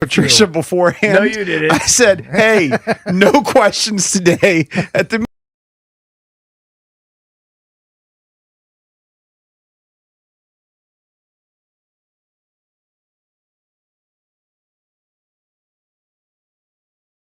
Patricia beforehand. No, you didn't. I said, hey, no questions today at the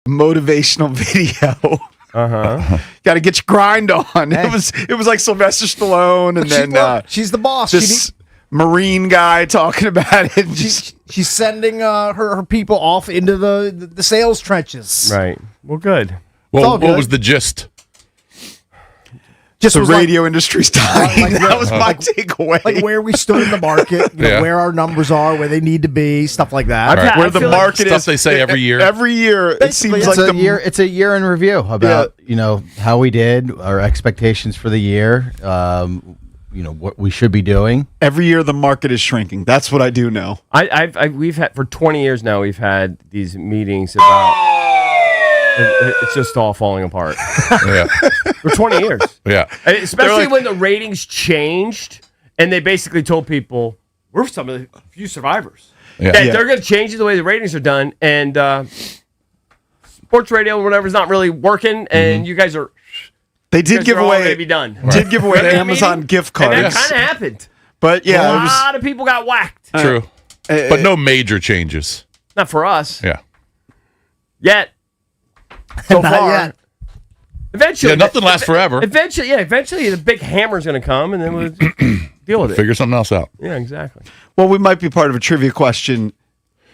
motivational video. Got to get your grind on. Hey. It was like Sylvester Stallone, and then she's the boss. this Marine guy talking about it. She's sending her people off into the sales trenches. Right. Well, good. Well, all what good. was the gist? Just the was radio industry's dying. like that was my takeaway. like where we stood in the market, Yeah. where our numbers are, where they need to be, stuff like that. Right. where I the feel like market stuff is. they say every year. Every year, it Basically, seems it's like It's a year. It's a year in review about how we did, our expectations for the year. What we should be doing. every year the market is shrinking. That's what I do know. We've had for 20 years now. We've had these meetings about. It's just all falling apart Yeah. for 20 years. Yeah. And especially like- when the ratings changed, and they basically told people we're some of the few survivors. Yeah. That Yeah. they're going to change the way the ratings are done, and sports radio or whatever is not really working, and you guys are. They did give All away. going to be done. Did give away Remember that Amazon meeting? gift And that cards, kind of happened. but A yeah, it was. lot of people got whacked. True. But no major changes. Not for us Yeah. yet. So Not far. yet. Eventually, Yeah, nothing lasts forever. Eventually, the big hammer's going to come, and then we'll deal with it. Figure something else out. Yeah, exactly. Well, we might be part of a trivia question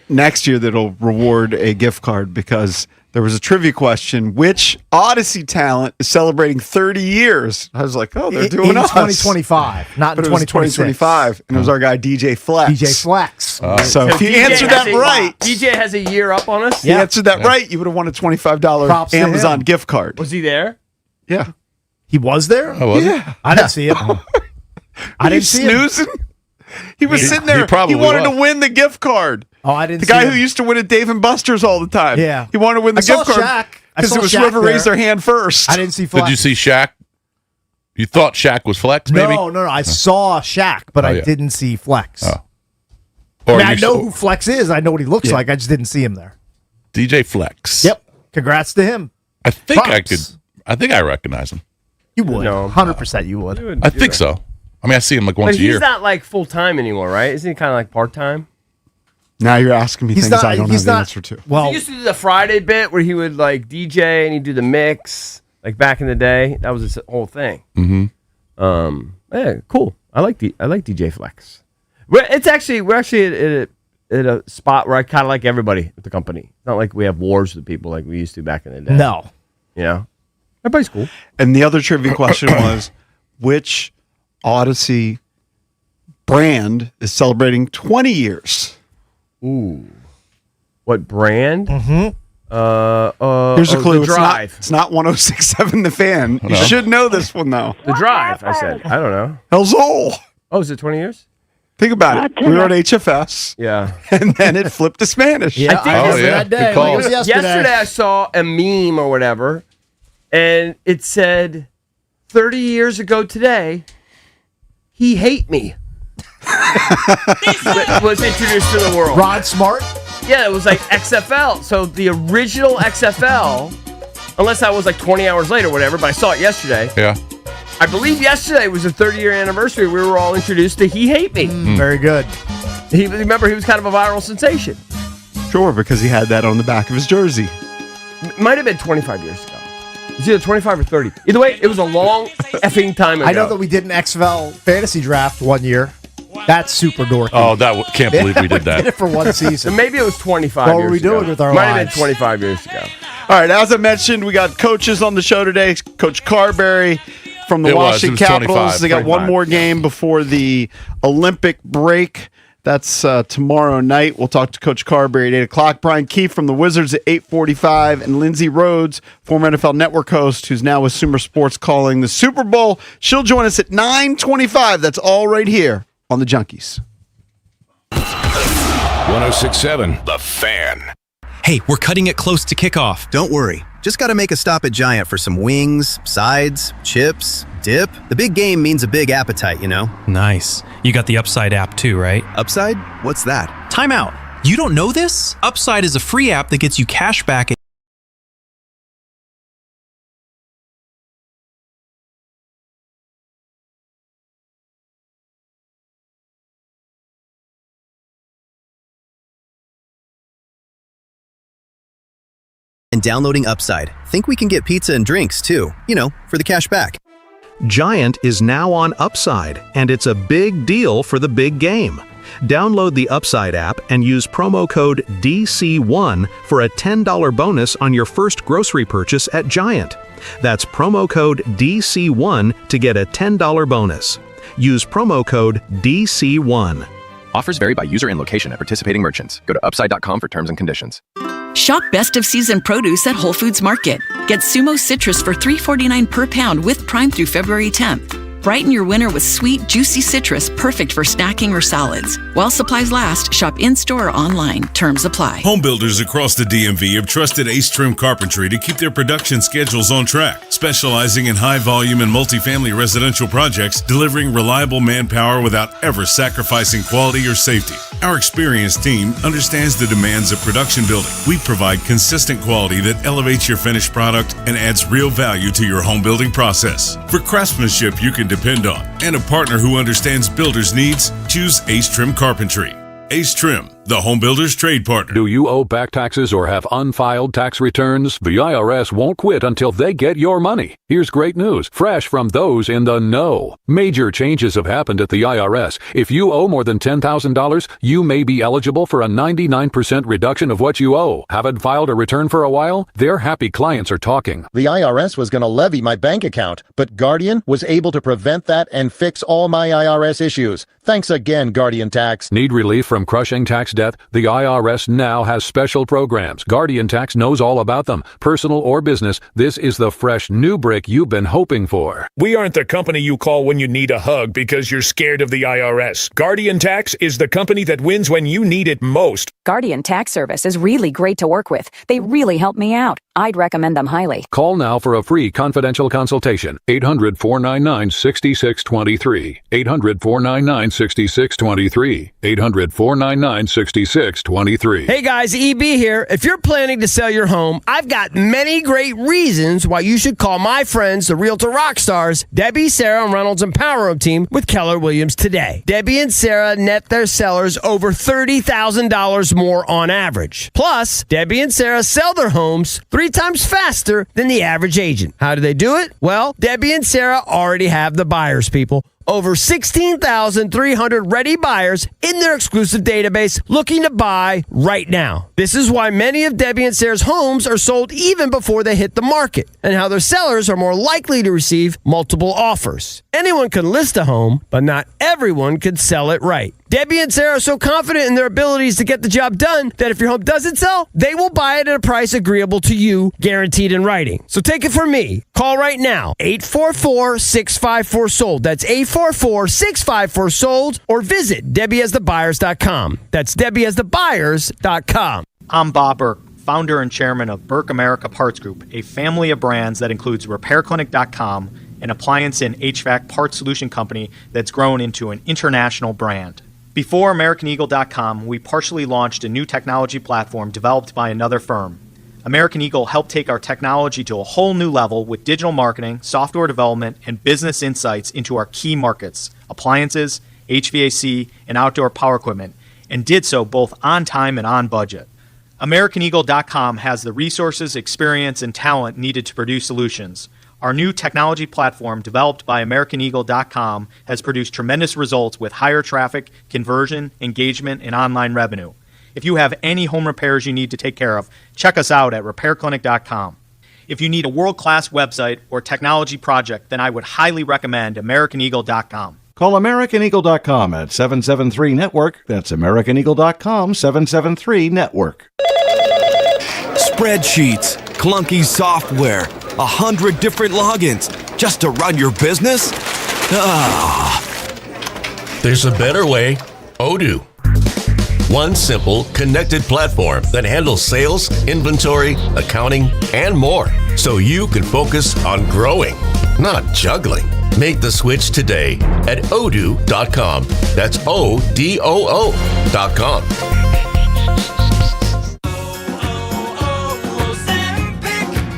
next year that'll reward a gift card because there was a trivia question: which Odyssey talent is celebrating 30 years? I was like, oh, they're doing in us. 2025, not But in it was 2026. 2025, and it was our guy DJ Flex. DJ Flex. So if you DJ answered has that a- right, DJ has a year up on us. you answered that right, you would have won a $25 Props to Amazon him. gift card. Was he there? Yeah. He was there? Oh, was it? Yeah. I didn't see him. I Are you didn't see him. snoozing? He was sitting there. he probably wanted was. to win the gift card. Oh, I didn't The see guy him. who used to win at Dave and Buster's all the time. Yeah. He wanted to win the I saw gift card Shaq. I because saw it was Shaq whoever raised there. their hand first. I didn't see Flex. Did you see Shaq? You thought Shaq was Flex, maybe? No. I saw Shaq, but I yeah. didn't see Flex. Oh. I, Or mean, I you know saw who Flex is. I know what he looks Yeah. like. I just didn't see him there. DJ Flex. Yep. Congrats to him. I think I Props. could. I think I recognize him. You would. No. 100% you would. I think so. I mean, I see him like once But a year. he's not like full time anymore, right? Isn't he kind of like part time? Now you're asking me He's things not. I don't he's have the not. answer to. Well, He used to do the Friday bit where he would like DJ and he'd do the mix, like back in the day. That was his whole thing. Yeah, cool. I like DJ Flex. We're actually at a spot where I kind of like everybody at the company. It's not like we have wars with people like we used to back in the day. no. You know, everybody's cool. And the other trivia question was, which Odyssey brand is celebrating 20 years? What brand? Here's a oh, clue. The Drive. It's not 106.7 The Fan. You should know this one, though. The Drive. I said. I don't know. Hell's Hole. Oh, is it 20 years? Think about it. We were on HFS, Yeah. and then it flipped to Spanish. Yeah, think I it's- remember yeah, that good day. call. Like it was Yesterday I saw a meme or whatever, and it said, 30 years ago today, he hate me. was introduced to the world. Rod Smart. Yeah, it was like XFL. So the original XFL, unless that was like 20 hours later or whatever, but I saw it yesterday. Yeah. I believe yesterday was the 30-year anniversary. We were all introduced to He Hate Me. Very good. Remember, he was kind of a viral sensation. Sure, because he had that on the back of his jersey. Might have been 25 years ago. It's either 25 or 30. Either way, it was a long effing time ago. I know that we did an XFL fantasy draft one year. That's super dorky. Oh, can't believe we did did it that. for one So season. maybe it was 25 What years were we ago. doing with our Might have lives? been 25 years ago. All right, as I mentioned, we got coaches on the show today. Coach Carberry from the It was Washington 25, Capitals. They got one 25, more game before the Olympic break. That's tomorrow night. We'll talk to Coach Carberry at 8 o'clock. Brian Keefe from the Wizards at 8:45. And Lindsay Rhodes, former NFL Network host, who's now with Sumer Sports calling the Super Bowl. She'll join us at 9:25. That's all right here on The Junkies. 106.7 The Fan. Hey, we're cutting it close to kickoff. Don't worry. Just got to make a stop at Giant for some wings, sides, chips, dip. The big game means a big appetite, you know? Nice. You got the Upside app too, right? Upside? What's that? Time out. You don't know this? Upside is a free app that gets you cash back And downloading Upside. Think we can get pizza and drinks too, for the cash back. Giant is now on Upside, and it's a big deal for the big game. Download the Upside app and use promo code DC1 for a $10 bonus on your first grocery purchase at Giant. That's promo code DC1 to get a $10 bonus. Use promo code DC1. Offers vary by user and location at participating merchants. Go to upside.com for terms and conditions. Shop best of season produce at Whole Foods Market. Get Sumo citrus for $3.49 per pound with Prime through February 10th. Brighten your winter with sweet, juicy citrus perfect for snacking or salads. While supplies last, shop in-store or online. Terms apply. Home builders across the DMV have trusted Ace Trim Carpentry to keep their production schedules on track, specializing in high-volume and multifamily residential projects, delivering reliable manpower without ever sacrificing quality or safety. Our experienced team understands the demands of production building. We provide consistent quality that elevates your finished product and adds real value to your home building process. For craftsmanship you can depend on and a partner who understands builders' needs, choose Ace Trim Carpentry. Ace Trim, the home builder's trade partner. Do you owe back taxes or have unfiled tax returns? The IRS won't quit until they get your money. Here's great news, fresh from those in the know. Major changes have happened at the IRS. If you owe more than $10,000, you may be eligible for a 99% reduction of what you owe. Haven't filed a return for a while? Their happy clients are talking. The IRS was going to levy my bank account, but Guardian was able to prevent that and fix all my IRS issues. Thanks again, Guardian Tax. Need relief from crushing tax debt? The IRS now has special programs. Guardian Tax knows all about them. Personal or business, this is the fresh new brick you've been hoping for. We aren't the company you call when you need a hug because you're scared of the IRS. Guardian Tax is the company that wins when you need it most. Guardian Tax Service is really great to work with. They really help me out. I'd recommend them highly. Call now for a free confidential consultation. 800-499-6623. 800-499-6623. 800-499-6623. Hey guys, EB here. If you're planning to sell your home, I've got many great reasons why you should call my friends, the Realtor Rockstars, Debbie, Sarah, and Reynolds and Power Room team with Keller Williams today. Debbie and Sarah net their sellers over $30,000 more on average. Plus, Debbie and Sarah sell their homes 3 times faster than the average agent. How do they do it? Well, Debbie and Sarah already have the buyers, people. Over 16,300 ready buyers in their exclusive database looking to buy right now. This is why many of Debbie and Sarah's homes are sold even before they hit the market, and how their sellers are more likely to receive multiple offers. Anyone can list a home, but not everyone can sell it right. Debbie and Sarah are so confident in their abilities to get the job done that if your home doesn't sell, they will buy it at a price agreeable to you, guaranteed in writing. So take it from me. Call right now, 844-654-SOLD. That's 844-654-SOLD, or visit DebbieHasTheBuyers.com. That's DebbieHasTheBuyers.com. I'm Bob Burke, founder and chairman of Burke America Parts Group, a family of brands that includes RepairClinic.com, an appliance and HVAC parts solution company that's grown into an international brand. Before AmericanEagle.com, we partially launched a new technology platform developed by another firm. American Eagle helped take our technology to a whole new level with digital marketing, software development, and business insights into our key markets, appliances, HVAC, and outdoor power equipment, and did so both on time and on budget. AmericanEagle.com has the resources, experience, and talent needed to produce solutions. Our new technology platform, developed by AmericanEagle.com, has produced tremendous results with higher traffic, conversion, engagement, and online revenue. If you have any home repairs you need to take care of, check us out at RepairClinic.com. If you need a world-class website or technology project, then I would highly recommend AmericanEagle.com. Call AmericanEagle.com at 773-NETWORK. That's AmericanEagle.com, 773-NETWORK. Spreadsheets, clunky software, 100 different logins just to run your business? There's a better way. Odoo. One simple, connected platform that handles sales, inventory, accounting, and more, so you can focus on growing, not juggling. Make the switch today at odoo.com. That's ODOO.com.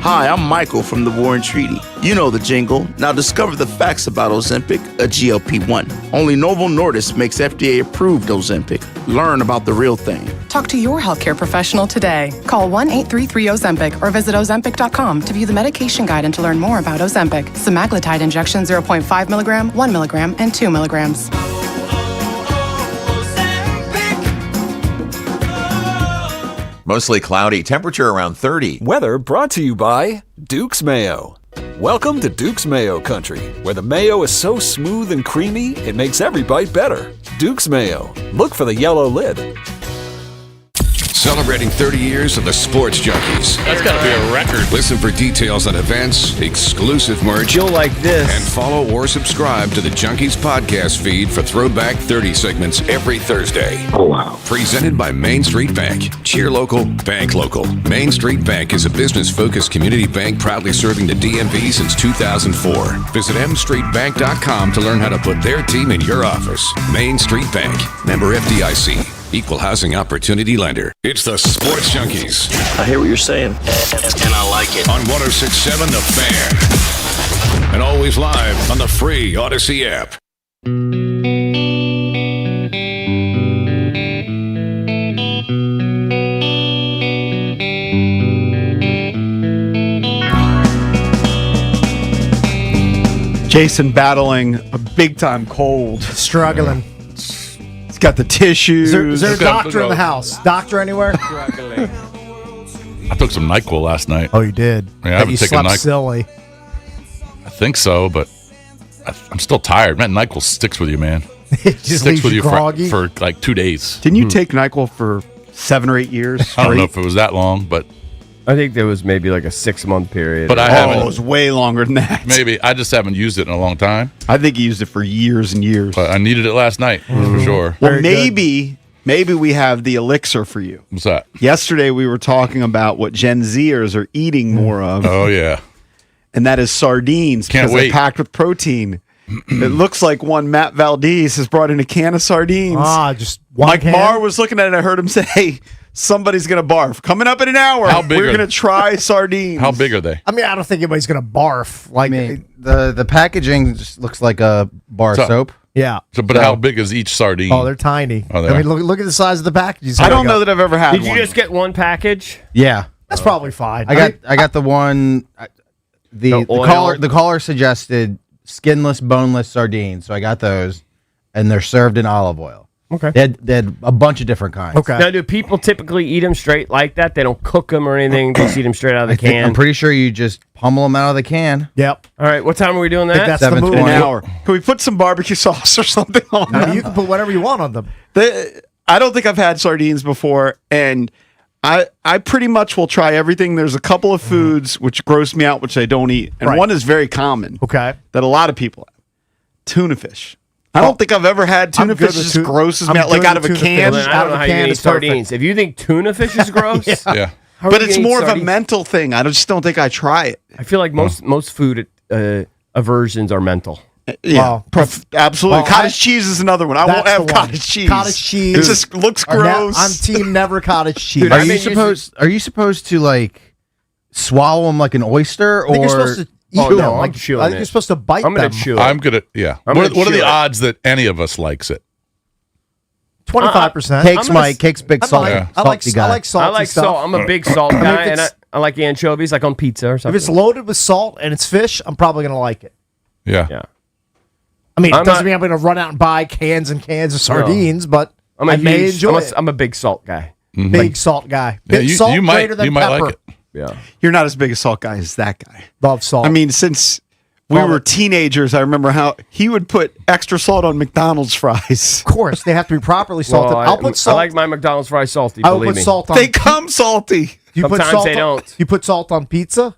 Hi, I'm Michael from the War and Treaty. You know the jingle. Now discover the facts about Ozempic, a GLP-1. Only Novo Nordisk makes FDA-approved Ozempic. Learn about the real thing. Talk to your healthcare professional today. Call 1-833-OZEMPIC or visit Ozempic.com to view the medication guide and to learn more about Ozempic. Semaglutide injection 0.5 milligram, 1 milligram, and 2 milligrams. Mostly cloudy, temperature around 30. Weather brought to you by Duke's Mayo. Welcome to Duke's Mayo Country, where the mayo is so smooth and creamy, it makes every bite better. Duke's Mayo. Look for the yellow lid. Celebrating 30 years of the Sports Junkies. That's got to be a record. Listen for details on events, exclusive merch. You'll like this. And follow or subscribe to the Junkies podcast feed for Throwback 30 segments every Thursday. Oh, wow. Presented by Main Street Bank. Cheer local, bank local. Main Street Bank is a business-focused community bank proudly serving the DMV since 2004. Visit mstreetbank.com to learn how to put their team in your office. Main Street Bank. Member FDIC. Equal housing opportunity lender. It's the Sports Junkies. I hear what you're saying, and I like it. On 106.7 The Fan. And always live on the free Odyssey app. Jason battling a big-time cold. Struggling. He's got the tissues. Is there a doctor in the house? Doctor anywhere? I took some NyQuil last night. Oh, you did? Yeah, I haven't you taken slept NyQuil. silly. I think so, but I'm still tired. Man, NyQuil sticks with you, man. It just Sticks leaves with you you groggy. for like 2 days. Didn't you take NyQuil for 7 or 8 years? I don't know straight? if it was that long, but I think there was maybe like a 6-month period. But I Oh, haven't. it was way longer than that. Maybe I just haven't used it in a long time. I think he used it for years and years. But I needed it last night for sure. Well, maybe we have the elixir for you. What's that? Yesterday we were talking about what Gen Zers are eating more of. Oh yeah, and that is sardines Can't because wait. they're packed with protein. It looks like one Matt Valdez has brought in a can of sardines. Just one Mike can? Marr was looking at it. I heard him say, "Hey, somebody's gonna barf. Coming up in an hour. How big we're are gonna they? try sardines." How big are they? I mean, I don't think anybody's going to barf. Like, The packaging just looks like a bar of soap. yeah. So, but how big is each sardine? Oh, they're tiny. Oh, they I are. mean, look at the size of the packages. I don't know that I've ever had Did one. you just get one package? Yeah, That's probably fine. I got the one. The oil? caller suggested skinless, boneless sardines, so I got those, and they're served in olive oil. Okay. They had a bunch of different kinds. Now, do people typically eat them straight like that? They don't cook them or anything. They just eat them straight out of the can. I'm pretty sure you just pummel them out of the can. Yep. All right. What time are we doing that? that's the move. in an hour. Can we put some barbecue sauce or something on I them? mean, you can put whatever you want on them. I don't think I've had sardines before, and I pretty much will try everything. There's a couple of foods which gross me out, which I don't eat, and Right. one is very common. Okay. That a lot of people have. Tuna fish. I don't think I've ever had tuna I'm good fish. It with just tuna- grosses I'm me out, like good out of with a tuna can. Well, then I Out don't of know the how you can can eat is perfect. sardines. If you think tuna fish is gross, Yeah. how are But you it's gonna eat more of a sardines? mental thing. I just don't think I try it. I feel like most food aversions are mental. Yeah, Well, absolutely. well, Cottage cheese is another one. I won't That's have the one. cottage cheese. Cottage cheese. It just looks gross. I'm team never cottage cheese. Dude, Are I've you been using- supposed? Are you supposed to like swallow them like an oyster, I think or you're supposed to eat Oh, them. no, I'm like, chewing I think it. you're supposed to bite I'm them. gonna chew it. I'm gonna. Yeah. I'm What, gonna what are chew the it. odds that any of us likes it? 25%. Cakes, Mike? Cakes, big salt. Yeah. I like salty guy. salty I like stuff. salt. I'm a big salt guy, and it's- I like anchovies, like on pizza or If something. it's loaded with salt and it's fish, I'm probably going to like it. Yeah. Yeah. I mean, it I'm doesn't not- mean I'm going to run out and buy cans and cans of sardines, but I'm I may enjoy it. I'm a big salt guy. Big salt guy. Yeah, Big you, salt you might. greater than You might pepper. like it. Yeah. You're not as big a salt guy as that guy. Love salt. I mean, since we Love were it. teenagers, I remember how he would put extra salt on McDonald's fries. of course, they have to be properly salted. Well, I'll put salt. I like my McDonald's fries salty. I will Believe put me. salt on. They come salty. You put Sometimes salt they on- don't. You put salt on pizza?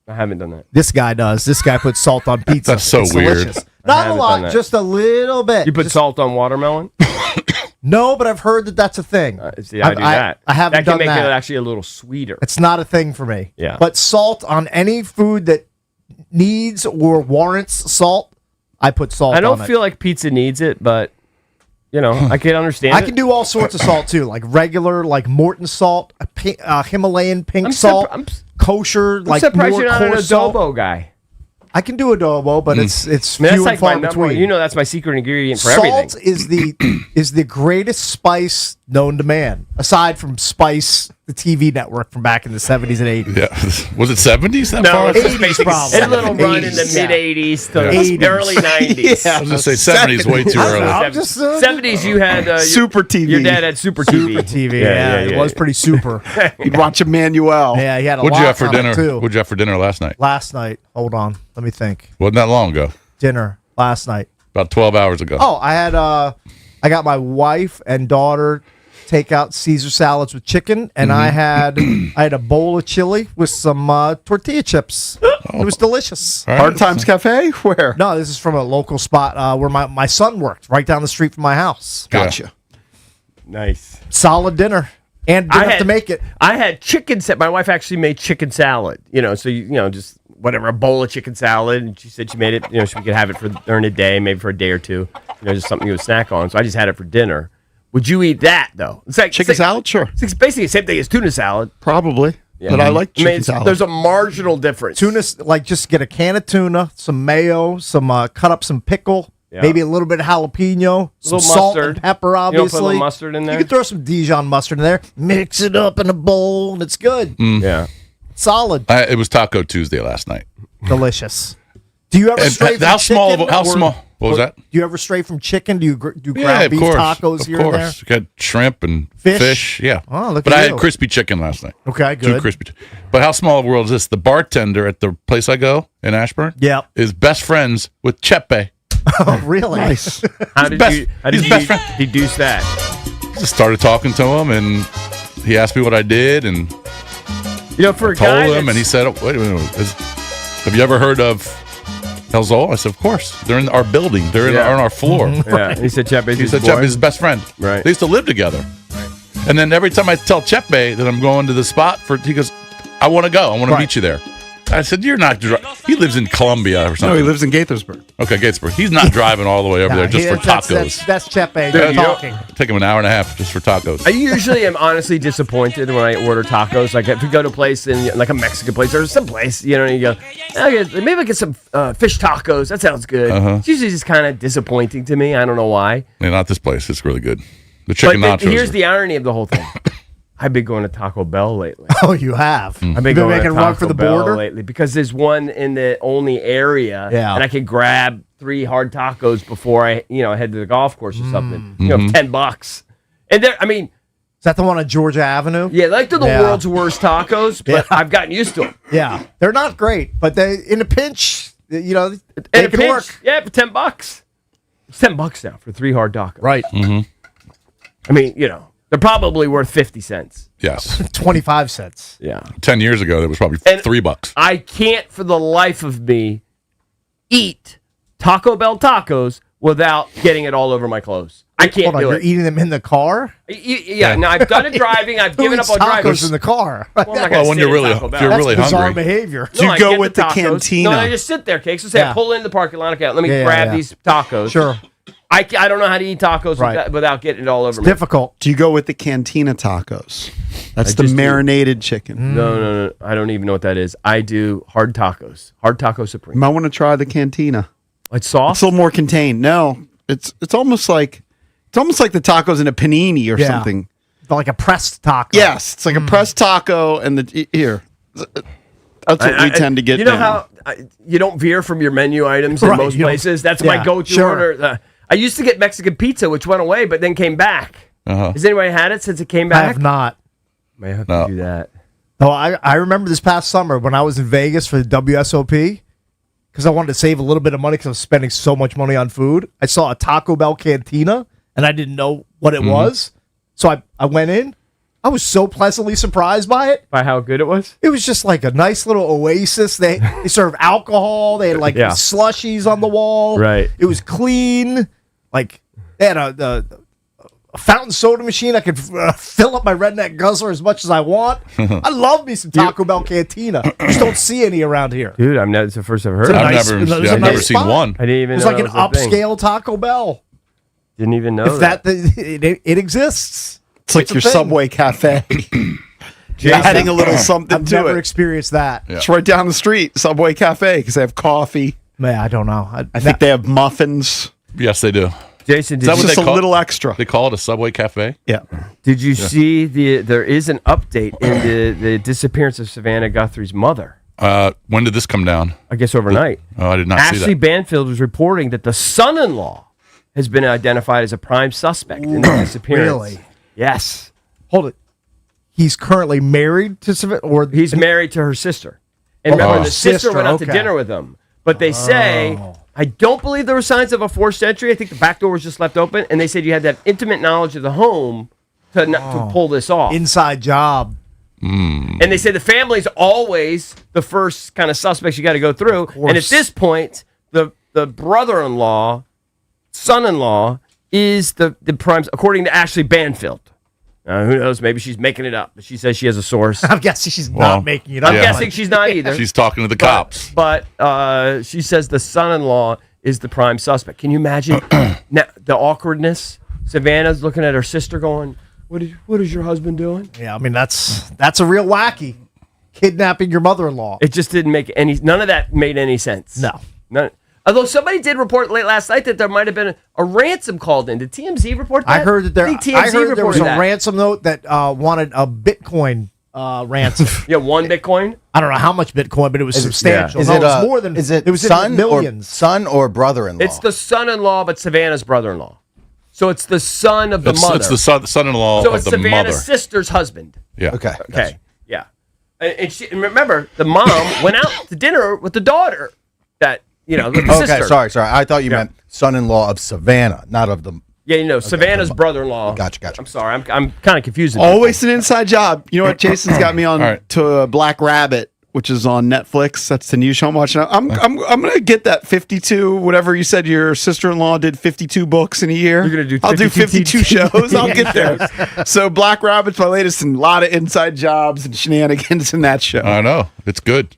I haven't done that. This guy does. This guy puts salt on pizza. That's so It's weird. delicious. I Not a haven't lot, done that. just a little bit. You put Just- salt on watermelon? No, but I've heard that that's a thing. See, I do that. I haven't that can done make that. it actually a little sweeter. It's not a thing for me. Yeah. But salt on any food that needs or warrants salt, I put salt on I don't it. feel like pizza needs it, but you know, I can understand. I can do all sorts of salt too, like regular, like Morton salt, Himalayan pink salt, kosher, like surprised more you're not an coarse salt. adobo guy. I can do adobo, but it's I mean, few that's and like far my number. between. You know, that's my secret ingredient for Salt everything. is the greatest spice known to man, aside from Spice, the TV network from back in the 70s and 80s. Yeah. Was it 70s? That No, far? it's just 80s basically probably. a little run in the 80s, mid '80s to 80s. early '90s. I was going to say 70s way too early. I'm just, 70s, you had Super TV. Your dad had Super TV. Super TV, yeah, it was pretty super. You'd watch Emmanuel. Yeah, he had a What'd lot you have for on it, dinner? too. What'd you have for dinner last night? Last night, hold on, let me think. Wasn't that long ago. Dinner last night. About 12 hours ago. Oh, I got my wife and daughter take out Caesar salads with chicken, and I had a bowl of chili with some tortilla chips. It was delicious. Hard Times Cafe? Where? No, this is from a local spot where my son worked, right down the street from my house. Gotcha. Nice. Solid dinner. And didn't have to make it. I had chicken salad. My wife actually made chicken salad. So just whatever, a bowl of chicken salad, and she said she made it. So we could have it for during the day, maybe for a day or two. Just something you would snack on. So I just had it for dinner. Would you eat that though? It's like Chicken salad? Sure. It's basically the same thing as tuna salad. Probably. Yeah. But I like chicken it's- salad. There's a marginal difference. Tuna, like just get a can of tuna, some mayo, some cut up some pickle, Yeah. maybe a little bit of jalapeno, some little salt mustard. and pepper, You don't put a obviously. little mustard in there? You can throw some Dijon mustard in there, mix it up in a bowl, and it's good. Yeah. Solid. It was Taco Tuesday last night. Delicious. Do you ever And stray from how small chicken? of a- how or- small- what was or that? Do you ever stray from chicken? Do you do Yeah, ground of beef course. tacos Of here and there? course. Got shrimp and Fish? fish. Yeah. Oh, look but at I you. had crispy chicken last night. Okay, Two good. crispy. But how small of a world is this? The bartender at the place I go in Ashburn is best friends with Chepe. Oh, really? Nice. How did best- you he's best friend. deduce that? Just started talking to him, and he asked me what I did, and for a told guy him, and he said, "Wait a minute, have you ever heard of Helzol?" I said, "Of course. They're in our building. They're on our floor." Yeah. And he said Chepe's He his said boy. Chepe is his best friend. Right. They used to live together. And then every time I tell Chepe that I'm going to the spot he goes, "I want to go. I want to meet you there." I said, "You're not." He lives in Columbia or something. No, he lives in Gaithersburg. Okay, Gatesburg. He's not driving all the way over there just for tacos. That's Chepe Dude, talking. Take him an hour and a half just for tacos. I usually am honestly disappointed when I order tacos. Like if you go to a place like a Mexican place or some place, you go, maybe I get some fish tacos. That sounds good. It's usually just kind of disappointing to me. I don't know why. Yeah, not this place. It's really good. The chicken But nachos. here's the irony of the whole thing. I've been going to Taco Bell lately. Oh, you have? I've been You've been going making to a run Taco for the Bell border? lately because there's one in the only area, Yeah. and I could grab 3 hard tacos before I head to the golf course or something. Mhm. $10, and there. I mean, Is that the one on Georgia Avenue? yeah, like they're the Yeah. world's worst tacos, but I've gotten used to them. Yeah. They're not great, but they in a pinch, they And can a pinch, work. yeah, for $10. It's $10 now for 3 hard tacos. Right. I mean, they're probably worth 50 cents. Yes. 25 cents. Yeah. 10 years ago, that was probably And $3. I can't for the life of me eat Taco Bell tacos without getting it all over my clothes. I can't Hold on, do you're it. eating them in the car? Yeah, no, I've done it driving. I've Who given eats up on driving. tacos in the car? Well, I'm not gonna Well, when sit you're at really- Taco if Bell. you're That's really bizarre hungry. behavior. Do you I go get with the cantina? No, I just sit there, Cake. So say Yeah. I pull in the parking lot. Okay, let me Yeah, grab yeah. these tacos. Sure. I don't know how to eat tacos Right. without getting it all over me. Difficult. Do you go with the cantina tacos? That's I the just do. marinated chicken. No. I don't even know what that is. I do hard tacos. Hard taco You supreme. might want to try the cantina. Like sauce? It's a little more contained. No, it's almost like the tacos in a panini or Yeah. something. Like a pressed taco. Yes, it's like a pressed taco, and here. That's what we tend to get. You know down. how you don't veer from your menu items in Right, most you don't- places? That's yeah, my go-to sure. order. I used to get Mexican pizza, which went away, but then came back. Has anybody had it since it came I back? have not. May have No. to do that. Oh, I remember this past summer when I was in Vegas for the WSOP because I wanted to save a little bit of money because I was spending so much money on food. I saw a Taco Bell cantina and I didn't know what it was. So I went in. I was so pleasantly surprised by it. By how good it was? It was just like a nice little oasis. They serve alcohol. They had like Yeah. slushies on the wall. Right. It was clean. Like they had a fountain soda machine. I could fill up my redneck guzzler as much as I want. I love me some Taco Bell Cantina. Just don't see any around here. Dude, it's the first I've heard It's a of it. nice- it was a I've nice never seen spot. one. I didn't even It's know like an that was a thing. upscale Taco Bell. Didn't even know If it exists. It's like a your thing. Subway cafe. Do adding a little something I've to never it. experienced that. It's right down the street, Subway Cafe, because they have coffee. Man, I don't know. I think they have muffins. Yes, they do. Jason, Is that did what you, they call little extra. They call it a Subway Cafe? Yeah. did you see there is an update in the disappearance of Savannah Guthrie's mother? When did this come down? I guess overnight. Oh, I did not see Ashley that. Banfield was reporting that the son-in-law has been identified as a prime suspect in the disappearance. Really? Yes. Hold it. He's currently married to Savannah, or He's married to her sister. And Oh, remember, the sister went out to okay. dinner with him. But they say, I don't believe there were signs of a forced entry. I think the back door was just left open. And they said you had to have intimate knowledge of the home to pull this off. inside job. And they say the family's always the first kind of suspects you got to go through. And at this point, the brother-in-law, son-in-law, is the prime, according to Ashley Banfield. Who knows? Maybe she's making it up. But she says she has a source. I'm guessing she's Well, not making it up. I'm guessing she's not either. She's talking to the cops. But she says the son-in-law is the prime suspect. Can you imagine now, the awkwardness? Savannah's looking at her sister going, what is your husband doing? Yeah, I mean that's a real wacky. Kidnapping your mother-in-law. It just didn't make none of that made any sense. No. None. Although somebody did report late last night that there might have been a ransom called in. Did TMZ report that? I heard that think I heard there was reported a that. ransom note that wanted a Bitcoin ransom. Yeah, 1 Bitcoin. I don't know how much Bitcoin, but it was substantial. Is No, it was more than is it was in son millions. son or brother-in-law? It's the son-in-law, but Savannah's brother-in-law. So it's the son of the mother. It's the son-in-law so of it's the Savannah's mother. sister's husband. Yeah. Okay. Okay. Yeah. And remember, the mom went out to dinner with the daughter. That the Okay, sister. sorry. I thought you meant son-in-law of Savannah, not of the. Yeah, Savannah's brother-in-law. Gotcha. I'm sorry, I'm kind of confused. Always an inside job. You know what? Jason's got me on right. to Black Rabbit, which is on Netflix. That's the new show I'm watching. I'm gonna get that 52. Whatever you said, your sister-in-law did 52 books in a year. You're gonna do. I'll do 52 shows. I'll Yeah. get there. So Black Rabbit's my latest, and a lot of inside jobs and shenanigans in that show. I know. It's good.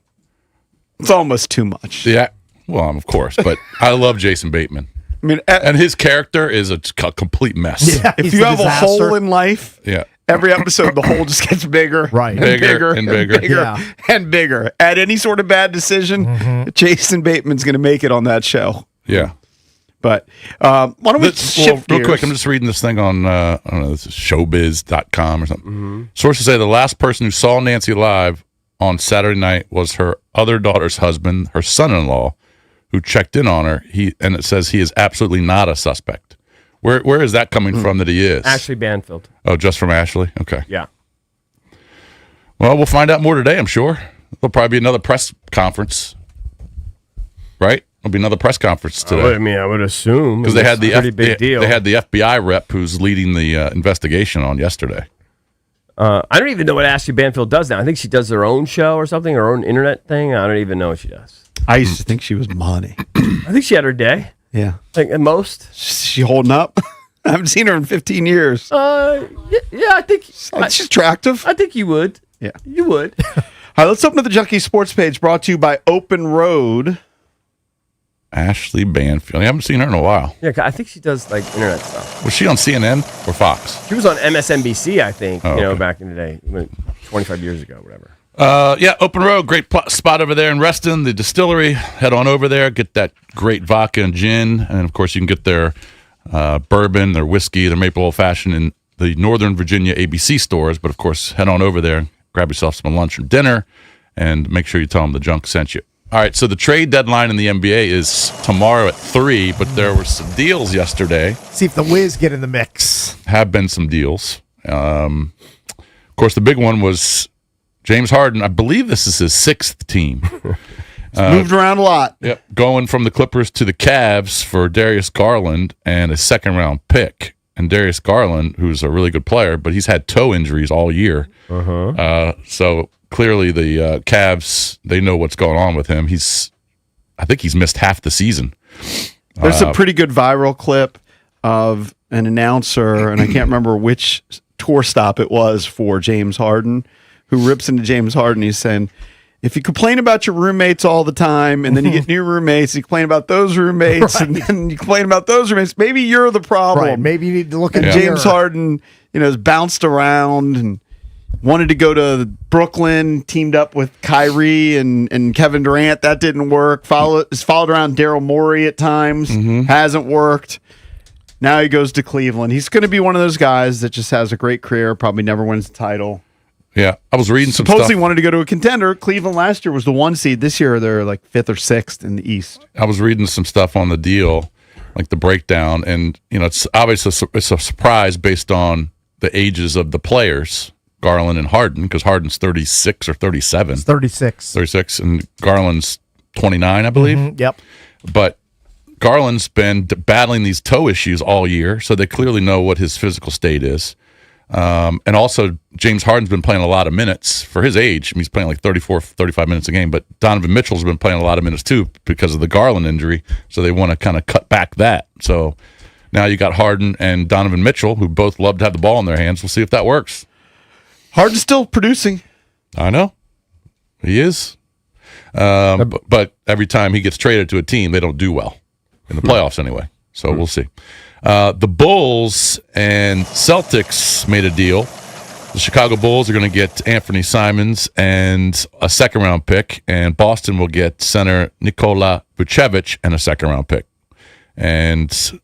It's almost too much. Yeah. Well, of course, but I love Jason Bateman. I mean, And his character is a complete mess. Yeah, if he's you a have disaster. a hole in life, Yeah. every episode the hole just gets bigger, Right. and Bigger and bigger. Yeah. and bigger. At any sort of bad decision, Jason Bateman's going to make it on that show. Yeah. But why don't we shift real quick, gears? I'm just reading this thing on, I don't know, this is showbiz.com or something. Sources say the last person who saw Nancy live on Saturday night was her other daughter's husband, her son-in-law, who checked in on her. And it says he is absolutely not a suspect. Where is that coming from that he is? Ashley Banfield. Oh, just from Ashley? Okay. Yeah. Well, we'll find out more today, I'm sure. There'll probably be another press conference. Right? There'll be another press conference today. I would assume Because they had the pretty big deal. They had the FBI rep who's leading the investigation on yesterday. I don't even know what Ashley Banfield does now. I think she does her own show or something, her own internet thing. I don't even know what she does. I used to think she was money. I think she had her day. Yeah. Like at most. She holding up? I haven't seen her in 15 years. Yeah, I think She's attractive. I think you would. Yeah. You would. All right, let's open up the Junkie Sports page brought to you by Open Road. Ashley Banfield. I haven't seen her in a while. Yeah, I think she does like internet stuff. Was she on CNN or Fox? She was on MSNBC, I think, Oh, okay. back in the day, 25 years ago, whatever. Yeah, Open Road, great spot over there in Reston, the distillery. Head on over there, get that great vodka and gin, and of course you can get their bourbon, their whiskey, their maple old fashioned in the Northern Virginia ABC stores. But of course, head on over there, grab yourself some lunch or dinner, and make sure you tell them the junk sent you. All right, so the trade deadline in the NBA is tomorrow at 3, but there were some deals yesterday. See if the Wiz get in the mix. Have been some deals. Of course, the big one was James Harden. I believe this is his 6th team. Moved around a lot. Yep, going from the Clippers to the Cavs for Darius Garland and a 2nd-round pick. And Darius Garland, who's a really good player, but he's had toe injuries all year. So clearly the Cavs, they know what's going on with him. I think he's missed half the season. There's a pretty good viral clip of an announcer, and I can't remember which tour stop it was for James Harden, who rips into James Harden. He's saying, if you complain about your roommates all the time, and then you get new roommates, you complain about those roommates, and then you complain about those roommates, maybe you're the problem. Right. Maybe you need to look at And the James mirror. Harden, has bounced around, and wanted to go to Brooklyn, teamed up with Kyrie and Kevin Durant. That didn't work. Is followed around Daryl Morey at times. Hasn't worked. Now he goes to Cleveland. He's going to be one of those guys that just has a great career, probably never wins the title. Yeah, I was reading some Supposedly stuff. wanted to go to a contender. Cleveland last year was the 1 seed. This year they're like 5th or 6th in the East. I was reading some stuff on the deal, like the breakdown, and it's obviously it's a surprise based on the ages of the players, Garland and Harden, because Harden's 36 or 37. It's 36. 36, and Garland's 29, I believe. Yep. But Garland's been battling these toe issues all year, so they clearly know what his physical state is. And also, James Harden's been playing a lot of minutes for his age. I mean, he's playing like 34, 35 minutes a game, but Donovan Mitchell's been playing a lot of minutes too because of the Garland injury, so they want to kind of cut back that. So now you got Harden and Donovan Mitchell, who both love to have the ball in their hands. We'll see if that works. Harden's still producing. I know. He is. But every time he gets traded to a team, they don't do well. In the playoffs anyway. So we'll see. The Bulls and Celtics made a deal. The Chicago Bulls are going to get Anthony Simons and a second-round pick, and Boston will get center Nikola Vucevic and a second-round pick. And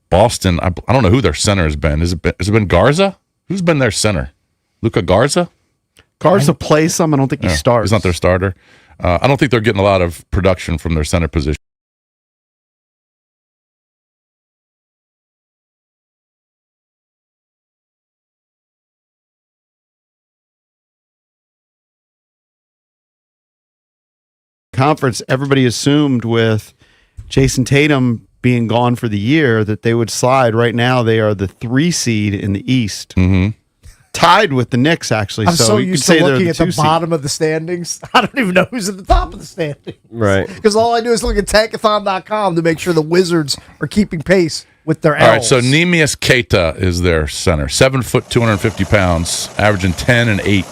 Boston, I don't know who their center has been. Has it been Garza? Who's been their center? Luka Garza? Garza plays some. I don't think he starts. He's not their starter. I don't think they're getting a lot of production from their center position. Conference, everybody assumed with Jason Tatum being gone for the year that they would slide. Right now, they are the 3 seed in the East, tied with the Knicks. Actually, I'm so you used could to say they're looking at the 2 seed. bottom of the standings. I don't even know who's at the top of the standings. Right. Because all I do is look at tankathon.com to make sure the Wizards are keeping pace with their L's. All right, so Neemias Keita is their center. 7 foot, 250 pounds, averaging 10 and 8.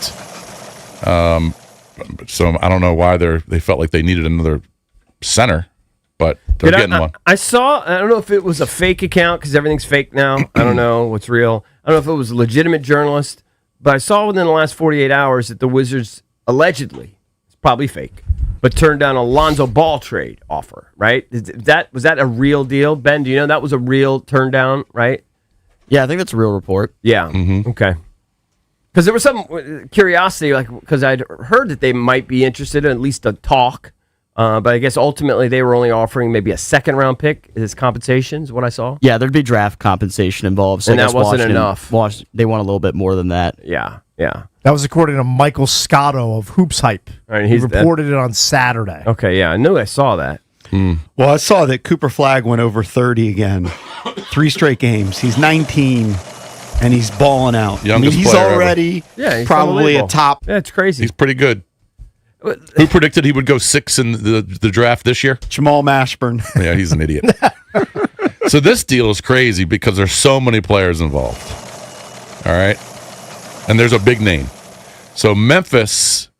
So I don't know why they felt like they needed another center, but they're getting one. I don't know if it was a fake account because everything's fake now. I don't know what's real. I don't know if it was a legitimate journalist, but I saw within the last 48 hours that the Wizards allegedly, it's probably fake, but turned down a Lonzo Ball trade offer, right? Was that a real deal? Ben, do you know that was a real turn down, right? Yeah, I think that's a real report. Yeah. Okay. Because there was some curiosity, because I'd heard that they might be interested in at least a talk, but I guess ultimately they were only offering maybe a second-round pick as compensation, is what I saw. Yeah, there'd be draft compensation involved. So And I that guess wasn't Washington- enough. They want a little bit more than that. Yeah. That was according to Michael Scotto of Hoops Hype. Right, he reported it on Saturday. Okay, yeah, I knew I saw that. Well, I saw that Cooper Flagg went over 30 again, 3 straight games. He's 19. And he's balling out. Youngest he's player ever. already he's probably a unbelievable. top. Yeah, it's crazy. He's pretty good. Who predicted he would go 6 in the draft this year? Jamal Mashburn. Yeah, he's an idiot. So this deal is crazy because there's so many players involved. All right. And there's a big name. So Memphis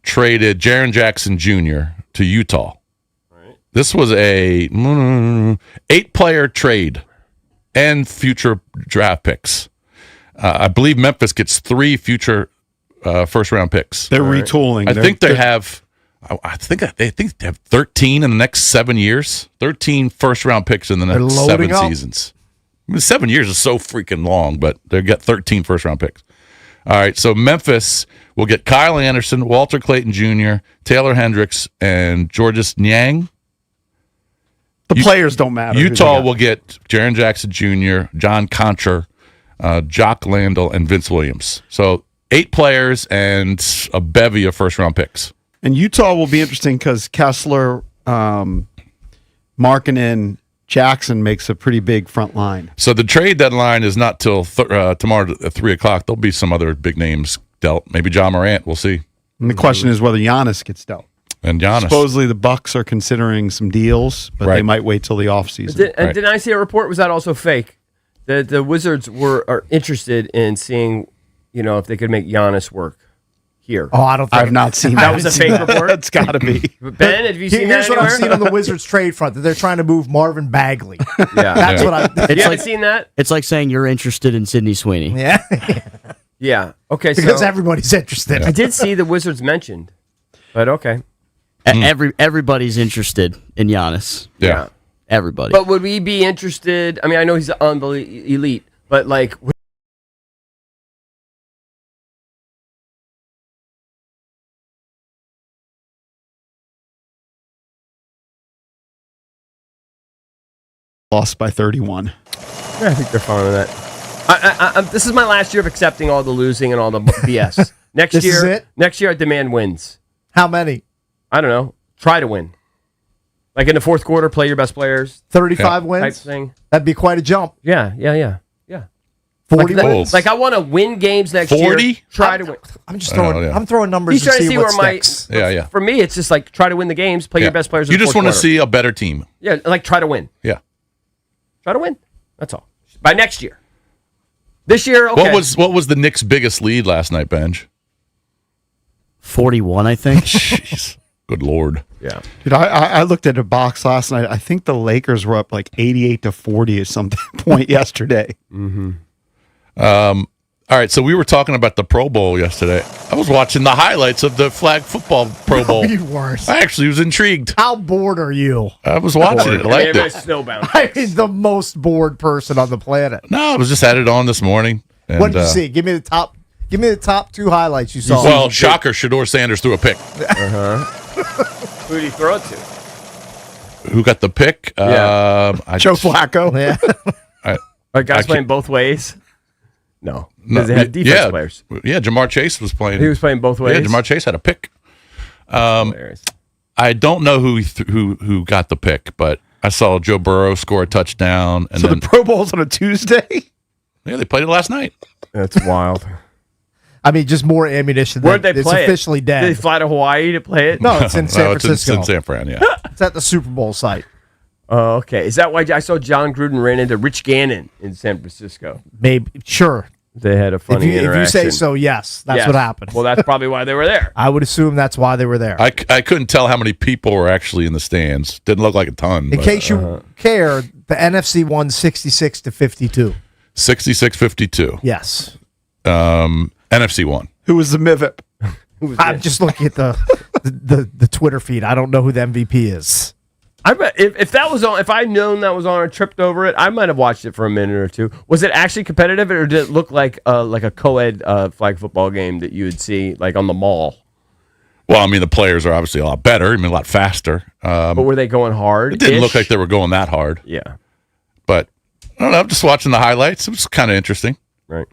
traded Jaren Jackson Jr. to Utah. This was a 8-player trade and future draft picks. I believe Memphis gets 3 future first-round picks. They're retooling. I think they have 13 in the next 7 years. 13 first-round picks in the They're next loading 7 up. seasons. I mean, 7 years is so freaking long, but they got 13 first-round picks. All right, so Memphis will get Kyle Anderson, Walter Clayton Jr., Taylor Hendricks, and Georges Niang. The players don't matter. Utah will get Jaren Jackson Jr., John Concher, Jock Landale, and Vince Williams. So 8 players and a bevy of first-round picks. And Utah will be interesting because Kessler, Markkanen, Jackson makes a pretty big front line. So the trade deadline is not till tomorrow at 3 o'clock. There'll be some other big names dealt. Maybe John Morant. We'll see. And the question is whether Giannis gets dealt. And Giannis. Supposedly the Bucks are considering some deals, but they might wait till the offseason. Didn't I see a report? Was that also fake? The Wizards are interested in seeing, if they could make Giannis work here. Oh, I don't think I've not seen that. that. Was a fake report? That's got to be. Ben, have you seen Here's that what I've anywhere? seen on the Wizards trade front, that they're trying to move Marvin Bagley. Yeah. That's what I... You haven't seen that? It's like saying you're interested in Sidney Sweeney. Yeah. Yeah. Okay. Because so everybody's interested. I did see the Wizards mentioned, but okay. Everybody's interested in Giannis. Yeah. Everybody. But would we be interested? I mean, I know he's unbelievable elite, but like. Lost by 31. Yeah, I think they're fine with that. This is my last year of accepting all the losing and all the BS. Next This year, is it? Next year, I demand wins. How many? I don't know. Try to win. Like in the fourth quarter, play your best players. 35 type wins? thing. That'd be quite a jump. Yeah. 40 like wins? Like I want to win games next year. 40? Try to win. I'm just throwing. I'm throwing numbers. He's trying to see what where sticks. Yeah. For me, it's just like try to win the games, play your best players. You in the just fourth want to quarter. see a better team. Yeah, like try to win. Yeah. Try to win. That's all. By next year. This year, okay. What was the Knicks' biggest lead last night, Benj? 41, I think. Jeez. Good Lord. Yeah. Dude, I looked at a box last night. I think the Lakers were up like 88-40 at some point yesterday. Mm-hmm. All right, so we were talking about the Pro Bowl yesterday. I was watching the highlights of the flag football Pro Bowl. You weren't. I actually was intrigued. How bored are you? I was watching it. I liked it. Snowbound. I mean, the most bored person on the planet. No, I was just had it on this morning. And, What did you see? Give me the top. Give me the top 2 highlights you saw. Well, shocker, Shador Sanders threw a pick. Who did he throw it to? Who got the pick? Yeah. Joe Flacco. Yeah. Are guys playing both ways? No. Because they had defense players. Yeah, Jamar Chase was playing. He was playing both ways? Yeah, Jamar Chase had a pick. I don't know who got the pick, but I saw Joe Burrow score a touchdown. And So then, the Pro Bowl's on a Tuesday? Yeah, they played it last night. That's wild. I mean, just more ammunition. Where'd they It's play officially it? dead. Did they fly to Hawaii to play it? No, it's in San Francisco. It's in San Fran, yeah. It's at the Super Bowl site. Oh, okay. Is that why I saw John Gruden ran into Rich Gannon in San Francisco? Maybe. Sure. They had a funny if you interaction. say so, yes. That's Yes. what happened. Well, that's probably why they were there. I would assume that's why they were there. I couldn't tell how many people were actually in the stands. Didn't look like a ton. In but, case you care, the NFC won 66-52. 66-52. Yes. NFC won. Who was the MIVIP? I'm just looking at the Twitter feed. I don't know who the MVP is. I bet if that was on, if I'd known that was on or tripped over it, I might have watched it for a minute or two. Was it actually competitive, or did it look like a co-ed flag football game that you would see like on the mall? Well, I mean, the players are obviously a lot better. I mean, a lot faster. But were they going hard? It didn't look like they were going that hard. Yeah. But I don't know. I'm just watching the highlights. It was kind of interesting. Right.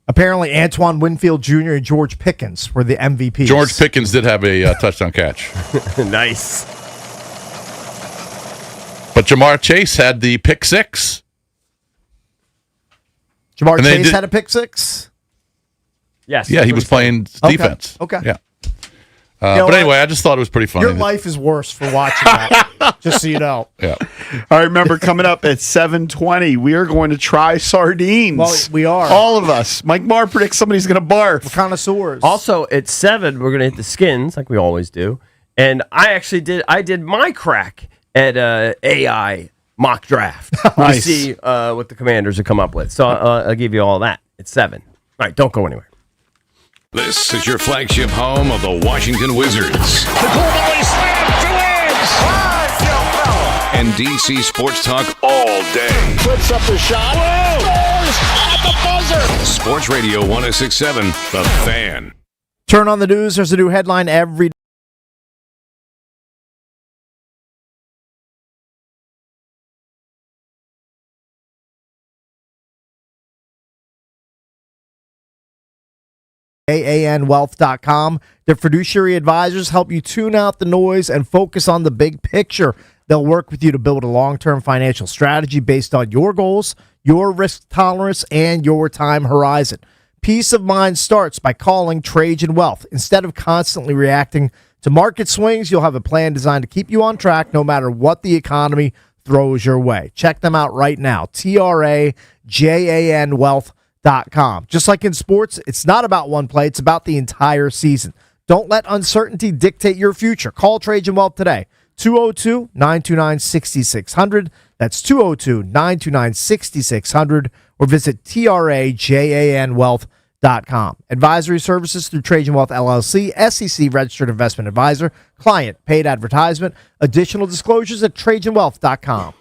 Apparently, Antoine Winfield Jr. and George Pickens were the MVPs. George Pickens did have a touchdown catch. Nice. But Jamar Chase had the pick six. Jamar And they Chase did- had a pick six? Yes. Yeah, he was playing defense. Okay. Yeah. You know But what? anyway, I just thought it was pretty funny. Your life is worse for watching that, just so you know. Yeah. All right, remember, coming up at 7:20, we are going to try sardines. Well, we are. All of us. Mike Marr predicts somebody's going to barf. Connoisseurs. Also, at 7, we're gonna hit the skins like we always do, and I did my crack at AI mock draft to Nice. see what the Commanders would come up with. So I'll give you all that at 7. All right, don't go anywhere. This is your flagship home of the Washington Wizards. The Cornway slam to And DC Sports Talk all day. Puts up the shot. Scores at the buzzer. Sports Radio 106.7, The Fan. Turn on the news. There's a new headline every day. AANwealth.com. Their fiduciary advisors help you tune out the noise and focus on the big picture. They'll work with you to build a long-term financial strategy based on your goals, your risk tolerance, and your time horizon. Peace of mind starts by calling Trajan Wealth. Instead of constantly reacting to market swings, you'll have a plan designed to keep you on track no matter what the economy throws your way. Check them out right now. TRAJANwealth.com. Just like in sports, it's not about one play, it's about the entire season. Don't let uncertainty dictate your future. Call Trajan Wealth today. 202-929-6600. That's 202-929-6600. Or visit TRAJANwealth.com. Advisory services through Trajan Wealth LLC, SEC registered investment advisor, client paid advertisement. Additional disclosures at TrajanWealth.com.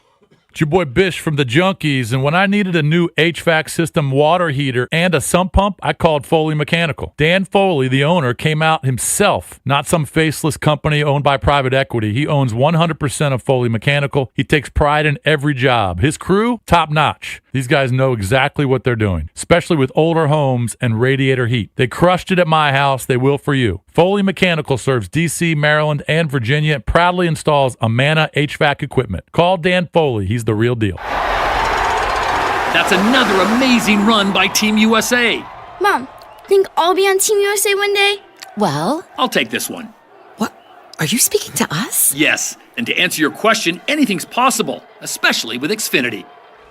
It's your boy Bish from the Junkies, and when I needed a new HVAC system water heater and a sump pump, I called Foley Mechanical. Dan Foley, the owner, came out himself, not some faceless company owned by private equity. He owns 100% of Foley Mechanical. He takes pride in every job. His crew, top notch. These guys know exactly what they're doing, especially with older homes and radiator heat. They crushed it at my house. They will for you. Foley Mechanical serves D.C., Maryland, and Virginia and proudly installs Amana HVAC equipment. Call Dan Foley. He's the real deal. That's another amazing run by Team USA. Mom, think I'll be on Team USA one day? Well, I'll take this one. What? Are you speaking to us? Yes, and to answer your question, anything's possible, especially with Xfinity.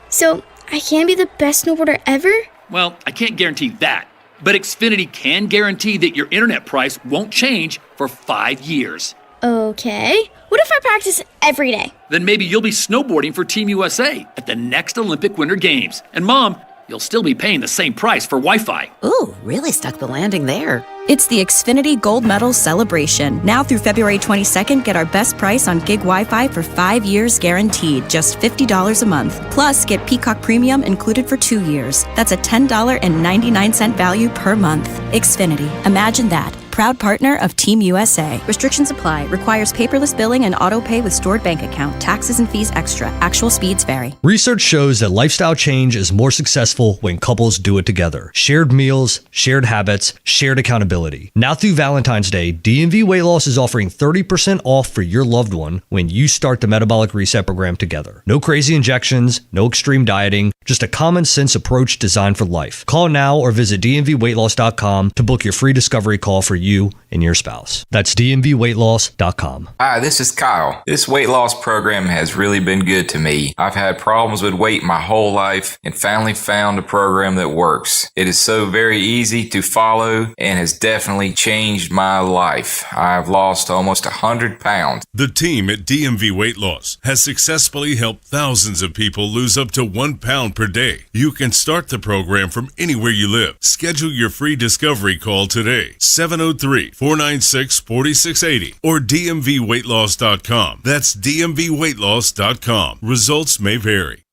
So, I can be the best snowboarder ever? Well, I can't guarantee that, but Xfinity can guarantee that your internet price won't change for 5 years. Okay. What if I practice every day? Then maybe you'll be snowboarding for Team USA at the next Olympic Winter Games. And Mom, you'll still be paying the same price for Wi-Fi. Ooh, really stuck the landing there. It's the Xfinity Gold Medal Celebration. Now through February 22nd, get our best price on gig Wi-Fi for 5 years guaranteed, just $50 a month. Plus, get Peacock Premium included for 2 years. That's a $10.99 value per month. Xfinity. Imagine that. Proud partner of Team USA. Restrictions apply. Requires paperless billing and auto pay with stored bank account. Taxes and fees extra. Actual speeds vary. Research shows that lifestyle change is more successful when couples do it together. Shared meals, shared habits, shared accountability. Now through Valentine's Day, DMV Weight Loss is offering 30% off for your loved one when you start the Metabolic Reset program together. No crazy injections, no extreme dieting, just a common sense approach designed for life. Call now or visit dmvweightloss.com to book your free discovery call for you and your spouse. That's dmvweightloss.com. Hi, this is Kyle. This weight loss program has really been good to me. I've had problems with weight my whole life and finally found a program that works. It is so very easy to follow and has definitely changed my life. I've lost almost 100 pounds. The team at DMV Weight Loss has successfully helped thousands of people lose up to 1 pound per day. You can start the program from anywhere you live. Schedule your free discovery call today. 703-496-4680 or dmvweightloss.com. That's dmvweightloss.com. Results may vary.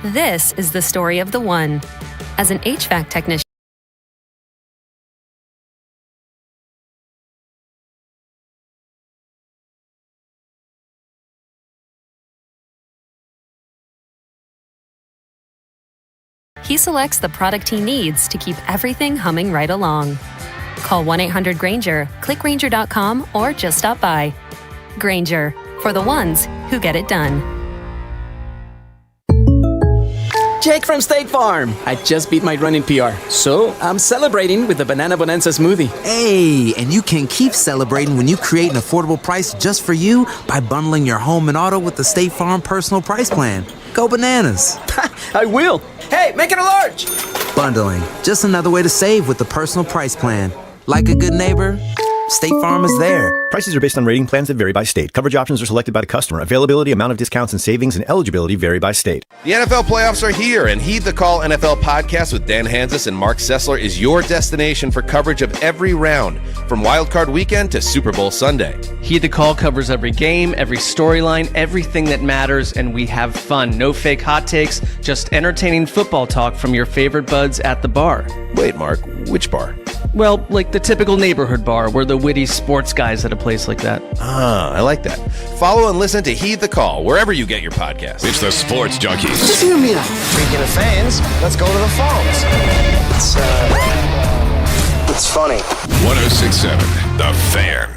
This is the story of the one. As an HVAC technician, he selects the product he needs to keep everything humming right along. Call 1-800-GRAINGER, click Grainger.com, or just stop by. Grainger, for the ones who get it done. Jake from State Farm. I just beat my running PR, so I'm celebrating with the Banana Bonanza smoothie. Hey, and you can keep celebrating when you create an affordable price just for you by bundling your home and auto with the State Farm Personal Price Plan. Go bananas. I will. Hey, make it a large. Bundling, just another way to save with the Personal Price Plan. Like a good neighbor, State Farm is there. Prices are based on rating plans that vary by state. Coverage options are selected by the customer. Availability, amount of discounts and savings, and eligibility vary by state. The NFL playoffs are here, and Heed the Call NFL podcast with Dan Hansis and Mark Sessler is your destination for coverage of every round, from Wild Card Weekend to Super Bowl Sunday. Heed the Call covers every game, every storyline, everything that matters, and we have fun. No fake hot takes, just entertaining football talk from your favorite buds at the bar. Wait, Mark, which bar? Well, like the typical neighborhood bar where the witty sports guys at a place like that. Ah, I like that. Follow and listen to Heed the Call wherever you get your podcasts. It's the Sports Junkies. Just hear me out. Speaking of fans, let's go to the phones. It's funny. 106.7 The Fan.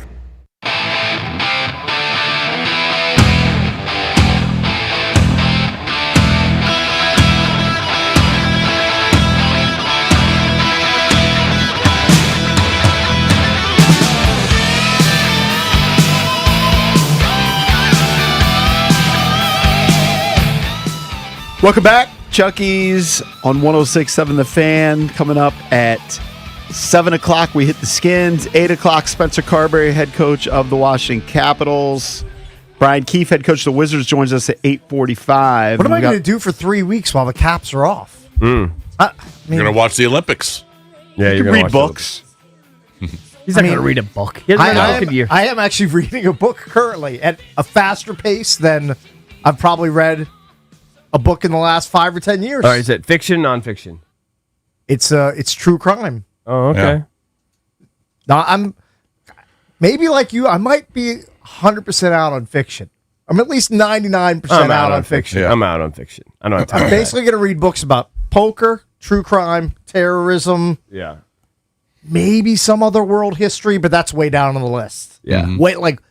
Welcome back. Chucky's on 106.7 The Fan. Coming up at 7 o'clock, we hit the Skins. 8 o'clock, Spencer Carberry, head coach of the Washington Capitals. Brian Keefe, head coach of the Wizards, joins us at 8:45. What am I going to do for 3 weeks while the Caps are off? You're going to watch the Olympics. Yeah, You you're can gonna read watch books. He's not going to read a book. He hasn't read a book in a year. I am actually reading a book currently at a faster pace than I've probably read a book in the last 5 or 10 years. All right, is it fiction, nonfiction? It's true crime. Oh, okay. Yeah. Now I'm maybe like you. I might be 100% out on fiction. I'm at least 99% out on fiction. I'm out on fiction. I don't have time. I'm basically going to read books about poker, true crime, terrorism, Yeah. maybe some other world history, but that's way down on the list. Yeah. Way like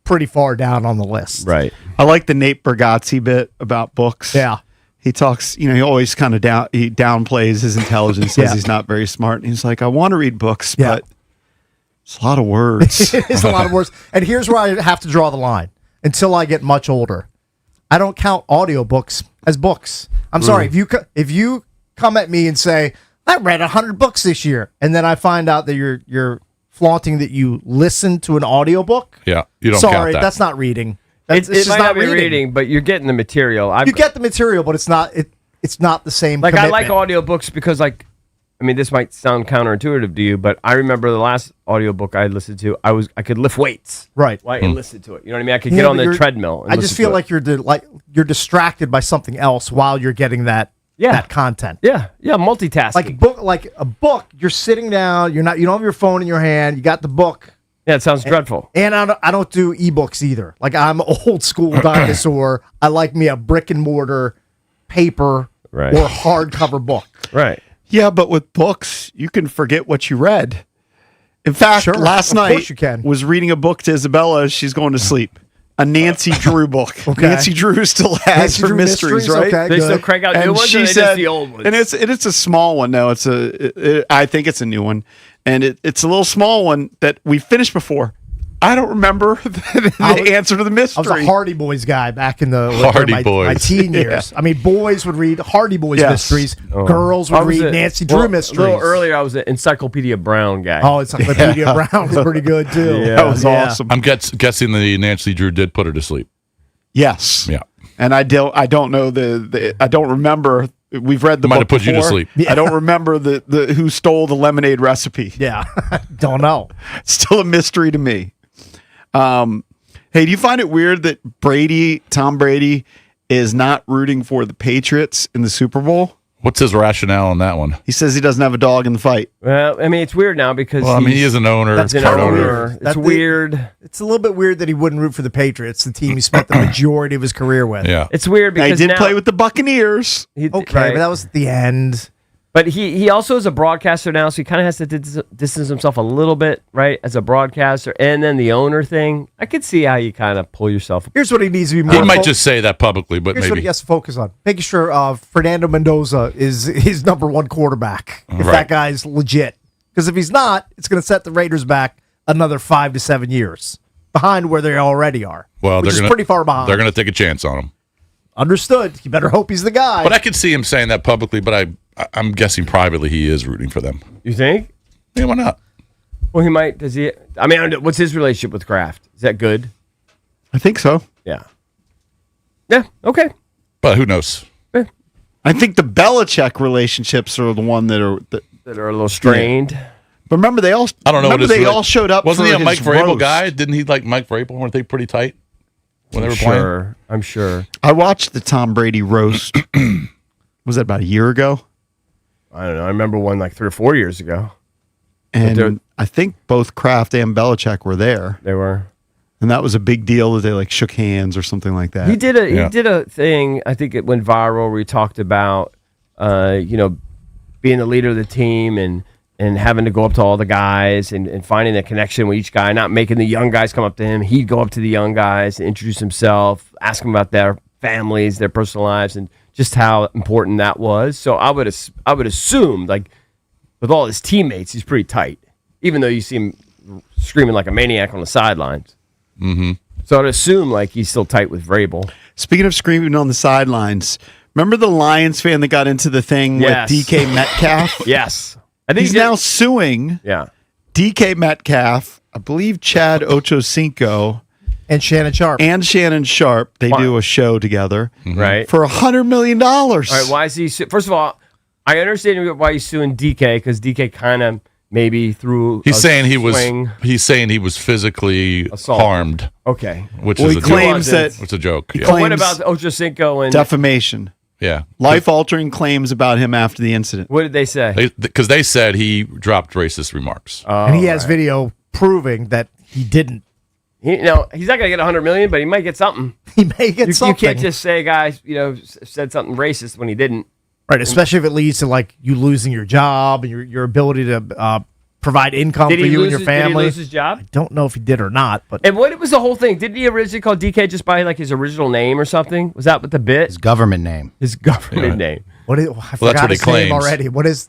pretty far down on the list. Right. I like the Nate Bargatze bit about books. Yeah. He talks, he always kind of downplays his intelligence, says he's not very smart. And he's like, I want to read books, but it's a lot of words. It is a lot of words. And here's where I have to draw the line. Until I get much older, I don't count audiobooks as books. I'm sorry, if you come at me and say, I read 100 books this year, and then I find out that you're flaunting that you listened to an audiobook. Yeah, you don't Sorry, count that. that's not reading. It It's just might not not be reading, but you're getting the material. You get the material, but it's not the same. Like, I like commitment. audiobooks because, like, I mean, this might sound counterintuitive to you, but I remember the last audiobook I listened to, I could lift weights. Right. And listen to it. You know what I mean? I could get on the treadmill. And I just feel like you're distracted by something else while you're getting that content. Yeah, multitasking. Like a book, you're sitting down, you don't have your phone in your hand, you got the book. Yeah, it sounds dreadful. And I don't do ebooks either. Like, I'm an old school dinosaur. I like me a brick and mortar paper or hardcover book. Right. Yeah, but with books, you can forget what you read. In fact, last of course night you can. was reading a book to Isabella as she's going to sleep. A Nancy Drew book. Okay. Nancy Drew still has Nancy her Drew mysteries, mysteries? right? Okay, They still crank out new ones, or they just the old ones? And it's a small one. No, I think it's a new one, and it's a little small one that we finished before. I don't remember the answer to the mystery. I was a Hardy Boys guy back in Hardy my Boys. teen years. Yeah. I mean, boys would read Hardy Boys Yes. mysteries. Oh. Girls would read Nancy Drew mysteries. A little earlier, I was an Encyclopedia Brown guy. Oh, Encyclopedia Brown was pretty good too. Yeah. That was awesome. I'm guessing the Nancy Drew did put her to sleep. Yes. Yeah. And I don't know I don't remember. We've read the Might book have put you to before. sleep. I don't remember the who stole the lemonade recipe. Yeah, don't know. Still a mystery to me. Hey, do you find it weird that Tom Brady, is not rooting for the Patriots in the Super Bowl? What's his rationale on that one? He says he doesn't have a dog in the fight. Well, I mean, it's weird now because he is an owner. That's an part owner. It's weird. It's a little bit weird that he wouldn't root for the Patriots, the team he spent the majority of his career with. Yeah. It's weird Now, because he did play with the Buccaneers. Okay, but that was at the end. But he also is a broadcaster now, so he kind of has to distance himself a little bit, right, as a broadcaster. And then the owner thing, I could see how you kind of pull yourself. Here's what he needs to be more. He might just say that publicly, but Here's what maybe. he has to focus on: making sure Fernando Mendoza is his number one quarterback. If Right. that guy's legit, because if he's not, it's going to set the Raiders back another 5 to 7 years behind where they already are. Well, which is pretty far behind. They're going to take a chance on him. Understood. You better hope he's the guy. But I could see him saying that publicly, but I'm guessing privately he is rooting for them. You think? Yeah, why not? Well, he might. Does he? I mean, what's his relationship with Kraft? Is that good? I think so. Yeah. Yeah. Okay. But who knows? I think the Belichick relationships are the one that are a little strained. But remember, they all I don't know. Remember, what his they rela- all showed up. Wasn't for he a his Mike Vrabel roast. guy? Didn't he like Mike Vrabel? Weren't they pretty tight when they were playing? I'm sure. I watched the Tom Brady roast. Was that about a year ago? I don't know. I remember one like 3 or 4 years ago. And I think both Kraft and Belichick were there. They were. And that was a big deal that they like shook hands or something like that. He did a thing. I think it went viral where he talked about, being the leader of the team and having to go up to all the guys and finding a connection with each guy, not making the young guys come up to him. He'd go up to the young guys, introduce himself, ask them about their families, their personal lives, and just how important that was. So I would assume, like, with all his teammates, he's pretty tight, even though you see him screaming like a maniac on the sidelines. Mm-hmm. So I'd assume like he's still tight with Vrabel. Speaking of screaming on the sidelines, remember the Lions fan that got into the thing Yes. with DK Metcalf? Yes. I think He's now suing DK Metcalf, I believe Chad Ochocinco, and Shannon Sharp. They do a show together, Right. for $100 million. All right, why is he? First of all, I understand why he's suing DK because DK kind of maybe threw. He's saying he swing. He's saying he was physically harmed. Okay, which Well, is he a claims joke. that- It's a joke. he Yeah. claims- What about Ochocinco and defamation? Yeah. Life-altering claims about him after the incident. What did they say? Because they said he dropped racist remarks. And he has video proving that he didn't. He's not going to get $100 million, but he might get something. He may get You something. can't just say, guys, said something racist when he didn't. Right, especially if it leads to like you losing your job and your ability to provide income for you and your family. Did he lose his job? I don't know if he did or not, but And what was the whole thing? Didn't he originally call DK just by like his original name or something? Was that what the bit? His government name. His government name. what is? I forgot what he his name claims. already. What is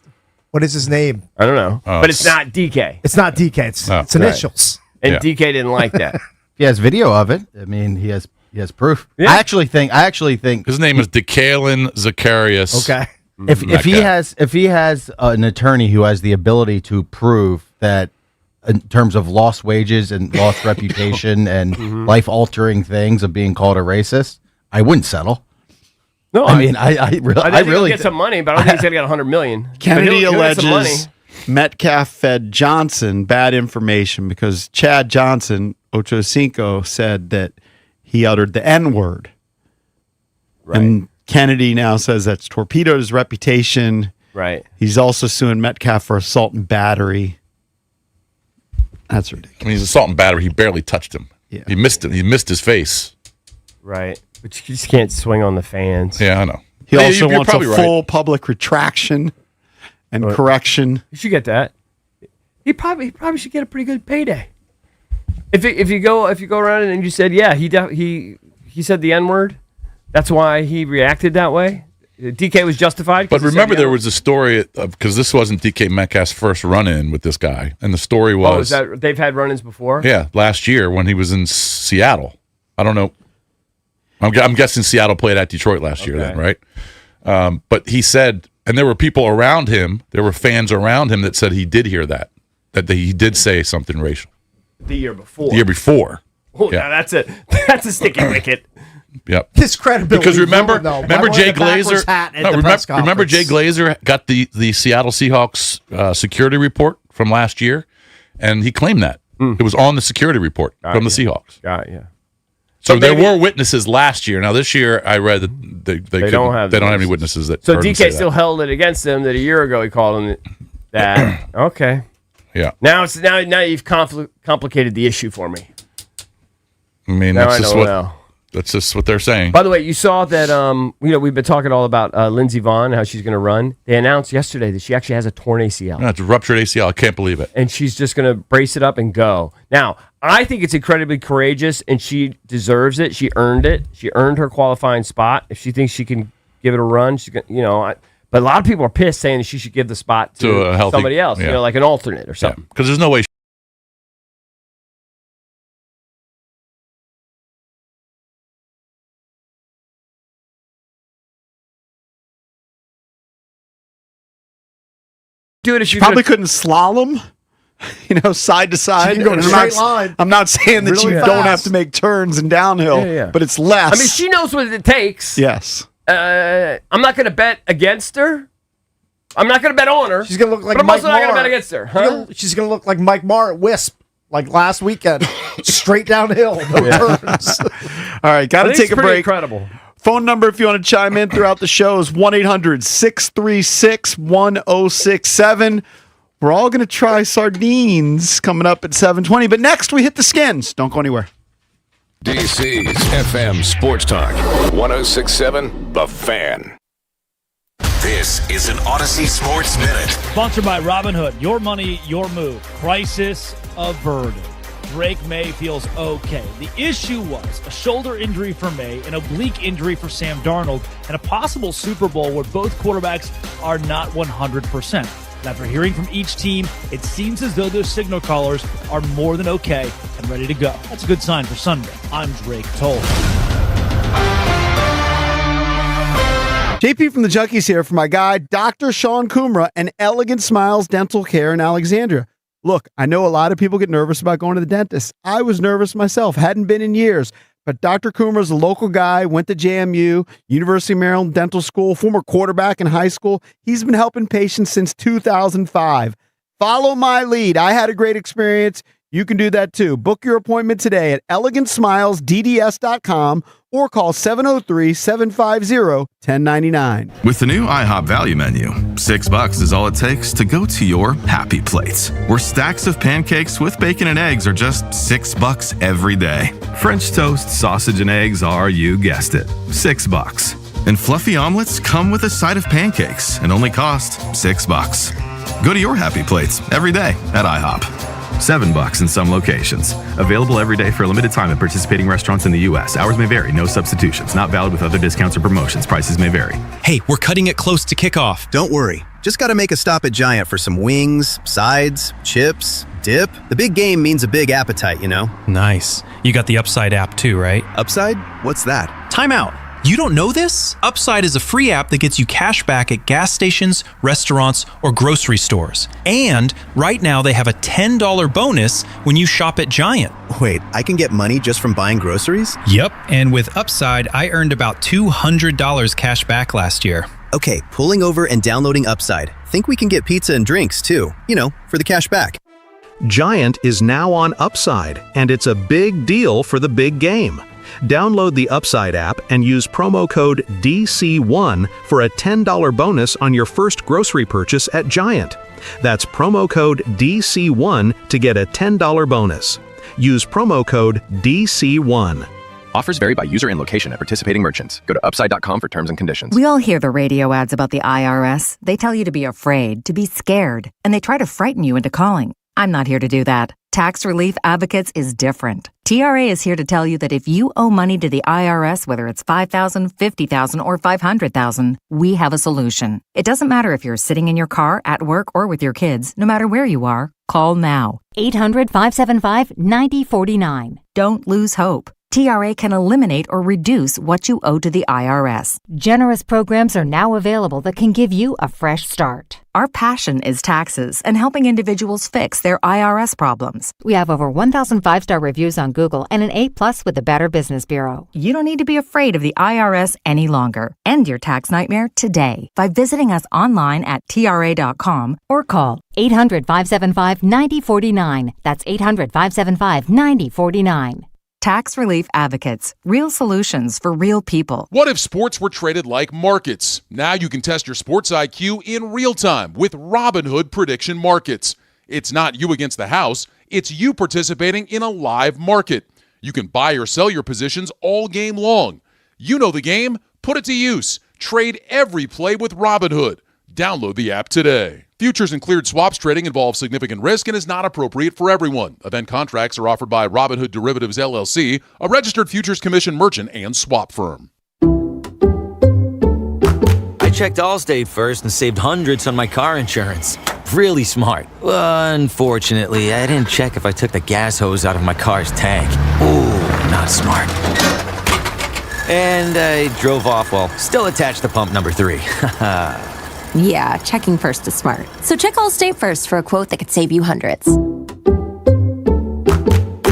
his name? I don't know, but it's not DK. It's not DK. It's Right. initials. And DK didn't like that. He has video of it. I mean, he has proof. Yeah. I actually think His name is DeKalin Zacharias. Okay. if he has an attorney who has the ability to prove that in terms of lost wages and lost reputation and life-altering things of being called a racist, I wouldn't settle. No, I mean, I think really he'll get some money, but I don't think he's gonna get $100 million. Kennedy But he'll get some money. alleges Metcalf fed Johnson bad information because Chad Johnson, Ochocinco, said that he uttered the N-word. Right. And Kennedy now says that's torpedoed his reputation. Right. He's also suing Metcalf for assault and battery. That's ridiculous. I mean, he's assault and battery. He barely touched him. Yeah. He missed him. He missed his face. Right. But you just can't swing on the fans. Yeah, I know. He Yeah, also you're wants a probably right. full public retraction and correction. You should get that. He probably should get a pretty good payday. If you go around and you said, yeah, he said the N-word, that's why he reacted that way. DK was justified. But remember, there was a story because this wasn't DK Metcalf's first run-in with this guy, and the story was, is that they've had run-ins before? yeah, last year when he was in Seattle. I don't know. I'm guessing Seattle played at Detroit last year, then, right? But he said, and there were people around him, there were fans around him that said he did hear that he did say something racial. The year before. The year before. Oh, Yeah. now that's a sticky wicket. Yep. This credibility. Because remember Why Jay the backwards Glazer. hat at No, the press remember Jay conference? Glazer got the Seattle Seahawks security report from last year, and he claimed that it was on the security report from the Seahawks. Yeah. So But there maybe- were witnesses last year. Now this year, I read that they don't have any witnesses that. So heard him say DK that. still held it against him that a year ago he called him that. Okay. Yeah. Now you've complicated the issue for me. I mean, Now that's I just don't know. that's just what they're saying. By the way, you saw that we've been talking all about Lindsey Vonn, how she's going to run. They announced yesterday that she actually has a torn ACL. No, it's a ruptured ACL. I can't believe it. And she's just going to brace it up and go. Now, I think it's incredibly courageous, and she deserves it. She earned it. She earned her qualifying spot. If she thinks she can give it a run, she's going. But a lot of people are pissed saying that she should give the spot to a healthy, somebody else, yeah. like an alternate or something. Because there's no way. Do it if She you probably couldn't slalom, side to side. can go in a And I'm straight not- line I'm not saying that really you fast. don't have to make turns and downhill, but it's less. I mean, she knows what it takes. Yes. I'm not going to bet against her. I'm not going to bet on her. She's going to look like but I'm Mike also not going to Marr. bet against her. Huh? She's going to look like Mike Marr at Wisp, like last weekend. Straight downhill, no turns. All right, got to I think take it's a pretty break. incredible. Phone number if you want to chime in throughout the show is 1-800-636-1067. We're all going to try sardines coming up at 7:20, but next we hit the skins. Don't go anywhere. DC's FM Sports Talk 1067 The Fan. This is an Odyssey Sports Minute. Sponsored by Robinhood. Your money, your move. Crisis averted. Drake May feels okay. The issue was a shoulder injury for May, an oblique injury for Sam Darnold, and a possible Super Bowl where both quarterbacks are not 100%. And after hearing from each team, it seems as though those signal callers are more than okay and ready to go. That's a good sign for Sunday. I'm Drake Toll. JP from the Junkies here for my guy, Dr. Sean Kumra and Elegant Smiles Dental Care in Alexandria. Look, I know a lot of people get nervous about going to the dentist. I was nervous myself, hadn't been in years. But Dr. Coomer's a local guy, went to JMU, University of Maryland Dental School, former quarterback in high school. He's been helping patients since 2005. Follow my lead. I had a great experience. You can do that too. Book your appointment today at elegantsmilesdds.com or call 703-750-1099. With the new IHOP value menu, $6 is all it takes to go to your happy plates, where stacks of pancakes with bacon and eggs are just $6 every day. French toast, sausage, and eggs are, you guessed it, $6. And fluffy omelets come with a side of pancakes and only cost $6. Go to your happy plates every day at IHOP. $7 in some locations. Available every day for a limited time at participating restaurants in the U.S. Hours may vary. No substitutions. Not valid with other discounts or promotions. Prices may vary. Hey, we're cutting it close to kickoff. Don't worry. Just got to make a stop at Giant for some wings, sides, chips, dip. The big game means a big appetite, you know? Nice. You got the Upside app too, right? Upside? What's that? Time out. You don't know this? Upside is a free app that gets you cash back at gas stations, restaurants, or grocery stores. And right now they have a $10 bonus when you shop at Giant. Wait, I can get money just from buying groceries? Yep, and with Upside, I earned about $200 cash back last year. Okay, pulling over and downloading Upside. Think we can get pizza and drinks too, you know, for the cash back. Giant is now on Upside, and it's a big deal for the big game. Download the Upside app and use promo code DC1 for a $10 bonus on your first grocery purchase at Giant. That's promo code DC1 to get a $10 bonus. Use promo code DC1. Offers vary by user and location at participating merchants. Go to upside.com for terms and conditions. We all hear the radio ads about the IRS. They tell you to be afraid, to be scared, and they try to frighten you into calling. I'm not here to do that. Tax Relief Advocates is different. TRA is here to tell you that if you owe money to the IRS, whether it's $5,000, $50,000, or $500,000, we have a solution. It doesn't matter if you're sitting in your car, at work, or with your kids. No matter where you are, call now. 800-575-9049. Don't lose hope. TRA can eliminate or reduce what you owe to the IRS. Generous programs are now available that can give you a fresh start. Our passion is taxes and helping individuals fix their IRS problems. We have over 1,000 5-star reviews on Google and an A+ with the Better Business Bureau. You don't need to be afraid of the IRS any longer. End your tax nightmare today by visiting us online at TRA.com or call 800-575-9049. That's 800-575-9049. Tax Relief Advocates. Real solutions for real people. What if sports were traded like markets? Now you can test your sports IQ in real time with Robinhood Prediction Markets. It's not you against the house. It's you participating in a live market. You can buy or sell your positions all game long. You know the game. Put it to use. Trade every play with Robinhood. Download the app today. Futures and cleared swaps trading involves significant risk and is not appropriate for everyone. Event contracts are offered by Robinhood Derivatives LLC, a registered futures commission merchant and swap firm. I checked Allstate first and saved hundreds on my car insurance. Really smart. Unfortunately, I didn't check if I took the gas hose out of my car's tank. Ooh, not smart. And I drove off while still attached to pump number 3. Yeah, checking first is smart. So check Allstate first for a quote that could save you hundreds.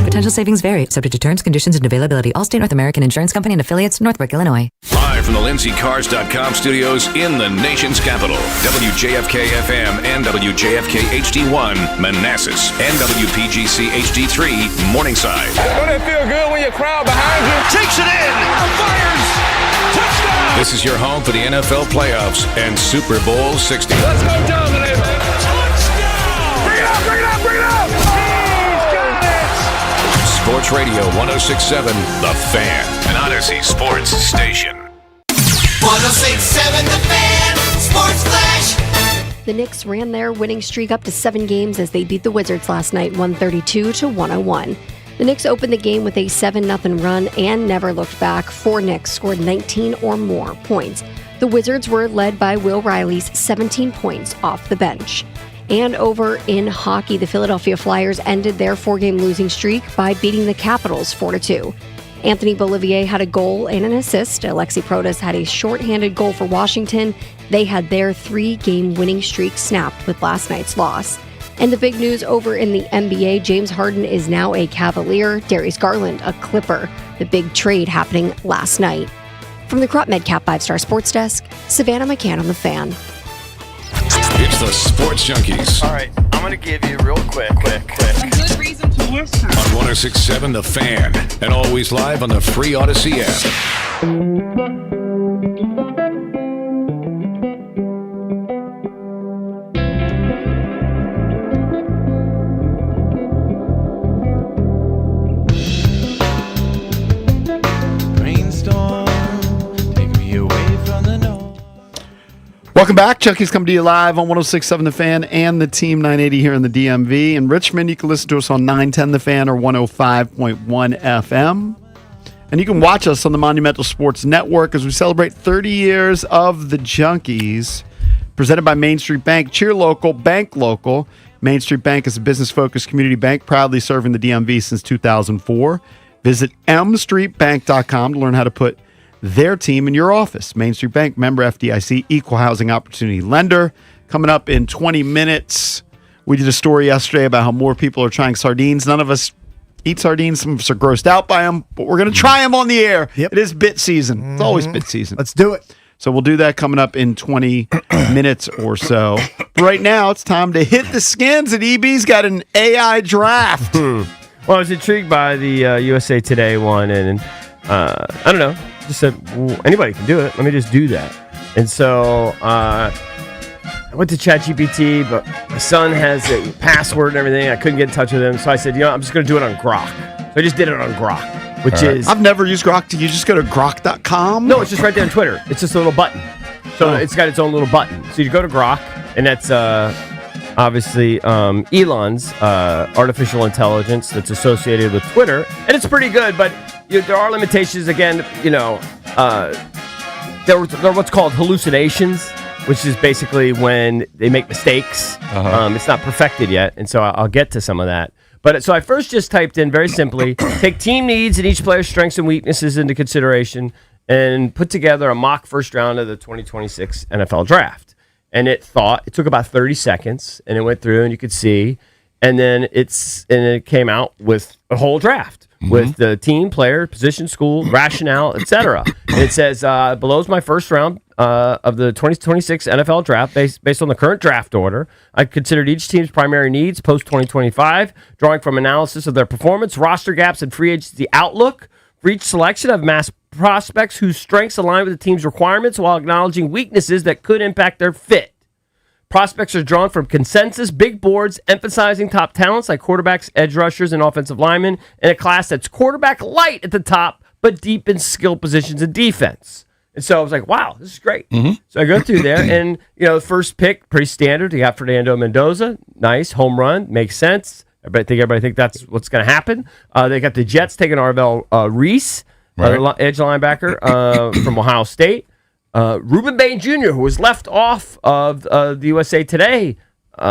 Potential savings vary, subject to terms, conditions, and availability. Allstate North American Insurance Company and affiliates, Northbrook, Illinois. Live from the LindseyCars.com studios in the nation's capital, WJFK-FM and WJFK HD1, Manassas, and WPGC HD3, Morningside. Don't it feel good when your crowd behind you takes it in, fires, touchdown! This is your home for the NFL playoffs and Super Bowl 60. Let's go dominate! Touchdown! Bring it up, bring it up, bring it up! He's got it! Sports Radio 106.7, The Fan, an Odyssey sports station. 106.7 The Fan, Sports Flash. The Knicks ran their winning streak up to 7 games as they beat the Wizards last night, 132-101. The Knicks opened the game with a 7-0 run and never looked back. 4 Knicks scored 19 or more points. The Wizards were led by Will Riley's 17 points off the bench. And over in hockey, the Philadelphia Flyers ended their 4-game losing streak by beating the Capitals 4-2. Anthony Beauvillier had a goal and an assist. Alexi Protas had a shorthanded goal for Washington. They had their 3-game winning streak snapped with last night's loss. And the big news over in the NBA, James Harden is now a Cavalier, Darius Garland a Clipper. The big trade happening last night. From the Crop MedCap 5-Star Sports Desk, Savannah McCann on The Fan. It's the Sports Junkies. All right, I'm going to give you real quick. A good reason to listen. On 106.7 The Fan. And always live on the free Odyssey app. Welcome back. Chucky's coming to you live on 106.7 The Fan and the Team 980 here in the DMV. In Richmond, you can listen to us on 910 The Fan or 105.1 FM. And you can watch us on the Monumental Sports Network as we celebrate 30 years of the Junkies. Presented by Main Street Bank. Cheer local, bank local. Main Street Bank is a business-focused community bank proudly serving the DMV since 2004. Visit mstreetbank.com to learn how to put their team in your office. Main Street Bank, member FDIC, equal housing opportunity lender. Coming up in 20 minutes, we did a story yesterday about how more people are trying sardines. None of us eat sardines. Some of us are grossed out by them, but we're going to try them on the air. It is bit season. It's always bit season. Let's do it. So we'll do that coming up in 20 minutes or so. But right now, it's time to hit the skins, and EB's got an AI draft. Well, I was intrigued by the USA Today one, and I don't know. Just said, well, anybody can do it. Let me just do that. And so I went to ChatGPT, but my son has a password and everything. I couldn't get in touch with him. So I said, I'm just going to do it on Grok. So I just did it on Grok, which is... I've never used Grok. Do you just go to grok.com? No, it's just right there on Twitter. It's just a little button. So it's got its own little button. So you go to Grok, and that's obviously Elon's artificial intelligence that's associated with Twitter. And it's pretty good, but... there are limitations. Again, there are what's called hallucinations, which is basically when they make mistakes. It's not perfected yet, and so I'll get to some of that. But so I first just typed in very simply, take team needs and each player's strengths and weaknesses into consideration, and put together a mock first round of the 2026 NFL Draft. And it took about 30 seconds, and it went through, and you could see, and then it came out with a whole draft. With the team, player, position, school, rationale, etc. It says, below is my first round of the 2026 NFL Draft based on the current draft order. I considered each team's primary needs post-2025, drawing from analysis of their performance, roster gaps, and free agency outlook. For each selection, I've masked prospects whose strengths align with the team's requirements while acknowledging weaknesses that could impact their fit. Prospects are drawn from consensus, big boards, emphasizing top talents like quarterbacks, edge rushers, and offensive linemen in a class that's quarterback light at the top, but deep in skill positions and defense. And so I was like, wow, this is great. So I go through there, and the first pick, pretty standard. You got Fernando Mendoza, nice, home run, makes sense. Everybody think that's what's going to happen. They got the Jets taking Arvell Reese, edge linebacker from Ohio State. Ruben Bain Jr., who was left off of the USA Today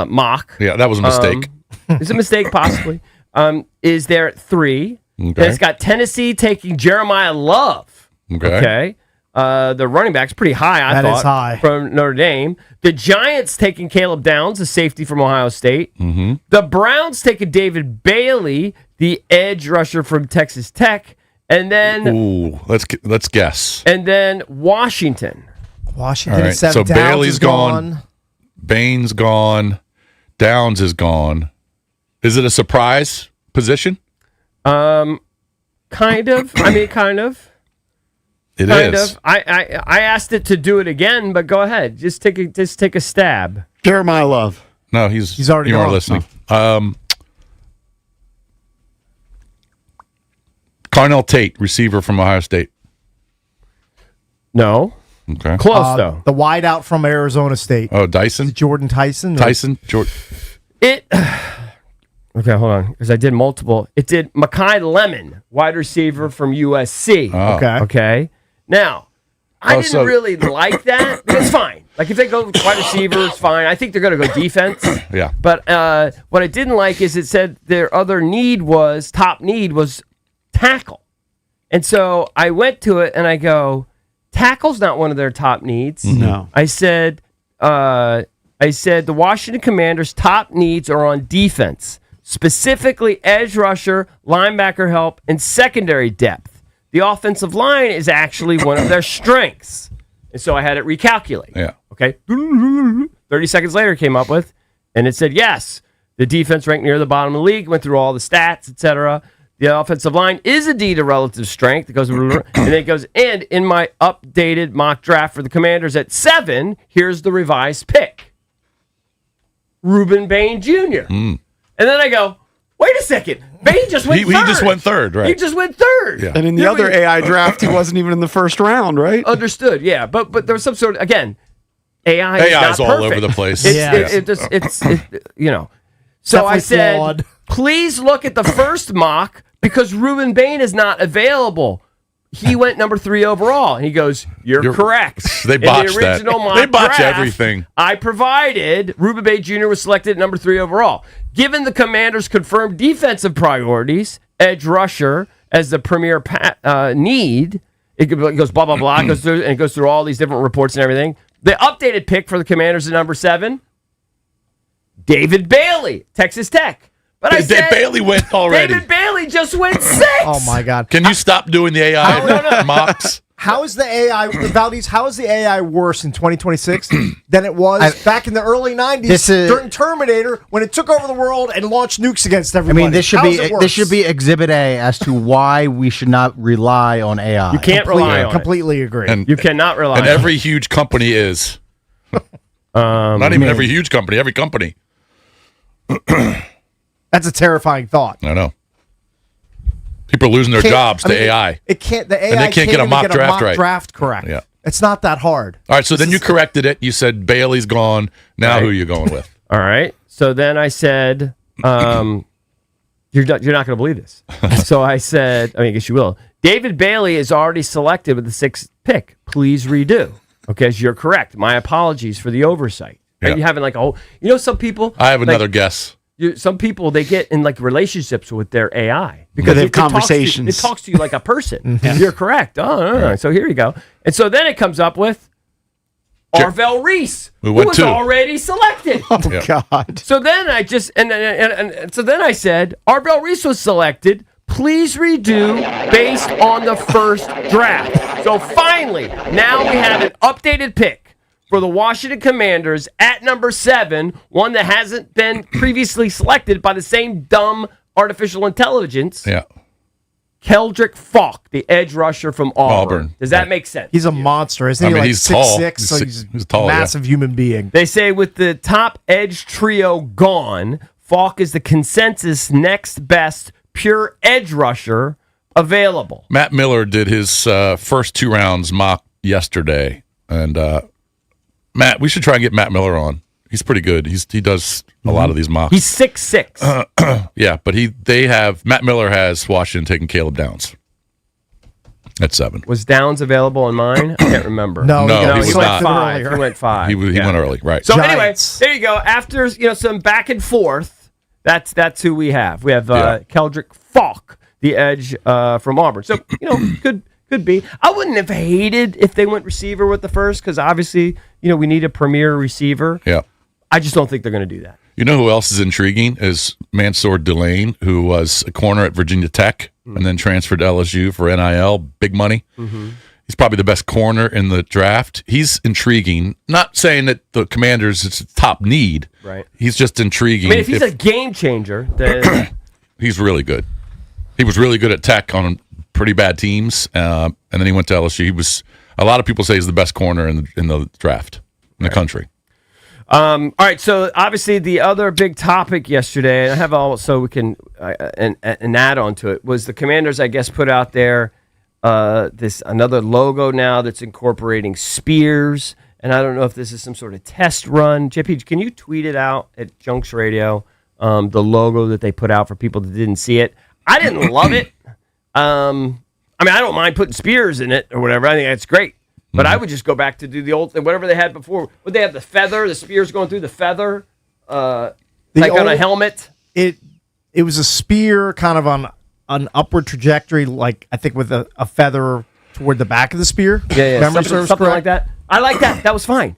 mock. Yeah, that was a mistake. It's a mistake, possibly. Is there at 3. Okay. Then it's got Tennessee taking Jeremiah Love. Okay. The running back's pretty high, I thought. That is high. From Notre Dame. The Giants taking Caleb Downs, a safety from Ohio State. The Browns taking David Bailey, the edge rusher from Texas Tech. And then... let's guess. And then Washington. Washington is 7. So Bailey's gone. Bain's gone. Downs is gone. Is it a surprise position? Kind of. I mean, kind of. It is. I asked it to do it again, but go ahead. Just take a stab. Jeremiah Love. No, he's already you gone. are listening. Carnell Tate, receiver from Ohio State. No. Okay. Close, though. The wideout from Arizona State. Oh, Dyson? Jordan Tyson? Jordan. Okay, hold on. Because I did multiple. It did Mekhi Lemon, wide receiver from USC. Oh. Okay. Now, I didn't really like that. It's fine. Like, if they go wide receiver, it's fine. I think they're going to go defense. Yeah. But what I didn't like is it said their other top need was tackle. And so I went to it and I go, tackle's not one of their top needs. No. I said, I said the Washington Commanders' top needs are on defense, specifically edge rusher, linebacker help, and secondary depth. The offensive line is actually one of their strengths. And so I had it recalculate. Yeah. Okay. 30 seconds later, it came up with, and it said, yes, the defense ranked near the bottom of the league, went through all the stats, etc. The offensive line is indeed a relative strength. It goes, and then it goes, and in my updated mock draft for the Commanders at 7, here's the revised pick. Ruben Bain Jr. And then I go, wait a second. Bain just went third. He just went third, right? He just went third. Yeah. And in the other AI draft, he wasn't even in the first round, right? Understood, yeah. But there was some sort of, again, AI is AI not is all perfect. over the place. It's you know. So I said, flawed. please look at the first mock because Ruben Bain is not available. He went number 3 overall. And he goes, you're correct. They botched in the original that. mock They botch draft, everything. I provided Ruben Bain Jr. was selected at number 3 overall. Given the Commanders' confirmed defensive priorities, edge rusher as the premier need, it goes blah, blah, blah, it goes through all these different reports and everything. The updated pick for the Commanders at number 7, David Bailey, Texas Tech. But I said Bailey went already. David Bailey just went 6. Oh my God! Can you stop doing the AI mocks? How is the AI, Valdez? How is the AI worse in 2026 than it was back in the early 90s during Terminator when it took over the world and launched nukes against everybody? I mean, this should be Exhibit A as to why we should not rely on AI. You can't rely on it. Completely agree. You cannot rely And on every huge company is. Not even every huge company. Every company. That's a terrifying thought. I know. People are losing their jobs to AI. It can't. The AI And they can't get a even mock draft right. draft correct. Yeah. It's not that hard. All right, so then you corrected it. You said Bailey's gone. Now who are you going with? All right. So then I said, you're not going to believe this. So I said, I guess you will. David Bailey is already selected with the 6th pick. Please redo. Okay, so you're correct. My apologies for the oversight. Yeah. And you having like some people. I have another guess. Some people, they get in like relationships with their AI Because they have it talks to you- conversations. It talks to you like a person. You're correct. So here you go. And so then it comes up with Arvell Reese, We who went was 2. already selected. Oh, God. So then I just and so then I said Arvell Reese was selected. Please redo based on the first draft. So finally, now we have an updated pick for the Washington Commanders at number 7, one that hasn't been previously selected by the same dumb artificial intelligence. Yeah. Keldrick Falk, the edge rusher from Auburn. Does that make sense? He's a monster, isn't he? I mean, like he's tall. 6'6", so He's tall, yeah. massive human being. They say with the top edge trio gone, Falk is the consensus next best pure edge rusher available. Matt Miller did his first 2 rounds mock yesterday. And Matt, we should try and get Matt Miller on. He's pretty good. He does a lot of these mocks. He's 6'6". Yeah, but Matt Miller has Washington taking Caleb Downs at 7. Was Downs available on mine? I can't remember. No, he was went not. 5. He went 5. He went early, right? So anyway, there you go. After some back and forth, that's who we have. We have Keldrick Falk, the edge from Auburn. So could be. I wouldn't have hated if they went receiver with the first because obviously we need a premier receiver. Yeah. I just don't think they're going to do that. You know who else is intriguing is Mansour Delane, who was a corner at Virginia Tech and then transferred to LSU for NIL, big money. Mm-hmm. He's probably the best corner in the draft. He's intriguing. Not saying that the Commanders it's a top need. Right. He's just intriguing. I mean, if he's a game changer, then he's really good. He was really good at Tech on pretty bad teams, and then he went to LSU. He was. A lot of people say he's the best corner in the draft in the country. All right, so obviously the other big topic yesterday, and I have also we can and add on to it, was the Commanders, I guess, put out there this another logo now that's incorporating spears, and I don't know if this is some sort of test run. JP, can you tweet it out at Junks Radio, the logo that they put out for people that didn't see it? I didn't love it. I mean, I don't mind putting spears in it or whatever. I think that's great. But I would just go back to do the old whatever they had before. Would they have the feather, the spears going through the feather, like on a helmet? It was a spear kind of on an upward trajectory, like I think with a feather toward the back of the spear. Yeah, Memory serves something correct? like that. I like that. That was fine.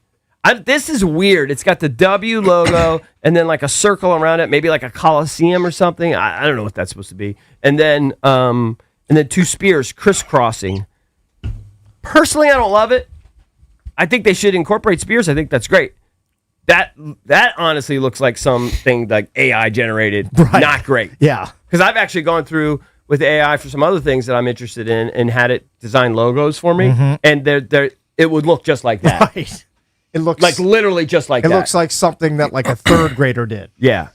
This is weird. It's got the W logo and then like a circle around it, maybe like a Coliseum or something. I don't know what that's supposed to be. And then two spears crisscrossing. Personally, I don't love it. I think they should incorporate spears. I think that's great. That honestly looks like something like AI generated. Right. Not great. Yeah. Because I've actually gone through with AI for some other things that I'm interested in and had it design logos for me, and it would look just like that. Right. It looks like literally just like it that. looks like something that like a third grader did. Yeah.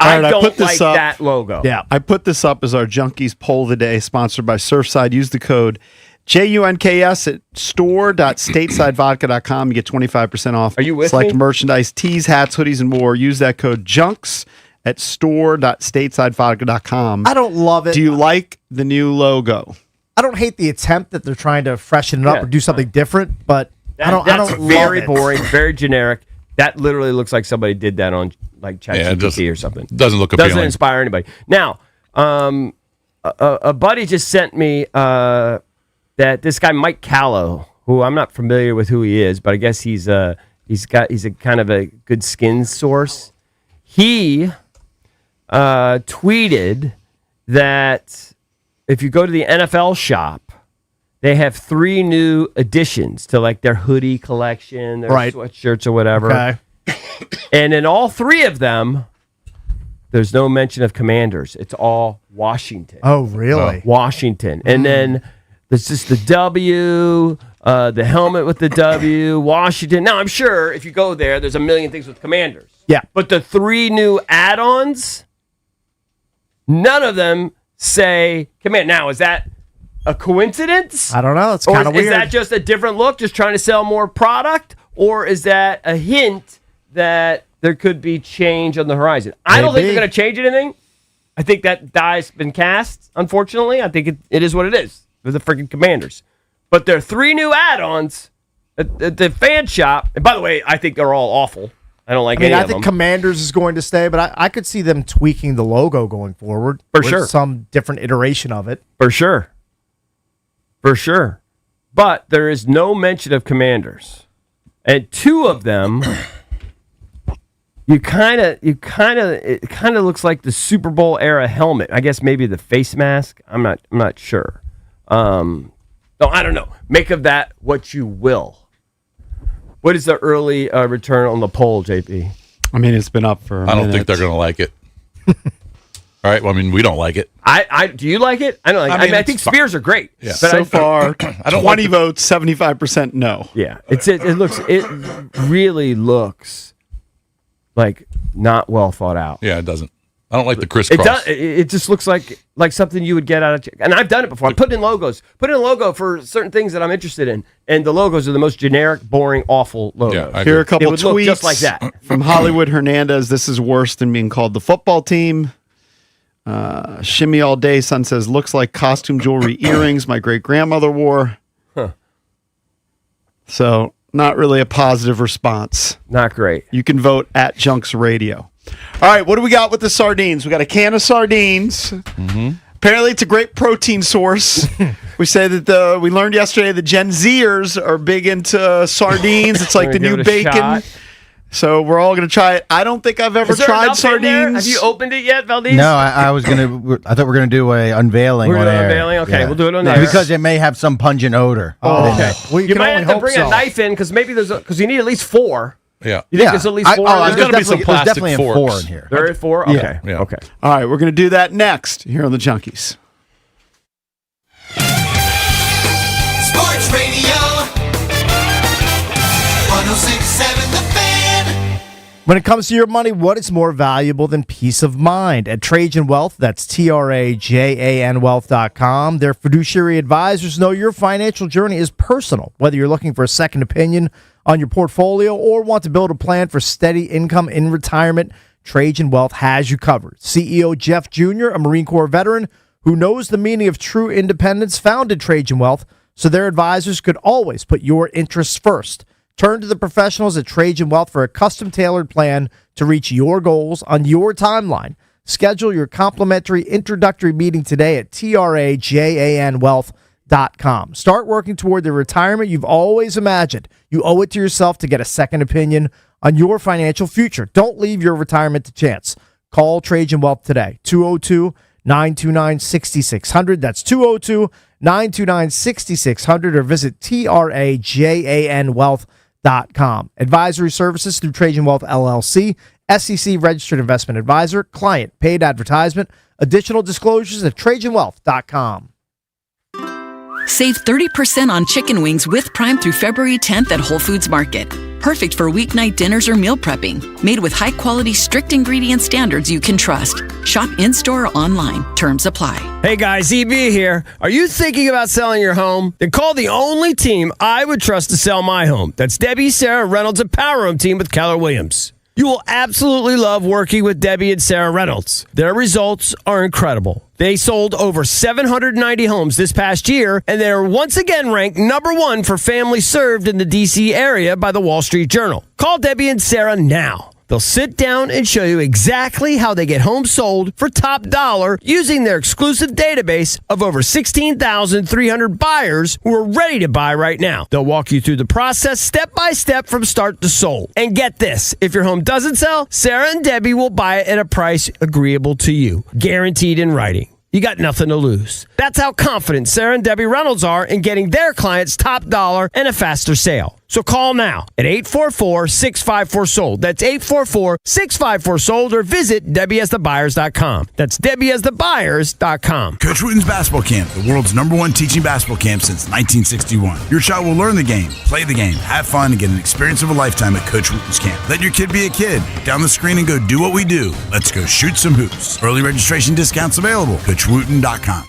All I right, don't put this like up. that logo. Yeah. I put this up as our Junkies poll of the day, sponsored by Surfside. Use the code JUNKS at store.statesidevodka.com. You get 25% off. Are you with select me? merchandise, tees, hats, hoodies, and more. Use that code JUNKS at store.statesidevodka.com. I don't love it. Do you like the new logo? I don't hate the attempt that they're trying to freshen it up or do something different, but I don't That's very love it. boring, very generic. That literally looks like somebody did that on like ChatGPT or something. Doesn't look Doesn't appealing. inspire anybody. Now, a buddy just sent me that this guy Mike Callow, who I'm not familiar with who he is, but I guess he's a kind of a good skin source. He tweeted that if you go to the NFL shop, they have 3 new additions to like their hoodie collection, their sweatshirts or whatever. Okay. And in all 3 of them, there's no mention of Commanders. It's all Washington. Oh, really? Washington. And then there's just the W, the helmet with the W, Washington. Now, I'm sure if you go there, there's a million things with Commanders. Yeah. But the 3 new add-ons, none of them say Command. Now, is that a coincidence? I don't know. It's Or kind of is weird. that just a different look, just trying to sell more product? Or is that a hint that there could be change on the horizon? I don't think Maybe. they're going to change anything. I think that die's been cast, unfortunately. I think it is what it is. They're the freaking Commanders. But there are 3 new add-ons at the fan shop. And by the way, I think they're all awful. I don't like any I of think them. Commanders is going to stay, but I could see them tweaking the logo going forward. For with sure. Some different iteration of it. For sure. For sure. But there is no mention of Commanders. And 2 of them, it kind of looks like the Super Bowl era helmet. I guess maybe the face mask. I'm not sure. No, I don't know. Make of that what you will. What is the early return on the poll, JP? I mean, it's been up for a I don't minute. think they're going to like it. All right. Well, I mean, we don't like it. Do you like it? I don't like. I think it's fine. spears are great. Yeah. But So far, I don't 20 like the- votes, 75% no. Yeah, it really looks like not well thought out. Yeah, it doesn't. I don't like the It crisscross. does. It just looks like something you would get out of. And I've done it before. I put in logos. Put in a logo for certain things that I'm interested in, and the logos are the most generic, boring, awful logos. Yeah, I Here are a agree. couple It would look tweets just like that. from Hollywood Hernandez. This is worse than being called the football team. Shimmy all day. Son says looks like costume jewelry earrings my great grandmother wore. Huh. So not really a positive response. Not great. You can vote at Junks Radio. All right, what do we got with the sardines? We got a can of sardines. Mm-hmm. Apparently, it's a great protein source. We say that we learned yesterday the Gen Zers are big into sardines. It's like the Gonna new give it a bacon. shot. So we're all going to try it. I don't think I've ever Is there tried enough in there? sardines. Have you opened it yet, Valdez? No, I thought we were gonna do a unveiling We're on doing air. unveiling? Okay, we'll do it on No, air. because it may have some pungent odor. Oh, okay. Well, You might have to bring a knife in because maybe because you need at least 4. Yeah. You think there's at least 4? there's gotta be some plastic definitely forks. 4 in here. There are 4? Yeah. Okay. Yeah. Okay. All right, we're going to do that next here on the Junkies. Sports Radio 106.7 The Fan. When it comes to your money, what is more valuable than peace of mind? At Trajan Wealth, that's TRAJAN Wealth.com. Their fiduciary advisors know your financial journey is personal. Whether you're looking for a second opinion on your portfolio or want to build a plan for steady income in retirement, Trajan Wealth has you covered. CEO Jeff Jr., a Marine Corps veteran who knows the meaning of true independence, founded Trajan Wealth so their advisors could always put your interests first. Turn to the professionals at Trajan Wealth for a custom-tailored plan to reach your goals on your timeline. Schedule your complimentary introductory meeting today at TRAJANWealth.com. Start working toward the retirement you've always imagined. You owe it to yourself to get a second opinion on your financial future. Don't leave your retirement to chance. Call Trajan Wealth today, 202-929-6600. That's 202-929-6600, or visit trajanwealth.com. Advisory services through Trajan Wealth LLC, SEC registered investment advisor, client paid advertisement. Additional disclosures at trajanwealth.com. Save 30% on chicken wings with Prime through February 10th at Whole Foods Market. Perfect for weeknight dinners or meal prepping. Made with high-quality, strict ingredient standards you can trust. Shop in-store or online. Terms apply. Hey guys, EB here. Are you thinking about selling your home? Then call the only team I would trust to sell my home. That's Debbie, Sarah Reynolds, and Power Home Team with Keller Williams. You will absolutely love working with Debbie and Sarah Reynolds. Their results are incredible. They sold over 790 homes this past year, and they're once again ranked number 1 for families served in the D.C. area by the Wall Street Journal. Call Debbie and Sarah now. They'll sit down and show you exactly how they get homes sold for top dollar using their exclusive database of over 16,300 buyers who are ready to buy right now. They'll walk you through the process step by step from start to sold. And get this, if your home doesn't sell, Sarah and Debbie will buy it at a price agreeable to you, guaranteed in writing. You got nothing to lose. That's how confident Sarah and Debbie Reynolds are in getting their clients top dollar and a faster sale. So call now at 844-654-SOLD. That's 844-654-SOLD, or visit DebbieAsTheBuyers.com. That's DebbieAsTheBuyers.com. Coach Wooten's Basketball Camp, the world's #1 teaching basketball camp since 1961. Your child will learn the game, play the game, have fun, and get an experience of a lifetime at Coach Wooten's Camp. Let your kid be a kid. Put down the screen and go do what we do. Let's go shoot some hoops. Early registration discounts available. CoachWooten.com.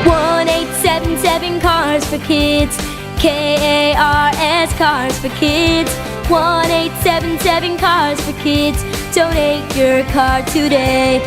1-877 Cars for Kids. KARS Cars for Kids. 1-877 Cars for Kids. Donate your car today.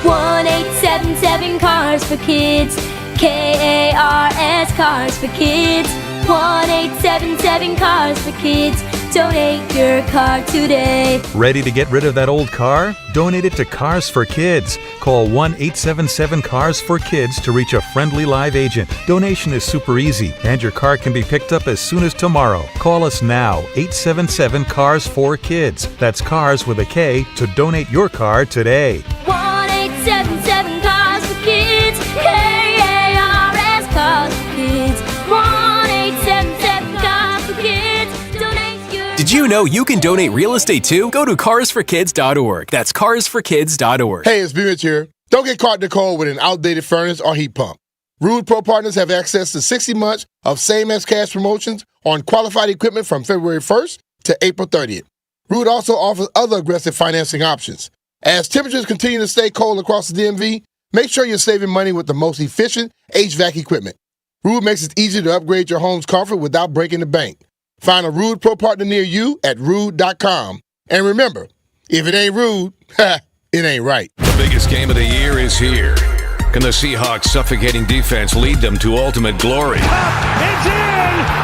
1-877 Cars for Kids. KARS Cars for Kids. 1-877 Cars for Kids. Donate your car today. Ready to get rid of that old car? Donate it to Cars for Kids. Call 1-877-CARS-FOR-KIDS to reach a friendly live agent. Donation is super easy, and your car can be picked up as soon as tomorrow. Call us now, 877-CARS-FOR-KIDS. That's cars with a K to donate your car today. 1-877 Cars for Kids. KARS Cars for Kids. 1-877 Cars for Kids. Donate your. Did you know you can donate real estate too? Go to carsforkids.org. That's carsforkids.org. Hey, it's B-Mitch here. Don't get caught in the cold with an outdated furnace or heat pump. Rude Pro Partners have access to 60 months of same-as-cash promotions on qualified equipment from February 1st to April 30th. Rude also offers other aggressive financing options. As temperatures continue to stay cold across the DMV, make sure you're saving money with the most efficient HVAC equipment. Rude makes it easy to upgrade your home's comfort without breaking the bank. Find a Rude Pro Partner near you at rude.com. And remember, if it ain't rude, it ain't right. The biggest game of the year is here. Can the Seahawks' suffocating defense lead them to ultimate glory? It's in!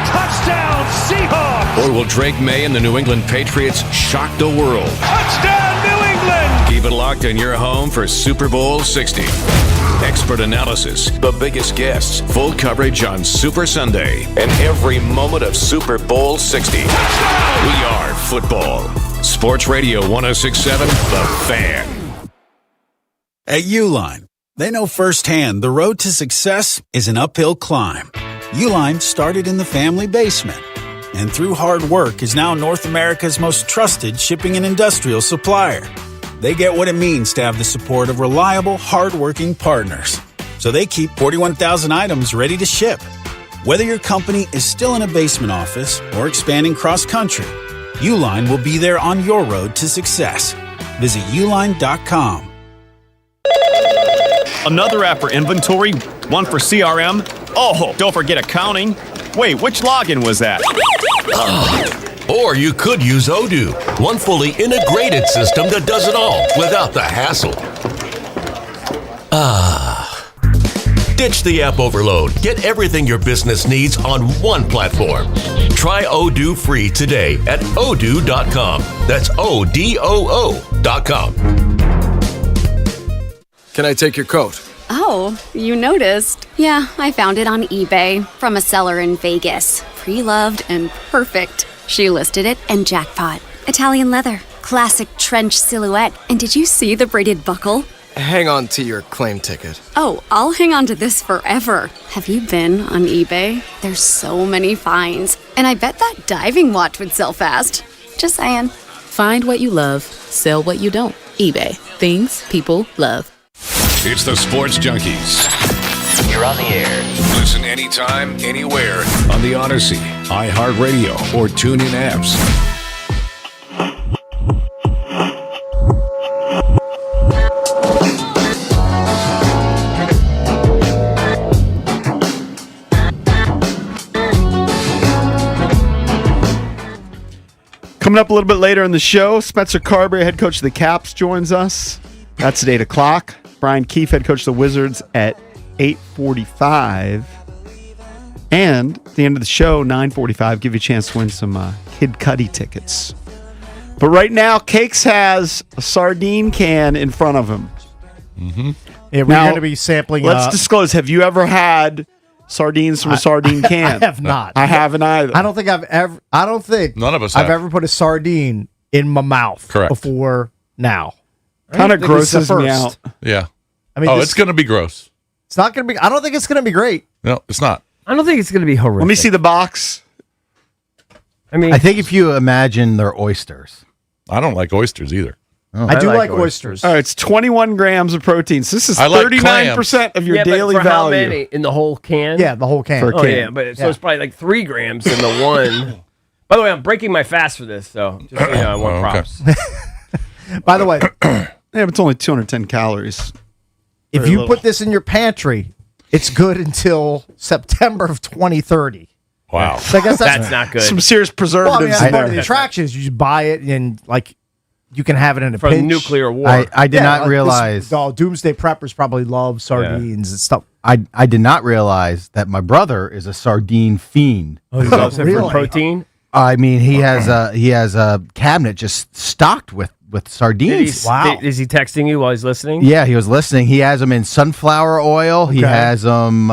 Touchdown, Seahawks! Or will Drake May and the New England Patriots shock the world? Touchdown, New England! Keep it locked in your home for Super Bowl 60. Expert analysis, the biggest guests, full coverage on Super Sunday, and every moment of Super Bowl 60. We are football. Sports Radio 106.7, The Fan. At Uline, they know firsthand the road to success is an uphill climb. Uline started in the family basement, and through hard work is now North America's most trusted shipping and industrial supplier. They get what it means to have the support of reliable, hard-working partners. So they keep 41,000 items ready to ship. Whether your company is still in a basement office or expanding cross-country, Uline will be there on your road to success. Visit uline.com. Another app for inventory, one for CRM. Oh, don't forget accounting. Wait, which login was that? Or you could use Odoo, one fully integrated system that does it all without the hassle. Ditch the app overload. Get everything your business needs on one platform. Try Odoo free today at odoo.com. That's ODOO.com. Can I take your coat? Oh, you noticed. Yeah, I found it on eBay from a seller in Vegas. Pre-loved and perfect. She listed it and jackpot. Italian leather, classic trench silhouette. And did you see the braided buckle? Hang on to your claim ticket. Oh, I'll hang on to this forever. Have you been on eBay? There's so many finds. And I bet that diving watch would sell fast. Just saying. Find what you love, sell what you don't. eBay. Things people love. It's the Sports Junkies. You're on the air. Listen anytime, anywhere on the Odyssey, iHeartRadio, or TuneIn apps. Coming up a little bit later in the show, Spencer Carberry, head coach of the Caps, joins us. That's at 8 o'clock. Brian Keefe, head coach of the Wizards, at 8:45. And at the end of the show, 9:45, give you a chance to win some Kid Cudi tickets. But right now, Cakes has a sardine can in front of him. Mm-hmm. Yeah, we're going to be sampling. Let's disclose. Have you ever had sardines from a sardine can? I have not. I haven't either. I don't think None of us I've have. ever put a sardine in my mouth before now. Kind of grosses me out. Yeah. I mean, it's going to be gross. It's not going to be. I don't think it's going to be great. No, it's not. I don't think it's going to be horrific. Let me see the box. I mean, I think if you imagine they're oysters. I don't like oysters either. Oh. I do like oysters. All right, it's 21 grams of protein. So this is I like 39% of your yeah, daily but for value. How many? In the whole can? Yeah, the whole can. For a Oh, can. yeah, but so it's probably like 3 grams in the one. By the way, I'm breaking my fast for this, so just so you know, I want props. By the way, yeah, but it's only 210 calories. if Very you little. put this in your pantry, it's good until September of 2030. Wow. So I guess That's not good. Some serious Well, I preservatives mean, that's in part of the there. attractions. You just buy it and like you can have it in a From pinch. nuclear war. I did not like realize. doomsday preppers probably love sardines and stuff. I did not realize that my brother is a sardine fiend. Oh, he's also really? for protein? I mean, he has a cabinet just stocked with sardines. Is he texting you while he's listening? Yeah, he was listening. He has them in sunflower oil. He Okay. has them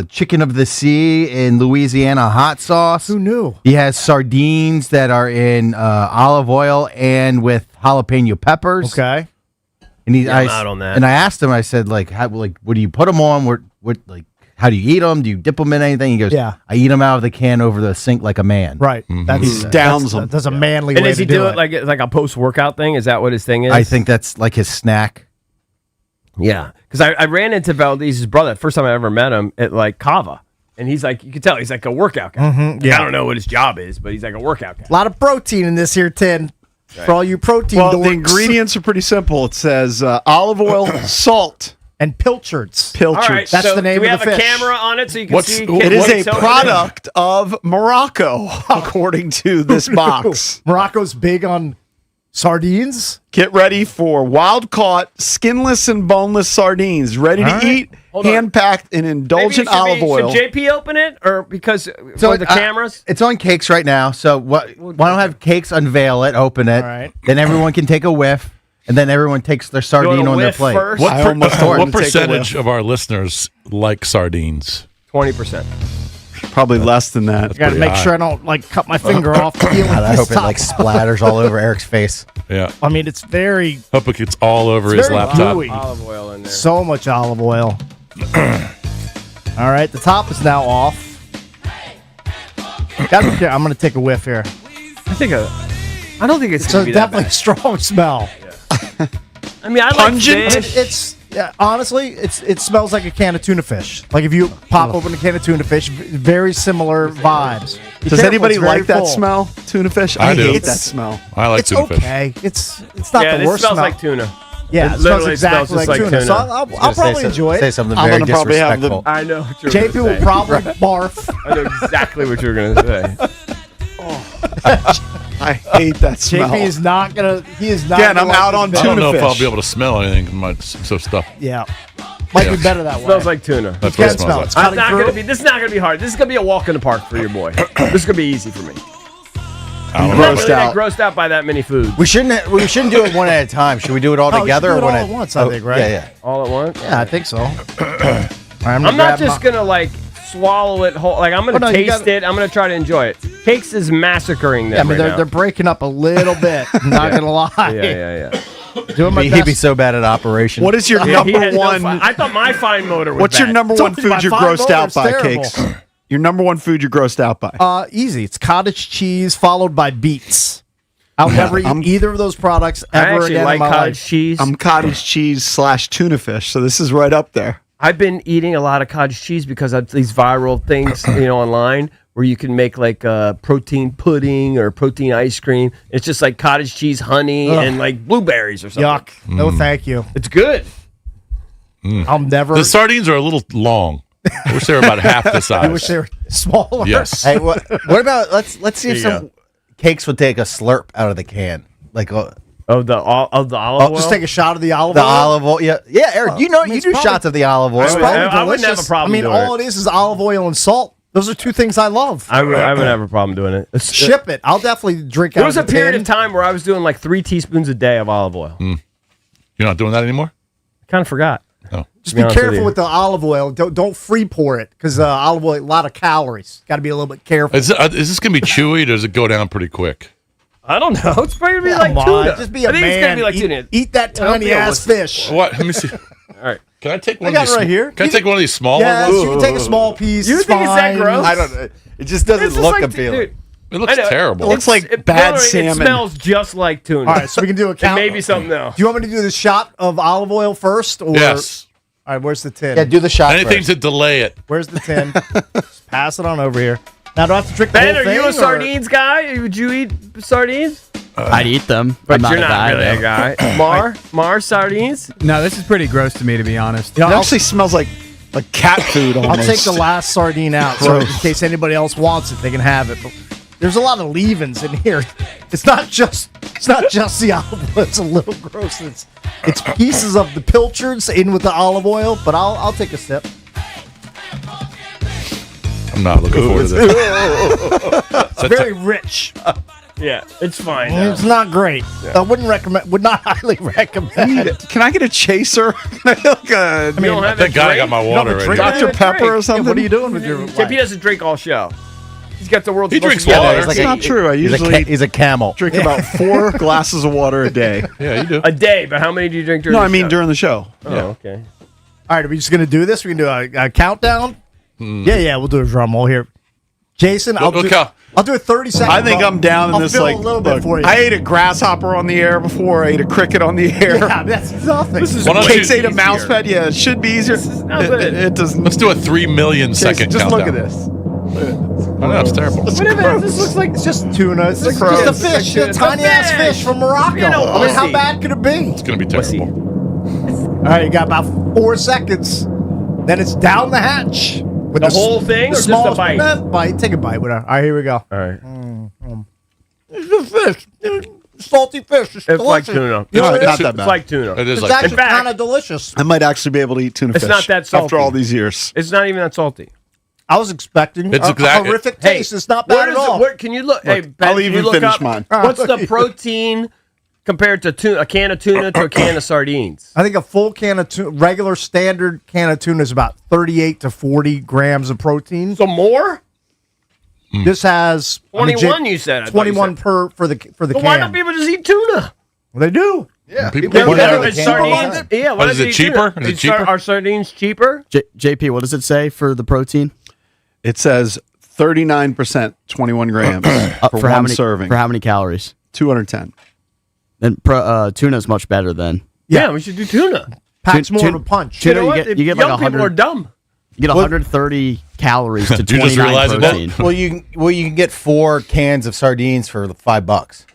chicken of the sea in Louisiana hot sauce. Who knew? He has sardines that are in olive oil and with jalapeno peppers. Okay. And I'm out on that. And I asked him. I said, what do you put them on? How do you eat them? Do you dip them in anything? He goes, Yeah. I eat them out of the can over the sink like a man. Right. He downs them. That's a manly And way does he to do it like a post-workout thing? Is that what his thing is? I think that's like his snack. Yeah. Because I ran into Valdez's brother, first time I ever met him, at like Kava. And he's like, you can tell, he's like a workout guy. Mhm, Like, yeah. I don't know what his job is, but he's like a workout guy. A lot of protein in this here tin. For all you protein Well, the dorks. ingredients are pretty simple. It says olive oil, salt, and pilchards. Pilchards. All right, That's so the name do we of the have fish. a camera on it so you can What's- see? what It is a so- product of Morocco, according to this box. Morocco's big on sardines. Get ready for wild-caught, skinless and boneless sardines, ready to All right. eat, Hold on. hand-packed in Maybe it indulgent should olive oil. Should JP open it, or because for the cameras? It's on Cakes right now. So why don't have Cakes unveil it, open it, All right. then everyone can take a whiff, and then everyone takes their sardine wanna on their whiff plate. first? What, I almost wanted what to take a percentage whiff. of our listeners like sardines? 20%. Probably less than that. I got to pretty make high. sure I don't like cut my finger off. dealing God, I with hope this it like top. splatters all over Eric's face. Yeah. I mean, it's very Hope it gets all over It's his very laptop. gooey. Olive oil in there. so much olive oil. All right, the top is now off. Gotta be careful. I'm going to take a whiff here. I don't think it's It's gonna a be that definitely bad. strong smell. I mean, I Pungent? like I mean, fish. it's honestly, it smells like a can of tuna fish. Like if you pop open a can of tuna fish, very similar vibes. Be Does careful, anybody it's very like that full. smell? Tuna fish? I do. hate that smell. I like It's tuna fish. okay. It's not Yeah, the this worst smells smell. like tuna. Yeah, It it smells literally exactly smells like just tuna. like So tuna. I'll probably enjoy Say it. something I'm very gonna probably have the- disrespectful. I know what you're JP gonna will say. probably barf. I know exactly what you're gonna say. I hate that smell. JP is not gonna. He is not. Again, gonna I'm out like on this I don't tuna know if I'll fish. be able to smell anything. It's so stuff. Yeah, might be better that way. Smells like tuna. That's You what it can smell smells it. like. It's I'm cutting through. this is not gonna be hard. This is gonna be a walk in the park for your boy. This is gonna be easy for me. I don't I'm know. not really that grossed out by that many foods. We shouldn't do it one at a time. Should we do it all Oh, we together should do or it one all at once, I think, right? Yeah. All at once? Yeah, I think so. All right, I'm not just gonna like swallow it whole. Like I'm gonna Oh, no, you taste gotta- it. I'm gonna try to enjoy it. Cakes is massacring them. Yeah, I mean, right now. they're breaking up a little bit. I'm not gonna lie. Yeah. Doing my He'd best. be so bad at operation. What is your He number had no one? I thought my fine motor was What's your bad. number It's one only food my you're fine grossed motor, out it's by, terrible. Cakes? Your number one food you're grossed out by? Easy. It's cottage cheese followed by beets. I'll never eat either of those products I ever actually again like in my cottage life. cheese. I'm cottage cheese / tuna fish, so this is right up there. I've been eating a lot of cottage cheese because of these viral things, online where you can make like protein pudding or protein ice cream. It's just like cottage cheese, honey, Ugh. and like blueberries or something. Yuck. No, thank you. It's good. I'll never. The sardines are a little long. I wish they were about half the size. I wish they were smaller. Yes. Hey, what about let's see if There you some Cakes would take a slurp out of the can, like Of the olive oil. Just take a shot of the olive the oil. olive oil. Yeah, Eric, you know I mean, you it's do probably- shots of the olive oil. It's probably I wouldn't have a delicious. problem I mean, doing all it is olive oil and salt. Those are two things I love. I would have a problem doing it. Ship it. I'll definitely drink out There was a of the period tin. of time where I was doing like 3 teaspoons a day of olive oil. You're not doing that anymore? Kind of forgot. Oh. Just be careful with the olive oil. Don't free pour it because olive oil, a lot of calories. Got to be a little bit careful. Is this going to be chewy or does it go down pretty quick? I don't know. It's probably going to be Come like on, tuna. just be a I think it's going man. to be like Eat- tuna. eat that Don't tiny be a ass wussy. fish. What? Let me see. All right. Can I take one I got of these? it right here. Can I take one of these smaller Yes, ones? you can take a small piece. You it's think it's that fine. gross? I don't know. It just doesn't It's just look like, appealing. dude, It looks I know. terrible. It looks like It bad salmon. It smells just like tuna. All right, so we can do a It count. may be something else. Do you want me to do the shot of olive oil first? Or? Yes. All right, where's the tin? Yeah, do the shot Anything first. to delay it. Where's the tin? Just pass it on over here. Now, do I have to drink the Ben, whole are thing? you a or- sardines guy? Would you eat sardines? I'd eat them. But I'm not you're a not guy, really though. a guy. Mar sardines? No, this is pretty gross to me, to be honest. It actually smells like cat food I'll almost. take the last sardine out, so in case anybody else wants it, they can have it. But there's a lot of leavings in here. It's not just the olive oil. It's a little gross. It's pieces of the pilchards in with the olive oil. But I'll take a sip. I'm not looking forward to this. It's very rich. Yeah, it's fine. It's not great. I wouldn't recommend. Would not highly recommend. Can I get a chaser? Can I get like a You don't have Thank a God I drink? got my You don't water have a right drink? here. Dr. Pepper or something? What are you doing with your JP doesn't drink all show. He's got the world's He most drinks yellow- water. He's like It's not true. I usually he's a camel. drink about 4 glasses of water a day. Yeah, you do. A day, but how many do you drink during No, the I mean show? during the show. Oh, okay. All right, are we just gonna do this? We can do a countdown. Yeah, we'll do a drum roll here. Jason, I'll do a 30 second. I think I'm down in I'll this. fill Like, a little bit look, for you. I ate a grasshopper on the air before. I ate a cricket on the air. Yeah, that's nothing. This is Why don't Cakes you- ate a mouse pet. Yeah, it should be easier. nothing. It doesn't. Let's do a 3 million second Just countdown. look at this. I know, it's terrible. Wait a minute, this looks like It's just tuna. It's just gross. a fish, a It's a tiny ass fish. fish from Morocco. You know, I mean, how pussy. bad could it be? It's going to be terrible. All right, you got about 4 seconds. Then it's down the hatch. With The whole thing or just a smallest- bite? Bite. Take a bite. Whatever. All right, here we go. All right. It's a fish. Salty fish. It's It's like delicious. tuna. You know, Not it's that bad. It's like tuna. It is it's like actually In fact- kind of delicious. I might actually be able to eat tuna It's fish. not that salty. after all these years. It's not even that salty. I was expecting It's a exactly- horrific Hey, taste. It's not Where bad at does it- all. where- can you look? Hey, Ben, I'll can even you look finish up mine. What's the protein compared to tuna, a can of tuna to a can of sardines? I think a full can of tuna, regular standard can of tuna is about 38 to 40 grams of protein. So more? This has 21, you said. I thought you 21 said. for the So can. why don't people just eat tuna? Well, they do. Yeah, People They're put better it than in the can. sardines. Yeah, What, is it eat cheaper? tuna? Is it cheaper? Are sardines cheaper? JP, what does it say for the protein? It says 39%, 21 grams for how one many serving. For how many calories? 210. Then tuna is much better then. Yeah, we should do tuna. Packs more of a punch. Tuna, You know what? you get Young like people 100. are dumb. You get 130 calories to You just 29 realized that? protein. Well, you can get 4 cans of sardines for $5.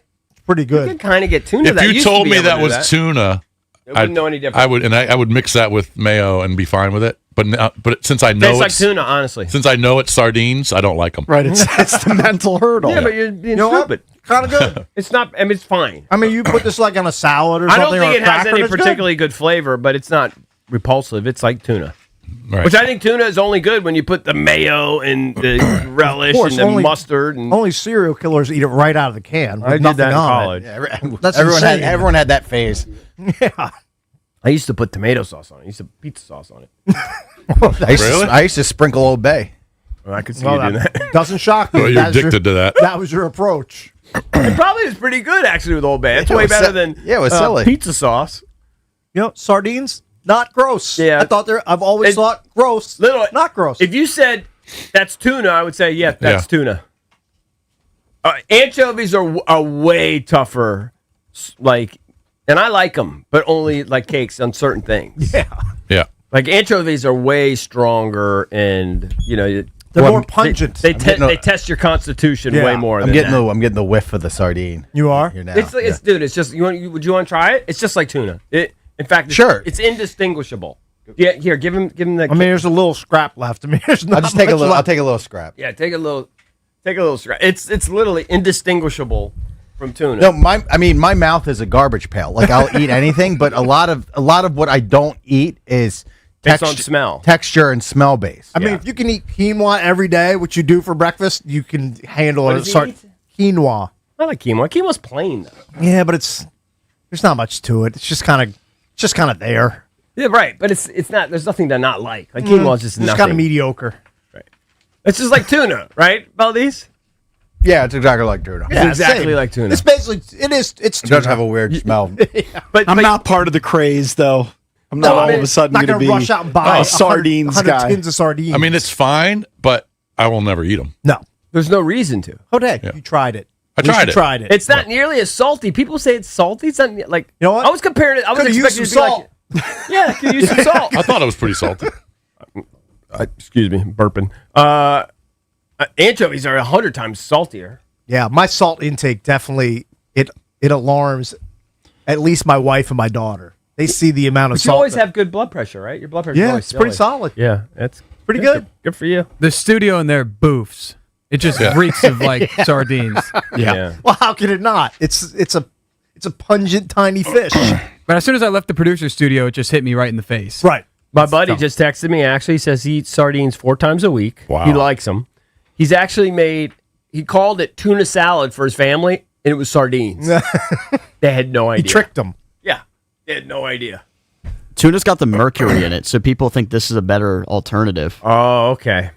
Pretty You good. can kind of get tuna. If that you used to told be me able to that do was tuna, I wouldn't know any different. I would mix that with mayo and be fine with it. But now, since I know Tastes like it's tuna, honestly. since I know it's sardines, I don't like them. Right, it's the mental hurdle. Yeah, but you're being You know what? stupid. Kind of good. It's not. I mean, it's fine. I mean, you put this like on a salad or I something. don't think or it a has cracker, any and it's good. particularly good flavor, but it's not repulsive. It's like tuna. Right. Which I think tuna is only good when you put the mayo and the relish and the mustard. And Only serial killers eat it right out of the can. With I did nothing that in on college. It. That's everyone insane. had that phase. Yeah. I used to put tomato sauce on it. I used to put pizza sauce on it. I used to sprinkle Old Bay. Well, I could see Well, you doing that. Doesn't shock me. Well, you're That's addicted to that. That was your approach. It probably was pretty good actually with Old Bay. It's Yeah, it way was better si- than yeah, it was silly. pizza sauce. You know, sardines, not gross. Yeah. I thought I've always thought gross. Not gross. If you said that's tuna, I would say that's tuna. Anchovies are way tougher, and I like them, but only like cakes on certain things. Yeah. Like anchovies are way stronger, and They're more pungent. They test your constitution way more. I'm than getting that. I'm getting the whiff of the sardine. You are? Here now. Dude. It's just would you want to try it? It's just like tuna. In fact, it's indistinguishable. Yeah, here, give him the. I mean, there's a little scrap left. I mean, there's not I'll just take a much little. I'll left. take a little scrap. Yeah, take a little scratch. It's literally indistinguishable from tuna. No, my mouth is a garbage pail. Like I'll eat anything, but a lot of what I don't eat is Based on smell. texture and smell based. I mean, if you can eat quinoa every day, which you do for breakfast, you can handle What it. does he eat? Quinoa. I like quinoa. Quinoa's plain though. Yeah, but there's not much to it. It's just kind of there. Yeah, right. But it's not. There's nothing to not like. Like quinoa's just nothing. kind of mediocre. It's just like tuna, right, Valdez? Yeah, it's exactly like tuna. It's exactly same. like tuna. It's basically it's It tuna. does have a weird smell. But I'm not part of the craze, though. I'm not all of a sudden not going to gonna be rush out and buy a sardines 100 guy. tins of sardines. I mean, it's fine, but I will never eat them. No, there's no reason to. Oh, dang, you tried it. I At least tried you it. Tried it. It's not nearly as salty. People say it's salty. It's not like You know what? I was comparing it. I was Could've expecting used it to be some like yeah, could use some salt. I thought it was pretty salty. Excuse me, burping. Anchovies are 100 times saltier. Yeah, my salt intake definitely it alarms at least my wife and my daughter. They see the amount of But you salt. always that- have good blood pressure, right? Your blood pressure. Yeah, always it's pretty silly. solid. Yeah, that's Pretty good. Good for you. The studio in there boofs. It just reeks of like sardines. Yeah. Well, how could it not? It's a pungent tiny fish. But as soon as I left the producer studio, it just hit me right in the face. Right. My buddy just texted me. Actually, he says he eats sardines 4 times a week. Wow. He likes them. He's actually he called it tuna salad for his family, and it was sardines. They had no He idea. tricked them. Yeah, they had no idea. Tuna's got the mercury in it, so people think this is a better alternative. Oh, okay.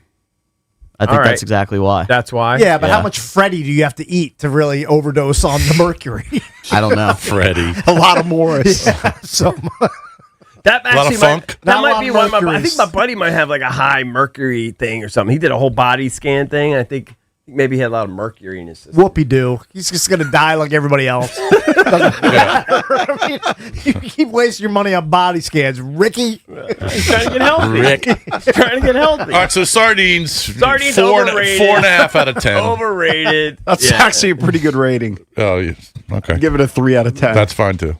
I think All that's right. exactly why. That's why. Yeah, but how much Freddy do you have to eat to really overdose on the mercury? I don't know. Freddie. A lot of Morris. So That A lot of actually funk? that Not a might lot be of one of my. I mercuries. think my buddy might have like a high mercury thing or something. He did a whole body scan thing. And I think maybe he had a lot of mercury in his system. whoopie doo. He's just gonna die like everybody else. I mean, you keep wasting your money on body scans, Ricky. He's trying to get healthy. Rick. He's trying to get healthy. All right, so sardines. Sardines four overrated. 4.5 out of 10. Overrated. That's Yeah. actually a pretty good rating. Oh, yes. Okay. Give it a 3 out of 10. That's fine too.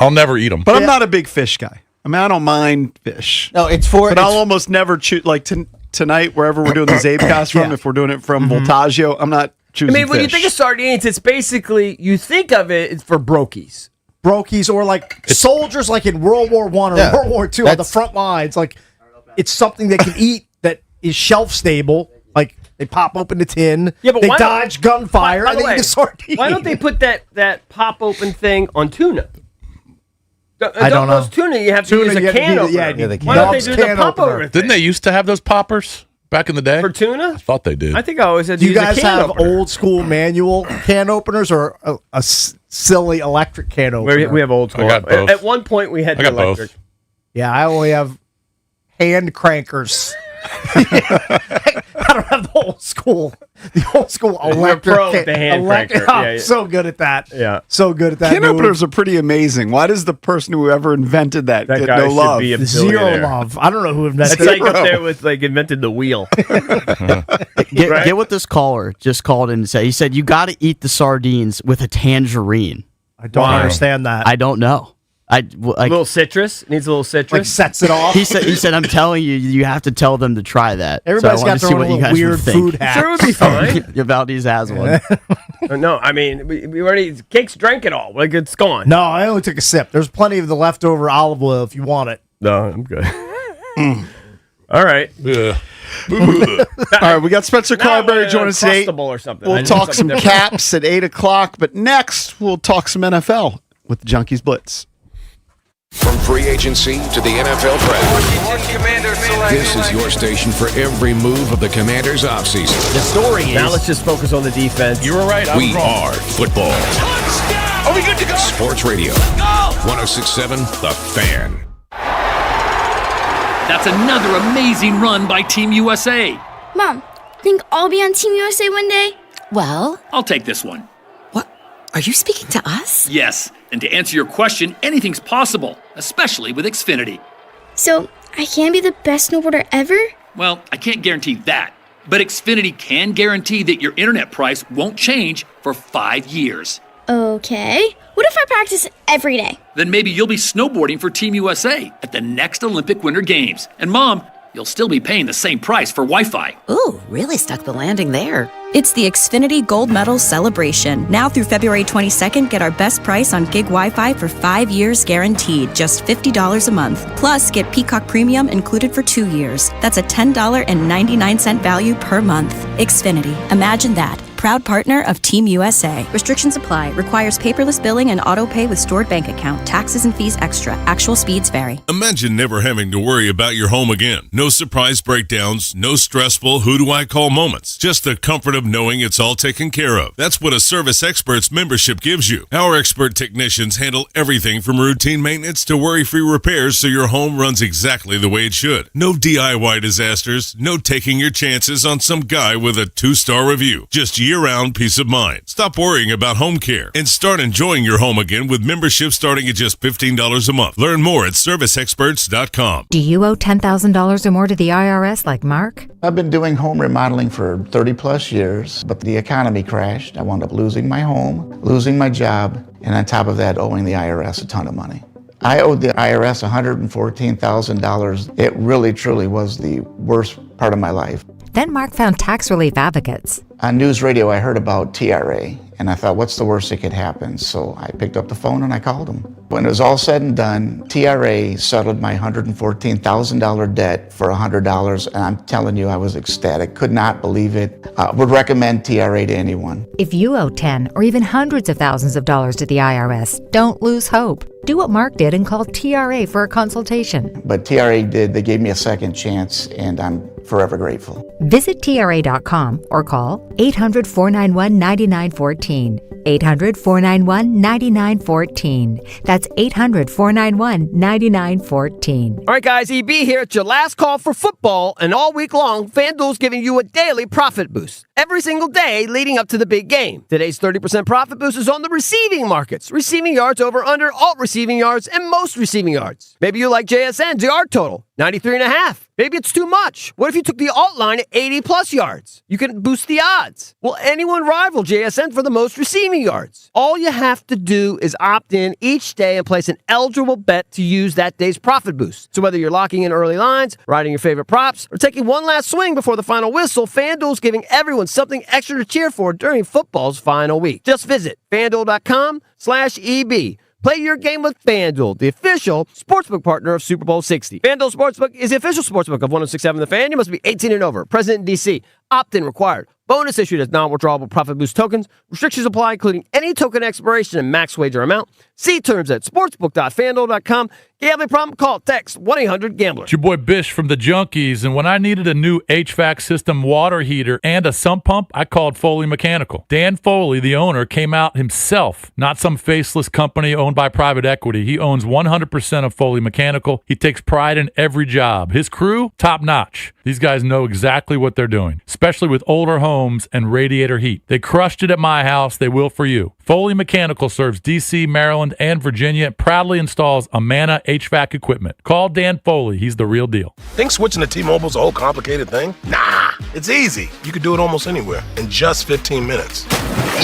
I'll never eat them. But I'm not a big fish guy. I mean, I don't mind fish. No, it's for. But I'll almost never choose, like tonight, wherever we're doing the Zabecast from, if we're doing it from Voltaggio, I'm not I choosing mean, when you fish. think of sardines, it's basically you think of it's for brokies. Brokies or like soldiers like in World War I or Yeah. World War II on the front lines. Like it's something they can eat that is shelf stable. Like they pop open the tin, Yeah, but they why don't- dodge gunfire, By and the they way, eat the sardine. why don't they put that pop open thing on tuna? I don't know. Those tuna, you have to Tuna, use a you have to can do the- opener. yeah, Yeah, they Why don't they Nub's do the can pop opener. over thing? Didn't they used to have those poppers back in the day? For tuna? I thought they did. I think I always had to Do you use a guys can have opener. old school manual can openers or a silly electric can opener? We have old school. I got both. At one point, we had I the got both. electric. Yeah, I only have hand crankers. I don't have the old school electric. pro with the hand cranker. I'm Yeah, yeah. so good at that. Yeah. So good at that. Can dude. openers are pretty amazing. Why does the person who ever invented that That get guy no should love? be a Zero billionaire. love. I don't know who invented That's it. like up there with like invented the wheel. Get what this caller just called in and said. He said, you got to eat the sardines with a tangerine. I don't understand that. I don't know. A little citrus. Needs a little citrus. Like sets it off. He said, I'm telling you, you have to tell them to try that. Everybody's so I got wanted to their see own what you little guys would weird think. food hack. Sure, it would be fine. Your Valdez has one. No, I mean, we already Cake's drank it all. Like it's gone. No, I only took a sip. There's plenty of the leftover olive oil if you want it. No, I'm good. All right. Yeah. All right, we got Spencer Carberry joining us at 8. Uncrustable or something. I We'll need talk some something different. Caps at 8 o'clock, but next we'll talk some NFL with the Junkies Blitz. From free agency to the NFL draft, this is your station for every move of the Commanders' offseason. The story is... Now let's just focus on the defense. You were right. We are football. Are we good to go? Sports Radio. Go! 106.7 The Fan. That's another amazing run by Team USA. Mom, think I'll be on Team USA one day? Well, I'll take this one. What? Are you speaking to us? Yes, and to answer your question, anything's possible, especially with Xfinity. So, I can be the best snowboarder ever? Well, I can't guarantee that, but Xfinity can guarantee that your internet price won't change for 5 years. Okay. What if I practice every day? Then maybe you'll be snowboarding for Team USA at the next Olympic Winter Games. And Mom, you'll still be paying the same price for Wi-Fi. Ooh, really stuck the landing there. It's the Xfinity Gold Medal Celebration. Now through February 22nd, get our best price on gig Wi-Fi for 5 years guaranteed, just $50 a month. Plus, get Peacock Premium included for 2 years. That's a $10.99 value per month. Xfinity. Imagine that. Proud partner of Team USA. Restrictions apply. Requires paperless billing and auto pay with stored bank account. Taxes and fees extra. Actual speeds vary. Imagine never having to worry about your home again. No surprise breakdowns, no stressful who do I call moments. Just the comfort of knowing it's all taken care of. That's what a Service Experts membership gives you. Our expert technicians handle everything from routine maintenance to worry-free repairs so your home runs exactly the way it should. No DIY disasters, no taking your chances on some guy with a 2-star review. Just year-round peace of mind. Stop worrying about home care and start enjoying your home again with membership starting at just $15 a month. Learn more at serviceexperts.com. Do you owe $10,000 or more to the IRS like Mark? I've been doing home remodeling for 30 plus years, but the economy crashed. I wound up losing my home, losing my job, and on top of that, owing the IRS a ton of money. I owed the IRS $114,000. It really, truly was the worst part of my life. Then Mark found Tax Relief Advocates. On news radio, I heard about TRA, and I thought, what's the worst that could happen? So I picked up the phone and I called them. When it was all said and done, TRA settled my $114,000 debt for $100, and I'm telling you, I was ecstatic. Could not believe it. Would recommend TRA to anyone. If you owe 10 or even hundreds of thousands of dollars to the IRS, don't lose hope. Do what Mark did and call TRA for a consultation. But TRA did. They gave me a second chance, and I'm forever grateful. Visit TRA.com or call 800-491-9914. 800-491-9914. That's 800-491-9914. All right, guys, EB here. It's your last call for football, and all week long, FanDuel's giving you a daily profit boost. Every single day leading up to the big game. Today's 30% profit boost is on the receiving markets. Receiving yards over under, alt receiving yards, and most receiving yards. Maybe you like JSN's yard total, 93.5. Maybe it's too much. What if you took the alt line at 80-plus yards? You can boost the odds. Will anyone rival JSN for the most receiving yards? All you have to do is opt in each day and place an eligible bet to use that day's profit boost. So whether you're locking in early lines, riding your favorite props, or taking one last swing before the final whistle, FanDuel's giving everyone something extra to cheer for during football's final week. Just visit FanDuel.com/EB. Play your game with FanDuel, the official sportsbook partner of Super Bowl 60. FanDuel Sportsbook is the official sportsbook of 106.7 The Fan. You must be 18 and over. Present in D.C. Opt-in required. Bonus issued as non-withdrawable profit boost tokens. Restrictions apply, including any token expiration and max wager amount. See terms at sportsbook.fanduel.com. Gambling problem? Call, text 1-800-GAMBLER. It's your boy Bish from the Junkies, and when I needed a new HVAC system, water heater, and a sump pump, I called Foley Mechanical. Dan Foley, the owner, came out himself, not some faceless company owned by private equity. He owns 100% of Foley Mechanical. He takes pride in every job. His crew, top-notch. These guys know exactly what they're doing, especially with older homes and radiator heat. They crushed it at my house. They will for you. Foley Mechanical serves D.C., Maryland, and Virginia, and proudly installs Amana HVAC equipment. Call Dan Foley. He's the real deal. Think switching to T-Mobile's a whole complicated thing? Nah, it's easy. You can do it almost anywhere in just 15 minutes.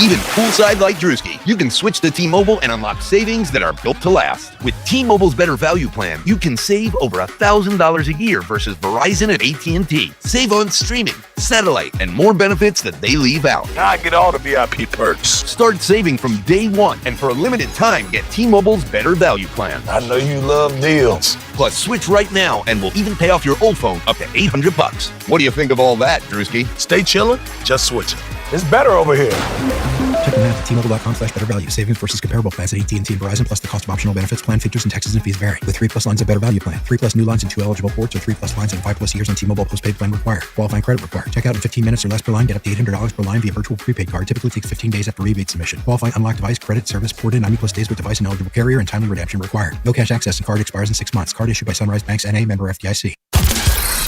Even poolside like Drewski, you can switch to T-Mobile and unlock savings that are built to last. With T-Mobile's Better Value plan, you can save over $1,000 a year versus Verizon and AT&T. Save on streaming, satellite, and more benefits that they leave out. Now I get all the VIP perks. Start saving from day one, and for a limited time, get T-Mobile's Better Value plan. I know you love deals. Plus, switch right now, and we'll even pay off your old phone up to $800. What do you think of all that, Drewski? Stay chillin', just switch it. It's better over here. Check the math at T-Mobile.com/better value. Savings versus comparable plans at AT&T and Verizon, plus the cost of optional benefits. Plan features and taxes and fees vary. With 3+ lines of Better Value plan. 3+ new lines and 2 eligible ports, or 3+ lines and 5+ years on T-Mobile postpaid plan required. Qualifying credit required. Check out in 15 minutes or less per line. Get up to $800 per line via virtual prepaid card. Typically takes 15 days after rebate submission. Qualifying unlocked device credit service ported 90+ days with device and eligible carrier, and timely redemption required. No cash access and card expires in 6 months. Card issued by Sunrise Banks N.A. member FDIC.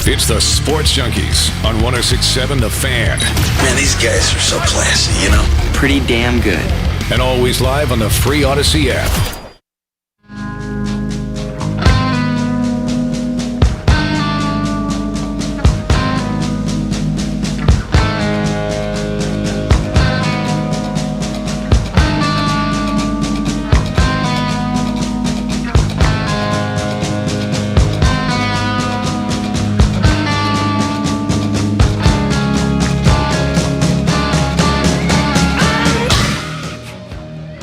It's the Sports Junkies on 106.7 The Fan. Man, these guys are so classy, you know? Pretty damn good. And always live on the free Odyssey app.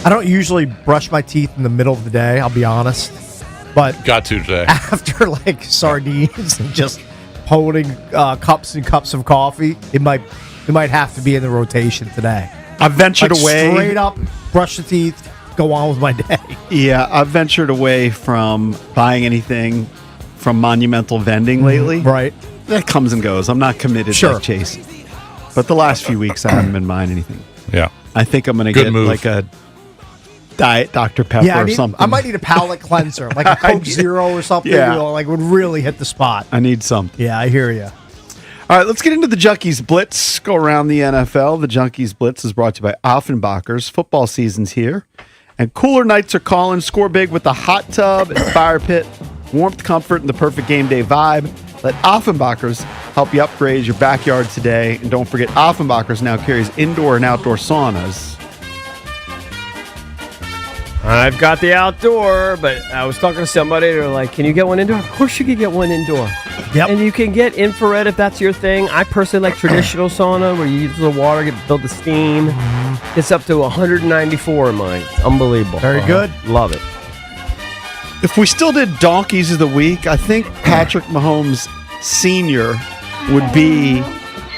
I don't usually brush my teeth in the middle of the day, I'll be honest. But got to today. After like sardines and just holding cups and cups of coffee, it might have to be in the rotation today. I've ventured Like, away. Straight up, brush the teeth, go on with my day. Yeah, I've ventured away from buying anything from monumental vending lately. Right. That comes and goes. I'm not committed Sure. like Chase. But the last few weeks, I haven't been buying anything. Yeah. I think I'm going to Good get move. like a Diet Dr. Pepper Yeah, or something. I might need a palate cleanser, like a Coke Zero or something. Yeah. You know, like would really hit the spot. I need something. Yeah, I hear you. All right, let's get into the Junkies Blitz. Go around the NFL. The Junkies Blitz is brought to you by Offenbachers. Football season's here, and cooler nights are calling. Score big with the hot tub and fire pit. Warmth, comfort, and the perfect game day vibe. Let Offenbachers help you upgrade your backyard today. And don't forget, Offenbachers now carries indoor and outdoor saunas. I've got the outdoor, but I was talking to somebody. They're like, "Can you get one indoor?" Of course, you can get one indoor. Yep. And you can get infrared if that's your thing. I personally like traditional sauna, where you use the water, build the steam. It's up to 194 in mine. It's unbelievable. Very good. Love it. If we still did Donkeys of the Week, I think Patrick Mahomes Sr. would be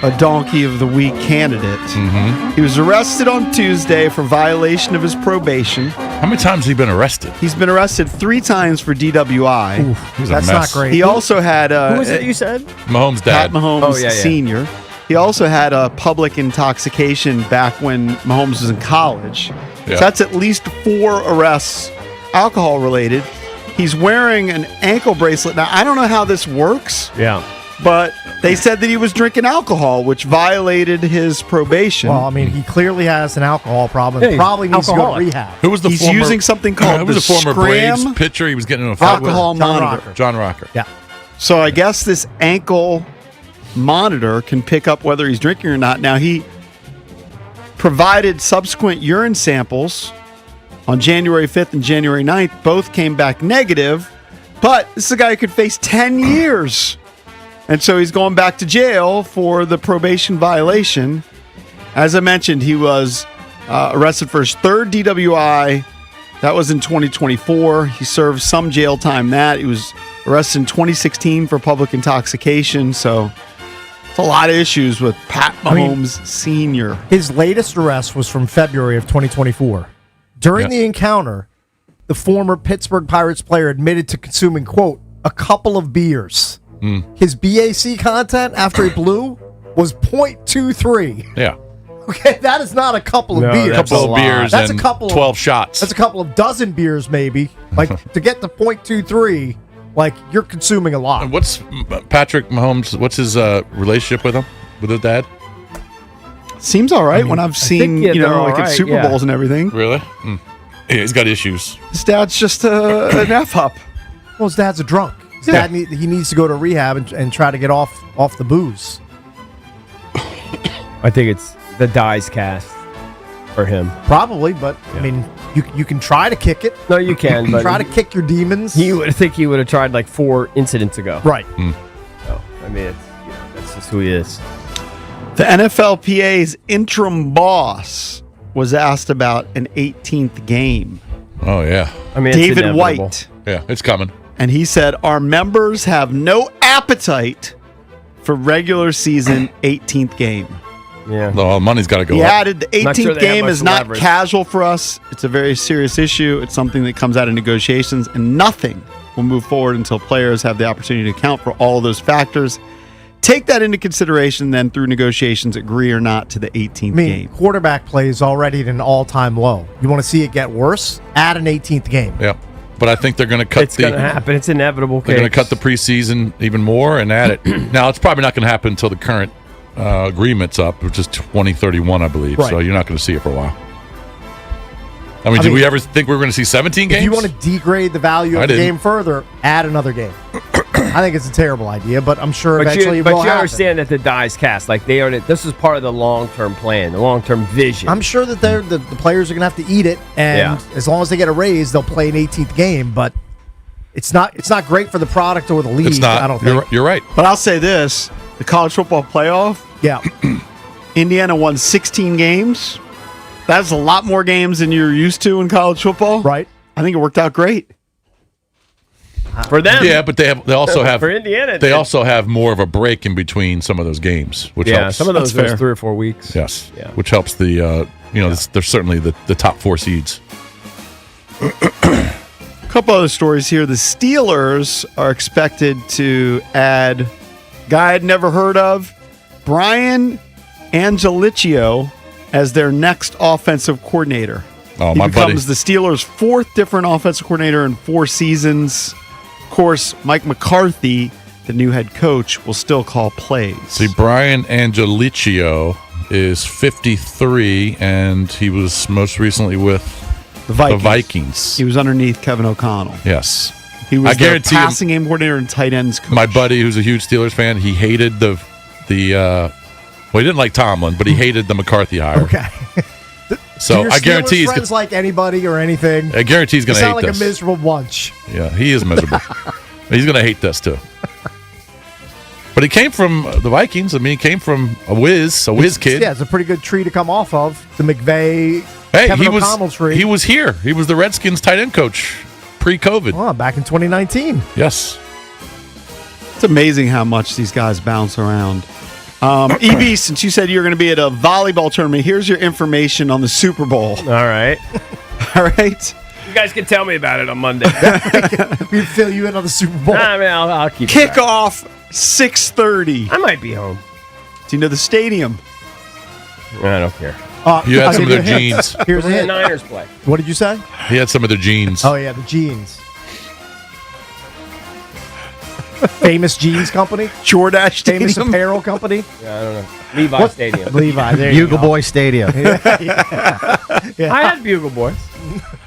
a Donkey of the Week candidate. Mm-hmm. He was arrested on Tuesday for violation of his probation. How many times has he been arrested? He's been arrested 3 times for DWI. He's a That's mess. not great. He also had Who was it you said? Mahomes' dad. Pat Mahomes Oh, yeah, yeah. Sr. He also had a public intoxication back when Mahomes was in college. Yeah. So that's at least 4 arrests, alcohol related. He's wearing an ankle bracelet. Now, I don't know how this works, Yeah. but they said that he was drinking alcohol, which violated his probation. Well, I mean, he clearly has an alcohol problem. Yeah, he's Probably needs to go to alcoholic. rehab. Who was the He's former, using something called who was the the former Scram Braves pitcher? He was getting in a fight with alcohol John monitor. Rocker. John Rocker. Yeah. So I guess this ankle monitor can pick up whether he's drinking or not. Now, he provided subsequent urine samples on January 5th and January 9th. Both came back negative, but this is a guy who could face 10 years. And so he's going back to jail for the probation violation. As I mentioned, he was arrested for his 3rd DWI. That was in 2024. He served some jail time that. He was arrested in 2016 for public intoxication. So it's a lot of issues with Pat Mahomes Sr. His latest arrest was from February of 2024. During the encounter, the former Pittsburgh Pirates player admitted to consuming, quote, a couple of beers. His BAC content after he blew was 0.23. Yeah. Okay, that is not a couple of No, beers. A couple of beers That's and a couple 12 shots. That's a couple of dozen beers, maybe. Like, to get to 0.23, like, you're consuming a lot. And what's Patrick Mahomes? What's his relationship with him? With his dad? Seems all right when I've seen, yeah, they're like all at right, Super yeah. Bowls and everything. Really? Yeah, he's got issues. His dad's just an F-up. Well, his dad's a drunk. His Yeah. dad he needs to go to rehab and try to get off the booze. I think it's the Dies cast. for him. Probably, but I mean, you can try to kick it. No, you can. But try to kick your demons. He would have tried like 4 incidents ago. Right. So, I mean, that's just who he is. The NFLPA's interim boss was asked about an 18th game. Oh, yeah. I mean, it's David inevitable. White. Yeah, it's coming. And he said, our members have no appetite for regular season 18th game. Yeah. The money's got to go He up. added the Not 18th sure they have game much is not leverage. casual for us. It's a very serious issue. It's something that comes out of negotiations, and nothing will move forward until players have the opportunity to account for all of those factors. Take that into consideration, then through negotiations, agree or not to the 18th game. Quarterback play is already at an all-time low. You want to see it get worse? Add an 18th game. Yeah. But I think they're going to cut It's going to happen. It's inevitable. They're going to cut the preseason even more and add it. Now, it's probably not going to happen until the current agreement's up, which is 2031, I believe. Right. So you're not going to see it for a while. I mean, did we ever think we were going to see 17 games? If you want to degrade the value I of the didn't. game further, add another game. I think it's a terrible idea, but I'm sure But eventually you, it will happen. understand that the die's cast. Like this is part of the long-term plan, the long-term vision. I'm sure that the players are going to have to eat it, and as long as they get a raise, they'll play an 18th game. But it's not great for the product or the league. It's not. I don't think. You're right. But I'll say this, the college football playoff, Yeah. Indiana won 16 games. That's a lot more games than you're used to in college football. Right. I think it worked out great. For them. Yeah, but they also have For Indiana, They also have more of a break in between some of those games, which helps. some of those That's are fair. 3 or 4 weeks. Yes. Yeah. Which helps the they're certainly the top 4 seeds. A couple other stories here. The Steelers are expected to add guy I'd never heard of, Brian Angelichio, as their next offensive coordinator. Oh, He my buddy. becomes the Steelers' 4th different offensive coordinator in 4 seasons. Of course, Mike McCarthy, the new head coach, will still call plays. See, Brian Angelichio is 53, and he was most recently with The Vikings. The Vikings. He was underneath Kevin O'Connell. Yes. He was I the guarantee you- passing game coordinator and tight ends coach. My buddy, who's a huge Steelers fan, he hated well, he didn't like Tomlin, but he hated the McCarthy hire. Okay. So Do your I guarantee Steelers he's friends like anybody or anything. I guarantee he's going You to hate sound like this. a miserable bunch. Yeah, he is miserable. He's going to hate this too. But he came from the Vikings. I mean, he came from a whiz kid. Yeah, it's a pretty good tree to come off of. The McVay, Hey, Kevin he O'Connell tree. he was here. He was the Redskins tight end coach pre-COVID. Oh, back in 2019. Yes. It's amazing how much these guys bounce around. EB, since you said you were going to be at a volleyball tournament, here's your information on the Super Bowl. All right. All right. You guys can tell me about it on Monday. We fill you in on the Super Bowl. I mean, I'll keep track. Kickoff 6:30. I might be home. Do you know the stadium? I don't care. You had I'll some of give their you a hint. jeans. Here's a Where the hint. Niners play. What did you say? He had some of their jeans. Oh, yeah, the jeans. Famous jeans company? Jordache Famous Stadium. apparel company? Yeah, I don't know. Levi What? Stadium. Levi, there you Bugle go. Boy Stadium. I had Bugle Boys.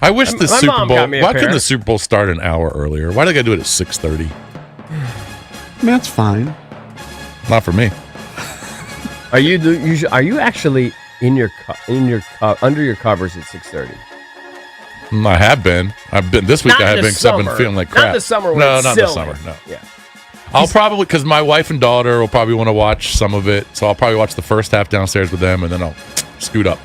I wish the My Super mom Bowl. got me a Why couldn't pair. the Super Bowl start an hour earlier? Why did they do it at 6:30? That's fine. Not for me. Are you actually under your covers at 6:30? I have been. I've been this week. Not I have in the been because I've been summer. feeling like Not crap. the summer when No, it's not in the silly. summer. No. Yeah. I'll probably because my wife and daughter will probably want to watch some of it, so I'll probably watch the first half downstairs with them, and then I'll scoot up.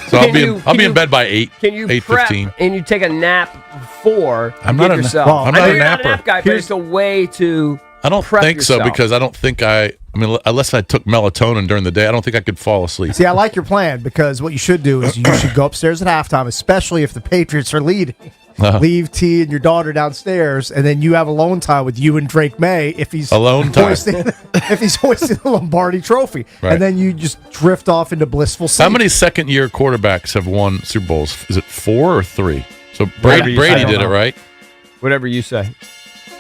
So I'll be in bed by 8. Can you prep 8:15. and you take a nap before I'm you not get a- yourself? well, I'm I not know a you're not a napper. nap guy, but it's a way to. I don't prep think so yourself. because I don't think I mean unless I took melatonin during the day, I don't think I could fall asleep. See, I like your plan because what you should do is you should go upstairs at halftime, especially if the Patriots are leading. Uh-huh. Leave T and your daughter downstairs, and then you have alone time with you and Drake May if he's Alone time. hoisting the Lombardi Trophy, Right. and then you just drift off into blissful sleep. How many second-year quarterbacks have won Super Bowls? Is it 4 or 3? So Whatever you say. Brady I don't did it, know. right? Whatever you say.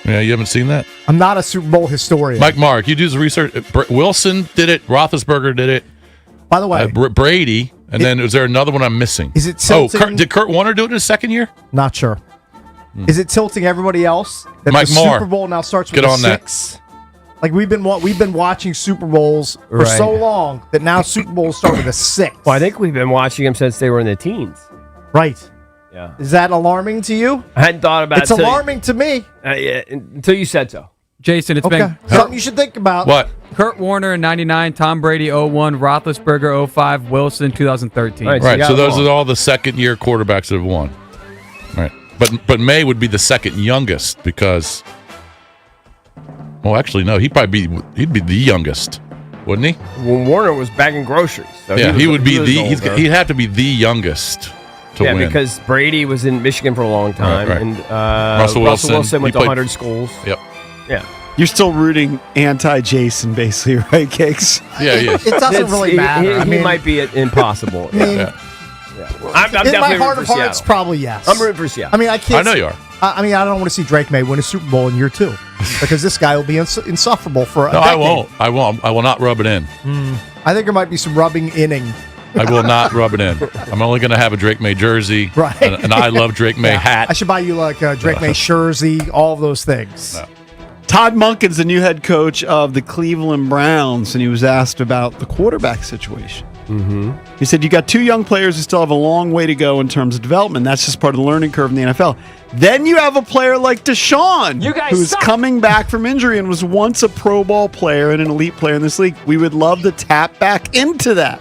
Yeah, you haven't seen that? I'm not a Super Bowl historian. Mike Mark, you do the research. Wilson did it. Roethlisberger did it. By the way, Brady. And then is there another one I'm missing? Is it Oh, tilting- did Kurt Warner do it in his second year? Not sure. Is it tilting everybody else that Mike the Moore. Super Bowl now starts with Get a on that. 6? Like we've been watching Super Bowls for Right. so long that now Super Bowls start with a 6. Well, I think we've been watching them since they were in the teens. Right. Yeah. Is that alarming to you? I hadn't thought about It's it. alarming to me. Yeah, until you said so. Jason, it's been Something you should think about. What? Kurt Warner in 99, Tom Brady 01, Roethlisberger 05, Wilson 2013. Right. So those are all the second-year quarterbacks that have won. Right. But May would be the second youngest because. Well, actually, no. He'd be the youngest, wouldn't he? Well, Warner was bagging groceries. So Yeah, he would be the. older. He'd have to be the youngest to yeah, win. because Brady was in Michigan for a long time, Right. and Russell Wilson, went he to played- 100 schools. Yep. Yeah. You're still rooting anti-Jason, basically, right, Cakes? Yeah, he is. It doesn't really matter. He might be impossible. I mean, I'm in my definitely heart rooting of for hearts, Seattle. probably yes. I'm rooting for Seattle. I mean, I can't. I know you are. I mean, I don't want to see Drake May win a Super Bowl in year 2 because this guy will be insufferable for a No, decade. I won't. I will not rub it in. I think there might be some rubbing inning. I will not rub it in. I'm only going to have a Drake May jersey, Right. and I love Drake May hat. I should buy you like a Drake May jersey, all of those things. Todd Monken's the new head coach of the Cleveland Browns, and he was asked about the quarterback situation. Mm-hmm. He said, you got 2 young players who still have a long way to go in terms of development. That's just part of the learning curve in the NFL. Then you have a player like Deshaun, who's coming back from injury and was once a Pro Bowl player and an elite player in this league. We would love to tap back into that.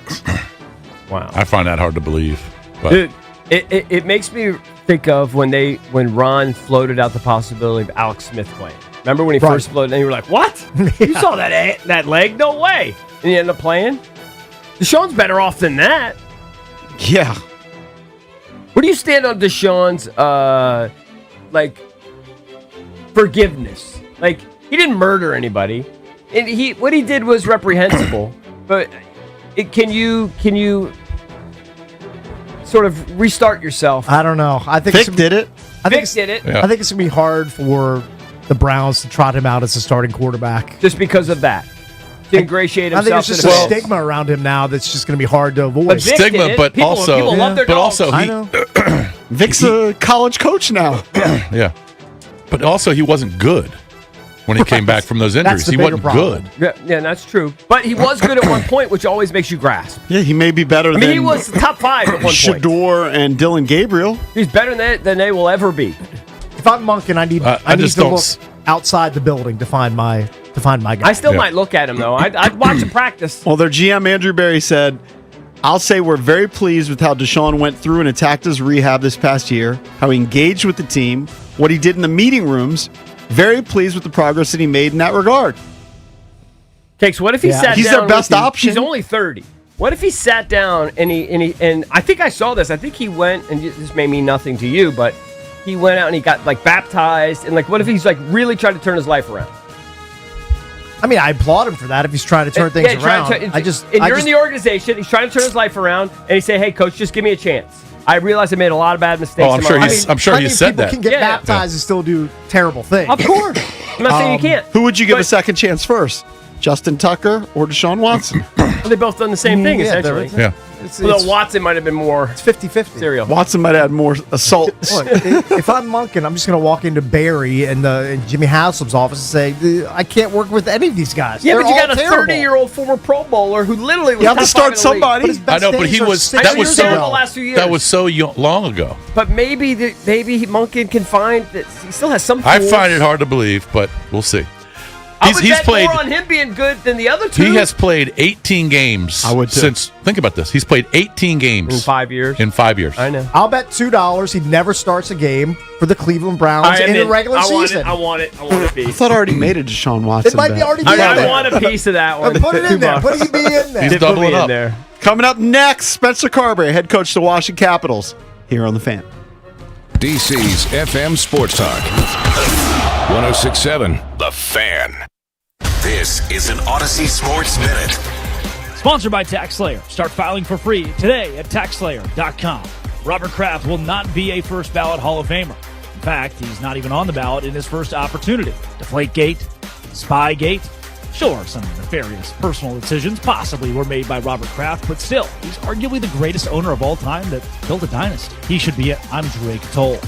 Wow. I find that hard to believe. But Dude, it makes me think of when Ron floated out the possibility of Alex Smith playing. Remember when he first floated and you were like, what? You saw that leg? No way. And he ended up playing? Deshaun's better off than that. Yeah. Where do you stand on Deshaun's forgiveness? Like, he didn't murder anybody. And what he did was reprehensible. But can you sort of restart yourself? I don't know. I think Vic did it. Vic did it. I think it's going to be hard for the Browns to trot him out as a starting quarterback. Just because of that. To ingratiate I himself think to there's the just a fans. stigma around him now that's just going to be hard to avoid. But Vic stigma, did it. but People also, love their but dogs. also I he, know. Vic's a college coach now. yeah, but also he wasn't good when he came back from those injuries. the He bigger wasn't problem. good. Yeah, that's true. But he was good at one point, which always makes you grasp. Yeah, he may be better I than mean, he was top 5 at one point. Shador and Dylan Gabriel. He's better than they will ever be. If I'm Monken, I need I need just to don't look s- outside the building to find my guy. I still might look at him, though. I'd watch him practice. Well, their GM, Andrew Berry, said, I'll say we're very pleased with how Deshaun went through and attacked his rehab this past year, how he engaged with the team, what he did in the meeting rooms. Very pleased with the progress that he made in that regard. Cakes, what if he sat down? He's their best with you? option. He's only 30. What if he sat down and I think I saw this. I think he went, and this may mean nothing to you, but he went out and he got baptized, and what if he's really trying to turn his life around? I mean, I applaud him for that if he's trying to turn things around. You're in the organization. He's trying to turn his life around, and he say, "Hey, coach, just give me a chance. I realize I made a lot of bad mistakes." Oh, I'm in my sure life." he's. I'm sure he said people that. can get baptized and still do terrible things. Of course. I'm not saying you can't. Who would you give a second chance first? Justin Tucker or Deshaun Watson? Well, they both done the same thing, Yeah, essentially. Yeah. Although Watson might have been more. It's 50-50. Serial. Watson might add more assaults. Look, if I'm Monken, I'm just going to walk into Barry and Jimmy Haslam's office and say, I can't work with any of these guys. Yeah, They're but you all got a terrible. 30-year-old former Pro Bowler who literally was You have to top start 5 in the league. somebody. But his I best know, but days he are was. 6 That was years there ago. the last few years. That was so long ago. But maybe Monken can find that he still has some. I tools. find it hard to believe, but we'll see. I would bet more on him being good than the other two. He has played 18 games. I would too. Since. Think about this. He's played 18 games in 5 years. In 5 years. I know. I'll bet $2 he never starts a game for the Cleveland Browns in the regular season. I want it. I want a I piece. thought I already made a Deshaun Watson. It might be bet. already in I there. want a piece of that one. Put it in there. Put EB in there. He's Put doubling me up. in there. Coming up next, Spencer Carberry, head coach of the Washington Capitals, here on The Fan. DC's FM Sports Talk. 1067 The Fan. This is an Odyssey Sports Minute. Sponsored by TaxSlayer. Start filing for free today at TaxSlayer.com. Robert Kraft will not be a first ballot Hall of Famer. In fact, he's not even on the ballot in his first opportunity. Deflategate, Spygate. Sure, some nefarious personal decisions possibly were made by Robert Kraft, but still, he's arguably the greatest owner of all time that built a dynasty. He should be it. I'm Drake Toll.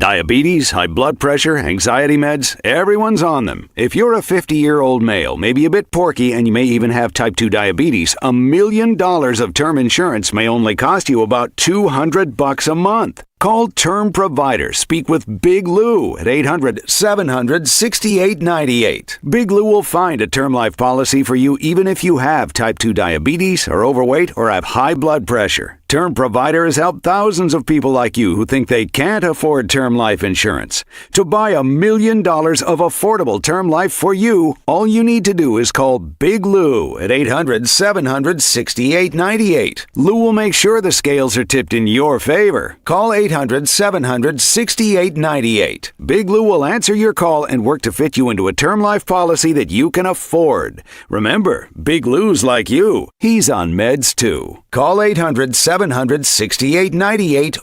Diabetes, high blood pressure, anxiety meds, everyone's on them. If you're a 50-year-old male, maybe a bit porky, and you may even have type 2 diabetes, $1 million of term insurance may only cost you about $200 a month. Call Term Provider. Speak with Big Lou at 800-700-6898. Big Lou will find a term life policy for you even if you have type 2 diabetes, are overweight, or have high blood pressure. Term Provider has helped thousands of people like you who think they can't afford term life insurance. To buy $1 million of affordable term life for you, all you need to do is call Big Lou at 800-700-6898. Lou will make sure the scales are tipped in your favor. Call 800-700-6898. Big Lou will answer your call and work to fit you into a term life policy that you can afford. Remember, Big Lou's like you. He's on meds too. Call 800-700-6898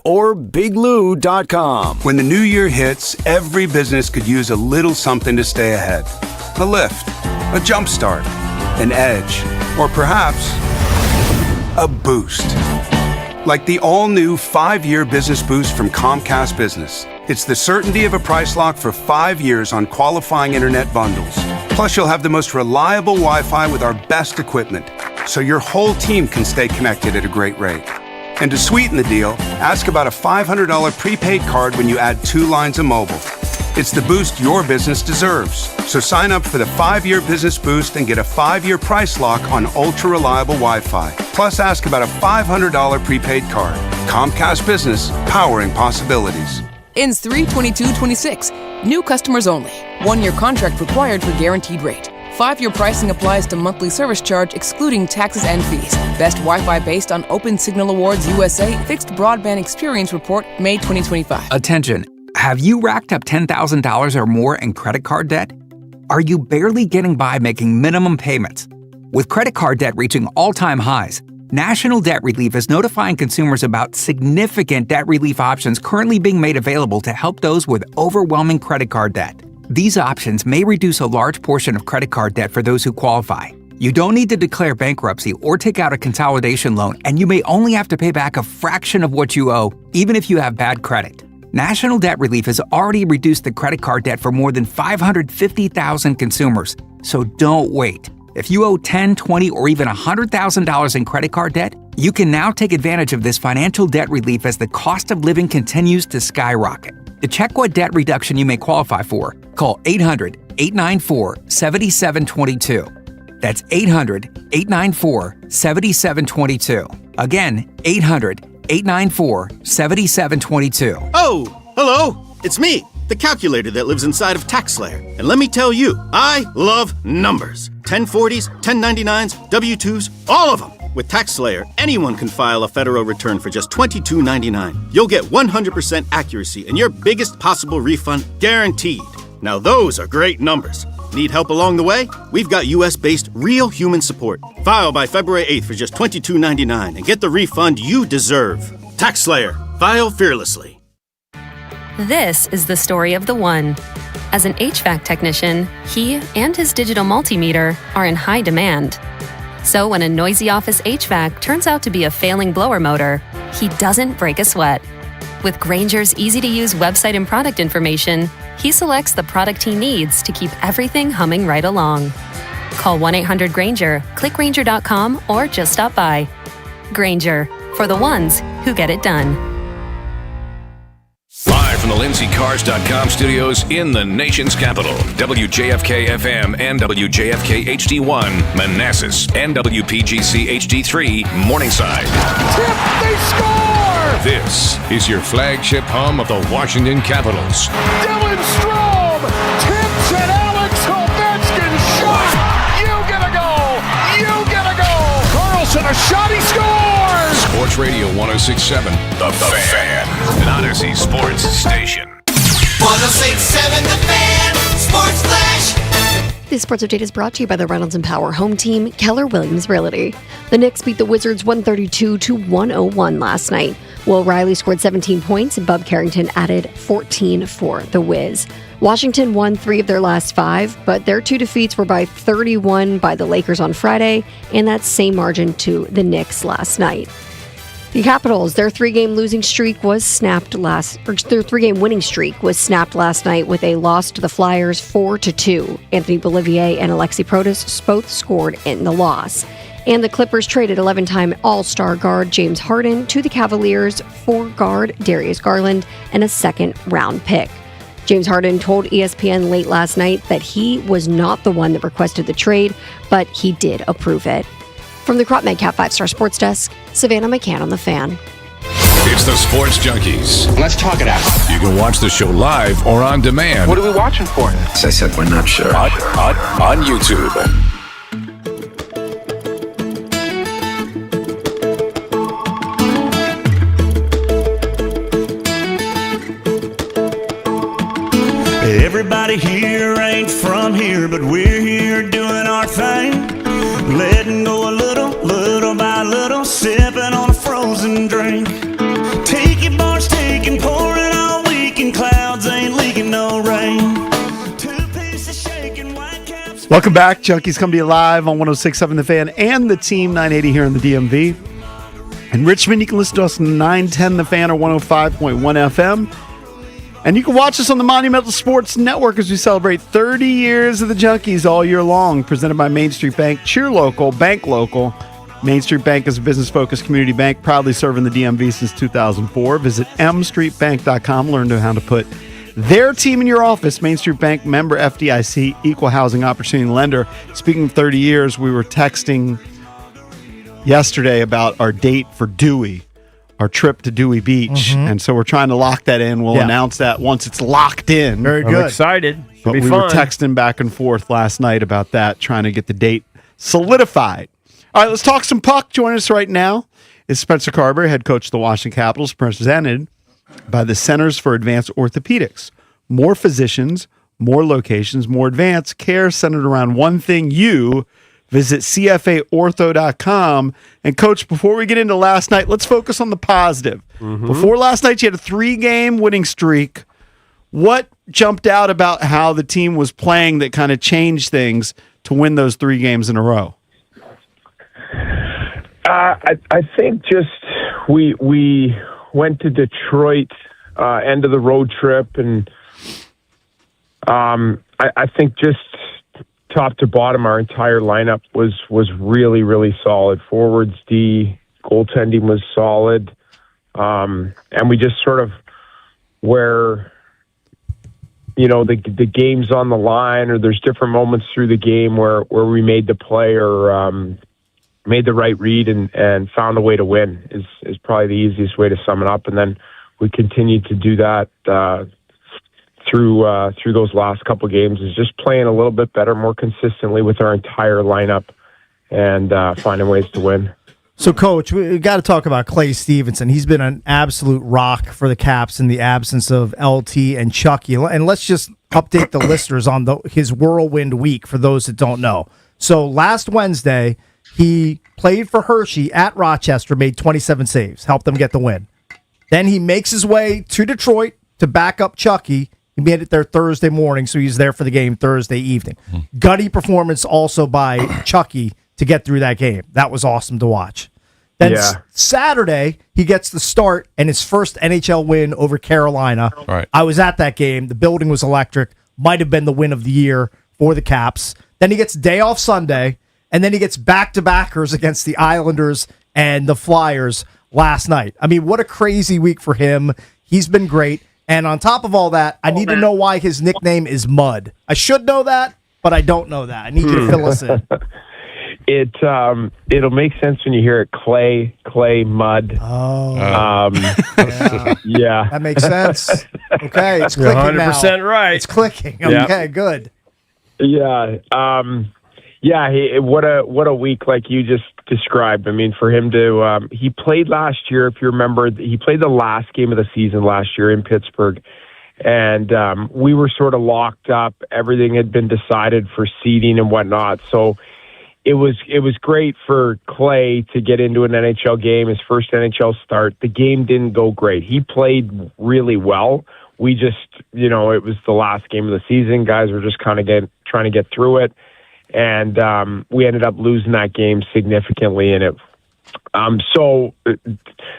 or biglou.com. When the new year hits, every business could use a little something to stay ahead. A lift, a jump start, an edge, or perhaps a boost. Like the all-new 5-year business boost from Comcast Business. It's the certainty of a price lock for 5 years on qualifying internet bundles. Plus, you'll have the most reliable Wi-Fi with our best equipment, so your whole team can stay connected at a great rate. And to sweeten the deal, ask about a $500 prepaid card when you add 2 lines of mobile. It's the boost your business deserves. So sign up for the 5-year business boost and get a 5-year price lock on ultra-reliable Wi-Fi. Plus, ask about a $500 prepaid card. Comcast Business, powering possibilities. Ends 3/22/26. New customers only. 1-year contract required for guaranteed rate. 5-year pricing applies to monthly service charge excluding taxes and fees. Best Wi-Fi based on Open Signal Awards USA Fixed Broadband Experience Report, May 2025. Attention. Have you racked up $10,000 or more in credit card debt? Are you barely getting by making minimum payments? With credit card debt reaching all-time highs, National Debt Relief is notifying consumers about significant debt relief options currently being made available to help those with overwhelming credit card debt. These options may reduce a large portion of credit card debt for those who qualify. You don't need to declare bankruptcy or take out a consolidation loan, and you may only have to pay back a fraction of what you owe, even if you have bad credit. National Debt Relief has already reduced the credit card debt for more than 550,000 consumers, so don't wait. If you owe $10,000, $20,000, or even $100,000 in credit card debt, you can now take advantage of this financial debt relief as the cost of living continues to skyrocket. To check what debt reduction you may qualify for, call 800-894-7722. That's 800-894-7722. Again, 800-894-7722. Oh, hello. It's me, the calculator that lives inside of TaxSlayer. And let me tell you, I love numbers. 1040s, 1099s, W-2s, all of them. With TaxSlayer, anyone can file a federal return for just $22.99. You'll get 100% accuracy and your biggest possible refund guaranteed. Now those are great numbers. Need help along the way? We've got US-based real human support. File by February 8th for just $22.99 and get the refund you deserve. TaxSlayer. File fearlessly. This is the story of the one. As an HVAC technician, he and his digital multimeter are in high demand. So when a noisy office HVAC turns out to be a failing blower motor, he doesn't break a sweat. With Grainger's easy-to-use website and product information, he selects the product he needs to keep everything humming right along. Call 1-800-GRAINGER, click Grainger.com, or just stop by. Grainger, for the ones who get it done. Live from the LindsayCars.com studios in the nation's capital, WJFK-FM and WJFK-HD1, Manassas, and WPGC-HD3, Morningside. Tip, they score! This is your flagship home of the Washington Capitals. Dylan Strome tips and Alex Ovechkin shot! You get a goal! You get a goal! Carlson, a shot, he scores! Sports Radio 106.7, The Fan, an Odyssey Sports station. 106.7 The Fan, Sports Flash! This Sports Update is brought to you by the Reynolds & Power home team, Keller Williams Realty. The Knicks beat the Wizards 132-101 last night. Will Riley scored 17 points and Bub Carrington added 14 for the Wiz. Washington won 3 of their last 5, but their 2 defeats were by 31 by the Lakers on Friday, and that same margin to the Knicks last night. The Capitals, their three-game winning streak was snapped last night with a loss to the Flyers 4-2. Anthony Beauvillier and Alexi Protas both scored in the loss. And the Clippers traded 11-time All-Star guard James Harden to the Cavaliers for guard Darius Garland and a second-round pick. James Harden told ESPN late last night that he was not the one that requested the trade, but he did approve it. From the Crop Medcap 5-Star Sports Desk, Savannah McCann on The Fan. It's the Sports Junkies. Let's talk it out. You can watch the show live or on demand. What are we watching for? As I said, we're not sure. On YouTube. Everybody here ain't from here, but we're here doing our thing. Letting go a little by little, sipping on a frozen drink. Tiki bars taking, pouring all weekend, clouds ain't leaking no rain. Two pieces shaking, white caps. Welcome back. Junkies come to you live on 106.7 The Fan and the Team 980 here in the DMV. In Richmond, you can listen to us on 910 The Fan or 105.1 FM. And you can watch us on the Monumental Sports Network as we celebrate 30 years of the Junkies all year long. Presented by Main Street Bank. Cheer local, bank local. Main Street Bank is a business-focused community bank proudly serving the DMV since 2004. Visit mstreetbank.com. Learn how to put their team in your office. Main Street Bank, member FDIC, equal housing opportunity lender. Speaking of 30 years, we were texting yesterday about our date for Dewey. Our trip to Dewey Beach, and so we're trying to lock that in. We'll announce that once it's locked in. Very good. I'm excited. But we were texting back and forth last night about that, trying to get the date solidified. All right, let's talk some puck. Joining us right now is Spencer Carberry, head coach of the Washington Capitals, presented by the Centers for Advanced Orthopedics. More physicians, more locations, more advanced care centered around one thing: you. Visit CFAortho.com. And, Coach, before we get into last night, let's focus on the positive. Before last night, you had a 3-game winning streak. What jumped out about how the team was playing that kind of changed things to win those 3 games in a row? I think just we went to Detroit, end of the road trip, and I think just top to bottom, our entire lineup was really, really solid. Forwards, D, goaltending was solid. And we just sort of, where, the game's on the line, or there's different moments through the game where we made the play or made the right read and found a way to win is probably the easiest way to sum it up. And then we continued to do that through those last couple of games, is just playing a little bit better, more consistently with our entire lineup, and finding ways to win. So, Coach, we got to talk about Clay Stevenson. He's been an absolute rock for the Caps in the absence of LT and Chucky. And let's just update the listeners on his whirlwind week for those that don't know. So last Wednesday, he played for Hershey at Rochester, made 27 saves, helped them get the win. Then he makes his way to Detroit to back up Chucky. He made it there Thursday morning, so he's there for the game Thursday evening. Gutty performance also by Chucky to get through that game. That was awesome to watch. Then Saturday, he gets the start and his first NHL win over Carolina. Right. I was at that game. The building was electric. Might have been the win of the year for the Caps. Then he gets day off Sunday, and then he gets back-to-backers against the Islanders and the Flyers last night. I mean, what a crazy week for him. He's been great. And on top of all that, I need to know why his nickname is Mud. I should know that, but I don't know that. I need you to fill us in. It'll make sense when you hear it. Clay, Mud. Oh. Yeah. That makes sense. Okay, it's clicking 100% now. right. It's clicking. Yep. Okay, good. Yeah. What a week like you just described. I mean, for him to he played last year, if you remember, he played the last game of the season last year in Pittsburgh, and we were sort of locked up. Everything had been decided for seeding and whatnot. So it was great for Clay to get into an NHL game, his first NHL start. The game didn't go great. He played really well. We just, it was the last game of the season. Guys were just kind of trying to get through it. And we ended up losing that game significantly, and So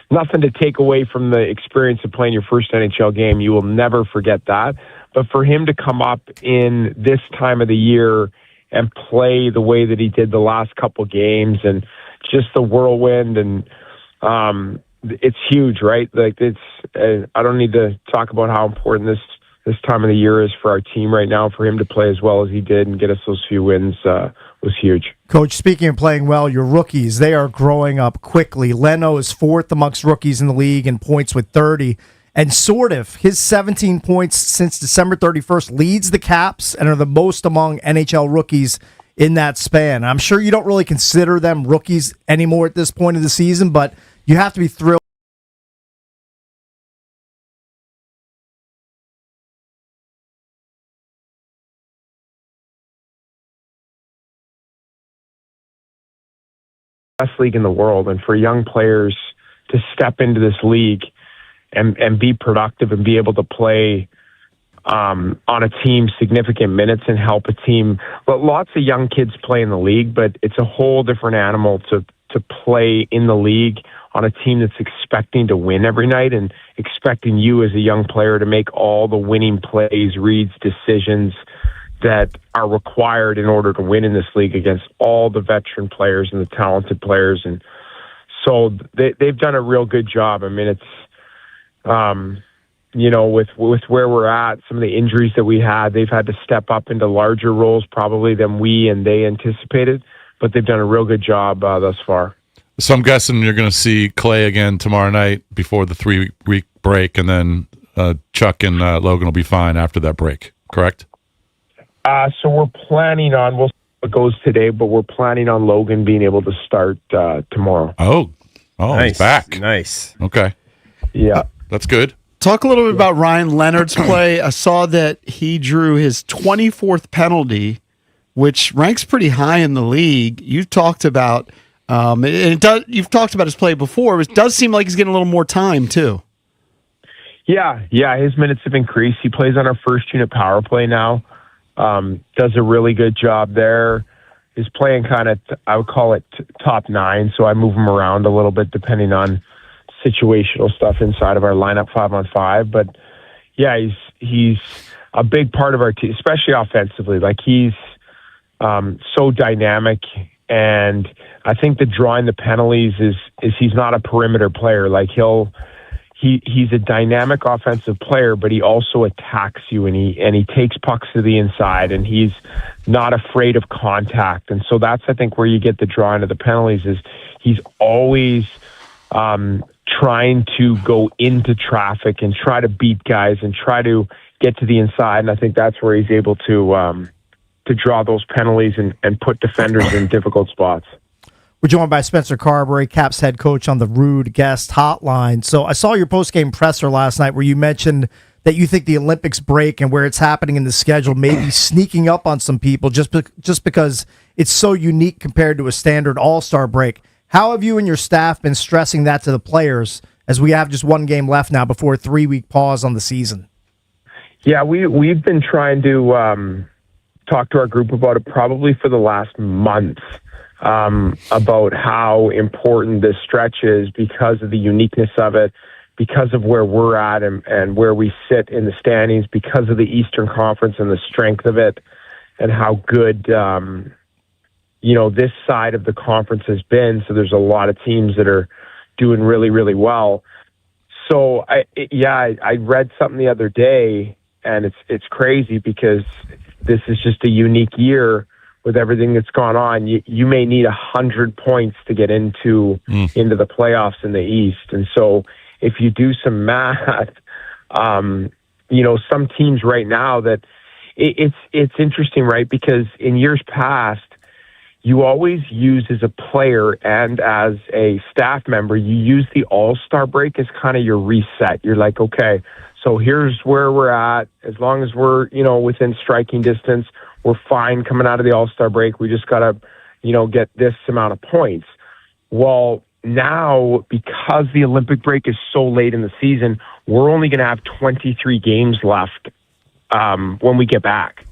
nothing to take away from the experience of playing your first NHL game. You will never forget that. But for him to come up in this time of the year and play the way that he did the last couple games and just the whirlwind, and it's huge, right? Like I don't need to talk about how important this time of the year is for our team right now. For him to play as well as he did and get us those few wins was huge. Coach, speaking of playing well, your rookies, they are growing up quickly. Leno is fourth amongst rookies in the league in points with 30. And Sordiff, his 17 points since December 31st, leads the Caps and are the most among NHL rookies in that span. I'm sure you don't really consider them rookies anymore at this point of the season, but you have to be thrilled. Best league in the world, and for young players to step into this league and be productive and be able to play on a team significant minutes and help a team. But lots of young kids play in the league, but it's a whole different animal to play in the league on a team that's expecting to win every night and expecting you as a young player to make all the winning plays, reads, decisions that are required in order to win in this league against all the veteran players and the talented players. And so they've done a real good job. I mean, it's, with where we're at, some of the injuries that we had, they've had to step up into larger roles probably than we and they anticipated, but they've done a real good job thus far. So I'm guessing you're going to see Clay again tomorrow night before the 3-week break, and then Chuck and Logan will be fine after that break, correct? So we're planning on, we'll see how it goes today, but we're planning on Logan being able to start tomorrow. Oh, nice. He's back. Nice. Okay. Yeah. That's good. Talk a little bit about Ryan Leonard's play. I saw that he drew his 24th penalty, which ranks pretty high in the league. You've talked about, you've talked about his play before. It does seem like he's getting a little more time too. Yeah. His minutes have increased. He plays on our first unit power play now. Does a really good job there. He's playing kind of, I would call it top 9. So I move him around a little bit depending on situational stuff inside of our lineup 5-on-5. But yeah, he's a big part of our team, especially offensively. Like he's so dynamic, and I think that drawing the penalties is he's not a perimeter player. Like he's a dynamic offensive player, but he also attacks you, and he takes pucks to the inside, and he's not afraid of contact. And so that's, I think, where you get the drawing of the penalties is he's always trying to go into traffic and try to beat guys and try to get to the inside. And I think that's where he's able to draw those penalties and put defenders in difficult spots. We're joined by Spencer Carberry, Caps head coach, on the Rude Guest Hotline. So I saw your post-game presser last night where you mentioned that you think the Olympics break and where it's happening in the schedule may be sneaking up on some people just because it's so unique compared to a standard all-star break. How have you and your staff been stressing that to the players as we have just one game left now before a 3-week pause on the season? Yeah, we've been trying to talk to our group about it probably for the last month, about how important this stretch is because of the uniqueness of it, because of where we're at and where we sit in the standings, because of the Eastern Conference and the strength of it, and how good this side of the conference has been. So there's a lot of teams that are doing really, really well. So I read something the other day, and it's crazy because this is just a unique year with everything that's gone on. You may need 100 points to get into the playoffs in the East. And so if you do some math, some teams right now that it's interesting, right? Because in years past, you always use as a player and as a staff member, you use the All-Star break as kind of your reset. You're like, okay, so here's where we're at. As long as we're, within striking distance, we're fine coming out of the All-Star break. We just got to, get this amount of points. Well, now, because the Olympic break is so late in the season, we're only going to have 23 games left when we get back.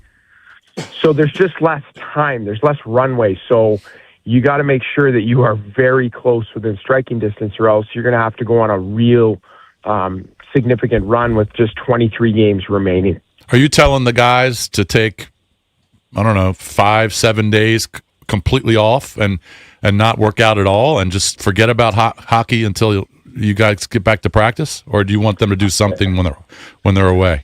So there's just less time. There's less runway. So you got to make sure that you are very close within striking distance, or else you're going to have to go on a real significant run with just 23 games remaining. Are you telling the guys to take, I don't know, 5-7 days completely off and not work out at all and just forget about hockey until you guys get back to practice? Or do you want them to do something when they're away?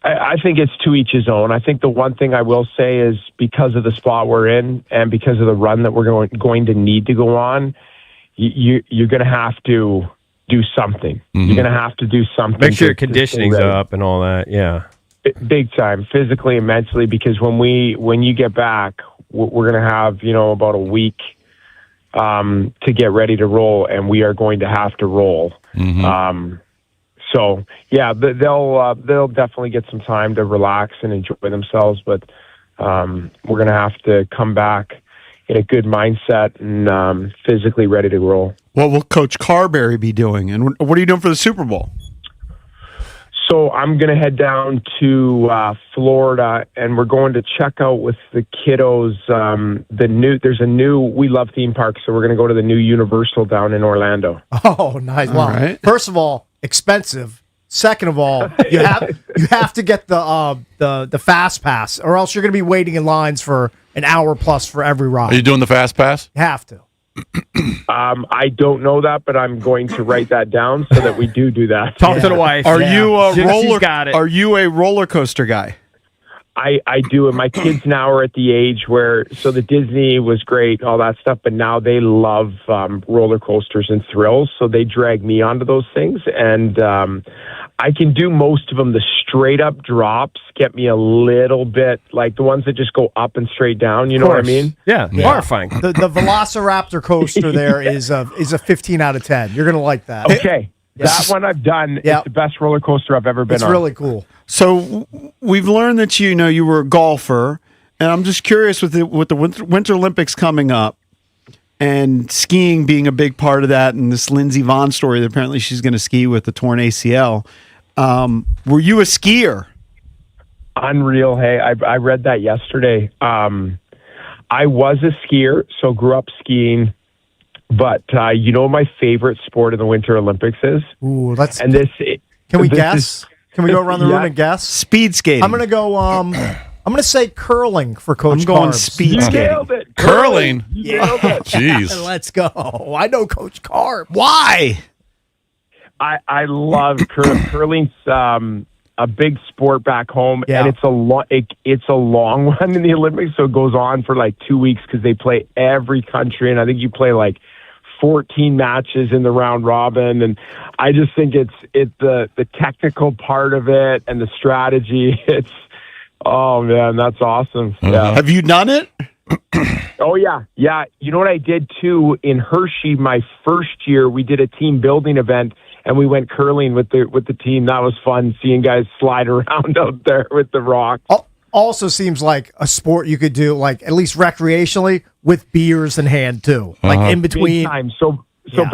I think it's to each his own. I think the one thing I will say is, because of the spot we're in and because of the run that we're going to need to go on, you're going to have to do something. Mm-hmm. You're going to have to do something. Make sure your conditioning's up and all that. Yeah. Big time, physically and mentally, because when you get back, we're going to have, about a week to get ready to roll, and we are going to have to roll. Mm-hmm. So yeah, they'll definitely get some time to relax and enjoy themselves, but we're going to have to come back in a good mindset and physically ready to roll. What will Coach Carberry be doing, and what are you doing for the Super Bowl? So I'm going to head down to Florida, and we're going to check out with the kiddos. There's a new We Love theme park, so we're going to go to the new Universal down in Orlando. Oh, nice! Wow. right. First of all, expensive. Second of all, you have to get the fast pass, or else you're going to be waiting in lines for an hour plus for every ride. Are you doing the fast pass? You have to. I don't know that, but I'm going to write that down so that we do that. Talk to the wife. Are you a She's got it. Are you a roller coaster guy? I do, and my kids now are at the age where, so the Disney was great, all that stuff, but now they love roller coasters and thrills, so they drag me onto those things, and I can do most of them. The straight up drops get me a little bit, like the ones that just go up and straight down, you know what I mean? Yeah, horrifying. The Velociraptor coaster there is a 15 out of 10. You're going to like that. Okay. That one I've done. Yep. It's the best roller coaster I've ever been on. It's really cool. So we've learned that you were a golfer, and I'm just curious with the Winter Olympics coming up and skiing being a big part of that, and this Lindsey Vonn story that apparently she's going to ski with the torn ACL. Were you a skier? Unreal. Hey, I read that yesterday. I was a skier, so grew up skiing. But you know what my favorite sport in the Winter Olympics is? Ooh, let's. And this. Can we this guess? is- Can we go around the room Yeah. and guess? Speed skating. I'm gonna go. I'm gonna say curling for Coach. I'm going Carbs. speed You skating. nailed it. Curling? You nailed it. Jeez. Let's go. I know Coach Carb. Why? I love curling's a big sport back home, Yeah. and it's a long one in the Olympics, so it goes on for like 2 weeks because they play every country, and I think you play like 14 matches in the round robin, and I just think it's the technical part of it and the strategy. It's oh man, that's awesome. Yeah. Have you done it? Oh yeah. You know what I did too in Hershey? My first year, we did a team building event, and we went curling with the team. That was fun, seeing guys slide around out there with the rocks. Also seems like a sport you could do, like at least recreationally, with beers in hand too, like in between. Big time. So Yeah.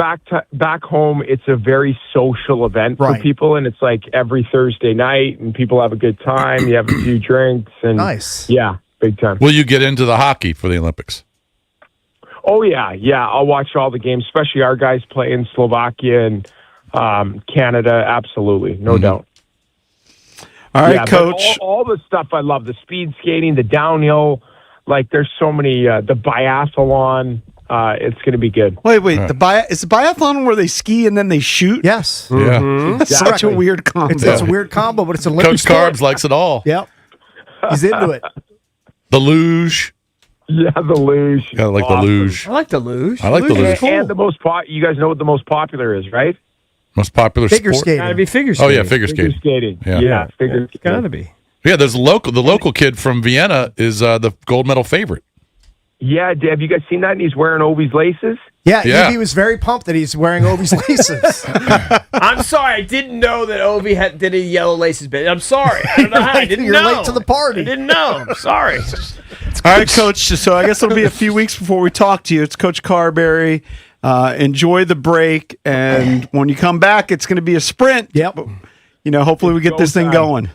back home, it's a very social event for Right. people, and it's like every Thursday night, and people have a good time. You have a few drinks, and Nice. yeah, big time. Will you get into the hockey for the Olympics? Oh yeah. I'll watch all the games, especially our guys play in Slovakia and Canada. Absolutely, no doubt. All right, Yeah, but Coach. all the stuff I love, the speed skating, the downhill, like there's so many, the biathlon, it's going to be good. Wait. Is the biathlon where they ski and then they shoot? Yes. Yeah. That's such a weird combo. It's a weird combo, but it's an Olympic Coach sport. Carbs likes it all. Yep. He's into it. The luge. Yeah, the luge. I like the luge. I like the luge. I like the luge. And the most you guys know what the most popular is, right? Most popular Figure sport. skating. Gotta be figure Oh skating. yeah, figure skating. Skating. Yeah. Figure It's gotta be. Yeah, there's the local kid from Vienna is the gold medal favorite. Yeah, have you guys seen that? And he's wearing Ovi's laces. Yeah, Yeah. Evie was very pumped that he's wearing Ovi's laces. I'm sorry, I didn't know that Ovi did a yellow laces bit. I'm sorry. I don't know how. I didn't You're know. late to the party. I didn't know. I'm sorry. All right, Coach. So I guess it'll be a few weeks before we talk to you. It's Coach Carberry. Enjoy the break, and when you come back, it's going to be a sprint. Yep. Hopefully we get this thing going.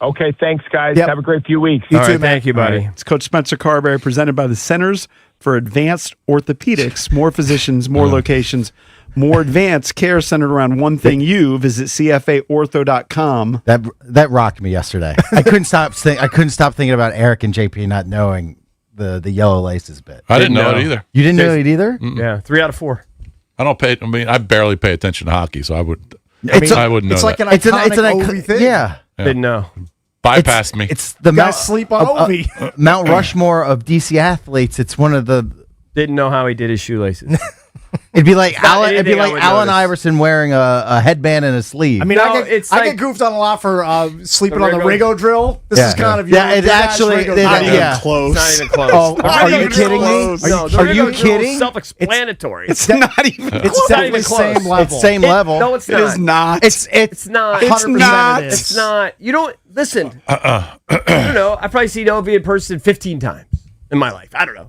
Okay, thanks, guys. Yep. Have a great few weeks. You All too, right, man. thank you, buddy. It's Coach Spencer Carberry, presented by the Centers for Advanced Orthopedics. More physicians, more locations, more advanced care centered around one thing. You visit cfaortho.com. That rocked me yesterday. I couldn't stop thinking about Eric and JP not knowing the yellow laces bit. I didn't know it either. You didn't know it either? Yeah, 3 out of 4. I barely pay attention to hockey, so I wouldn't know It's that. like an iconic Ovi thing. Yeah. Didn't know. Bypassed me. It's the Guys sleep on Ovi. Mount Rushmore of DC athletes. It's one of the. Didn't know how he did his shoelaces. It'd be like not Allen. It'd be anything I like would Allen notice. Iverson wearing a headband and a sleeve. I mean, No, I it's get like- goofed on a lot for sleeping The on the Rigo- Rigo drill. This Yeah. is kind of Yeah, it your actually- Rigo it- drill. Not even yeah. close. It's not even close. Oh, The are you Rigo kidding drill me? is- No, the Are Rigo you drill is kidding? self-explanatory. It's not even. It's not definitely even the close. same level. It's same level. No, it's It not. is not. It's not. It's 100% not. it is. It's not. You don't listen. I don't know. I've probably seen Ovi in person 15 times in my life. I don't know.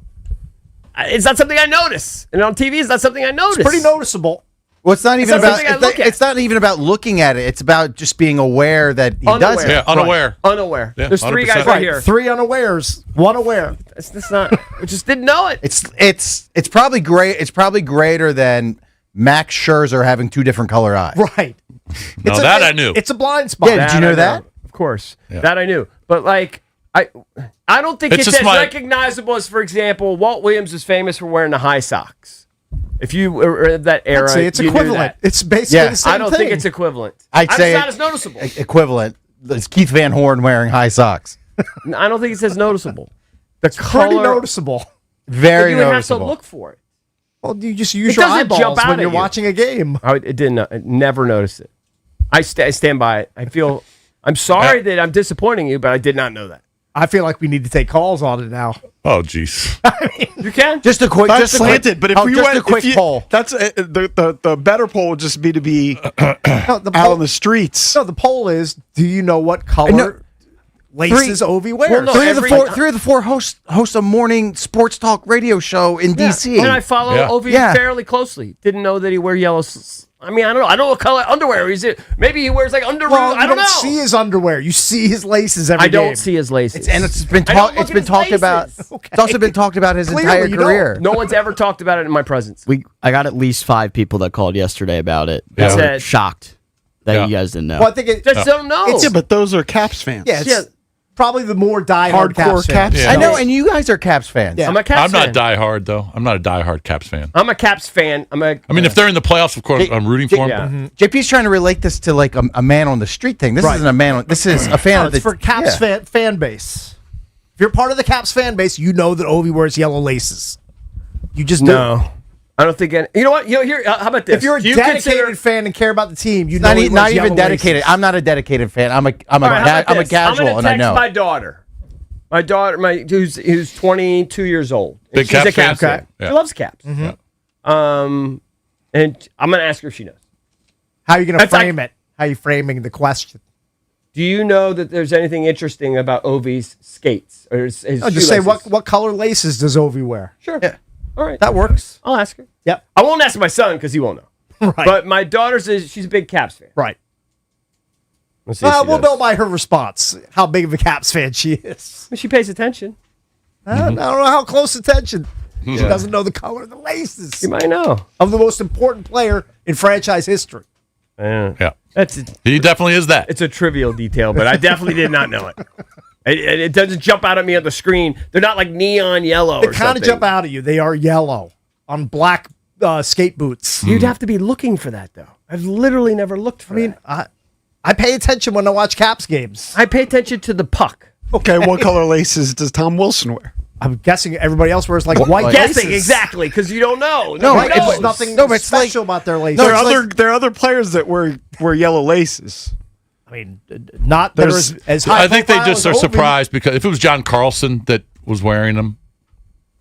It's not something I notice, and on TV, it's not something I notice. It's pretty noticeable. Well, it's not even not about. something I look at. It's not even about looking at it. It's about just being aware that he does Unaware. it. Yeah, unaware. Unaware. Yeah, There's 3 guys 100%. right here. 3 unawares, 1 aware. It's not. We just didn't know it. It's probably great. It's probably greater than Max Scherzer having 2 different color eyes. Right. No, that I knew. It's a blind spot. Yeah, did you know I that? Of course. Yeah. That I knew. But like I don't think It's it's just as my- recognizable as, for example, Walt Williams is famous for wearing the high socks. If you were in that era, I'd say it's you knew equivalent. that. It's basically Yeah. the same I don't thing. think it's equivalent. I'd say it's not as noticeable. equivalent. It's Keith Van Horn wearing high socks. I don't think it's as noticeable. The pretty color, noticeable. Very you would have to noticeable. look for it. Well, you just use It your doesn't eyeballs jump out when at you're you. watching a game. I never noticed it. I stand by it. I'm sorry that I'm disappointing you, but I did not know that. I feel like we need to take calls on it now. Oh, jeez. You can. Just a quick, That's just a quick, slanted, but if we just went a quick if you, poll. that's the better poll would just be to be No, the out poll, on the streets. no, the poll is: do you know what color laces Ovi wears? Well, no, Three of the every- four host a morning sports talk radio show in DC. And I follow Yeah. Ovi Yeah. fairly closely. Didn't know that he wear yellow. I mean, I don't know. I don't know what color underwear he's in. Maybe he wears like underwear. Well, you I don't know. see his underwear. You see his laces every I don't game. see his laces. and it's been I don't talked. look It's at been his talked about. laces. Okay. It's also been talked about his Clearly entire you don't. career. No one's ever talked about it in my presence. I got at least 5 people that called yesterday about it. Yeah. That were Said- shocked that Yeah. you guys didn't know. Well, I think it, Just don't know. Yeah, but those are Caps fans. yeah, it's Yeah. probably the more diehard Hardcore Caps Yeah. I know, and you guys are Caps fans. Yeah. I'm a Caps I'm not fan. diehard, though. I'm not a diehard Caps fan. I'm a Caps fan. I mean, if they're in the playoffs, of course, I'm rooting for them. Yeah. JP's trying to relate this to like a man on the street thing. This Right. isn't a man. This is a fan No, of the it's for Caps fan base. If you're part of the Caps fan base, you know that Ovi wears yellow laces. You just do. No. I don't think any. You know what? Here. How about this? If you're a Do you dedicated consider- fan and care about the team, you know Not, he wears not even yellow dedicated. laces. I'm not a dedicated fan. I'm a All right, how about I'm a this? casual, I'm and gonna I text know. my daughter. My daughter, who's 22 years old. And Big she's a Caps fan? Caps fan. Okay. Yeah. She loves Caps. Mm-hmm. And I'm gonna ask her if she knows. How are you going to That's like- frame it? How are you framing the question? Do you know that there's anything interesting about Ovi's skates or his Oh, just say shoelaces? what color laces does Ovi wear? Sure. Yeah, All right. that works. I'll ask her. Yep. I won't ask my son because he won't know. Right. But my daughter's she's a big Caps fan. Right. Let's see if she We'll does. know by her response how big of a Caps fan she is. She pays attention. I don't know how close attention. She doesn't know the color of the laces You might know. of the most important player in franchise history. Yeah. That's He definitely is that. It's a trivial detail, but I definitely did not know it. It doesn't jump out at me on the screen. They're not like neon yellow. They or kind of something. jump out at you. They are yellow on black skate boots. You'd have to be looking for that, though. I've literally never looked for that. I pay attention when I watch Caps games. I pay attention to the puck. Okay, what color laces does Tom Wilson wear? I'm guessing everybody else wears like white Guessing laces. exactly because you don't know. No, Nobody it's knows. Nothing it's special about their laces. There are other players that wear yellow laces. I mean, not that are There's- as high I think they profile just as are Ovi. surprised because if it was John Carlson that was wearing them,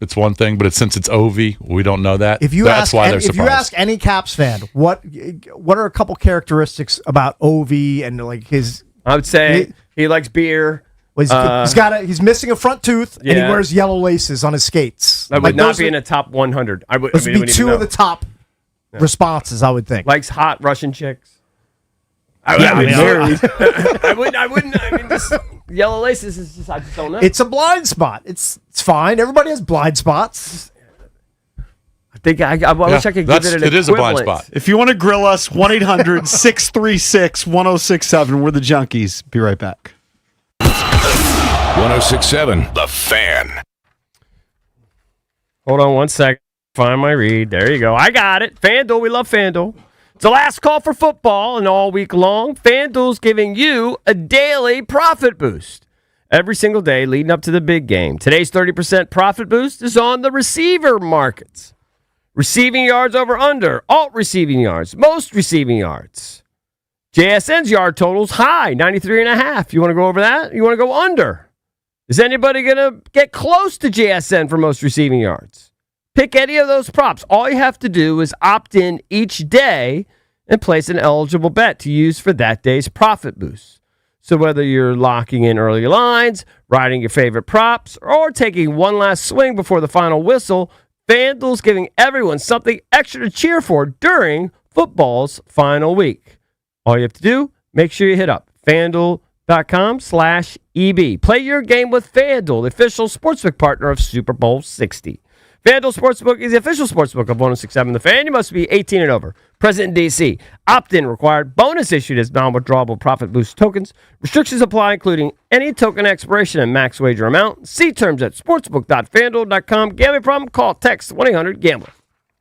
it's one thing. But since it's Ovi, we don't know that. If you That's ask, why they're if you surprised. ask any Caps fan, what are a couple characteristics about Ovi and like his? I would say he likes beer. Well, he's missing a front tooth and he Yeah. wears yellow laces on his skates. That would Like, not those be would- in a top 100. I would. Those I would mean, be two of the top responses, I would think. Likes hot Russian chicks. I wouldn't. I mean, just yellow laces is just. I just don't know. It's a blind spot. It's fine. Everybody has blind spots. I think I wish I could give it an It is a blind equivalent. spot. If you want to grill us, 1-800-636-1067. We're the Junkies. Be right back. 1067 The Fan. Hold on one second. Find my read. There you go. I got it. FanDuel. We love FanDuel. It's the last call for football, and all week long, FanDuel's giving you a daily profit boost every single day leading up to the big game. Today's 30% profit boost is on the receiver markets. Receiving yards over under, alt receiving yards, most receiving yards. JSN's yard total's high, 93.5. You want to go over that? You want to go under? Is anybody going to get close to JSN for most receiving yards? Pick any of those props. All you have to do is opt in each day and place an eligible bet to use for that day's profit boost. So whether you're locking in early lines, riding your favorite props, or taking one last swing before the final whistle, FanDuel's giving everyone something extra to cheer for during football's final week. All you have to do, make sure you hit up FanDuel.com/EB. Play your game with FanDuel, the official sportsbook partner of Super Bowl 60. FanDuel Sportsbook is the official sportsbook of 1067 The Fan. You must be 18 and over. Present in D.C. Opt-in required. Bonus issued as non-withdrawable profit boost tokens. Restrictions apply, including any token expiration and max wager amount. See terms at sportsbook.fanduel.com. Gambling problem? Call, text 1-800-GAMBLER.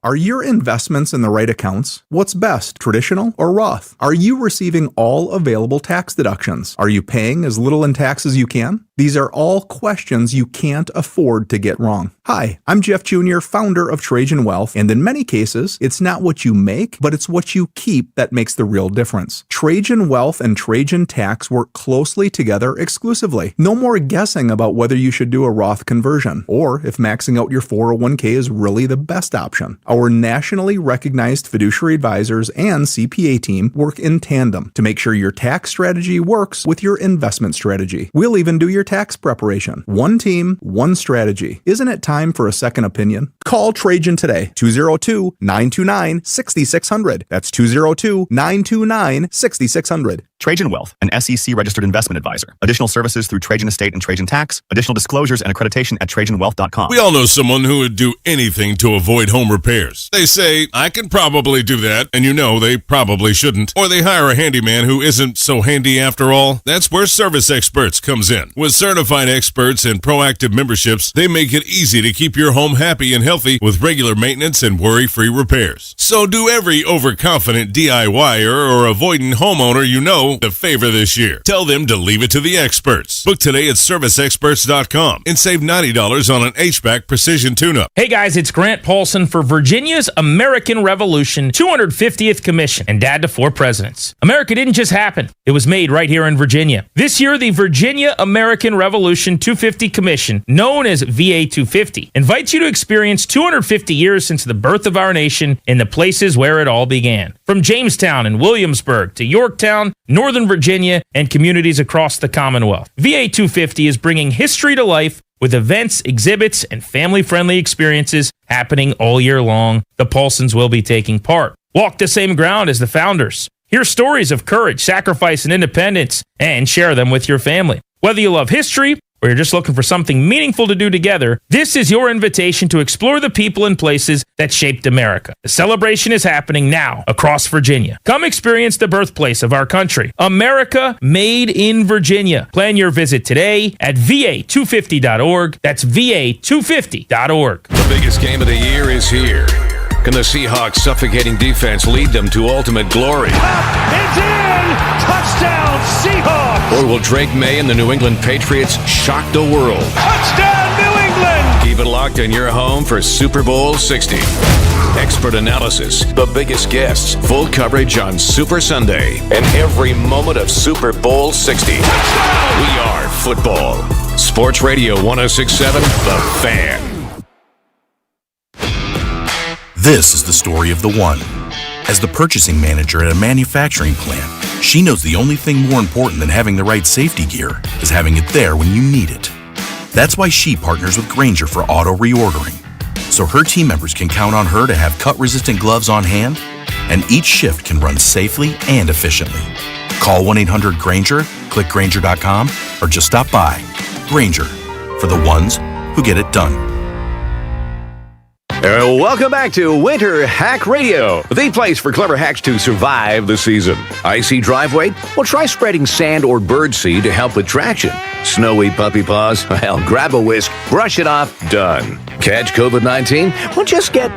Are your investments in the right accounts? What's best, traditional or Roth? Are you receiving all available tax deductions? Are you paying as little in tax as you can? These are all questions you can't afford to get wrong. Hi, I'm Jeff Jr., founder of Trajan Wealth, and in many cases, it's not what you make, but it's what you keep that makes the real difference. Trajan Wealth and Trajan Tax work closely together exclusively. No more guessing about whether you should do a Roth conversion, or if maxing out your 401k is really the best option. Our nationally recognized fiduciary advisors and CPA team work in tandem to make sure your tax strategy works with your investment strategy. We'll even do your tax preparation. One team, one strategy. Isn't it time for a second opinion? Call Trajan today. 202-929-6600. That's 202-929-6600. Trajan Wealth, an SEC-registered investment advisor. Additional services through Trajan Estate and Trajan Tax. Additional disclosures and accreditation at TrajanWealth.com. We all know someone who would do anything to avoid home repairs. They say, I can probably do that, and you know they probably shouldn't. Or they hire a handyman who isn't so handy after all. That's where Service Experts comes in. With certified experts and proactive memberships, they make it easy to keep your home happy and healthy with regular maintenance and worry-free repairs. So do every overconfident DIYer or avoidant homeowner you know a favor this year. Tell them to leave it to the experts. Book today at ServiceExperts.com and save $90 on an HVAC precision tune-up. Hey guys, it's Grant Paulson for Virginia's American Revolution 250th Commission and Dad to 4 Presidents. America didn't just happen. It was made right here in Virginia. This year, the Virginia American Revolution 250 Commission, known as VA 250, invites you to experience 250 years since the birth of our nation in the places where it all began. From Jamestown and Williamsburg to Yorktown, Northern Virginia, and communities across the Commonwealth. VA 250 is bringing history to life with events, exhibits, and family-friendly experiences happening all year long. The Paulsons will be taking part. Walk the same ground as the founders. Hear stories of courage, sacrifice, and independence, and share them with your family. Whether you love history or you're just looking for something meaningful to do together, this is your invitation to explore the people and places that shaped America. The celebration is happening now across Virginia. Come experience the birthplace of our country. America made in Virginia. Plan your visit today at va250.org. That's va250.org. The biggest game of the year is here. Can the Seahawks' suffocating defense lead them to ultimate glory? It's in! Touchdown, Seahawks! Or will Drake May and the New England Patriots shock the world? Touchdown, New England! Keep it locked in your home for Super Bowl 60. Expert analysis, the biggest guests, full coverage on Super Sunday, and every moment of Super Bowl 60. Touchdown! We are football. Sports Radio 1067, The Fan. This is the story of the one. As the purchasing manager at a manufacturing plant, she knows the only thing more important than having the right safety gear is having it there when you need it. That's why she partners with Grainger for auto reordering, so her team members can count on her to have cut-resistant gloves on hand, and each shift can run safely and efficiently. Call 1-800-GRANGER, click Grainger.com, or just stop by. Grainger, for the ones who get it done. Welcome back to Winter Hack Radio, the place for clever hacks to survive the season. Icy driveway? Well, try spreading sand or birdseed to help with traction. Snowy puppy paws? Well, grab a whisk, brush it off, done. Catch COVID-19? Well, just get...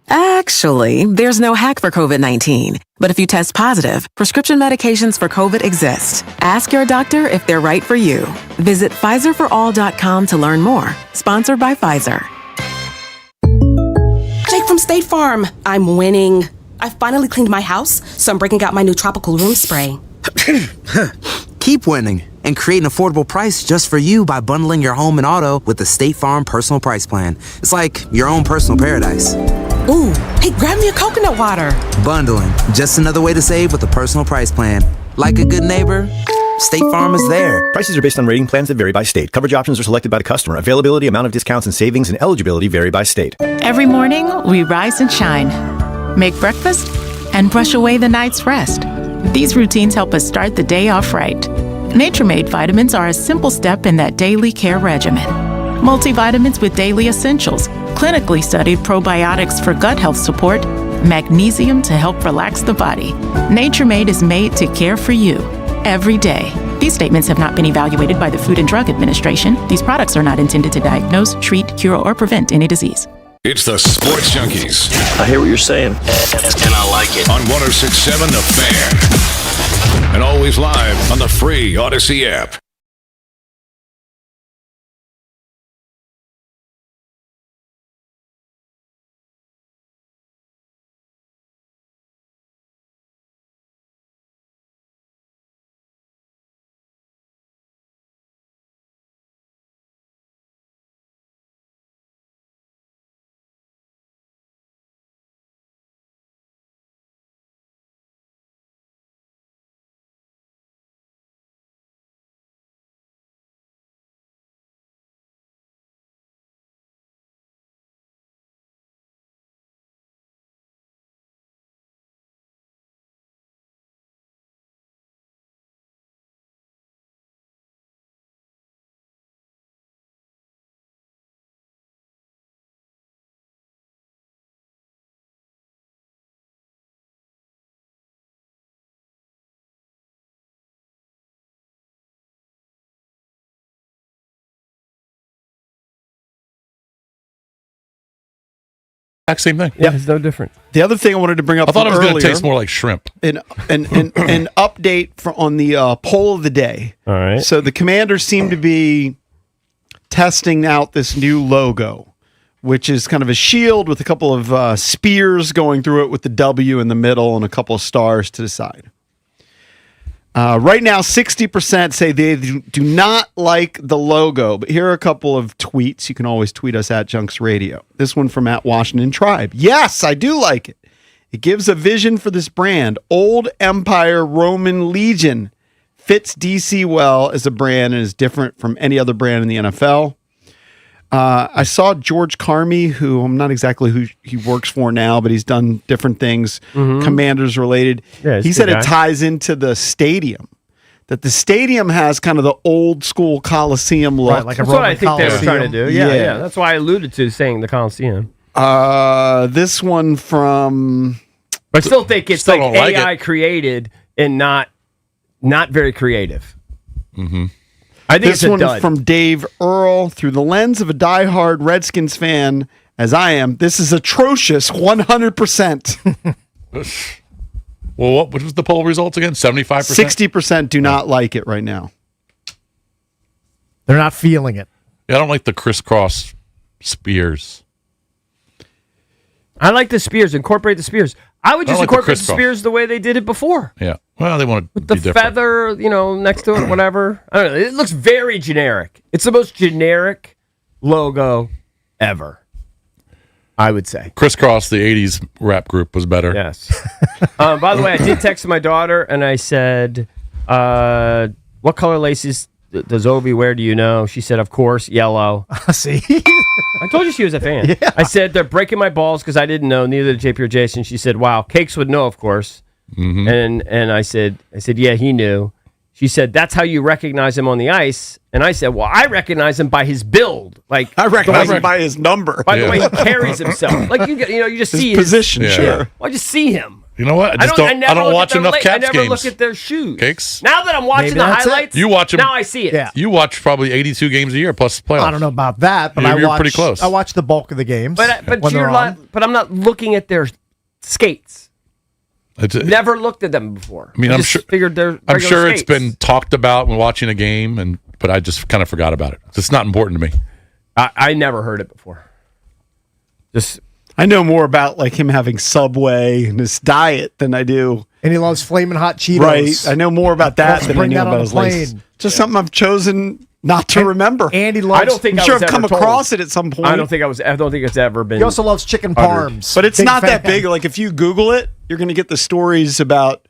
Actually, there's no hack for COVID-19. But if you test positive, prescription medications for COVID exist. Ask your doctor if they're right for you. Visit PfizerForAll.com to learn more. Sponsored by Pfizer. Jake from State Farm. I'm winning. I finally cleaned my house, so I'm breaking out my new tropical room spray. Keep winning and create an affordable price just for you by bundling your home and auto with the State Farm Personal Price Plan. It's like your own personal paradise. Ooh, hey, grab me a coconut water. Bundling, just another way to save with a personal price plan. Like a good neighbor, State Farm is there. Prices are based on rating plans that vary by state. Coverage options are selected by the customer. Availability, amount of discounts and savings, and eligibility vary by state. Every morning, we rise and shine, make breakfast, and brush away the night's rest. These routines help us start the day off right. Nature-Made vitamins are a simple step in that daily care regimen. Multivitamins with daily essentials, clinically studied probiotics for gut health support, magnesium to help relax the body. Nature-Made is made to care for you every day. These statements have not been evaluated by the Food and Drug Administration. These products are not intended to diagnose, treat, cure, or prevent any disease. It's the Sports Junkies. I hear what you're saying, and I like it. On 106.7 The Fan. And always live on the free Odyssey app. Same thing. Yeah, it's no different. The other thing I wanted to bring up, I thought it was going to earlier, taste more like shrimp. an update on the poll of the day. All right. So the Commanders seem to be testing out this new logo, which is kind of a shield with a couple of spears going through it with the W in the middle and a couple of stars to the side. Right now, 60% say they do not like the logo, but here are a couple of tweets. You can always tweet us at Junks Radio. This one from @Washington Tribe. Yes, I do like it. It gives a vision for this brand. Old Empire Roman Legion fits DC well as a brand and is different from any other brand in the NFL. I saw George Carmi, who I'm not exactly who he works for now, but he's done different things, Commanders related. Yeah, he said it ties into the stadium, that the stadium has kind of the old school Coliseum look. Right, like a That's what I Roman think they were Coliseum. trying to do. Yeah. That's why I alluded to saying the Coliseum. This one from... But I still think it's Still like don't like AI created and not very creative. Mm-hmm. I think This it's a one dud. from Dave Earl. Through the lens of a diehard Redskins fan, as I am, this is atrocious, 100%. Well, what was the poll results again? 75%? 60% do not like it right now. They're not feeling it. Yeah, I don't like the crisscross spears. I like the spears. Incorporate the spears. I would I just like the incorporate the crisscross. spears the way they did it before. Yeah. Well, they want to With the be different. feather, next to it, whatever. I don't know. It looks very generic. It's the most generic logo ever, I would say. Crisscross, the 80s rap group, was better. Yes. By the way, I did text my daughter, and I said, what color laces does Ovi wear, do you know? She said, of course, yellow. See? I told you she was a fan. Yeah. I said, they're breaking my balls because I didn't know, neither did JP or Jason. She said, wow, Cakes would know, of course. And I said, yeah, he knew. She said, that's how you recognize him on the ice. And I said, well, I recognize him by his build. Like I recognize him by his number. By the way he carries himself. Like you just His see position, his, sure. Well, I just see him. You know what? I don't watch enough Caps I never games. look at their shoes. Cakes. Now that I'm watching the highlights, You watch them. now I see it. Yeah. You watch probably 82 games a year plus playoffs. I don't know about that, but You're pretty close. I watch the bulk of the games. But when they're on. but I'm not looking at their skates. Never looked at them before. I mean, I'm just sure. Figured they're I'm regular sure it's skates. been talked about when watching a game, but I just kind of forgot about it. It's not important to me. I never heard it before. I know more about like him having Subway and his diet than I do. And he loves flaming hot Cheetos. Right. I know more about that Let's than I bring know that on about the his laces. plane. Just something I've chosen not to remember. And he loves. I don't think I'm I sure was I've come ever told. across it at some point. I don't think it's ever been. He also loves chicken uttered. parms. But it's Big not that fan. big. Like if you Google it, you're going to get the stories about,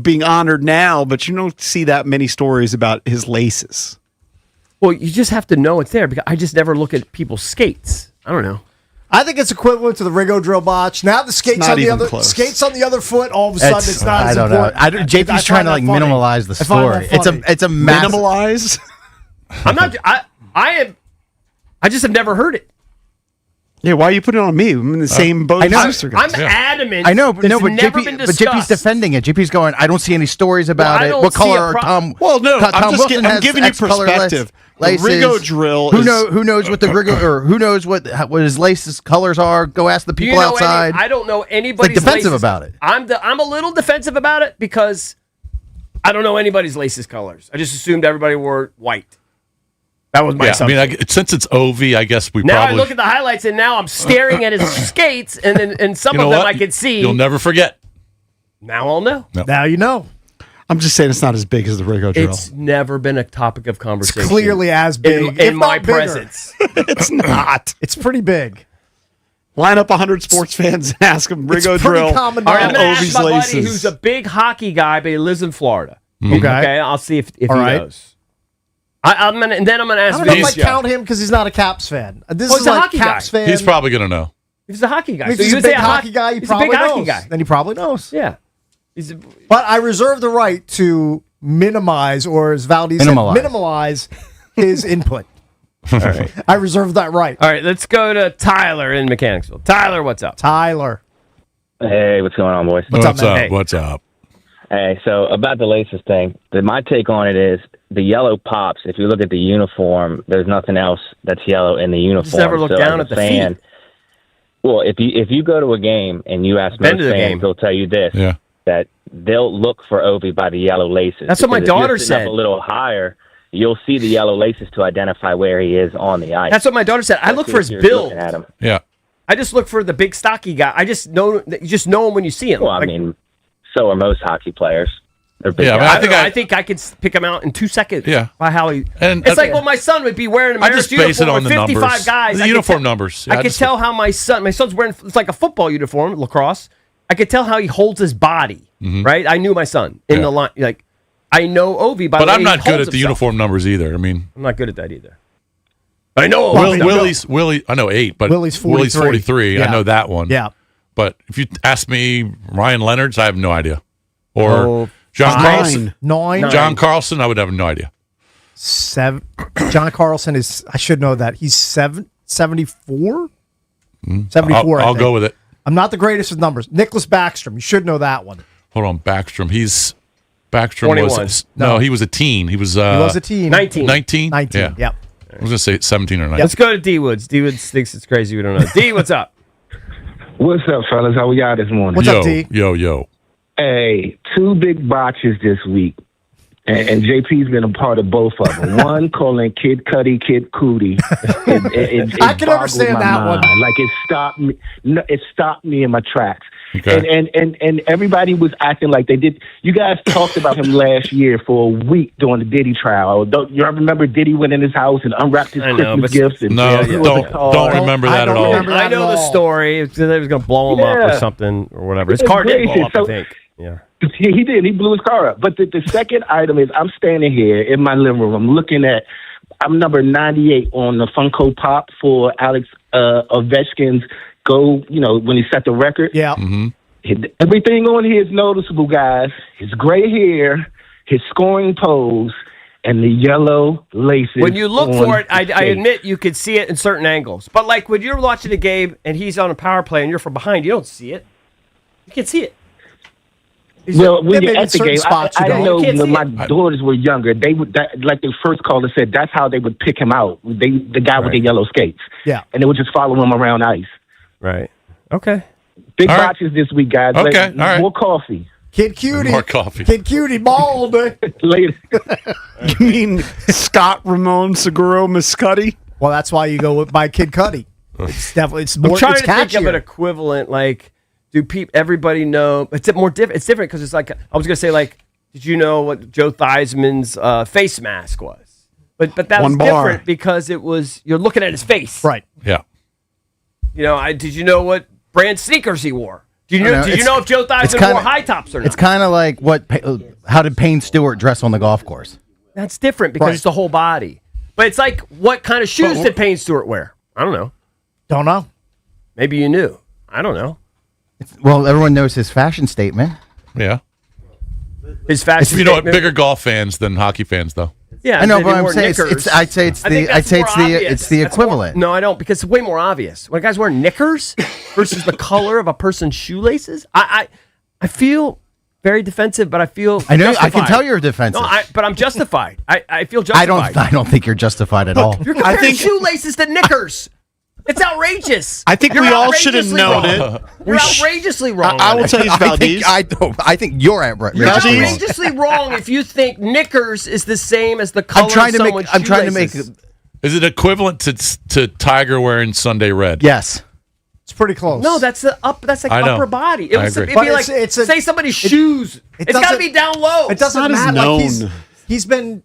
being honored now, but you don't see that many stories about his laces. Well, you just have to know it's there because I just never look at people's skates. I don't know. I think it's equivalent to the Rigo drill botch. Now the skates not on the even other close. skates on the other foot. All of a sudden, it's not I as don't important. know. JP's trying to like minimalize the story. It's a massive. Minimalize? I'm not. I just have never heard it. Yeah, why are you putting it on me? I'm in the same boat. I know. as Sister guys. I'm adamant. I know, that no, it's but never JP, been but discussed. JP's defending it. JP's going, I don't see any stories about I it. don't What see a color are pro- Tom? Well, no, Tom I'm Wilson I'm has giving you X color perspective. laces. The Rigo drill Who is... Who knows what the Rigo or who knows what his laces colors are? Go ask the Do you people know outside. I don't know anybody's defensive laces. about it. I'm a little defensive about it because I don't know anybody's laces colors. I just assumed everybody wore white. That was my assumption. Since it's Ovi, I guess we Now probably. I look at the highlights and now I'm staring at his skates and some You know of them what? I can see. You'll never forget. Now I'll know. Now you know. I'm just saying it's not as big as the Rigo drill. It's never been a topic of conversation. It's clearly as big in if my not bigger. presence. It's not. It's pretty big. Line up 100 sports fans and ask them It's Rigo pretty drill common All right, I'm and going to ask Ovi's my buddy laces. who's a big hockey guy, but he lives in Florida. Okay. I'll see if he All right. knows. I'm gonna I ask don't know if I Vince. count him because he's not a Caps fan. This Well, is he's a like hockey Caps guy. fan. He's probably going to know. He's a hockey guy. If So he's you a would say big hockey guy, he he's probably a big knows. hockey guy. Then he probably knows. Yeah. But I reserve the right to minimize, or as Valdez said, minimize his input. All right. I reserve that right. All right, let's go to Tyler in Mechanicsville. Tyler, what's up? Tyler. Hey, what's going on, boys? What's up, man? Hey. What's up? Hey, so about the laces thing, my take on it is the yellow pops. If you look at the uniform, there's nothing else that's yellow in the uniform. Just never look So down as at a the fan, feet. Well, if you go to a game and you ask Been most to the fans, game. they'll tell you this: Yeah. that they'll look for Ovi by the yellow laces. That's what my Because if you're daughter sitting up said. a little higher, you'll see the yellow laces to identify where he is on the ice. That's what my daughter said. I look for his If you're build. looking at him. Yeah. I just look for the big stocky guy. I just know you just know him when you see him. Well, I Like, mean, so are most hockey players. They're big Yeah, guys. I mean, I think I could pick him out in 2 seconds. Yeah. By how he. And It's like what my son would be wearing an I just American base it uniform on with the 55 numbers. guys. The I could uniform tell- numbers. Yeah, I I could just- tell how my son's wearing, it's like a football uniform, lacrosse. I could tell how he holds his body, right? I knew my son in the line. Like, I know Ovi by the But way I'm he not good holds at the himself. uniform numbers either. I mean, I'm not good at that either. I know Willie. I know 8, but Willie's 43. 43. Yeah. I know that one. Yeah. But if you ask me, Ryan Leonard's, I have no idea. Or Oh, John 9. Carlson. 9. John Carlson, I would have no idea. 7. John Carlson is, I should know that. He's 74? 74, I'll go with it. I'm not the greatest with numbers. Nicholas Backstrom, you should know that one. Hold on, Backstrom. Backstrom 21. was he was a teen. He was He was a teen. 19. 19. 19, Yeah. yep. I was gonna say 17 or 19. Let's go to D Woods. D Woods thinks it's crazy we don't know. D, what's up? What's up, fellas? How we got this morning? What's up, D? Yo. Hey, 2 big botches this week. And JP's been a part of both of them. One calling Kid Cudi Kid Cootie. It I can boggled understand my that one. mind. Like it stopped me. No, it stopped me in my tracks. Okay. And everybody was acting like they did. You guys talked about him last year for a week during the Diddy trial. You remember Diddy went in his house and unwrapped his I know, Christmas but- gifts? And No, it was a car. don't remember I that don't at all. remember that I know at the all. story. They was going to blow him up or Yeah. something or whatever. His It's car did blow crazy. up, I So- think. Yeah. He did. He blew his car up. But the second item is I'm standing here in my living room. I'm looking at, I'm number 98 on the Funko Pop for Alex Ovechkin's goal, when he set the record. Yeah. Mm-hmm. Everything on here is noticeable, guys. His gray hair, his scoring pose, and the yellow laces. When you look on for it, I his face. admit you could see it in certain angles. But like when you're watching a game and he's on a power play and you're from behind, you don't see it. You can't see it. Well, when Yeah, you're maybe at the certain game, spots I you don't don't. know You can't when see my it. daughters were younger. They would, like the first caller said, that's how they would pick him out. The guy with the yellow skates. Yeah. And they would just follow him around ice. Right. Okay. Big All right. botches this week, guys. Okay, all right. More coffee. Kid Cutie. More coffee. Kid Cutie, bald. Later. You mean Scott Ramon Seguro Muscati? Well, that's why you go with my Kid Cudi. It's definitely it's I'm more. trying It's to think of catchier. an equivalent. Like, do everybody know? It's more different. It's different because it's like I was gonna say. Like, did you know what Joe Theismann's face mask was? But that was One bar. different because it was you're looking at his face. Right. Yeah. You know, did you know what brand sneakers he wore? Did you I know, did you it's- know if Joe it's Theismann kinda- wore high tops or not? It's kind of like how did Payne Stewart dress on the golf course? That's different because Right. it's the whole body. But it's like, what kind of shoes did Payne Stewart wear? I don't know. Don't know. Maybe you knew. I don't know. Well, everyone knows his fashion statement. Yeah. His fashion. You know what? statement- Bigger golf fans than hockey fans, though. Yeah, I know, they but I'm wore saying knickers. I'd say it's I think the that's more obvious. it's the That's more- equivalent. no, I don't, because it's way more obvious when guys wear knickers versus the color of a person's shoelaces. I feel very defensive, but I feel I know. I can justified. tell you're defensive. No, but I'm justified. I feel justified. I don't think you're justified at all. You're comparing shoelaces to knickers. It's outrageous. I think You're we all should have outrageously known wrong. it. You're outrageously wrong. I on will it. tell you, Valdez. I think you're outrageously You're wrong. outrageously wrong if you think knickers is the same as the color I'm trying of to make. someone's I'm trying to make. shoelaces. Is it equivalent to Tiger wearing Sunday red? Yes. It's pretty close. No, that's the up. That's like I know. upper body. It I was. agree. It'd But be like it's a- say somebody's shoes. It's got to doesn't- be down low. It doesn't not as matter. Like known. he's been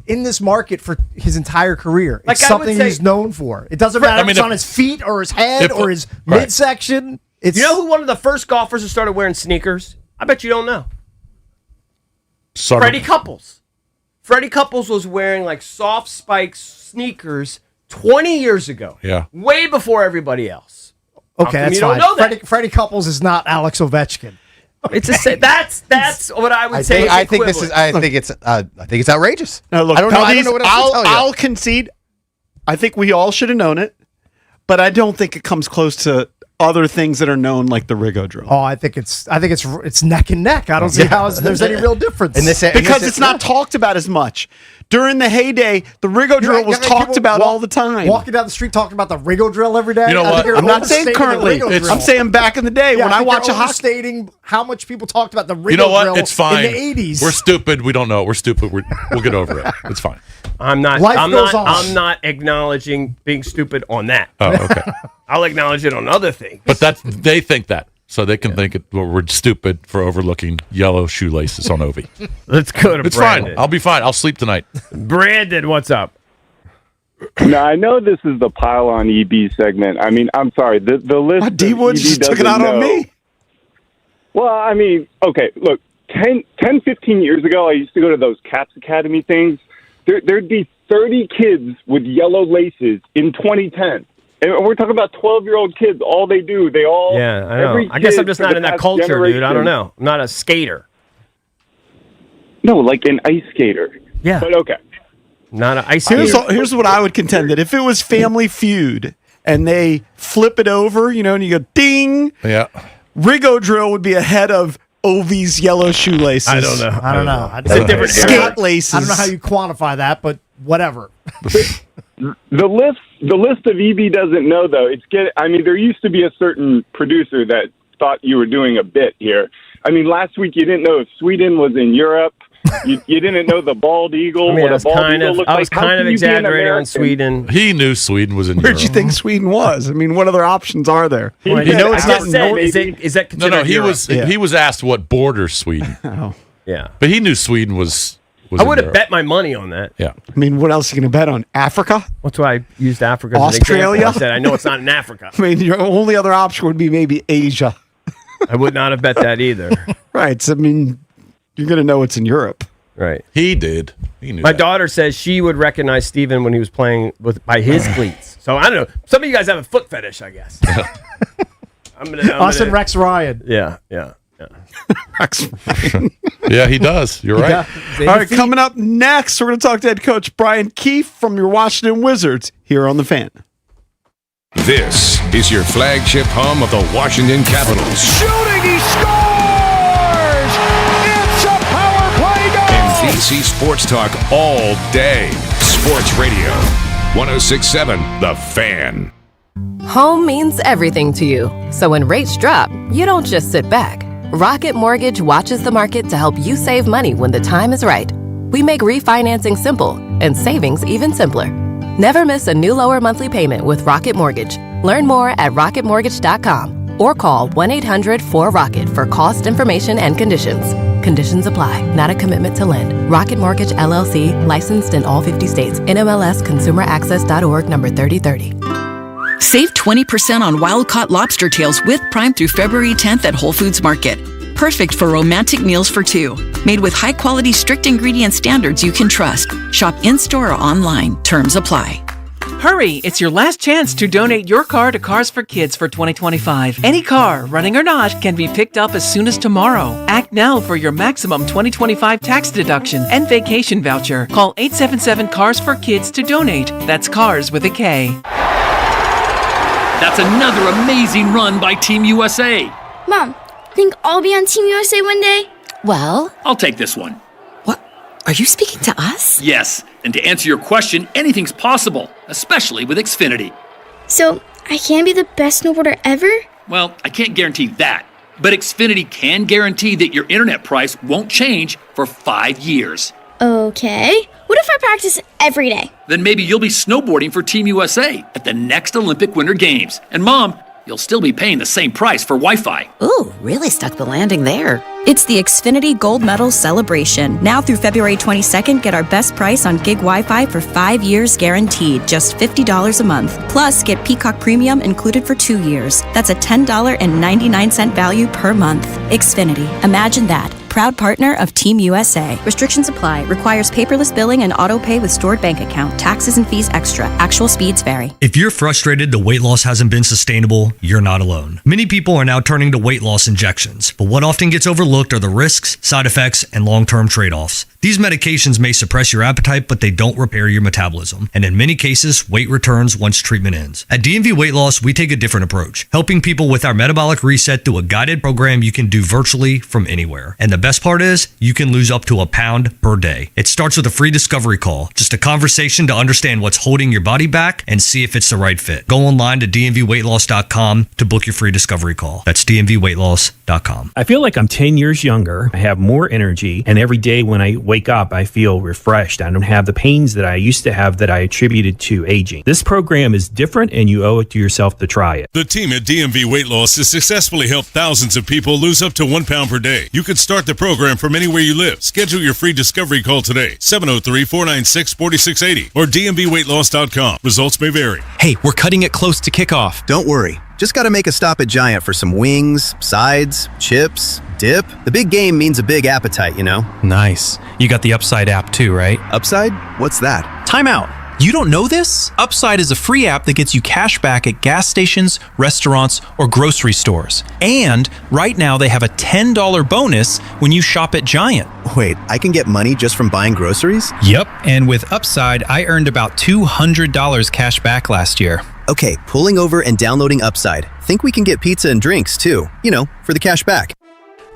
in this market for his entire career. Like It's I would something say- he's known for. It doesn't matter if it's if- on his feet or his head if- or his right. midsection. It's You know who one of the first golfers who started wearing sneakers? I bet you don't know. Sort of- Freddie Couples. Freddie Couples was wearing like soft spike sneakers 20 years ago. Yeah. Way before everybody else. How okay. come That's you fine. don't know that? Freddie Couples is not Alex Ovechkin. It's a that's what I would say. I is think this is. equivalent. I think it's outrageous. Now, look, I don't know. I Valdez, don't know what else to tell you. I'll concede. I think we all should have known it, but I don't think it comes close to other things that are known, like the Rigo drill. Oh, I think it's neck and neck. I don't see how there's any real difference. Because it's not talked about as much. During the heyday, the Rigo drill was talked about all the time. Walking down the street talking about the Rigo drill every day. You know I think what? you're I'm not saying overstating the currently. Rigo drill. I'm saying back in the day Yeah, when I think watch you're a hockey. overstating how much people talked about the Rigo You know what? drill It's fine. in the 80s. We're stupid. We don't know. We're stupid. We'll get over it. It's fine. I'm not. Life I'm goes not. on. I'm not acknowledging being stupid on that. Oh, okay. I'll acknowledge it on other things. But they think that. So they can think we're stupid for overlooking yellow shoelaces on Ovi. Let's go to It's Brandon. fine. I'll be fine. I'll sleep tonight. Brandon, what's up? Now, I know this is the pile on EB segment. I mean, I'm sorry. The list. D Wood EB just took it doesn't out on know. me. Well, I mean, okay, look, 10, 15 years ago, I used to go to those Caps Academy things. There'd be 30 kids with yellow laces in 2010. And we're talking about 12-year-old kids. All they do, they all... Yeah, I know. every I guess kid I'm just for not the in that past culture, dude. I don't generation- know. I'm not a skater. No, like an ice skater. Yeah. But okay. Not an ice Here's, skater. here's what I would contend that if it was Family Feud and they flip it over, and you go ding, Yeah. Rigo drill would be ahead of Ovi's yellow shoelaces. I don't know. I don't know. It's a different Skate era. laces. I don't know how you quantify that, but whatever. The list of EB doesn't know though. I mean, there used to be a certain producer that thought you were doing a bit here. I mean, last week you didn't know if Sweden was in Europe. You didn't know the bald eagle. I mean, what I a was bald kind eagle of, looked I was like. How kind can of you be an exaggerating on American? Sweden. He knew Sweden was in Where'd Europe. you think Sweden was? I mean, what other options are there? Well, you know it's I not just said, North. is that No, considered he Europe? was Yeah. he was asked what borders Sweden. Oh. Yeah. But he knew Sweden was I in would have Europe. bet my money on that. Yeah. I mean, what else are you going to bet on? Africa? That's why I used Africa as an Australia? example. I said, I know it's not in Africa. I mean, your only other option would be maybe Asia. I would not have bet that either. Right. So, I mean, you're going to know it's in Europe. Right. He did. He knew My that. daughter says she would recognize Steven when he was playing by his cleats. So I don't know. Some of you guys have a foot fetish, I guess. Austin Rex Ryan. Yeah. Rex Ryan. Yeah, he does. You're right. All right, coming up next, we're going to talk to head coach Brian Keefe from your Washington Wizards here on The Fan. This is your flagship home of the Washington Capitals. Shooting, he scores! It's a power play goal! And DC Sports Talk all day. Sports Radio 106.7 The Fan. Home means everything to you. So when rates drop, you don't just sit back. Rocket Mortgage watches the market to help you save money when the time is right. We make refinancing simple and savings even simpler. Never miss a new lower monthly payment with Rocket Mortgage. Learn more at rocketmortgage.com or call 1-800-4ROCKET for cost information and conditions. Conditions apply. Not a commitment to lend. Rocket Mortgage LLC, licensed in all 50 states. NMLS ConsumerAccess.org number 3030. Save 20% on wild-caught lobster tails with Prime through February 10th at Whole Foods Market. Perfect for romantic meals for two. Made with high-quality, strict ingredient standards you can trust. Shop in-store or online. Terms apply. Hurry! It's your last chance to donate your car to Cars for Kids for 2025. Any car, running or not, can be picked up as soon as tomorrow. Act now for your maximum 2025 tax deduction and vacation voucher. Call 877-CARS-FOR-KIDS to donate. That's CARS with a K. That's another amazing run by Team USA. Mom, think I'll be on Team USA one day? Well, I'll take this one. are you speaking to us? Yes, and to answer your question, anything's possible, especially with Xfinity. So, I can be the best snowboarder ever? Well, I can't guarantee that, but Xfinity can guarantee that your internet price won't change for 5 years. Okay. What if I practice every day? Then maybe you'll be snowboarding for Team USA at the next Olympic Winter Games. And Mom, you'll still be paying the same price for Wi-Fi. Ooh, really stuck the landing there. It's the Xfinity Gold Medal Celebration. Now through February 22nd, get our best price on gig Wi-Fi for 5 years guaranteed, just $50 a month. Plus, get Peacock Premium included for 2 years. That's a $10.99 value per month. Xfinity. Imagine that. Proud partner of Team USA. Restrictions apply. Requires paperless billing and auto pay with stored bank account. Taxes and fees extra. Actual speeds vary. If you're frustrated the weight loss hasn't been sustainable, you're not alone. Many people are now turning to weight loss injections, but what often gets overlooked are the risks, side effects, and long-term trade-offs. These medications may suppress your appetite, but they don't repair your metabolism. And in many cases, weight returns once treatment ends. At DMV Weight Loss, we take a different approach, helping people with our metabolic reset through a guided program you can do virtually from anywhere. And the best part is, you can lose up to a pound per day. It starts with a free discovery call, just a conversation to understand what's holding your body back and see if it's the right fit. Go online to dmvweightloss.com to book your free discovery call. That's dmvweightloss.com. I feel like I'm 10 years younger. I have more energy, and every day when I wake up, I feel refreshed. I don't have the pains that I used to have that I attributed to aging. This program is different, and you owe it to yourself to try it. The team at DMV Weight Loss has successfully helped thousands of people lose up to 1 pound per day. You can start the program from anywhere you live. Schedule your free discovery call today, 703-496-4680 or dmvweightloss.com. Results may vary. Hey, we're cutting it close to kickoff. Don't worry. Just got to make a stop at Giant for some wings, sides, chips, dip. The big game means a big appetite, you know? Nice. You got the Upside app too, right? Upside? What's that? Time out. You don't know this? Upside is a free app that gets you cash back at gas stations, restaurants, or grocery stores. And right now they have a $10 bonus when you shop at Giant. Wait, I can get money just from buying groceries? Yep, and with Upside, I earned about $200 cash back last year. Okay, pulling over and downloading Upside. Think we can get pizza and drinks too, you know, for the cash back.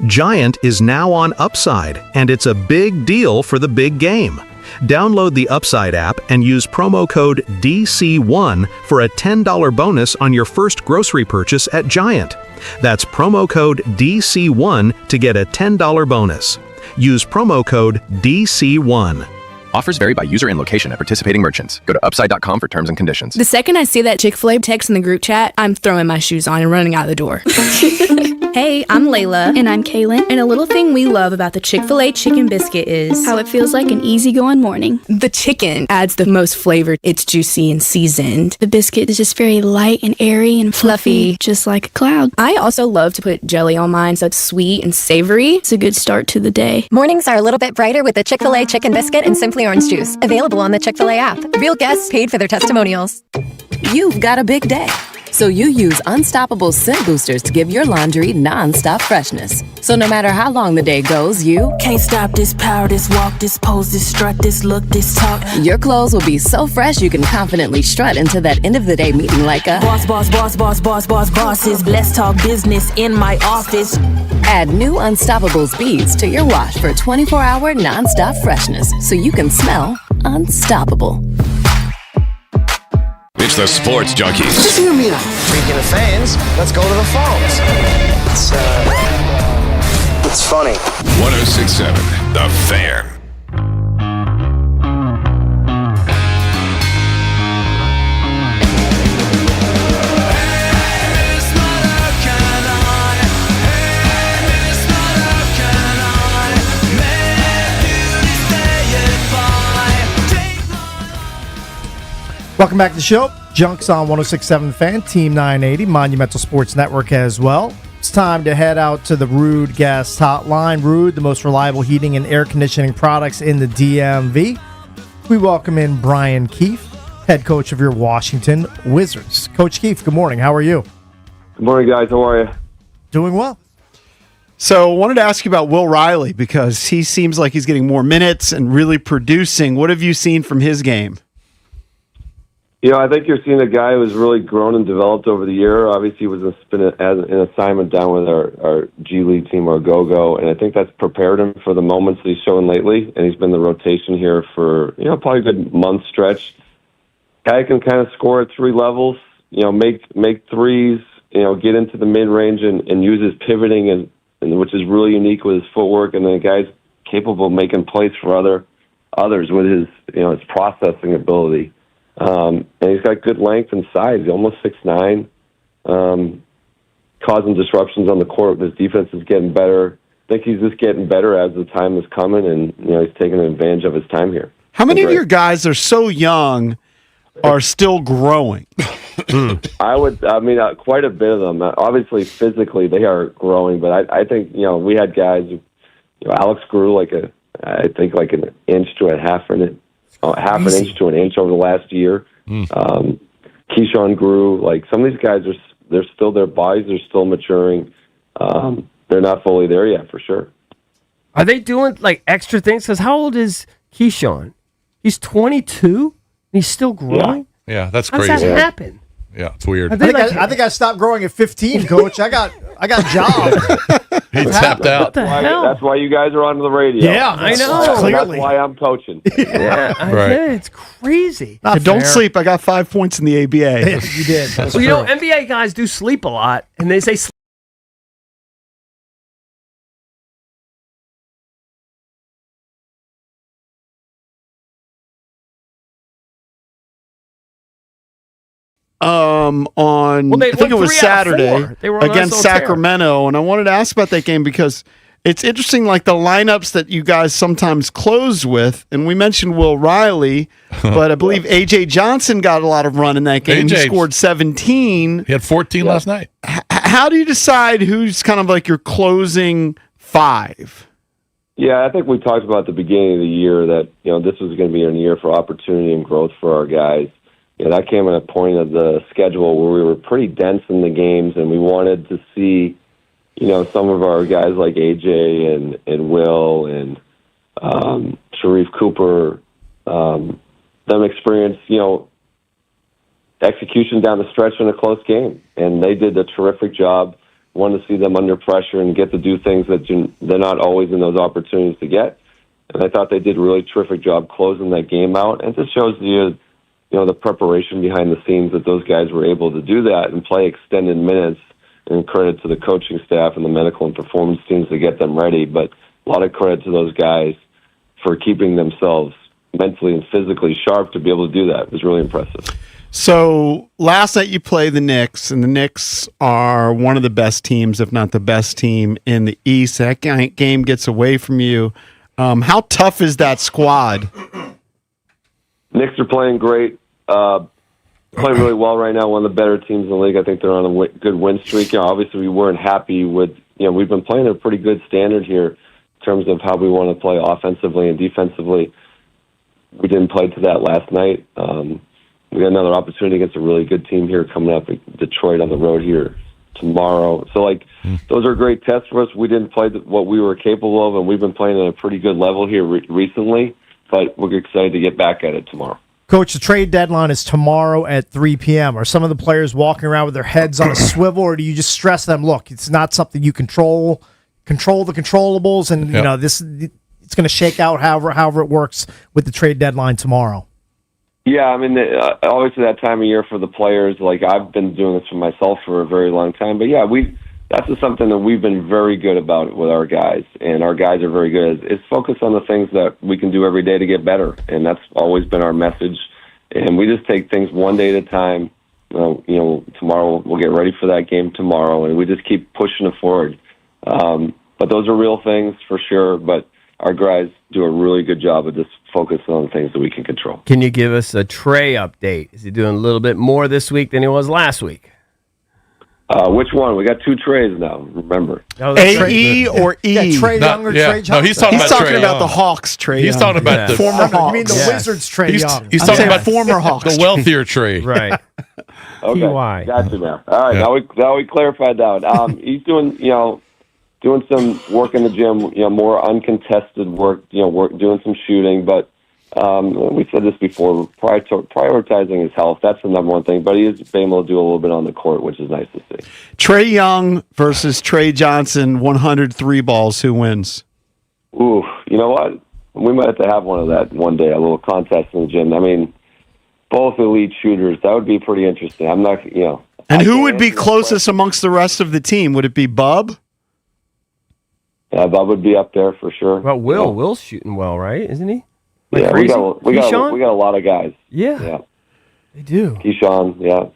Giant is now on Upside, and it's a big deal for the big game. Download the Upside app and use promo code DC1 for a $10 bonus on your first grocery purchase at Giant. That's promo code DC1 to get a $10 bonus. Use promo code DC1. Offers vary by user and location at participating merchants. Go to upside.com for terms and conditions. The second I see that Chick-fil-A text in the group chat, I'm throwing my shoes on and running out the door. Hey, I'm Layla. And I'm Kaylin. And a little thing we love about the Chick-fil-A chicken biscuit is how it feels like an easygoing morning. The chicken adds the most flavor. It's juicy and seasoned. The biscuit is just very light and airy and fluffy, just like a cloud. I also love to put jelly on mine so it's sweet and savory. It's a good start to the day. Mornings are a little bit brighter with the Chick-fil-A chicken biscuit and Simply Orange Juice. Available on the Chick-fil-A app. Real guests paid for their testimonials. You've got a big day. So you use Unstoppable scent boosters to give your laundry non-stop freshness. So no matter how long the day goes, you can't stop this power, this walk, this pose, this strut, this look, this talk. Your clothes will be so fresh you can confidently strut into that end of the day meeting like a bosses. Let's talk business in my office. Add new Unstoppable beads to your wash for 24-hour non-stop freshness so you can smell unstoppable. It's the Sports Junkies. Just hear me out. Speaking of fans, let's go to the phones. It's funny. 106.7 The Fan. Welcome back to the show. Junks on 106.7 The Fan, Team 980, Monumental Sports Network as well. It's time to head out to the Ruud Gas Hotline. Ruud, the most reliable heating and air conditioning products in the DMV. We welcome in Brian Keefe, head coach of your Washington Wizards. Coach Keefe, good morning. How are you? Good morning, guys. How are you? Doing well. So I wanted to ask you about Will Riley because he seems like he's getting more minutes and really producing. What have you seen from his game? You know, I think you're seeing a guy who's really grown and developed over the year. Obviously, he was an assignment down with our G League team, our Go-Go, and I think that's prepared him for the moments that he's shown lately. And he's been the rotation here for, probably a good month stretch. Guy can kind of score at three levels, make threes, get into the mid-range and use his pivoting, and which is really unique with his footwork. And then the guy's capable of making plays for others with his, his processing ability. And he's got good length and size. He's almost 6'9", causing disruptions on the court. His defense is getting better. I think he's just getting better as the time is coming, and he's taking advantage of his time here. How many of your guys are so young are still growing? Quite a bit of them. Obviously, physically, they are growing, but I think, we had guys, Alex grew like an inch to a half an inch to an inch over the last year. Keyshawn grew. Like, some of these guys their bodies are still maturing. They're not fully there yet, for sure. Are they doing like extra things? Because how old is Keyshawn? He's 22. He's still growing. Yeah, that's How crazy. does that happen? Yeah, it's weird. I think I stopped growing at 15, Coach. I got jobbed. He tapped out. That's why you guys are on the radio. Yeah, I know. Clearly. That's why I'm coaching. Yeah, Right. It's crazy. Don't sleep. I got 5 points in the ABA. You did. That's Well, true. NBA guys do sleep a lot, and they say I think it was Saturday They were on against us on tear. Sacramento, and I wanted to ask about that game because it's interesting, like the lineups that you guys sometimes close with, and we mentioned Will Riley, but I believe A.J. Johnson got a lot of run in that game. He scored 17. He had 14 last night. How do you decide who's kind of like your closing five? Yeah, I think we talked about at the beginning of the year that, this was going to be a year for opportunity and growth for our guys. That came at a point of the schedule where we were pretty dense in the games, and we wanted to see, some of our guys like AJ and Will and Sharif Cooper, them experience, execution down the stretch in a close game. And they did a terrific job. Wanted to see them under pressure and get to do things that they're not always in those opportunities to get. And I thought they did a really terrific job closing that game out. And it just shows you, the preparation behind the scenes that those guys were able to do that and play extended minutes, and credit to the coaching staff and the medical and performance teams to get them ready. But a lot of credit to those guys for keeping themselves mentally and physically sharp to be able to do that. It was really impressive. So last night you play the Knicks, and the Knicks are one of the best teams, if not the best team in the East. That game gets away from you. How tough is that squad? Knicks are playing great, playing really well right now. One of the better teams in the league. I think they're on a good win streak. Obviously, we weren't happy with. We've been playing at a pretty good standard here in terms of how we want to play offensively and defensively. We didn't play to that last night. We got another opportunity against a really good team here coming up in Detroit on the road here tomorrow. So, those are great tests for us. We didn't play what we were capable of, and we've been playing at a pretty good level here recently, but we're excited to get back at it tomorrow. Coach, the trade deadline is tomorrow at 3 p.m. Are some of the players walking around with their heads on a swivel, or do you just stress them, look, it's not something you control the controllables, and it's going to shake out however it works with the trade deadline tomorrow? Yeah, I mean, obviously that time of year for the players, like I've been doing this for myself for a very long time, but yeah, that's just something that we've been very good about with our guys, and our guys are very good. It's focus on the things that we can do every day to get better, and that's always been our message. And we just take things one day at a time. Tomorrow we'll get ready for that game tomorrow, and we just keep pushing it forward. But those are real things for sure. But our guys do a really good job of just focusing on the things that we can control. Can you give us a Trey update? Is he doing a little bit more this week than he was last week? Which one? We got 2 Treys now, remember. A-E or E? Yeah, Trey Young or Trey Johnson? No, he's talking about the Hawks Trey He's Young. talking about the former Hawks. You mean the Wizards Trey Young? He's talking about former Hawks. The wealthier Trey. Right. Okay, T.Y. gotcha now. All right, now we clarified that. He's doing some work in the gym, more uncontested work, doing some shooting. But we said this before, prioritizing his health, that's the number one thing. But he is able to do a little bit on the court, which is nice to see. Trey Young versus Trey Johnson, 103 balls. Who wins? Ooh, you know what? We might have to have one of that one day, a little contest in the gym. I mean, both elite shooters. That would be pretty interesting. I'm not, And who would be closest amongst the rest of the team? Would it be Bub? Yeah, Bub would be up there for sure. Well, Will's shooting well, right? Isn't he? Yeah, crazy? we got a lot of guys. Yeah. They do. Keyshawn, yeah.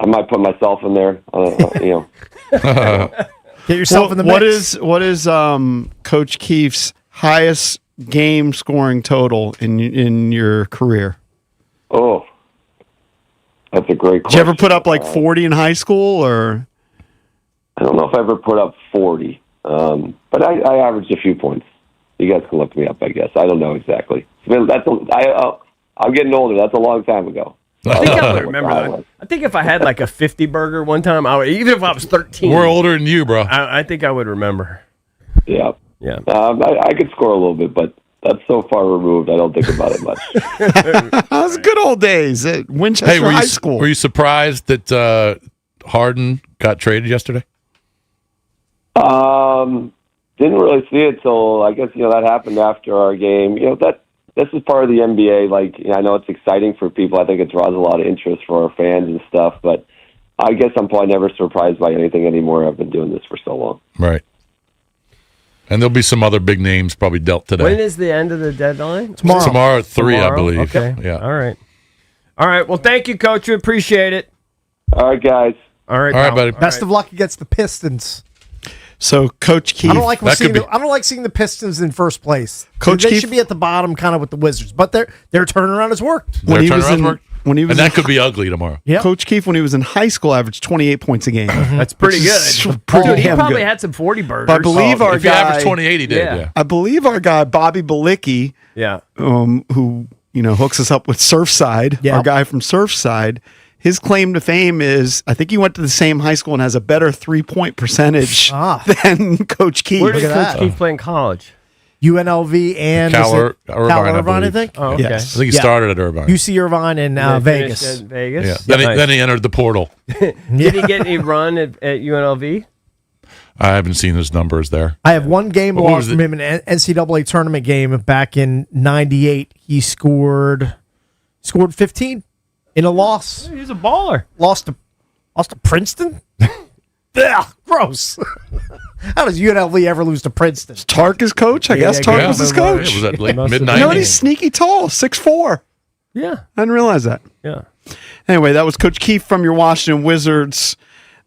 I might put myself in there. Get yourself in the mix. What is Coach Keefe's highest game scoring total in your career? Oh, that's a great question. Did you ever put up like 40 in high school, or? I don't know if I ever put up 40, but I averaged a few points. You guys can look me up, I guess. I don't know exactly. I mean, I'm getting older. That's a long time ago. I think I would remember that. I think if I had like a 50 burger one time, even if I was 13. We're older than you, bro. I think I would remember. Yeah. Yeah. I could score a little bit, but that's so far removed, I don't think about it much. Those good old days at Winchester High School. Were you surprised that Harden got traded yesterday? Didn't really see it till I guess that happened after our game. This is part of the NBA. I know it's exciting for people. I think it draws a lot of interest for our fans and stuff. But I guess I'm probably never surprised by anything anymore. I've been doing this for so long. Right. And there'll be some other big names probably dealt today. When is the end of the deadline? Tomorrow at 3, I believe. Okay. Yeah. All right. Well, thank you, Coach. We appreciate it. All right, guys. All right, buddy. Best of luck against the Pistons. So, Coach Keefe, I don't like seeing the Pistons in first place. Coach they Keefe should be at the bottom, kind of with the Wizards. But their turnaround has worked. When he was and that could be ugly tomorrow. Yep. Coach Keefe, when he was in high school, averaged 28 points a game. That's pretty good. Pretty He damn probably good. had some 40 burgers. But I believe our if he guy averaged 28, he did. Yeah. I believe our guy Bobby Balicki, who hooks us up with Surfside, our guy from Surfside. His claim to fame is, I think he went to the same high school and has a better 3-point percentage than Coach Keefe. Where did Coach Keefe play in college? UNLV and Irvine, I think. Oh, okay. Yes. I think he started at Irvine. UC Irvine in Vegas. Vegas. Yeah. Then he entered the portal. Did he get any run at UNLV? I haven't seen his numbers there. I have one game lost from him in an NCAA tournament game back in '98. He scored 15 in a loss. He's a baller. Lost to Princeton. Yeah, gross. How does UNLV ever lose to Princeton? Tark is coach? I guess Tark was his coach. It was at mid-90s. You know what? He's sneaky tall, 6'4". Yeah. I didn't realize that. Yeah. Anyway, that was Coach Keefe from your Washington Wizards.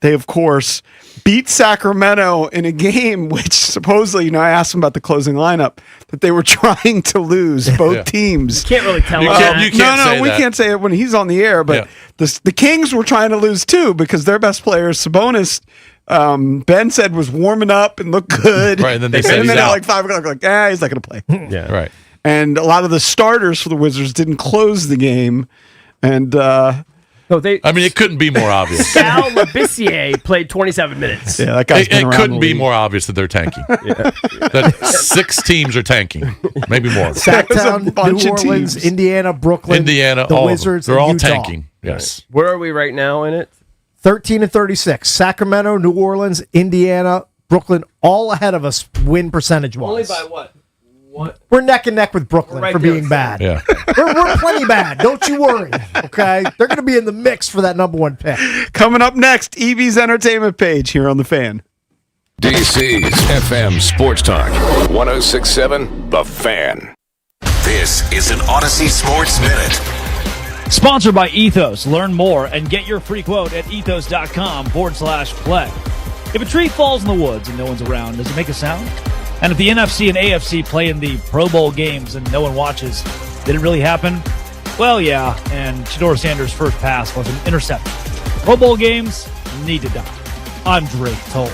They, of course, beat Sacramento in a game which supposedly, I asked them about the closing lineup, that they were trying to lose, both teams. You can't really tell us that. We can't say it when he's on the air, but the Kings were trying to lose too because their best player, Sabonis, Ben said was warming up and looked good. Right, and then they said he's at out. like 5 o'clock, he's not going to play. Yeah. Right. And a lot of the starters for the Wizards didn't close the game. And it couldn't be more obvious. Sal Labissiere played 27 minutes. Yeah, that guy's been It around couldn't the be league. more obvious that they're tanking. That 6 teams are tanking, maybe more. Sacktown, bunch New of Orleans, teams. Indiana, Brooklyn, Indiana, the all of them. Wizards, They're and all Utah. tanking. Yes. Where are we right now in it? 13-36. Sacramento, New Orleans, Indiana, Brooklyn, all ahead of us win percentage-wise. Only by what? We're neck and neck with Brooklyn Right for there being with bad. Yeah. We're plenty bad. Don't you worry. Okay? They're going to be in the mix for that number 1 pick. Coming up next, Evie's entertainment page here on The Fan. DC's FM Sports Talk 106.7 The Fan. This is an Odyssey Sports Minute. Sponsored by Ethos. Learn more and get your free quote at ethos.com/play. If a tree falls in the woods and no one's around, does it make a sound? And if the NFC and AFC play in the Pro Bowl games and no one watches, did it really happen? Well, yeah, and Shedeur Sanders' first pass was an interception. Pro Bowl games need to die. I'm Drake Toll.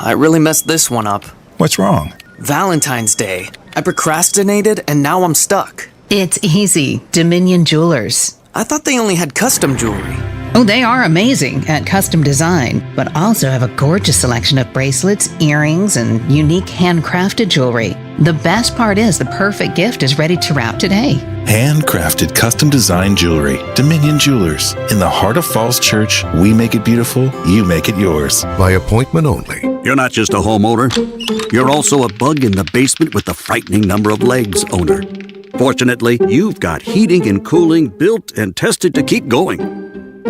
I really messed this one up. What's wrong? Valentine's Day. I procrastinated and now I'm stuck. It's easy. Dominion Jewelers. I thought they only had custom jewelry. Oh, they are amazing at custom design, but also have a gorgeous selection of bracelets, earrings, and unique handcrafted jewelry. The best part is the perfect gift is ready to wrap today. Handcrafted custom design jewelry. Dominion Jewelers. In the heart of Falls Church, we make it beautiful, you make it yours. By appointment only. You're not just a homeowner. You're also a bug in the basement with the frightening number of legs owner. Fortunately, you've got heating and cooling built and tested to keep going.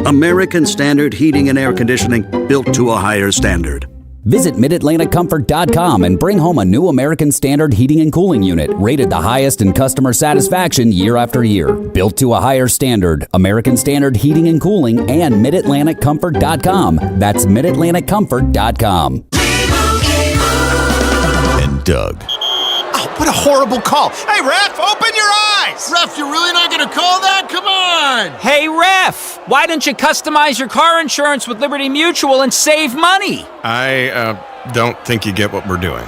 American Standard Heating and Air Conditioning, built to a higher standard. Visit MidAtlanticComfort.com and bring home a new American Standard heating and cooling unit, rated the highest in customer satisfaction year after year. Built to a higher standard, American Standard Heating and Cooling and MidAtlanticComfort.com. That's MidAtlanticComfort.com. And Doug. Oh, what a horrible call. Hey, ref, open your eyes. Ref, you're really not going to call that? Come on. Hey, ref, why don't you customize your car insurance with Liberty Mutual and save money? I don't think you get what we're doing.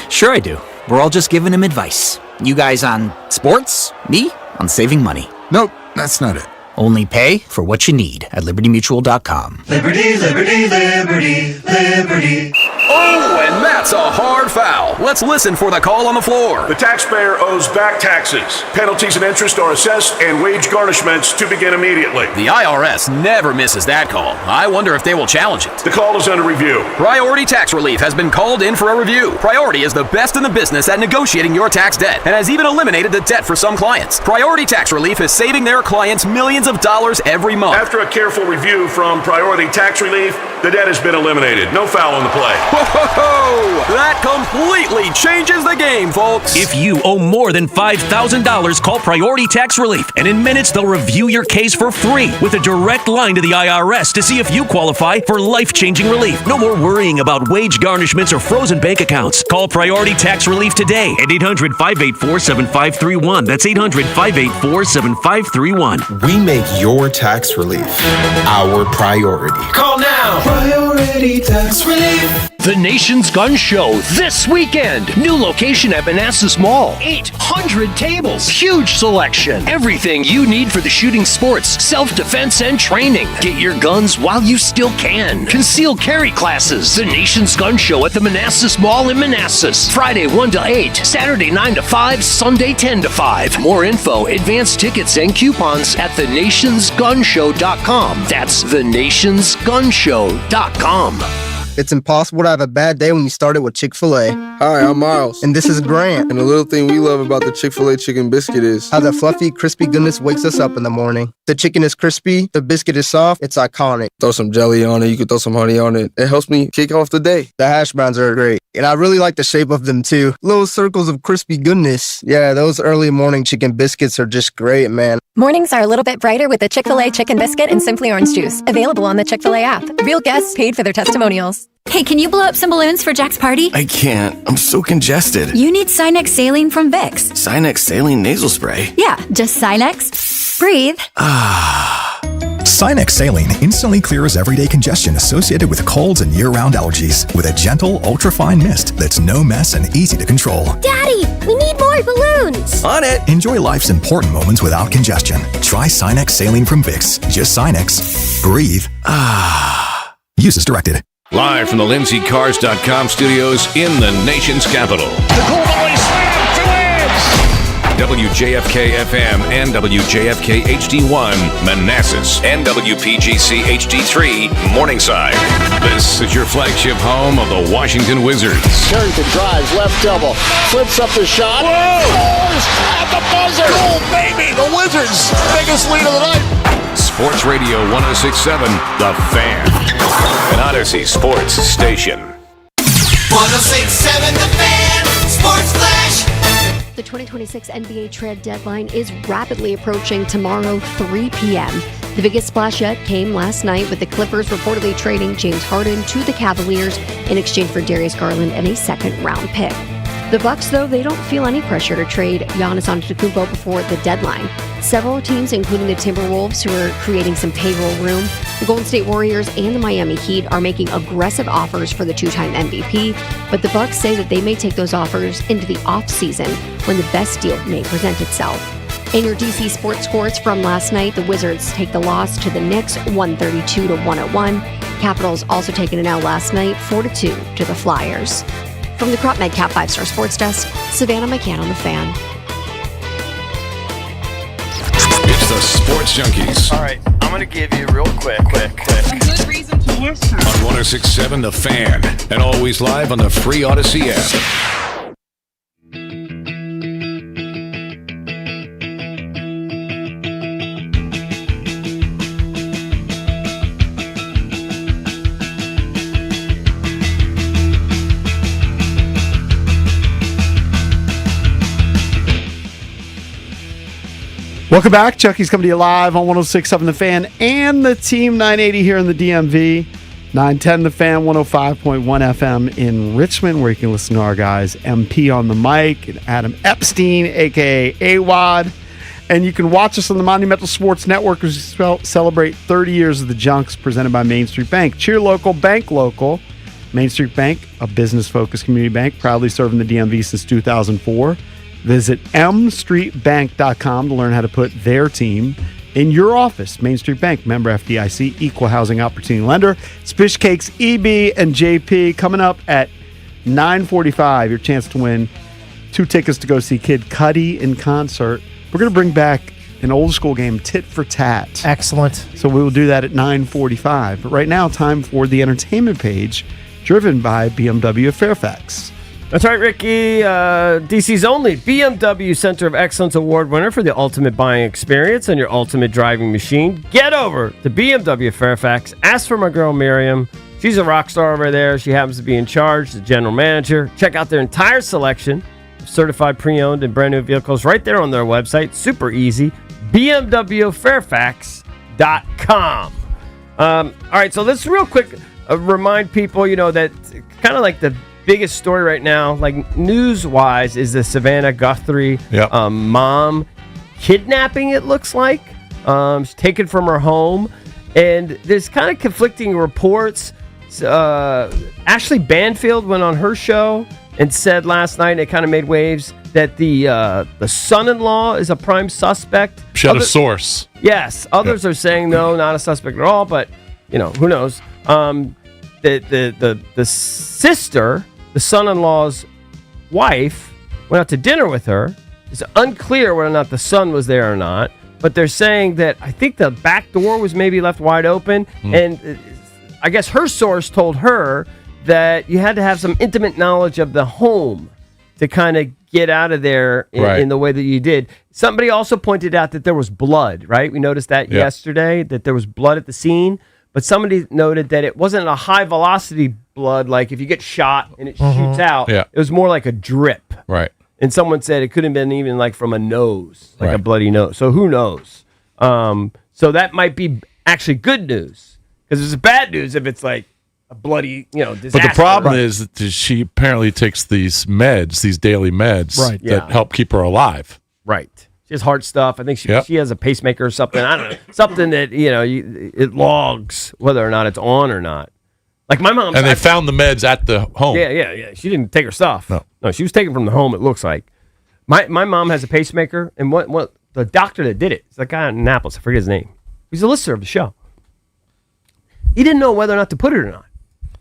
Sure I do. We're all just giving him advice. You guys on sports, me on saving money. Nope, that's not it. Only pay for what you need at libertymutual.com. Liberty, liberty, liberty, liberty. Oh, and that's a hard foul. Let's listen for the call on the floor. The taxpayer owes back taxes. Penalties and interest are assessed and wage garnishments to begin immediately. The IRS never misses that call. I wonder if they will challenge it. The call is under review. Priority Tax Relief has been called in for a review. Priority is the best in the business at negotiating your tax debt and has even eliminated the debt for some clients. Priority Tax Relief is saving their clients millions of dollars every month. After a careful review from Priority Tax Relief, the debt has been eliminated. No foul on the play. Whoa! That completely changes the game, folks. If you owe more than $5,000, call Priority Tax Relief, and in minutes they'll review your case for free with a direct line to the IRS to see if you qualify for life-changing relief. No more worrying about wage garnishments or frozen bank accounts. Call Priority Tax Relief today at 800-584-7531. That's 800-584-7531. We make your tax relief our priority. Call now. Priority Tax Relief. The Nation's Gun Show this weekend. New location at Manassas Mall. 800 tables. Huge selection. Everything you need for the shooting sports, self-defense, and training. Get your guns while you still can. Concealed carry classes. The Nation's Gun Show at the Manassas Mall in Manassas. Friday 1 to 8. Saturday 9 to 5. Sunday 10 to 5. More info, advance tickets, and coupons at thenationsgunshow.com. That's thenationsgunshow.com. It's impossible to have a bad day when you started with Chick-fil-A. Hi, I'm Miles. And this is Grant. And the little thing we love about the Chick-fil-A chicken biscuit is how the fluffy, crispy goodness wakes us up in the morning. The chicken is crispy, the biscuit is soft, it's iconic. Throw some jelly on it, you can throw some honey on it. It helps me kick off the day. The hash browns are great. And I really like the shape of them too. Little circles of crispy goodness. Yeah, those early morning chicken biscuits are just great, man. Mornings are a little bit brighter with the Chick-fil-A Chicken Biscuit and Simply Orange Juice. Available on the Chick-fil-A app. Real guests paid for their testimonials. Hey, can you blow up some balloons for Jack's party? I can't. I'm so congested. You need Sinex Saline from Vicks. Sinex Saline Nasal Spray? Yeah, just Sinex. Breathe. Sinex Saline instantly clears everyday congestion associated with colds and year-round allergies with a gentle, ultrafine mist that's no mess and easy to control. Daddy, we need more balloons. On it! Enjoy life's important moments without congestion. Try Sinex Saline from Vicks. Just Sinex. Breathe. Ah. Use as directed. Live from the LindsayCars.com studios in the nation's capital. WJFK FM and WJFK HD1 Manassas and WPGC HD3 Morningside. This is your flagship home of the Washington Wizards. Carrington drives, left double, flips up the shot. Scores at the buzzer. Goal, baby! The Wizards' biggest lead of the night. Sports Radio 106.7, The Fan. An Odyssey Sports station. 106.7 The Fan. Sports Flash. The 2026 NBA trade deadline is rapidly approaching tomorrow, 3 p.m. The biggest splash yet came last night with the Clippers reportedly trading James Harden to the Cavaliers in exchange for Darius Garland and a second-round pick. The Bucks, though, they don't feel any pressure to trade Giannis Antetokounmpo before the deadline. Several teams, including the Timberwolves, who are creating some payroll room, the Golden State Warriors, and the Miami Heat are making aggressive offers for the two-time MVP, but the Bucks say that they may take those offers into the off-season when the best deal may present itself. In your DC sports scores from last night, the Wizards take the loss to the Knicks 132-101. Capitals also taking an L last night 4-2 to the Flyers. From the Crop Medcap 5-Star Sports Desk, Savannah McCann on The Fan. It's the Sports Junkies. All right, I'm going to give you real quick. A good reason to listen. On 106.7 The Fan, and always live on the free Odyssey app. Welcome back. Chucky's coming to you live on 106.7 The Fan and the Team 980 here in the DMV. 910 The Fan, 105.1 FM in Richmond, where you can listen to our guys MP on the mic and Adam Epstein, a.k.a. AWOD. And you can watch us on the Monumental Sports Network as we celebrate 30 years of the Junks, presented by Main Street Bank. Cheer local, bank local. Main Street Bank, a business-focused community bank, proudly serving the DMV since 2004. Visit mstreetbank.com to learn how to put their team in your office. Main Street Bank, member FDIC, equal housing opportunity lender. Spish Cakes, EB, and JP coming up at 9:45. Your chance to win 2 tickets to go see Kid Cudi in concert. We're going to bring back an old school game, tit for tat. Excellent. So we will do that at 9:45. But right now, time for the entertainment page, driven by BMW of Fairfax. That's right, Ricky. DC's only BMW Center of Excellence Award winner for the ultimate buying experience and your ultimate driving machine. Get over to BMW Fairfax. Ask for my girl Miriam. She's a rock star over there. She happens to be in charge, the general manager. Check out their entire selection of certified pre-owned and brand new vehicles right there on their website. Super easy. BMWFairfax.com. All right, so let's real quick remind people, that kind of like the biggest story right now, like news-wise, is the Savannah Guthrie mom kidnapping, it looks like. She's taken from her home. And there's kind of conflicting reports. Ashley Banfield went on her show and said last night, and it kind of made waves, that the son-in-law is a prime suspect. She had a source. Yes. Others are saying, no, not a suspect at all, but, who knows. The sister, the son-in-law's wife, went out to dinner with her. It's unclear whether or not the son was there or not, but they're saying that I think the back door was maybe left wide open, and I guess her source told her that you had to have some intimate knowledge of the home to kind of get out of there in the way that you did. Somebody also pointed out that there was blood, right? We noticed that yesterday, that there was blood at the scene. But somebody noted that it wasn't a high-velocity blood, like if you get shot and it shoots out. Yeah. It was more like a drip. Right. And someone said it could have been even like from a nose, like a bloody nose. So who knows? So that might be actually good news. Because it's bad news if it's like a bloody, disaster. But the problem is that she apparently takes these meds, these daily meds, that help keep her alive. Right. She has heart stuff. I think she has a pacemaker or something. I don't know. Something that, it logs whether or not it's on or not. Like my mom. And they found the meds at the home. Yeah. She didn't take her stuff. No, she was taken from the home, it looks like. My mom has a pacemaker, and what the doctor that did it, it's the guy in Annapolis, I forget his name. He's a listener of the show. He didn't know whether or not to put it or not.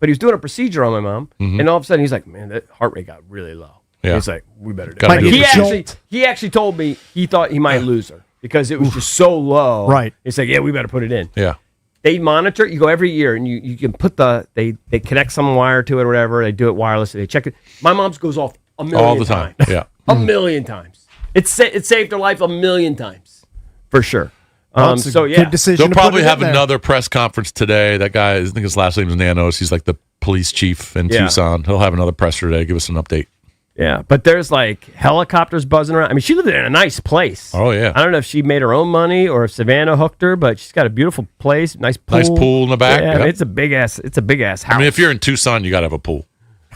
But he was doing a procedure on my mom, and all of a sudden he's like, man, that heart rate got really low. Yeah. He's like, we better do it. He actually told me he thought he might lose her because it was just so low. Right. He's like, yeah, we better put it in. Yeah. They monitor it. You go every year, and you can put they connect some wire to it or whatever. They do it wirelessly. They check it. My mom's goes off a million all the time. times. Yeah. A million times. It saved her life a million times. For sure. Good decision. They'll probably have another press conference today. That guy, I think his last name is Nanos. He's like the police chief in Tucson. He'll have another presser today. Give us an update. Yeah, but there's like helicopters buzzing around. I mean, she lived in a nice place. Oh, yeah. I don't know if she made her own money or if Savannah hooked her, but she's got a beautiful place, nice pool. Nice pool in the back. Yeah, Yep. it's a big ass house. I mean, if you're in Tucson, you got to have a pool.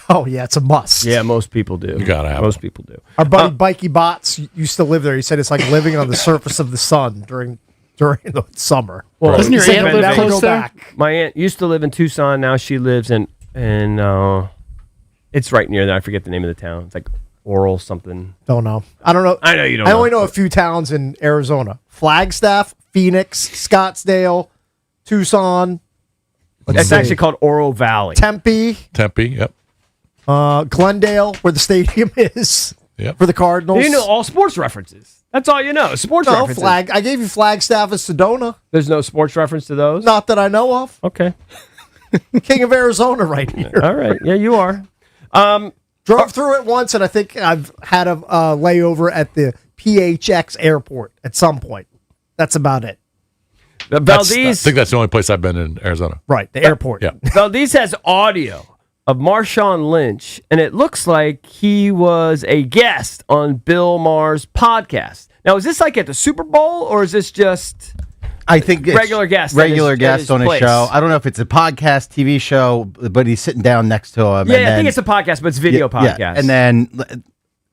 Oh, yeah, it's a must. Yeah, most people do. You got to have Most people do. Our buddy Bikey Bots used to live there. He said it's like living on the surface of the sun during the summer. Well, doesn't your He said aunt he'll live never close go there? back. My aunt used to live in Tucson. Now she lives in it's right near there. I forget the name of the town. It's like Oral something. Don't know. I don't know. I know you don't I know. only know a few towns in Arizona. Flagstaff, Phoenix, Scottsdale, Tucson. It's actually called Oro Valley. Tempe, yep. Glendale, where the stadium is Yep. for the Cardinals. You know all sports references. That's all you know. Sports No, references. I gave you Flagstaff and Sedona. There's no sports reference to those? Not that I know of. Okay. King of Arizona right here. All right. Yeah, you are. Drove through it once, and I think I've had a layover at the PHX airport at some point. That's about it. I Valdez, think that's the only place I've been in Arizona. Right, the airport. Yeah. Valdez has audio of Marshawn Lynch, and it looks like he was a guest on Bill Maher's podcast. Now, is this like at the Super Bowl, or is this just... I think it's regular guest regular guest at his on a place. show. I don't know if it's a podcast, TV show, but he's sitting down next to him. Yeah, I think it's a podcast, but it's video podcast. Yeah. And then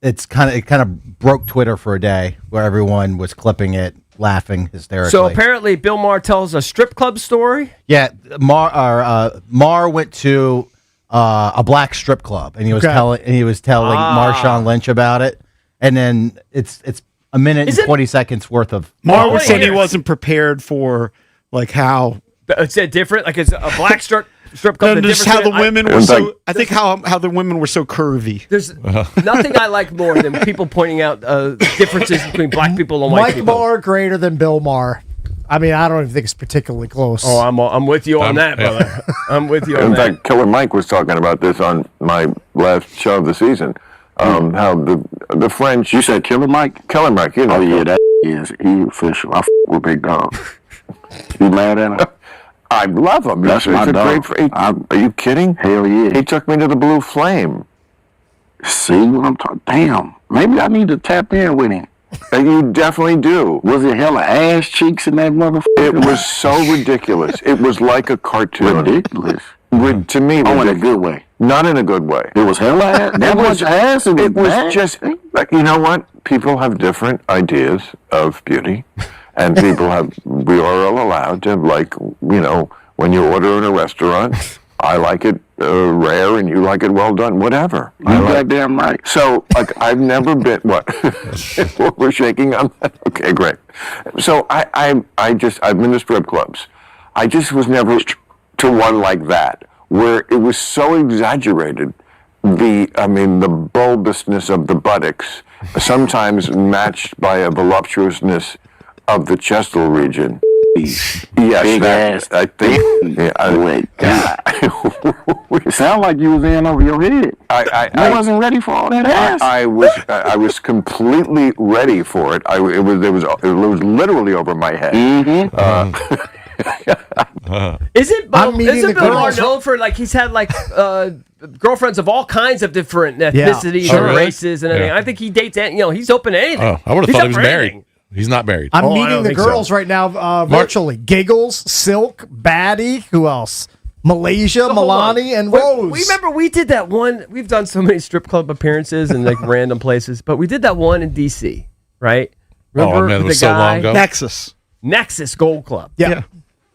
it kind of broke Twitter for a day, where everyone was clipping it, laughing hysterically. So apparently, Bill Maher tells a strip club story. Yeah, Maher went to a black strip club, and he was telling Marshawn Lynch about it, and then it's a minute and 20 seconds worth of. Maher was saying he wasn't prepared for like how. It's different. Like it's a black strip club. No, just how the women were so. I think how the women were so curvy. There's nothing I like more than people pointing out differences between black people and white Mike people. Maher greater than Bill Maher. I mean, I don't even think it's particularly close. Oh, I'm with you on that, brother. I'm with you on In that. fact, Killer Mike was talking about this on my last show of the season. How the French. You said Killer Mike? Killer Mike, you know. Oh, yeah, that is he official. I with Big Dog. You mad at him? I love him. That's He's my a dog. great. Are you kidding? Hell yeah. He took me to the Blue Flame. See what I'm talking? Damn. Maybe I need to tap in with him. You definitely do. Was it hella ass cheeks in that motherfucker? It was so ridiculous. It was like a cartoon. Ridiculous. To me, Oh, in a good way. Not in a good way. It was hella ass. That much ass. It was just, like, you know what? People have different ideas of beauty, and we are all allowed to, like, you know, when you order in a restaurant, I like it rare and you like it well done, whatever. You goddamn right. So, like, I've never been, what? We're shaking on that? Okay, great. So, I've been to strip clubs. I just was never to one like that, where it was so exaggerated. The bulbousness of the buttocks, sometimes matched by a voluptuousness of the chestal region. Yes, Big ass. I think. Yeah, God. It sounded like you was in over your head. I wasn't ready for all that ass. I was completely ready for it. It was literally over my head. Mm-hmm. Isn't Bill Maher girls. known for like he's had like girlfriends of all kinds of different ethnicities sure. and races and everything? Yeah. I think he dates, he's open to anything. Oh, I would have He's thought up he was for married. anything. He's not married. I'm I don't meeting the think so. girls right now virtually. Giggles, Silk, Batty, who else? Malaysia, So hold on. Milani, and Wait, Rose. We remember we did that one. We've done so many strip club appearances in like random places, but we did that one in D.C., right? Remember man, it the was so guy? long ago. Nexus Gold Club. Yeah.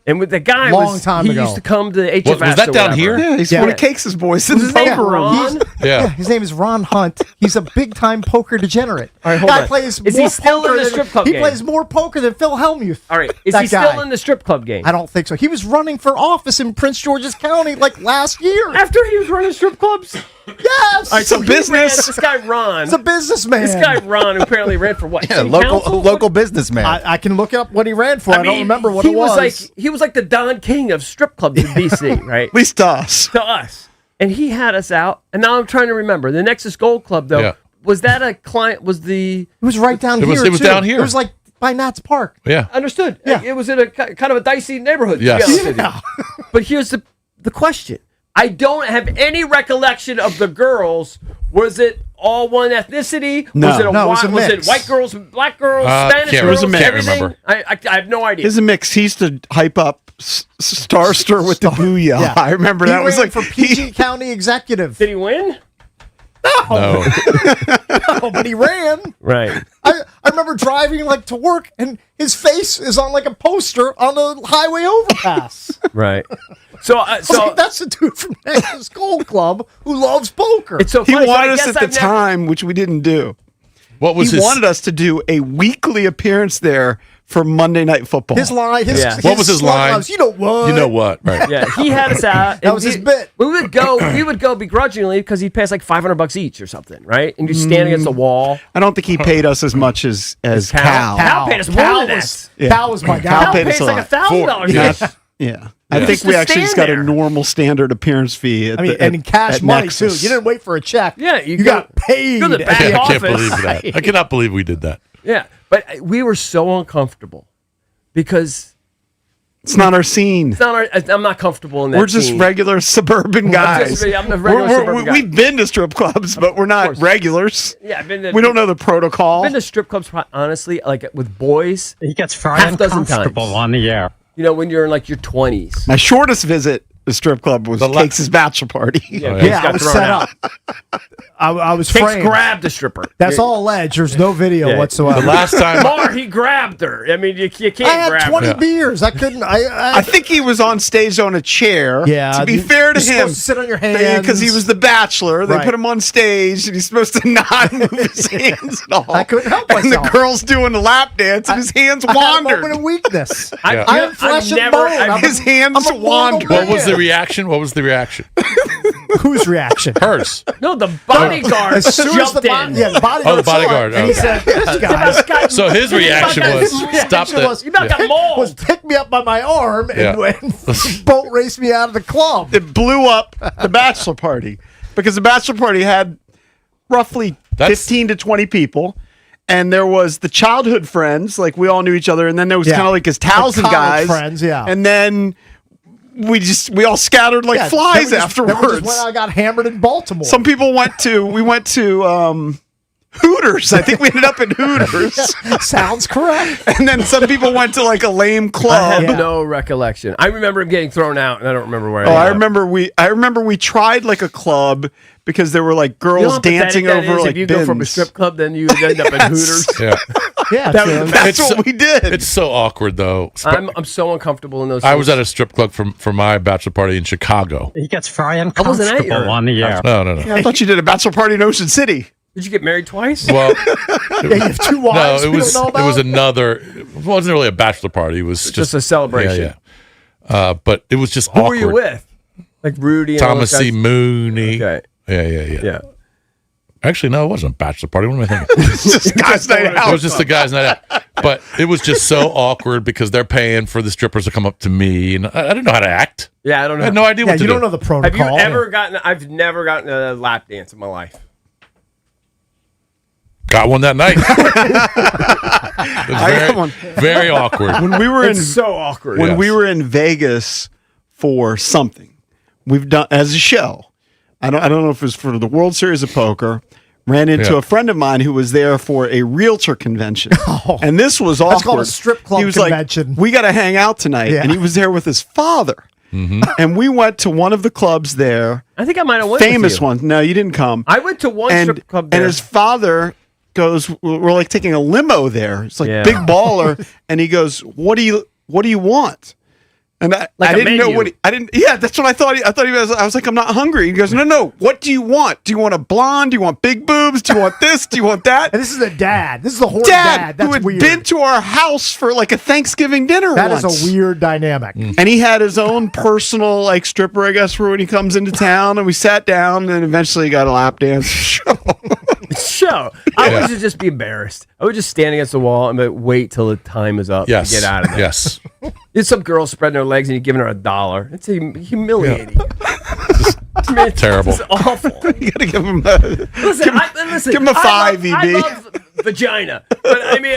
And with the guy Long time he ago. used to come to HFS. Was that or down whatever. here? Yeah, he's one of Cakes' boys in Was the his name poker room. Ron? Yeah. His name is Ron Hunt. He's a big time poker degenerate. All right, hold Guy on. plays Is more he still poker in the than- strip club He game? plays more poker than Phil Hellmuth. All right. Is That he still guy. in the strip club game? I don't think so. He was running for office in Prince George's County like last year. After he was running strip clubs? Yes. All right, so a business. This guy Ron. It's a businessman. This guy Ron who apparently ran for what? Yeah, city council? local businessman. I can look up what he ran for. I don't remember what he it was. He was like the Don King of strip clubs in DC, right? At least to us. To us. And he had us out. And now I'm trying to remember. The Nexus Gold Club, though, Yeah. was that a client? Was the. It was right down It was- here. it was too. down here. It was like by Nats Park. Yeah. Understood. Yeah. It was in a kind of a dicey neighborhood. Yes. to be honest with you. But here's the question. I don't have any recollection of the girls. Was it all one ethnicity? No. Was it No, it was a was it mix. white girls, black girls, Spanish can't girls, remember. everything? Can't remember. I have no idea. His a mix. He used to hype up Starster with the booyah. Yeah. I remember He that was ran like for PG County executive. Did he win? No. No, but he ran. Right. I remember driving like to work, and his face is on like a poster on the highway overpass. Right. So, I was like, that's the dude from Nexus Gold Club who loves poker. it's so he funny. so I wanted us guess at the I've never- time, which we didn't do. What was He his wanted us to do a weekly appearance there for Monday Night Football. his line. Yeah. What was his slug line? was, you know what? You know what? Right. Yeah, he had us out. That was his bit. We would go begrudgingly because he'd pay us like $500 each or something, right? And you stand against the wall. I don't think he paid us as much as Cal. Cal paid us more Cal than was, that. Cal was my guy. Cal Cal paid paid us us a like lot. $1,000 Yes. each. Yeah. I Yeah. think we to actually just stand got a there. normal standard appearance fee. At I mean, the, and in cash at money Nexus. too. You didn't wait for a check. Yeah, you got paid. go to the at back the I end. can't office. believe that. I cannot believe we did that. Yeah, but we were so uncomfortable because It's not our scene. it's not I'm not comfortable in that We're just scene. regular suburban guys. I'm a regular suburban guy. We've been to strip clubs, but we're not regulars. Yeah, I've been to, We don't know the protocol. I've been to strip clubs, honestly, like with boys. He gets very half dozen uncomfortable times. on the air. You know, when you're in like your 20s. My shortest visit to the strip club was Cakes' bachelor party. Yeah, I was set up. I was Cakes framed. grabbed the stripper. That's all alleged. There's no video Yeah. whatsoever. The last time Mar, he grabbed her. I mean, you can't I had grab 20 her. beers. I couldn't. I think he was on stage on a chair. Yeah, To be you- fair to you're him, supposed to sit on your hands. because he was the bachelor. They Right. put him on stage, and he's supposed to not move his hands at all. I couldn't help And the myself. girl's doing the lap dance, and his hands I had a wandered. moment of weakness. Yeah. I am flesh and bone. I'm His hands I'm a mortal wandered. What was man. the reaction? What was the reaction? Whose reaction? Hers. No, the bodyguard As soon as jumped the in. the bodyguard. Oh, the saw it, bodyguard, and he okay. said, "This guy." So his reaction was stop that. You about got mauled. Was pick me up by my arm and, Yeah. and boat race me out of the club. It blew up the bachelor party because the bachelor party had roughly 15 to 20 people. And there was the childhood friends, like we all knew each other. And then there was Yeah. kind of like his Towson college guys. friends, yeah. And then we all scattered like Yeah, flies then we just- then we just afterwards. went out and got hammered in Baltimore. Some people we went to Hooters. I think we ended up in Hooters. Sounds correct. And then some people went to like a lame I club. have no recollection. I remember him getting thrown out, and I don't remember where. Oh, I ended up. remember we tried like a club because there were like You know girls how pathetic dancing that over is? like if you bins. go from a strip club, then you end up in Hooters. Yeah. Yeah, That's It's what we did. It's so awkward though. I'm so uncomfortable in those. I was things. at a strip club for my bachelor party in Chicago. He gets very I wasn't at uncomfortable your- on the air. No. Yeah, I thought you did a bachelor party in Ocean City. Did you get married twice? Well, Yeah, you have two wives no, we don't know about. it was another. It wasn't really a bachelor party. It was Just a celebration. Yeah. But it was just Who awkward. were you with? Like Rudy and all Thomas those C. guys? Mooney. Okay. Yeah. Yeah. Actually, no, it wasn't a bachelor party. What am I thinking? It's just guys' night It out. was just the guys' night out. But it was just so awkward because they're paying for the strippers to come up to me, and I didn't know how to act. Yeah, I don't know. I had no idea Yeah, what to you do. don't know the Have protocol. you ever gotten? I've never gotten a lap dance in my life. Got one that night. It was I got very, one. very awkward. When we were in It's so awkward. when Yes. we were in Vegas for something we've done as a show. I don't know if it was for the World Series of Poker. Ran into Yeah. a friend of mine who was there for a realtor convention, and this was awkward. That's called a strip club he was convention. like, "We got to hang out tonight," Yeah. and he was there with his father. And we went to one of the clubs there, I think I might have went. famous with you. one. No, you didn't come. I went to one and strip club there. and his father goes, we're like taking a limo there. It's like big baller. And he goes, what do you want? And I didn't know what yeah, that's what I thought. I was like, I'm not hungry. He goes, no. What do you want? Do you want a blonde? Do you want big boobs? Do you want this? Do you want that? And this is a dad. This is a horny dad. That's who had weird. been to our house for like a Thanksgiving dinner That once. is a weird dynamic. And he had his own personal like stripper, I guess, for when he comes into town. And we sat down and eventually got a lap dance show. I would just be embarrassed. I would just stand against the wall and wait till the time is up to get out of there. Yes. There's some girl spreading her legs and you're giving her $1. It's humiliating. Terrible. It's awful. You gotta give him a give him a 5, EB. I love vagina, but I mean,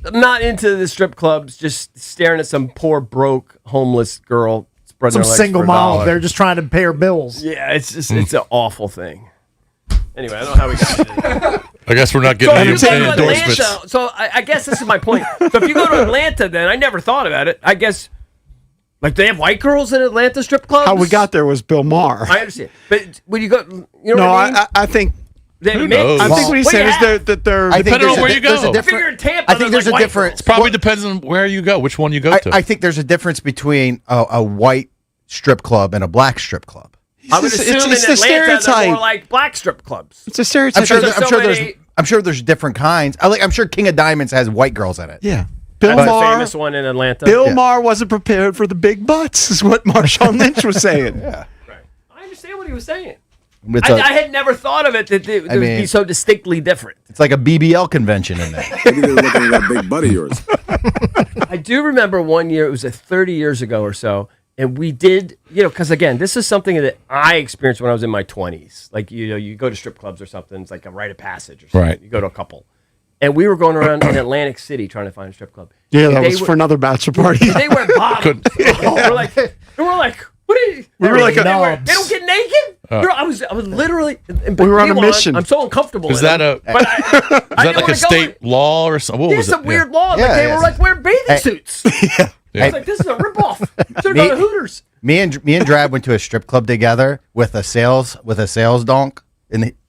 I'm not into the strip clubs. Just staring at some poor, broke, homeless girl spreading Some her legs single for mom. $1. They're just trying to pay her bills. Yeah, it's an awful thing. Anyway, I don't know how we got to I guess we're not getting any endorsements. Atlanta, so I guess this is my point. So if you go to Atlanta, then I never thought about it. I guess, like, they have white girls in Atlanta strip clubs? How we got there was Bill Maher. I understand. But when you go, you know what I mean? I think. Who knows? I think what he's saying is that they're depending on where you go. I figure in Tampa, I think there's a difference. It probably depends on where you go, which one you go to. I think there's a difference between a white strip club and a black strip club. I would assume in Atlanta they're more like black strip clubs. It's a stereotype. I'm sure there's different kinds. I'm sure King of Diamonds has white girls in it. Yeah. That's the famous one in Atlanta. Bill Maher wasn't prepared for the big butts, is what Marshawn Lynch was saying. Yeah. I understand what he was saying. It's I had never thought of it that it would be so distinctly different. It's like a BBL convention in there. Maybe they're looking at that big butt of yours. I do remember one year, it was 30 years ago or so, and we did, because again, this is something that I experienced when I was in my 20s. Like, you go to strip clubs or something, it's like a rite of passage or something. Right. You go to a couple. And we were going around in Atlantic City trying to find a strip club. Yeah, that was for another bachelor party. They wear bottoms. We're like, what are you? We were like they don't get naked? I was literally. We were on a mission. I'm so uncomfortable. Is that like a state law or something? What was It's a weird law. They were like wearing bathing suits. I was like, this is a ripoff. Should have gone to Hooters. Me and Drab went to a strip club together with a sales donk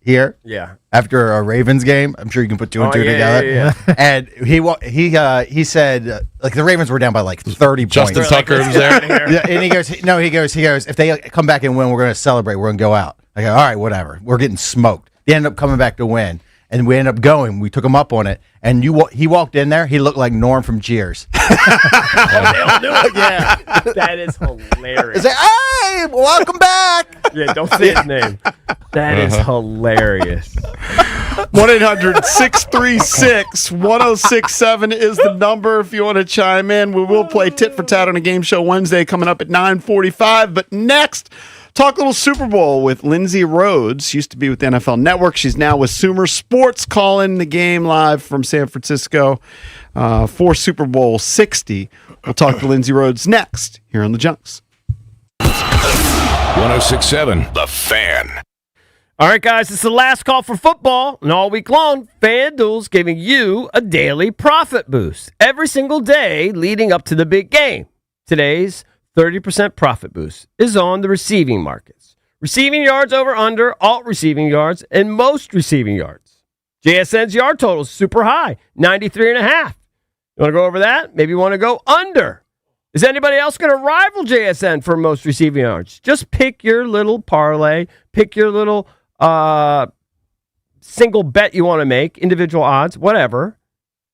here. Yeah. After a Ravens game, I'm sure you can put two and two together. Yeah. And he said like the Ravens were down by like 30 Justin points. Tucker was there. Yeah, and he goes, if they come back and win, we're going to celebrate. We're going to go out. I go, all right, whatever. We're getting smoked. They ended up coming back to win. And we ended up going. We took him up on it. And he walked in there. He looked like Norm from Cheers. They all knew it. Yeah. That is hilarious. He's like, hey, welcome back. Yeah, don't say his name. That is hilarious. 1-800-636-1067 is the number if you want to chime in. We will play Tit for Tat on a game show Wednesday coming up at 9:45. But next, talk a little Super Bowl with Lindsay Rhodes. Used to be with the NFL Network. She's now with Sumer Sports, calling the game live from San Francisco for Super Bowl 60. We'll talk to Lindsay Rhodes next here on The Junks. 106.7 The Fan. All right, guys, it's the last call for football, and all week long, FanDuel's giving you a daily profit boost every single day leading up to the big game. Today's 30% profit boost is on the receiving markets. Receiving yards over under, alt receiving yards, and most receiving yards. JSN's yard total is super high, 93.5. You want to go over that? Maybe you want to go under. Is anybody else going to rival JSN for most receiving yards? Just pick your little parlay, pick your little single bet you want to make, individual odds, whatever.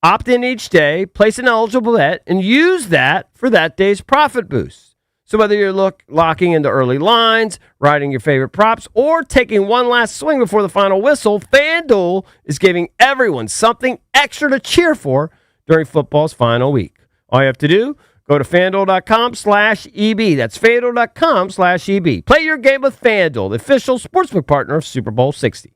Opt in each day, place an eligible bet, and use that for that day's profit boost. So whether you're locking into early lines, riding your favorite props, or taking one last swing before the final whistle, FanDuel is giving everyone something extra to cheer for during football's final week. All you have to do, go to FanDuel.com/EB. That's FanDuel.com/EB. Play your game with FanDuel, the official sportsbook partner of Super Bowl 60.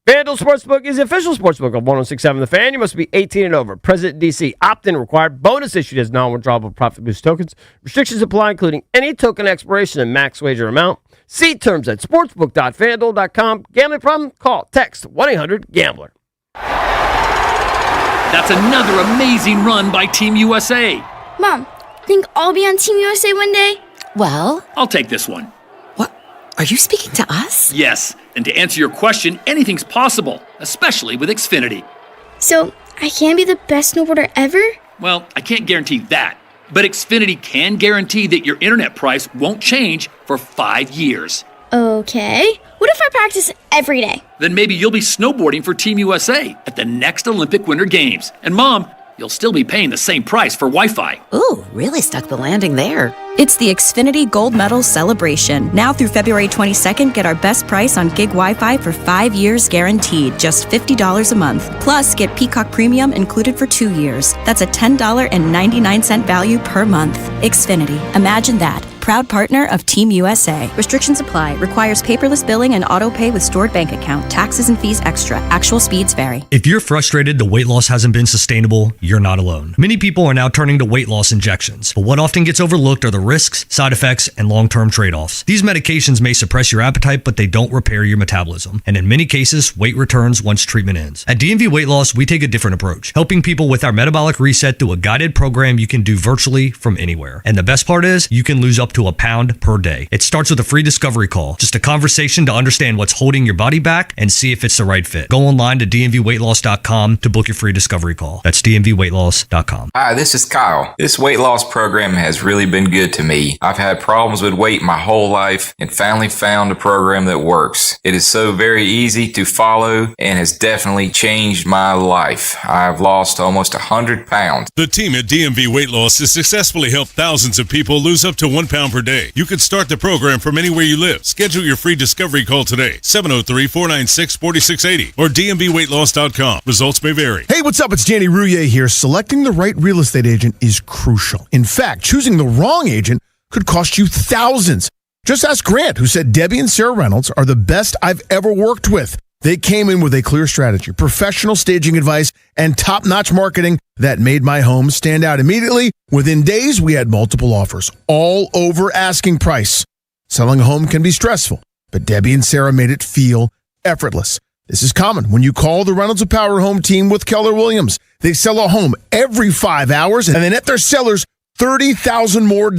FanDuel Sportsbook is the official sportsbook of 106.7 The Fan. You must be 18 and over. President DC. Opt-in required. Bonus issued as non-withdrawable profit boost tokens. Restrictions apply, including any token expiration and max wager amount. See terms at sportsbook.fanduel.com. Gambling problem? Call, text 1-800-GAMBLER. That's another amazing run by Team USA. Mom, think I'll be on Team USA one day? Well, I'll take this one. Are you speaking to us? Yes, and to answer your question, anything's possible, especially with Xfinity. So, I can be the best snowboarder ever? Well, I can't guarantee that, but Xfinity can guarantee that your internet price won't change for 5 years. Okay. What if I practice every day? Then maybe you'll be snowboarding for Team USA at the next Olympic Winter Games. And Mom, you'll still be paying the same price for Wi-Fi. Ooh, really stuck the landing there. It's the Xfinity Gold Medal Celebration. Now through February 22nd, get our best price on gig Wi-Fi for 5 years guaranteed, just $50 a month. Plus, get Peacock Premium included for 2 years. That's a $10.99 value per month. Xfinity. Imagine that. Proud partner of Team USA. Restrictions apply. Requires paperless billing and auto pay with stored bank account. Taxes and fees extra. Actual speeds vary. If you're frustrated the weight loss hasn't been sustainable, you're not alone. Many people are now turning to weight loss injections, but what often gets overlooked are the risks, side effects, and long-term trade-offs. These medications may suppress your appetite, but they don't repair your metabolism. And in many cases, weight returns once treatment ends. At DMV Weight Loss, we take a different approach, helping people with our metabolic reset through a guided program you can do virtually from anywhere. And the best part is, you can lose up to a pound per day. It starts with a free discovery call, just a conversation to understand what's holding your body back and see if it's the right fit. Go online to dmvweightloss.com to book your free discovery call. That's dmvweightloss.com. Hi, this is Kyle. This weight loss program has really been good to me. I've had problems with weight my whole life and finally found a program that works. It is so very easy to follow and has definitely changed my life. I've lost almost 100 pounds. The team at DMV Weight Loss has successfully helped thousands of people lose up to 1 pound per day. You can start the program from anywhere you live. Schedule your free discovery call today, 703-496-4680 or dmvweightloss.com. Results may vary. Hey, what's up? It's Danny Rouillet here. Selecting the right real estate agent is crucial. In fact, choosing the wrong agent could cost you thousands. Just ask Grant, who said Debbie and Sarah Reynolds are the best I've ever worked with. They came in with a clear strategy, professional staging advice, and top-notch marketing that made my home stand out immediately. Within days, we had multiple offers, all over asking price. Selling a home can be stressful, but Debbie and Sarah made it feel effortless. This is common when you call the Reynolds of Power Home team with Keller Williams. They sell a home every 5 hours, and they net their sellers $30,000 more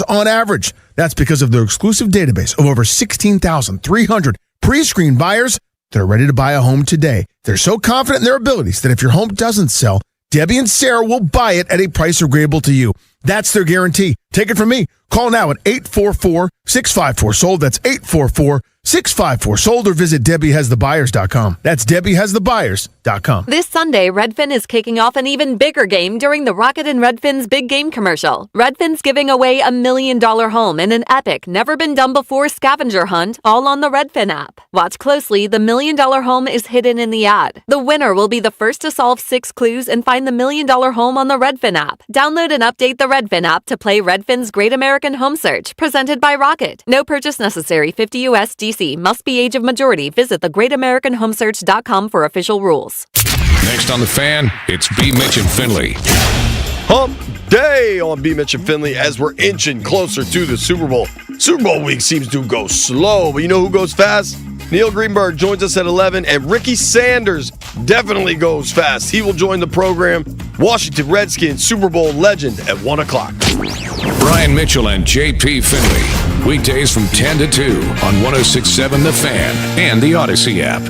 on average. That's because of their exclusive database of over 16,300 pre-screened buyers that are ready to buy a home today. They're so confident in their abilities that if your home doesn't sell, Debbie and Sarah will buy it at a price agreeable to you. That's their guarantee. Take it from me. Call now at 844-654-SOLD. That's 844-654-SOLD or visit DebbieHasTheBuyers.com. That's DebbieHasTheBuyers.com. This Sunday, Redfin is kicking off an even bigger game during the Rocket and Redfin's Big Game commercial. Redfin's giving away $1 million home in an epic, never-been-done-before scavenger hunt, all on the Redfin app. Watch closely. The $1 million home is hidden in the ad. The winner will be the first to solve 6 clues and find the $1 million home on the Redfin app. Download and update the Redfin app to play Redfin's Great American Home Search, presented by Rocket. No purchase necessary. 50 U.S. DC. Must be age of majority. Visit thegreatamericanhomesearch.com for official rules. Next on The Fan, it's B. Mitch and Finley. Hump day on B. Mitch and Finley as we're inching closer to the Super Bowl. Super Bowl week seems to go slow, but you know who goes fast? Neil Greenberg joins us at 11, and Ricky Sanders definitely goes fast. He will join the program. Washington Redskins Super Bowl legend at 1 o'clock. Brian Mitchell and JP Finley. Weekdays from 10 to 2 on 106.7 The Fan and the Odyssey app.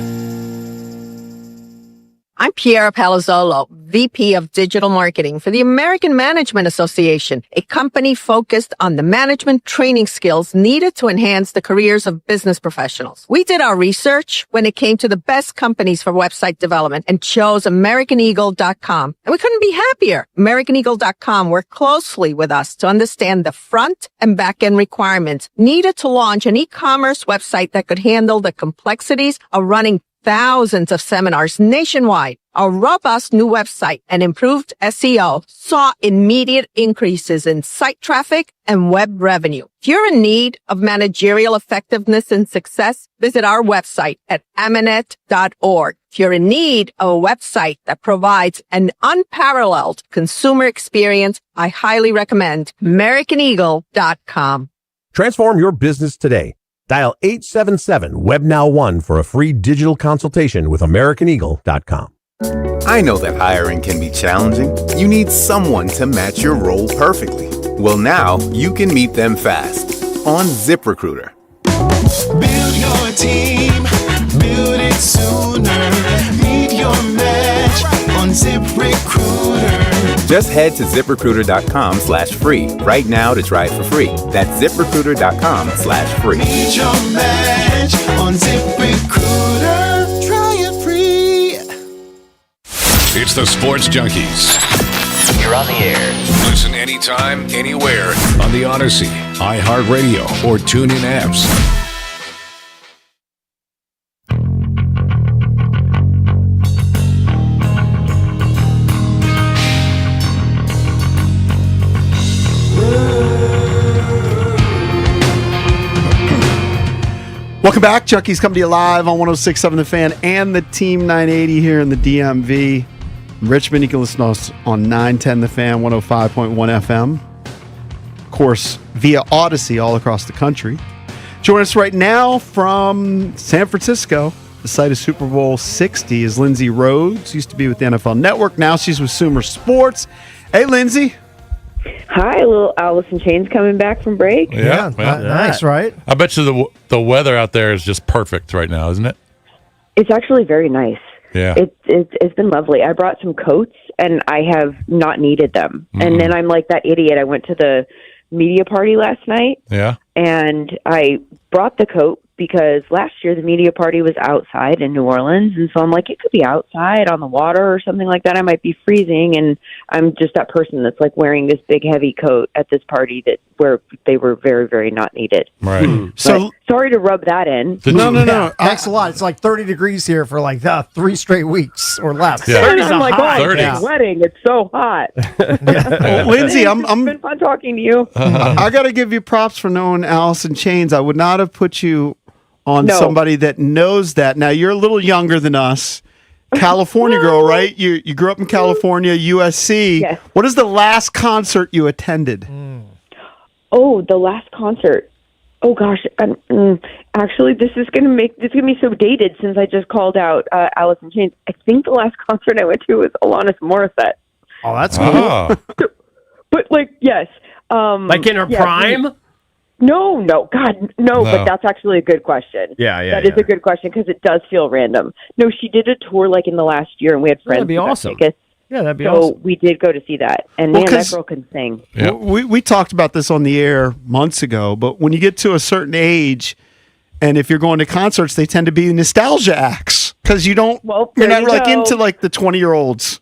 I'm Piera Palazzolo, VP of Digital Marketing for the American Management Association, a company focused on the management training skills needed to enhance the careers of business professionals. We did our research when it came to the best companies for website development and chose AmericanEagle.com. And we couldn't be happier. AmericanEagle.com worked closely with us to understand the front and back end requirements needed to launch an e-commerce website that could handle the complexities of running thousands of seminars nationwide. Our robust new website and improved SEO saw immediate increases in site traffic and web revenue. If you're in need of managerial effectiveness and success, visit our website at Amanet.org. If you're in need of a website that provides an unparalleled consumer experience, I highly recommend AmericanEagle.com. Transform your business today. Dial 877-WebNow1 for a free digital consultation with AmericanEagle.com. I know that hiring can be challenging. You need someone to match your role perfectly. Well, now you can meet them fast on ZipRecruiter. your team. Build it sooner. Meet your match on ZipRecruiter. Just head to ZipRecruiter.com/free right now to try it for free. That's ZipRecruiter.com/free. Meet your match on ZipRecruiter. Try it free. It's the Sports Junkies. You're on the air. Listen anytime, anywhere on the Odyssey, iHeartRadio, or TuneIn apps. Welcome back. Junkies come to you live on 106.7 The Fan and the Team 980 here in the DMV. In Richmond, you can listen to us on 910 The Fan, 105.1 FM. Of course, via Odyssey all across the country. Join us right now from San Francisco. The site of Super Bowl 60 is Lindsay Rhodes. Used to be with the NFL Network. Now she's with Sumer Sports. Hey, Lindsay. Hi, little Alice in Chains coming back from break. Yeah. Nice, right? I bet you the weather out there is just perfect right now, isn't it? It's actually very nice. Yeah. It's been lovely. I brought some coats, and I have not needed them. Mm-hmm. And then I'm like that idiot. I went to the media party last night, Yeah. and I brought the coat because last year the media party was outside in New Orleans, and so I'm like, it could be outside on the water or something like that. I might be freezing, and I'm just that person that's like wearing this big heavy coat at this party where they were very, very not needed. Right. So sorry to rub that in. No. Thanks a lot. It's like 30 degrees here for like 3 straight weeks or less. Yeah. 30's I'm a like, high. oh, I'm sweating. It's so hot. Well, Lindsay, It's been fun talking to you. I got to give you props for knowing Alice in Chains. I would not have put you on No. somebody that knows that. Now, you're a little younger than us. California girl, right? You grew up in California, USC. Yes. What is the last concert you attended? Oh, the last concert. Oh gosh, actually, this is gonna be so dated since I just called out Alice in Chains. I think the last concert I went to was Alanis Morissette. Oh, that's cool. Oh. But yes, Like in her prime? No, God, no. But that's actually a good question. Yeah. That is a good question because it does feel random. No, she did a tour like in the last year, and we had friends. That'd be who got awesome. tickets. Yeah, that'd be so awesome. we did go to see that, and Well, man, that 'cause- girl can sing. Yeah. We talked about this on the air months ago, but when you get to a certain age, and if you're going to concerts, they tend to be nostalgia acts because you don't. Well, you're there not you like go. into like the 20-year-olds.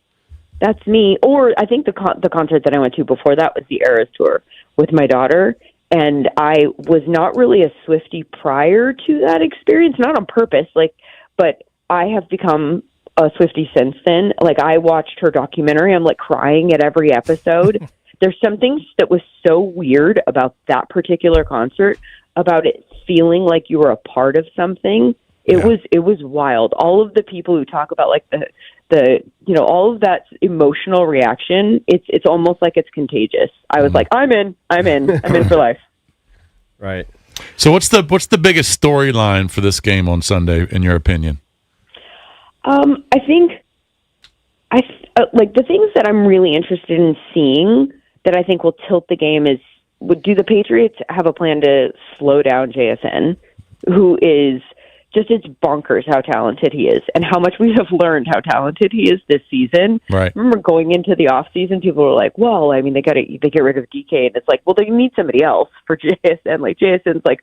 That's me. Or I think the concert that I went to before that was the Eras tour with my daughter. And I was not really a Swiftie prior to that experience, not on purpose, but I have become a Swiftie since then. Like, I watched her documentary. I'm like crying at every episode. There's something that was so weird about that particular concert, about it feeling like you were a part of something. It was wild. All of the people who talk about like the all of that emotional reaction, it's almost like it's contagious. I was like, I'm in for life. Right. So what's the biggest storyline for this game on Sunday, in your opinion? I think like the things that I'm really interested in seeing that I think will tilt the game is, do the Patriots have a plan to slow down JSN, who is just, it's bonkers how talented he is and how much we have learned how talented he is this season. Right. Remember going into the off season, people were like, well, I mean, they get rid of DK, and it's like, well, they need somebody else for JSN. Like JSN's like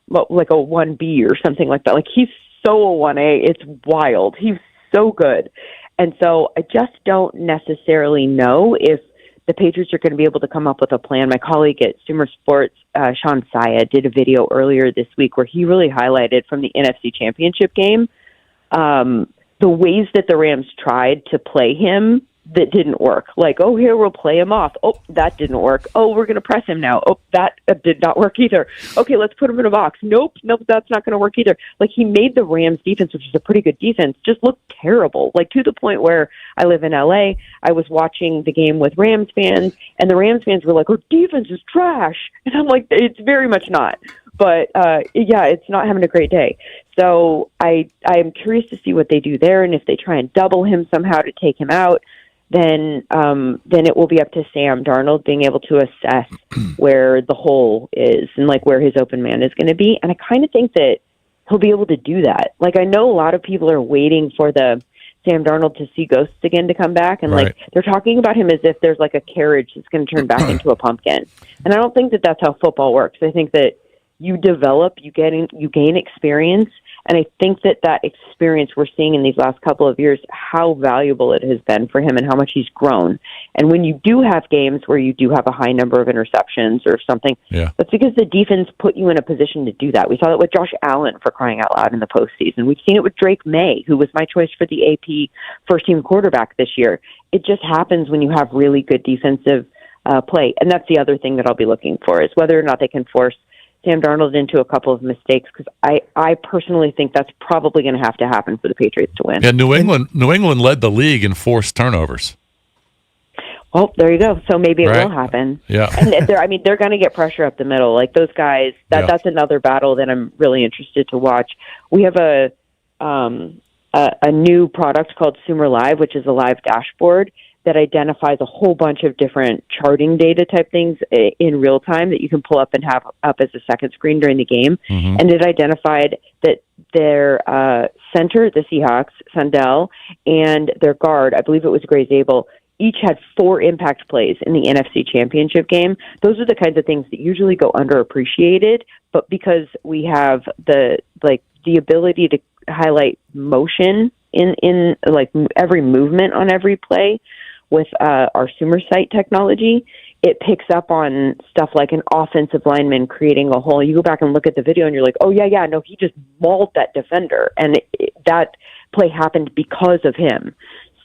a 1B or something like that. Like he's so a 1A. It's wild. He's so good. And so I just don't necessarily know if the Patriots are going to be able to come up with a plan. My colleague at Sumer Sports, Sean Saya, did a video earlier this week where he really highlighted from the NFC Championship game the ways that the Rams tried to play him that didn't work. Like, oh, here, we'll play him off. Oh, that didn't work. Oh, we're going to press him now. Oh, that did not work either. Okay, let's put him in a box. Nope, that's not going to work either. Like, he made the Rams defense, which is a pretty good defense, just look terrible. Like, to the point where I live in L.A., I was watching the game with Rams fans, and the Rams fans were like, our defense is trash. And I'm like, it's very much not. But, yeah, it's not having a great day. So I am curious to see what they do there, and if they try and double him somehow to take him out, then it will be up to Sam Darnold being able to assess where the hole is and like where his open man is going to be. And I kind of think that he'll be able to do that. Like, I know a lot of people are waiting for the Sam Darnold to see ghosts again to come back, and like they're talking about him as if there's like a carriage that's going to turn back into a pumpkin. And I don't think that that's how football works. I think that you develop, you gain experience, and I think that that experience we're seeing in these last couple of years, how valuable it has been for him and how much he's grown. And when you do have games where you do have a high number of interceptions or something, that's because the defense put you in a position to do that. We saw that with Josh Allen, for crying out loud, in the postseason. We've seen it with Drake May, who was my choice for the AP first-team quarterback this year. It just happens when you have really good defensive play. And that's the other thing that I'll be looking for, is whether or not they can force Sam Darnold into a couple of mistakes, because I personally think that's probably going to have to happen for the Patriots to win. Yeah, New England led the league in forced turnovers. Well, there you go. So maybe it will happen. Yeah, and they're going to get pressure up the middle. Like those guys, that's another battle that I'm really interested to watch. We have a new product called Sumer Live, which is a live dashboard that identifies a whole bunch of different charting data type things in real time that you can pull up and have up as a second screen during the game. Mm-hmm. And it identified that their center, the Seahawks, Sundell, and their guard, I believe it was Gray Zabel, each had 4 impact plays in the NFC Championship game. Those are the kinds of things that usually go underappreciated, but because we have the ability to highlight motion in like every movement on every play with our Sumer Sight technology, it picks up on stuff like an offensive lineman creating a hole. You go back and look at the video and you're like, oh yeah, no, he just mauled that defender. And that play happened because of him.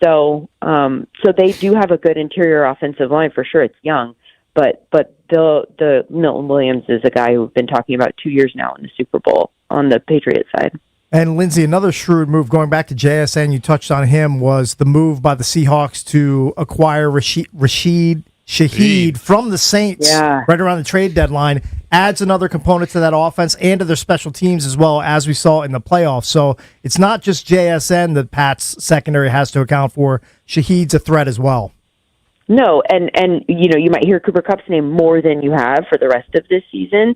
So they do have a good interior offensive line for sure. It's young, but the Milton Williams is a guy who we've been talking about 2 years now in the Super Bowl on the Patriots side. And Lindsay, another shrewd move, going back to JSN, you touched on him, was the move by the Seahawks to acquire Rashid Shaheed from the Saints right around the trade deadline. Adds another component to that offense and to their special teams as well, as we saw in the playoffs. So it's not just JSN that Pat's secondary has to account for. Shaheed's a threat as well. No, and you might hear Cooper Kupp's name more than you have for the rest of this season,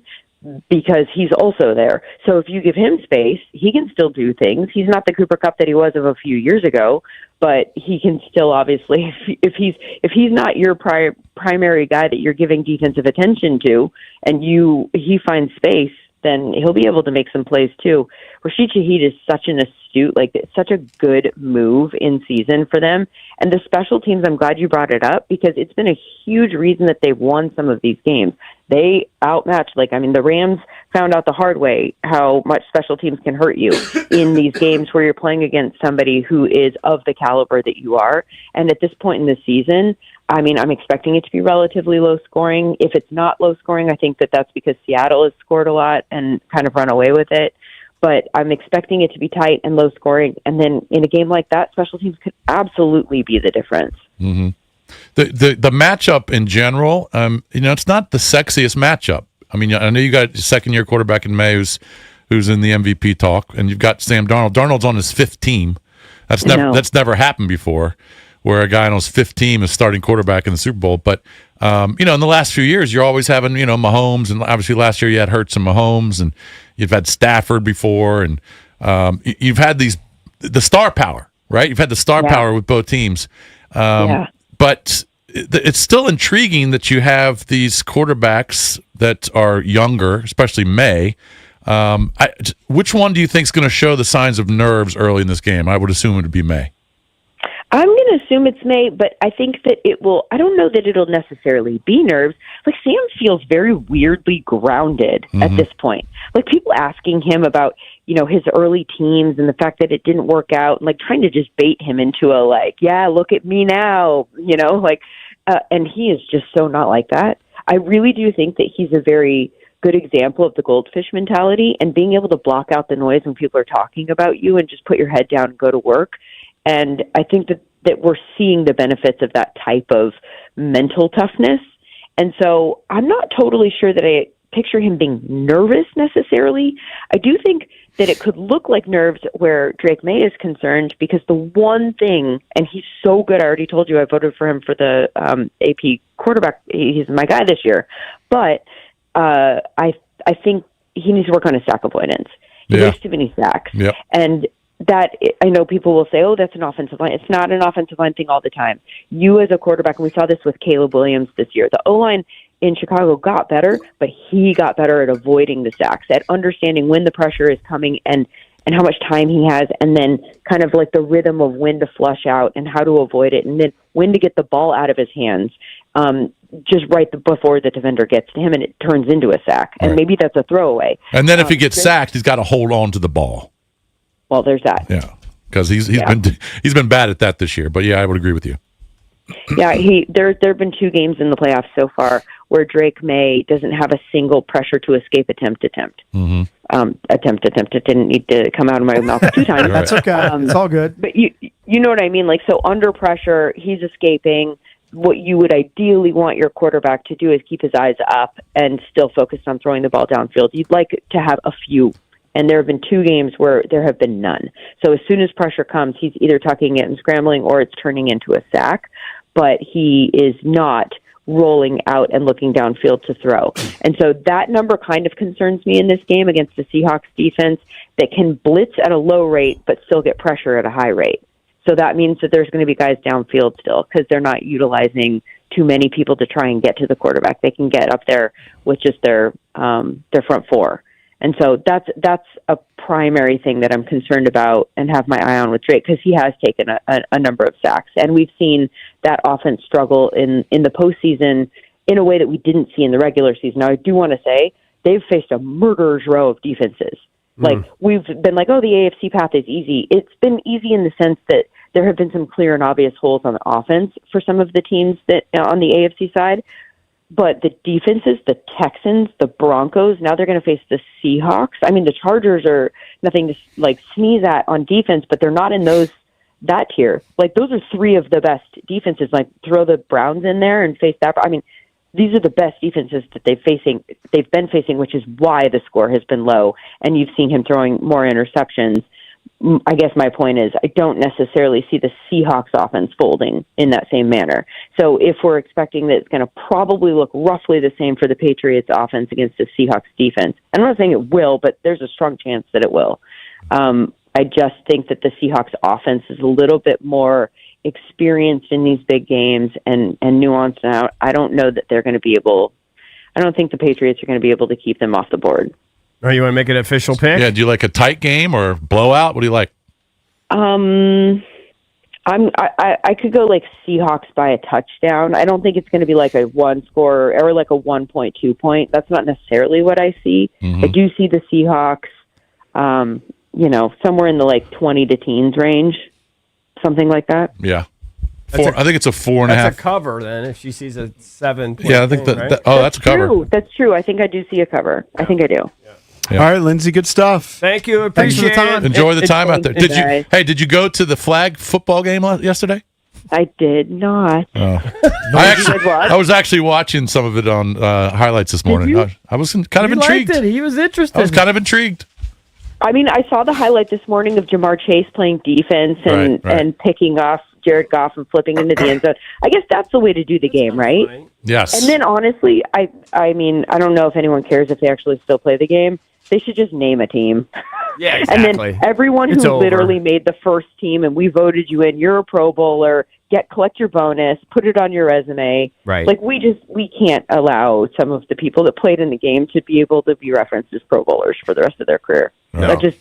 because he's also there. So if you give him space, he can still do things. He's not the Cooper Kupp that he was of a few years ago, but he can still, obviously, if he's not your primary guy that you're giving defensive attention to, and he finds space, then he'll be able to make some plays too. Rashid Shaheed is such an astute, such a good move in season for them. And the special teams, I'm glad you brought it up, because it's been a huge reason that they've won some of these games. They outmatched, the Rams found out the hard way how much special teams can hurt you in these games where you're playing against somebody who is of the caliber that you are. And at this point in the season, I'm expecting it to be relatively low scoring. If it's not low scoring, I think that that's because Seattle has scored a lot and kind of run away with it. But I'm expecting it to be tight and low scoring. And then in a game like that, special teams could absolutely be the difference. Mm-hmm. The matchup in general, it's not the sexiest matchup. I know you got a second-year quarterback in May who's in the MVP talk, and you've got Sam Darnold. Darnold's on his 5th team. That's never happened before, where a guy on his 5th team is starting quarterback in the Super Bowl. But in the last few years, you're always having Mahomes, and obviously last year you had Hurts and Mahomes, and you've had Stafford before, and you've had the star power, right? You've had the star power with both teams. But it's still intriguing that you have these quarterbacks that are younger, especially May. Which one do you think is going to show the signs of nerves early in this game? I would assume it would be May. I'm going to assume it's May, but I think that it will. I don't know that it'll necessarily be nerves. Sam feels very weirdly grounded at this point. People asking him about, his early teams and the fact that it didn't work out, and trying to just bait him into a look at me now, and he is just so not like that. I really do think that he's a very good example of the goldfish mentality and being able to block out the noise when people are talking about you and just put your head down and go to work. And I think that we're seeing the benefits of that type of mental toughness. And so I'm not totally sure that I picture him being nervous necessarily. I do think that it could look like nerves where Drake May is concerned, because the one thing, and he's so good, I already told you I voted for him for the AP quarterback. He's my guy this year. But I think he needs to work on his sack avoidance. He Yeah. makes too many sacks. Yep. And that, I know people will say, oh, that's an offensive line. It's not an offensive line thing all the time. You as a quarterback, and we saw this with Caleb Williams this year, the O-line in Chicago got better, but he got better at avoiding the sacks, at understanding when the pressure is coming and how much time he has, and then kind of like the rhythm of when to flush out and how to avoid it, and then when to get the ball out of his hands just right before the defender gets to him, and it turns into a sack. And maybe that's a throwaway. And then if he gets sacked, he's got to hold on to the ball. Well, there's that. Yeah, because he's been bad at that this year. But yeah, I would agree with you. Yeah, there have been 2 games in the playoffs so far where Drake May doesn't have a single pressure to escape attempt. Mm-hmm. Attempt. It didn't need to come out of my mouth 2 times. That's okay. It's all good. But you know what I mean? Like, so under pressure, he's escaping. What you would ideally want your quarterback to do is keep his eyes up and still focus on throwing the ball downfield. You'd like to have a few. And there have been 2 games where there have been none. So as soon as pressure comes, he's either tucking it and scrambling or it's turning into a sack. But he is not rolling out and looking downfield to throw. And so that number kind of concerns me in this game against the Seahawks defense that can blitz at a low rate but still get pressure at a high rate. So that means that there's going to be guys downfield still because they're not utilizing too many people to try and get to the quarterback. They can get up there with just their front 4. And so that's a primary thing that I'm concerned about and have my eye on with Drake because he has taken a number of sacks. And we've seen that offense struggle in the postseason in a way that we didn't see in the regular season. Now, I do want to say they've faced a murderer's row of defenses. Like, we've been like, oh, the AFC path is easy. It's been easy in the sense that there have been some clear and obvious holes on the offense for some of the teams that on the AFC side. But the defenses, the Texans, the Broncos, now they're going to face the Seahawks. I mean, the Chargers are nothing to like sneeze at on defense, but they're not in that tier. Like, those are 3 of the best defenses. Like, throw the Browns in there and face that. I mean, these are the best defenses that they've been facing, which is why the score has been low. And you've seen him throwing more interceptions. I guess my point is I don't necessarily see the Seahawks offense folding in that same manner. So if we're expecting that it's going to probably look roughly the same for the Patriots offense against the Seahawks defense, I'm not saying it will, but there's a strong chance that it will. I just think that the Seahawks offense is a little bit more experienced in these big games and nuanced out. I don't know that they're going to be able, I don't think the Patriots are going to be able to keep them off the board. Oh, you want to make an official pick? Yeah, do you like a tight game or blowout? What do you like? I could go like Seahawks by a touchdown. I don't think it's going to be like a 1 score or like a 1.2 point. That's not necessarily what I see. Mm-hmm. I do see the Seahawks, somewhere in the like 20 to teens range, something like that. Yeah. I think it's a 4.5. That's a cover then if she sees a 7. Yeah, I think that's a cover. True. That's true. I think I do see a cover. I think I do. Yeah. All right, Lindsay, good stuff. Thank you. Appreciate it. Enjoy the time out there. Did you go to the flag football game yesterday? I did not. Oh. I was actually watching some of it on highlights this morning. I was kind of intrigued. Liked it. He was interested. I was kind of intrigued. I mean, I saw the highlight this morning of Jamar Chase playing defense and picking off Jared Goff and flipping into the end zone. I guess that's the way to do the game, right? Yes. And then honestly, I mean, I don't know if anyone cares if they actually still play the game. They should just name a team. Yeah, exactly. And then everyone who literally made the first team and we voted you in, you're a Pro Bowler, collect your bonus, put it on your resume. Right. Like, we can't allow some of the people that played in the game to be able to be referenced as Pro Bowlers for the rest of their career. No. It's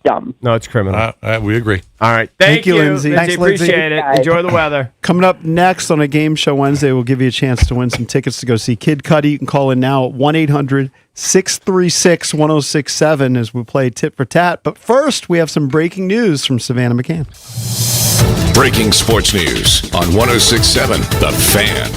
dumb. No, it's criminal. We agree. All right. Thank you, Lindsay. Thanks, appreciate it. Enjoy the weather. Coming up next on a Game Show Wednesday, we'll give you a chance to win some tickets to go see Kid Cudi. You can call in now at 1-800-636-1067 as we play Tit for Tat. But first, we have some breaking news from Savannah McCann. Breaking sports news on 106.7 The Fan.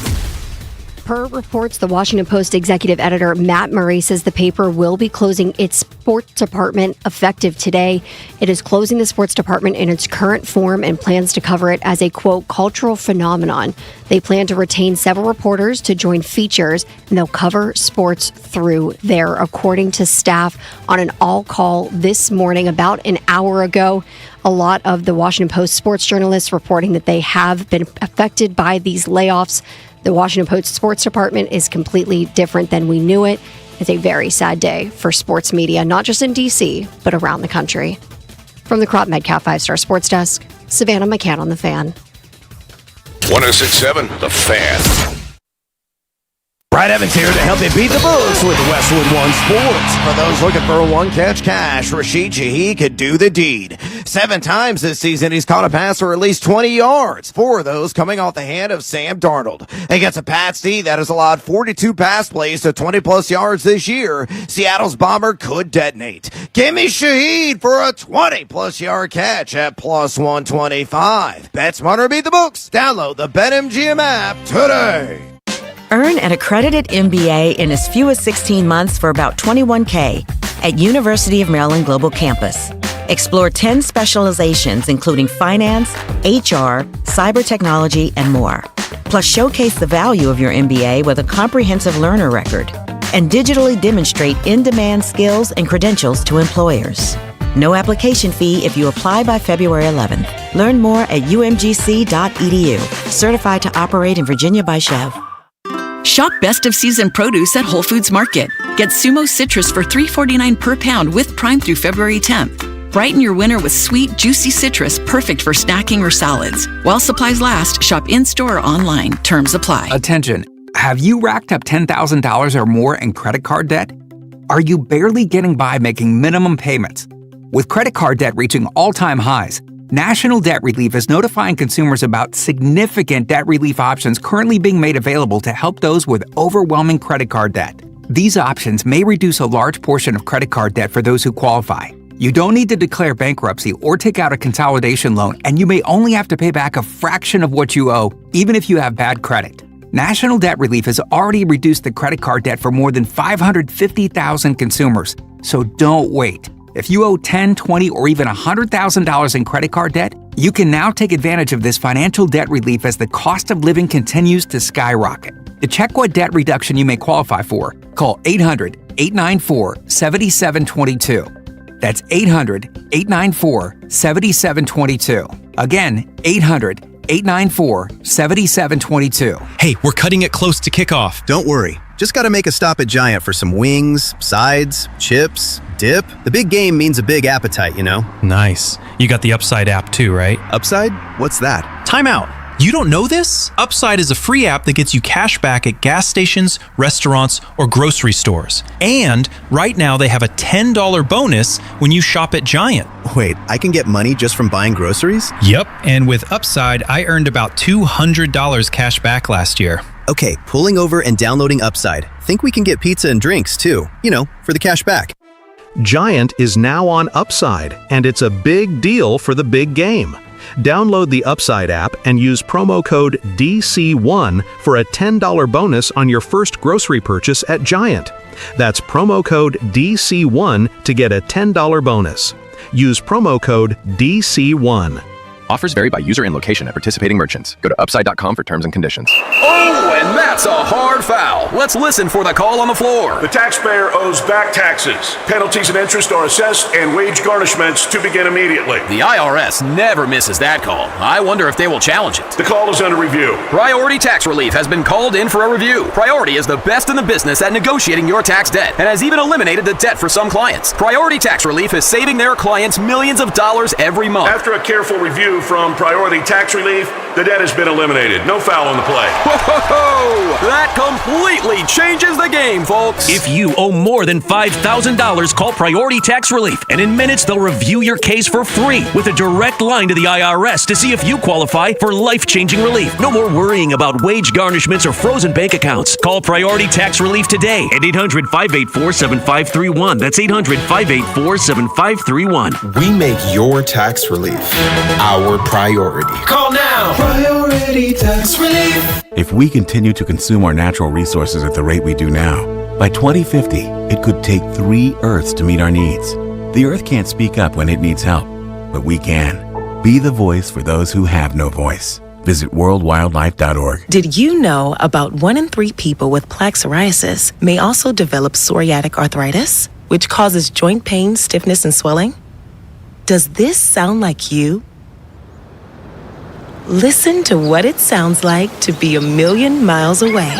Per reports, the Washington Post executive editor Matt Murray says the paper will be closing its sports department effective today. It is closing the sports department in its current form and plans to cover it as a, quote, cultural phenomenon. They plan to retain several reporters to join features, and they'll cover sports through there, according to staff on an all-call this morning about an hour ago. A lot of the Washington Post sports journalists reporting that they have been affected by these layoffs. The Washington Post sports department is completely different than we knew it. It's a very sad day for sports media, not just in D.C., but around the country. From the Crop Medcalf 5-Star Sports Desk, Savannah McCann on The Fan. 106.7 The Fan. Brad Evans here to help you beat the books with Westwood One Sports. For those looking for a one-catch cash, Rashid Shaheed could do the deed. 7 times this season, he's caught a pass for at least 20 yards. 4 of those coming off the hand of Sam Darnold. Against a Pats D that has allowed 42 pass plays to 20-plus yards this year, Seattle's bomber could detonate. Give me Shaheed for a 20-plus yard catch at plus 125. Bet smarter, beat the books. Download the BetMGM app today. Earn an accredited MBA in as few as 16 months for about $21K at University of Maryland Global Campus. Explore 10 specializations, including finance, HR, cyber technology, and more. Plus, showcase the value of your MBA with a comprehensive learner record and digitally demonstrate in-demand skills and credentials to employers. No application fee if you apply by February 11th. Learn more at umgc.edu. Certified to operate in Virginia by Chev. Shop best of season produce at Whole Foods Market. Get Sumo citrus for $3.49 per pound with Prime through February 10th. Brighten your winter with sweet, juicy citrus perfect for snacking or salads. While supplies last, shop in-store or online. Terms apply. Attention. Have you racked up $10,000 or more in credit card debt? Are you barely getting by making minimum payments? With credit card debt reaching all-time highs, National Debt Relief is notifying consumers about significant debt relief options currently being made available to help those with overwhelming credit card debt. These options may reduce a large portion of credit card debt for those who qualify. You don't need to declare bankruptcy or take out a consolidation loan, and you may only have to pay back a fraction of what you owe, even if you have bad credit. National Debt Relief has already reduced the credit card debt for more than 550,000 consumers, so don't wait. If you owe $10,000, $20,000, or even $100,000 in credit card debt, you can now take advantage of this financial debt relief as the cost of living continues to skyrocket. To check what debt reduction you may qualify for, call 800-894-7722. That's 800-894-7722. Again, 800-894-7722. Hey, we're cutting it close to kickoff. Don't worry. Just got to make a stop at Giant for some wings, sides, chips, dip. The big game means a big appetite, you know? Nice. You got the Upside app too, right? Upside? What's that? Time out. You don't know this? Upside is a free app that gets you cash back at gas stations, restaurants, or grocery stores. And right now they have a $10 bonus when you shop at Giant. Wait, I can get money just from buying groceries? Yep, and with Upside, I earned about $200 cash back last year. Okay, pulling over and downloading Upside. Think we can get pizza and drinks too, you know, for the cash back. Giant is now on Upside, and it's a big deal for the big game. Download the Upside app and use promo code DC1 for a $10 bonus on your first grocery purchase at Giant. That's promo code DC1 to get a $10 bonus. Use promo code DC1. Offers vary by user and location at participating merchants. Go to upside.com for terms and conditions. Oh, and that's a hard foul. Let's listen for the call on the floor. The taxpayer owes back taxes. Penalties and interest are assessed and wage garnishments to begin immediately. The IRS never misses that call. I wonder if they will challenge it. The call is under review. Priority Tax Relief has been called in for a review. Priority is the best in the business at negotiating your tax debt and has even eliminated the debt for some clients. Priority Tax Relief is saving their clients millions of dollars every month. After a careful review from Priority Tax Relief, the debt has been eliminated. No foul on the play. Whoa! That completely changes the game, folks. If you owe more than $5,000, call Priority Tax Relief, and in minutes they'll review your case for free with a direct line to the IRS to see if you qualify for life-changing relief. No more worrying about wage garnishments or frozen bank accounts. Call Priority Tax Relief today at 800-584-7531. That's 800-584-7531. We make your tax relief our priority. Call now. Priority Tax Relief. If we continue to consume our natural resources at the rate we do now, by 2050, it could take 3 Earths to meet our needs. The Earth can't speak up when it needs help, but we can. Be the voice for those who have no voice. Visit worldwildlife.org. Did you know about 1 in 3 people with plaque psoriasis may also develop psoriatic arthritis, which causes joint pain, stiffness, and swelling? Does this sound like you? Listen to what it sounds like to be a million miles away.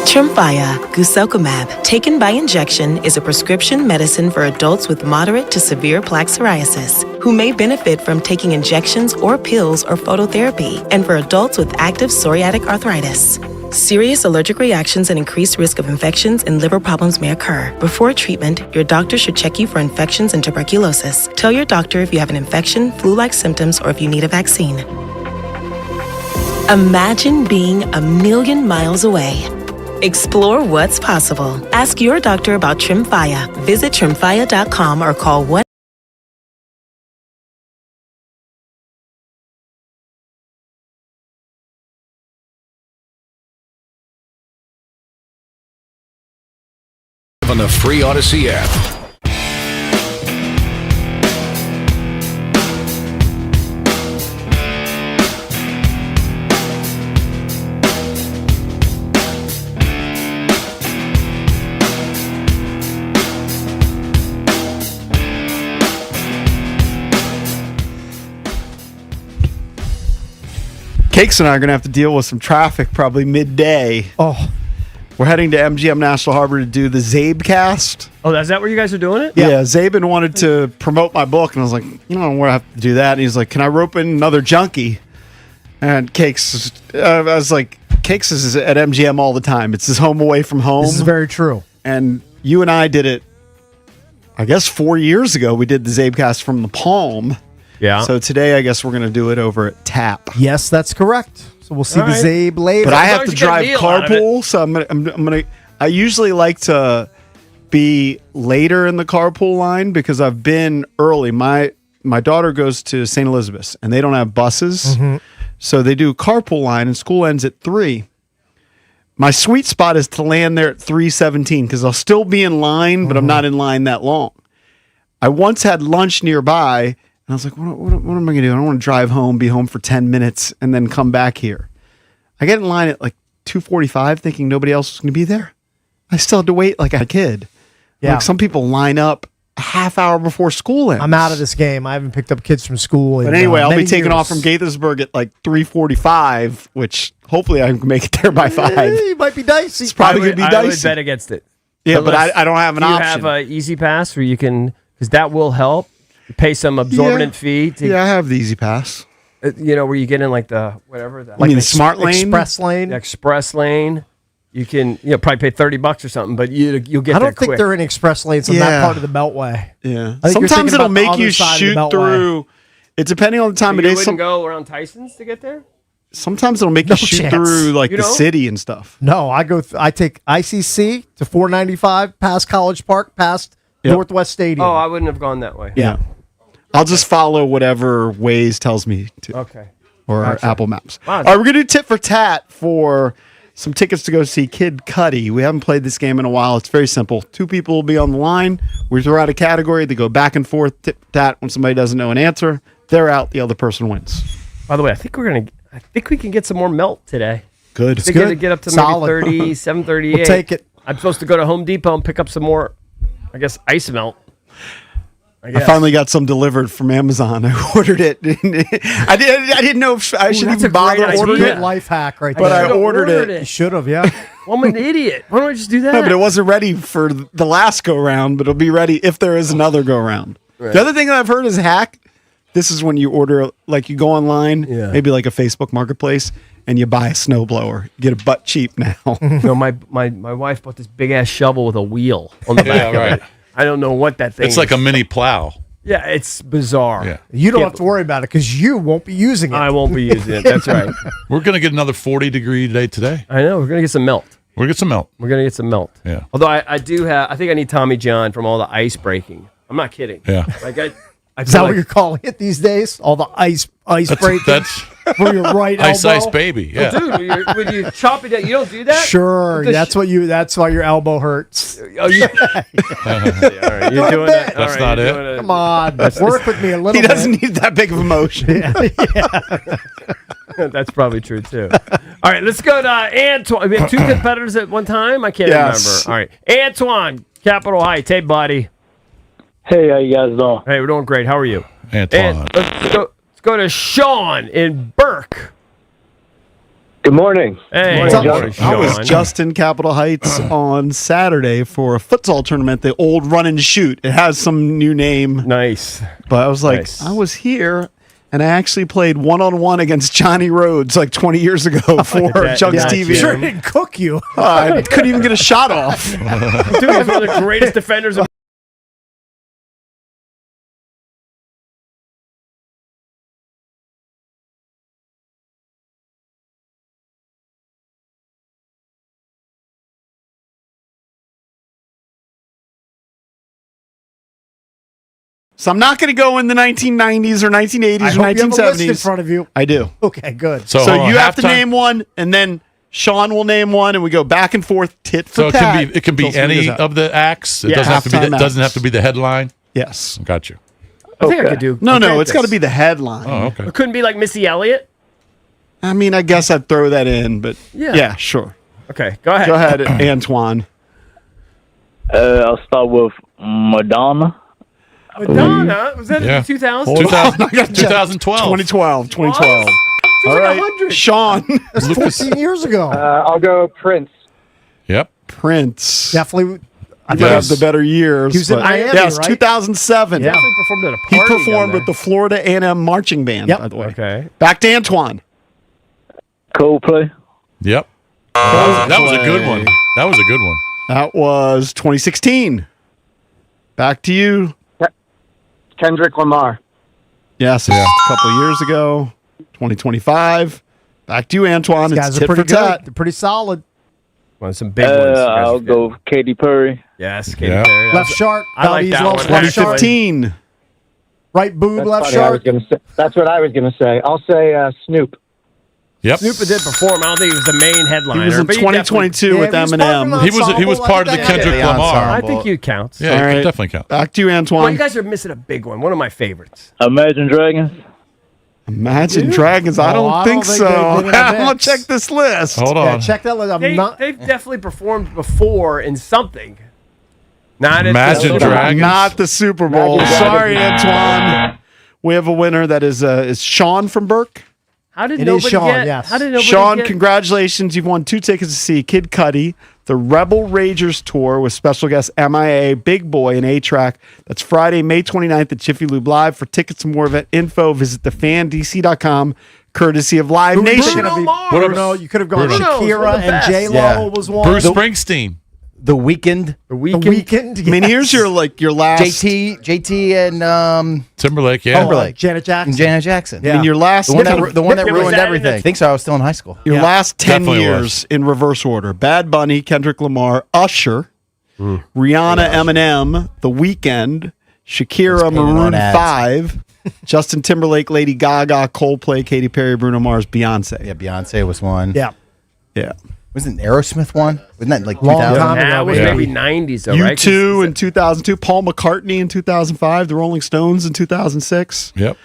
Tremfya, guselkumab, taken by injection, is a prescription medicine for adults with moderate to severe plaque psoriasis who may benefit from taking injections or pills or phototherapy, and for adults with active psoriatic arthritis. Serious allergic reactions and increased risk of infections and liver problems may occur. Before treatment, your doctor should check you for infections and tuberculosis. Tell your doctor if you have an infection, flu-like symptoms, or if you need a vaccine. Imagine being a million miles away. Explore what's possible. Ask your doctor about Tremfya. Visit tremfya.com or call 1. On the free Odyssey app. Cakes and I are going to have to deal with some traffic probably midday. Oh. We're heading to MGM National Harbor to do the Zabecast. Oh, is that where you guys are doing it? Yeah, Zabin wanted to promote my book, and I was like, you know, we're going to have to do that. And he's like, can I rope in another junkie? And Cakes, I was like, Cakes is at MGM all the time. It's his home away from home. This is very true. And you and I did it, I guess 4 years ago. We did the Zabecast from the Palm. Yeah. So today, I guess we're going to do it over at TAP. Yes, that's correct. So we'll see All the right. Zabe later. But I have to drive carpool, so I'm gonna. I usually like to be later in the carpool line because I've been early. My daughter goes to St. Elizabeth's, and they don't have buses, so they do carpool line, and school ends at 3. My sweet spot is to land there at 3:17 because I'll still be in line, but I'm not in line that long. I once had lunch nearby. And I was like, what am I going to do? I don't want to drive home, be home for 10 minutes, and then come back here. I get in line at like 2:45 thinking nobody else was going to be there. I still had to wait like a kid. Yeah. Like some people line up a half hour before school ends. I'm out of this game. I haven't picked up kids from school. But anyway, I'll be taking off from Gaithersburg at like 3:45, which hopefully I can make it there by 5. It might be dicey. It's probably going to be I would dicey. bet against it. Yeah, but I don't have an option. You have an Easy Pass where you can, because that will help. You pay some absorbent fee. To, I have the Easy Pass. You know, where you get in like the, whatever. The, I mean, the Smart Lane? Express Lane. The Express Lane. You can, probably pay $30 or something, but you'll get there quick. I don't think they're in express lanes on that part of the Beltway. Yeah. I think you're Sometimes thinking it'll about the make other you side of the shoot Beltway. through. It's depending on the time of You day. wouldn't go around Tyson's to get there? Sometimes it'll make No you shoot chance. through like You the don't? city and stuff. No, I take ICC to 495, past College Park, past Yep. Northwest Stadium. Oh, I wouldn't have gone that way. Yeah. I'll just follow whatever Waze tells me to. Okay. Or Gotcha. Apple Maps. Wow. All right, we're going to do tit for tat for some tickets to go see Kid Cudi. We haven't played this game in a while. It's very simple. 2 people will be on the line. We throw out a category. They go back and forth, tit for tat. When somebody doesn't know an answer, they're out. The other person wins. By the way, I think we can get some more melt today. Good. It's good. Get up to Solid. maybe 7:38. We'll take it. I'm supposed to go to Home Depot and pick up some more, I guess, ice melt. I finally got some delivered from Amazon. I ordered it. I didn't know if I should that's even a great bother idea. ordering Good it. life hack right But there. I ordered it. You should have, yeah. Well, I'm an idiot. Why don't I just do that? No, but it wasn't ready for the last go round, but it'll be ready if there is another go round. Right. The other thing that I've heard is hack. This is when you order, like you go online, maybe like a Facebook Marketplace, and you buy a snowblower. You get it butt cheap now. No, my wife bought this big ass shovel with a wheel on the back right. of it. I don't know what that thing It's is. like a mini plow. Yeah, it's bizarre. Yeah. You don't have to worry about it because you won't be using it. I won't be using it. That's right. We're going to get another 40-degree day today. I know. We're going to get some melt. We'll get some melt. We're going to get some melt. Yeah. Although I think I need Tommy John from all the ice breaking. I'm not kidding. Yeah. Like I Is feel that like, what you're calling it these days? All the ice breaking That's for your right ice elbow? baby. Yeah. Dude, when you chop it down, you don't do that? Sure, that's why your elbow hurts. Oh, you, all right, you're doing it. That's not it. Come on, work with me a little He bit. doesn't need that big of emotion. That's probably true too. All right, let's go to Antoine. We have 2 competitors at one time. I can't Yes. remember. All right, Antoine, Capitol Heights. Hey, buddy. Hey, how you guys doing? Hey, we're doing great. How are you? Antoine. And let's go to Sean in Burke. Good morning. Hey, Morning, good John. morning, I was Sean. just in Capitol Heights on Saturday for a futsal tournament, the old Run and Shoot. It has some new name. Nice. But I was like, Nice. I was here, and I actually played one-on-one against Johnny Rhodes like 20 years ago for bet- Jugs yeah, TV. Sure didn't cook you. I couldn't even get a shot off. Dude, he's one of the greatest defenders of So I'm not going to go in the 1990s or 1980s I or hope you have a list in 1970s. front of you. I do. Okay, good. So hold on, you have to halftime- name one, and then Sean will name one, and we go back and forth, tit for So it tat. can be until somebody any goes out. of the acts. It Yeah, doesn't have to be. halftime The, doesn't have acts. to be the headline. Yes. Got you. I think I could do. No, okay, it's got to this. be the headline. Oh, okay. It couldn't be like Missy Elliott. I mean, I guess I'd throw that in, but Yeah. yeah sure. Okay, go ahead. Go ahead, Antoine. I'll start with Madonna. Madonna was that Yeah. in 2000? 2012. 2012. She All was like right, 100. Sean. That's 14 years ago. I'll go Prince. Yep. Prince. Definitely. I might have the better years. He was in but- Miami, yeah, it's right? 2007. Yeah. Definitely performed at a He party. performed with the Florida A&M marching band, Yep. by the way. Okay. Back to Antoine. Coldplay. Yep. That was a good one. That was a good one. That was 2016. Back to you. Kendrick Lamar. Yes, Yeah. a couple of years ago. 2025. Back to you, Antoine. These It's guys are tit pretty for good. tat. They're pretty solid. Well, some big ones. you guys I'll are go Katy Perry. Yes, Katy Yeah. Perry. Left shark. I like that one. Left shark. 2015. Right boob, left funny, I was shark. gonna say, that's what I was going to say. I'll say Snoop. Yep. Snoop did perform. I don't think he was the main headliner. He was in but 2022 with Yeah, he was part Eminem. of He was part of the Kendrick the Lamar. ensemble. I think you count. Yeah, All it right. could definitely count. Back to you, Well, Antoine. you guys are missing a big one. One of my favorites. Imagine Dragons. Imagine Dragons. I No, don't I think don't think so. they've been in the I'm going mix. to check this list. Hold Yeah, on. check that list. They've definitely performed before in something. Not Imagine at the Dragons. Not the Super Bowl. Imagine Sorry, Dragons. Antoine. We have a winner that is Sean from Burke. How did It is nobody Sean, get? yes. How did nobody Sean, get? congratulations. You've won 2 tickets to see Kid Cudi, the Rebel Ragers Tour with special guests MIA, Big Boy, and A-Track. That's Friday, May 29th at Jiffy Lube Live. For tickets and more event info, visit thefandc.com, courtesy of Live Nation. Bruno Mars. Bruno, you could have gone Bruno's one of Shakira the and best. J-Lo Yeah. was one. Bruce Springsteen. The Weeknd. The The Weeknd. Weekend. I mean, here's your last. JT and Timberlake, yeah. Timberlake. Janet Jackson. and Janet Jackson. I mean, your last The one ten- that, the one that Yeah, was ruined that in everything. the- I think so. I was still in high school. Your Yeah. last 10 Definitely years was. in reverse order. Bad Bunny, Kendrick Lamar, Usher, Rihanna, Eminem, The Weeknd, Shakira, paying on Maroon ads. 5, Justin Timberlake, Lady Gaga, Coldplay, Katy Perry, Bruno Mars, Beyonce. Yeah, Beyonce was one. Yeah. Yeah. Wasn't Aerosmith one? Wasn't that like Long 2000? time. That was Yeah. maybe 90s, though, right? 'Cause U2 in 2002, Paul McCartney in 2005, The Rolling Stones in 2006. Yep.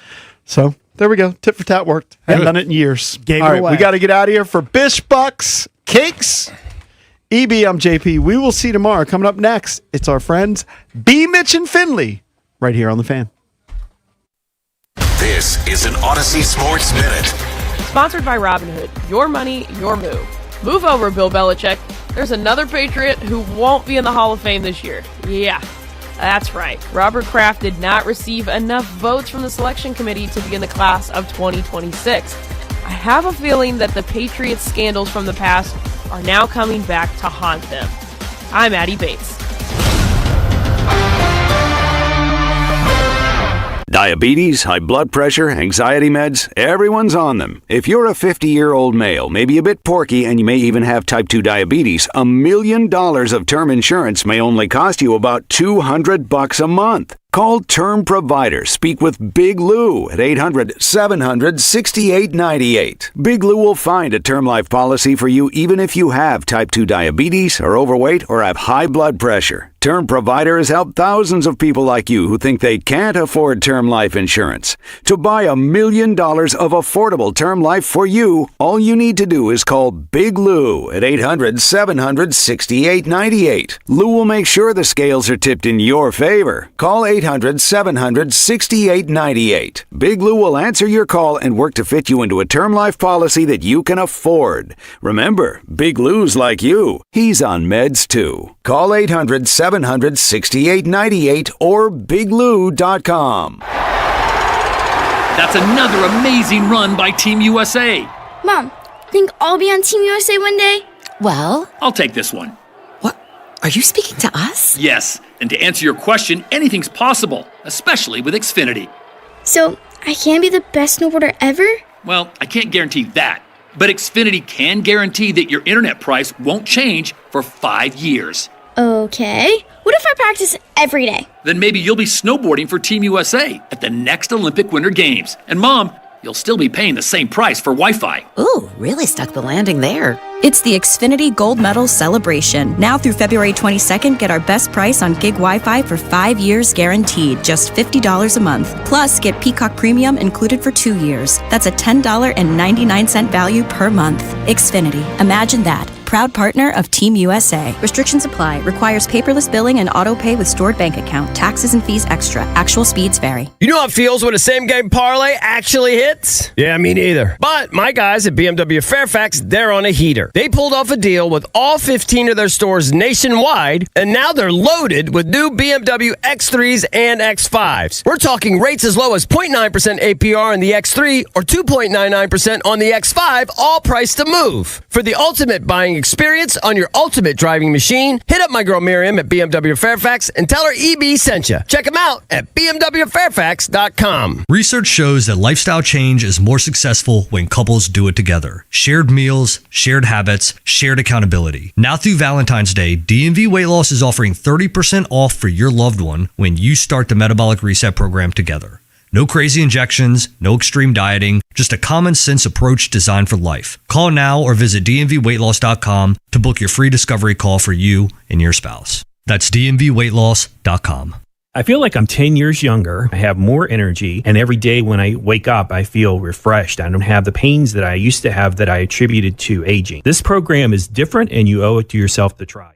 So there we go. Tit for tat worked. Hadn't Good. done it in years. Gave All it right, away. we got to get out of here for Bish Bucks Cakes. EB, I'm JP. We will see you tomorrow. Coming up next, it's our friends B. Mitch and Finley right here on The Fan. This is an Odyssey Sports Minute. Sponsored by Robinhood. Your money, your move. Move over, Bill Belichick. There's another Patriot who won't be in the Hall of Fame this year. Yeah, that's right. Robert Kraft did not receive enough votes from the selection committee to be in the class of 2026. I have a feeling that the Patriots scandals from the past are now coming back to haunt them. I'm Addie Bates. Diabetes, high blood pressure, anxiety meds, everyone's on them. If you're a 50-year-old male, maybe a bit porky, and you may even have type 2 diabetes, $1 million of term insurance may only cost you about $200 a month. Call Term Provider. Speak with Big Lou at 800-700-6898. Big Lou will find a term life policy for you even if you have type 2 diabetes, are overweight, or have high blood pressure. Term Provider has helped thousands of people like you who think they can't afford term life insurance. To buy $1 million of affordable term life for you, all you need to do is call Big Lou at 800-700-6898. Lou will make sure the scales are tipped in your favor. Call 800 1-800-700-6898. Big Lou will answer your call and work to fit you into a term life policy that you can afford. Remember, Big Lou's like you. He's on meds too. Call 800-700-6898 or biglou.com. That's another amazing run by Team USA. Mom, think I'll be on Team USA one day? Well, I'll take this one. Are you speaking to us? Yes, and to answer your question, anything's possible, especially with Xfinity. So, I can be the best snowboarder ever? Well, I can't guarantee that, but Xfinity can guarantee that your internet price won't change for 5 years. Okay. What if I practice every day? Then maybe you'll be snowboarding for Team USA at the next Olympic Winter Games. And Mom, you'll still be paying the same price for Wi-Fi. Ooh, really stuck the landing there. It's the Xfinity Gold Medal Celebration. Now through February 22nd, get our best price on gig Wi-Fi for 5 years guaranteed, just $50 a month. Plus, get Peacock Premium included for 2 years. That's a $10.99 value per month. Xfinity. Imagine that. Proud partner of Team USA. Restrictions apply. Requires paperless billing and auto pay with stored bank account. Taxes and fees extra. Actual speeds vary. You know how it feels when a same-game parlay actually hits? Yeah, me neither. But my guys at BMW Fairfax, they're on a heater. They pulled off a deal with all 15 of their stores nationwide, and now they're loaded with new BMW X3s and X5s. We're talking rates as low as 0.9% APR on the X3 or 2.99% on the X5, all priced to move. For the ultimate buying experience on your ultimate driving machine, hit up my girl Miriam at BMW Fairfax and tell her EB sent you. Check them out at bmwfairfax.com. Research shows that lifestyle change is more successful when couples do it together. Shared meals, shared habits, shared accountability. Now through Valentine's Day, DMV Weight Loss is offering 30% off for your loved one when you start the Metabolic Reset program together. No crazy injections, no extreme dieting, just a common sense approach designed for life. Call now or visit dmvweightloss.com to book your free discovery call for you and your spouse. That's dmvweightloss.com. I feel like I'm 10 years younger. I have more energy, and every day when I wake up, I feel refreshed. I don't have the pains that I used to have that I attributed to aging. This program is different, and you owe it to yourself to try.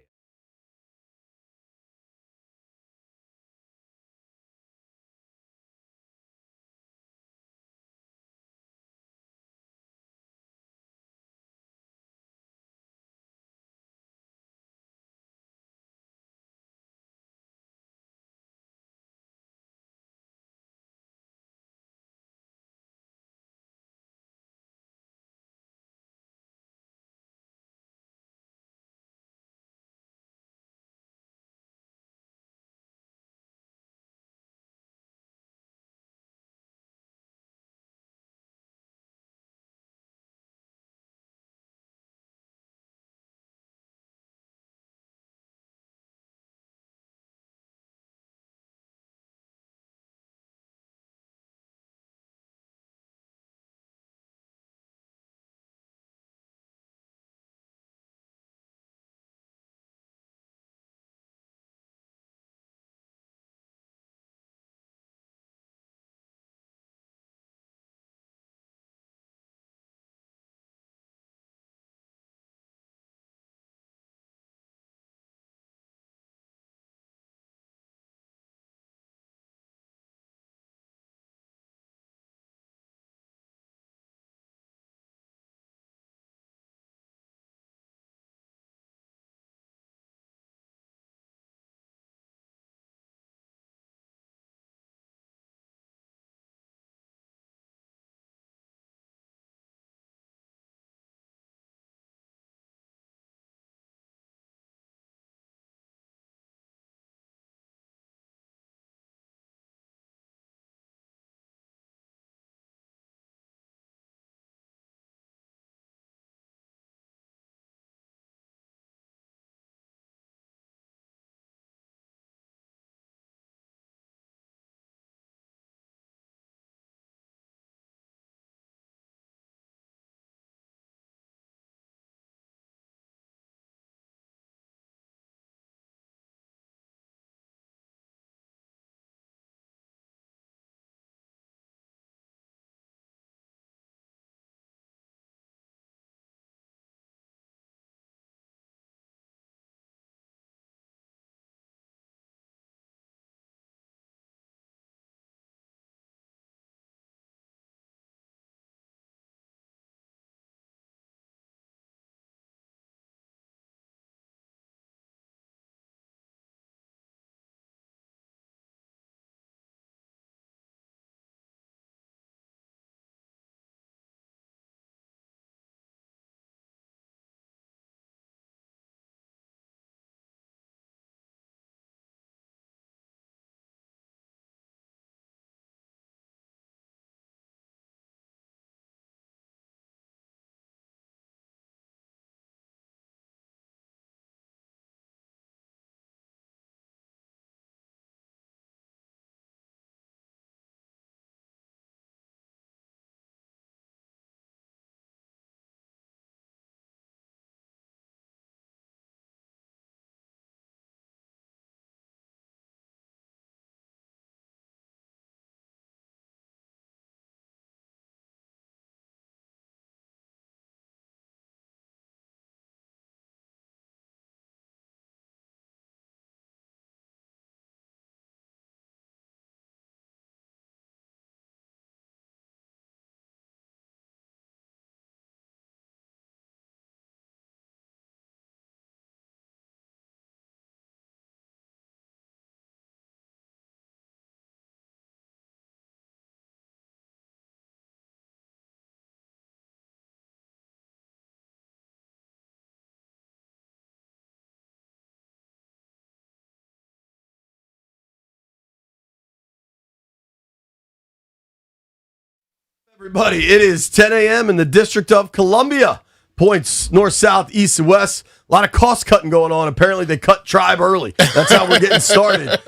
Everybody, it is 10 a.m. in the District of Columbia. Points north, south, east, and west. A lot of cost cutting going on. Apparently, they cut Tribe early. That's how we're getting started.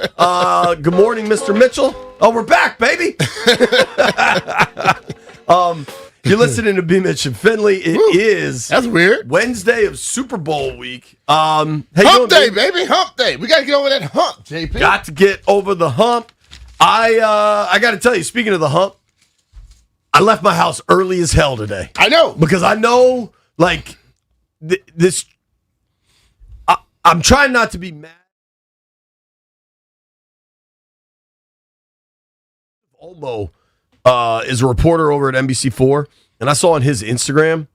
Good morning, Mr. Mitchell. Oh, we're back, baby. You're listening to B. Mitch and Finley. It is that's weird. Wednesday of Super Bowl week. Hump day, baby. Hump day. We got to get over that hump, JP. Got to get over the hump. I got to tell you, speaking of the hump, I left my house early as hell today. I know. Because I know, like, this. I'm trying not to be mad. Olmo is a reporter over at NBC4, and I saw on his Instagram,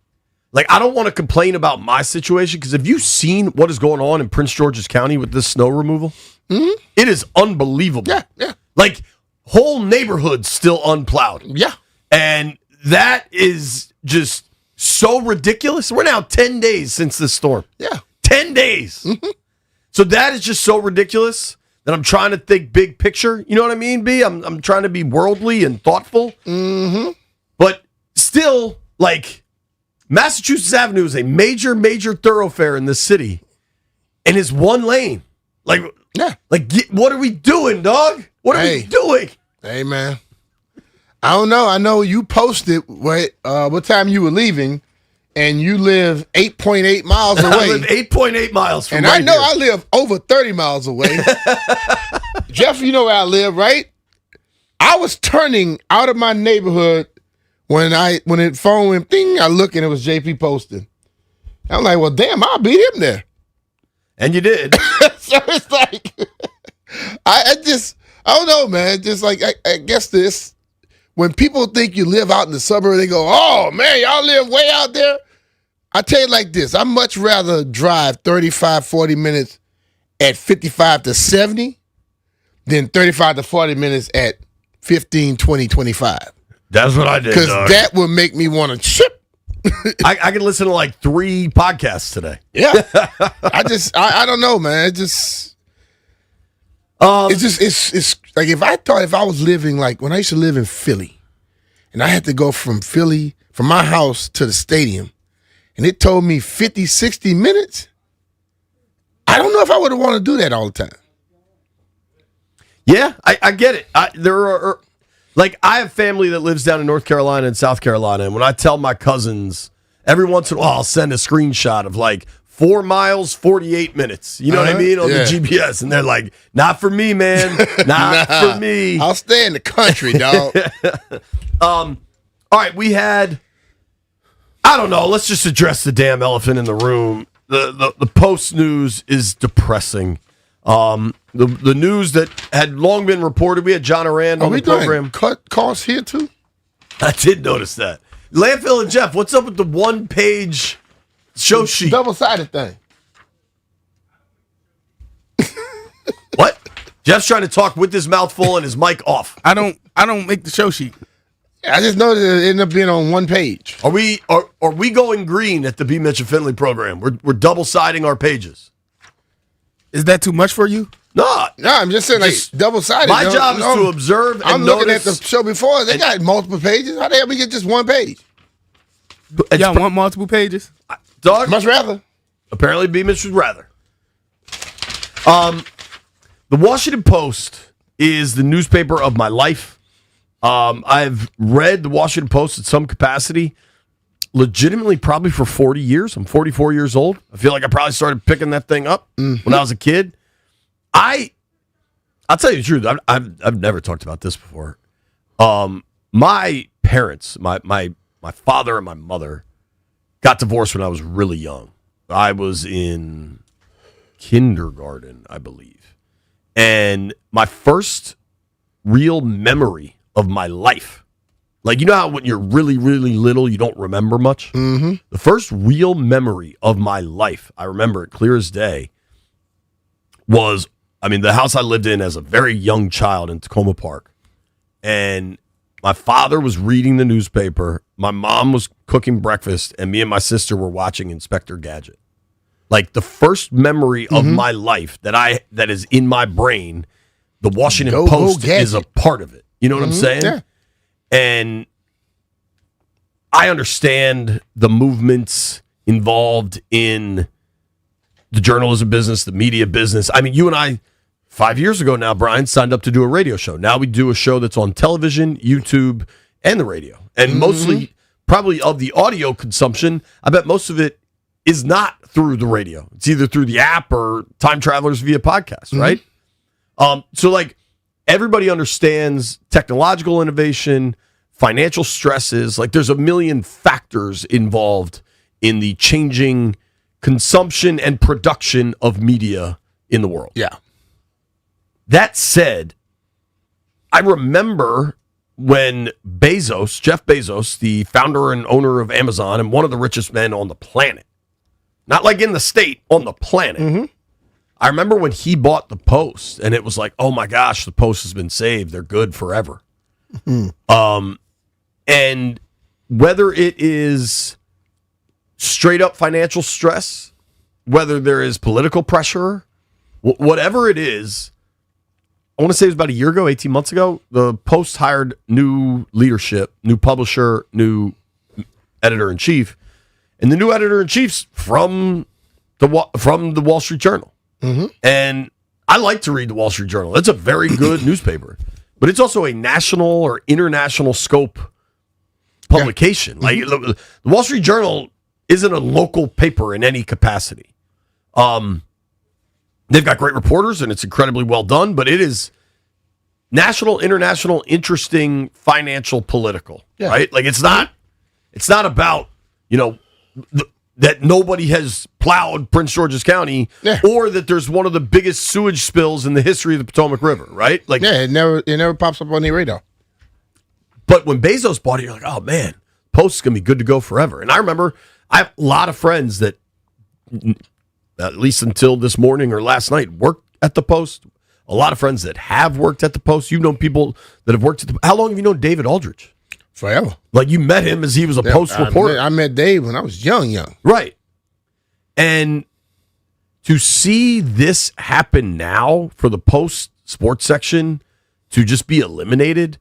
like, I don't want to complain about my situation, because have you seen what is going on in Prince George's County with this snow removal? Mm-hmm. It is unbelievable. Yeah. Like, whole neighborhoods still unplowed. Yeah. And that is just so ridiculous. We're now 10 days since this storm. Yeah. 10 days. Mm-hmm. So that is just so ridiculous that I'm trying to think big picture. You know what I mean, B? I'm trying to be worldly and thoughtful. Mm-hmm. But still, like, Massachusetts Avenue is a major, major thoroughfare in this city and is one lane. Like, what are we doing, dog? What are we doing? Hey, man. I don't know. I know you posted what time you were leaving, and you live 8.8 miles away. I live 8.8 miles from and right I know here. I live over 30 miles away. Jeff, you know where I live, right? I was turning out of my neighborhood when the phone went ding. I look and it was JP posting. I'm like, well, damn, I'll beat him there. And you did. So it's like, I don't know, man. Just like, I guess this. When people think you live out in the suburb, they go, oh, man, y'all live way out there. I tell you like this. I'd much rather drive 35, 40 minutes at 55 to 70 than 35 to 40 minutes at 15, 20, 25. That's what I did, because dog. that would make me want to chip. I can listen to like 3 podcasts today. Yeah. I don't know, man. It's like if I was living like when I used to live in Philly and I had to go from my house to the stadium and it told me 50, 60 minutes, I don't know if I would have wanted to do that all the time. Yeah, I get it. I have family that lives down in North Carolina and South Carolina, and when I tell my cousins, every once in a while I'll send a screenshot of like 4 miles, 48 minutes. You know what I mean? On the GPS. And they're like, not for me, man. Not for me. I'll stay in the country, dog. All right, we had, I don't know, let's just address the damn elephant in the room. The Post news is depressing. The news that had long been reported, we had John Arand on the program. Cut costs here too? I did notice that. Landfill and Jeff, what's up with the one-page show sheet? Double-sided thing. What? Jeff's trying to talk with his mouth full and his mic off. I don't make the show sheet. I just know that it ended up being on one page. Are we going green at the B. Mitch and Finley program? We're double-siding our pages. Is that too much for you? No, I'm just saying, like, double-sided. My job is to observe and I'm looking at notice. the show before. They got multiple pages. How the hell we get just one page? Y'all want multiple pages? Dog? Much rather. Apparently, B. Mitch would rather. The Washington Post is the newspaper of my life. I've read the Washington Post in some capacity, legitimately probably for 40 years. I'm 44 years old. I feel like I probably started picking that thing up when I was a kid. I'll tell you the truth. I've never talked about this before. My parents, my father and my mother, got divorced when I was really young. I was in kindergarten, I believe. And my first real memory of my life, like, you know how when you're really, really little, you don't remember much? Mm-hmm. The first real memory of my life, I remember it clear as day, was, the house I lived in as a very young child in Tacoma Park. And my father was reading the newspaper, my mom was cooking breakfast, and me and my sister were watching Inspector Gadget. Like, the first memory of my life that is in my brain, the Washington Post is a part of it. You know what I'm saying? Yeah. And I understand the movements involved in the journalism business, the media business. I mean, you and I, 5 years ago now, Brian, signed up to do a radio show. Now we do a show that's on television, YouTube, and the radio. And mostly, probably of the audio consumption, I bet most of it is not through the radio. It's either through the app or Time Travelers via podcast, right? So, like, everybody understands technological innovation, financial stresses. Like, there's a million factors involved in the changing consumption and production of media in the world. Yeah. That said, I remember when Jeff Bezos, the founder and owner of Amazon and one of the richest men on the planet, not like in the state, on the planet. I remember when he bought the Post, and it was like, oh my gosh, the Post has been saved. They're good forever. And whether it is straight up financial stress, whether there is political pressure, whatever it is, I want to say it was about a year ago, 18 months ago, the Post hired new leadership, new publisher, new editor-in-chief, and the new editor-in-chief's from the Wall Street Journal. And I like to read the Wall Street Journal. It's a very good newspaper, but it's also a national or international scope publication. Like the Wall Street Journal isn't a local paper in any capacity. They've got great reporters and it's incredibly well done, but it is national, international, interesting, financial, political, right? Like it's not about, that nobody has plowed Prince George's County or that there's one of the biggest sewage spills in the history of the Potomac River, right? Like, it never pops up on the radar. But when Bezos bought it, you're like, oh man, Post's gonna be good to go forever. And I remember I have a lot of friends that, at least until this morning or last night, worked at the Post. A lot of friends that have worked at the Post. You've known people that have worked at the. How long have you known David Aldrich? Forever. Like you met him as he was a Post reporter. I met Dave when I was young. Right. And to see this happen now for the Post sports section to just be eliminated,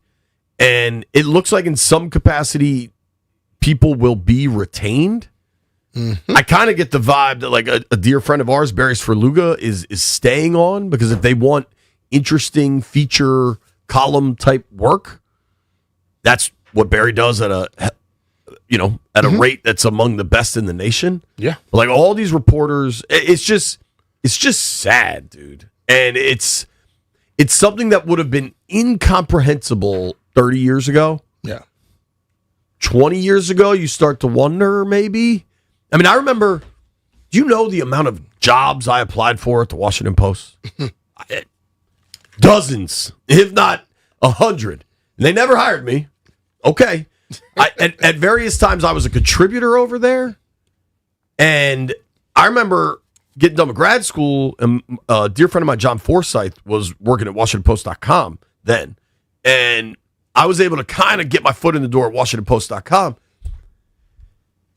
and it looks like in some capacity people will be retained. I kind of get the vibe that like a dear friend of ours, Barry Sferluga, is staying on because if they want interesting feature column type work, that's what Barry does at a rate that's among the best in the nation. Yeah. But like all these reporters, it's just sad, dude. And it's something that would have been incomprehensible 30 years ago. Yeah. 20 years ago, you start to wonder maybe. I mean, I remember, do you know the amount of jobs I applied for at the Washington Post? Dozens, if not 100. And they never hired me. Okay. At various times, I was a contributor over there. And I remember getting done with grad school, and a dear friend of mine, John Forsyth, was working at WashingtonPost.com then. And I was able to kind of get my foot in the door at WashingtonPost.com.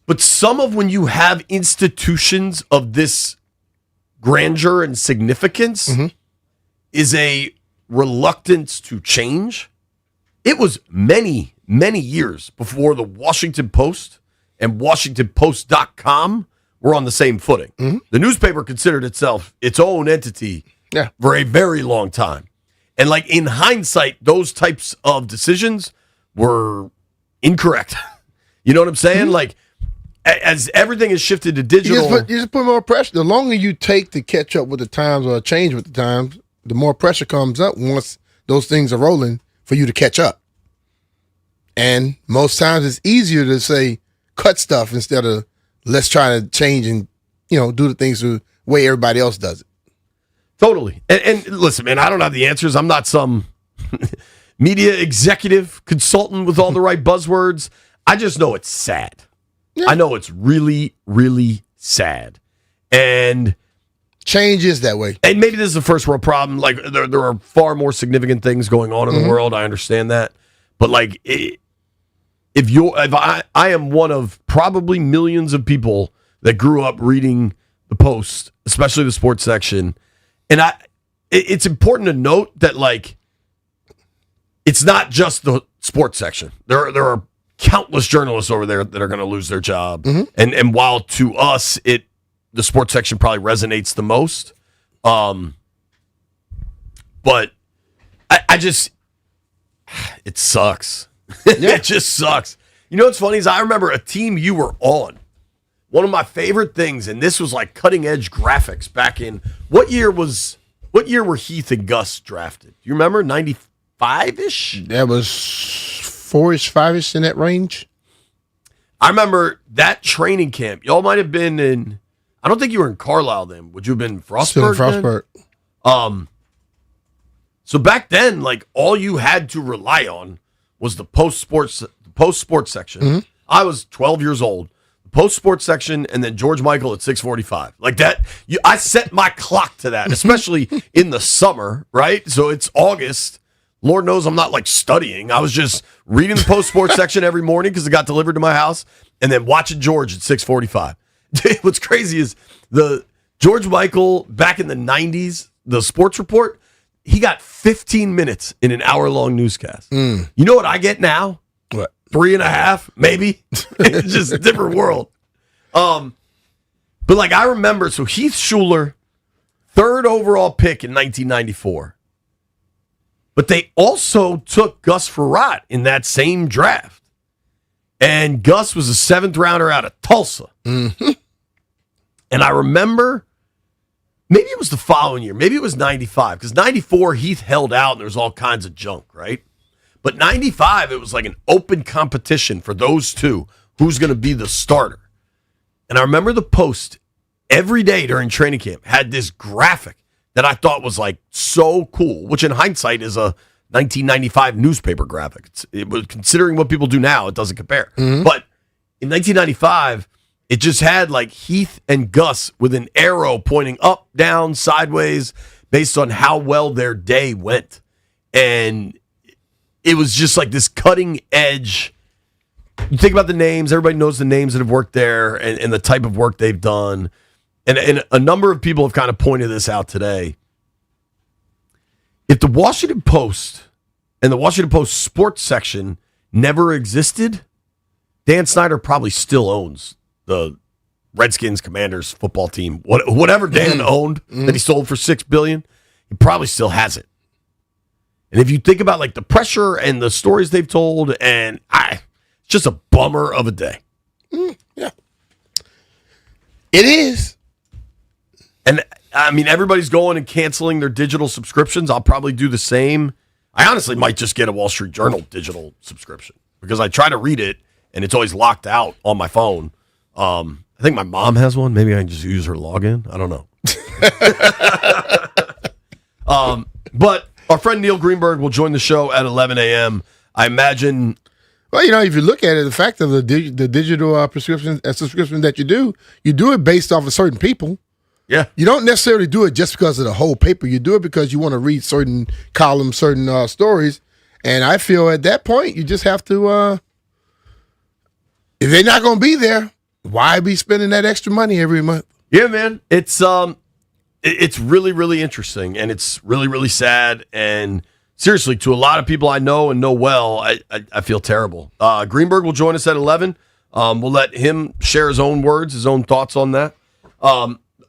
But some of when you have institutions of this grandeur and significance is a reluctance to change. It was many, many years before the Washington Post and WashingtonPost.com were on the same footing. The newspaper considered itself its own entity for a very long time. And like in hindsight, those types of decisions were incorrect. You know what I'm saying? Like, as everything has shifted to digital, you just put more pressure. The longer you take to catch up with the times or change with the times, the more pressure comes up once those things are rolling for you to catch up. And most times it's easier to say cut stuff instead of let's try to change and do the things the way everybody else does it. Totally. And listen, man, I don't have the answers. I'm not some media executive consultant with all the right buzzwords. I just know it's sad. I know it's really, really sad. And change is that way. And maybe this is a first world problem. Like there are far more significant things going on in the world. I understand that. But like if I am one of probably millions of people that grew up reading the Post, especially the sports section. And it's important to note that like it's not just the sports section. There are countless journalists over there that are going to lose their job. And while to us, the sports section probably resonates the most, but I just, it sucks. It just sucks. You know what's funny is I remember a team you were on. One of my favorite things, and this was like cutting edge graphics back in what year were Heath and Gus drafted? Do you remember? 95-ish? That was 4-ish, 5-ish in that range. I remember that training camp. Y'all might have been in, I don't think you were in Carlisle then. Would you have been in Frostburg? Still in Frostburg. Then? So back then, like all you had to rely on was the post sports section. I was 12 years old. The post sports section, and then George Michael at 6:45. Like that, I set my clock to that, especially in the summer, right? So it's August. Lord knows I'm not like studying. I was just reading the post sports section every morning because it got delivered to my house, and then watching George at 6:45. What's crazy is the George Michael back in the 90s, the sports report. He got 15 minutes in an hour-long newscast. You know what I get now? What? 3.5, maybe? It's just a different world. But like I remember, so Heath Schuler, 3rd overall pick in 1994. But they also took Gus Frerotte in that same draft. And Gus was a 7th rounder out of Tulsa. And I remember, maybe it was the following year. Maybe it was 95. Because 94, Heath held out and there was all kinds of junk, right? But 95, it was like an open competition for those two. Who's going to be the starter? And I remember the Post every day during training camp had this graphic that I thought was like so cool, which in hindsight is a 1995 newspaper graphic. It was, considering what people do now, it doesn't compare. But in 1995, it just had like Heath and Gus with an arrow pointing up, down, sideways, based on how well their day went. And it was just like this cutting edge. You think about the names, everybody knows the names that have worked there and the type of work they've done. And a number of people have kind of pointed this out today. If the Washington Post and the Washington Post sports section never existed, Dan Snyder probably still owns the Redskins Commanders football team. Whatever Dan owned that he sold for $6 billion, he probably still has it. And if you think about like the pressure and the stories they've told, and it's just a bummer of a day. Yeah. It is. And I mean, everybody's going and canceling their digital subscriptions. I'll probably do the same. I honestly might just get a Wall Street Journal digital subscription because I try to read it and it's always locked out on my phone. I think my mom has one. Maybe I can just use her login. I don't know. But our friend Neil Greenberg will join the show at 11 a.m. I imagine. Well, you know, if you look at it, the fact of the digital subscription that you do it based off of certain people. Yeah. You don't necessarily do it just because of the whole paper. You do it because you want to read certain columns, certain stories. And I feel at that point, you just have to, if they're not going to be there, why be spending that extra money every month? Yeah, man. It's really, really interesting. And it's really, really sad. And seriously, to a lot of people I know and know well, I feel terrible. Greenberg will join us at 11. We'll let him share his own words, his own thoughts on that.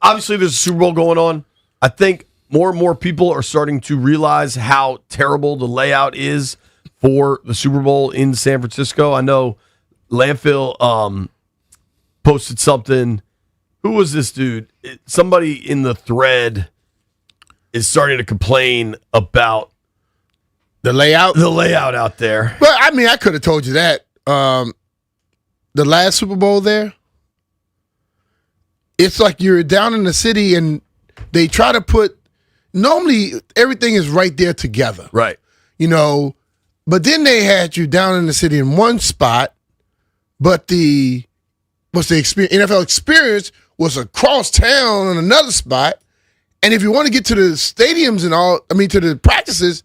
Obviously, there's a Super Bowl going on. I think more and more people are starting to realize how terrible the layout is for the Super Bowl in San Francisco. I know Landfill posted something. Who was this dude? Somebody in the thread is starting to complain about the layout out there. Well, I mean, I could have told you that. The last Super Bowl there, it's like you're down in the city and they try to put, normally everything is right there together. Right. You know, but then they had you down in the city in one spot, but the experience, NFL experience was across town in another spot. And if you want to get to the stadiums and all, I mean, to the practices,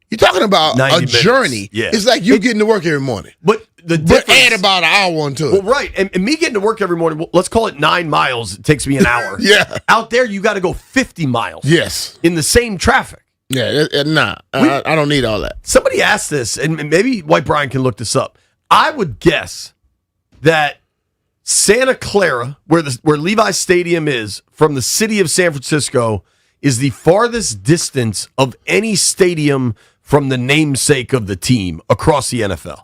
you're talking about a journey. Yeah. It's like you getting to work every morning. But the difference, add about an hour onto it. Well, right. And me getting to work every morning, well, let's call it 9 miles. It takes me an hour. Yeah. Out there, you got to go 50 miles. Yes. In the same traffic. Yeah. Nah. I don't need all that. Somebody asked this, and maybe White Brian can look this up. I would guess that Santa Clara, where Levi's Stadium is, from the city of San Francisco, is the farthest distance of any stadium from the namesake of the team across the NFL.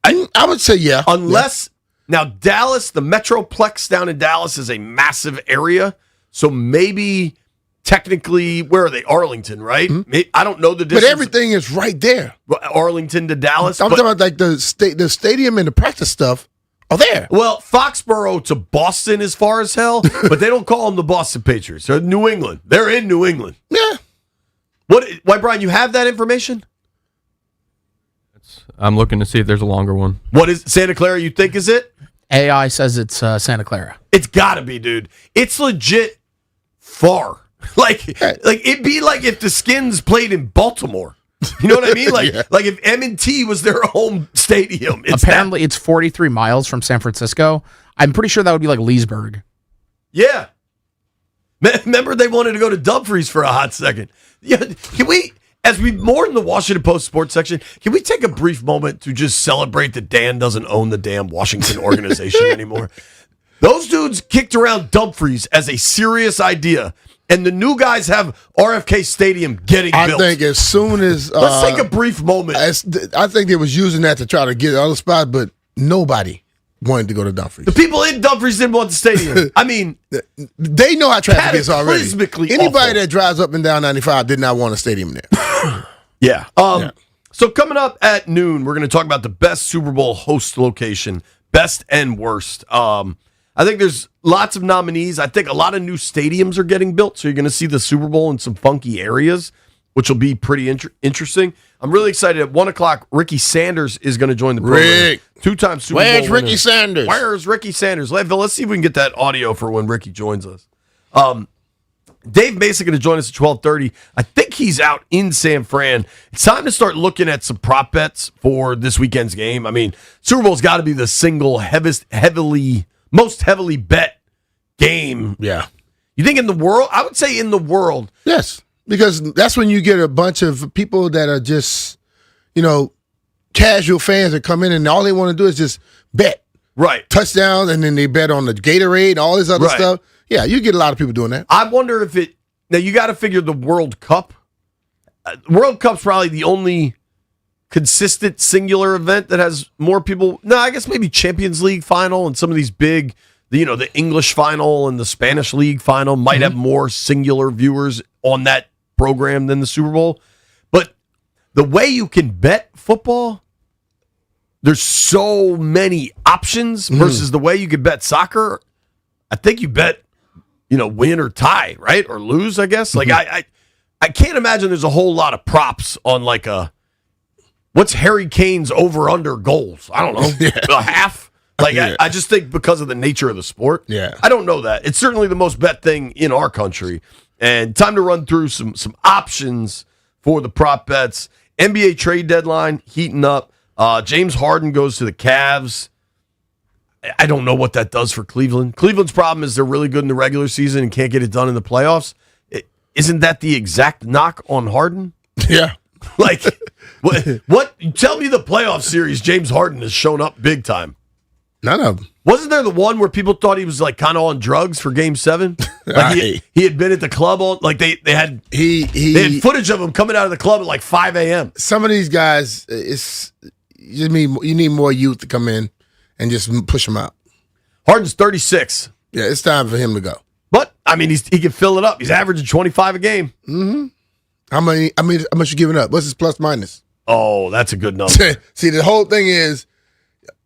I would say yeah. Unless, now Dallas, the Metroplex down in Dallas is a massive area, so maybe technically, where are they? Arlington, right? I don't know the distance. But everything is right there. Arlington to Dallas. I'm talking about like the stadium and the practice stuff are there. Well, Foxborough to Boston is far as hell, but they don't call them the Boston Patriots. They're New England. They're in New England. Yeah. Why, Brian, you have that information? I'm looking to see if there's a longer one. What is Santa Clara, you think is it? AI says it's Santa Clara. It's got to be, dude. It's legit far. Like it'd be like if the Skins played in Baltimore. You know what I mean? Like if M&T was their home stadium. Apparently, it's 43 miles from San Francisco. I'm pretty sure that would be like Leesburg. Yeah. Remember they wanted to go to Dumfries for a hot second. Yeah, can we, as we mourn the Washington Post sports section, can we take a brief moment to just celebrate that Dan doesn't own the damn Washington organization anymore? Those dudes kicked around Dumfries as a serious idea, and the new guys have RFK Stadium getting built. I think as soon as... let's take a brief moment. I think they was using that to try to get other spots, but nobody wanted to go to Dumfries. The people in Dumfries didn't want the stadium. I mean... They know how traffic is already. Cataclysmically Anybody awful. that drives up and down 95 did not want a stadium there. Yeah. So coming up at noon, we're going to talk about the best Super Bowl host location, best and worst. I think there's lots of nominees. I think a lot of new stadiums are getting built, so you're going to see the Super Bowl in some funky areas, which will be pretty interesting. I'm really excited. At 1 o'clock, Ricky Sanders is going to join the program. Rick. Two-time Super Bowl Where's winner. Ricky Sanders? Where's Ricky Sanders? Let's see if we can get that audio for when Ricky joins us. Dave Mason going to join us at 12:30. I think he's out in San Fran. It's time to start looking at some prop bets for this weekend's game. I mean, Super Bowl's got to be the single most heavily bet game. Yeah. You think in the world? I would say in the world. Yes, because that's when you get a bunch of people that are just, casual fans that come in and all they want to do is just bet. Right. Touchdowns, and then they bet on the Gatorade and all this other stuff. Yeah, you get a lot of people doing that. I wonder if now you got to figure the World Cup. World Cup's probably the only consistent singular event that has more people. No, I guess maybe Champions League final and some of these big, the English final and the Spanish League final might have more singular viewers on that program than the Super Bowl. But the way you can bet football, there's so many options versus the way you could bet soccer. I think you bet, win or tie, right? Or lose, I guess. Like I can't imagine there's a whole lot of props on like what's Harry Kane's over-under goals? I don't know. A half? Like, I just think because of the nature of the sport. Yeah. I don't know that. It's certainly the most bet thing in our country. And time to run through some options for the prop bets. NBA trade deadline heating up. James Harden goes to the Cavs. I don't know what that does for Cleveland. Cleveland's problem is they're really good in the regular season and can't get it done in the playoffs. Isn't that the exact knock on Harden? Yeah. Like, what? Tell me the playoff series James Harden has shown up big time. None of them. Wasn't there the one where people thought he was like kind of on drugs for Game 7? Like he had been at the club all like they had they had footage of him coming out of the club at like 5 a.m. Some of these guys, you need more youth to come in and just push them out. Harden's 36. Yeah, it's time for him to go. But I mean, he can fill it up. He's averaging 25 a game. Mm-hmm. How much you giving up? What's his plus minus? Oh, that's a good number. See, the whole thing is,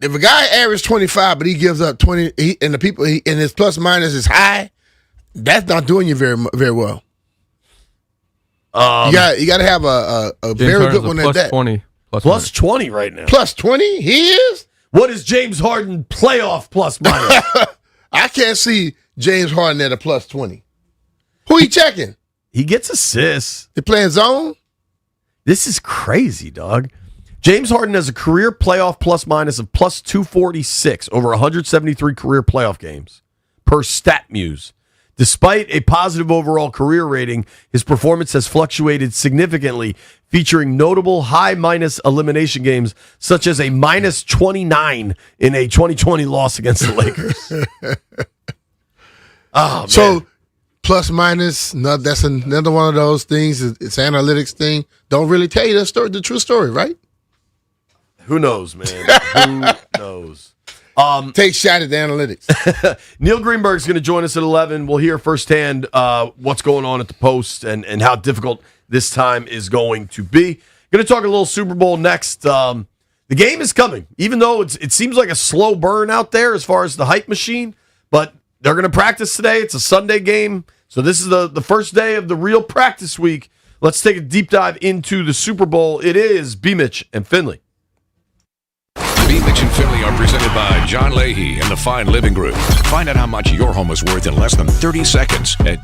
if a guy averages 25, but he gives up 20, and his plus minus is high, that's not doing you very very well. You got to have a very good one at that. 20. Plus 20 right now. Plus 20? He is? What is James Harden playoff plus minus? I can't see James Harden at a plus 20. Who he checking? He gets assists. They playing zone? This is crazy, dog. James Harden has a career playoff plus minus of plus 246 over 173 career playoff games per StatMuse. Despite a positive overall career rating, his performance has fluctuated significantly, featuring notable high-minus elimination games, such as a minus 29 in a 2020 loss against the Lakers. Oh, man. So, plus minus, no, that's another one of those things. It's analytics thing. Don't really tell you the true story, right? Who knows, man? Who knows? Take shot at the analytics. Neil Greenberg's going to join us at 11. We'll hear firsthand what's going on at the Post and how difficult this time is going to be. Going to talk a little Super Bowl next. The game is coming, even though it seems like a slow burn out there as far as the hype machine, but they're going to practice today. It's a Sunday game, so this is the first day of the real practice week. Let's take a deep dive into the Super Bowl. It is B-Mitch and Finley. B-Mitch and Finley are presented by John Leahy and the Fine Living Group. Find out how much your home is worth in less than 30 seconds at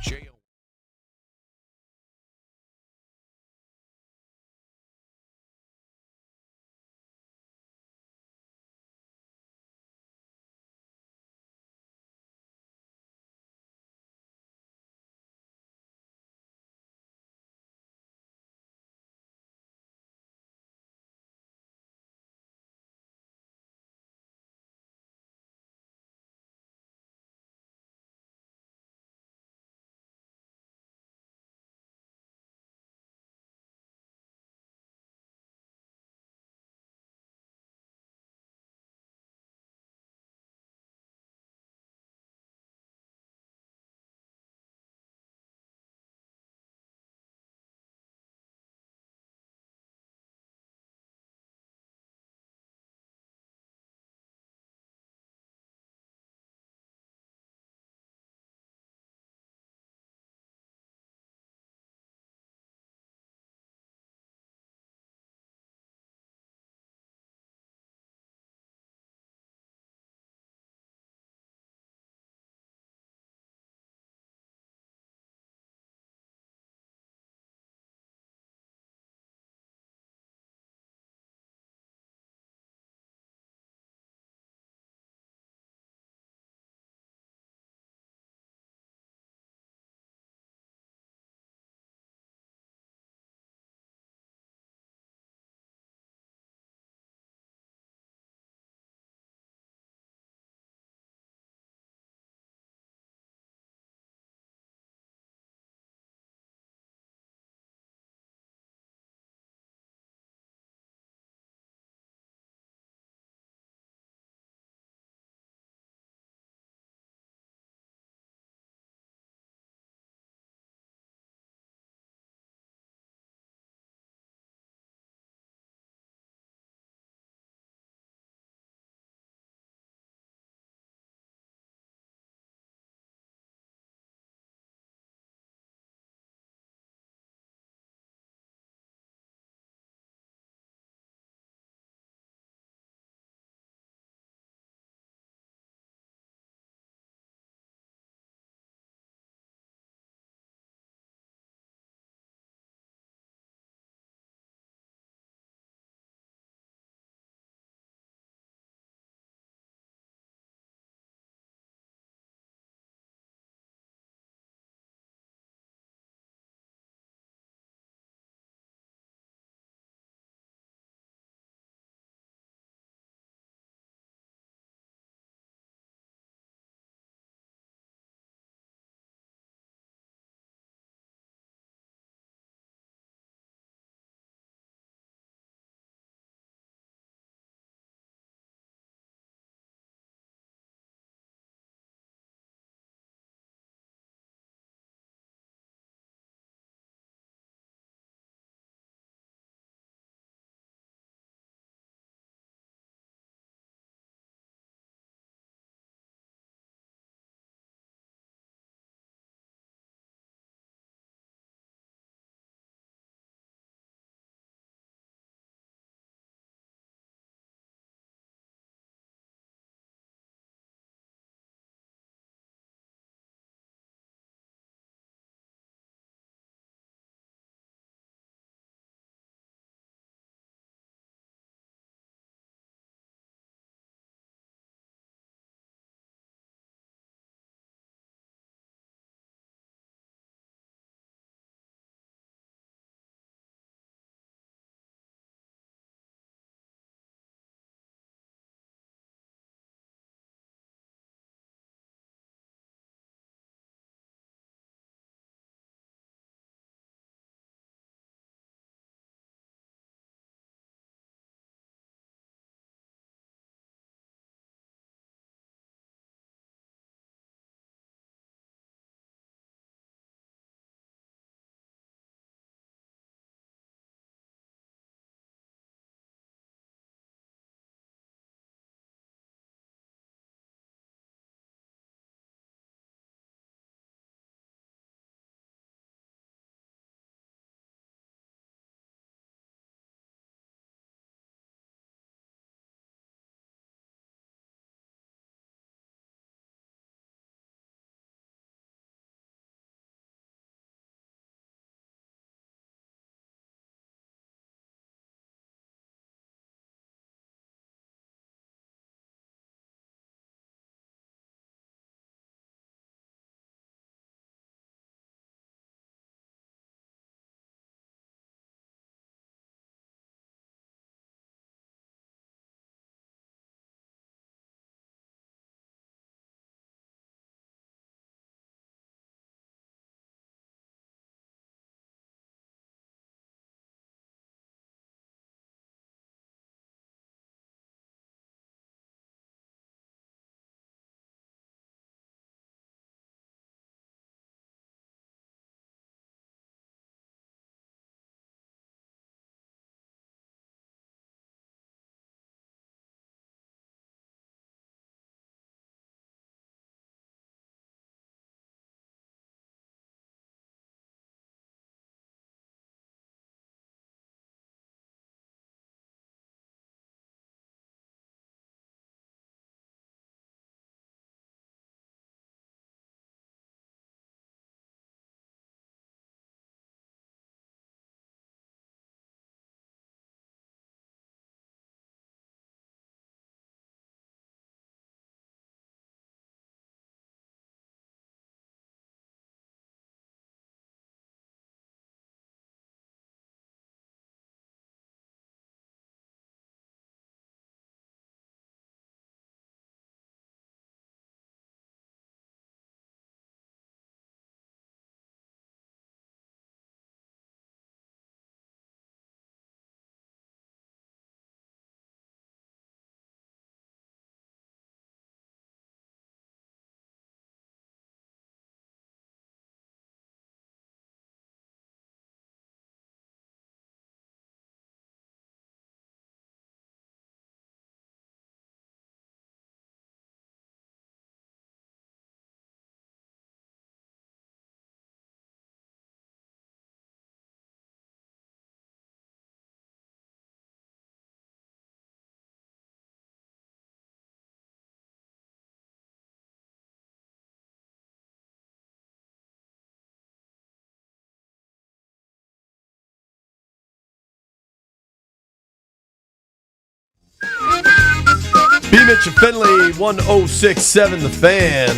B. Mitch and Finley, 1067 The Fan.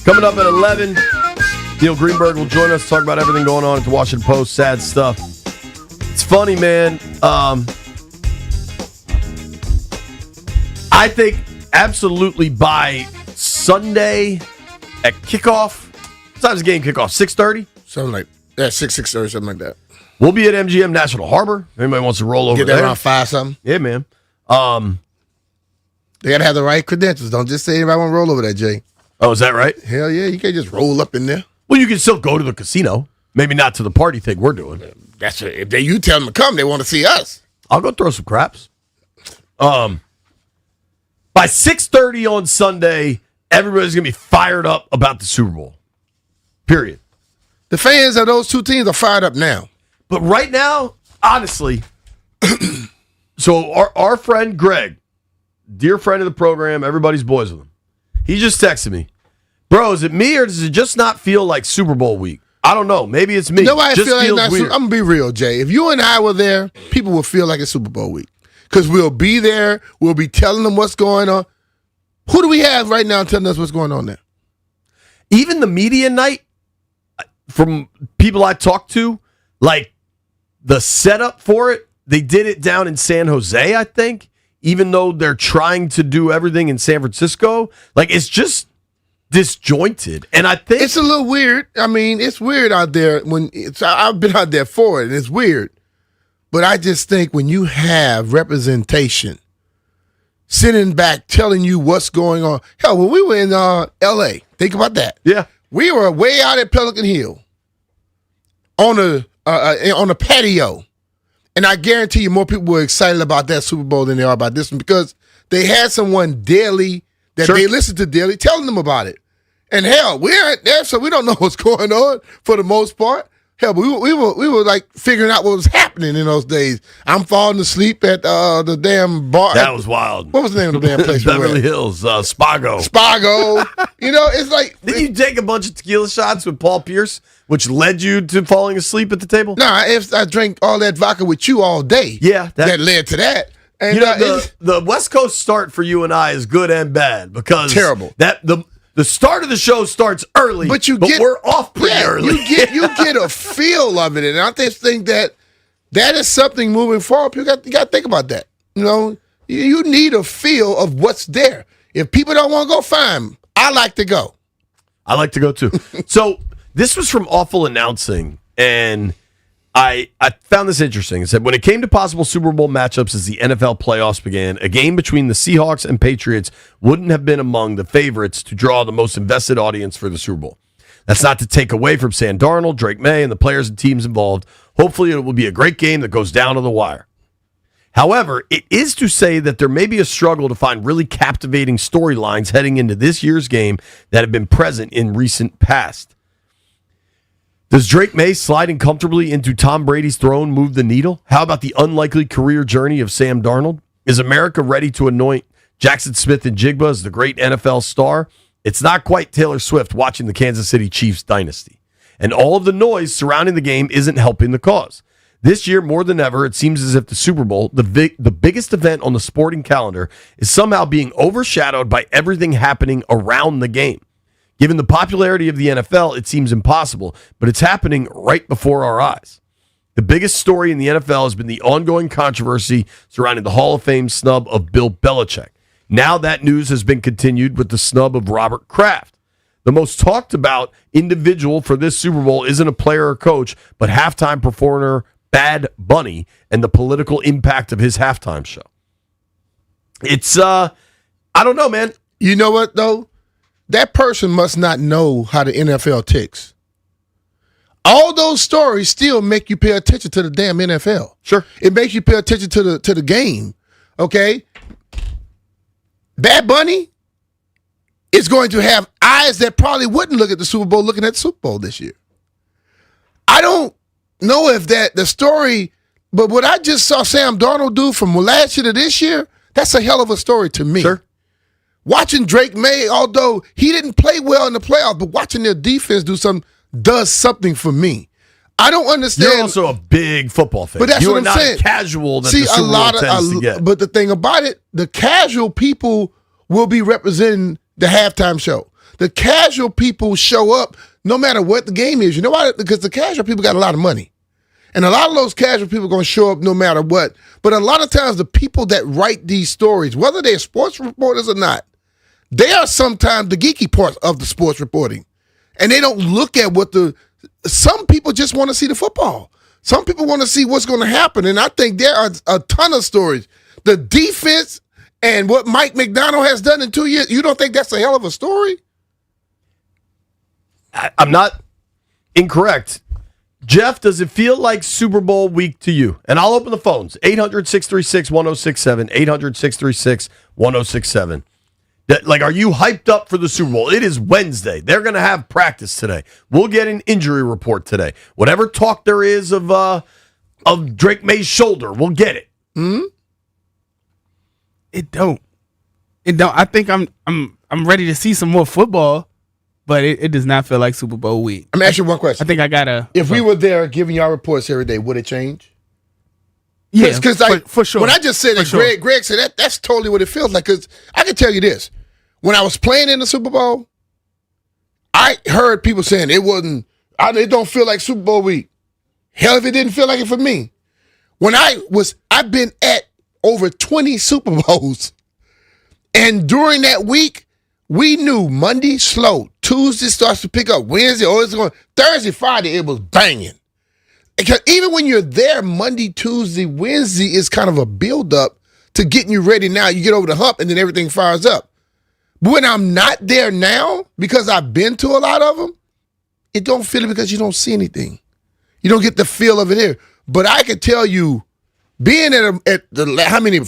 Coming up at 11, Neil Greenberg will join us to talk about everything going on at the Washington Post. Sad stuff. It's funny, man. I think absolutely by Sunday at kickoff, what time's the game kickoff? 6:30? Something like that, 6:30, something like that. We'll be at MGM National Harbor. If anybody wants to roll over Get there there. around 5 something. Yeah, man. They got to have the right credentials. Don't just say anybody want to roll over there, Jay. Oh, is that right? Hell yeah, you can't just roll up in there. Well, you can still go to the casino. Maybe not to the party thing we're doing. That's it. If you tell them to come, they want to see us. I'll go throw some craps. By 6:30 on Sunday, everybody's going to be fired up about the Super Bowl. Period. The fans of those two teams are fired up now. But right now, honestly, so our friend Greg, dear friend of the program, everybody's boys with him, he just texted me, bro, is it me or does it just not feel like Super Bowl week? I don't know. Maybe it's me. You know why I just feel like feels not weird. I'm going to be real, Jay. If you and I were there, people will feel like it's Super Bowl week. Because we'll be there. We'll be telling them what's going on. Who do we have right now telling us what's going on there? Even the media night, from people I talked to, like the setup for it, they did it down in San Jose, I think, even though they're trying to do everything in San Francisco. Like, it's just disjointed. And I think it's a little weird. I mean, it's weird out there. I've been out there for it, and it's weird. But I just think when you have representation sitting back telling you what's going on. Hell, when we were in L.A., think about that. Yeah. We were way out at Pelican Hill on a patio. And I guarantee you more people were excited about that Super Bowl than they are about this one because they had someone daily that they listened to daily telling them about it. And hell, we aren't there, so we don't know what's going on for the most part. Hell, but we were like figuring out what was happening in those days. I'm falling asleep at the damn bar. that was wild. What was the name of the damn place? Beverly Hills, Spago. Spago. You know, it's like. Did you take a bunch of tequila shots with Paul Pierce, which led you to falling asleep at the table? Nah, if I drank all that vodka with you all day. Yeah. That led to that. And you know, the West Coast start for you and I is good and bad because terrible. The start of the show starts early, but we're off pretty early. You get a feel of it, and I just think that is something moving forward. You got to think about that. You know, you need a feel of what's there. If people don't want to go, fine. I like to go. I like to go too. So this was from Awful Announcing, and I found this interesting. It said, when it came to possible Super Bowl matchups as the NFL playoffs began, a game between the Seahawks and Patriots wouldn't have been among the favorites to draw the most invested audience for the Super Bowl. That's not to take away from Sam Darnold, Drake May, and the players and teams involved. Hopefully it will be a great game that goes down to the wire. However, it is to say that there may be a struggle to find really captivating storylines heading into this year's game that have been present in recent past. Does Drake May sliding comfortably into Tom Brady's throne move the needle? How about the unlikely career journey of Sam Darnold? Is America ready to anoint Jackson Smith and Jigba as the great NFL star? It's not quite Taylor Swift watching the Kansas City Chiefs dynasty. And all of the noise surrounding the game isn't helping the cause. This year, more than ever, it seems as if the Super Bowl, the biggest event on the sporting calendar, is somehow being overshadowed by everything happening around the game. Given the popularity of the NFL, it seems impossible, but it's happening right before our eyes. The biggest story in the NFL has been the ongoing controversy surrounding the Hall of Fame snub of Bill Belichick. Now that news has been continued with the snub of Robert Kraft. The most talked about individual for this Super Bowl isn't a player or coach, but halftime performer Bad Bunny and the political impact of his halftime show. It's, I don't know, man. You know what, though? That person must not know how the NFL ticks. All those stories still make you pay attention to the damn NFL. Sure. It makes you pay attention to the game. Okay? Bad Bunny is going to have eyes that probably wouldn't look at the Super Bowl looking at the Super Bowl this year. I don't know if the story, but what I just saw Sam Darnold do from last year to this year, that's a hell of a story to me. Sure. Watching Drake May, although he didn't play well in the playoffs, but watching their defense does something for me. I don't understand. You're also a big football fan. But that's you what are I'm not saying. a casual that See, the Super Bowl tends to get. But the thing about it, the casual people will be representing the halftime show. The casual people show up no matter what the game is. You know why? Because the casual people got a lot of money. And a lot of those casual people are going to show up no matter what. But a lot of times the people that write these stories, whether they're sports reporters or not, they are sometimes the geeky part of the sports reporting. And they don't look at some people just want to see the football. Some people want to see what's going to happen. And I think there are a ton of stories. The defense and what Mike McDonald has done in 2 years, you don't think that's a hell of a story? I'm not incorrect. Jeff, does it feel like Super Bowl week to you? And I'll open the phones. 800-636-1067, 800-636-1067. Like, are you hyped up for the Super Bowl? It is Wednesday. They're going to have practice today. We'll get an injury report today. Whatever talk there is of Drake May's shoulder, we'll get it. Hmm? It don't. I think I'm ready to see some more football, but it does not feel like Super Bowl week. I'm asking you one question. I think I gotta. If we were there giving y'all reports every day, would it change? Yeah, because for sure. When I just said that, Greg said that's totally what it feels like. Because I can tell you this: when I was playing in the Super Bowl, I heard people saying it don't feel like Super Bowl week. Hell, if it didn't feel like it for me. I've been at over 20 Super Bowls, and during that week, we knew Monday slow, Tuesday starts to pick up, Wednesday, it's going Thursday, Friday, it was banging. Because even when you're there, Monday, Tuesday, Wednesday is kind of a build-up to getting you ready now. You get over the hump, and then everything fires up. But when I'm not there now, because I've been to a lot of them, it don't feel it because you don't see anything. You don't get the feel of it here. But I can tell you, being at the how many?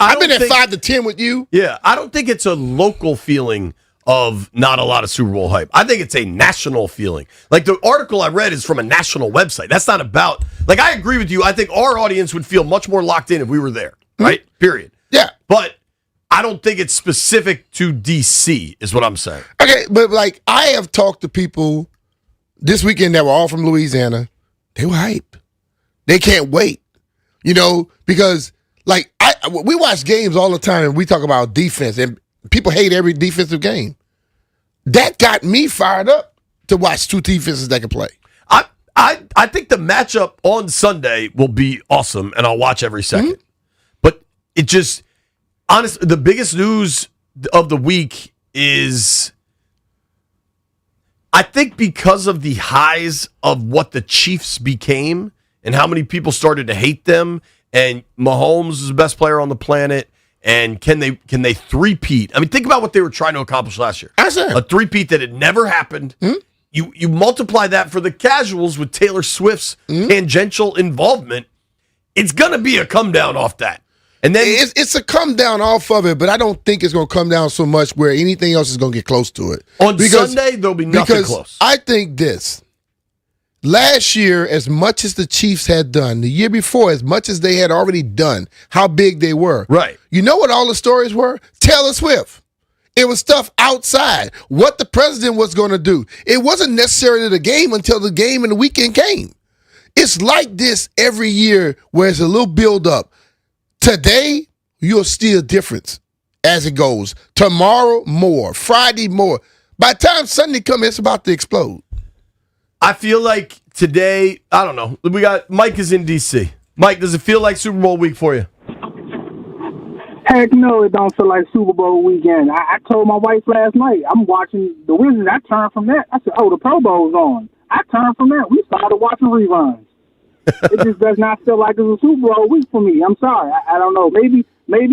I've been at 5 to 10 with you. Yeah, I don't think it's a local feeling of not a lot of Super Bowl hype. I think it's a national feeling. Like the article I read is from a national website. That's not about, like, I agree with you. I think our audience would feel much more locked in if we were there, right? Period. Yeah. But I don't think it's specific to DC is what I'm saying. Okay, but like I have talked to people this weekend that were all from Louisiana. They were hyped. They can't wait. You know, because like we watch games all the time and we talk about defense and people hate every defensive game. That got me fired up to watch two defenses that can play. I think the matchup on Sunday will be awesome, and I'll watch every second. Mm-hmm. But it just, honestly, the biggest news of the week is, I think because of the highs of what the Chiefs became and how many people started to hate them, and Mahomes is the best player on the planet, and can they three-peat? I mean, think about what they were trying to accomplish last year. A three-peat that had never happened. Mm-hmm. You multiply that for the casuals with Taylor Swift's tangential involvement, it's going to be a come down off that. And then it's a come down off of it, but I don't think it's going to come down so much where anything else is going to get close to it. On Sunday, there'll be nothing close. I think this. Last year, as much as the Chiefs had done, the year before, as much as they had already done, how big they were. Right. You know what all the stories were? Taylor Swift. It was stuff outside, what the president was going to do. It wasn't necessarily the game until the game and the weekend came. It's like this every year where it's a little build-up. Today, you'll see a difference as it goes. Tomorrow, more. Friday, more. By the time Sunday comes, it's about to explode. I feel like today, I don't know. We got Mike is in D.C. Mike, does it feel like Super Bowl week for you? Heck no, it don't feel like Super Bowl weekend. I told my wife last night, I'm watching the Wizards. I turned from that. I said, oh, the Pro Bowl's on. I turned from that. We started watching reruns. It just does not feel like it's a Super Bowl week for me. I'm sorry. I don't know. Maybe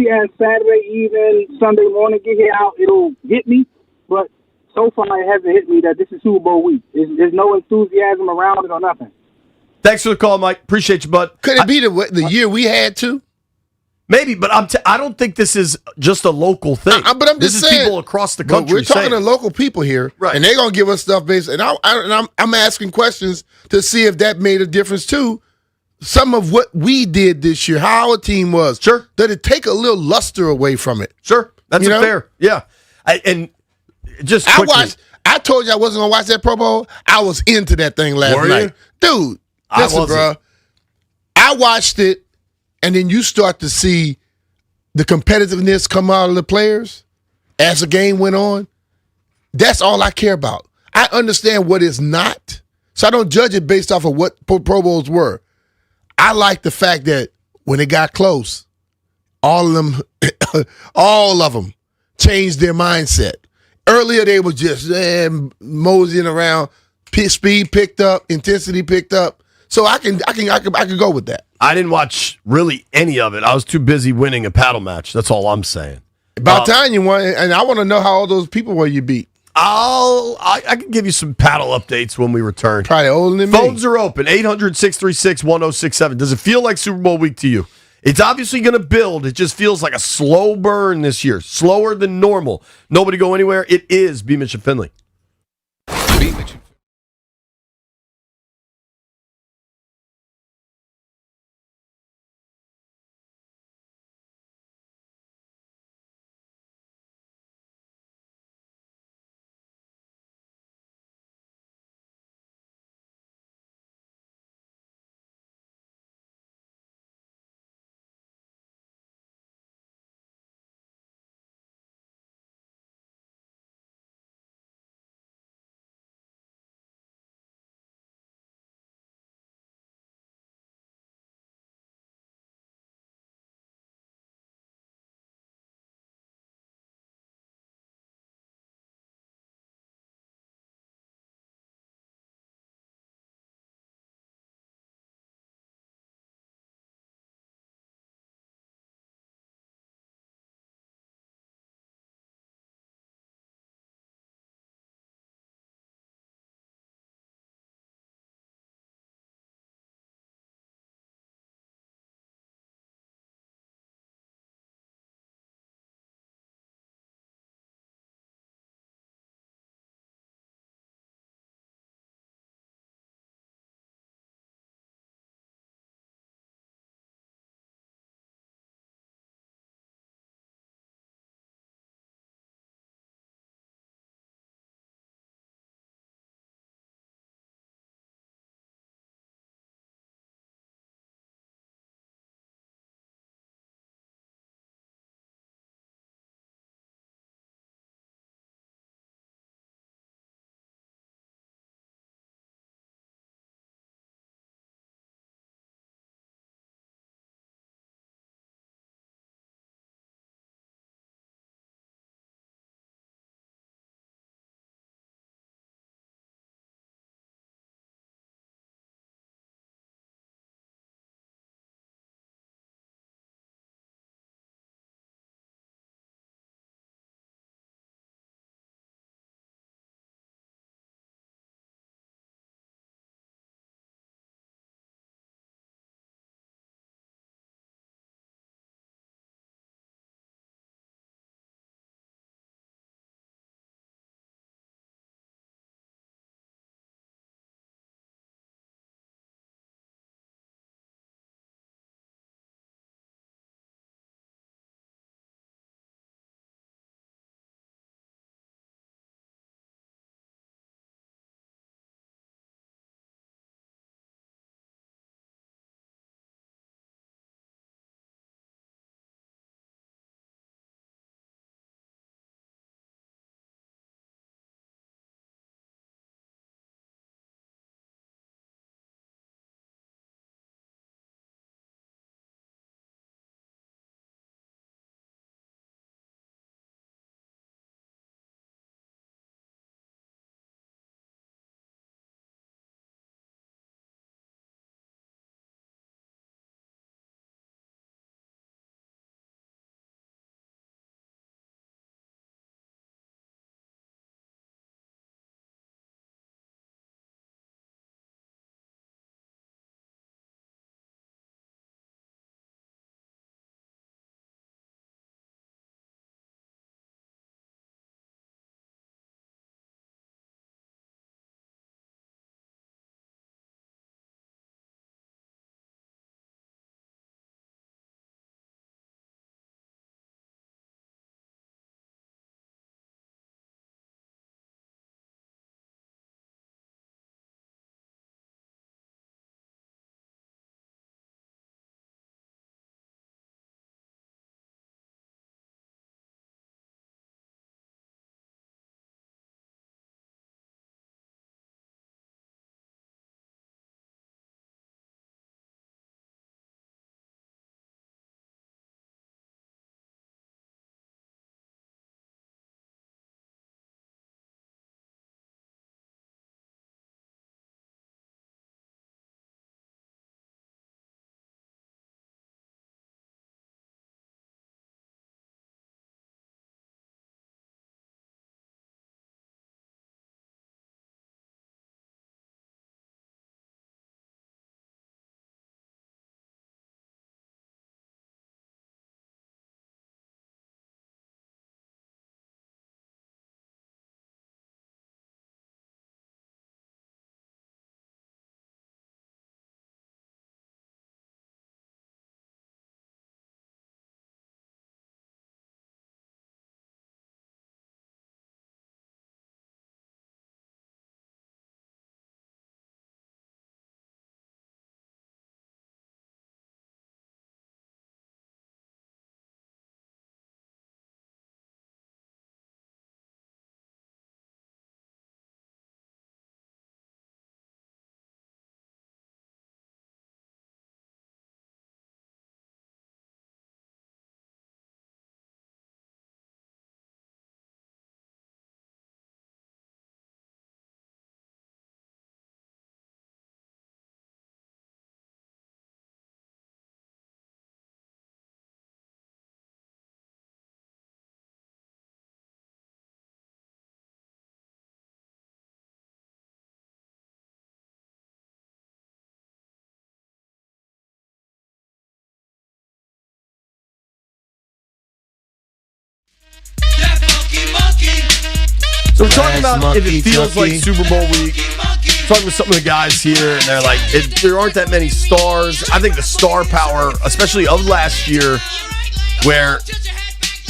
as Saturday evening, Sunday morning get here out, it'll hit me. But so far it hasn't hit me that this is Super Bowl week. There's no enthusiasm around it or nothing. Thanks for the call, Mike. Appreciate you, bud. Could it be the year we had to? Maybe, but I don't think this is just a local thing. But I'm just saying, people across the country. We're talking to local people here, right? And they're gonna give us stuff based. And I'm asking questions to see if that made a difference too. Some of what we did this year, how our team was, sure. Did it take a little luster away from it? Sure, that's fair. Yeah, I told you I wasn't gonna watch that Pro Bowl. I was into that thing last night, dude. Listen, wasn't. bro. I watched it, and then you start to see the competitiveness come out of the players as the game went on. That's all I care about. I understand what is not, so I don't judge it based off of what Pro Bowls were. I like the fact that when it got close, all of them changed their mindset. Earlier, they were just moseying around. Speed picked up, intensity picked up. So I can go with that. I didn't watch really any of it. I was too busy winning a paddle match. That's all I'm saying. About time you won, and I want to know how all those people were you beat. I can give you some paddle updates when we return. Probably older than me. Phones are open, 800-636-1067. Does it feel like Super Bowl week to you? It's obviously going to build. It just feels like a slow burn this year, slower than normal. Nobody go anywhere. It is B. Mitch and Finley. So we're talking about if it feels like Super Bowl week. Talking with some of the guys here, and they're like, there aren't that many stars. I think the star power, especially of last year, where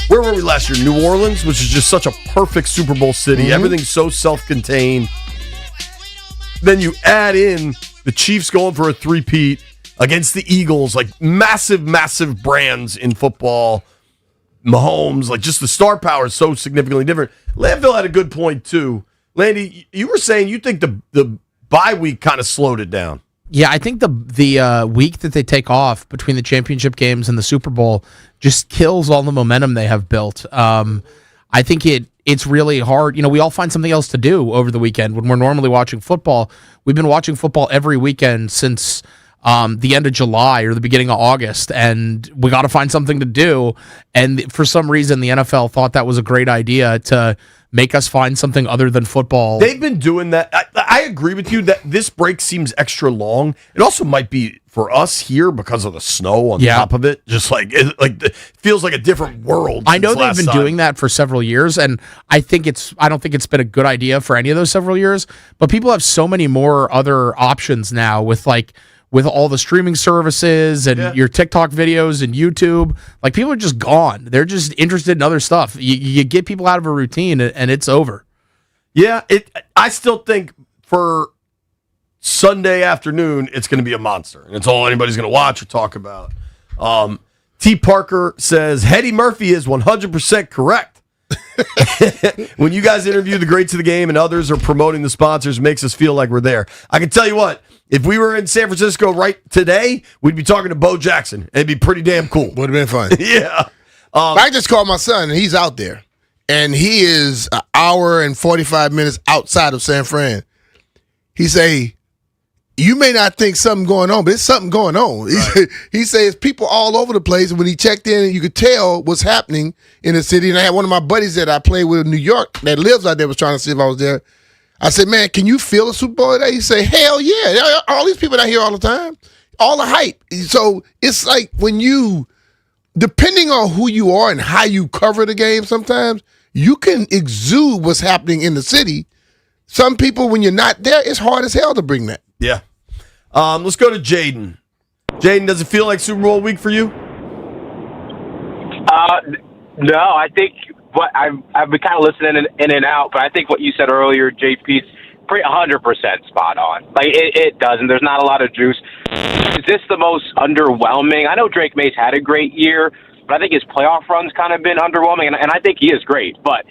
were we last year? New Orleans, which is just such a perfect Super Bowl city. Everything's so self-contained. Then you add in the Chiefs going for a three-peat against the Eagles, like massive, massive brands in football. Mahomes, like just the star power is so significantly different. Landville had a good point, too. Landy, you were saying you think the bye week kind of slowed it down. Yeah, I think the week that they take off between the championship games and the Super Bowl just kills all the momentum they have built. I think it's really hard. We all find something else to do over the weekend when we're normally watching football. We've been watching football every weekend since the end of July or the beginning of August, and we got to find something to do. And for some reason, the NFL thought that was a great idea to make us find something other than football. They've been doing that. I agree with you that this break seems extra long. It also might be for us here because of the snow on top of it. Just it feels like a different world. I know they've been doing that for several years, and I don't think it's been a good idea for any of those several years. But people have so many more other options now with all the streaming services and your TikTok videos and YouTube. Like, people are just gone. They're just interested in other stuff. You get people out of a routine and it's over. Yeah, I still think for Sunday afternoon, it's going to be a monster. And it's all anybody's going to watch or talk about. T. Parker says, Eddie Murphy is 100% correct. When you guys interview the greats of the game and others are promoting the sponsors, makes us feel like we're there. I can tell you what, if we were in San Francisco right today, we'd be talking to Bo Jackson. It'd be pretty damn cool. Would have been fun. Yeah. I just called my son, and he's out there. And he is an hour and 45 minutes outside of San Fran. He say, you may not think something going on, but it's something going on. Right. He says people all over the place. And when he checked in, you could tell what's happening in the city. And I had one of my buddies that I played with in New York that lives out there was trying to see if I was there. I said, man, can you feel the Super Bowl today? He said, hell yeah. All these people out here all the time. All the hype. So it's like when you, depending on who you are and how you cover the game sometimes, you can exude what's happening in the city. Some people, when you're not there, it's hard as hell to bring that. Yeah. Let's go to Jaden. Jaden, does it feel like Super Bowl week for you? No, I think I've been kind of listening in and out, but I think what you said earlier, JP's 100% spot on. Like it doesn't. There's not a lot of juice. Is this the most underwhelming? I know Drake May's had a great year, but I think his playoff run's kind of been underwhelming, and I think he is great. But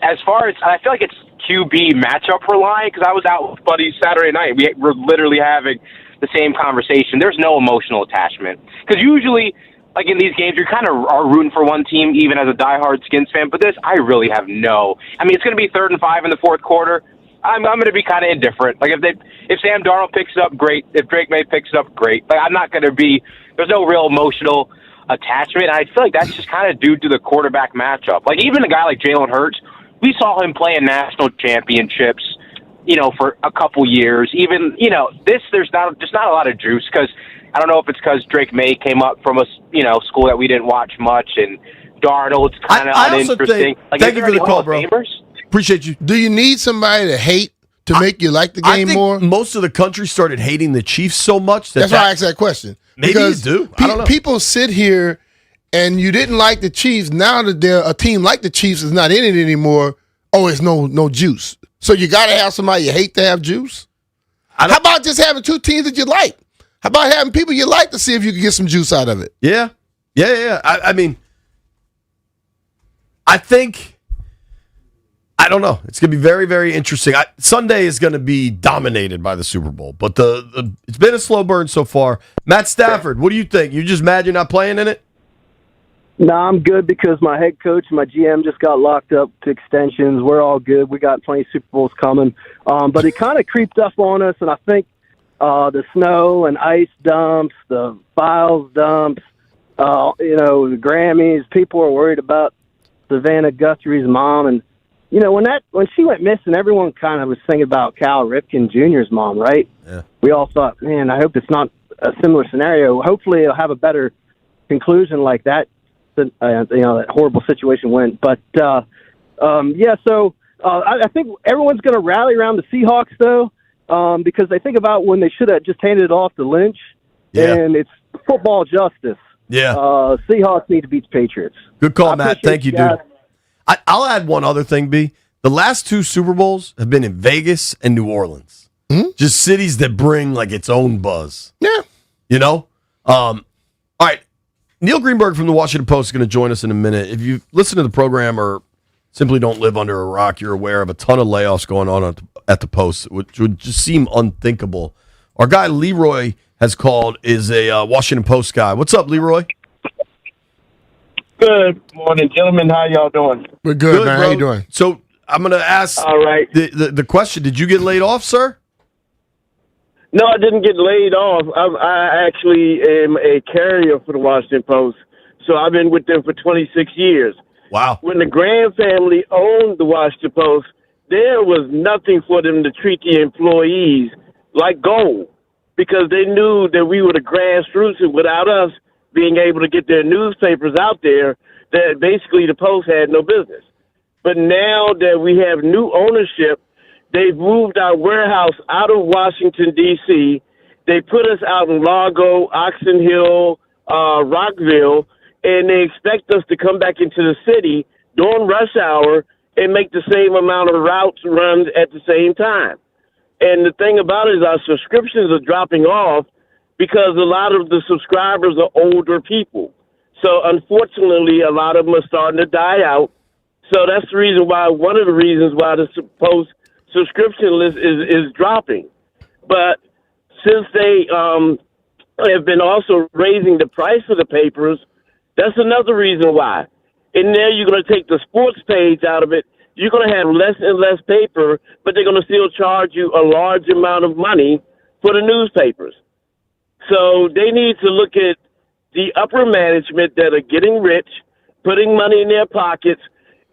as far as I feel like it's QB matchup reliant, because I was out with buddies Saturday night. We were literally having the same conversation. There's no emotional attachment, because usually, like in these games, you kind of are rooting for one team, even as a diehard Skins fan. But this, I really have no. I mean, it's going to be 3rd and 5 in the fourth quarter. I'm going to be kind of indifferent. Like if Sam Darnold picks it up, great. If Drake May picks it up, great. Like I'm not going to be. There's no real emotional attachment. And I feel like that's just kind of due to the quarterback matchup. Like even a guy like Jalen Hurts, we saw him play in national championships, for a couple years. Even there's not a lot of juice, because I don't know if it's because Drake May came up from a school that we didn't watch much, and Darnold's kind of uninteresting. Thank you for the call, bro. Appreciate you. Do you need somebody to hate to make you like the game more? Most of the country started hating the Chiefs so much that's why I asked that question. Maybe because you do. I don't know. People sit here and you didn't like the Chiefs. Now that they're a team like the Chiefs is not in it anymore. Oh, it's no juice. So you got to have somebody you hate to have juice. How about just having two teams that you like? How about having people you like to see if you can get some juice out of it? Yeah. I mean, I think, I don't know. It's going to be very, very interesting. Sunday is going to be dominated by the Super Bowl, but it's been a slow burn so far. Matt Stafford, what do you think? You just mad you're not playing in it? No, I'm good because my head coach and my GM just got locked up to extensions. We're all good. We got plenty of Super Bowls coming. But it kind of creeped up on us, and I think the snow and ice dumps, the files dumps, the Grammys, people are worried about Savannah Guthrie's mom. And, when she went missing, everyone kind of was thinking about Cal Ripken Jr.'s mom, right? Yeah. We all thought, man, I hope it's not a similar scenario. Hopefully it'll have a better conclusion like that. That horrible situation went. But, so I think everyone's going to rally around the Seahawks, though, because they think about when they should have just handed it off to Lynch, and it's football justice. Yeah. Seahawks need to beat the Patriots. Good call, Matt. appreciate Thank you, guys. dude. I'll add one other thing, B. The last 2 Super Bowls have been in Vegas and New Orleans. Just cities that bring like its own buzz. Yeah. You know? All right. Neil Greenberg from the Washington Post is going to join us in a minute. If you listen to the program or simply don't live under a rock, you're aware of a ton of layoffs going on at the Post, which would just seem unthinkable. Our guy Leroy has called, is a Washington Post guy. What's up, Leroy? Good morning, gentlemen. How y'all doing? We're good, man. bro. How you doing? So I'm going to ask the question. Did you get laid off, sir? No, I didn't get laid off. I actually am a carrier for the Washington Post, so I've been with them for 26 years. Wow. When the Graham family owned the Washington Post, there was nothing for them to treat the employees like gold because they knew that we were the grassroots, and without us being able to get their newspapers out there, that basically the Post had no business. But now that we have new ownership, they've moved our warehouse out of Washington, D.C. They put us out in Largo, Oxon Hill, Rockville, and they expect us to come back into the city during rush hour and make the same amount of routes run at the same time. And the thing about it is our subscriptions are dropping off because a lot of the subscribers are older people. So unfortunately, a lot of them are starting to die out. So that's the reason why, one of the reasons why the Post subscription list is dropping. But since they have been also raising the price of the papers, that's another reason why. And there you're going to take the sports page out of it. You're going to have less and less paper, but they're going to still charge you a large amount of money for the newspapers. So they need to look at the upper management that are getting rich, putting money in their pockets,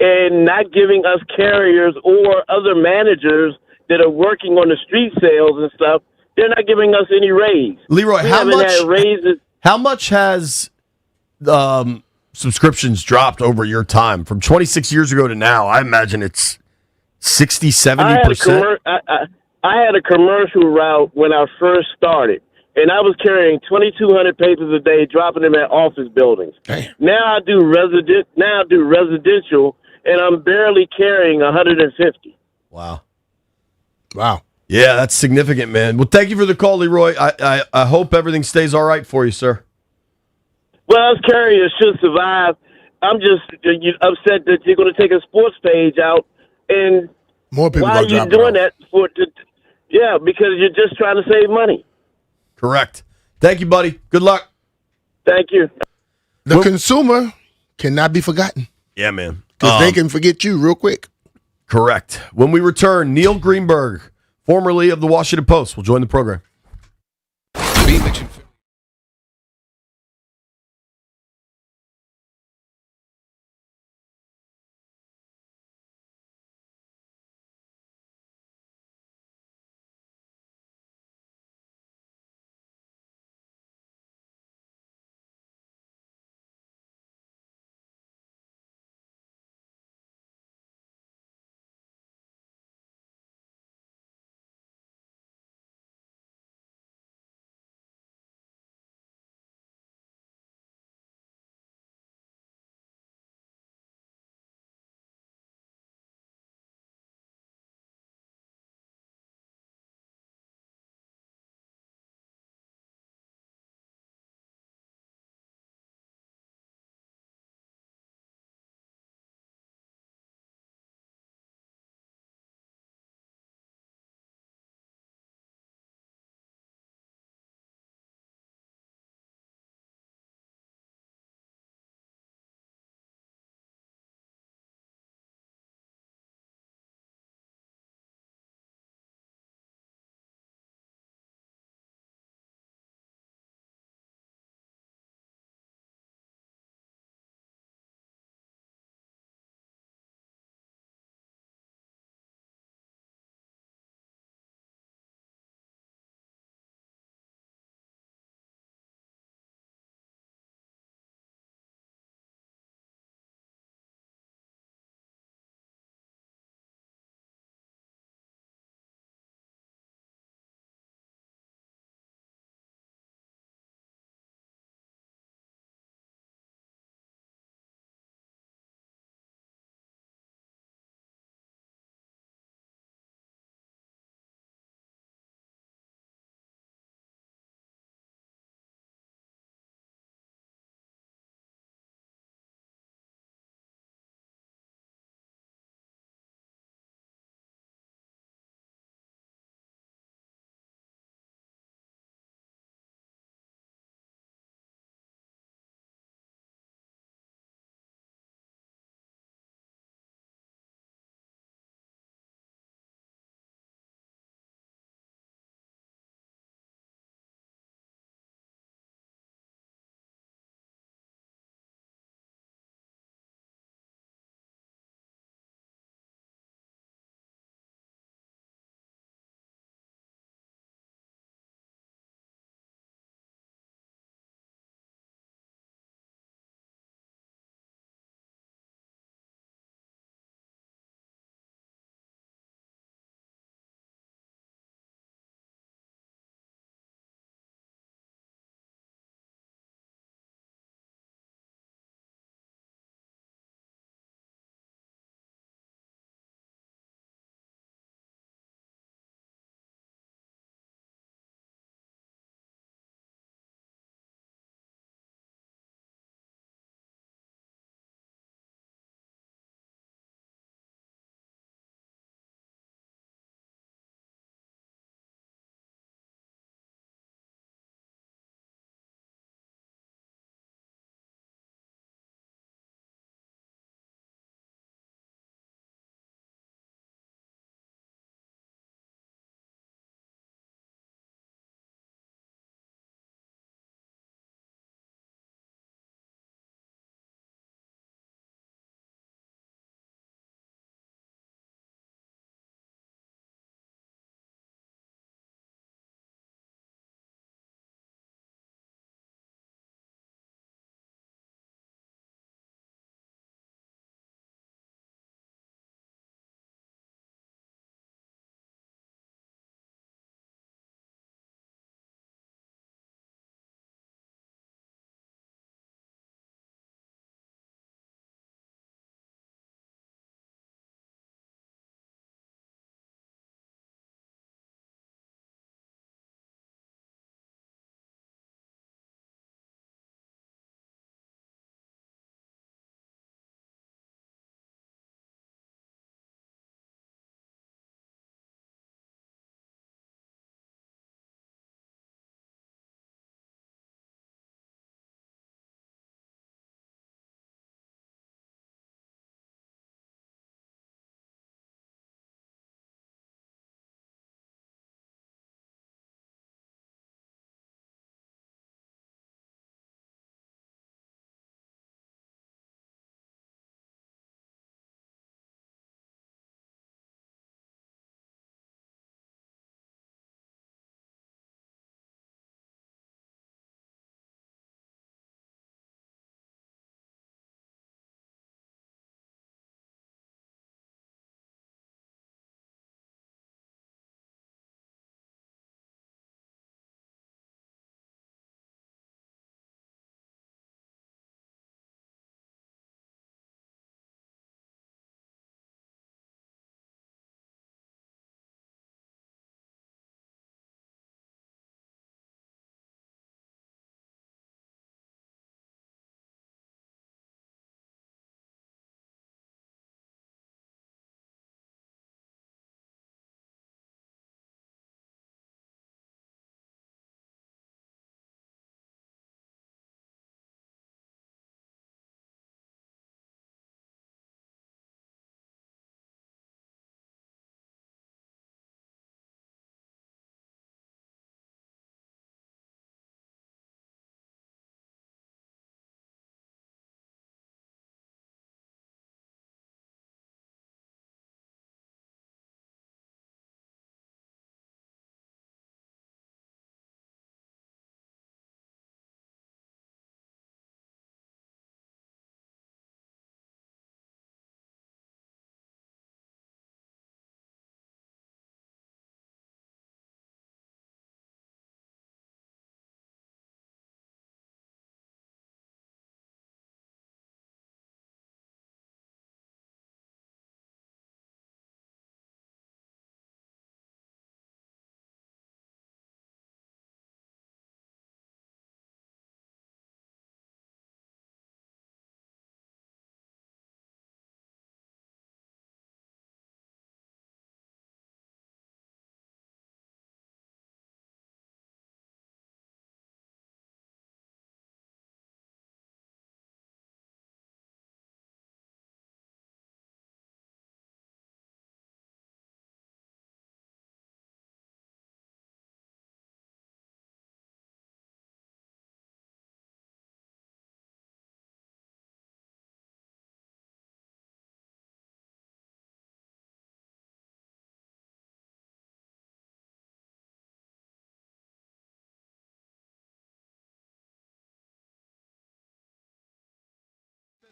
and not giving us carriers or other managers that are working on the street sales and stuff, they're not giving us any raise. Leroy, We how haven't much had raises. How much has subscriptions dropped over your time? From 26 years ago to now, I imagine it's 60, 70%. I had a commercial route when I first started, and I was carrying 2,200 papers a day, dropping them at office buildings. Now I do residential, and I'm barely carrying 150. Wow. Wow. Yeah, that's significant, man. Well, thank you for the call, Leroy. I hope everything stays all right for you, sir. Well, us carriers should survive. I'm just upset that you're going to take a sports page out, and more people why are gonna you drop it doing that? Yeah, because you're just trying to save money. Correct. Thank you, buddy. Good luck. Thank you. The consumer cannot be forgotten. Yeah, man. Because they can forget you real quick. Correct. When we return, Neil Greenberg, formerly of the Washington Post, will join the program.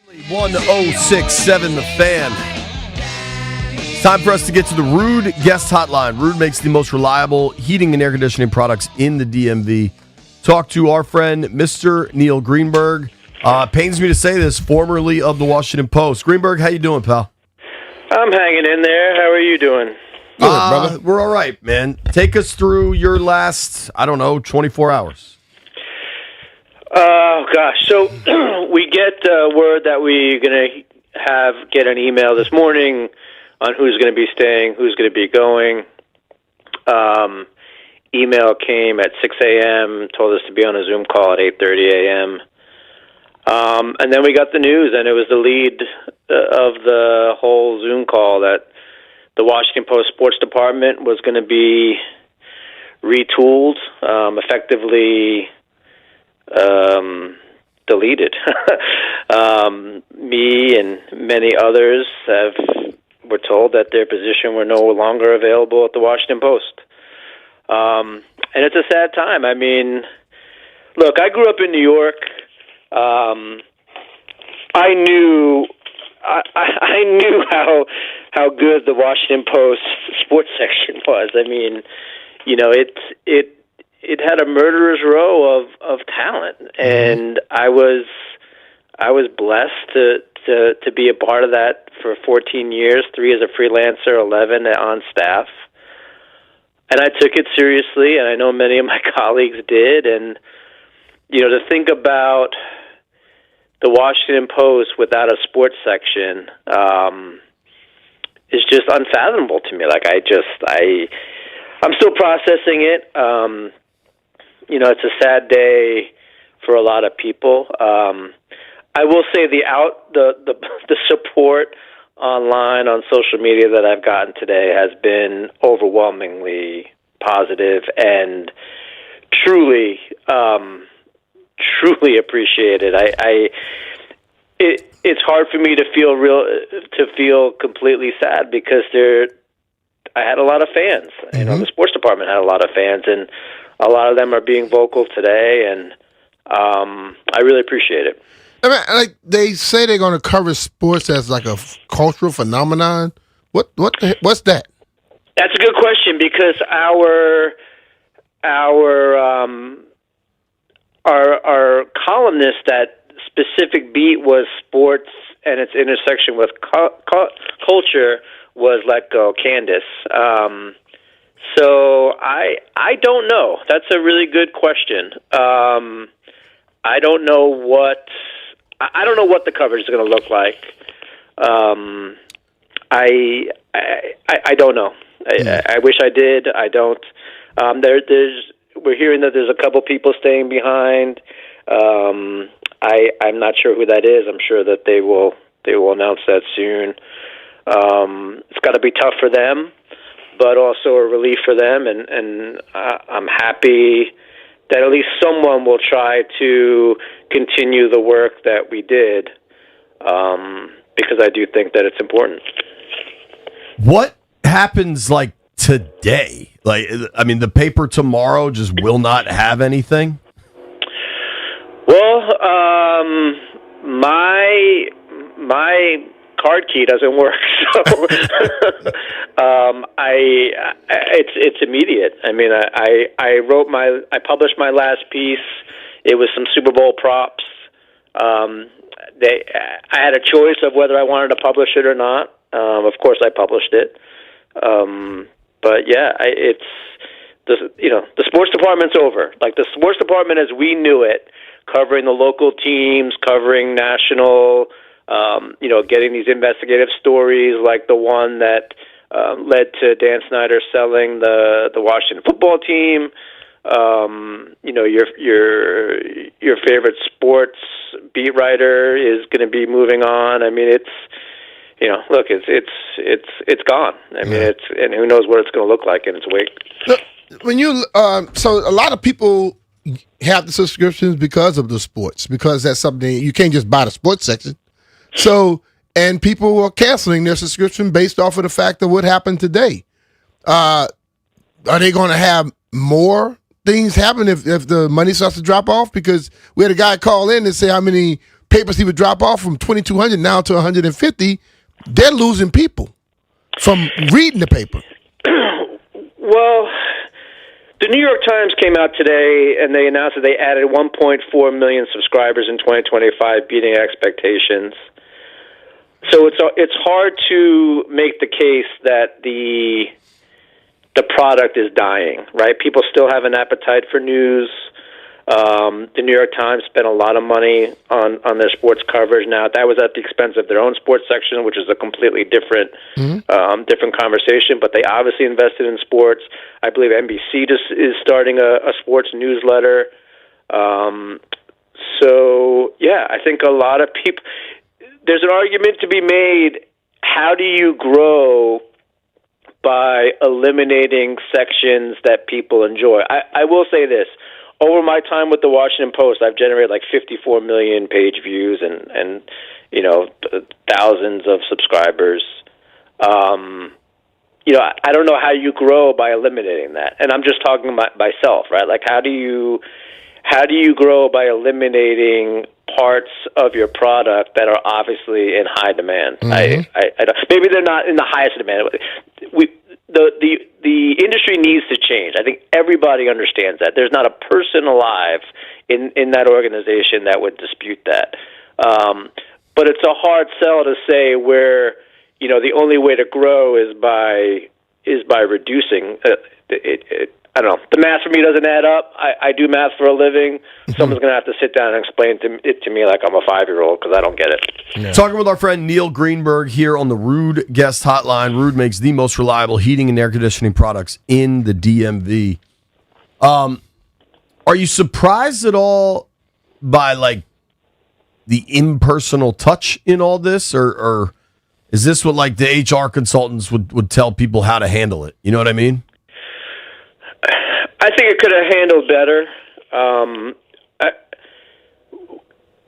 1067 The Fan. It's time for us to get to the Rude guest hotline. Rude makes the most reliable heating and air conditioning products in the DMV. Talk to our friend, Mr. Neil Greenberg. Pains me to say this, formerly of the Washington Post. Greenberg, how you doing, pal? I'm hanging in there. How are you doing? Good, brother. We're all right, man. Take us through your last, 24 hours. Oh, gosh. So we get word that we're going to get an email this morning on who's going to be staying, who's going to be going. Email came at 6 a.m., told us to be on a Zoom call at 8:30 a.m. And then we got the news, and it was the lead of the whole Zoom call that the Washington Post sports department was going to be retooled, effectively deleted. Me and many others were told that their position were no longer available at the Washington Post. And it's a sad time. I mean, look, I grew up in New York. I knew how good the Washington Post sports section was. I mean, it had a murderer's row of talent, and I was blessed to be a part of that for 14 years, 3 as a freelancer, 11 on staff. And I took it seriously, and I know many of my colleagues did. And, to think about the Washington Post without a sports section is just unfathomable to me. I'm still processing it. It's a sad day for a lot of people. I will say the support online on social media that I've gotten today has been overwhelmingly positive and truly appreciated. It's hard for me to feel completely sad because I had a lot of fans. Mm-hmm. The sports department had a lot of fans, and a lot of them are being vocal today, and I really appreciate it. I mean, they say they're going to cover sports as like a cultural phenomenon. What's that? That's a good question because our columnist, that specific beat was sports and its intersection with culture, was let go, Candace. So I don't know. That's a really good question. I don't know what the coverage is going to look like. I don't know. I wish I did. I don't. We're hearing that there's a couple people staying behind. I'm not sure who that is. I'm sure that they will announce that soon. It's got to be tough for them, but also a relief for them. And I'm happy that at least someone will try to continue the work that we did, because I do think that it's important. What happens today? The paper tomorrow just will not have anything? Well, my card key doesn't work, so it's immediate. I mean, I published my last piece. It was some Super Bowl props. I had a choice of whether I wanted to publish it or not. Of course, I published it. But yeah, the sports department's over. The sports department as we knew it, covering the local teams, covering national, getting these investigative stories like the one that led to Dan Snyder selling the Washington football team. Your favorite sports beat writer is going to be moving on. I mean, it's gone. I mean, and who knows what it's going to look like in its wake. When so a lot of people have the subscriptions because of the sports, because that's something you can't just buy the sports section. So, and people are canceling their subscription based off of the fact of what happened today. Are they going to have more things happen if the money starts to drop off? Because we had a guy call in and say how many papers he would drop off from 2,200 now to 150, they're losing people from reading the paper. Well, the New York Times came out today and they announced that they added 1.4 million subscribers in 2025, beating expectations. So it's hard to make the case that the product is dying, right? People still have an appetite for news. The New York Times spent a lot of money on their sports coverage. Now, that was at the expense of their own sports section, which is a completely different different conversation, but they obviously invested in sports. I believe NBC is starting a sports newsletter. So, yeah, I think a lot of people... There's an argument to be made, how do you grow by eliminating sections that people enjoy? I will say this. Over my time with the Washington Post, I've generated like 54 million page views and thousands of subscribers. I don't know how you grow by eliminating that. And I'm just talking about myself, right? Like, how do you grow by eliminating parts of your product that are obviously in high demand? I don't, maybe they're not in the highest demand. The industry needs to change. I think everybody understands that. There's not a person alive in that organization that would dispute that. But it's a hard sell to say where the only way to grow is by reducing. I don't know. The math for me doesn't add up. I do math for a living. Someone's going to have to sit down and explain it to me like I'm a 5-year-old because I don't get it. Yeah. Talking with our friend Neil Greenberg here on the Rude Guest Hotline. Rude makes the most reliable heating and air conditioning products in the DMV. Are you surprised at all by like the impersonal touch in all this, or is this what like the HR consultants would tell people how to handle it? You know what I mean? I think it could have handled better.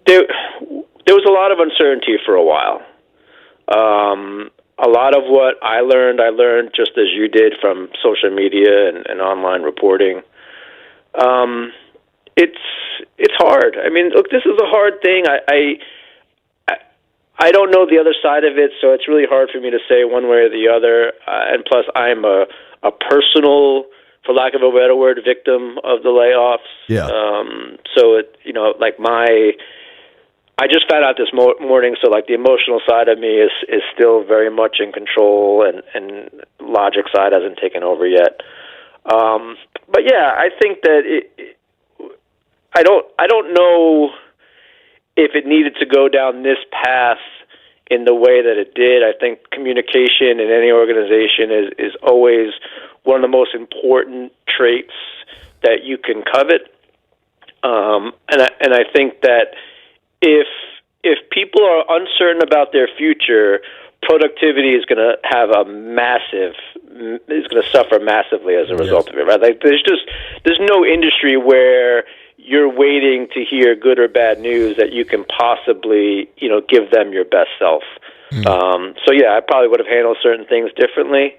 There was a lot of uncertainty for a while. A lot of what I learned just as you did from social media and online reporting. It's hard. I mean, look, this is a hard thing. I don't know the other side of it, so it's really hard for me to say one way or the other. And plus, I'm a personal, for lack of a better word, victim of the layoffs. Yeah. So I just found out this morning, so like the emotional side of me is still very much in control, and logic side hasn't taken over yet. But yeah, I think that I don't know if it needed to go down this path in the way that it did. I think communication in any organization is always one of the most important traits that you can covet. And I think that if people are uncertain about their future, productivity is going to have is going to suffer massively as a result of it. Right? Like there's no industry where you're waiting to hear good or bad news that you can possibly give them your best self. So yeah, I probably would have handled certain things differently.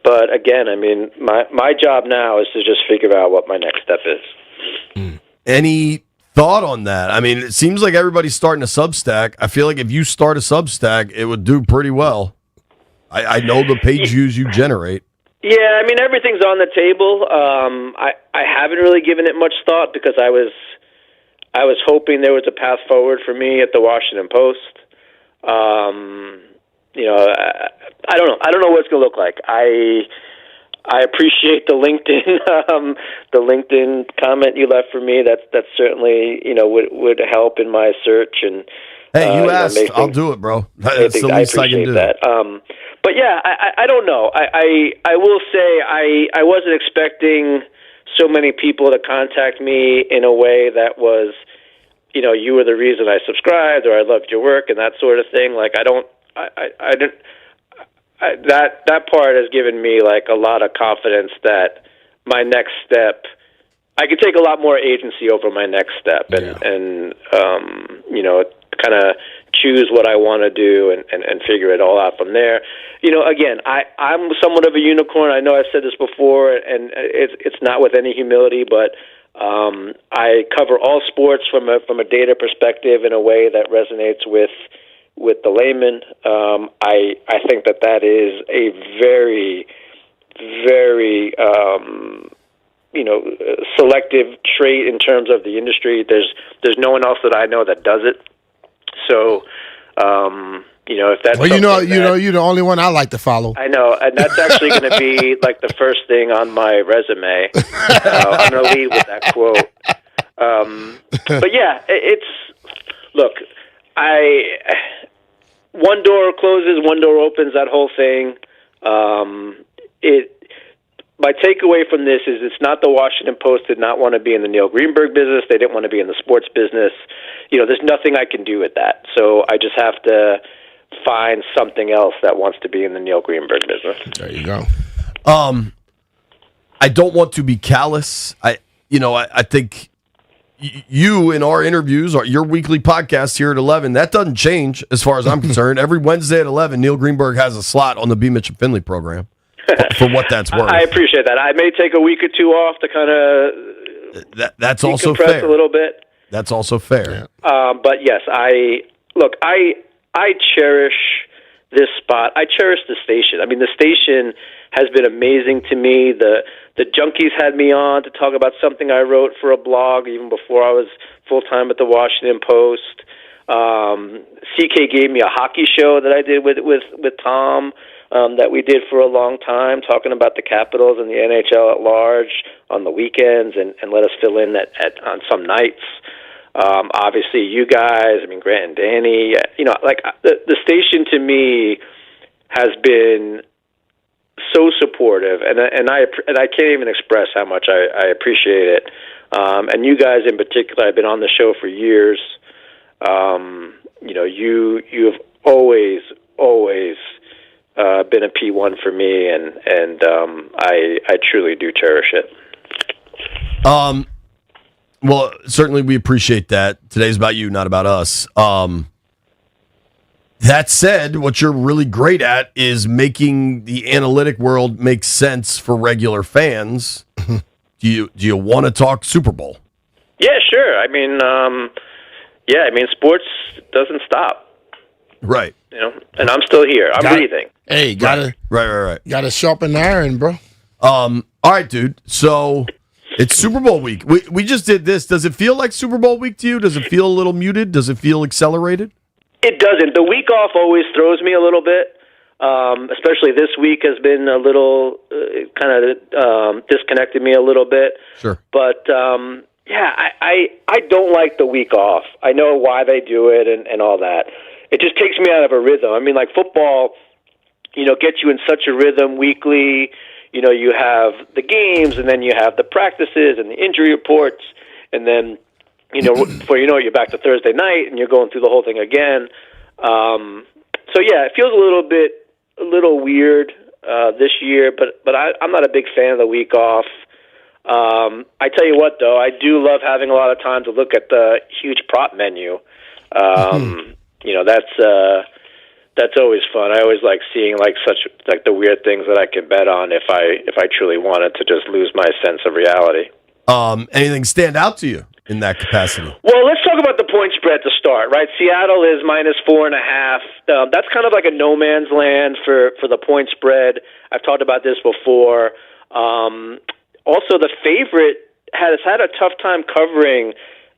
But again, I mean, my job now is to just figure out what my next step is. Any thought on that? I mean, it seems like everybody's starting a Substack. I feel like if you start a Substack, it would do pretty well. I know the page views you generate. Yeah, I mean, everything's on the table. I haven't really given it much thought because I was hoping there was a path forward for me at the Washington Post. I don't know. I don't know what it's going to look like. I appreciate the LinkedIn comment you left for me. That's certainly would help in my search. And hey, you asked, I'll do it, bro. That's the least I can do. That. But yeah, I don't know. I will say I wasn't expecting so many people to contact me in a way that was, you were the reason I subscribed or I loved your work and that sort of thing. Like that part has given me like a lot of confidence that my next step, I could take a lot more agency over my next step and kind of choose what I want to do and figure it all out from there. Again, I'm somewhat of a unicorn. I know I've said this before, and it's not with any humility, but I cover all sports from a data perspective in a way that resonates with the layman. I think that is a very, very selective trait in terms of the industry. There's no one else that I know that does it. So, if that's you're the only one I like to follow. I know, and that's actually going to be like the first thing on my resume. I'm going to lead with that quote. But yeah, look. One door closes, one door opens. That whole thing. My takeaway from this is it's not the Washington Post did not want to be in the Neil Greenberg business. They didn't want to be in the sports business. There's nothing I can do with that. So I just have to find something else that wants to be in the Neil Greenberg business. There you go. I don't want to be callous. I think you in our interviews, or your weekly podcast here at 11, that doesn't change as far as I'm concerned. Every Wednesday at 11, Neil Greenberg has a slot on the B. Mitch and Finley program. For what that's worth. I appreciate that. I may take a week or two off to kind of that's also fair. A little bit. That's also fair. But yes, I cherish this spot. I cherish the station. I mean, the station has been amazing to me. The Junkies had me on to talk about something I wrote for a blog even before I was full-time at the Washington Post. CK gave me a hockey show that I did with Tom. That we did for a long time, talking about the Capitals and the NHL at large on the weekends, and let us fill in on some nights. Obviously, you guys, Grant and Danny, the station to me has been so supportive, and I can't even express how much I appreciate it. And you guys in particular, I've been on the show for years. You've always been a P1 for me, and I truly do cherish it. Well, certainly we appreciate that. Today's about you, not about us. That said, what you're really great at is making the analytic world make sense for regular fans. Do you want to talk Super Bowl? Yeah, sure. Sports doesn't stop. Right. And I'm still here. I'm breathing. Hey, gotta right. Gotta sharpen the iron, bro. All right, dude. So it's Super Bowl week. We just did this. Does it feel like Super Bowl week to you? Does it feel a little muted? Does it feel accelerated? It doesn't. The week off always throws me a little bit. Especially this week has been a little disconnected me a little bit. Sure. But I don't like the week off. I know why they do it and all that. It just takes me out of a rhythm. Football, gets you in such a rhythm weekly. You have the games, and then you have the practices and the injury reports, and then, before you know it, you're back to Thursday night, and you're going through the whole thing again. It feels a little weird this year, but I'm not a big fan of the week off. I tell you what, though, I do love having a lot of time to look at the huge prop menu. That's always fun. I always like seeing the weird things that I can bet on if I truly wanted to just lose my sense of reality. Anything stand out to you in that capacity? Well, let's talk about the point spread to start, right? Seattle is -4.5. That's kind of like a no man's land for the point spread. I've talked about this before. Also, the favorite has had a tough time covering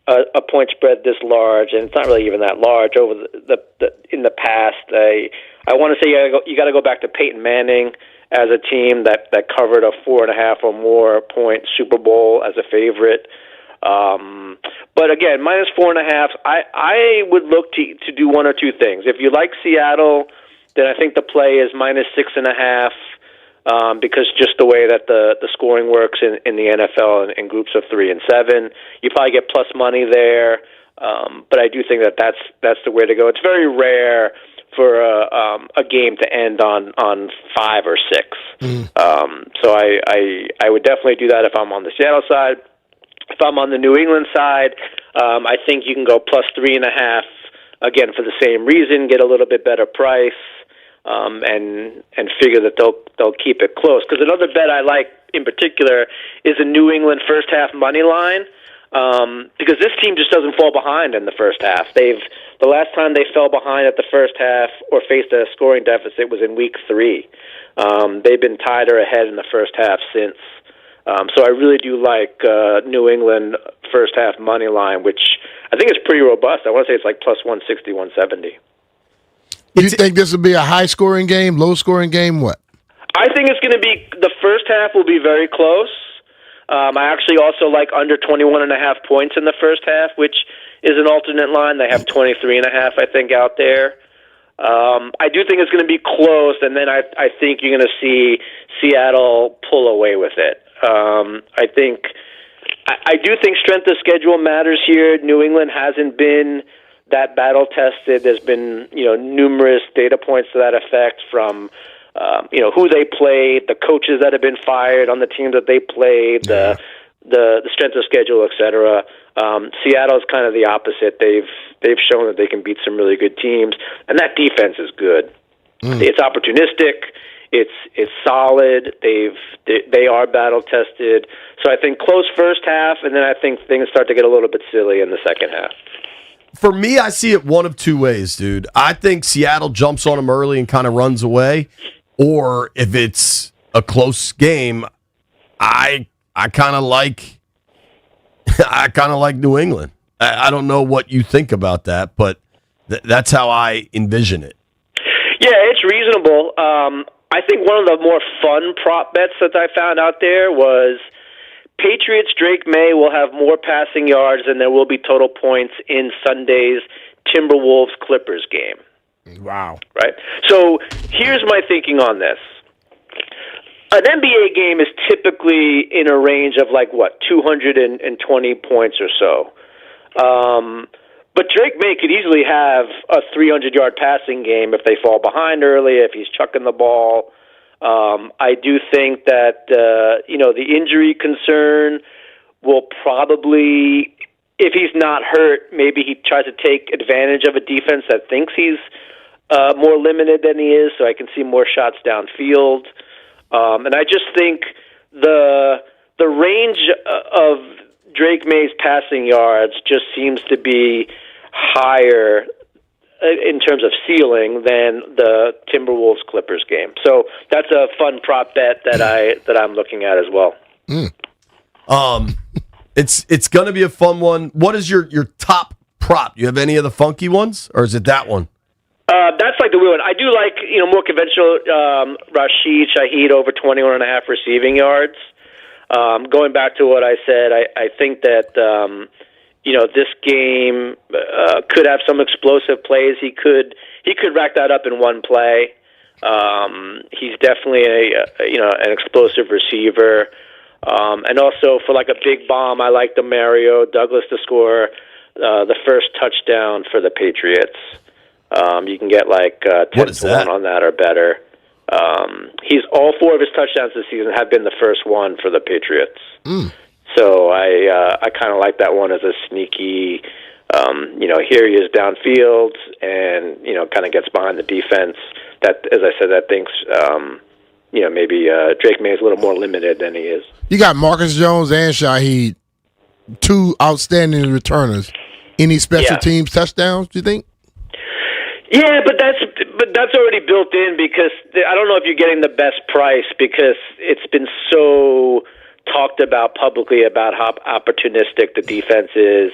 a point spread this large, and it's not really even that large over in the past. I want to say you got to go back to Peyton Manning as a team that covered a 4.5 or more point Super Bowl as a favorite. But again, -4.5. I would look to do one or two things. If you like Seattle, then I think the play is -6.5. Because just the way that the scoring works in the NFL in groups of 3 and 7, you probably get plus money there. But I do think that's the way to go. It's very rare for a game to end on 5 or 6. So I would definitely do that if I'm on the Seattle side. If I'm on the New England side, I think you can go plus 3.5 again for the same reason, get a little bit better price. And figure that they'll keep it close. Because another bet I like in particular is a New England first half money line. Because this team just doesn't fall behind in the first half. The last time they fell behind at the first half or faced a scoring deficit was in week 3. They've been tied or ahead in the first half since. So I really do like New England first half money line, which I think is pretty robust. I want to say it's like plus 160, 170. Do you think this will be a high-scoring game, low-scoring game, what? I think it's going to be the first half will be very close. I actually also like under 21.5 points in the first half, which is an alternate line. They have 23.5, I think, out there. I do think it's going to be close, and then I think you're going to see Seattle pull away with it. I do think strength of schedule matters here. New England hasn't been that battle tested. There's been numerous data points to that effect from who they played, the coaches that have been fired on the teams that they played, the strength of schedule, etc. Seattle's kind of the opposite. They've shown that they can beat some really good teams, and that defense is good. It's opportunistic. It's solid. They are battle tested. So I think close first half, and then I think things start to get a little bit silly in the second half. For me, I see it one of two ways, dude. I think Seattle jumps on them early and kind of runs away. Or if it's a close game, I kind of like New England. I don't know what you think about that, but that's how I envision it. Yeah, it's reasonable. I think one of the more fun prop bets that I found out there was Patriots Drake May will have more passing yards than there will be total points in Sunday's Timberwolves Clippers game. Wow. Right? So here's my thinking on this. An NBA game is typically in a range of 220 points or so. But Drake May could easily have a 300-yard passing game if they fall behind early, if he's chucking the ball. I do think that, the injury concern will probably, if he's not hurt, maybe he tries to take advantage of a defense that thinks he's more limited than he is, so I can see more shots downfield. And I just think the range of Drake May's passing yards just seems to be higher in terms of ceiling than the Timberwolves Clippers game. So that's a fun prop bet that I'm looking at as well. It's going to be a fun one. What is your top prop? You have any of the funky ones, or is it that one? That's like the weird one. I do like more conventional Rashid Shaheed over 21.5 receiving yards. Going back to what I said, I think that this game could have some explosive plays. He could rack that up in one play. He's definitely an explosive receiver. And also for a big bomb, I like the Mario Douglas to score the first touchdown for the Patriots. You can get 10-1 on that or better. He's all 4 of his touchdowns this season have been the first one for the Patriots. So I kind of like that one as a sneaky. Here he is downfield and kind of gets behind the defense. That, as I said, that thinks maybe Drake May is a little more limited than he is. You got Marcus Jones and Shaheed, 2 outstanding returners. Any special teams touchdowns? Do you think? Yeah, but that's already built in because I don't know if you're getting the best price because it's been so talked about publicly about how opportunistic the defense is.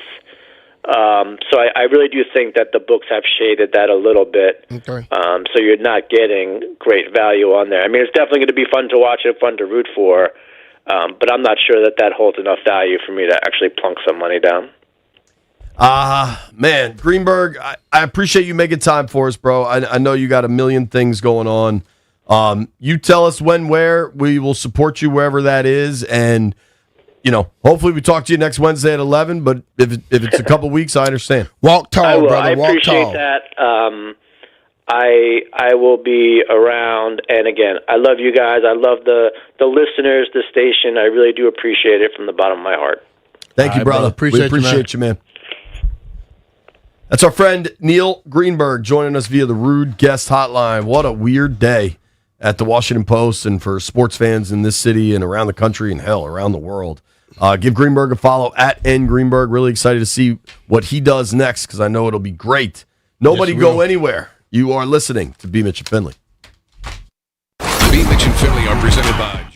So I really do think that the books have shaded that a little bit. Okay. So you're not getting great value on there. I mean, it's definitely going to be fun to watch and fun to root for, but I'm not sure that holds enough value for me to actually plunk some money down. Man, Greenberg, I appreciate you making time for us, bro. I know you got a million things going on. You tell us when, where. We will support you wherever that is. And, hopefully we talk to you next Wednesday at 11. But if it's a couple weeks, I understand. Walk tall, brother. I appreciate that. I will be around. And, again, I love you guys. I love the listeners, the station. I really do appreciate it from the bottom of my heart. Thank you, brother. We appreciate you, man. That's our friend Neil Greenberg joining us via the Rude Guest Hotline. What a weird day at the Washington Post and for sports fans in this city and around the country and, hell, around the world. Give Greenberg a follow at @ngreenberg. Really excited to see what he does next because I know it'll be great. Nobody go anywhere. You are listening to B. Mitch and Finley. B. Mitch and Finley are presented by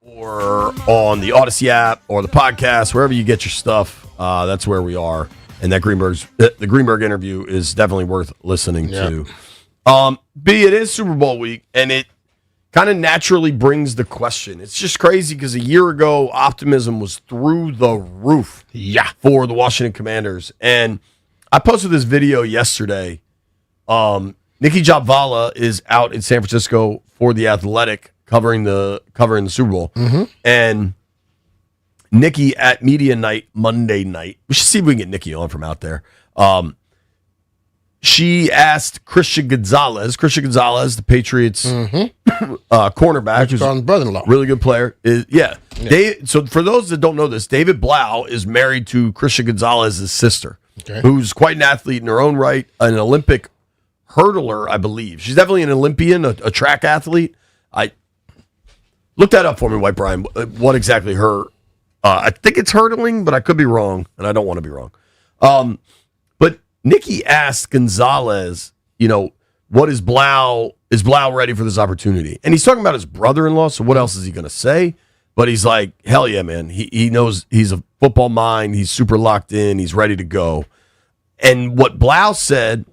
or on the Odyssey app or the podcast, wherever you get your stuff. That's where we are. And that the Greenberg interview is definitely worth listening to. B, it is Super Bowl week, and it kind of naturally brings the question. It's just crazy because a year ago, optimism was through the roof for the Washington Commanders. And I posted this video yesterday. Nikki Jhabvala is out in San Francisco for The Athletic covering the Super Bowl. And Nikki at media night Monday night. We should see if we can get Nikki on from out there. She asked Christian Gonzalez. Christian Gonzalez, the Patriots cornerback, who's brother-in-law, really good player. So for those that don't know this, David Blau is married to Christian Gonzalez's sister, who's quite an athlete in her own right, an Olympic hurdler, I believe. She's definitely an Olympian, a track athlete. I look that up for me, White Brian. What exactly her? I think it's hurdling, but I could be wrong, and I don't want to be wrong. But Nikki asked Gonzalez, what is Blau ready for this opportunity? And he's talking about his brother-in-law, so what else is he going to say? But he's like, hell yeah, man. He knows he's a football mind. He's super locked in. He's ready to go. And what Blau said,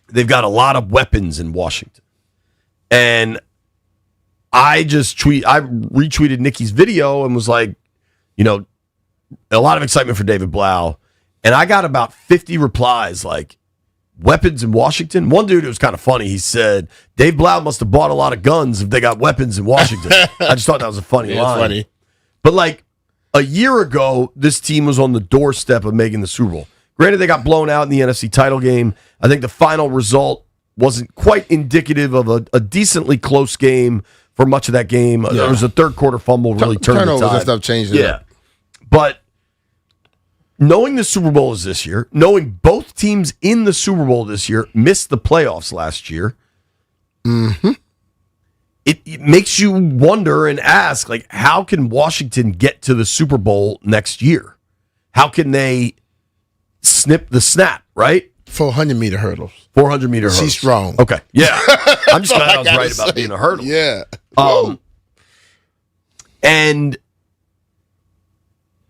they've got a lot of weapons in Washington. And I retweeted Nikki's video and was like, a lot of excitement for David Blau. And I got about 50 replies like, weapons in Washington? One dude, it was kind of funny. He said, Dave Blau must have bought a lot of guns if they got weapons in Washington. I just thought that was a funny line. Funny. But like a year ago, this team was on the doorstep of making the Super Bowl. Granted, they got blown out in the NFC title game. I think the final result wasn't quite indicative of a decently close game for much of that game. Yeah. There was a third quarter fumble really turned the turnovers tide. and stuff changed it up. But knowing the Super Bowl is this year, knowing both teams in the Super Bowl this year missed the playoffs last year, it makes you wonder and ask, like, how can Washington get to the Super Bowl next year? How can they snip the snap, right? 400-meter hurdles. 400-meter hurdles. She's strong. Okay. Yeah. I'm just glad I was right about being a hurdle. Yeah. And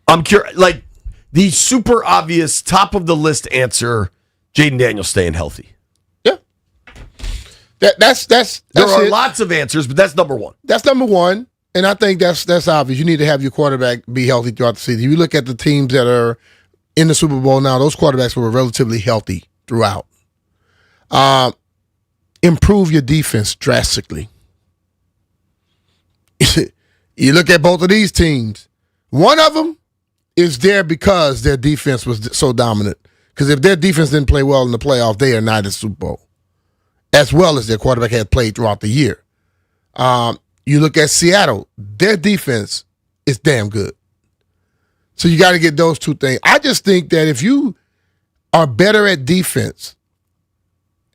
I'm curious, like, the super obvious top of the list answer, Jaden Daniels staying healthy. Yeah. That's there are it. lots of answers, but that's number one. That's number one. And I think that's obvious. You need to have your quarterback be healthy throughout the season. If you look at the teams that are in the Super Bowl now, those quarterbacks were relatively healthy throughout. Improve your defense drastically. You look at both of these teams. One of them is there because their defense was so dominant. Because if their defense didn't play well in the playoff, they are not in the Super Bowl. As well as their quarterback had played throughout the year. You look at Seattle, their defense is damn good. So you got to get those two things. I just think that if you are better at defense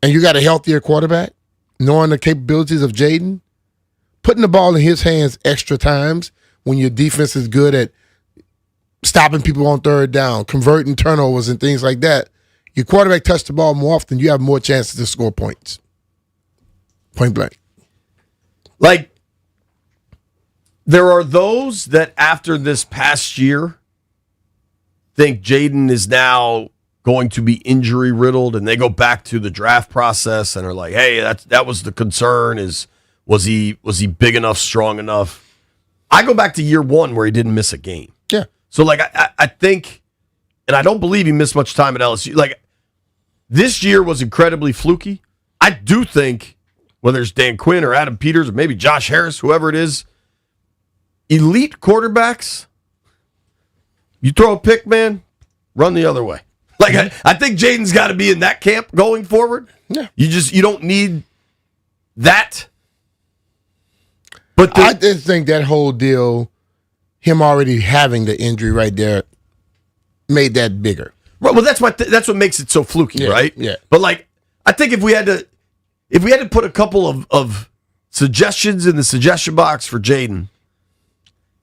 and you got a healthier quarterback, knowing the capabilities of Jaden, putting the ball in his hands extra times when your defense is good at stopping people on third down, converting turnovers and things like that, your quarterback touch the ball more often, you have more chances to score points. Point blank. Like, there are those that after this past year think Jaden is now going to be injury riddled, and they go back to the draft process and are like, hey, that was the concern, was he big enough, strong enough? I go back to year one where he didn't miss a game. Yeah. So, like, I think, and I don't believe he missed much time at LSU. Like, this year was incredibly fluky. I do think, whether it's Dan Quinn or Adam Peters or maybe Josh Harris, whoever it is, elite quarterbacks, you throw a pick, man, run the other way. Like, I think Jaden's got to be in that camp going forward. Yeah. You don't need that. But I just think that whole deal, him already having the injury right there, made that bigger. Well, that's what makes it so fluky, right? Yeah. But like, I think if we had to put a couple of suggestions in the suggestion box for Jaden,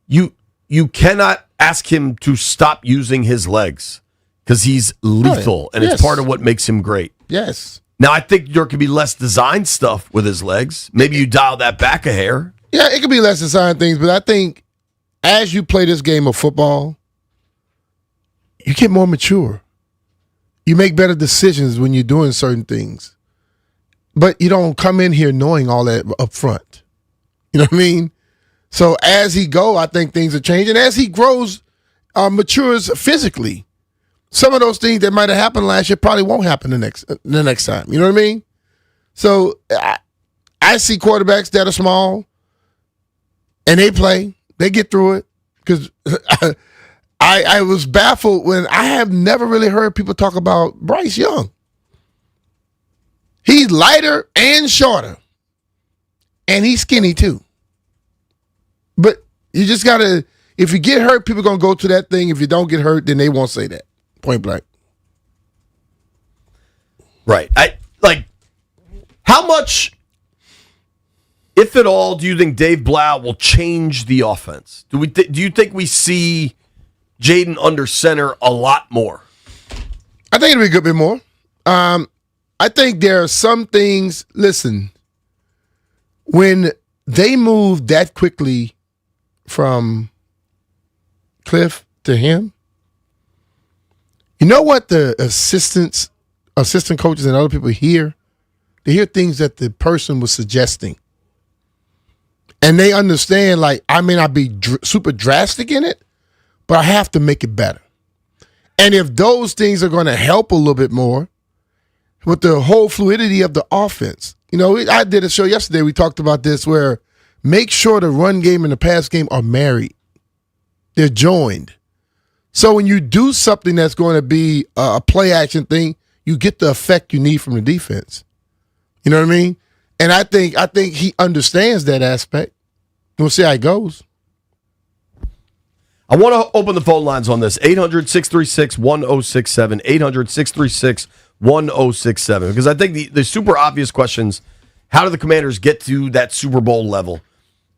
you cannot ask him to stop using his legs because he's lethal, and it's part of what makes him great. Yes. Now, I think there could be less design stuff with his legs. Maybe you dial that back a hair. Yeah, it could be less exciting things, but I think as you play this game of football, you get more mature. You make better decisions when you're doing certain things. But you don't come in here knowing all that up front. You know what I mean? So as he go, I think things are changing. As he grows, matures physically, some of those things that might have happened last year probably won't happen the next time. You know what I mean? So I see quarterbacks that are small, and they play. They get through it. Because I was baffled when I have never really heard people talk about Bryce Young. He's lighter and shorter, and he's skinny too. But you just got to, if you get hurt, people going to go to that thing. If you don't get hurt, then they won't say that. Point blank. Right. How much, if at all, do you think Dave Blau will change the offense? Do you think we see Jayden under center a lot more? I think it'll be a good bit more. I think there are some things, listen, when they move that quickly from Cliff to him, you know what the assistant coaches and other people hear? They hear things that the person was suggesting. And they understand, like, I may not be super drastic in it, but I have to make it better. And if those things are going to help a little bit more with the whole fluidity of the offense. You know, I did a show yesterday, we talked about this, where make sure the run game and the pass game are married. They're joined. So when you do something that's going to be a play action thing, you get the effect you need from the defense. You know what I mean? And I think he understands that aspect. We'll see how it goes. I want to open the phone lines on this. 800-636-1067. 800-636-1067. Because I think the super obvious questions, how do the Commanders get to that Super Bowl level?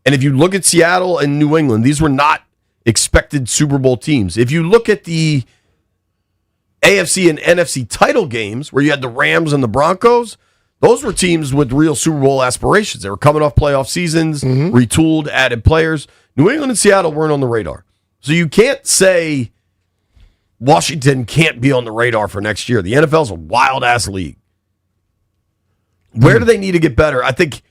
And if you look at Seattle and New England, these were not expected Super Bowl teams. If you look at the AFC and NFC title games where you had the Rams and the Broncos, those were teams with real Super Bowl aspirations. They were coming off playoff seasons, retooled, added players. New England and Seattle weren't on the radar. So you can't say Washington can't be on the radar for next year. The NFL's a wild-ass league. Where do they need to get better? I think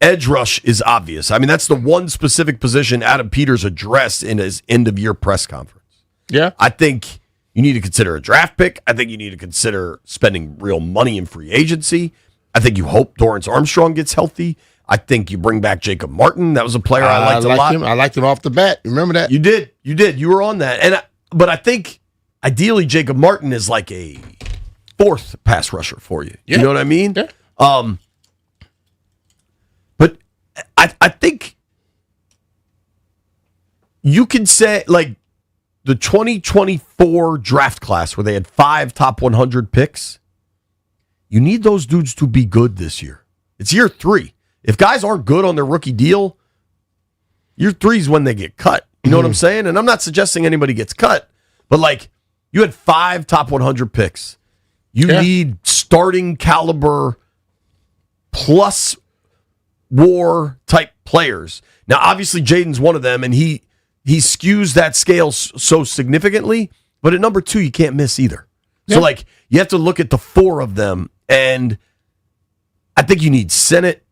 edge rush is obvious. I mean, that's the one specific position Adam Peters addressed in his end-of-year press conference. Yeah. I think you need to consider a draft pick. I think you need to consider spending real money in free agency. I think you hope Dorrance Armstrong gets healthy. I think you bring back Jacob Martin. That was a player I liked a lot. I liked him off the bat. Remember that? You did. You were on that. But I think ideally Jacob Martin is like a fourth pass rusher for you. Yeah. You know what I mean? Yeah. But I think you can say, like, the 2024 draft class where they had 5 top 100 picks, you need those dudes to be good this year. It's year 3. If guys aren't good on their rookie deal, year 3 is when they get cut. You know what I'm saying? And I'm not suggesting anybody gets cut, but like you had 5 top 100 picks. You need starting caliber plus war type players. Now, obviously, Jayden's one of them, and he skews that scale so significantly, but at number 2, you can't miss either. Yeah. So, like, you have to look at the 4 of them, and I think you need Sennett.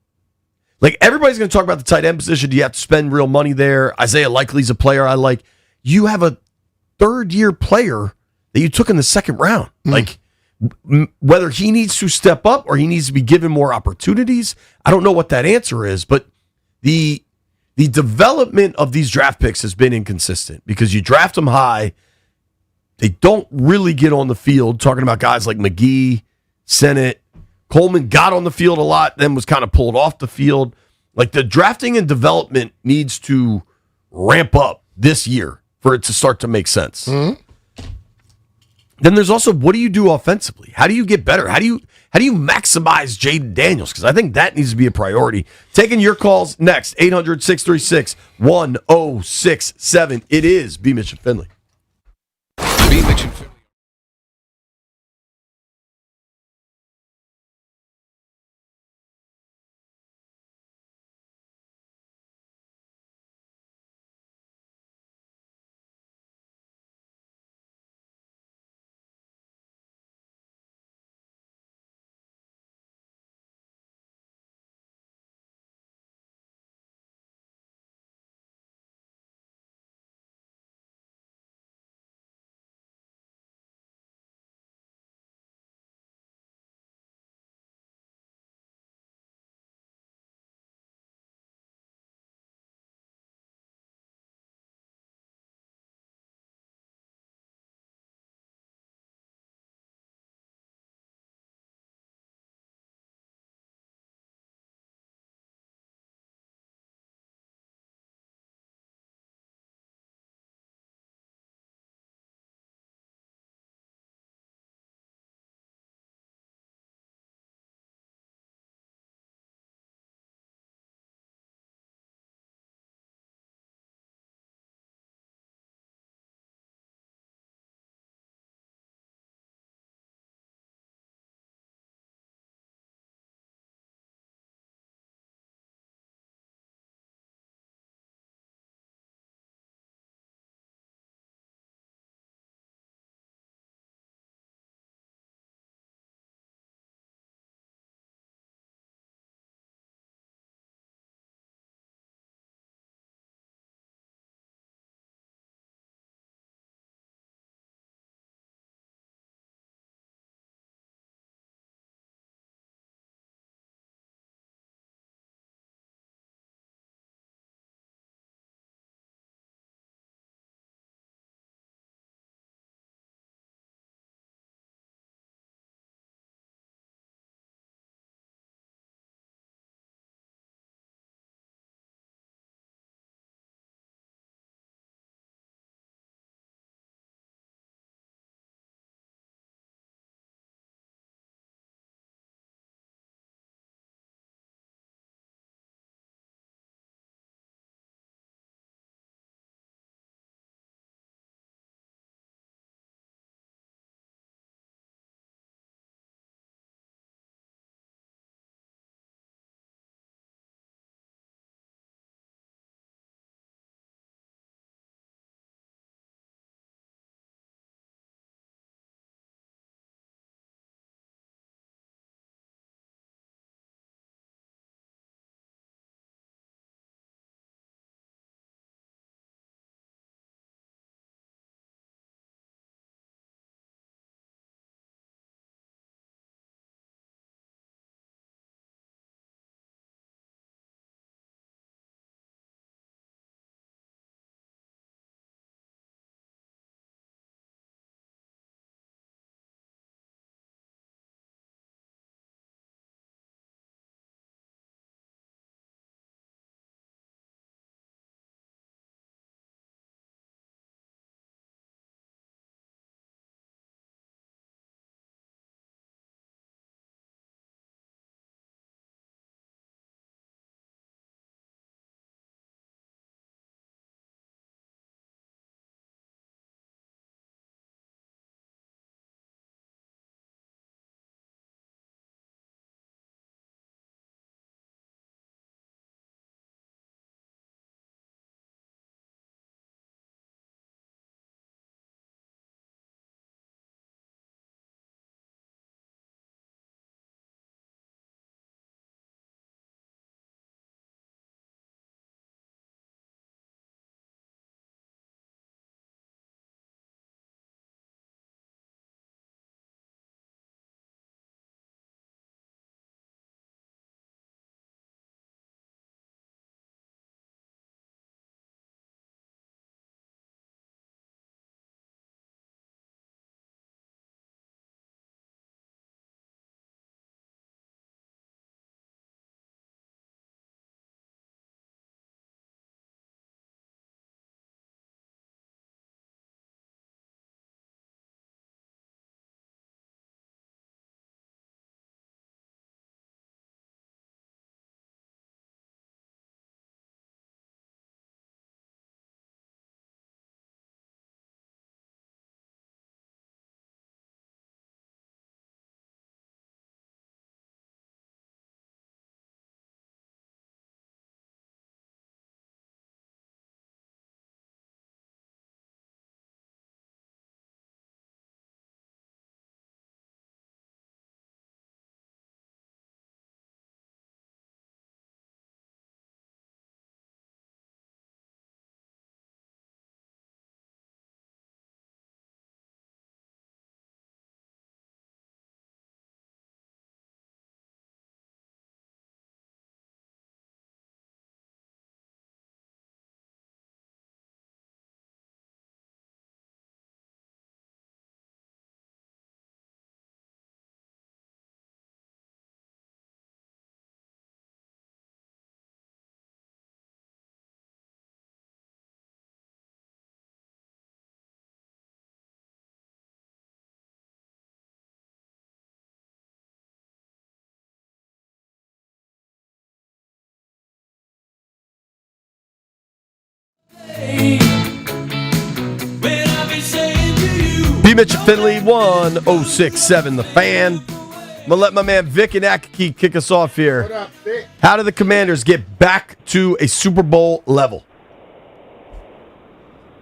Like, everybody's going to talk about the tight end position. Do you have to spend real money there? Isaiah Likely's a player I like. You have a third-year player that you took in the second round. Like, whether he needs to step up or he needs to be given more opportunities, I don't know what that answer is, but the development of these draft picks has been inconsistent because you draft them high, they don't really get on the field, talking about guys like McGee, Sennett. Coleman got on the field a lot, then was kind of pulled off the field. Like, the drafting and development needs to ramp up this year for it to start to make sense. Then there's also, what do you do offensively? How do you get better? How do you maximize Jayden Daniels? Because I think that needs to be a priority. Taking your calls next, 800-636-1067. It is B. Mitch and Finley. B. Mitch and Finley. Mitch and Finley, 106.7 The Fan. I'm going to let my man Vic and Akaki kick us off here. What up, Vic? How do the Commanders get back to a Super Bowl level?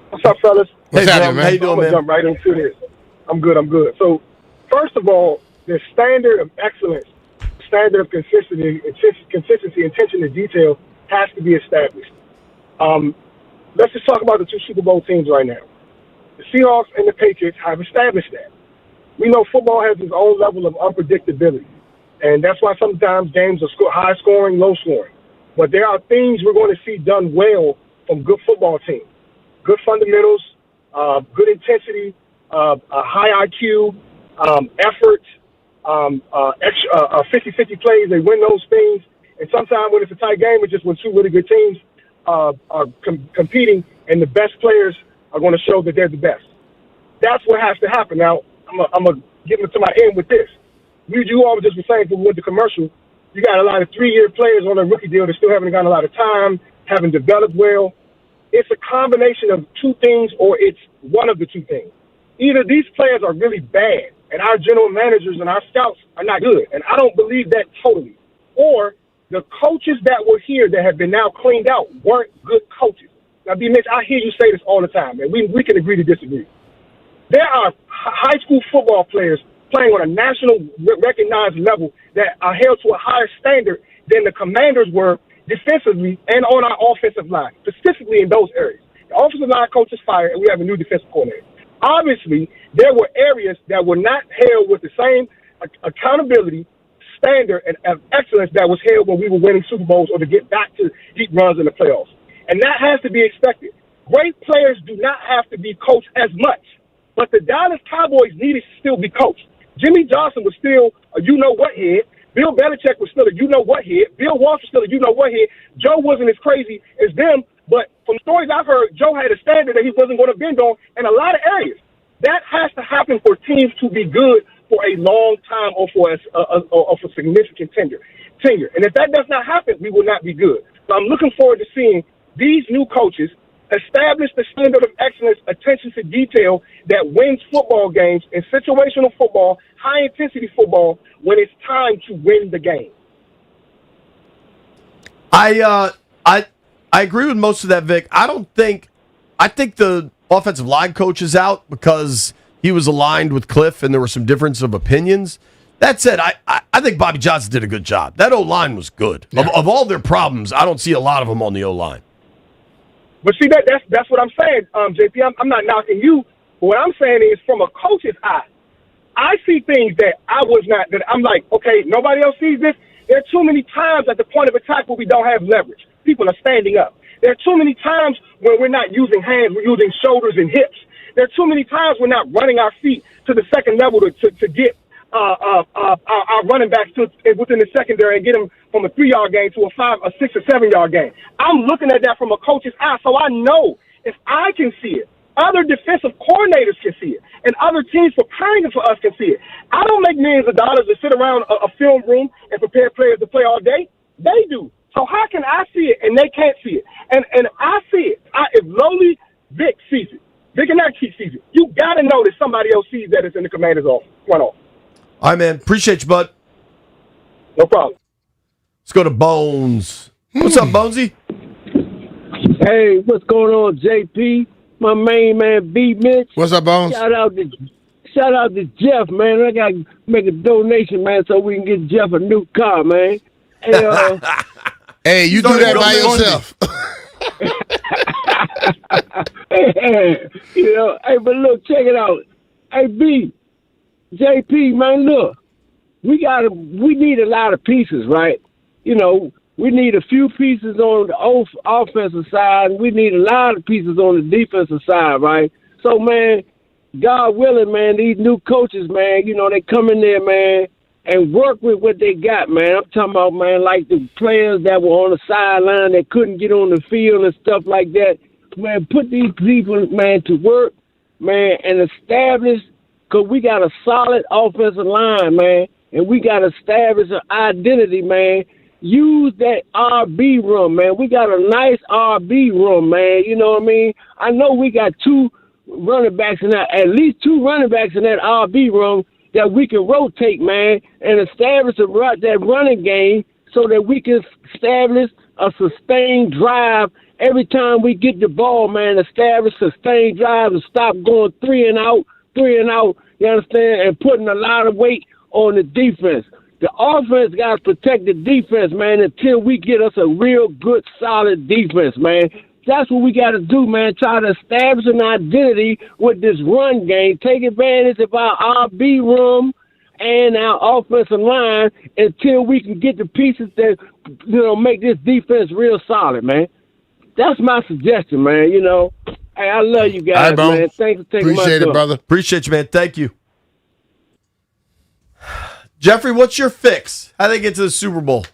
What's up, fellas? What's happening, man? How you doing, I'm gonna man? jump right into this. I'm good. So, first of all, the standard of excellence, standard of consistency, attention to detail has to be established. Let's just talk about the two Super Bowl teams right now. The Seahawks and the Patriots have established that. We know football has its own level of unpredictability, and that's why sometimes games are high scoring, low scoring. But there are things we're going to see done well from good football teams. Good fundamentals, good intensity, high IQ, effort, 50-50 plays. They win those things. And sometimes when it's a tight game, it's just when two really good teams are competing, and the best players are going to show that they're the best. That's what has to happen. Now, I'm going to get to my end with this. You all just were saying when we went to commercial, you got a lot of 3-year players on a rookie deal that still haven't gotten a lot of time, haven't developed well. It's a combination of two things, or it's one of the two things. Either these players are really bad, and our general managers and our scouts are not good, and I don't believe that totally. Or the coaches that were here that have been now cleaned out weren't good coaches. Now, B. Mitch, I hear you say this all the time, and we can agree to disagree. There are high school football players playing on a national recognized level that are held to a higher standard than the Commanders were defensively and on our offensive line, specifically in those areas. The offensive line coach is fired, and we have a new defensive coordinator. Obviously, there were areas that were not held with the same accountability, standard, and excellence that was held when we were winning Super Bowls or to get back to deep runs in the playoffs. And that has to be expected. Great players do not have to be coached as much, but the Dallas Cowboys needed to still be coached. Jimmy Johnson was still a you-know-what head. Bill Belichick was still a you-know-what head. Bill Walsh was still a you-know-what head. Joe wasn't as crazy as them, but from stories I've heard, Joe had a standard that he wasn't going to bend on in a lot of areas. That has to happen for teams to be good for a long time or for significant tenure. And if that does not happen, we will not be good. So I'm looking forward to seeing these new coaches establish the standard of excellence, attention to detail that wins football games in situational football, high-intensity football, when it's time to win the game. I agree with most of that, Vic. I think the offensive line coach is out because he was aligned with Cliff and there were some difference of opinions. That said, I think Bobby Johnson did a good job. That O-line was good. Yeah. Of all their problems, I don't see a lot of them on the O-line. But see, that's what I'm saying, JP. I'm not knocking you. But what I'm saying is, from a coach's eye, I see things that I'm like, okay, nobody else sees this. There are too many times at the point of attack where we don't have leverage. People are standing up. There are too many times when we're not using hands, we're using shoulders and hips. There are too many times we're not running our feet to the second level to get our running backs within the secondary and get them from a 3-yard gain to a 5, a 6, or 7-yard gain. I'm looking at that from a coach's eye, so I know if I can see it, other defensive coordinators can see it, and other teams preparing for us can see it. I don't make millions of dollars to sit around a film room and prepare players to play all day. They do. So how can I see it and they can't see it? And I see it. If lowly Vic sees it, Vic and Akaki sees it, you got to know that somebody else sees that it's in the Commander's front office. All right, man. Appreciate you, bud. No problem. Let's go to Bones. What's up, Bonesy? Hey, what's going on, JP? My main man, B. Mitch. What's up, Bones? Shout out to Jeff, man. I got to make a donation, man, so we can get Jeff a new car, man. Hey, hey, you do that by yourself. Hey, but look, check it out. Hey, B, JP, man, look, we need a lot of pieces, right? We need a few pieces on the offensive side, and we need a lot of pieces on the defensive side, right? So, man, God willing, man, these new coaches, man, they come in there, man, and work with what they got, man. I'm talking about, man, like the players that were on the sideline that couldn't get on the field and stuff like that. Man, put these people, man, to work, man, and establish, because we got a solid offensive line, man, and we got to establish an identity, man. Use that RB room, man. We got a nice RB room, man. You know what I mean? I know we got two running backs in that, at least 2 running backs in that RB room that we can rotate, man, and establish that running game so that we can establish a sustained drive every time we get the ball, man. Establish sustained drive and stop going 3 and out, you understand, and putting a lot of weight on the defense. The offense got to protect the defense, man, until we get us a real good, solid defense, man. That's what we got to do, man. Try to establish an identity with this run game. Take advantage of our RB room and our offensive line until we can get the pieces that, make this defense real solid, man. That's my suggestion, man. Hey, I love you guys, All right, man. Thanks for taking Appreciate my it, brother. Appreciate you, man. Thank you. Jeffrey, what's your fix? How do they get to the Super Bowl?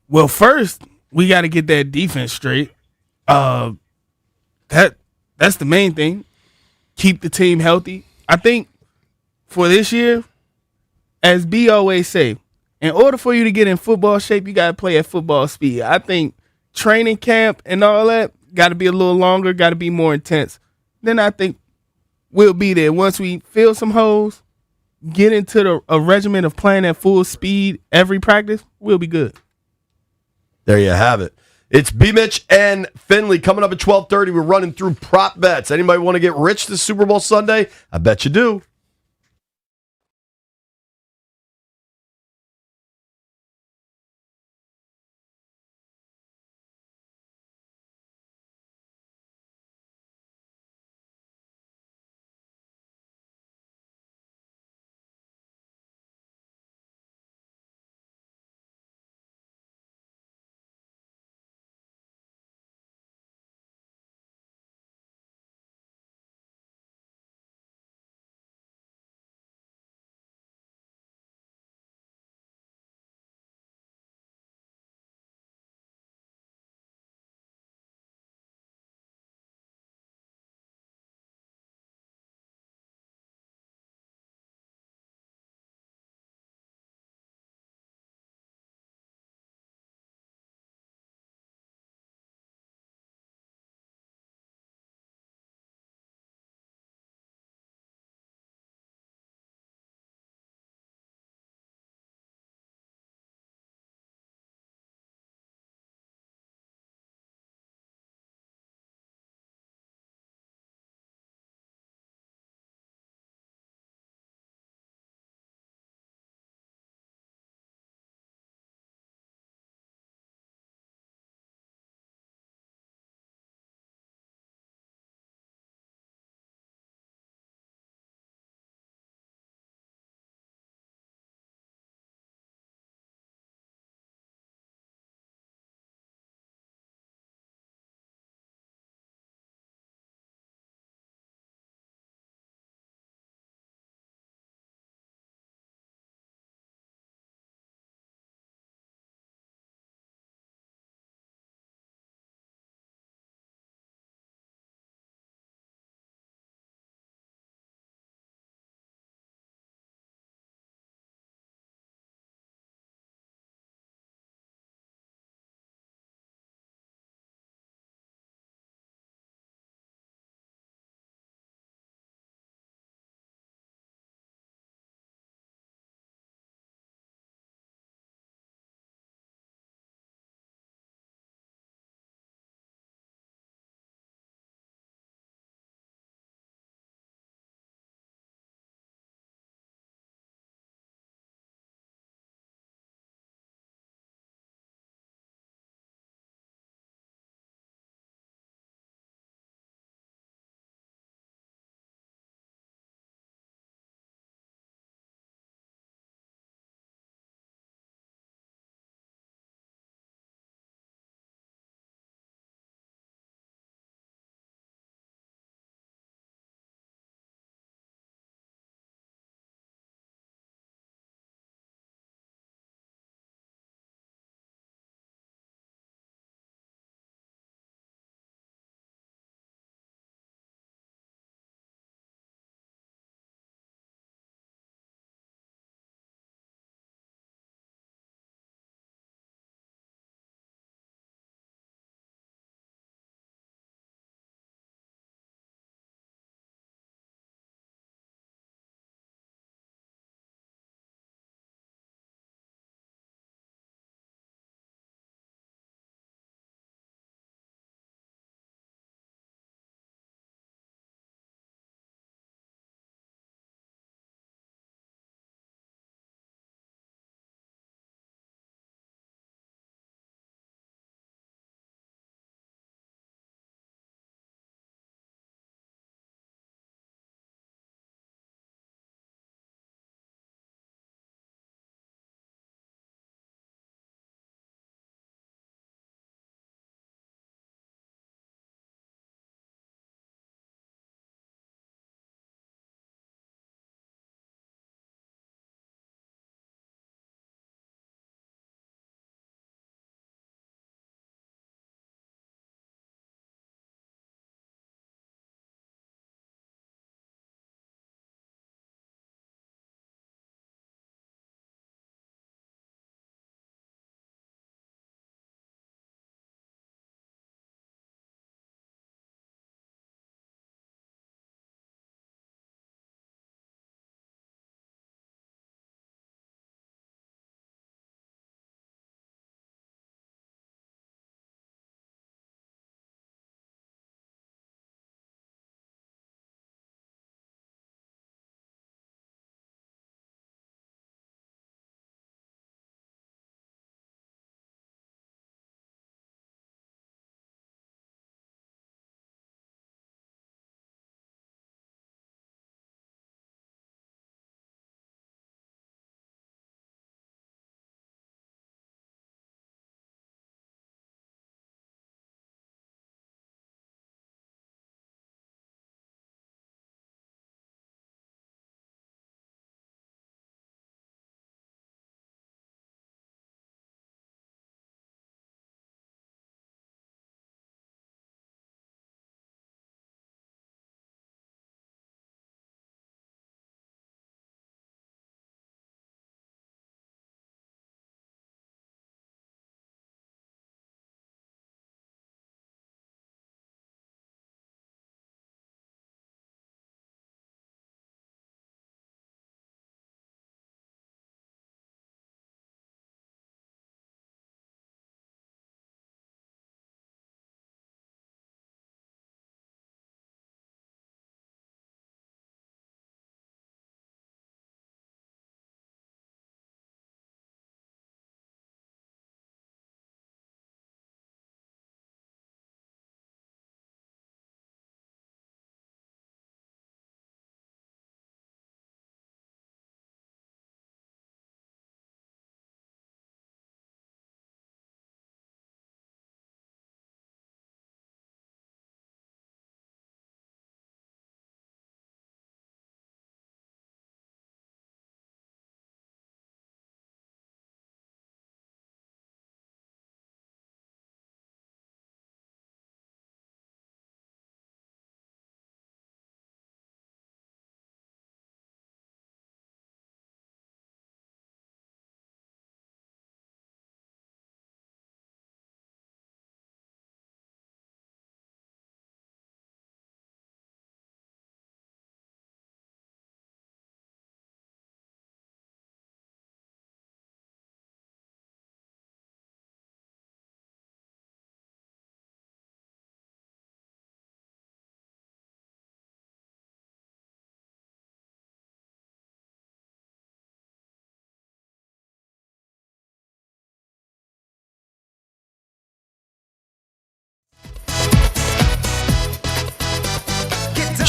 Well, first we got to get that defense straight. That's the main thing. Keep the team healthy. I think for this year, as B always say, in order for you to get in football shape, you got to play at football speed. I think training camp and all that got to be a little longer, got to be more intense. Then I think we'll be there. Once we fill some holes, get into a regimen of playing at full speed every practice, we'll be good. There you have it. It's B-Mitch and Finley coming up at 12:30. We're running through prop bets. Anybody want to get rich this Super Bowl Sunday? I bet you do.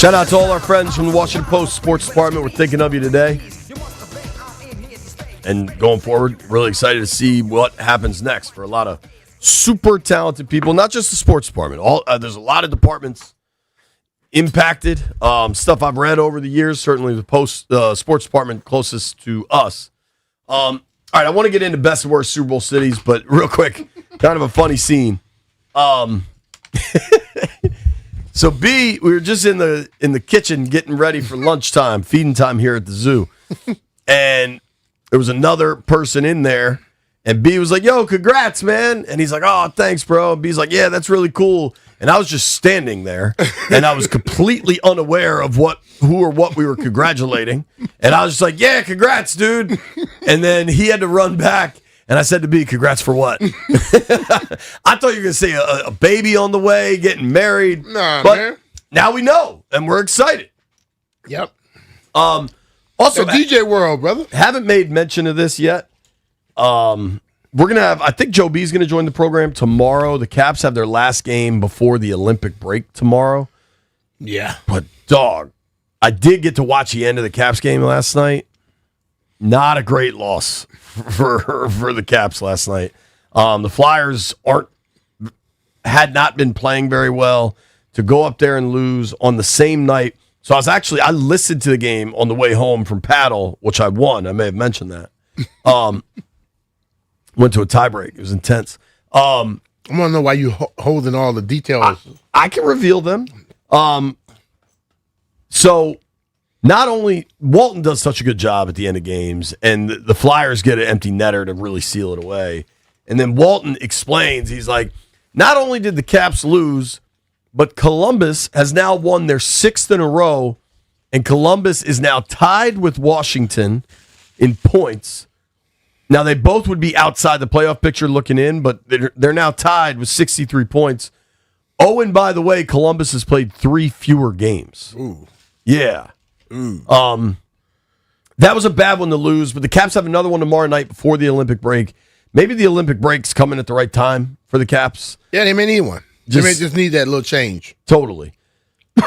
Shout out to all our friends from the Washington Post Sports Department. We're thinking of you today. And going forward, really excited to see what happens next for a lot of super talented people, not just the sports department. There's a lot of departments impacted. Stuff I've read over the years, certainly the Post sports department closest to us. All right, I want to get into best and worst Super Bowl cities, but real quick, kind of a funny scene. So B, we were just in the kitchen getting ready for lunchtime, feeding time here at the zoo, and there was another person in there, and B was like, "Yo, congrats, man!" And he's like, "Oh, thanks, bro." And B's like, "Yeah, that's really cool." And I was just standing there, and I was completely unaware of who or what we were congratulating, and I was just like, "Yeah, congrats, dude." And then he had to run back. And I said to B, "Congrats for what?" I thought you were going to say a baby on the way, getting married. Nah, but man. Now we know, and we're excited. Yep. Also, the DJ World, brother. Haven't made mention of this yet. We're going to have, I think Joe B's going to join the program tomorrow. The Caps have their last game before the Olympic break tomorrow. Yeah. But, dog, I did get to watch the end of the Caps game last night. Not a great loss for the Caps last night. The Flyers had not been playing very well. To go up there and lose on the same night. So I listened to the game on the way home from paddle, which I won. I may have mentioned that. Went to a tiebreak. It was intense. I want to know why you holding all the details. I can reveal them. So not only Walton does such a good job at the end of games, and the Flyers get an empty netter to really seal it away. And then Walton explains, he's like, not only did the Caps lose, but Columbus has now won their 6th in a row, and Columbus is now tied with Washington in points. Now, they both would be outside the playoff picture looking in, but they're now tied with 63 points. Oh, and by the way, Columbus has played 3 fewer games. Ooh. Yeah. Ooh. That was a bad one to lose, but the Caps have another one tomorrow night before the Olympic break. Maybe the Olympic break's coming at the right time for the Caps. Yeah, they may need one. They may just need that little change. Totally.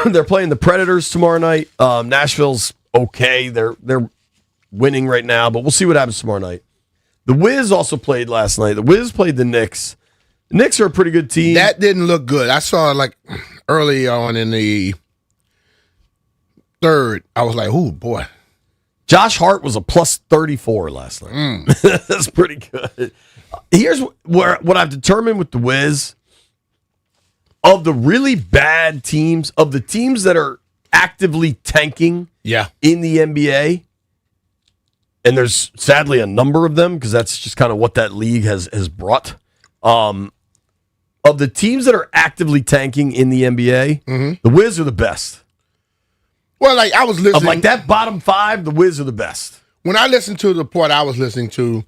They're playing the Predators tomorrow night. Nashville's okay. They're winning right now, but we'll see what happens tomorrow night. The Wiz also played last night. The Wiz played the Knicks. The Knicks are a pretty good team. That didn't look good. I saw it early on in the third. I was like, "Ooh, boy." Josh Hart was a plus 34 last night. That's pretty good. Here's what I've determined with the Wiz. Of the really bad teams, of the teams that are actively tanking in the NBA, and there's sadly a number of them because that's just kind of what that league has brought. Of the teams that are actively tanking in the NBA, the Wiz are the best. Well, I was listening. Of that bottom 5, the Wiz are the best. When I listened to the part I was listening to,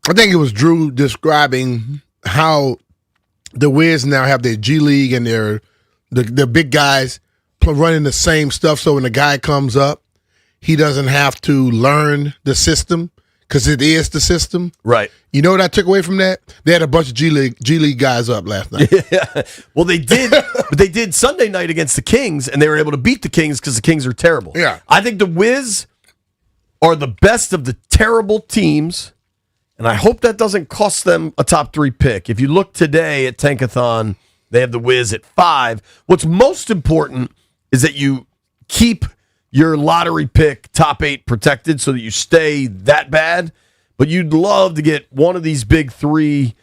I think it was Drew describing how the Wiz now have their G League and the big guys running the same stuff. So when the guy comes up, he doesn't have to learn the system because it is the system. Right. You know what I took away from that? They had a bunch of G League guys up last night. Yeah. Well, they did, but they did Sunday night against the Kings, and they were able to beat the Kings because the Kings are terrible. Yeah. I think the Wiz are the best of the terrible teams. And I hope that doesn't cost them a top 3 pick. If you look today at Tankathon, they have the Wiz at 5. What's most important is that you keep your lottery pick top 8 protected so that you stay that bad. But you'd love to get one of these big 3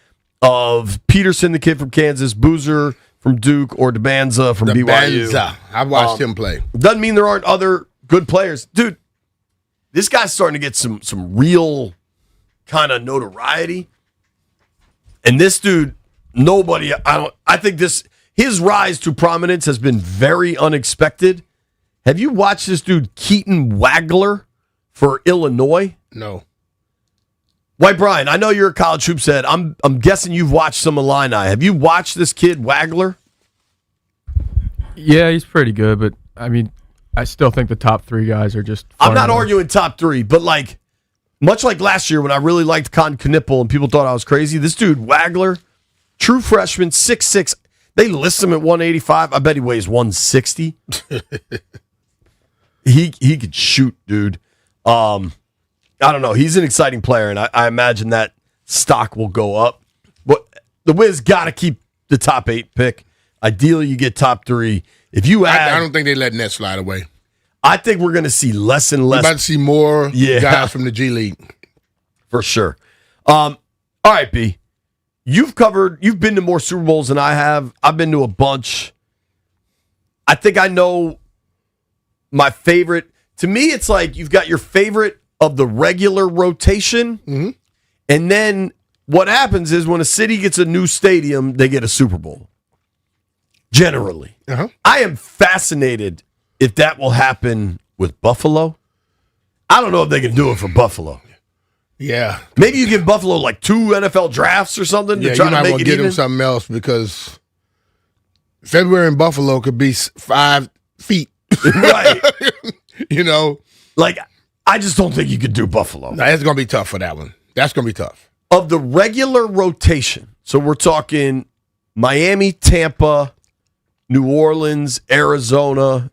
of Peterson, the kid from Kansas, Boozer from Duke, or DeBanza from BYU. I watched him play. Doesn't mean there aren't other good players. Dude, this guy's starting to get some real kind of notoriety. And this dude, I think his rise to prominence has been very unexpected. Have you watched this dude, Keaton Wagler, for Illinois? No. White Brian, I know you're a college hoops head. I'm guessing you've watched some Illini. Have you watched this kid, Wagler? Yeah, he's pretty good, but I mean, I still think the top 3 guys are just I'm not arguing top 3, but much like last year when I really liked Con Knipple and people thought I was crazy, this dude, Wagler, true freshman, 6'6". They list him at 185. I bet he weighs 160. He could shoot, dude. I don't know. He's an exciting player, and I imagine that stock will go up. But the Wiz got to keep the top 8 pick. Ideally, you get top 3. If you add, I don't think they're letting that slide away. I think we're going to see less and less. We're about to see more guys from the G League. For sure. All right, B. You've been to more Super Bowls than I have. I've been to a bunch. I think I know my favorite. To me, it's like you've got your favorite of the regular rotation, and then what happens is when a city gets a new stadium, they get a Super Bowl. Generally. I am fascinated if that will happen with Buffalo. I don't know if they can do it for Buffalo. Yeah. Maybe you give Buffalo like 2 NFL drafts or something to try to make it get even. them something else because February in Buffalo could be 5 feet. Right. You know? Like, I just don't think you could do Buffalo. No, it's going to be tough for that one. That's going to be tough. Of the regular rotation, so we're talking Miami, Tampa, New Orleans, Arizona.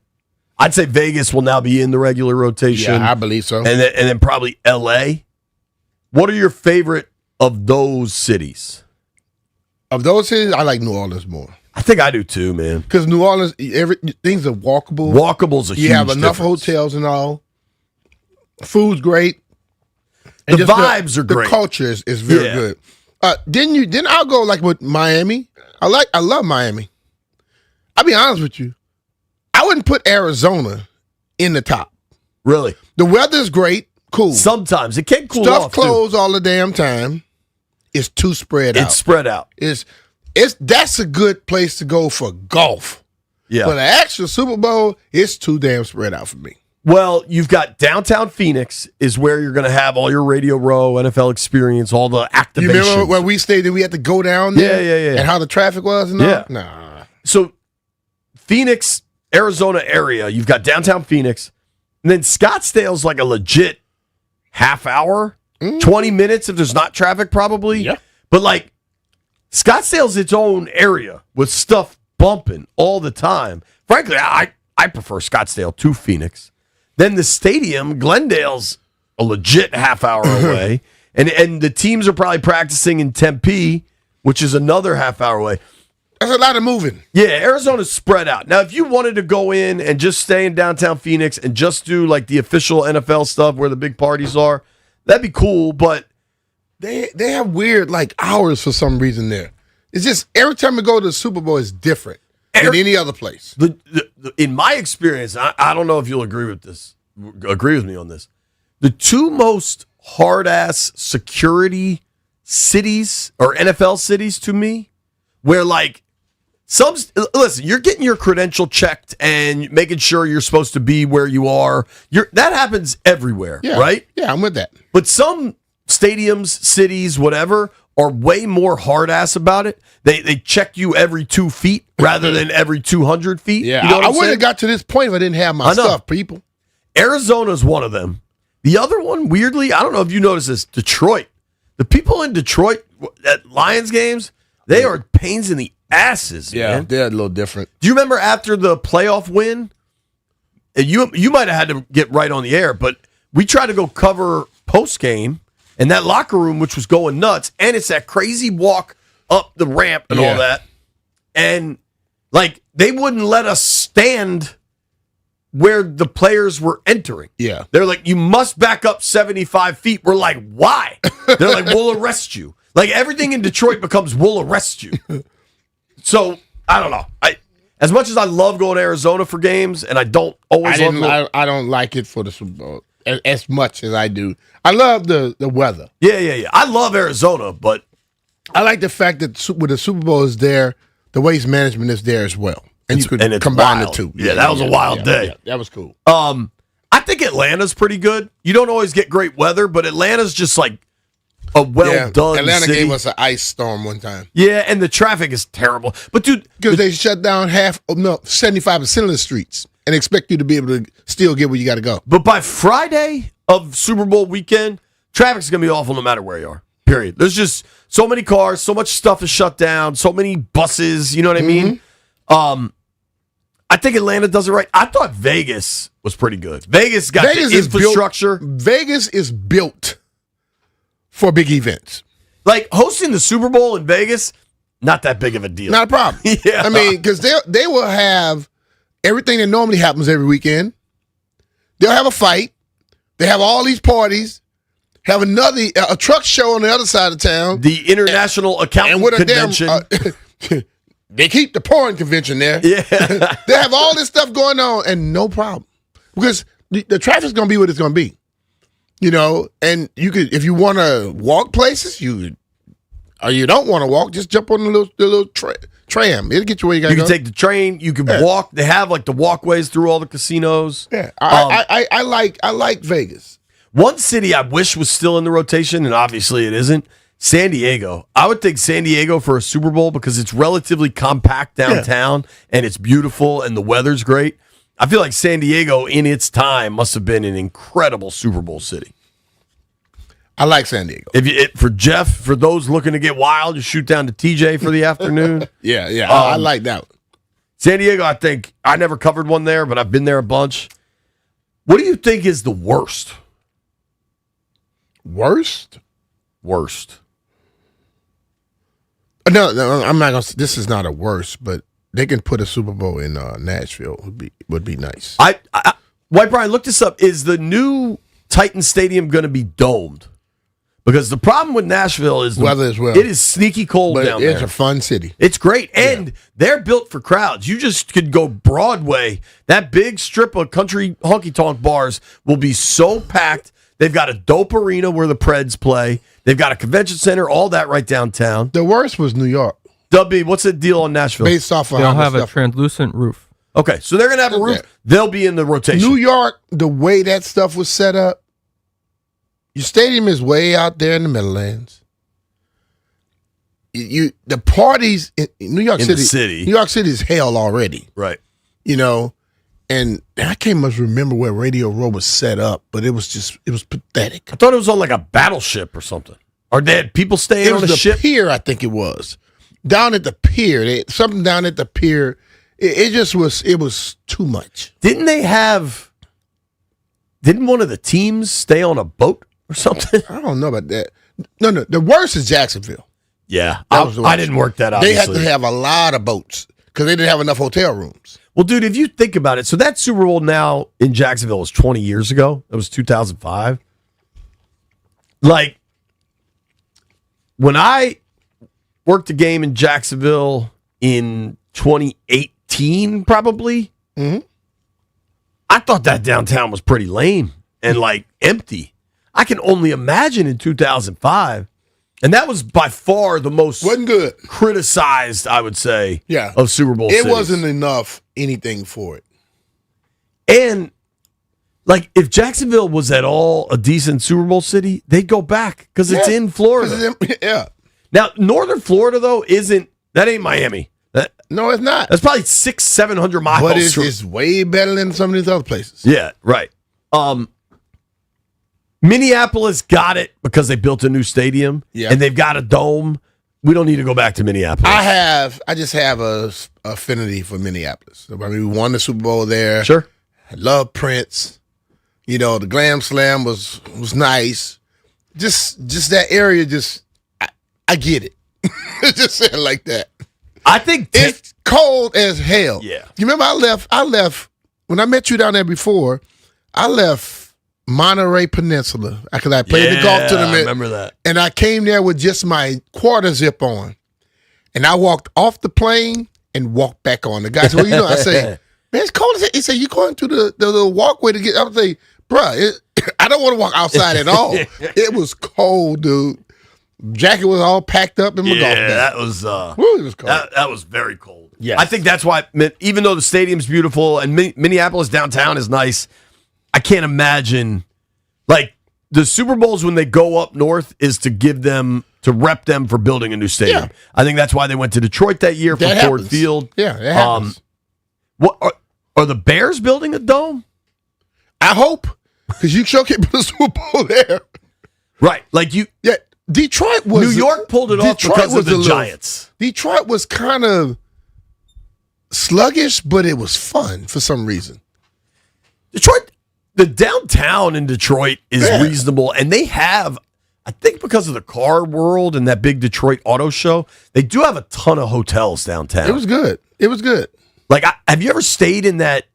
I'd say Vegas will now be in the regular rotation. Yeah, I believe so. And then probably L.A. What are your favorite of those cities? Of those cities, I like New Orleans more. I think I do too, man. Because New Orleans, things are walkable. Walkable's a huge You have enough difference. hotels and all. Food's great. The vibes are great. The culture is very good. Then I'll go like with Miami. I love Miami. I'll be honest with you. I wouldn't put Arizona in the top. Really? The weather's great. Cool. Sometimes it can cool Stuff off, too. closed all the damn time. It's too spread out. It's spread out. That's a good place to go for golf. Yeah. But an actual Super Bowl, it's too damn spread out for me. Well, you've got downtown Phoenix is where you're going to have all your Radio Row, NFL experience, all the activations. You remember where we stayed and we had to go down there? Yeah. And how the traffic was and all? Yeah. Nah. So Phoenix, Arizona area, you've got downtown Phoenix, and then Scottsdale's like a legit half hour, 20 minutes if there's not traffic probably. Yeah. But like Scottsdale's its own area with stuff bumping all the time. Frankly, I prefer Scottsdale to Phoenix. Then the stadium, Glendale's a legit half hour away. And the teams are probably practicing in Tempe, which is another half hour away. That's a lot of moving. Yeah, Arizona's spread out. Now, if you wanted to go in and just stay in downtown Phoenix and just do like the official NFL stuff where the big parties are, that'd be cool, but They have weird like hours for some reason there. It's just every time we go to the Super Bowl, it's different than any other place. In my experience, I don't know if you'll agree with me on this. The 2 most hard-ass security cities or NFL cities to me, where like listen, you're getting your credential checked and making sure you're supposed to be where you are. That happens everywhere, right? Yeah, I'm with that. But some stadiums, cities, whatever, are way more hard ass about it. They check you every 2 feet rather than every 200 feet. Yeah, You know what I I'm wouldn't saying? have got to this point if I didn't have my I know. stuff, people. Arizona's one of them. The other one, weirdly, I don't know if you noticed this, Detroit. The people in Detroit at Lions games, they are pains in the asses, man. They're a little different. Do you remember after the playoff win? And you might have had to get right on the air, but we tried to go cover post game, and that locker room, which was going nuts, and it's that crazy walk up the ramp and all that, and like they wouldn't let us stand where the players were entering. Yeah, they're like, you must back up 75 feet. We're like, why? They're like, we'll arrest you. Like everything in Detroit becomes, we'll arrest you. So I don't know. As much as I love going to Arizona for games, and I don't always I don't like it for the Super Bowl as much as I do. I love the weather. Yeah. I love Arizona, but I like the fact that when the Super Bowl is there, the waste management is there as well. And you could it's combine wild. the two. Yeah, that was a wild day. Yeah, that was cool. I think Atlanta's pretty good. You don't always get great weather, but Atlanta's just like a well-done Atlanta city. gave us an ice storm one time. Yeah, and the traffic is terrible. But dude, because they shut down 75% of the streets and expect you to be able to still get where you got to go. But by Friday of Super Bowl weekend, traffic's going to be awful no matter where you are. Period. There's just so many cars, so much stuff is shut down, so many buses. You know what I mean? I think Atlanta does it right. I thought Vegas was pretty good. Vegas got the infrastructure. Vegas is built for big events. Like hosting the Super Bowl in Vegas, not that big of a deal. Not a problem. Yeah. I mean, because they will have everything that normally happens every weekend. They'll have a fight. They have all these parties. Have a truck show on the other side of town. The International Accountant Convention. They keep the porn convention there. Yeah. They have all this stuff going on and no problem. Because the traffic's going to be what it's going to be. You know, and you could, if you want to walk places, or you don't want to walk, just jump on the little tram. It'll get you where you got to go. You can take the train. You can walk. They have like the walkways through all the casinos. Yeah. I like Vegas. One city I wish was still in the rotation, and obviously it isn't, San Diego. I would think San Diego for a Super Bowl because it's relatively compact downtown and it's beautiful and the weather's great. I feel like San Diego in its time must have been an incredible Super Bowl city. I like San Diego. For Jeff, for those looking to get wild, you shoot down to TJ for the afternoon. Yeah. I like that one. San Diego, I think, I never covered one there, but I've been there a bunch. What do you think is the worst? Worst? No, I'm not gonna. This is not a worst, but they can put a Super Bowl in Nashville. Would be nice. White Brian, look this up. Is the new Titan Stadium going to be domed? Because the problem with Nashville is weather as well. It is sneaky cold down there. It's a fun city. It's great, and they're built for crowds. You just could go Broadway. That big strip of country honky tonk bars will be so packed. They've got a dope arena where the Preds play. They've got a convention center, all that right downtown. The worst was New York. W, what's the deal on Nashville? Based off of they'll have a translucent roof. Okay, so they're going to have a roof. They'll be in the rotation. New York, the way that stuff was set up, your stadium is way out there in the Meadowlands. The parties in New York City. New York City is hell already. Right. You know, and I can't much remember where Radio Row was set up, but it was pathetic. I thought it was on like a battleship or something. Or they had people staying on a ship? Pier, I think it was. Down at the pier. Something down at the pier. It was too much. Didn't one of the teams stay on a boat or something? I don't know about that. No. The worst is Jacksonville. Yeah. I didn't work that out. They had to have a lot of boats because they didn't have enough hotel rooms. Well, dude, if you think about it, so that Super Bowl now in Jacksonville was 20 years ago. It was 2005. Like, when I worked a game in Jacksonville in 2018, probably, I thought that downtown was pretty lame and, like, empty. I can only imagine in 2005. And that was by far the most wasn't good criticized, I would say, of Super Bowl cities. It wasn't enough anything for it. And, like, if Jacksonville was at all a decent Super Bowl city, they'd go back because it's in Florida. Now, Northern Florida, though, that ain't Miami. No, it's not. That's probably 600-700 miles. But it's way better than some of these other places. Yeah, right. Minneapolis got it because they built a new stadium and they've got a dome. We don't need to go back to Minneapolis. I just have a affinity for Minneapolis. I mean, we won the Super Bowl there. Sure. I love Prince. You know, the Glam Slam was nice. Just that area, I get it. Just say it like that. I think it's cold as hell. Yeah. You remember I left when I met you down there before, I left Monterey Peninsula because I played the golf tournament. I remember that. And I came there with just my quarter zip on. And I walked off the plane and walked back on. The guy said, well, I say, man, it's cold as hell. He said, you going through the little walkway to get, I was like, bruh, I don't want to walk outside at all. It was cold, dude. Jacket was all packed up in my golf bag. That was, it was cold. That was very cold. Yes. I think that's why, even though the stadium's beautiful and Minneapolis downtown is nice, I can't imagine, like, the Super Bowls when they go up north is to rep them for building a new stadium. Yeah. I think that's why they went to Detroit that year for Ford Field. Yeah, that happens. What are the Bears building a dome? I hope, because you sure can't put a Super Bowl there. Right, like you. Yeah, Detroit was New York pulled it off because of the Giants. Detroit was kind of sluggish, but it was fun for some reason. Detroit, the downtown in Detroit is reasonable, and they have, I think because of the car world and that big Detroit auto show, they do have a ton of hotels downtown. It was good. It was good. Like, have you ever stayed in that?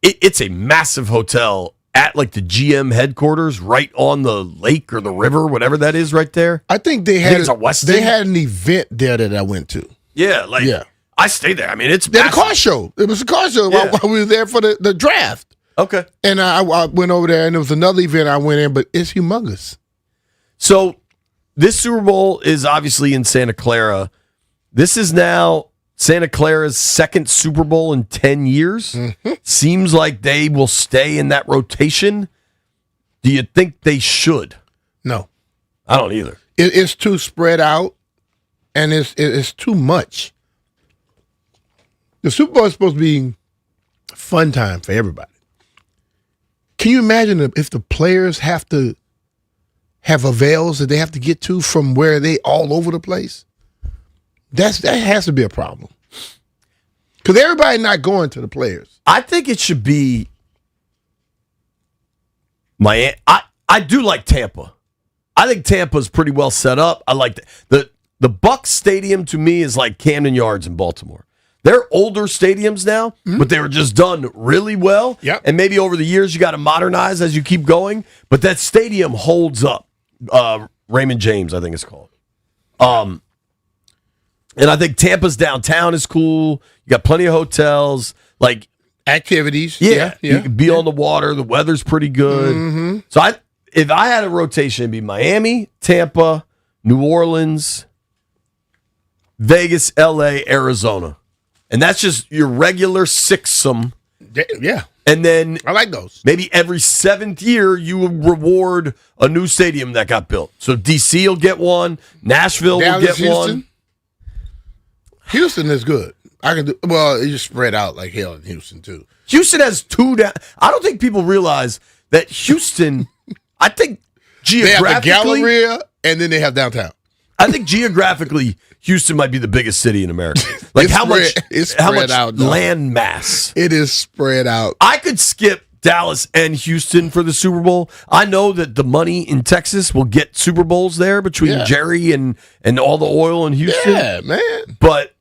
It's a massive hotel at like the GM headquarters, right on the lake or the river, whatever that is, right there. I think they had it's a Westin. They had an event there that I went to. Yeah, I stayed there. I mean, it's they had a car show. It was a car show while we were there for the draft. Okay, and I went over there, and there was another event I went in, but it's humongous. So this Super Bowl is obviously in Santa Clara. This is now Santa Clara's second Super Bowl in 10 years. Mm-hmm. Seems like they will stay in that rotation. Do you think they should? No. I don't either. It's too spread out, and it's too much. The Super Bowl is supposed to be fun time for everybody. Can you imagine if the players have to have avails that they have to get to from where they all over the place? That has to be a problem. Because everybody not going to the players. I think it should be Miami. I do like Tampa. I think Tampa's pretty well set up. I like the Bucs Stadium to me is like Camden Yards in Baltimore. They're older stadiums now, but they were just done really well. Yep. And maybe over the years you got to modernize as you keep going. But that stadium holds up. Raymond James, I think it's called. And I think Tampa's downtown is cool. You got plenty of hotels, like activities. Yeah. You can be on the water. The weather's pretty good. Mm-hmm. So if I had a rotation, it'd be Miami, Tampa, New Orleans, Vegas, LA, Arizona. And that's just your regular sixsome. Yeah. And then I like those. Maybe every 7th year you will reward a new stadium that got built. So DC will get one, Nashville will get one. Houston is good. I can do well. It just spread out like hell in Houston too. Houston has two down. I don't think people realize that Houston. I think geographically, they have the Galleria, and then they have downtown. I think geographically, Houston might be the biggest city in America. Like how much land mass? It is spread out. I could skip Dallas and Houston for the Super Bowl. I know that the money in Texas will get Super Bowls there between Jerry and all the oil in Houston. Yeah, man. But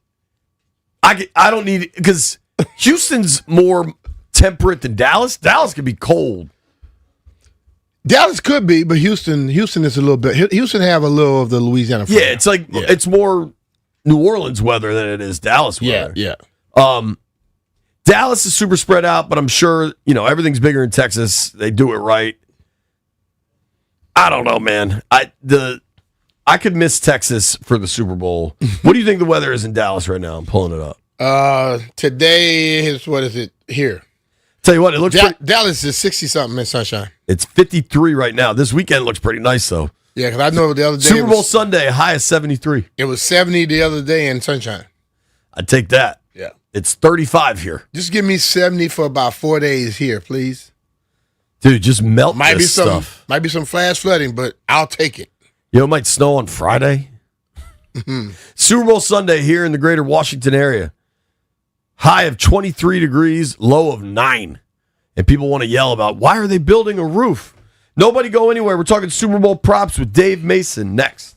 I don't need it because Houston's more temperate than Dallas. Dallas can be cold. Dallas could be, but Houston is a little bit. Houston have a little of the Louisiana flavor. Yeah, it's like it's more New Orleans weather than it is Dallas weather. Yeah. Dallas is super spread out, but I'm sure everything's bigger in Texas. They do it right. I don't know, man. I could miss Texas for the Super Bowl. What do you think the weather is in Dallas right now? I'm pulling it up. Today is what is it here? Tell you what, it looks Dallas is 60-something in sunshine. It's 53 right now. This weekend looks pretty nice, though. Yeah, because I know the other day Super Bowl Sunday, high of 73. It was 70 the other day in sunshine. I'd take that. Yeah. It's 35 here. Just give me 70 for about 4 days here, please. Dude, just melt this stuff. Might be some flash flooding, but I'll take it. It might snow on Friday. Super Bowl Sunday here in the greater Washington area. High of 23 degrees, low of 9. And people want to yell about, why are they building a roof? Nobody go anywhere. We're talking Super Bowl props with Dave Mason next.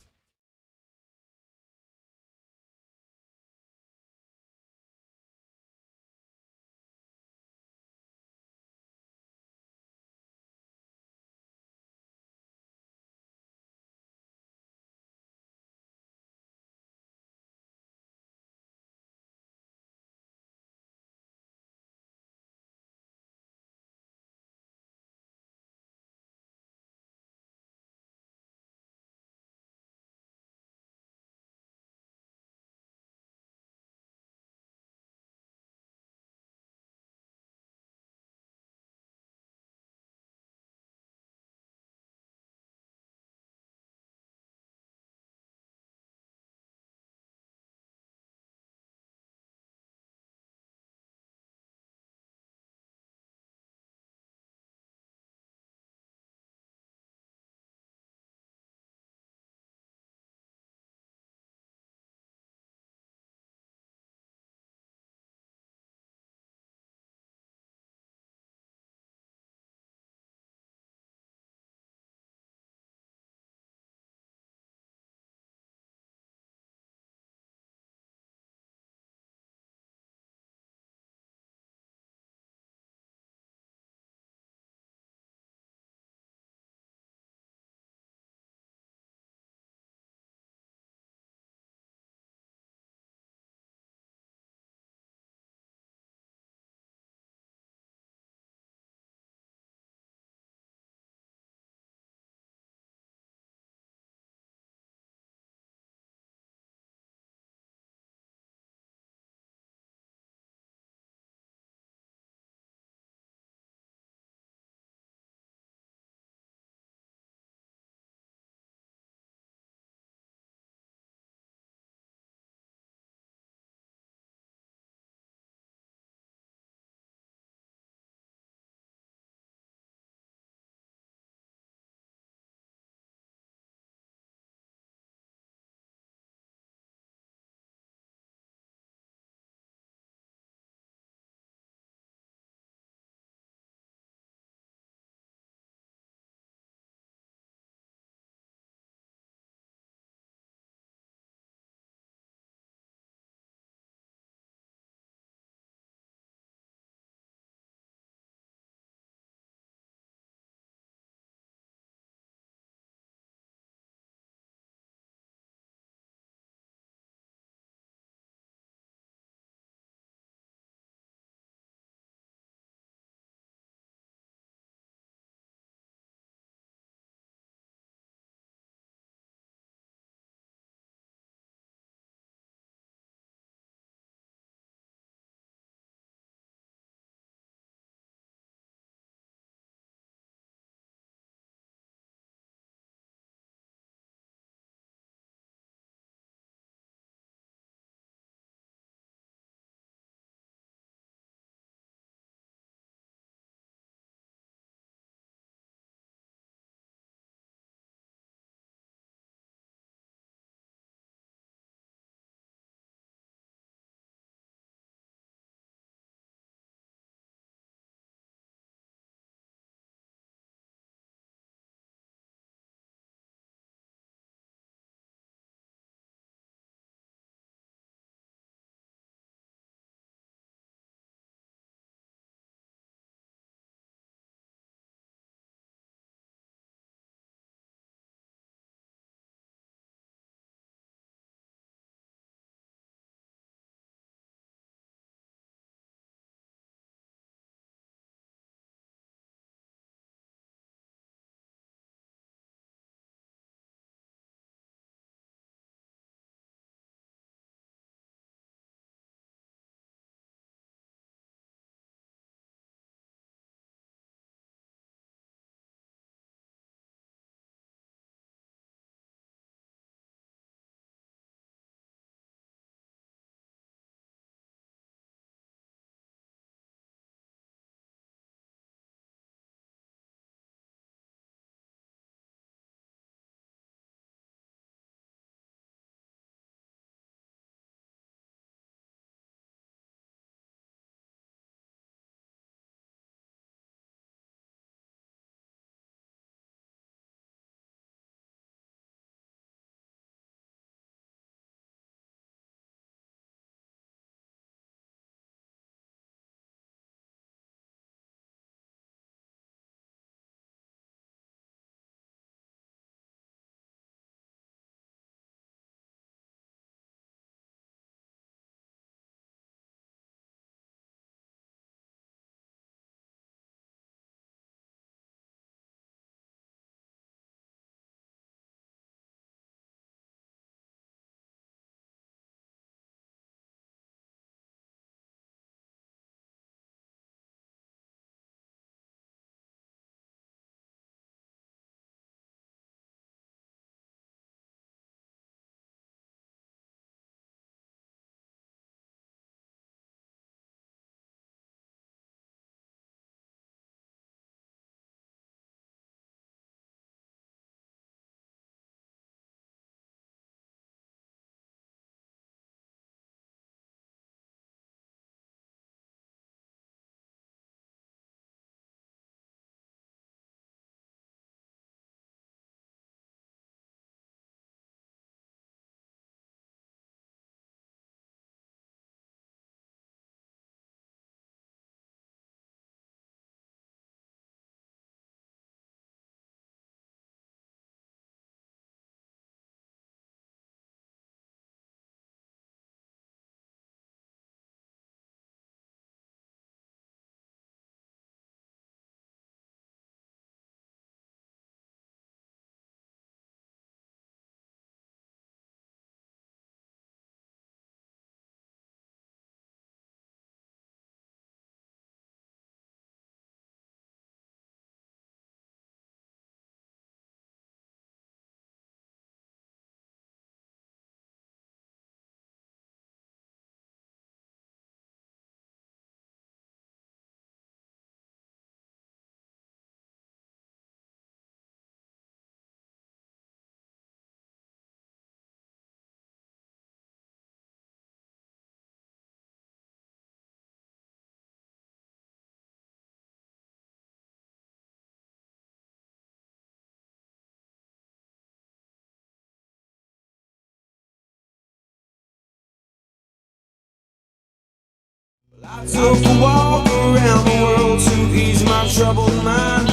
Took a walk around the world to ease my troubled mind.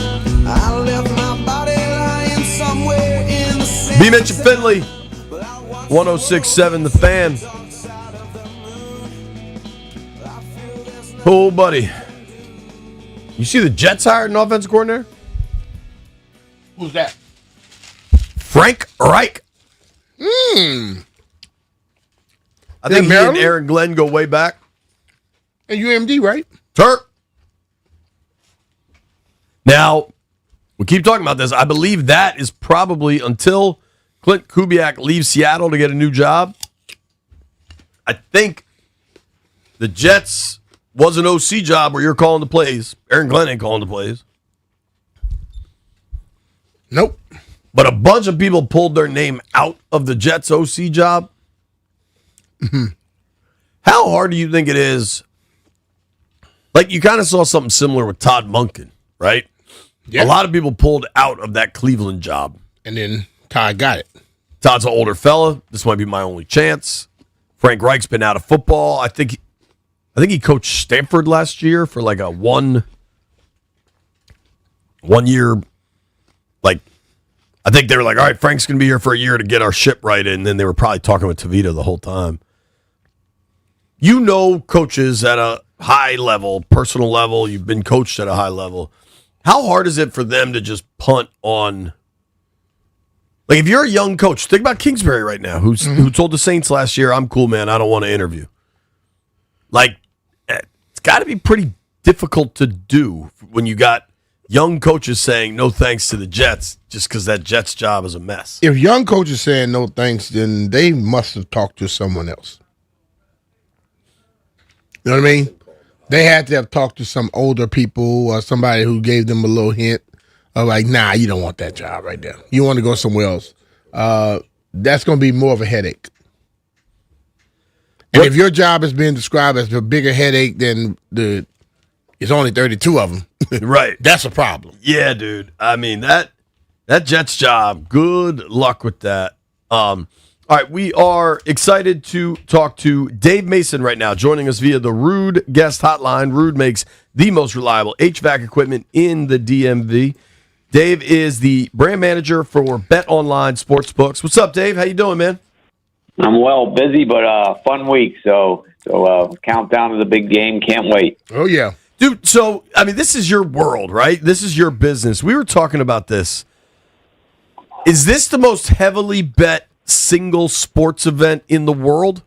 I left my body lying somewhere in the sand. B. Mitch and Finley, 106.7 The Fan. Oh, buddy. You see the Jets hired an offensive coordinator? Who's that? Frank Reich. Hmm. I think he and Aaron Glenn go way back. And UMD, right? Turk. Now, we keep talking about this. I believe that is probably until Clint Kubiak leaves Seattle to get a new job. I think the Jets was an OC job where you're calling the plays. Aaron Glenn ain't calling the plays. Nope. But a bunch of people pulled their name out of the Jets OC job. Mm-hmm. How hard do you think it is? Like, you kind of saw something similar with Todd Monken, right? Yeah. A lot of people pulled out of that Cleveland job. And then Todd got it. Todd's an older fella. This might be my only chance. Frank Reich's been out of football. I think he coached Stanford last year for like a one year. Like, I think they were like, all right, Frank's going to be here for a year to get our ship right. And then they were probably talking with Tavita the whole time. You know coaches at a high level, personal level. You've been coached at a high level. How hard is it for them to just punt on? Like, if you're a young coach, think about Kingsbury right now, who told the Saints last year, I'm cool, man, I don't want to interview. Like, it's got to be pretty difficult to do when you got young coaches saying no thanks to the Jets just because that Jets job is a mess. If young coaches saying no thanks, then they must have talked to someone else. You know what I mean? They had to have talked to some older people or somebody who gave them a little hint of like, nah, you don't want that job right there. You want to go somewhere else. That's going to be more of a headache. And if your job is being described as a bigger headache than it's only 32 of them, right? That's a problem. Yeah, dude. I mean, that Jets job, good luck with that. All right, we are excited to talk to Dave Mason right now, joining us via the Ruud guest hotline. Ruud makes the most reliable HVAC equipment in the DMV. Dave is the brand manager for Bet Online Sportsbooks. What's up, Dave? How you doing, man? I'm well, busy, but fun week. So countdown to the big game. Can't wait. Oh, yeah. Dude, so, I mean, this is your world, right? This is your business. We were talking about this. Is this the most heavily bet single sports event in the world?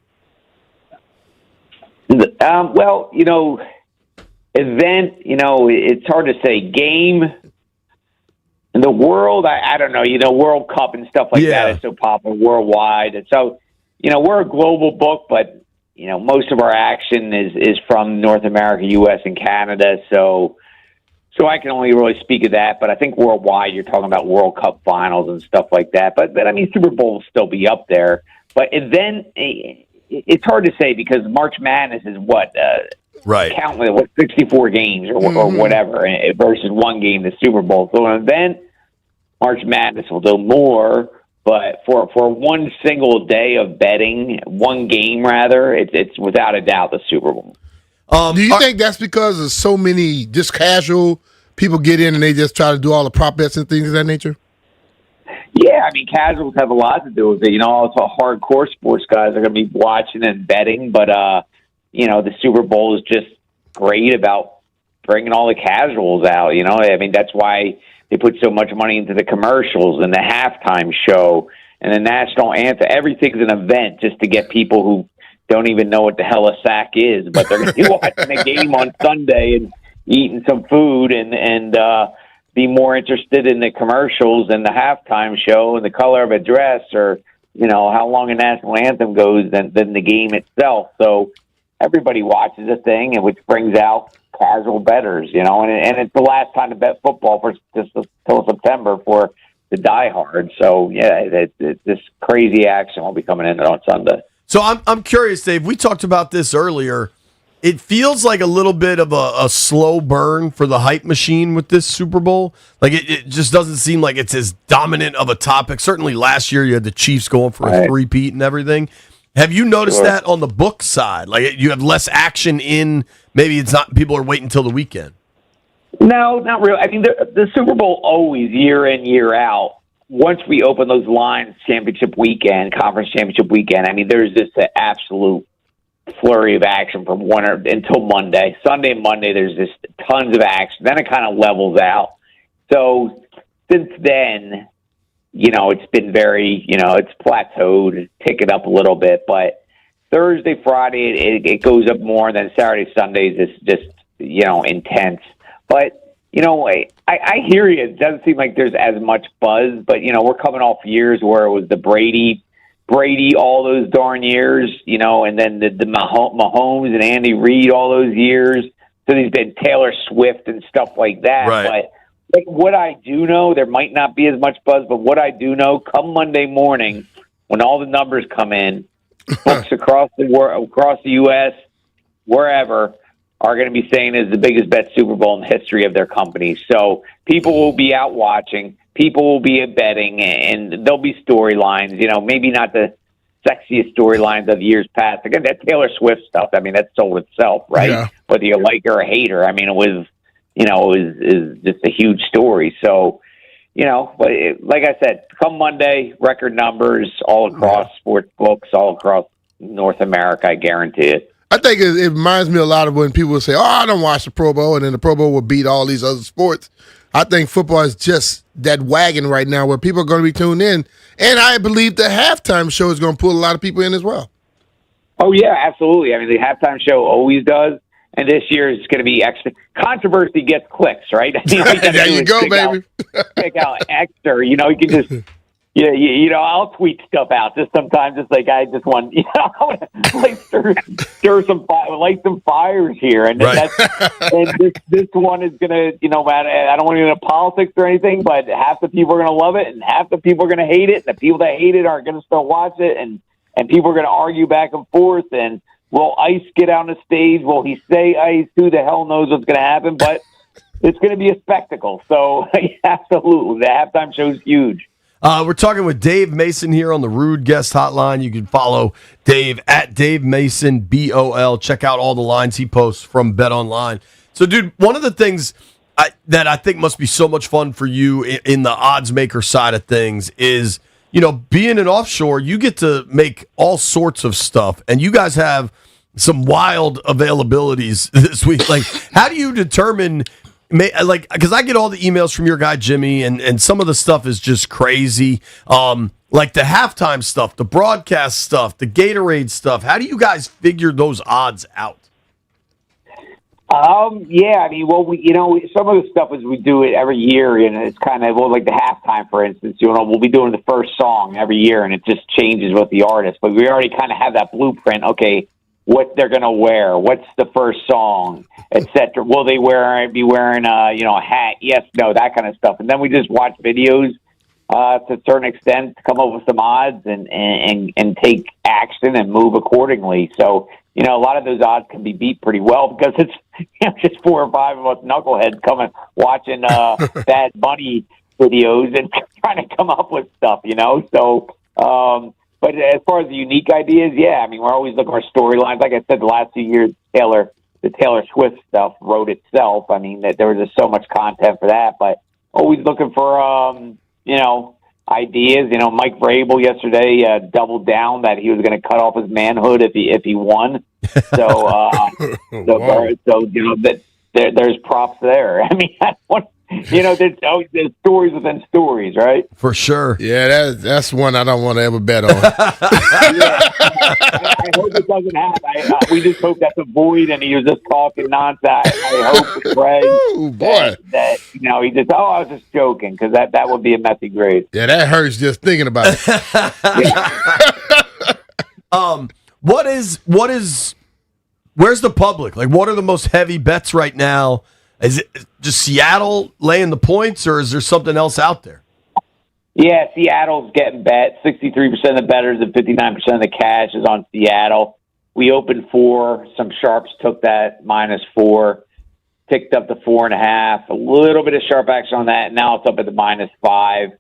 Well, event, it's hard to say. Game in the world, I don't know, World Cup and stuff like that is so popular worldwide. And so, we're a global book, but, most of our action is from North America, U.S., and Canada. So I can only really speak of that, but I think worldwide you're talking about World Cup finals and stuff like that. But I mean, Super Bowl will still be up there. But then it's hard to say because March Madness is what? Right. Countless, 64 games or whatever versus one game, the Super Bowl. So an event, March Madness will do more. But for one single day of betting, one game rather, it's without a doubt the Super Bowl. Do you think that's because of so many just casual people get in and they just try to do all the prop bets and things of that nature? Yeah, I mean, casuals have a lot to do with it. Also hardcore sports guys are going to be watching and betting, but, the Super Bowl is just great about bringing all the casuals out, I mean, that's why they put so much money into the commercials and the halftime show and the national anthem. Everything's an event just to get people who don't even know what the hell a sack is, but they're going to be watching a game on Sunday and eating some food and be more interested in the commercials and the halftime show and the color of a dress or, how long a national anthem goes than the game itself. So everybody watches a thing, and which brings out casual bettors, and it's the last time to bet football for just until September for the diehard. So, yeah, this crazy action will be coming in on Sunday. So I'm curious, Dave. We talked about this earlier. It feels like a little bit of a slow burn for the hype machine with this Super Bowl. Like it just doesn't seem like it's as dominant of a topic. Certainly last year you had the Chiefs going for a three-peat and everything. Have you noticed Sure. that on the book side? Like you have less action in, maybe it's not, people are waiting until the weekend. No, not really. I mean, the Super Bowl always, year in, year out, once we open those lines, championship weekend, conference championship weekend, I mean, there's just an absolute flurry of action from until Monday. Sunday and Monday, there's just tons of action. Then it kind of levels out. So since then, it's been very, it's plateaued, ticking up a little bit. But Thursday, Friday, it goes up more. Then Saturday, Sundays, it's just, intense. But, I hear you. It doesn't seem like there's as much buzz. But, we're coming off years where it was the Brady all those darn years, and then the Mahomes and Andy Reid all those years. So there's been Taylor Swift and stuff like that. Right. But what I do know, there might not be as much buzz, but what I do know, come Monday morning, when all the numbers come in, books across the U.S., wherever, are going to be saying it's the biggest bet Super Bowl in the history of their company. So people will be out watching. People will be betting, and there'll be storylines, maybe not the sexiest storylines of years past. Again, that Taylor Swift stuff, I mean, that sold itself, right? Yeah. Whether you like her or hate her, I mean, it was, is just a huge story. So, but like I said, come Monday, record numbers all across sports books, all across North America, I guarantee it. I think it reminds me a lot of when people say, I don't watch the Pro Bowl, and then the Pro Bowl will beat all these other sports. I think football is just that wagon right now where people are going to be tuned in. And I believe the halftime show is going to pull a lot of people in as well. Oh, yeah, absolutely. I mean, the halftime show always does. And this year is going to be extra. Controversy gets clicks, right? There you go, baby. Pick out extra. You can just, I'll tweet stuff out just sometimes. It's like I just want, I want to stir some light some fires here, and Right. and this one is gonna, I don't want to get into politics or anything, but half the people are gonna love it, and half the people are gonna hate it, and the people that hate it are gonna still watch it, and people are gonna argue back and forth, and will Ice get on the stage? Will he say Ice? Who the hell knows what's gonna happen? But it's gonna be a spectacle. So absolutely, the halftime show is huge. We're talking with Dave Mason here on the Rude Guest Hotline. You can follow Dave at Dave Mason, BOL. Check out all the lines he posts from Bet Online. So, dude, one of the things that I think must be so much fun for you in the odds maker side of things is, being an offshore, you get to make all sorts of stuff, and you guys have some wild availabilities this week. Like, how do you determine... because I get all the emails from your guy Jimmy, and some of the stuff is just crazy. Like the halftime stuff, the broadcast stuff, the Gatorade stuff. How do you guys figure those odds out? Yeah, I mean, well, some of the stuff is we do it every year, and it's kind of like the halftime, for instance. We'll be doing the first song every year, and it just changes with the artist. But we already kind of have that blueprint. Okay, what they're going to wear, what's the first song, etc. Will they be wearing a hat? Yes, no, that kind of stuff. And then we just watch videos to a certain extent to come up with some odds and take action and move accordingly. So, a lot of those odds can be beat pretty well because it's just 4 or 5 of us knuckleheads watching Bad Bunny videos and trying to come up with stuff, So, but as far as the unique ideas, yeah, I mean, we're always looking for storylines. Like I said, the last few years, the Taylor Swift stuff wrote itself. I mean, that there was just so much content for that, but always looking for, ideas. Mike Vrabel yesterday doubled down that he was going to cut off his manhood if he won. So, there's props there. I mean, there's stories within stories, right? For sure. Yeah, that's one I don't want to ever bet on. I hope it doesn't happen. We just hope that's a void, and he was just talking nonsense. I hope, Greg, that he just, I was just joking, because that would be a messy grade. Yeah, that hurts just thinking about it. Where's the public? Like, what are the most heavy bets right now? Is it just Seattle laying the points, or is there something else out there? Yeah, Seattle's getting bet. 63% of the bettors and 59% of the cash is on Seattle. We opened 4. Some sharps took that -4, ticked up to 4.5. A little bit of sharp action on that. Now it's up at the -5.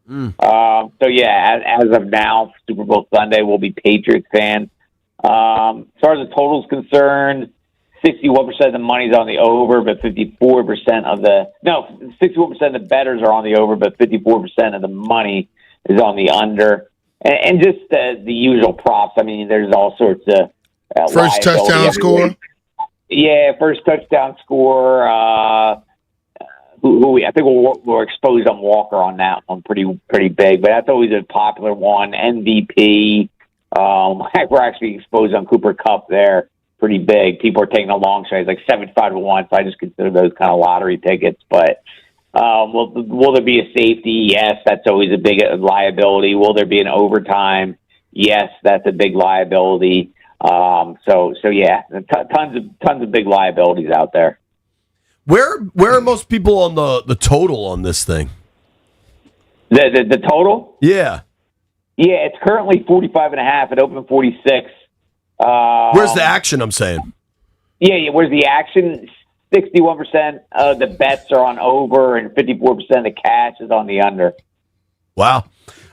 So, yeah, as of now, Super Bowl Sunday, we'll be Patriots fans. As far as the total's concerned, 61% of the money's on the over, but 54% of the 61% of the bettors are on the over, but 54% of the money is on the under. And just the usual props. I mean, there's all sorts of First touchdown score. Yeah, first touchdown score. I think we're exposed on Walker on that one pretty big, but that's always a popular one. MVP. We're actually exposed on Cooper Kupp there pretty big. People are taking a long shot. It's like 75-1, so I just consider those kind of lottery tickets. But will there be a safety? Yes, that's always a big liability. Will there be an overtime? Yes, that's a big liability. So yeah, tons of big liabilities out there. Where are most people on the total on this thing? The total? Yeah. Yeah, it's currently 45.5. It opened 46. Where's the action, I'm saying? Yeah, where's the action? 61% of the bets are on over and 54% of the cash is on the under. Wow.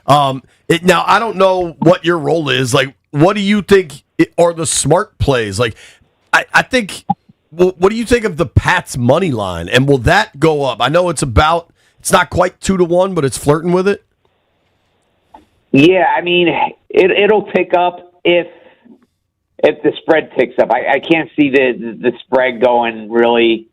Now, I don't know what your role is. Like, what do you think are the smart plays? Like, I think, what do you think of the Pats money line? And will that go up? I know it's not quite 2-1, but it's flirting with it. Yeah, I mean, it'll tick up if the spread ticks up. I can't see the spread going really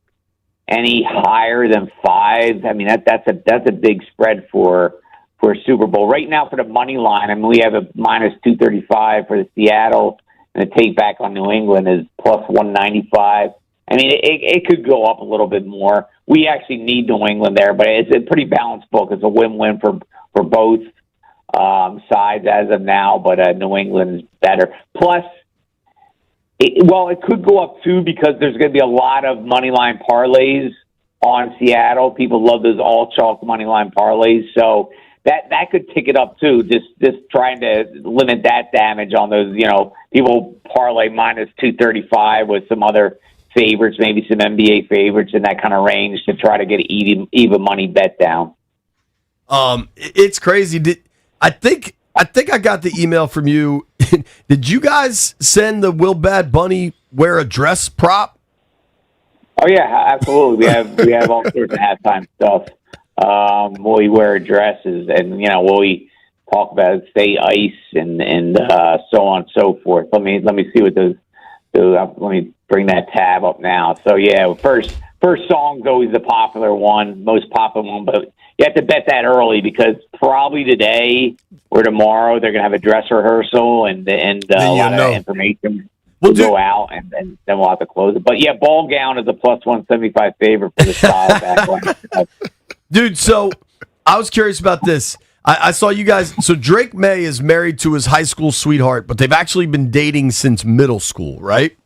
any higher than 5. I mean, that's a big spread for a Super Bowl. Right now for the money line, I mean, we have a minus 235 for the Seattle, and the take back on New England is plus 195. I mean, it could go up a little bit more. We actually need New England there, but it's a pretty balanced book. It's a win-win for both sides as of now, but New England's better. Plus, it could go up too because there's going to be a lot of money line parlays on Seattle. People love those all chalk money line parlays, so that could tick it up too. Just trying to limit that damage on those. People parlay minus 235 with some other favorites, maybe some NBA favorites in that kind of range to try to get an even money bet down. It's crazy. I think I got the email from you. Did you guys send the Will Bad Bunny wear a dress prop? Oh yeah, absolutely. We have all sorts of halftime stuff. Will he wear dresses, and will he talk about stay ice and so on and so forth. Let me see what those. Let me bring that tab up now. So yeah, first song's always the popular one, most popular one, but you have to bet that early because probably today or tomorrow they're gonna have a dress rehearsal and a lot of information will go out, and then we'll have to close it. But yeah, ball gown is a plus 175 favorite for the style back. Dude, so I was curious about this. I saw you guys. So Drake May is married to his high school sweetheart, but they've actually been dating since middle school, right?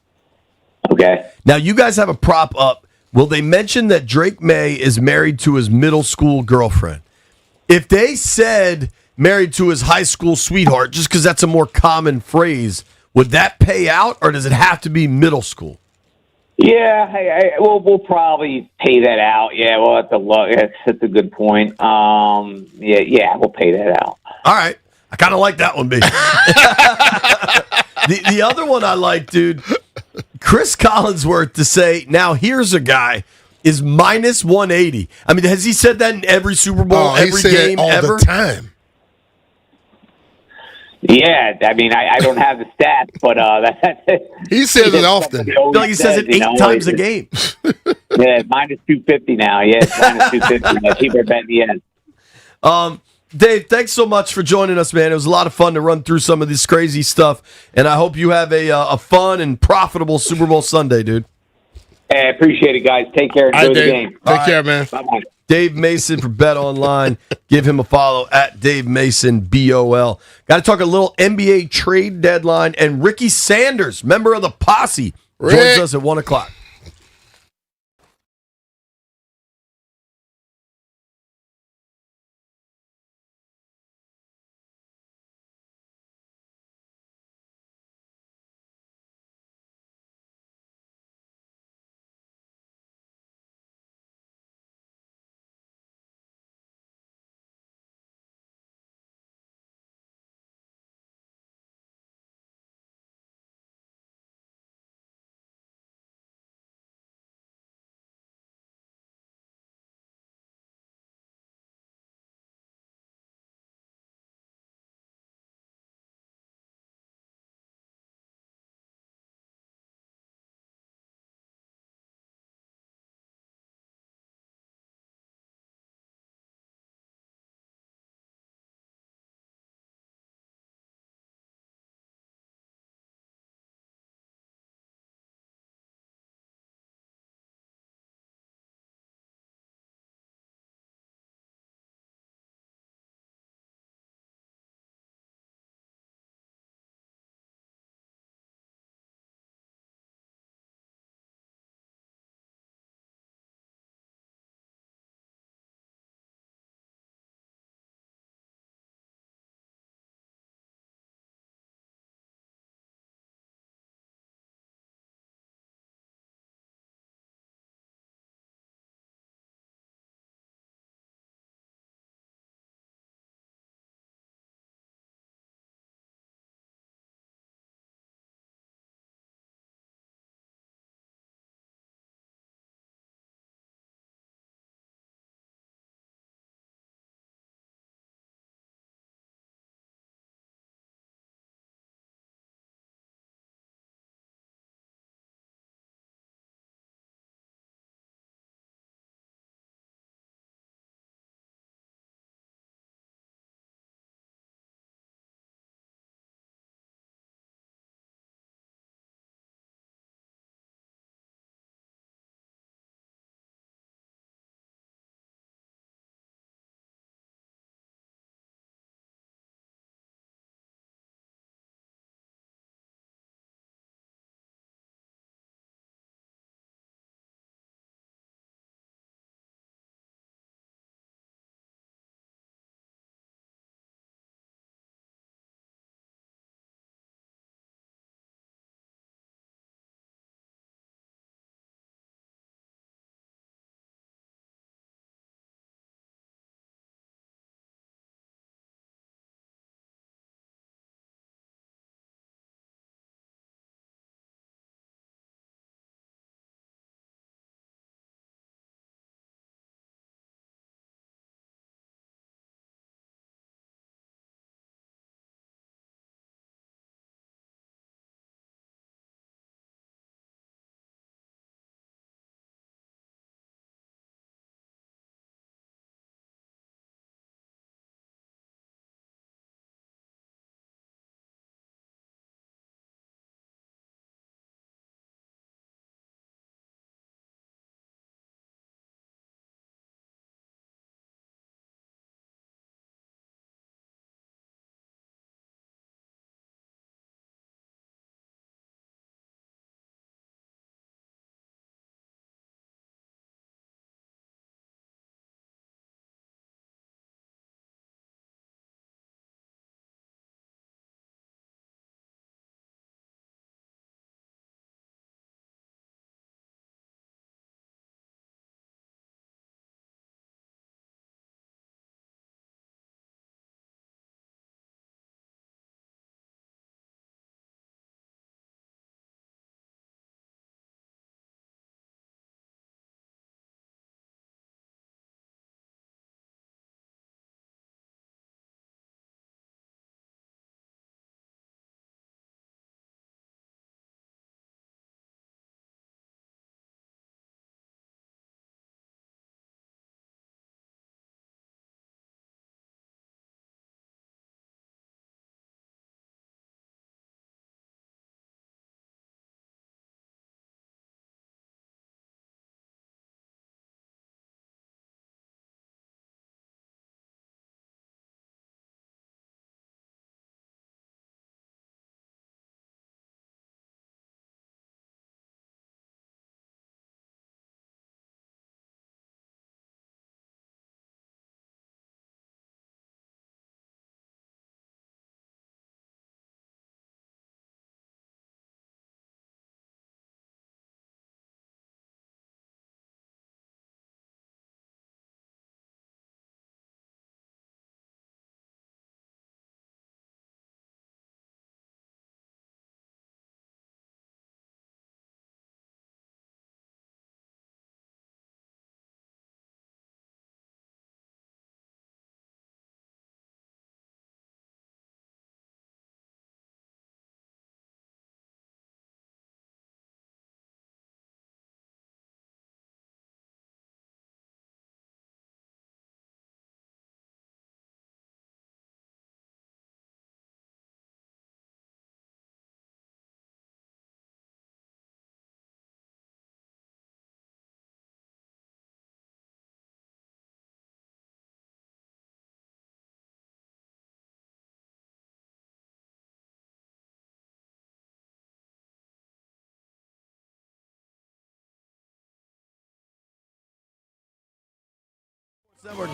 Okay. Now you guys have a prop up. Will they mention that Drake May is married to his middle school girlfriend? If they said married to his high school sweetheart, just because that's a more common phrase, would that pay out, or does it have to be middle school? Yeah, we'll probably pay that out. Yeah, we'll have to look. That's a good point. Yeah, we'll pay that out. All right. I kind of like that one, B. The other one I like, dude, Chris Collinsworth to say, now here's a guy, is minus 180. I mean, has he said that in every Super Bowl, every game all ever? the time. Yeah, I mean, I don't have the stats, but he says it often. Like he says it 8 times a game. Yeah, minus 250 now. Yeah, it's minus 250. Now. Cheaper bet in the end. Dave, thanks so much for joining us, man. It was a lot of fun to run through some of this crazy stuff, and I hope you have a fun and profitable Super Bowl Sunday, dude. Hey, I appreciate it, guys. Take care. Enjoy the game. Take care, man. Bye-bye. Dave Mason for Bet Online. Give him a follow at Dave Mason, BOL. Got to talk a little NBA trade deadline, and Ricky Sanders, member of the Posse, joins us at 1 o'clock.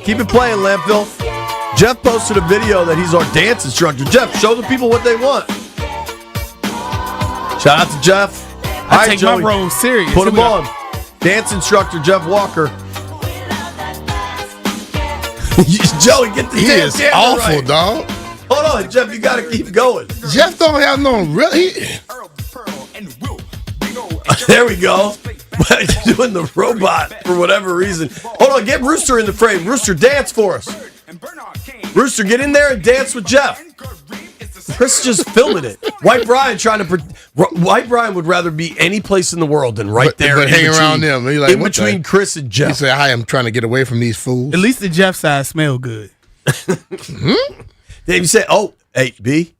Keep it playing, Lampville. Jeff posted a video that he's our dance instructor. Jeff, show the people what they want. Shout out to Jeff. I take my role serious. Put him on. Dance instructor Jeff Walker. Joey, get the He damn is camera awful, right. dog. Hold on, Jeff, you got to keep going. Jeff don't have no really. There we go. Doing the robot for whatever reason. Hold on, get Rooster in the frame. Rooster, dance for us. Rooster, get in there and dance with Jeff. Chris is just filming it. White Brian White Brian would rather be any place in the world than right there. But hang around them. He like, in between Chris and Jeff. He said, "Hi, I'm trying to get away from these fools." At least the Jeff side smell good. Dave, you say, "Oh, hey, B."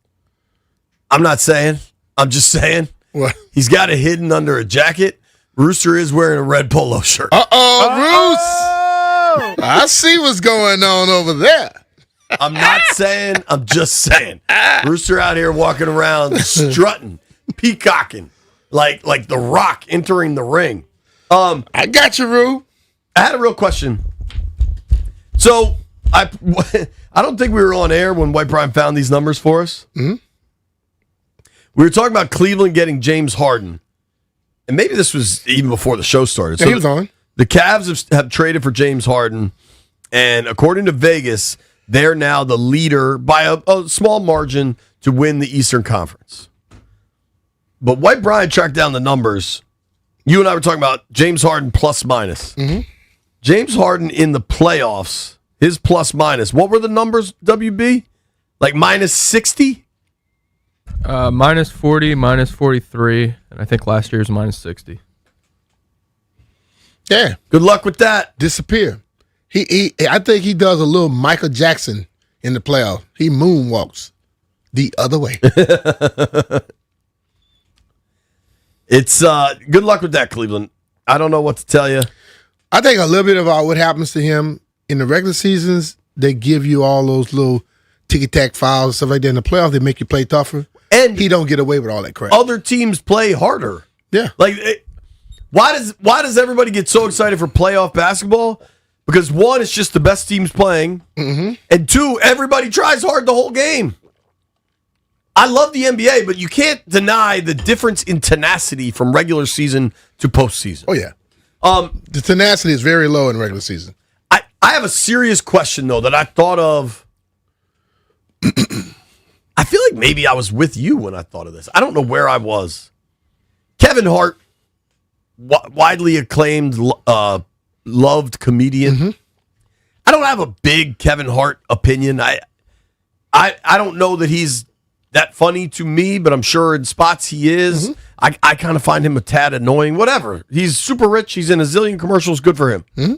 I'm not saying. I'm just saying. What? He's got it hidden under a jacket. Rooster is wearing a red polo shirt. Roos. I see what's going on over there. I'm not saying. I'm just saying. Rooster out here walking around, strutting, peacocking, like The Rock entering the ring. I got you, Roo. I had a real question. So I don't think we were on air when White Prime found these numbers for us. Mm-hmm. We were talking about Cleveland getting James Harden, and maybe this was even before the show started. Yeah, he was on. The Cavs have traded for James Harden, and according to Vegas, they're now the leader by a small margin to win the Eastern Conference. But White Brian tracked down the numbers. You and I were talking about James Harden plus minus. Mm-hmm. James Harden in the playoffs, his plus minus. What were the numbers, WB? Like minus 60? Minus 40, minus 43, and I think last year's minus 60. Yeah. Good luck with that. Disappear. I think he does a little Michael Jackson in the playoff. He moonwalks the other way. It's good luck with that, Cleveland. I don't know what to tell you. I think a little bit about what happens to him in the regular seasons. They give you all those little ticky-tack fouls and stuff like that. In the playoffs, they make you play tougher. And he don't get away with all that crap. Other teams play harder. Yeah. Why does everybody get so excited for playoff basketball? Because one, it's just the best teams playing. Mm-hmm. And two, everybody tries hard the whole game. I love the NBA, but you can't deny the difference in tenacity from regular season to postseason. Oh, yeah. The tenacity is very low in regular season. I have a serious question, though, that I thought of. I feel like maybe I was with you when I thought of this. I don't know where I was. Kevin Hart, widely acclaimed, loved comedian. Mm-hmm. I don't have a big Kevin Hart opinion. I don't know that he's that funny to me, but I'm sure in spots he is. Mm-hmm. I kind of find him a tad annoying. Whatever. He's super rich. He's in a zillion commercials. Good for him. Mm-hmm.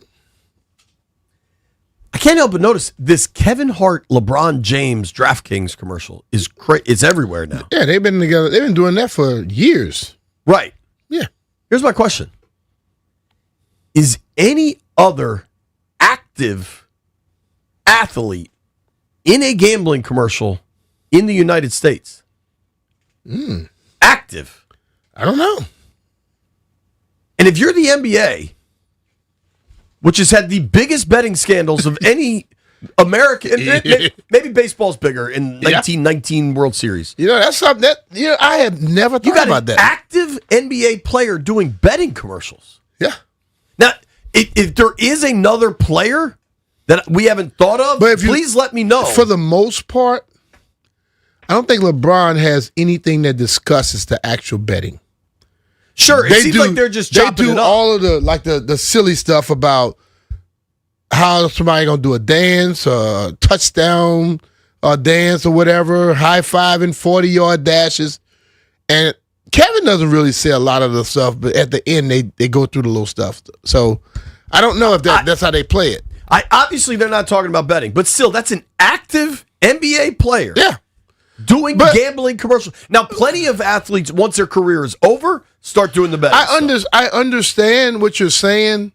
I can't help but notice this Kevin Hart, LeBron James DraftKings commercial is it's everywhere now. Yeah, they've been together. They've been doing that for years. Right. Yeah. Here's my question. Is any other active athlete in a gambling commercial in the United States active? I don't know. And if you're the NBA, which has had the biggest betting scandals of any American, maybe baseball's bigger in 1919 World Series. You know, that's something that I have never thought about that. Active NBA player doing betting commercials. Yeah. Now, if there is another player that we haven't thought of, but please let me know. For the most part, I don't think LeBron has anything that discusses the actual betting. Sure, it seems like they're just chopping They do it up. all of the silly stuff about how somebody gonna do a dance, a touchdown, a dance or whatever, high fiving, 40-yard dashes, and Kevin doesn't really say a lot of the stuff, but at the end they go through the little stuff. So I don't know if that's how they play it. Obviously they're not talking about betting, but still, that's an active NBA player. Yeah. Doing gambling commercials. Now, plenty of athletes, once their career is over, start doing the betting. I understand what you're saying,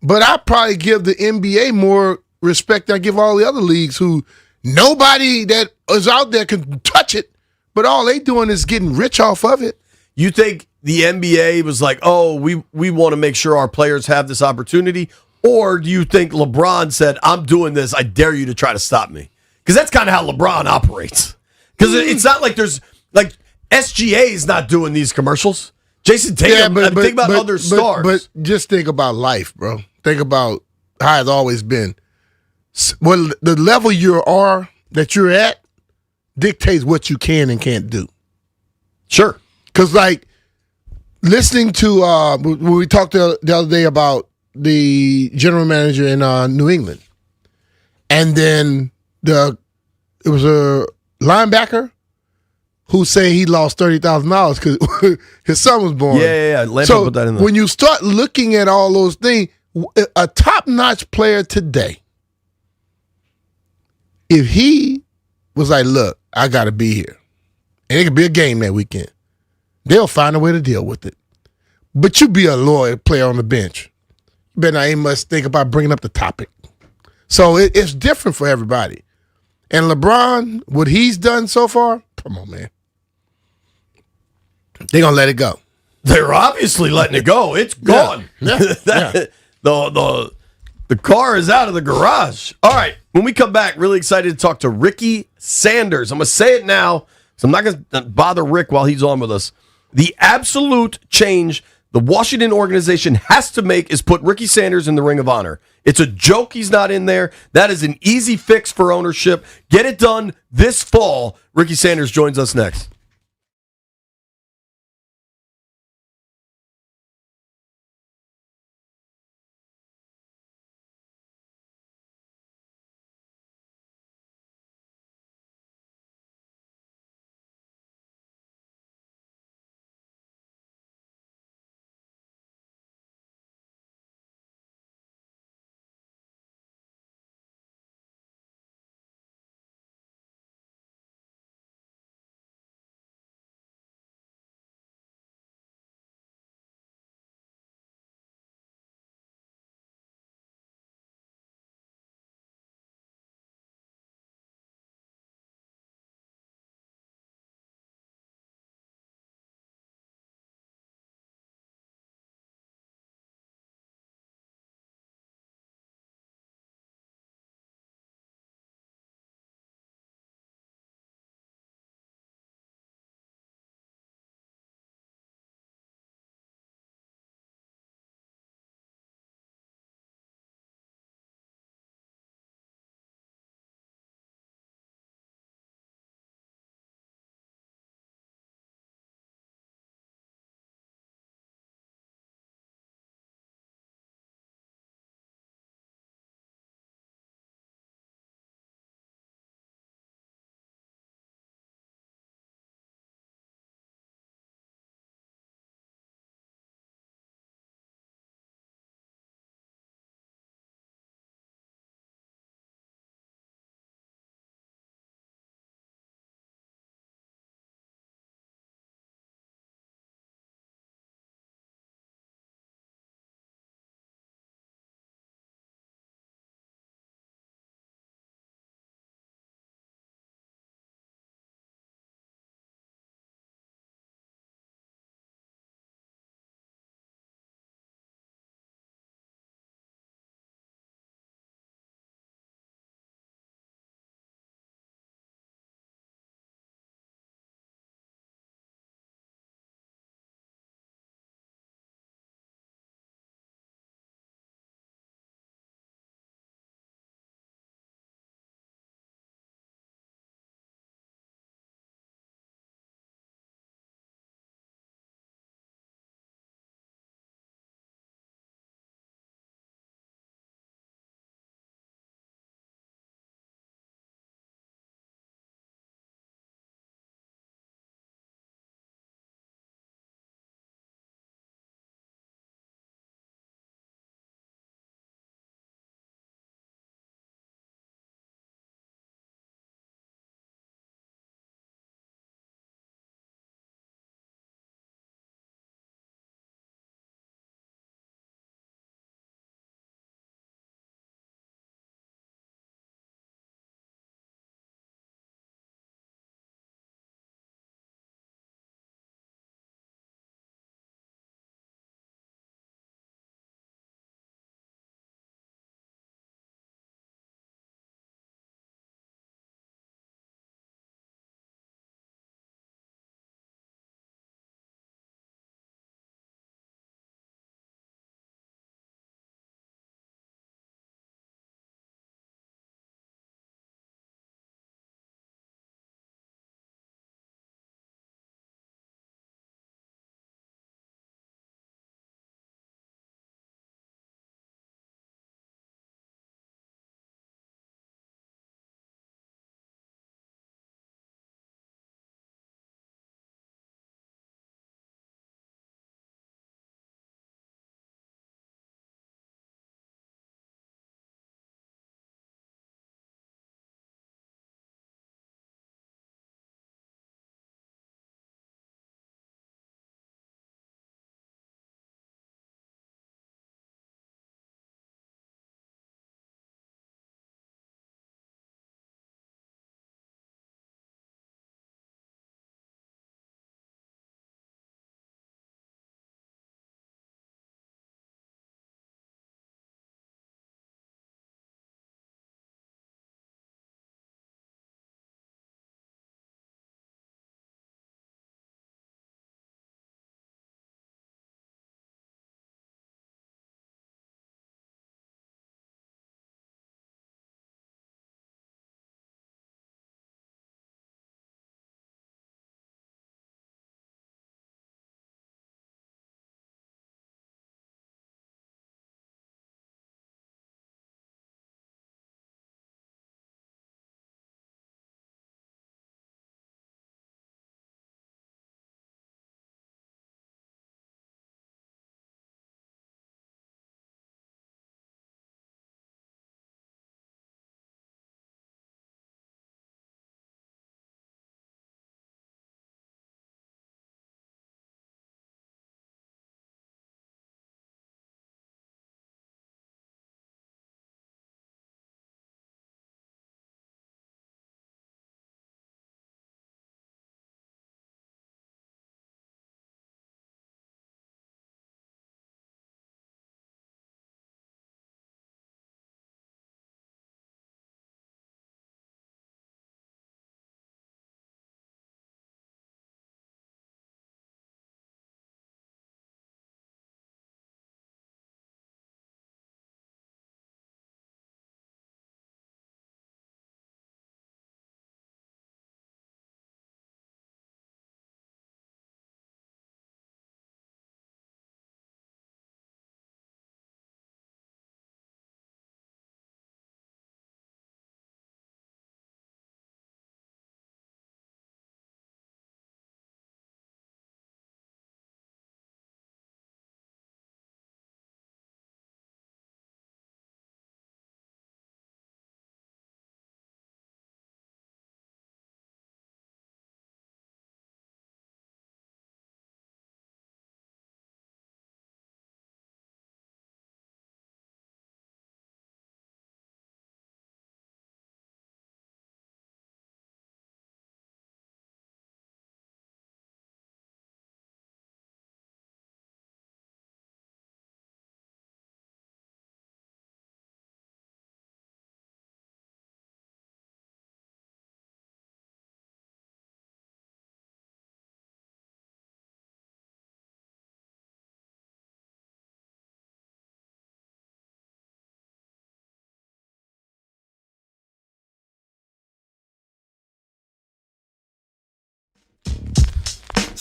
but I probably give the NBA more respect than I give all the other leagues who nobody that is out there can touch it, but all they doing is getting rich off of it. You think the NBA was like, oh, we want to make sure our players have this opportunity, Or do you think LeBron said, I'm doing this, I dare you to try to stop me? Because that's kind of how LeBron operates. Because it's not like there's, like, SGA is not doing these commercials. Jason Tatum, think about other stars. But just think about life, bro. Think about how it's always been. Well, the level that you're at dictates what you can and can't do. Sure. Because, like, listening to when we talked the other day about the general manager in New England, and then it was a linebacker who said he lost $30,000 because his son was born. Yeah. So put that in there. when you start looking at all those things, a top-notch player today, if he was like, look, I got to be here, and it could be a game that weekend, they'll find a way to deal with it. But you be a loyal player on the bench. You better not even much think about bringing up the topic. So it's different for everybody. And LeBron, what he's done so far, come on, man. They're going to let it go. They're obviously letting it go. It's gone. Yeah. The car is out of the garage. All right. When we come back, really excited to talk to Ricky Sanders. I'm going to say it now, so I'm not going to bother Rick while he's on with us. The absolute change the Washington organization has to make is put Ricky Sanders in the Ring of Honor. It's a joke he's not in there. That is an easy fix for ownership. Get it done this fall. Ricky Sanders joins us next.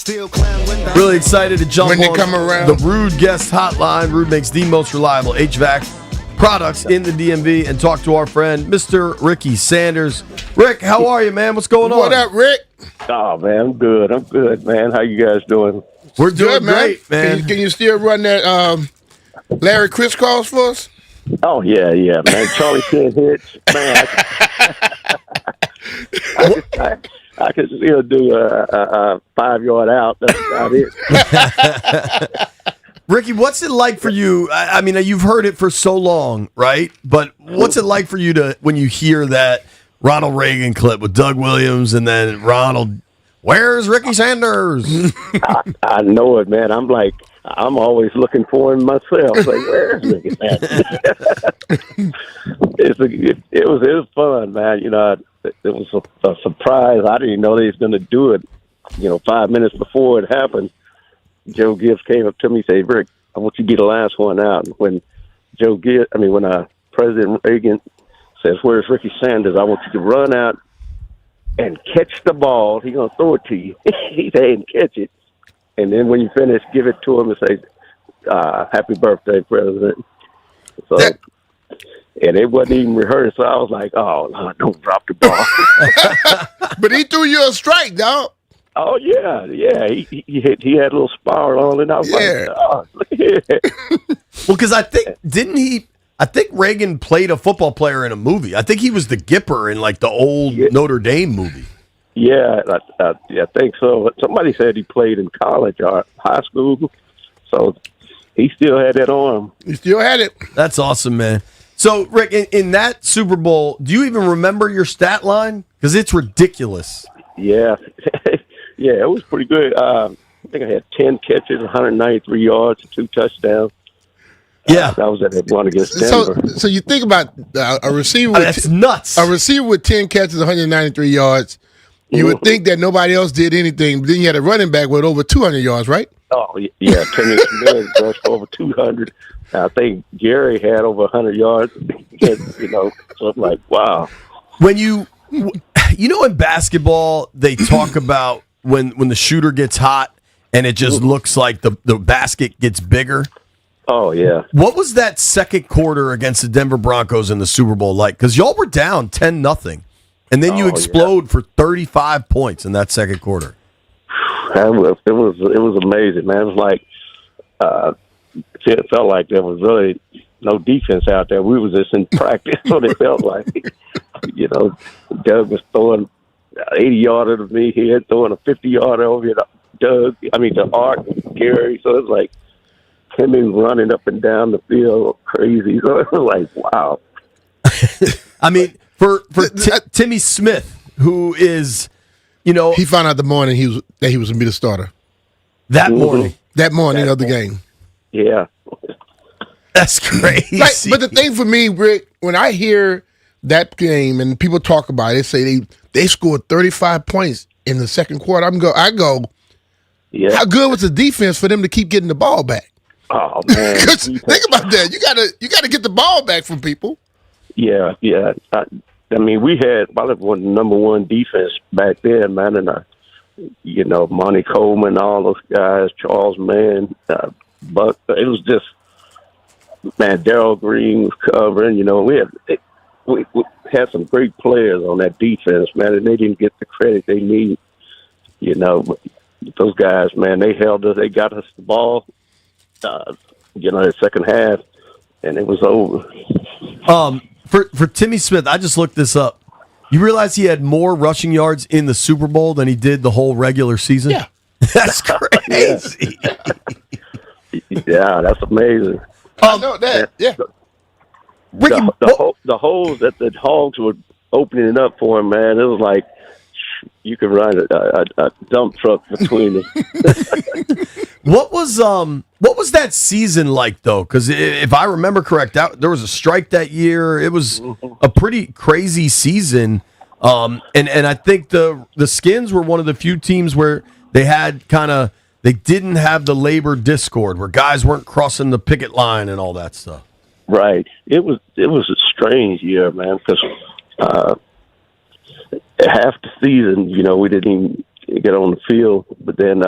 Really excited to jump When they on come around. the Rude Guest Hotline. Rude makes the most reliable HVAC products in the DMV and talk to our friend, Mr. Ricky Sanders. Rick, how are you, man? What's going on? What up, Rick? Oh, man, I'm good. I'm good, man. How you guys doing? We're doing Good, man. great, man. Can you still run that Larry crisscross for us? Oh, yeah, man. Charlie 10 hits. Man, I could still do a 5-yard out. That's about it. Ricky, what's it like for you? I mean, you've heard it for so long, right? But what's it like for you to when you hear that Ronald Reagan clip with Doug Williams and then Ronald, where's Ricky Sanders? I know it, man. I'm always looking for him myself. Like, where's Ricky Sanders? It was fun, man. You know, it was a surprise. I didn't know they was going to do it. 5 minutes before it happened, Joe Gibbs came up to me and said, Rick, I want you to get the last one out. And when President Reagan says, where's Ricky Sanders? I want you to run out and catch the ball. He's going to throw it to you. He said, and catch it. And then when you finish, give it to him and say, happy birthday, President. So, and it wasn't even rehearsed. So I was like, oh, no, don't drop the ball. But he threw you a strike, dog. Oh, yeah. He had a little spiral on it. I was like, oh, look at it. Well, because I think Reagan played a football player in a movie. I think he was the Gipper in like the old Notre Dame movie. Yeah, I think so. Somebody said he played in college or high school, so he still had that arm. He still had it. That's awesome, man. So, Rick, in that Super Bowl, do you even remember your stat line? Because it's ridiculous. Yeah. Yeah, it was pretty good. I think I had 10 catches, 193 yards, 2 touchdowns. Yeah. That was that one against Denver. So you think about a receiver. That's nuts. A receiver with 10 catches, 193 yards. You would think that nobody else did anything, but then you had a running back with over 200 yards, right? Oh, yeah. Timmy Smith rushed over 200. I think Gary had over 100 yards. So I'm like, wow. When in basketball, they talk about when the shooter gets hot and it just looks like the basket gets bigger. Oh, yeah. What was that second quarter against the Denver Broncos in the Super Bowl like? Because y'all were down 10-0, and then you explode for 35 points in that second quarter. It was amazing, man. It was like it felt like there was really no defense out there. We was just in practice, so it felt like. Doug was throwing 80-yarder to me here, throwing a 50-yarder over to Art and Gary. So it was like Timmy running up and down the field crazy. So it was like, wow. I mean, for Timmy Smith, who is, he found out the morning that he was going to be the starter. That morning. That morning of the game. Yeah. That's crazy. But the thing for me, Rick, when I hear that game and people talk about it, they say they scored 35 points in the second quarter. I go, yeah. How good was the defense for them to keep getting the ball back? Oh man, think about that. You gotta get the ball back from people. Yeah. I mean, we had probably one number one defense back then, man, and Monty Coleman, all those guys, Charles Mann, Buck. It was just, man, Darryl Green was covering. We had some great players on that defense, man, and they didn't get the credit they need. Those guys, man, they held us. They got us the ball. The second half, and it was over. For Timmy Smith, I just looked this up. You realize he had more rushing yards in the Super Bowl than he did the whole regular season? Yeah. That's crazy. Yeah, that's amazing. I know that. Yeah. Ricky, the holes that the Hogs were opening up for him, man, it was like you could ride a dump truck between them. What was that season like though? Because if I remember correct, there was a strike that year. It was a pretty crazy season, and I think the Skins were one of the few teams where they didn't have the labor discord where guys weren't crossing the picket line and all that stuff. Right. It was a strange year, man, because half the season, we didn't even get on the field. But then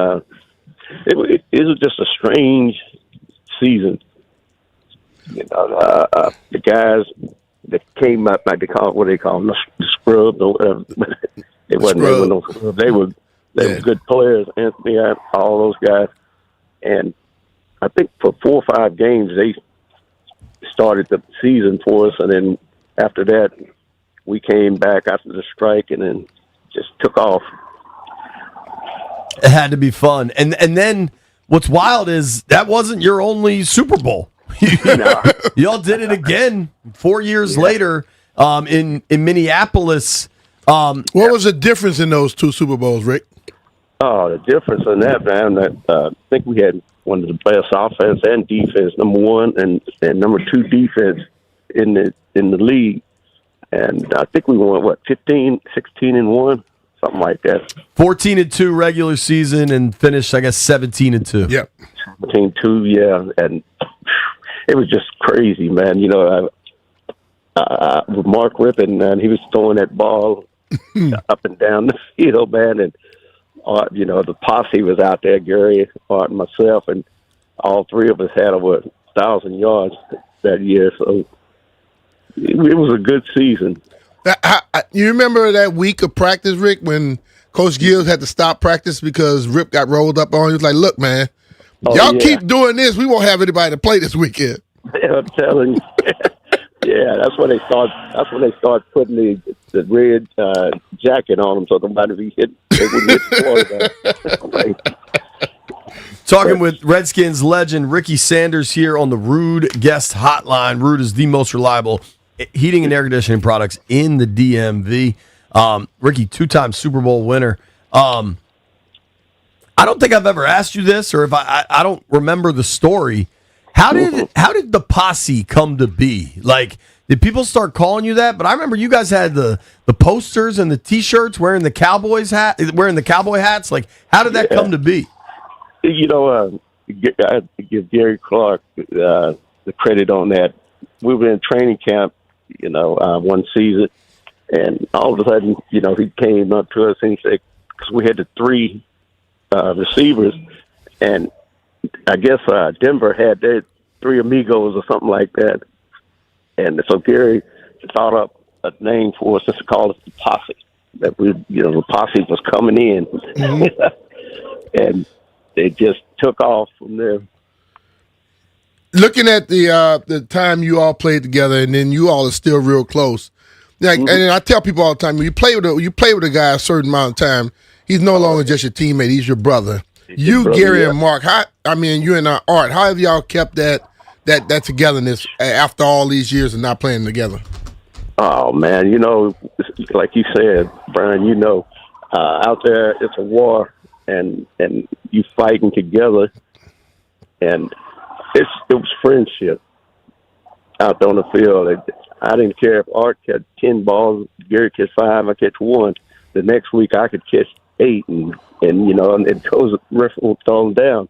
it was just a strange season. You know, the guys that came up, like what they call them, the scrubs or whatever. They were no scrubs. They were good players. Anthony, all those guys, and I think for 4 or 5 games they started the season for us, and then after that we came back after the strike and then just took off. It had to be fun. And then what's wild is that wasn't your only Super Bowl. Y'all did it again 4 years later in Minneapolis. What was the difference in those 2 Super Bowls, Rick? Oh, the difference in that, man, I think we had one of the best offense and defense, number 1, and number 2 defense in the league. And I think we won, 16-1? Something like that. 14-2 regular season and finished, I guess, 17-2. Yep. 17-2, yeah. And it was just crazy, man. You know, with Mark Rippon, man, he was throwing that ball up and down the field, man. And, you know, the posse was out there, Gary, Art, and myself, and all 3 of us had over 1,000 yards that year. So it was a good season. You remember that week of practice, Rick, when Coach Gibbs had to stop practice because Rip got rolled up on? He was like, look, man, y'all keep doing this, we won't have anybody to play this weekend. Yeah, I'm telling you. Yeah, that's when they start putting the red jacket on them so nobody be hit. They wouldn't hit the quarterback. Talking with Redskins legend Ricky Sanders here on the Rude Guest Hotline. Rude is the most reliable heating and air conditioning products in the DMV. Ricky, 2-time Super Bowl winner. I don't think I've ever asked you this, or if I don't remember the story. How did the posse come to be? Like, did people start calling you that? But I remember you guys had the posters and the T-shirts, wearing the cowboy hats. Like, how did that come to be? You know, I have to give Gary Clark the credit on that. We were in training camp, you know, one season, and all of a sudden, you know, he came up to us and he said, because we had the 3 receivers, and I guess Denver had their 3 amigos or something like that. And so Gary thought up a name for us just to call us the posse. That the posse was coming in. And they just took off from there. Looking at the time you all played together, and then you all are still real close. Like, and I tell people all the time, when you play with a guy a certain amount of time, he's no longer just your teammate; he's your brother. Gary, and Mark. You and Art. How have y'all kept that togetherness after all these years of not playing together? Oh man, you know, like you said, Brian. You know, out there it's a war, and you fighting together, and it was friendship out there on the field. I didn't care if Art catch 10 balls, Gary catch 5, I catch 1. The next week I could catch 8, and you know, and it goes ref will throw them down.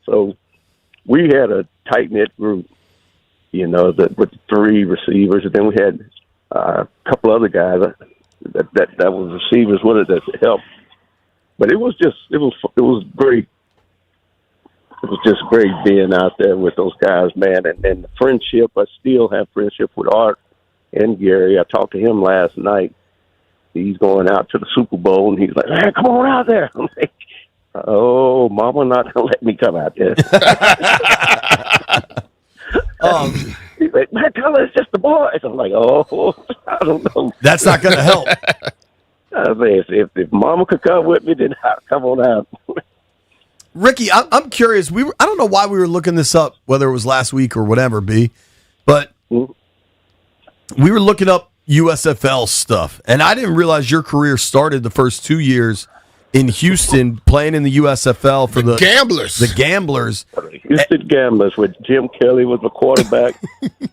So we had a tight knit group, you know, with 3 receivers, and then we had a couple other guys that was receivers with it that helped. But it was great. It was just great being out there with those guys, man. And the friendship, I still have friendship with Art and Gary. I talked to him last night. He's going out to the Super Bowl, and he's like, man, come on out there. I'm like, oh, Mama not going to let me come out there. He's like, man, tell her it's just the boys. I'm like, oh, I don't know. That's not going to help. I mean, if Mama could come with me, then I'll come on out. Ricky, I'm curious. I don't know why we were looking this up, whether it was last week or whatever, but we were looking up USFL stuff, and I didn't realize your career started the first 2 years in Houston playing in the USFL for the Gamblers. The Gamblers. Houston Gamblers, with Jim Kelly was the quarterback.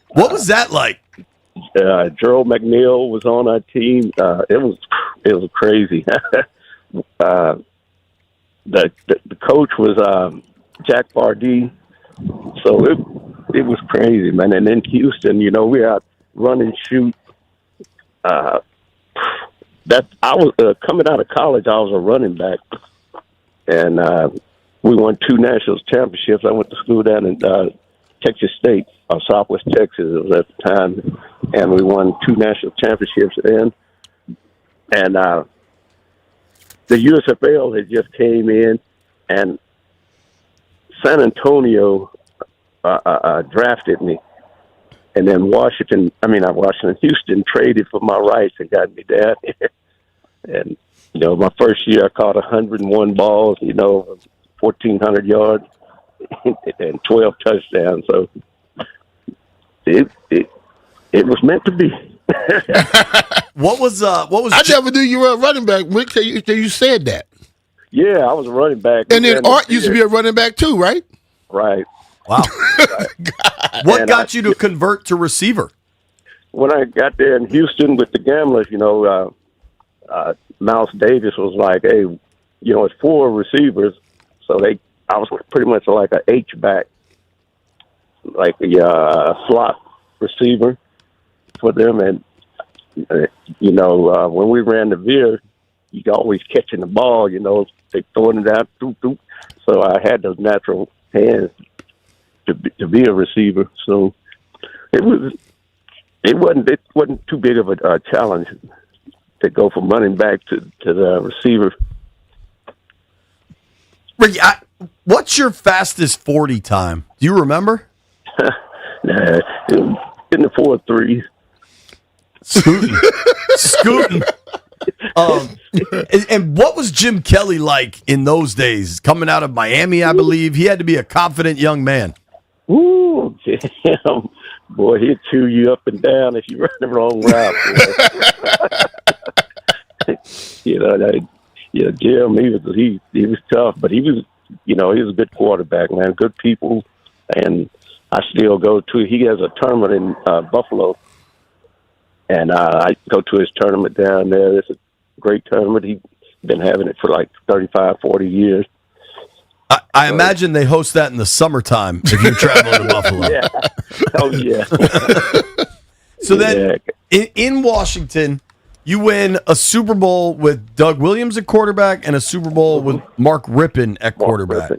What was that like? Gerald McNeil was on our team. It was crazy. The coach was Jack Pardee, so it was crazy, man. And in Houston, you know, we out run and shoot I was coming out of college. I was a running back, and we won 2 national championships. I went to school down in Texas State, Southwest Texas. It was at the time, and we won 2 national championships then. And the USFL had just came in, and San Antonio drafted me. And then Houston traded for my rights and got me down here. And, my first year I caught 101 balls, 1,400 yards and 12 touchdowns. So it was meant to be. What was I never knew you were a running back, Rick, till you said that. Yeah, I was a running back. And then Art used to be a running back too, right? Right. Wow. What got you to convert to receiver? When I got there in Houston with the Gamblers, Mouse Davis was like, hey, it's 4 receivers. So I was pretty much like an H-back, like a slot receiver for them. And, when we ran the veer, you always catching the ball, they throwing it out. So I had those natural hands to be a receiver. So it wasn't too big of a challenge to go from running back to the receiver. Ricky, what's your fastest 40 time? Do you remember? Nah, in the 4.3. Scooting. And what was Jim Kelly like in those days? Coming out of Miami, I believe. He had to be a confident young man. Ooh, damn. Boy, he'd chew you up and down if you run the wrong route. Jim, he was tough, but he was a good quarterback, man. Good people, and I still go to. He has a tournament in Buffalo, and I go to his tournament down there. It's a great tournament. He's been having it for like 35, 40 years. I imagine they host that in the summertime if you're traveling to Buffalo. Yeah. Oh, yeah. So then in Washington, you win a Super Bowl with Doug Williams at quarterback and a Super Bowl with Mark Rippon at quarterback.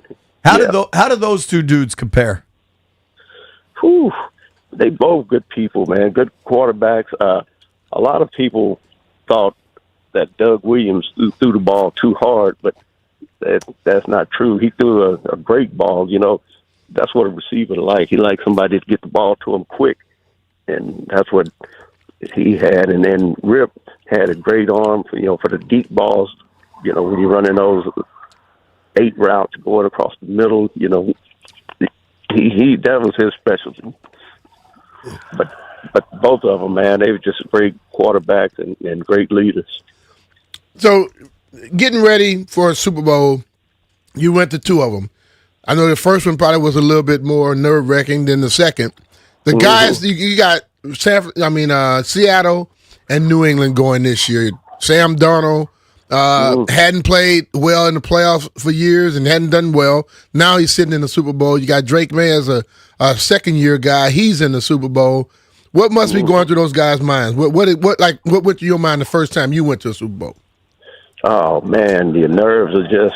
How did those two dudes compare? Whew. They both good people, man. Good quarterbacks. A lot of people thought that Doug Williams threw the ball too hard, but that's not true. He threw a great ball. That's what a receiver like. He likes somebody to get the ball to him quick, and that's what he had. And then Rip had a great arm for the deep balls. When you're running those 8 routes going across the middle, he that was his specialty. But both of them, man, they were just great quarterbacks and great leaders. So, getting ready for a Super Bowl, you went to 2 of them. I know the first one probably was a little bit more nerve-wracking than the second. The guys, you got Seattle and New England going this year. Sam Darnold hadn't played well in the playoffs for years and hadn't done well. Now he's sitting in the Super Bowl. You got Drake May as a second-year guy. He's in the Super Bowl. What must be going through those guys' minds? What went through your mind the first time you went to a Super Bowl? Oh man, your nerves are just.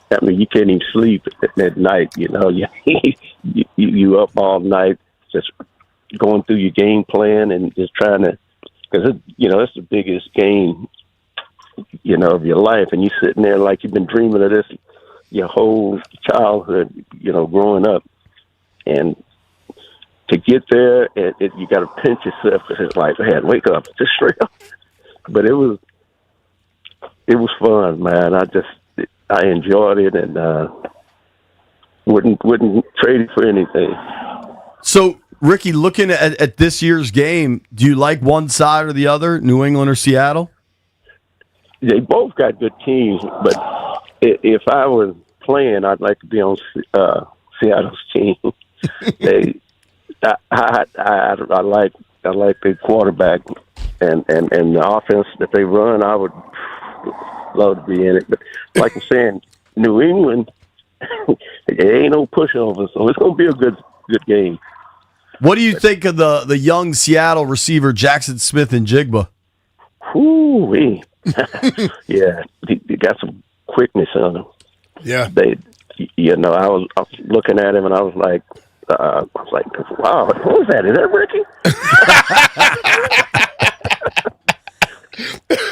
I mean, you can't even sleep at night. You up all night just going through your game plan and just trying to, because it's the biggest game, of your life, and you sitting there like you've been dreaming of this your whole childhood, growing up, and to get there, you got to pinch yourself because it's like, man, wake up, just straight up. But it was fun, man. I enjoyed it and wouldn't trade it for anything. So, Ricky, looking at this year's game, do you like one side or the other, New England or Seattle? They both got good teams, but if I was playing, I'd like to be on Seattle's team. I like their quarterback and the offense that they run. I would love to be in it, but like I'm saying, New England, there ain't no pushover, so it's gonna be a good game. What do you think of the young Seattle receiver Jackson Smith and Jigba? Whoo-wee. Yeah, he got some quickness on him. Yeah. I was looking at him and I was like, wow, who was that? Is that Ricky?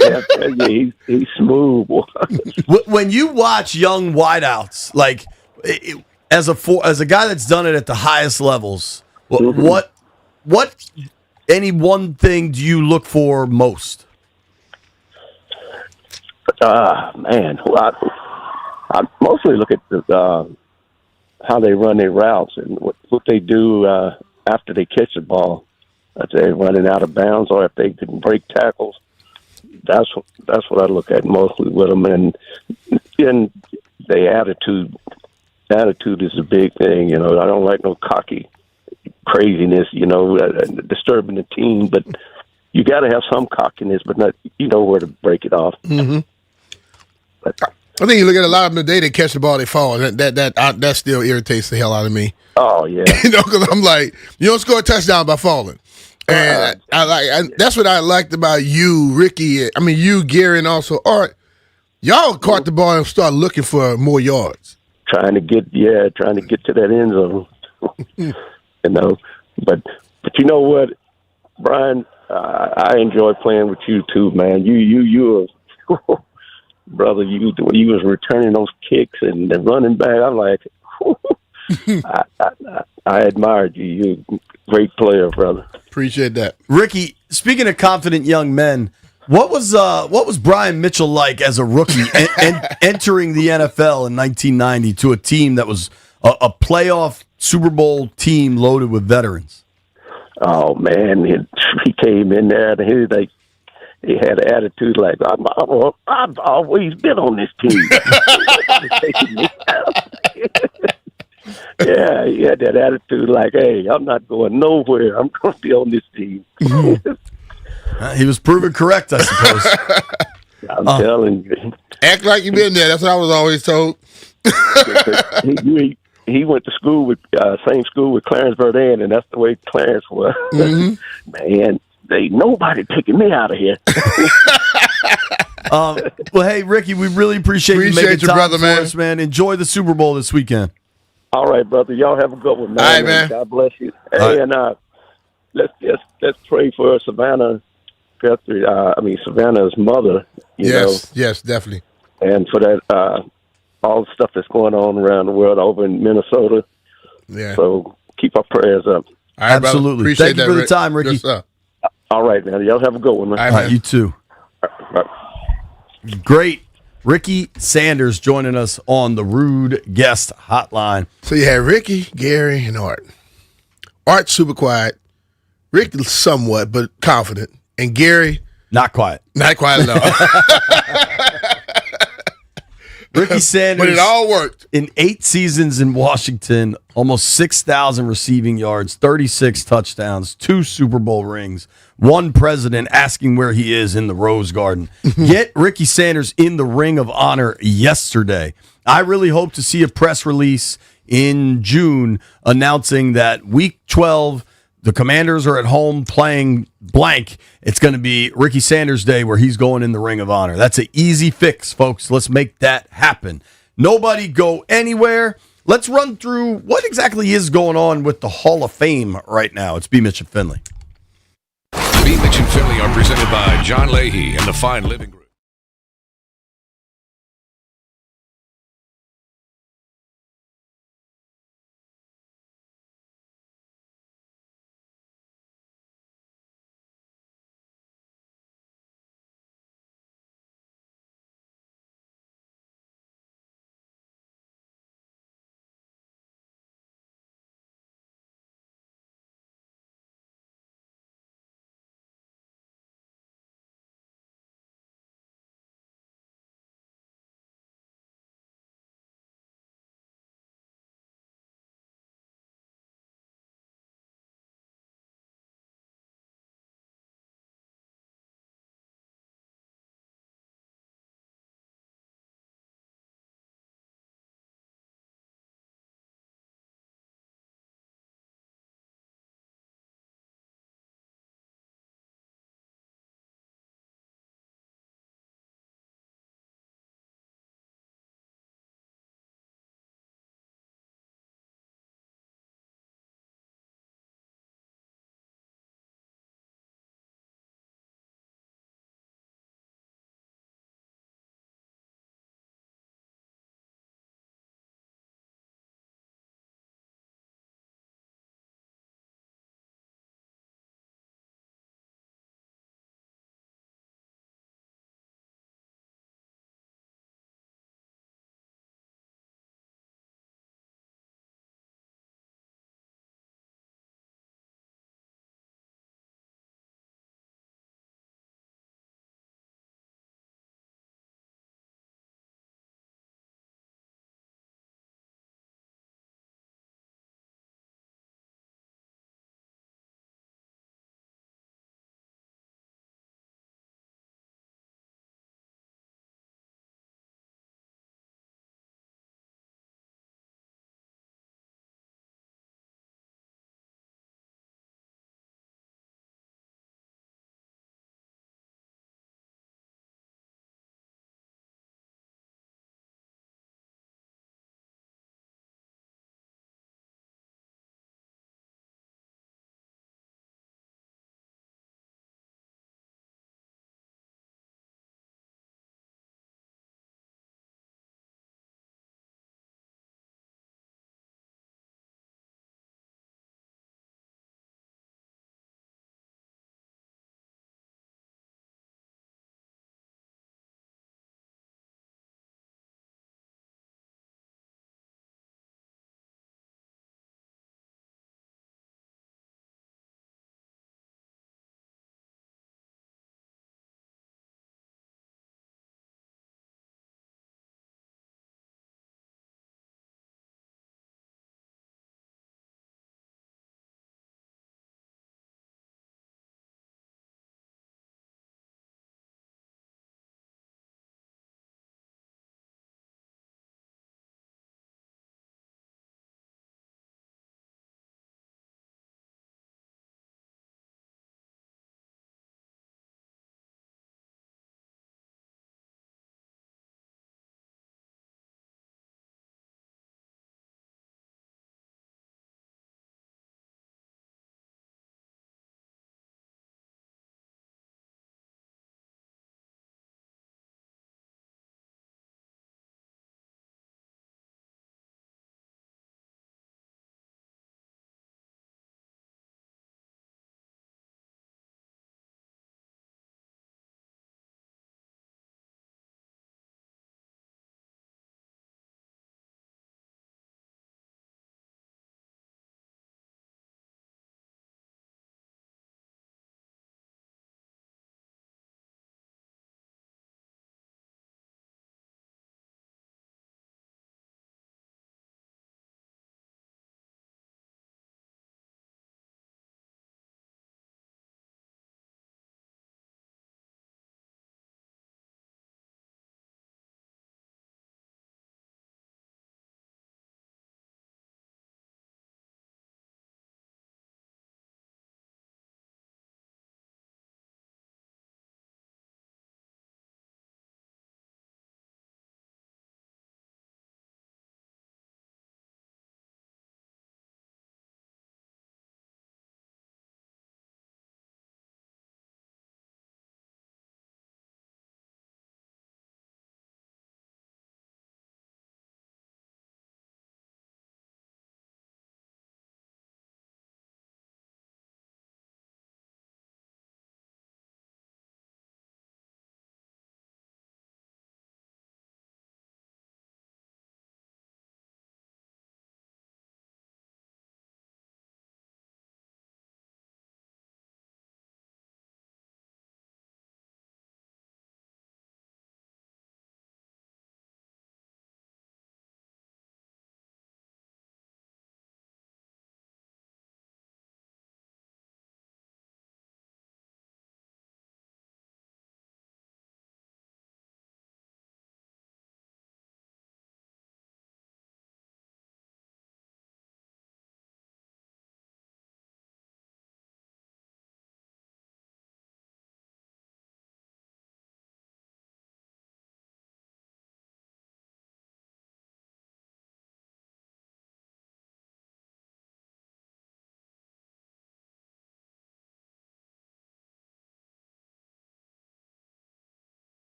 Yeah, he's smooth. When you watch young wideouts, like as a guy that's done it at the highest levels, what any one thing do you look for most? Man, I mostly look at how they run their routes and what they do after they catch the ball. If they're running out of bounds or if they can break tackles. That's what I look at mostly with them, and the attitude. Attitude is a big thing. You know, I don't like no cocky craziness. You know, disturbing the team, but you got to have some cockiness, but not where to break it off. Mm-hmm. I think you look at a lot of them today. They catch the ball, they fall. That still irritates the hell out of me. Oh yeah, because I'm like, you don't score a touchdown by falling. And that's what I liked about you, Ricky. I mean, you, Gary, and also Art. Y'all caught the ball and started looking for more yards. Trying to get to that end zone. But you know what, Brian, I enjoy playing with you too, man. You brother, you was returning those kicks and running back. I'm like, I admired you. You're a great player, brother. Appreciate that, Ricky. Speaking of confident young men, what was Brian Mitchell like as a rookie entering the NFL in 1990 to a team that was a playoff Super Bowl team loaded with veterans? Oh man, he came in there and he had an attitude like I've always been on this team. Yeah, he had that attitude like, hey, I'm not going nowhere. I'm going to be on this team. He was proven correct, I suppose. I'm telling you. Act like you've been there. That's what I was always told. He went to school with same school with Clarence Verdun, and that's the way Clarence was. Mm-hmm. Man, ain't nobody taking me out of here. Well, hey, Ricky, we really appreciate you making time brother, for us, man. Enjoy the Super Bowl this weekend. All right, brother. Y'all have a good one, man. All right, man. God bless you. Hey, right. and let's pray for Savannah. Savannah's mother. Yes, definitely. And for that, all the stuff that's going on around the world over in Minnesota. Yeah. So keep our prayers up. All right, absolutely. Thank you for the time, Ricky. Yes, sir. All right, man. Y'all have a good one, man. All right, you too. Great. Ricky Sanders joining us on the Rude Guest Hotline. So you had Ricky, Gary, and Art. Art super quiet. Rick somewhat, but confident. And Gary not quiet. Not quiet at all. Ricky Sanders. But it all worked. In 8 seasons in Washington, almost 6,000 receiving yards, 36 touchdowns, 2 Super Bowl rings, 1 president asking where he is in the Rose Garden. Get Ricky Sanders in the Ring of Honor yesterday. I really hope to see a press release in June announcing that Week 12, the Commanders are at home playing blank. It's going to be Ricky Sanders Day where he's going in the Ring of Honor. That's an easy fix, folks. Let's make that happen. Nobody go anywhere. Let's run through what exactly is going on with the Hall of Fame right now. It's B. Mitch and Finley. B. Mitch and Finley are presented by John Leahy and the Fine Living Group.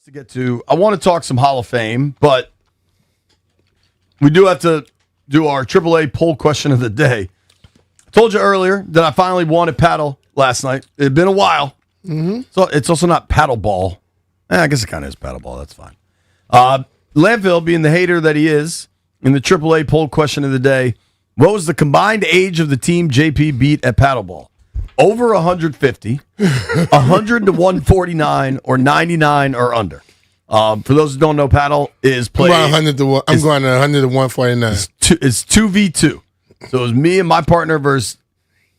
To get to, I want to talk some Hall of Fame, but we do have to do our AAA poll question of the day. I told you earlier that I finally won at paddle last night. It had been a while. Mm-hmm. So it's also not paddle ball. I guess it kind of is paddle ball. That's fine. Landfill, being the hater that he is, in the AAA poll question of the day, what was the combined age of the team JP beat at paddleball? Over 150, 100 to 149, or 99 or under. For those who don't know, paddle is played. I'm going to 100 to 149. It's 2v2. So it was me and my partner versus,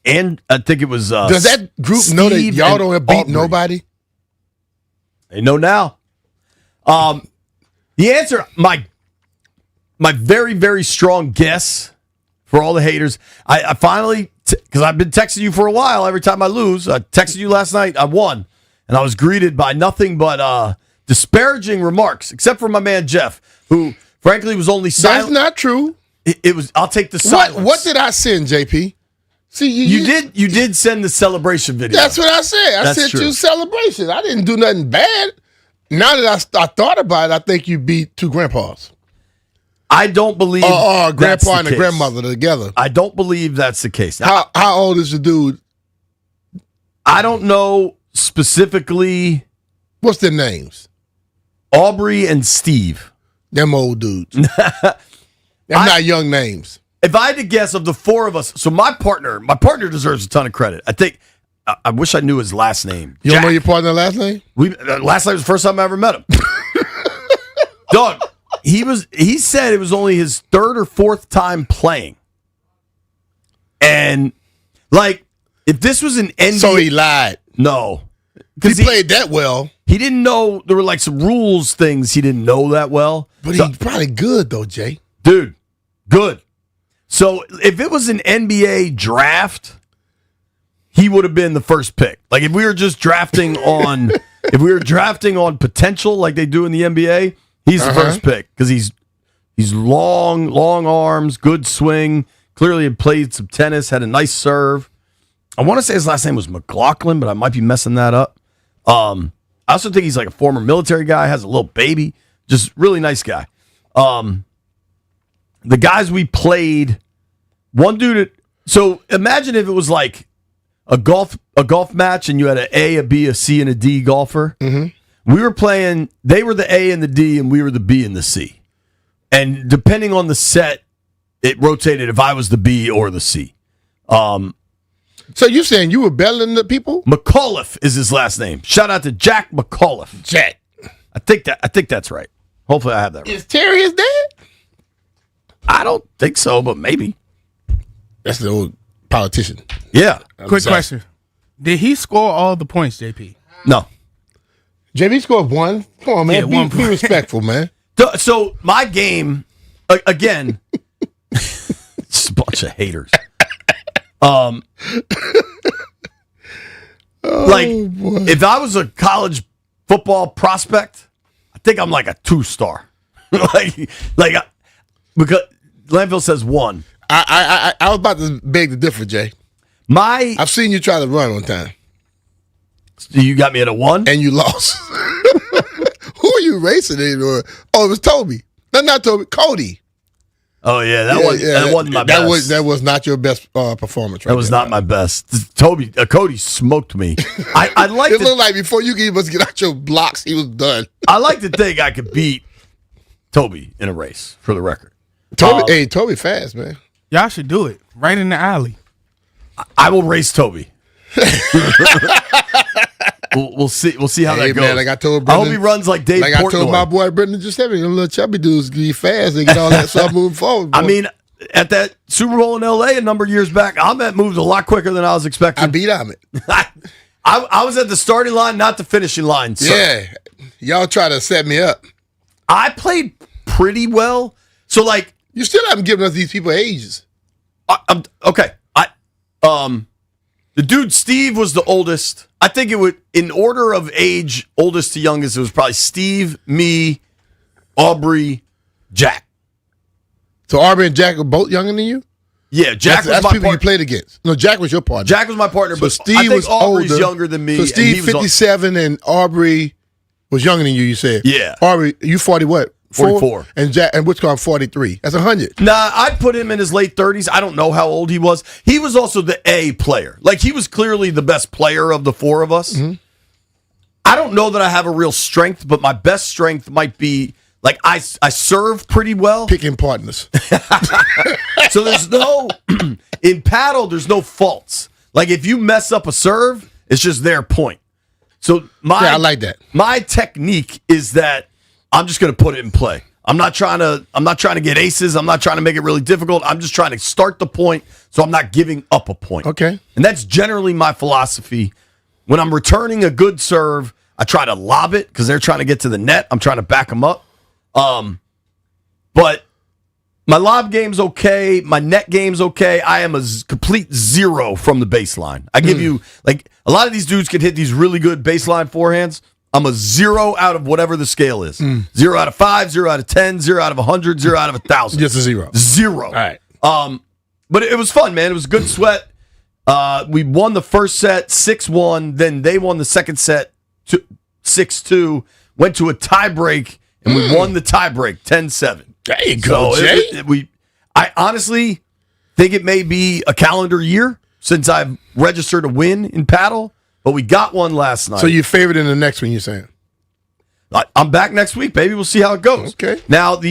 and I think it was. Does that group know that y'all don't have beat nobody? They know now. The answer, my very, very strong guess for all the haters, I finally, because I've been texting you for a while every time I lose. I texted you last night, I won, and I was greeted by nothing but disparaging remarks, except for my man Jeff, who frankly was only silent. That's not true. It was. I'll take the silence. What did I send, JP? See, you did send the celebration video. That's what I said. I sent you celebration. I didn't do nothing bad. Now that I thought about it, I think you beat two grandpas. I don't believe. Grandpa and the grandmother together. I don't believe that's the case. How old is the dude? I don't know specifically. What's their names? Aubrey and Steve. Them old dudes. They're not young names. If I had to guess, of the four of us, so my partner deserves a ton of credit. I think. I wish I knew his last name. You don't know your partner's last name? Last night was the first time I ever met him. Dog, he said it was only his third or fourth time playing. And, like, if this was an NBA... So he lied. No. He played that well. He didn't know, there were, like, some rules things he didn't know that well. But he's probably good, though, Jay. Dude, good. So, if it was an NBA draft... he would have been the first pick. Like if we were just drafting on, potential like they do in the NBA, he's the first pick because he's long arms, good swing. Clearly had played some tennis, had a nice serve. I want to say his last name was McLaughlin, but I might be messing that up. I also think he's like a former military guy, has a little baby, just really nice guy. The guys we played, one dude. So imagine if it was like a golf match and you had an A, a B, a C, and a D golfer. Mm-hmm. We were playing, they were the A and the D, and we were the B and the C. And depending on the set, it rotated if I was the B or the C. So you saying you were better than the people? McAuliffe is his last name. Shout out to Jack McAuliffe. Jack. I think that's right. Hopefully I have that right. Is Terry his dad? I don't think so, but maybe. That's the old politician. Yeah. Quick question. Did he score all the points, JP? No. JP scored one. Come on, man. Yeah, be respectful, man. So my game, again, it's a bunch of haters. If I was a college football prospect, I think I'm like a 2-star. Because Landfill says 1. I was about to beg to differ, Jay. I've seen you try to run one time. You got me at a 1? And you lost. Who are you racing anymore? Oh, it was Toby. No, not Toby. Cody. Oh, yeah. That wasn't my best. That was not your best performance. That was not my best. Cody smoked me. I like it looked like before you could get out your blocks, he was done. I like to think I could beat Toby in a race, for the record. Toby fast, man. Y'all should do it right in the alley. I will race Toby. we'll see how that goes. Man, like I told Brendan, I hope he runs like Dave Portnoy. I told my boy Brendan Giuseppe, them little chubby dudes get fast and get all that stuff moving forward. Boy. I mean, at that Super Bowl in L.A. a number of years back, Ahmed moved a lot quicker than I was expecting. I beat Ahmed. I was at the starting line, not the finishing line. So. Yeah. Y'all try to set me up. I played pretty well. So, like... You still haven't given us these people ages. Okay. The dude, Steve, was the oldest. I think it would, in order of age, oldest to youngest, it was probably Steve, me, Aubrey, Jack. So Aubrey and Jack are both younger than you? Yeah, Jack was that's my people partner. You played against. No, Jack was your partner. Jack was my partner, so but Steve I think was Aubrey's older. younger than me. So Steve 57 and Aubrey Was younger than you. You said. Yeah. Aubrey, you 40 what? 44. And Jack and Wichita 43. That's 100. Nah, I'd put him in his late 30s. I don't know how old he was. He was also the A player. Like, he was clearly the best player of the four of us. Mm-hmm. I don't know that I have a real strength, but my best strength might be, like, I serve pretty well. Picking partners. So there's no, in paddle, there's no faults. Like, if you mess up a serve, it's just their point. So I like that. My technique is that I'm just going to put it in play. I'm not trying to get aces. I'm not trying to make it really difficult. I'm just trying to start the point so I'm not giving up a point. Okay. And that's generally my philosophy. When I'm returning a good serve, I try to lob it because they're trying to get to the net. I'm trying to back them up. But my lob game's okay. My net game's okay. I am a complete zero from the baseline. I give you, like, a lot of these dudes can hit these really good baseline forehands. I'm a 0 out of whatever the scale is. 0 out of 5, 0 out of 10, 0 out of 100, 0 out of 1,000. Just a 0. 0. All right. But it was fun, man. It was good sweat. We won the first set 6-1. Then they won the second set 6-2. Went to a tie break, and we won the tie break 10-7. There you go, Jay. I honestly think it may be a calendar year since I've registered a win in paddle. But we got one last night. So you favored in the next one, you're saying? I'm back next week, baby. We'll see how it goes. Okay. Now,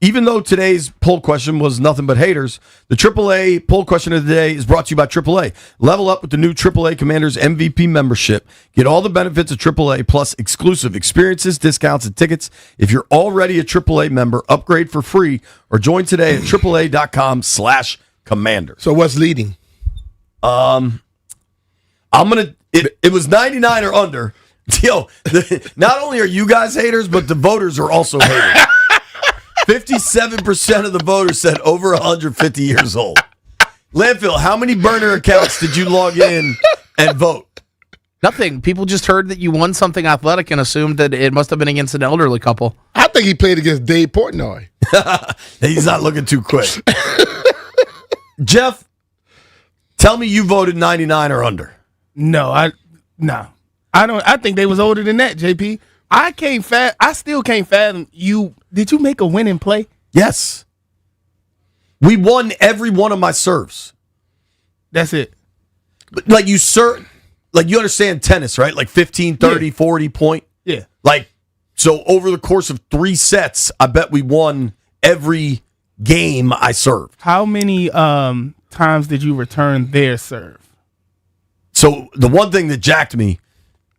even though today's poll question was nothing but haters, the AAA poll question of the day is brought to you by AAA. Level up with the new AAA Commanders MVP membership. Get all the benefits of AAA plus exclusive experiences, discounts, and tickets. If you're already a AAA member, upgrade for free or join today at AAA.com/Commander. So what's leading? It was 99 or under. Yo, not only are you guys haters, but the voters are also haters. 57% of the voters said over 150 years old. Landfill, how many burner accounts did you log in and vote? Nothing. People just heard that you won something athletic and assumed that it must have been against an elderly couple. I think he played against Dave Portnoy. He's not looking too quick. Jeff, tell me you voted 99 or under. No, I don't. I think they was older than that, JP. I still can't fathom you. Did you make a winning play? Yes. We won every one of my serves. That's it. Like you understand tennis, right? Like 15, 30, 40 point. Yeah. Like, so over the course of 3 sets, I bet we won every game I served. How many times did you return their serve? So the one thing that jacked me,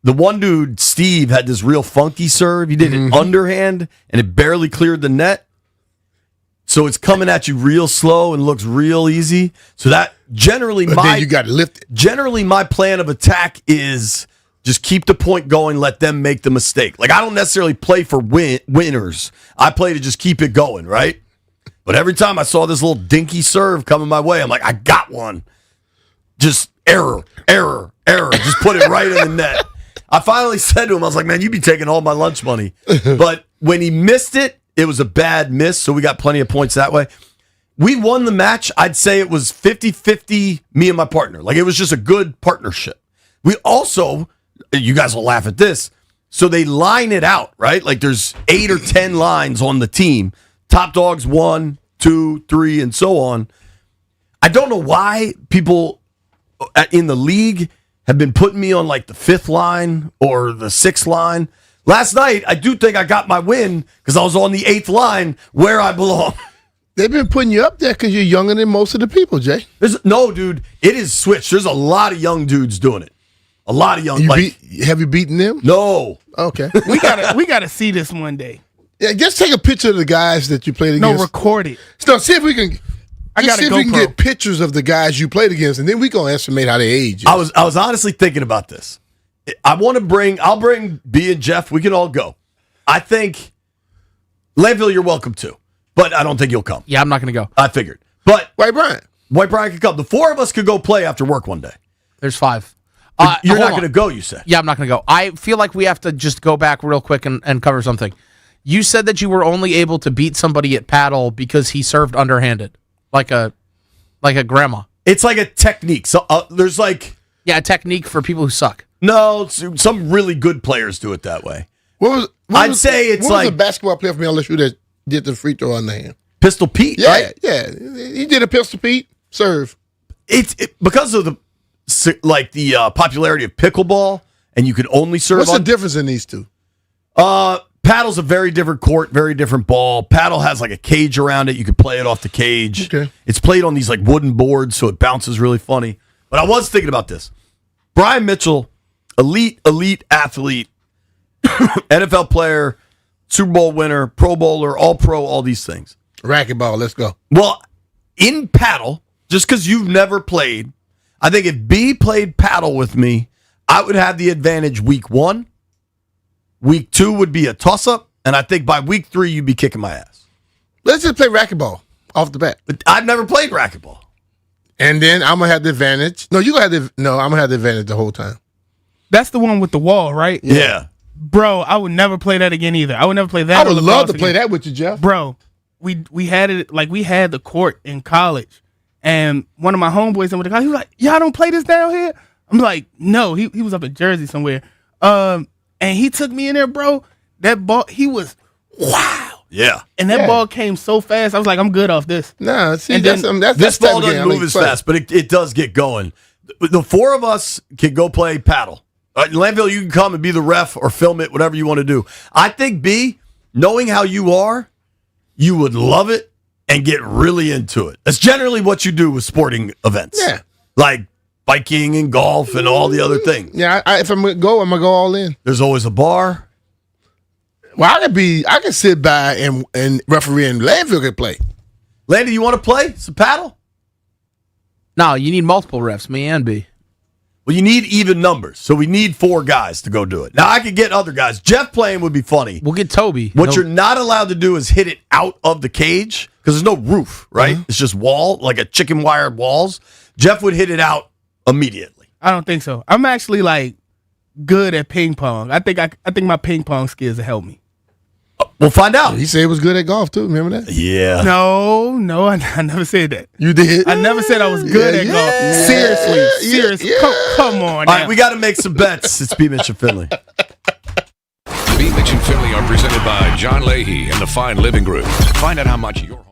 the one dude, Steve, had this real funky serve. He did it underhand, and it barely cleared the net. So it's coming at you real slow and looks real easy. So that generally you got to lift it. Generally, my plan of attack is just keep the point going, let them make the mistake. Like, I don't necessarily play for winners. I play to just keep it going, right? But every time I saw this little dinky serve coming my way, I'm like, I got one. Just error. Just put it right in the net. I finally said to him, I was like, man, you'd be taking all my lunch money. But when he missed it, it was a bad miss, so we got plenty of points that way. We won the match. I'd say it was 50-50, me and my partner. Like, it was just a good partnership. We also, you guys will laugh at this, so they line it out, right? Like, there's 8 or 10 lines on the team. Top dogs 1, 2, 3, and so on. I don't know why people in the league have been putting me on like the 5th line or the 6th line. Last night, I do think I got my win because I was on the 8th line where I belong. They've been putting you up there because you're younger than most of the people, Jay. No, dude, it is switched. There's a lot of young dudes doing it. A lot of young. Have you beaten them? No. Okay. We gotta see this one day. Yeah, just take a picture of the guys that you played against. No, record it. So see if we can. I got see if we can get pictures of the guys you played against, and then we gonna estimate how they age. I was honestly thinking about this. I'll bring B and Jeff. We can all go. I think Landville, you're welcome to, but I don't think you'll come. Yeah, I'm not going to go. I figured. But White Brian could come. The 4 of us could go play after work one day. There's 5. You're not going to go, you say? Yeah, I'm not going to go. I feel like we have to just go back real quick and cover something. You said that you were only able to beat somebody at paddle because he served underhanded, like a grandma. It's like a technique. So there's like a technique for people who suck. No, some really good players do it that way. I'd say it's what like was a basketball player from LSU that did the free throw on the hand? Pistol Pete, Yeah, right? yeah. He did a Pistol Pete serve. It's because of the popularity of pickleball, and you could only serve. What's the difference in these two? Paddle's a very different court, very different ball. Paddle has like a cage around it. You can play it off the cage. Okay. It's played on these like wooden boards, so it bounces really funny. But I was thinking about this. Brian Mitchell, elite athlete, NFL player, Super Bowl winner, Pro Bowler, All Pro, all these things. Racquetball, let's go. Well, in paddle, just because you've never played, I think if B played paddle with me, I would have the advantage week 1. Week 2 would be a toss-up, and I think by week 3, you'd be kicking my ass. Let's just play racquetball off the bat. But I've never played racquetball. And then I'm going to have the advantage. No, I'm going to have the advantage the whole time. That's the one with the wall, right? Yeah. Bro, I would never play that again either. I would never play that. I would or love to lacrosse play again. that with you, Jeff. Bro, we had it, like we had the court in college, and one of my homeboys in with the college, he was like, y'all don't play this down here? I'm like, no. He was up in Jersey somewhere. And he took me in there, bro. That ball, he was, wow. Yeah. And that ball came so fast. I was like, I'm good off this. Nah, see, And that's then- This the type ball of game doesn't I move like as to play. fast, but it does get going. The 4 of us can go play paddle. Landville, you can come and be the ref or film it, whatever you want to do. I think, B, knowing how you are, you would love it and get really into it. That's generally what you do with sporting events. Yeah. Like biking and golf and all the other things. Yeah, if I'm going to go, I'm going to go all in. There's always a bar. Well, I can sit by and referee, and Landfill can play. Landy, you want to play some paddle? No, you need multiple refs, me and B. Well, you need even numbers, so we need 4 guys to go do it. Now, I could get other guys. Jeff playing would be funny. We'll get Toby. What you're not allowed to do is hit it out of the cage because there's no roof, right? It's just wall, like a chicken wired walls. Jeff would hit it out immediately. I don't think so. I'm actually like good at ping pong. I think my ping pong skills will help me. We'll find out. He said he was good at golf, too. Remember that? Yeah. No, I never said that. You did? I never said I was good at golf. Seriously. Come on. All now. right, we got to make some bets. It's B. Mitch and Finley. B. Mitch and Finley are presented by John Leahy and the Fine Living Group. Find out how much your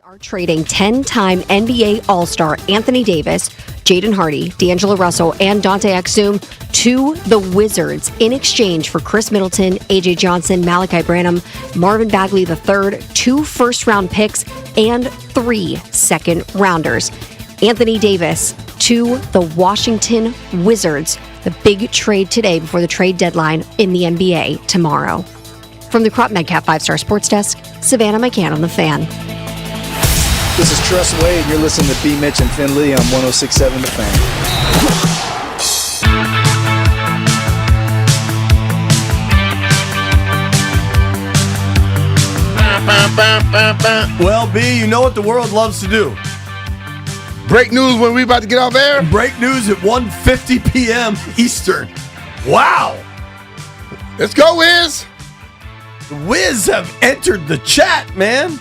Are trading 10-time NBA All-Star Anthony Davis, Jaden Hardy, D'Angelo Russell, and Dante Exum to the Wizards in exchange for Chris Middleton, AJ Johnson, Malachi Branham, Marvin Bagley III, 2 first-round picks, and 3 second-rounders. Anthony Davis to the Washington Wizards. The big trade today before the trade deadline in the NBA tomorrow. From the Crop Medcap 5-Star Sports Desk, Savannah McCann on The Fan. This is Tress Way, and you're listening to B. Mitch and Finley on 106.7 The Fan. Well, B, you know what the world loves to do. Break news when we about to get off air? Break news at 1:50 p.m. Eastern. Wow. Let's go, Wiz. The Wiz have entered the chat, man.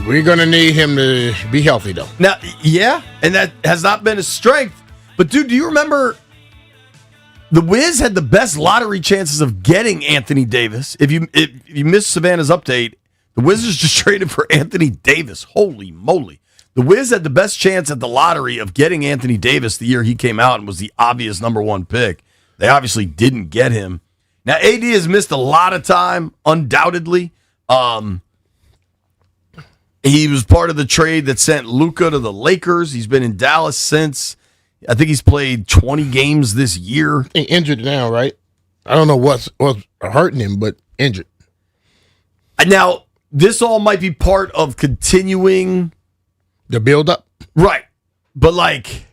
We're going to need him to be healthy, though. Now, yeah, and that has not been his strength. But, dude, do you remember the Wiz had the best lottery chances of getting Anthony Davis? If you missed Savannah's update, the Wizards just traded for Anthony Davis. Holy moly. The Wiz had the best chance at the lottery of getting Anthony Davis the year he came out and was the obvious number 1 pick. They obviously didn't get him. Now, AD has missed a lot of time, undoubtedly. He was part of the trade that sent Luka to the Lakers. He's been in Dallas since. I think he's played 20 games this year. Injured now, right? I don't know what's hurting him, but injured. Now, this all might be part of continuing the build-up. Right. But, like,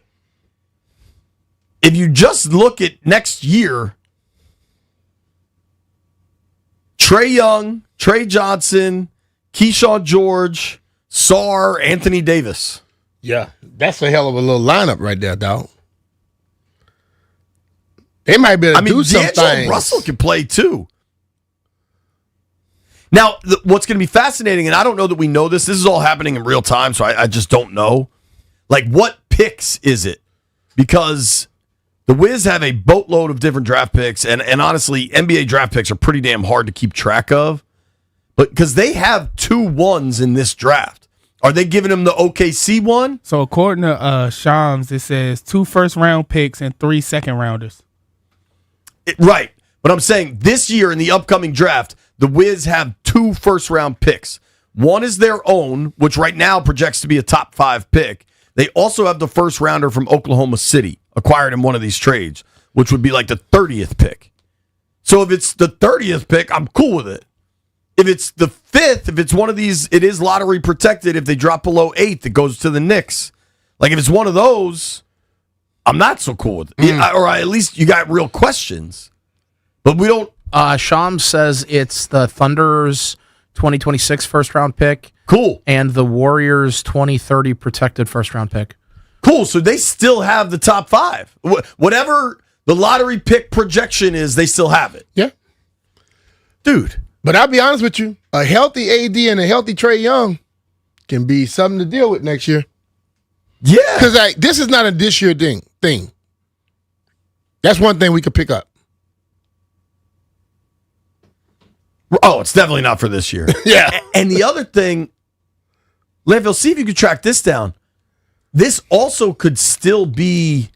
if you just look at next year, Trae Young, Trae Johnson, Keyshawn George, Sarr, Anthony Davis. Yeah, that's a hell of a little lineup right there, dog. They might be able to do some things. Russell can play too. Now, what's going to be fascinating, and I don't know that we know this. This is all happening in real time, so I just don't know. Like, what picks is it? Because the Wiz have a boatload of different draft picks, and honestly, NBA draft picks are pretty damn hard to keep track of. But because they have 2 1s in this draft. Are they giving him the OKC one? So according to Shams, it says 2 first-round picks and 3 second-rounders. Right. But I'm saying this year in the upcoming draft, the Wiz have 2 first-round picks. One is their own, which right now projects to be a top 5 pick. They also have the first-rounder from Oklahoma City, acquired in one of these trades, which would be like the 30th pick. So if it's the 30th pick, I'm cool with it. If it's the 5th, if it's one of these, it is lottery protected. If they drop below 8th, it goes to the Knicks. Like, if it's one of those, I'm not so cool with it. Or at least you got real questions. But we don't. Shams says it's the Thunder's 2026 first-round pick. Cool. And the Warriors' 2030 protected first-round pick. Cool. So they still have the top 5. Whatever the lottery pick projection is, they still have it. Yeah. Dude. But I'll be honest with you, a healthy AD and a healthy Trae Young can be something to deal with next year. Yeah. Because this is not a this year thing. That's one thing we could pick up. Oh, it's definitely not for this year. Yeah. And the other thing, Landfill, see if you could track this down. This also could still be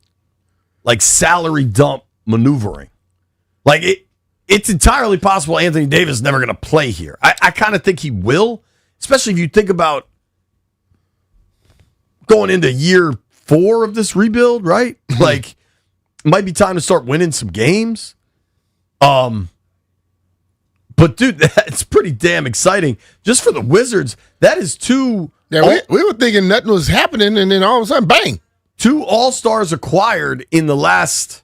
like salary dump maneuvering. Like, it's entirely possible Anthony Davis is never going to play here. I kind of think he will, especially if you think about going into year 4 of this rebuild, right? Like, it might be time to start winning some games. But, dude, that's pretty damn exciting. Just for the Wizards, that is 2... Yeah, we were thinking nothing was happening, and then all of a sudden, bang. 2 All-Stars acquired in the last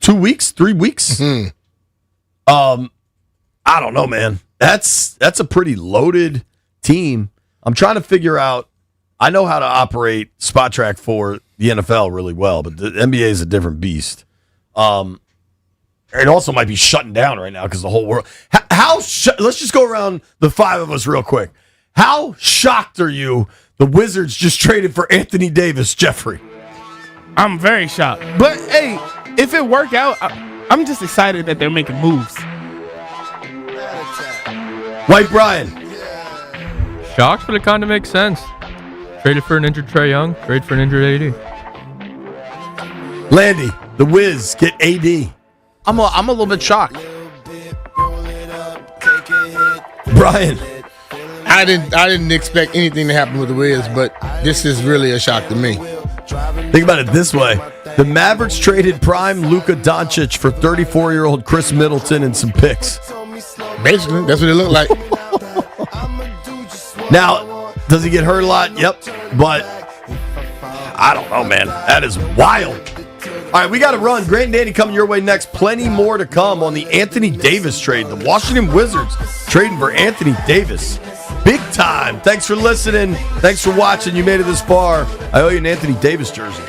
2 weeks, 3 weeks. Mm-hmm. I don't know, man. That's a pretty loaded team. I'm trying to figure out. I know how to operate Spot Track for the NFL really well, but the NBA is a different beast. It also might be shutting down right now because the whole world. Let's just go around the 5 of us real quick. How shocked are you? The Wizards just traded for Anthony Davis, Jeffrey. I'm very shocked. But, hey, if it work out, I'm just excited that they're making moves. White Brian. Shocks, but it kind of makes sense. Traded for an injured Trae Young, trade for an injured AD. Landy, the Wiz, get AD. I'm a little bit shocked. Brian. I didn't expect anything to happen with the Wiz, but this is really a shock to me. Think about it this way. The Mavericks traded prime Luka Doncic for 34-year-old Chris Middleton and some picks. Basically, that's what it looked like. Now, does he get hurt a lot? Yep. But I don't know, man. That is wild. All right, we got to run. Grant and Danny coming your way next. Plenty more to come on the Anthony Davis trade. The Washington Wizards trading for Anthony Davis. Big time. Thanks for listening. Thanks for watching. You made it this far. I owe you an Anthony Davis jersey.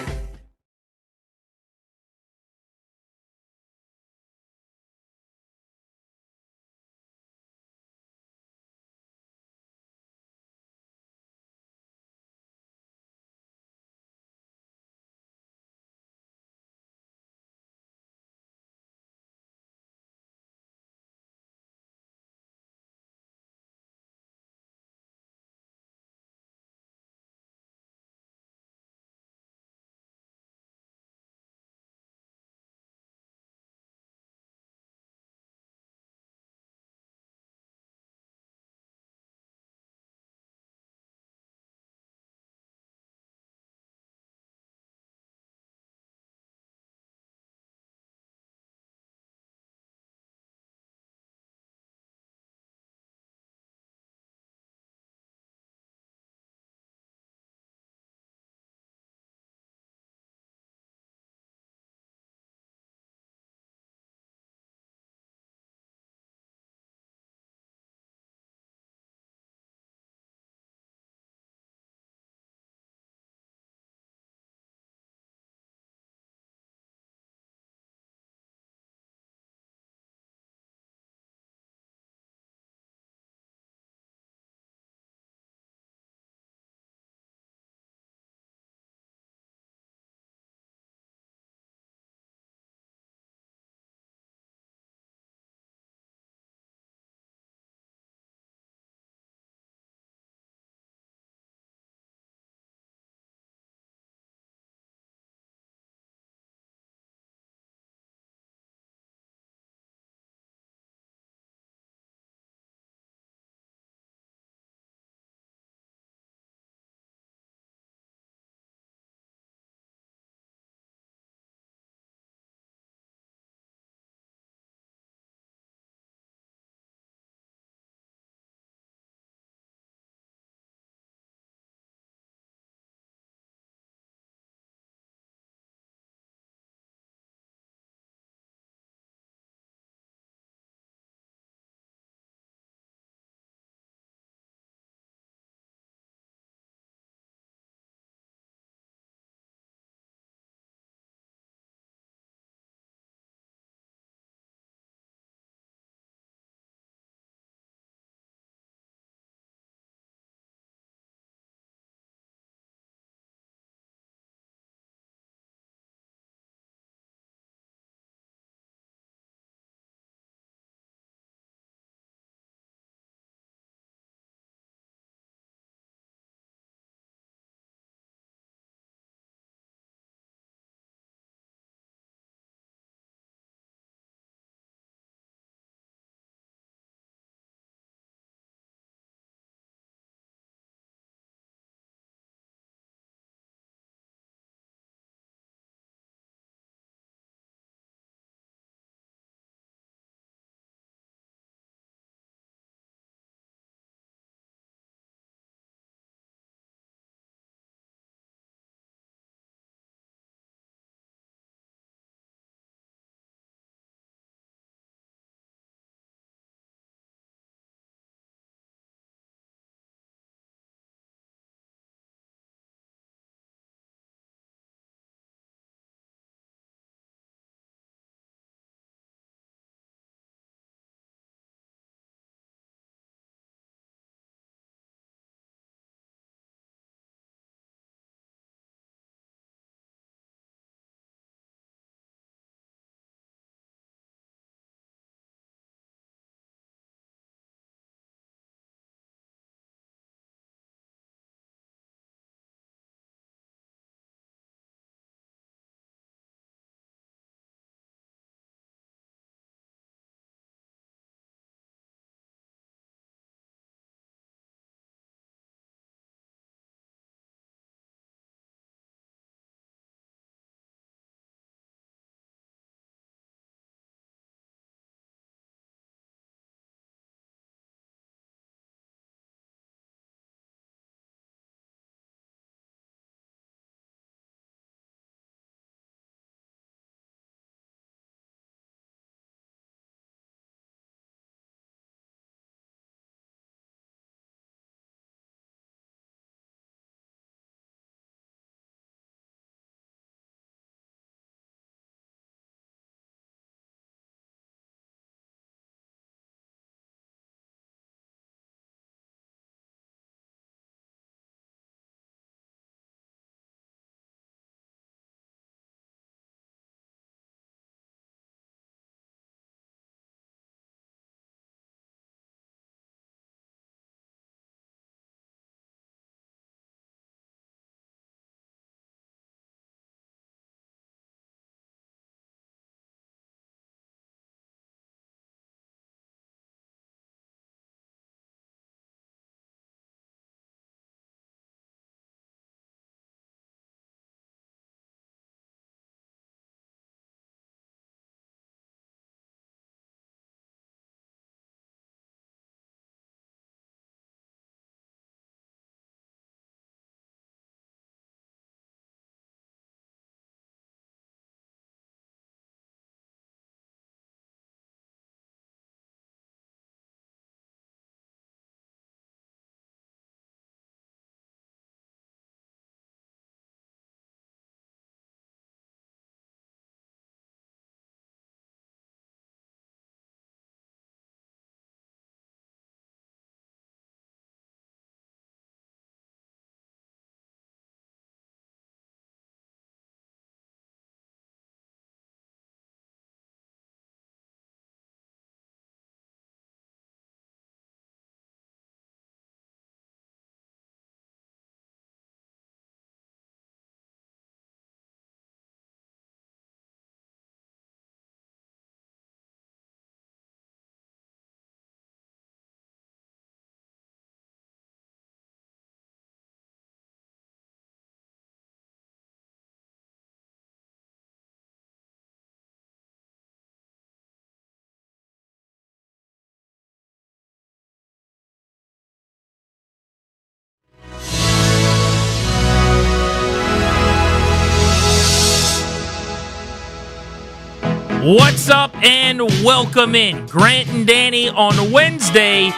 What's up and welcome in. Grant and Danny on Wednesday,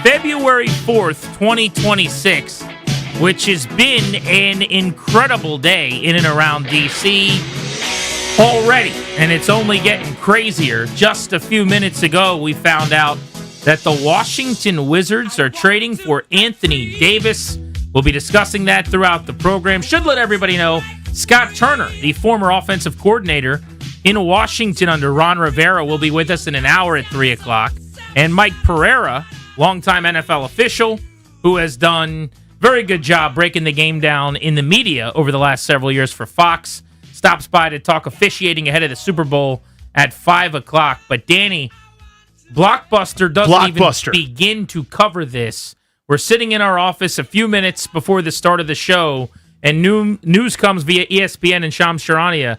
February 4th, 2026, which has been an incredible day in and around D.C. already, and it's only getting crazier. Just a few minutes ago, we found out that the Washington Wizards are trading for Anthony Davis. We'll be discussing that throughout the program. Should let everybody know, Scott Turner, the former offensive coordinator in Washington under Ron Rivera, will be with us in an hour at 3 o'clock. And Mike Pereira, longtime NFL official, who has done a very good job breaking the game down in the media over the last several years for Fox, stops by to talk officiating ahead of the Super Bowl at 5 o'clock. But Danny, Blockbuster doesn't even begin to cover this. We're sitting in our office a few minutes before the start of the show, and news comes via ESPN and Shams Charania.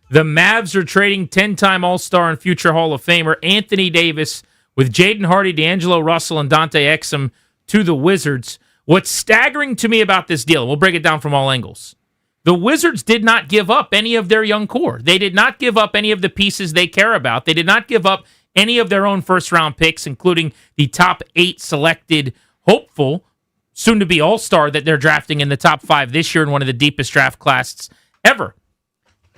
The Mavs are trading 10-time All-Star and future Hall of Famer Anthony Davis with Jaden Hardy, D'Angelo Russell, and Dante Exum to the Wizards. What's staggering to me about this deal, we'll break it down from all angles, the Wizards did not give up any of their young core. They did not give up any of the pieces they care about. They did not give up any of their own first-round picks, including the top 8 selected hopeful, soon-to-be All-Star that they're drafting in the top 5 this year in one of the deepest draft classes ever.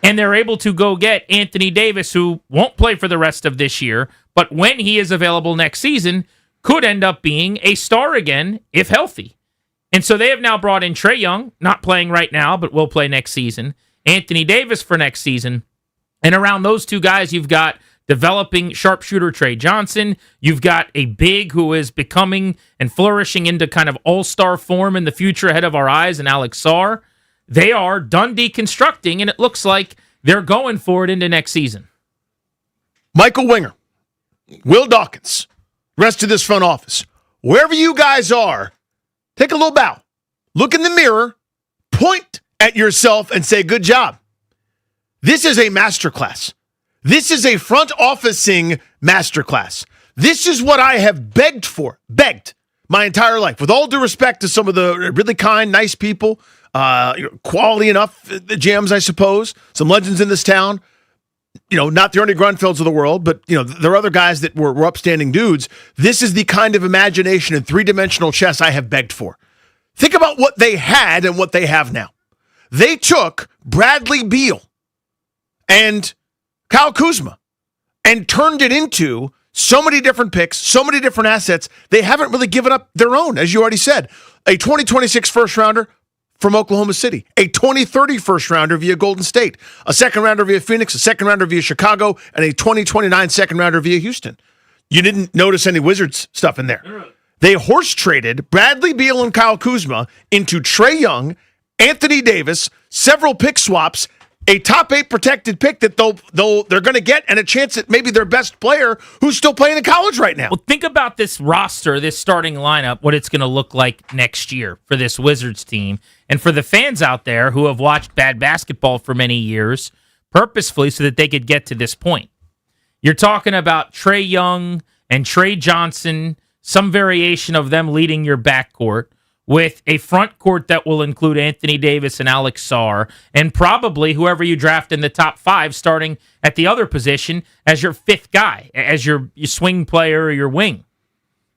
And they're able to go get Anthony Davis, who won't play for the rest of this year, but when he is available next season, could end up being a star again if healthy. And so they have now brought in Trae Young, not playing right now, but will play next season, Anthony Davis for next season. And around those two guys, you've got developing sharpshooter Trey Johnson. You've got a big who is becoming and flourishing into kind of all-star form in the future ahead of our eyes, and Alex Sarr. They are done deconstructing, and it looks like they're going for it into next season. Michael Winger, Will Dawkins, rest of this front office, wherever you guys are, take a little bow. Look in the mirror, point at yourself, and say, good job. This is a masterclass. This is a front officing masterclass. This is what I have begged my entire life. With all due respect to some of the really kind, nice people, quality enough, the GMs, I suppose, some legends in this town, not the Ernie Grunfelds of the world, but, there are other guys that were upstanding dudes. This is the kind of imagination and three-dimensional chess I have begged for. Think about what they had and what they have now. They took Bradley Beal and Kyle Kuzma and turned it into so many different picks, so many different assets. They haven't really given up their own, as you already said. A 2026 first-rounder from Oklahoma City, a 2030 first-rounder via Golden State, a second-rounder via Phoenix, a second-rounder via Chicago, and a 2029 second-rounder via Houston. You didn't notice any Wizards stuff in there. They horse-traded Bradley Beal and Kyle Kuzma into Trae Young, Anthony Davis, several pick swaps, a top 8 protected pick that they're going to get, and a chance at maybe their best player who's still playing in college right now. Well, think about this roster, this starting lineup, what it's going to look like next year for this Wizards team. And for the fans out there who have watched bad basketball for many years, purposefully so that they could get to this point. You're talking about Trae Young and Trey Johnson, some variation of them leading your backcourt, with a front court that will include Anthony Davis and Alex Sarr, and probably whoever you draft in the top 5 starting at the other position as your 5th guy, as your swing player or your wing.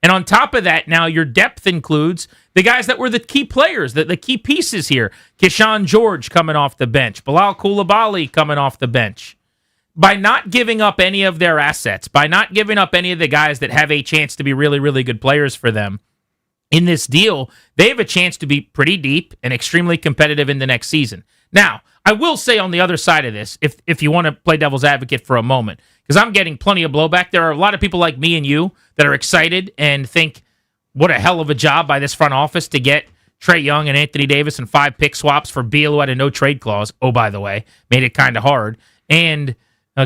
And on top of that, now your depth includes the guys that were the key players, the key pieces here. Keyshawn George coming off the bench, Bilal Coulibaly coming off the bench. By not giving up any of their assets, by not giving up any of the guys that have a chance to be really, really good players for them, in this deal, they have a chance to be pretty deep and extremely competitive in the next season. Now, I will say on the other side of this, if you want to play devil's advocate for a moment, because I'm getting plenty of blowback. There are a lot of people like me and you that are excited and think, what a hell of a job by this front office to get Trae Young and Anthony Davis and 5 pick swaps for Beal, who had a no-trade clause. Oh, by the way, made it kind of hard. And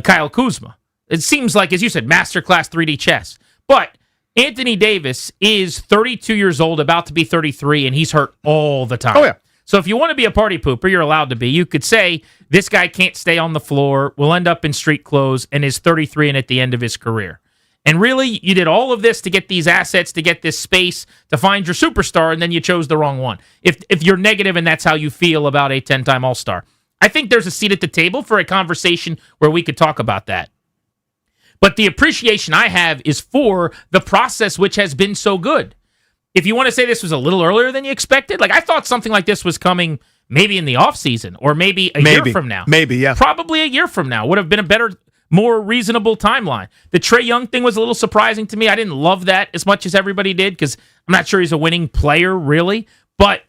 Kyle Kuzma. It seems like, as you said, masterclass 3D chess. But Anthony Davis is 32 years old, about to be 33, and he's hurt all the time. Oh, yeah. So if you want to be a party pooper, you're allowed to be. You could say, this guy can't stay on the floor, will end up in street clothes, and is 33 and at the end of his career. And really, you did all of this to get these assets, to get this space, to find your superstar, and then you chose the wrong one. If you're negative and that's how you feel about a 10-time All-Star. I think there's a seat at the table for a conversation where we could talk about that. But the appreciation I have is for the process, which has been so good. If you want to say this was a little earlier than you expected, like I thought something like this was coming maybe in the offseason or maybe a year from now. Maybe, yeah. Probably a year from now would have been a better, more reasonable timeline. The Trae Young thing was a little surprising to me. I didn't love that as much as everybody did because I'm not sure he's a winning player, really. But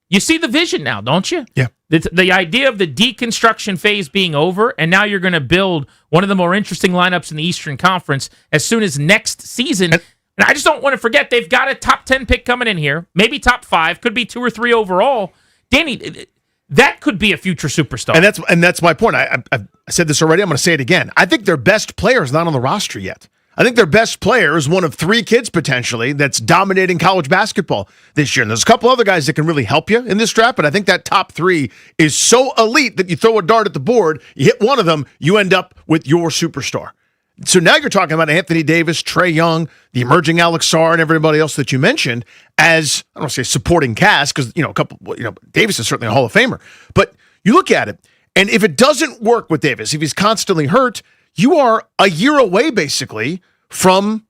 you see the vision now, don't you? Yeah. The idea of the deconstruction phase being over, and now you're going to build one of the more interesting lineups in the Eastern Conference as soon as next season. And I just don't want to forget they've got a top 10 pick coming in here, maybe top 5, could be 2 or 3 overall. Danny, that could be a future superstar. And that's my point. I said this already. I'm going to say it again. I think their best player is not on the roster yet. I think their best player is one of 3 kids potentially that's dominating college basketball this year. And there's a couple other guys that can really help you in this draft, but I think that top 3 is so elite that you throw a dart at the board, you hit one of them, you end up with your superstar. So now you're talking about Anthony Davis, Trae Young, the emerging Alex Sarr, and everybody else that you mentioned as, I don't want to say supporting cast, because, Davis is certainly a Hall of Famer. But you look at it, and if it doesn't work with Davis, if he's constantly hurt, you are a year away, basically, from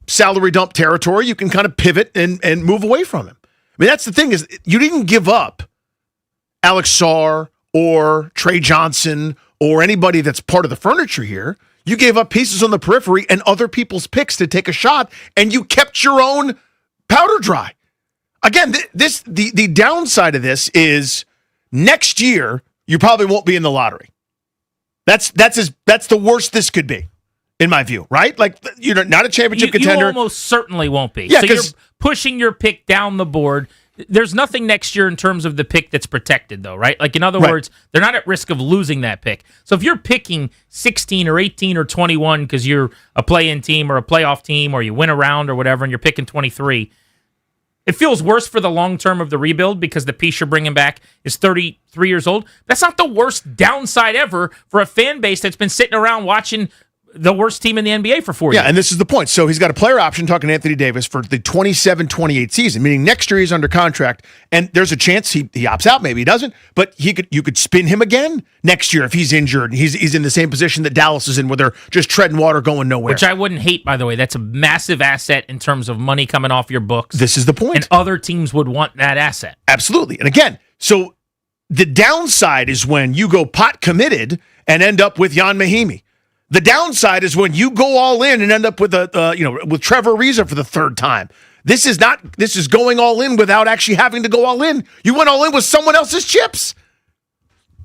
salary dump territory. You can kind of pivot and move away from him. I mean, that's the thing is you didn't give up Alex Sarr or Trey Johnson or anybody that's part of the furniture here. You gave up pieces on the periphery and other people's picks to take a shot, and you kept your own powder dry. Again, the downside of this is next year you probably won't be in the lottery. That's the worst this could be, in my view, right? Like, you're not a championship contender. You almost certainly won't be. Yeah, so you're pushing your pick down the board. There's nothing next year in terms of the pick that's protected, though, right? Like, in other words, they're not at risk of losing that pick. So if you're picking 16 or 18 or 21 because you're a play-in team or a playoff team or you win a round or whatever and you're picking 23, it feels worse for the long term of the rebuild because the piece you're bringing back is 33 years old. That's not the worst downside ever for a fan base that's been sitting around watching the worst team in the NBA for 4 years. Yeah, and this is the point. So he's got a player option, talking to Anthony Davis, for the 27-28 season, meaning next year he's under contract, and there's a chance he opts out, maybe he doesn't, but you could spin him again next year if he's injured and he's in the same position that Dallas is in, where they're just treading water going nowhere. Which I wouldn't hate, by the way. That's a massive asset in terms of money coming off your books. This is the point. And other teams would want that asset. Absolutely. And again, so the downside is when you go pot committed and end up with Jan Mahimi. The downside is when you go all in and end up with with Trevor Ariza for the 3rd time. This is going all in without actually having to go all in. You went all in with someone else's chips.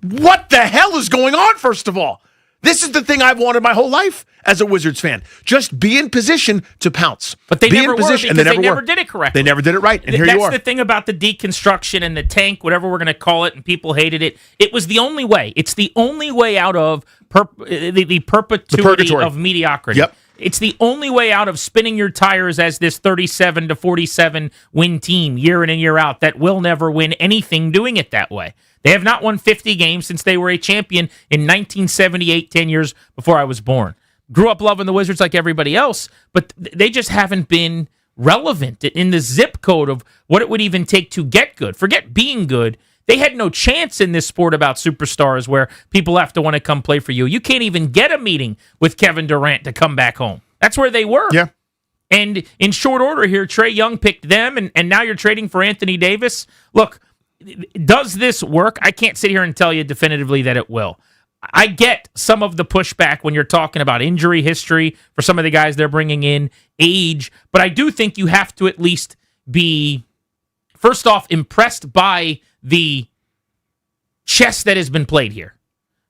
What the hell is going on, first of all? This is the thing I've wanted my whole life as a Wizards fan. Just be in position to pounce. But they be never in were position, because they never did it correctly. They never did it right, and here you are. That's the thing about the deconstruction and the tank, whatever we're going to call it, and people hated it. It was the only way. It's the only way out of the perpetuity of mediocrity. Yep. It's the only way out of spinning your tires as this 37 to 47 win team year in and year out that will never win anything doing it that way. They have not won 50 games since they were a champion in 1978, 10 years before I was born. Grew up loving the Wizards like everybody else, but they just haven't been relevant in the zip code of what it would even take to get good. Forget being good. They had no chance in this sport about superstars where people have to want to come play for you. You can't even get a meeting with Kevin Durant to come back home. That's where they were. Yeah. And in short order here, Trae Young picked them, and now you're trading for Anthony Davis. Look, does this work? I can't sit here and tell you definitively that it will. I get some of the pushback when you're talking about injury history for some of the guys they're bringing in, age, but I do think you have to at least be, first off, impressed by the chess that has been played here.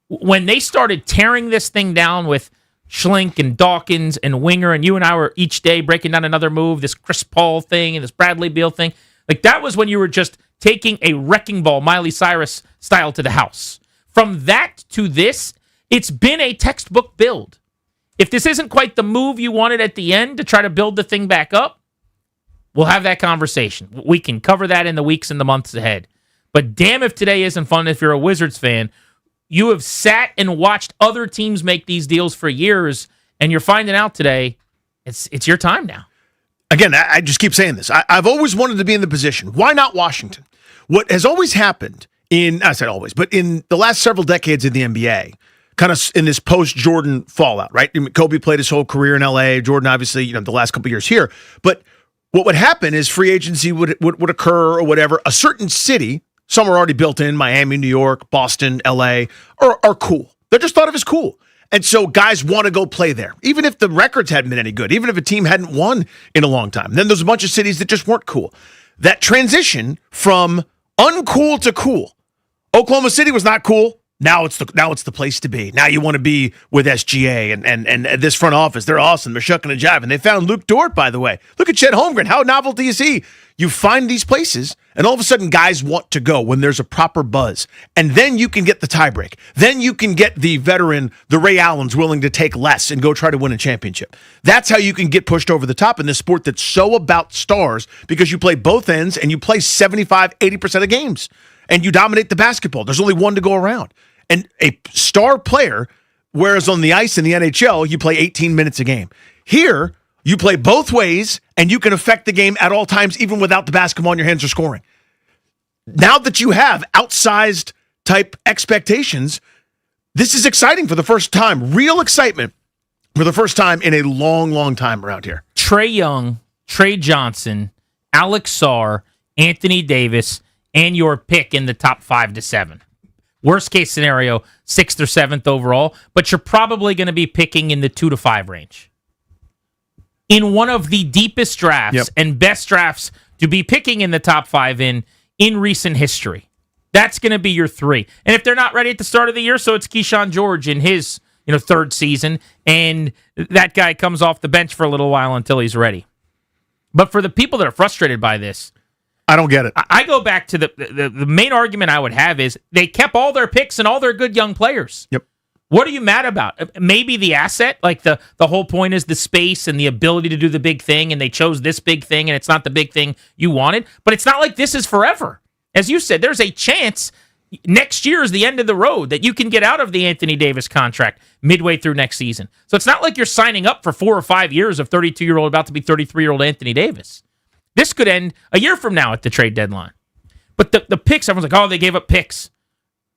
When they started tearing this thing down with Schlink and Dawkins and Winger, and you and I were each day breaking down another move, this Chris Paul thing and this Bradley Beal thing, like that was when you were just taking a wrecking ball, Miley Cyrus style, to the house. From that to this, it's been a textbook build. If this isn't quite the move you wanted at the end to try to build the thing back up, we'll have that conversation. We can cover that in the weeks and the months ahead. But damn if today isn't fun if you're a Wizards fan. You have sat and watched other teams make these deals for years, and you're finding out today it's your time now. Again, I just keep saying this. I've always wanted to be in the position. Why not Washington? What has always happened I said always, but in the last several decades of the NBA, kind of in this post-Jordan fallout, right? Kobe played his whole career in LA. Jordan, obviously, the last couple of years here. But what would happen is free agency would occur or whatever. A certain city, some are already built in, Miami, New York, Boston, LA, are cool. They're just thought of as cool. And so guys want to go play there, even if the records hadn't been any good, even if a team hadn't won in a long time. Then there's a bunch of cities that just weren't cool. That transition from uncool to cool. Oklahoma City was not cool. Now it's the place to be. Now you want to be with SGA and this front office. They're awesome. They're shucking and jiving. They found Luke Dort, by the way. Look at Chet Holmgren. How novelty is he? You find these places, and all of a sudden guys want to go when there's a proper buzz. And then you can get the tiebreak. Then you can get the veteran, the Ray Allens, willing to take less and go try to win a championship. That's how you can get pushed over the top in this sport that's so about stars, because you play both ends and you play 75, 80% of games. And you dominate the basketball. There's only one to go around. And a star player, whereas on the ice in the NHL, you play 18 minutes a game. Here, you play both ways, and you can affect the game at all times, even without the basketball in your hands or scoring. Now that you have outsized type expectations, this is exciting for the first time. Real excitement for the first time in a long, long time around here. Trae Young, Trey Johnson, Alex Sarr, Anthony Davis, and your pick in the top 5 to 7. Worst case scenario, 6th or 7th overall, but you're probably going to be picking in the 2 to 5 range. In one of the deepest drafts and best drafts to be picking in the top 5 in recent history. That's going to be your 3. And if they're not ready at the start of the year, so it's Keyshawn George in his 3rd season, and that guy comes off the bench for a little while until he's ready. But for the people that are frustrated by this, I don't get it. I go back to the main argument I would have is they kept all their picks and all their good young players. Yep. What are you mad about? Maybe the asset, like the whole point is the space and the ability to do the big thing, and they chose this big thing, and it's not the big thing you wanted. But it's not like this is forever. As you said, there's a chance next year is the end of the road that you can get out of the Anthony Davis contract midway through next season. So it's not like you're signing up for 4 or 5 years of 32-year-old, about to be 33-year-old Anthony Davis. This could end a year from now at the trade deadline. But the picks, everyone's like, oh, they gave up picks.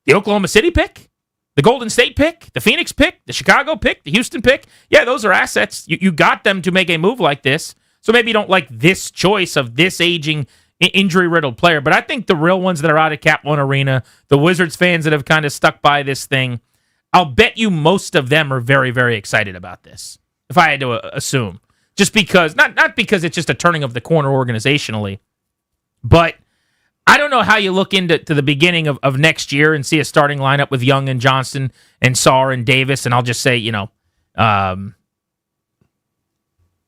The Oklahoma City pick, the Golden State pick, the Phoenix pick, the Chicago pick, the Houston pick. Yeah, those are assets. You got them to make a move like this. So maybe you don't like this choice of this aging, injury-riddled player. But I think the real ones that are out of Cap One Arena, the Wizards fans that have kind of stuck by this thing, I'll bet you most of them are very, very excited about this, if I had to assume. Just because, not because it's just a turning of the corner organizationally, but I don't know how you look into the beginning of next year and see a starting lineup with Young and Johnson and Sarr and Davis, and I'll just say,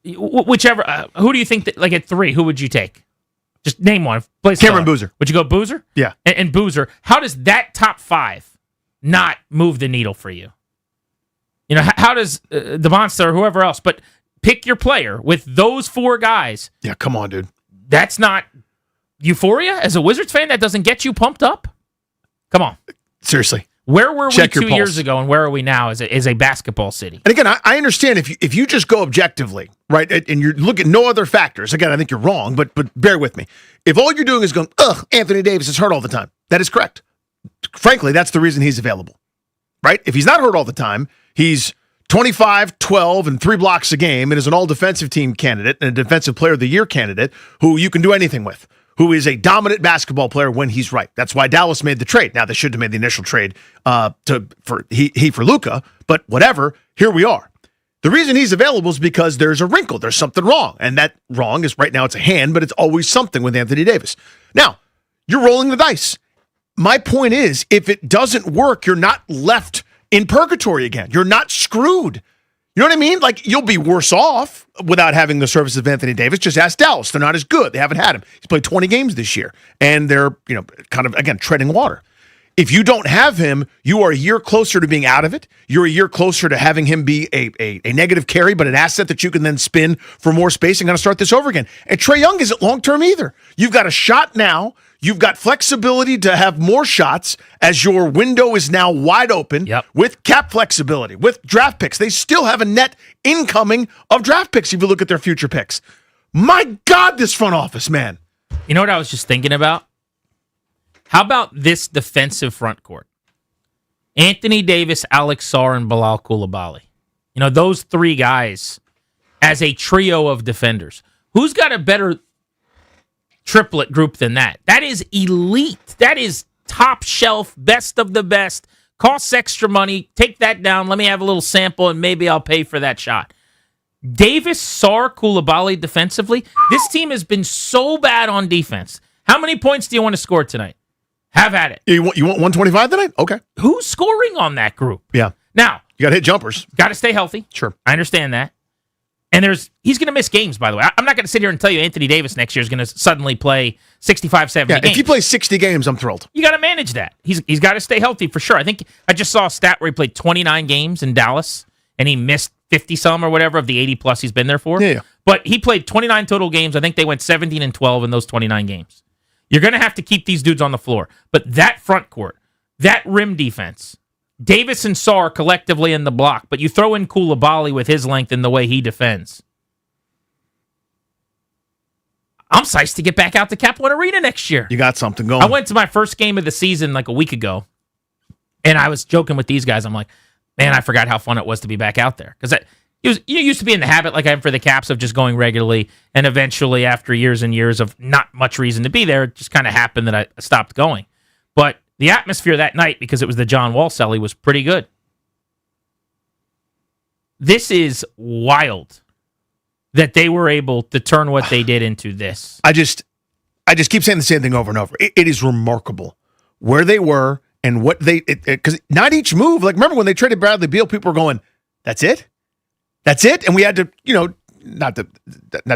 whichever. Who do you think that, like at 3, who would you take? Just name one. Cameron Boozer. Would you go Boozer? Yeah. And Boozer. How does that top 5 not move the needle for you? How does the Monster or whoever else, but pick your player with those 4 guys. Yeah, come on, dude. That's not euphoria? As a Wizards fan, that doesn't get you pumped up? Come on. Seriously. Where were Check we your 2 pulse. years ago, and where are we now as a basketball city? And again, I understand if you just go objectively, right, and you look at no other factors, again, I think you're wrong, but bear with me. If all you're doing is going, Anthony Davis is hurt all the time, that is correct. Frankly, that's the reason he's available, right? If he's not hurt all the time, he's 25, 12, and 3 blocks a game, and is an all-defensive team candidate and a Defensive Player of the Year candidate who you can do anything with, who is a dominant basketball player when he's right. That's why Dallas made the trade. Now, they should have made the initial trade for Luka, but whatever, here we are. The reason he's available is because there's a wrinkle. There's something wrong, and that wrong is right now it's a hand, but it's always something with Anthony Davis. Now, you're rolling the dice. My point is, if it doesn't work, you're not left in purgatory again. You're not screwed. You know what I mean? Like, you'll be worse off without having the services of Anthony Davis. Just ask Dallas. They're not as good. They haven't had him. He's played 20 games this year, and they're, kind of, again, treading water. If you don't have him, you are a year closer to being out of it. You're a year closer to having him be a negative carry, but an asset that you can then spin for more space and kind of start this over again. And Trae Young isn't long-term either. You've got a shot now. You've got flexibility to have more shots as your window is now wide open with cap flexibility, with draft picks. They still have a net incoming of draft picks if you look at their future picks. My God, this front office, man. You know what I was just thinking about? How about this defensive front court? Anthony Davis, Alex Sarr, and Bilal Coulibaly. You know, those three guys as a trio of defenders. Who's got a better triplet group than that? That is elite. That is top shelf, best of the best. Costs extra money. Take that down. Let me have a little sample, and maybe I'll pay for that shot. Davis, Sarr, Coulibaly defensively. This team has been so bad on defense. How many points do you want to score tonight? Have at it. You want 125 tonight? Okay. Who's scoring on that group? Yeah. Now, you got to hit jumpers. Got to stay healthy. Sure. I understand that. And he's going to miss games, by the way. I'm not going to sit here and tell you Anthony Davis next year is going to suddenly play 65, 70 games. If he plays 60 games, I'm thrilled. You got to manage that. He's got to stay healthy for sure. I think I just saw a stat where he played 29 games in Dallas, and he missed 50-some or whatever of the 80-plus he's been there for. Yeah. But he played 29 total games. I think they went 17-12 in those 29 games. You're going to have to keep these dudes on the floor. But that front court, that rim defense, Davis and Sarr collectively in the block, but you throw in Coulibaly with his length and the way he defends. I'm psyched to get back out to Cap One Arena next year. You got something going. I went to my first game of the season like a week ago, and I was joking with these guys. I'm like, man, I forgot how fun it was to be back out there. Because you used to be in the habit, like I am for the Caps, of just going regularly, and eventually, after years and years of not much reason to be there, it just kind of happened that I stopped going. But the atmosphere that night, because it was the John Wall celly, was pretty good. This is wild that they were able to turn what they did into this. I just keep saying the same thing over and over. It is remarkable where they were and what they, because not each move, like remember when they traded Bradley Beal, people were going, that's it? That's it? And we had to, not to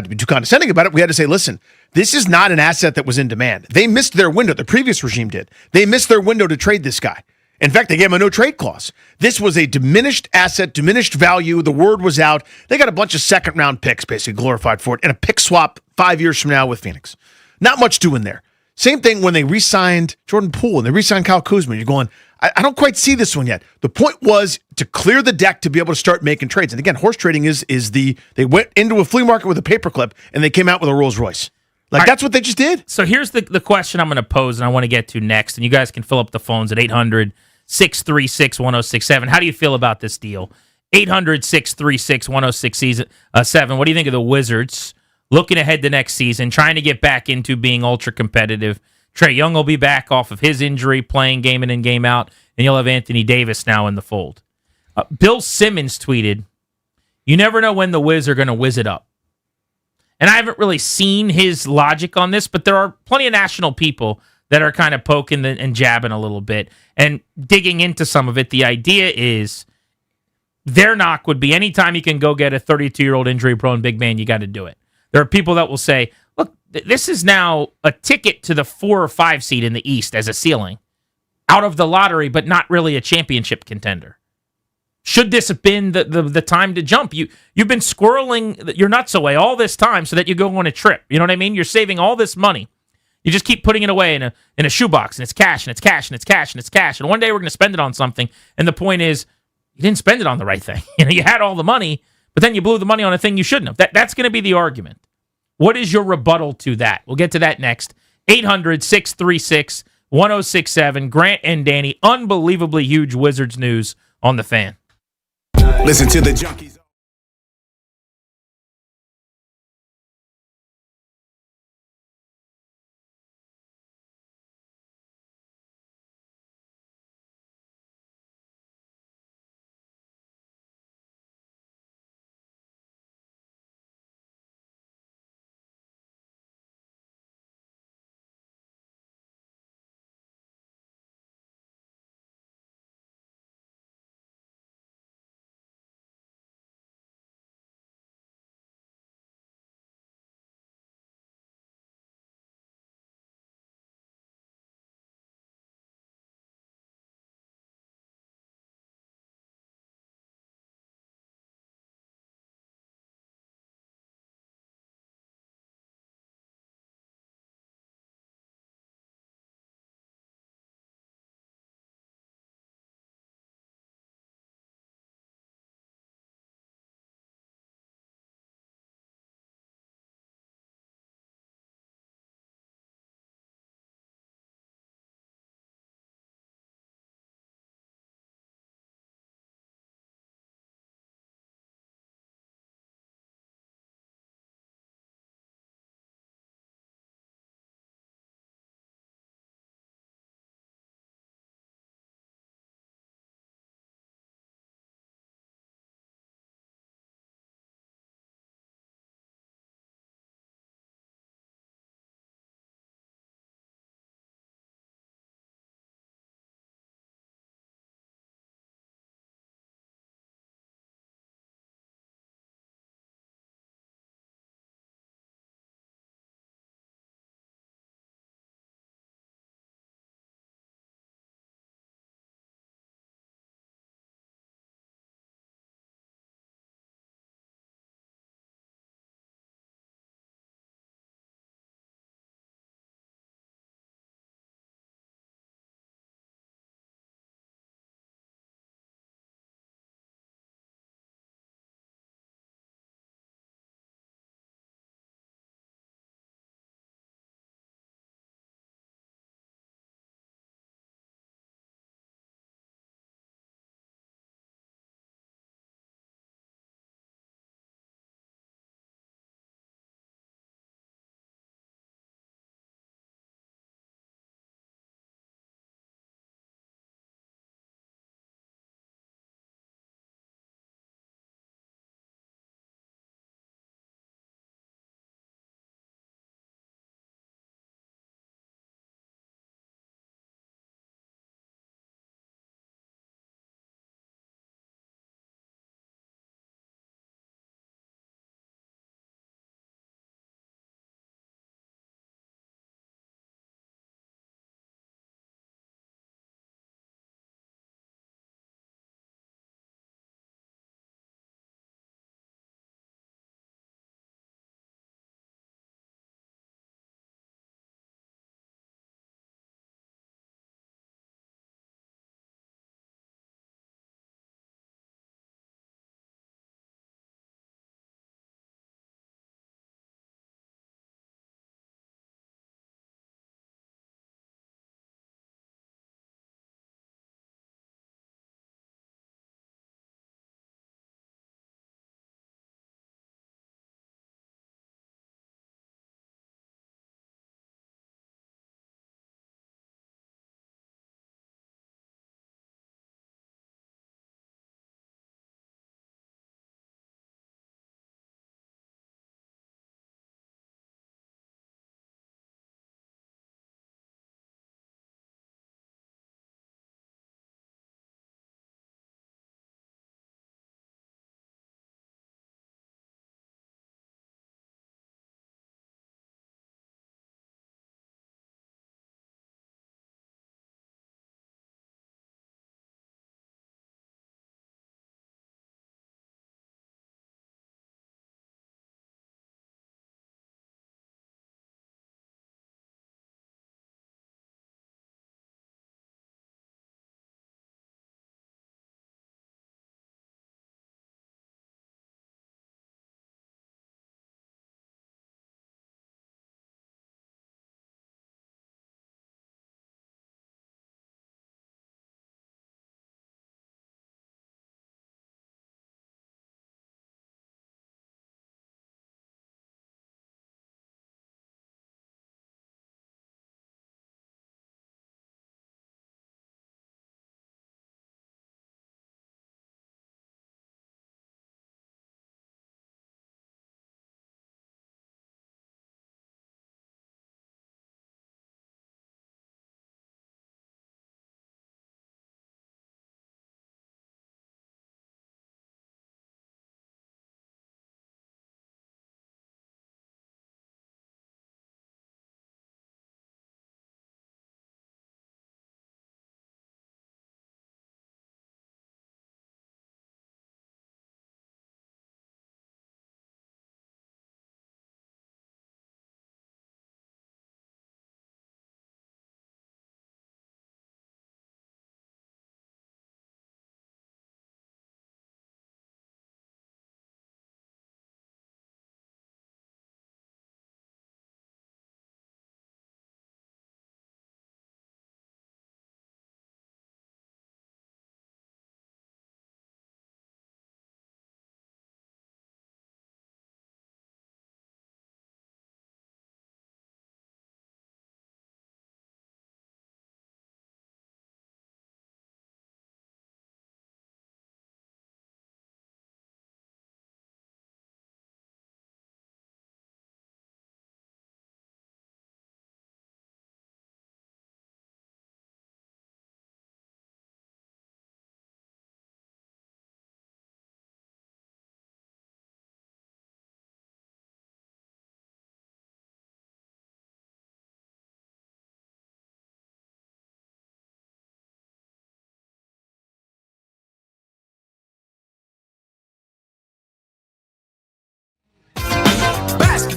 be too condescending about it, we had to say, listen, this is not an asset that was in demand. They missed their window. The previous regime did. They missed their window to trade this guy. In fact, they gave him a no-trade clause. This was a diminished asset, diminished value. The word was out. They got a bunch of second-round picks, basically glorified for it, and a pick swap 5 years from now with Phoenix. Not much doing there. Same thing when they re-signed Jordan Poole and they re-signed Kyle Kuzma. You're going, I don't quite see this one yet. The point was to clear the deck to be able to start making trades. And again, horse trading is they went into a flea market with a paperclip and they came out with a Rolls Royce. That's what they just did. So here's the question I'm going to pose and I want to get to next. And you guys can fill up the phones at 800-636-1067. How do you feel about this deal? 800-636-1067. What do you think of the Wizards looking ahead to next season, trying to get back into being ultra competitive? Trae Young will be back off of his injury, playing game in and game out, and you'll have Anthony Davis now in the fold. Bill Simmons tweeted, "You never know when the Wiz are going to whiz it up." And I haven't really seen his logic on this, but there are plenty of national people that are kind of poking and jabbing a little bit and digging into some of it. The idea is their knock would be anytime you can go get a 32-year-old injury-prone big man, you got to do it. There are people that will say, look, this is now a ticket to the 4 or 5 seed in the East as a ceiling, out of the lottery, but not really a championship contender. Should this have been the time to jump? You've been squirreling your nuts away all this time so that you go on a trip. You know what I mean? You're saving all this money. You just keep putting it away in a shoebox, and it's cash, and it's cash, and it's cash, and it's cash. And one day we're going to spend it on something. And the point is, you didn't spend it on the right thing. You had all the money, but then you blew the money on a thing you shouldn't have. That's going to be the argument. What is your rebuttal to that? We'll get to that next. 800-636-1067. Grant and Danny, unbelievably huge Wizards news on the Fan. Listen to the Junkies.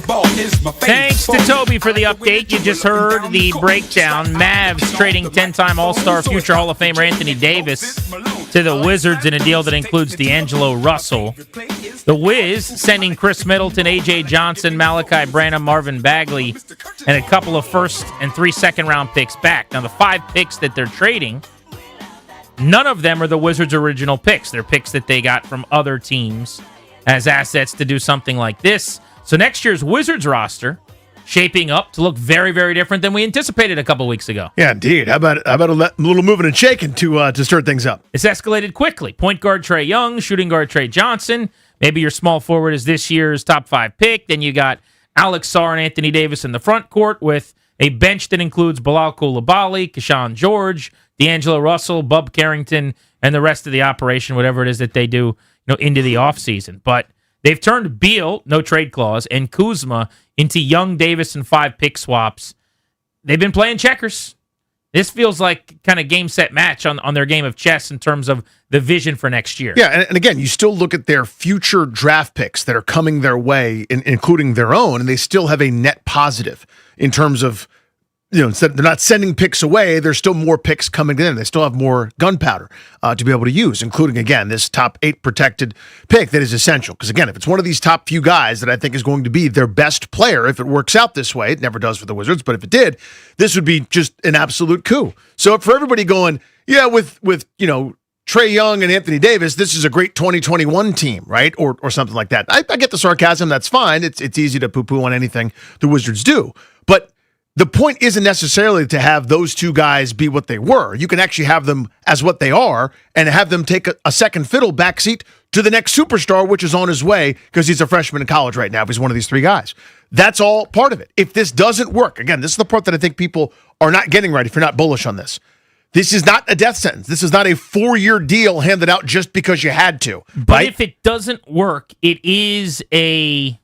Thanks to Toby for the update. You just heard the breakdown. Mavs trading 10-time All-Star future Hall of Famer Anthony Davis to the Wizards in a deal that includes D'Angelo Russell. The Wiz sending Chris Middleton, A.J. Johnson, Malachi Branham, Marvin Bagley, and a couple of first and 3 second-round picks back. Now, the 5 picks that they're trading, none of them are the Wizards' original picks. They're picks that they got from other teams as assets to do something like this. So next year's Wizards roster shaping up to look very, very different than we anticipated a couple weeks ago. Yeah, indeed. How about a little moving and shaking to stir things up? It's escalated quickly. Point guard Trae Young, shooting guard Trae Johnson. Maybe your small forward is this year's top 5 pick. Then you got Alex Sarr and Anthony Davis in the front court with a bench that includes Bilal Coulibaly, Keshawn George, D'Angelo Russell, Bub Carrington, and the rest of the operation, whatever it is that they do, into the offseason. But they've turned Beal, no trade clause, and Kuzma into Young, Davis, and 5 pick swaps. They've been playing checkers. This feels like kind of game, set, match on their game of chess in terms of the vision for next year. Yeah, and again, you still look at their future draft picks that are coming their way, including their own, and they still have a net positive in terms of, they're not sending picks away. There's still more picks coming in. They still have more gunpowder to be able to use, including, again, this top 8 protected pick that is essential. Because, again, if it's one of these top few guys that I think is going to be their best player, if it works out this way, it never does for the Wizards, but if it did, this would be just an absolute coup. So for everybody going, yeah, with Trae Young and Anthony Davis, this is a great 2021 team, right? Or something like that. I get the sarcasm. That's fine. It's easy to poo-poo on anything the Wizards do. But the point isn't necessarily to have those two guys be what they were. You can actually have them as what they are and have them take a second fiddle backseat to the next superstar, which is on his way because he's a freshman in college right now if he's one of these 3 guys. That's all part of it. If this doesn't work, again, this is the part that I think people are not getting right if you're not bullish on this. This is not a death sentence. This is not a 4-year deal handed out just because you had to. But right? if it doesn't work, it is a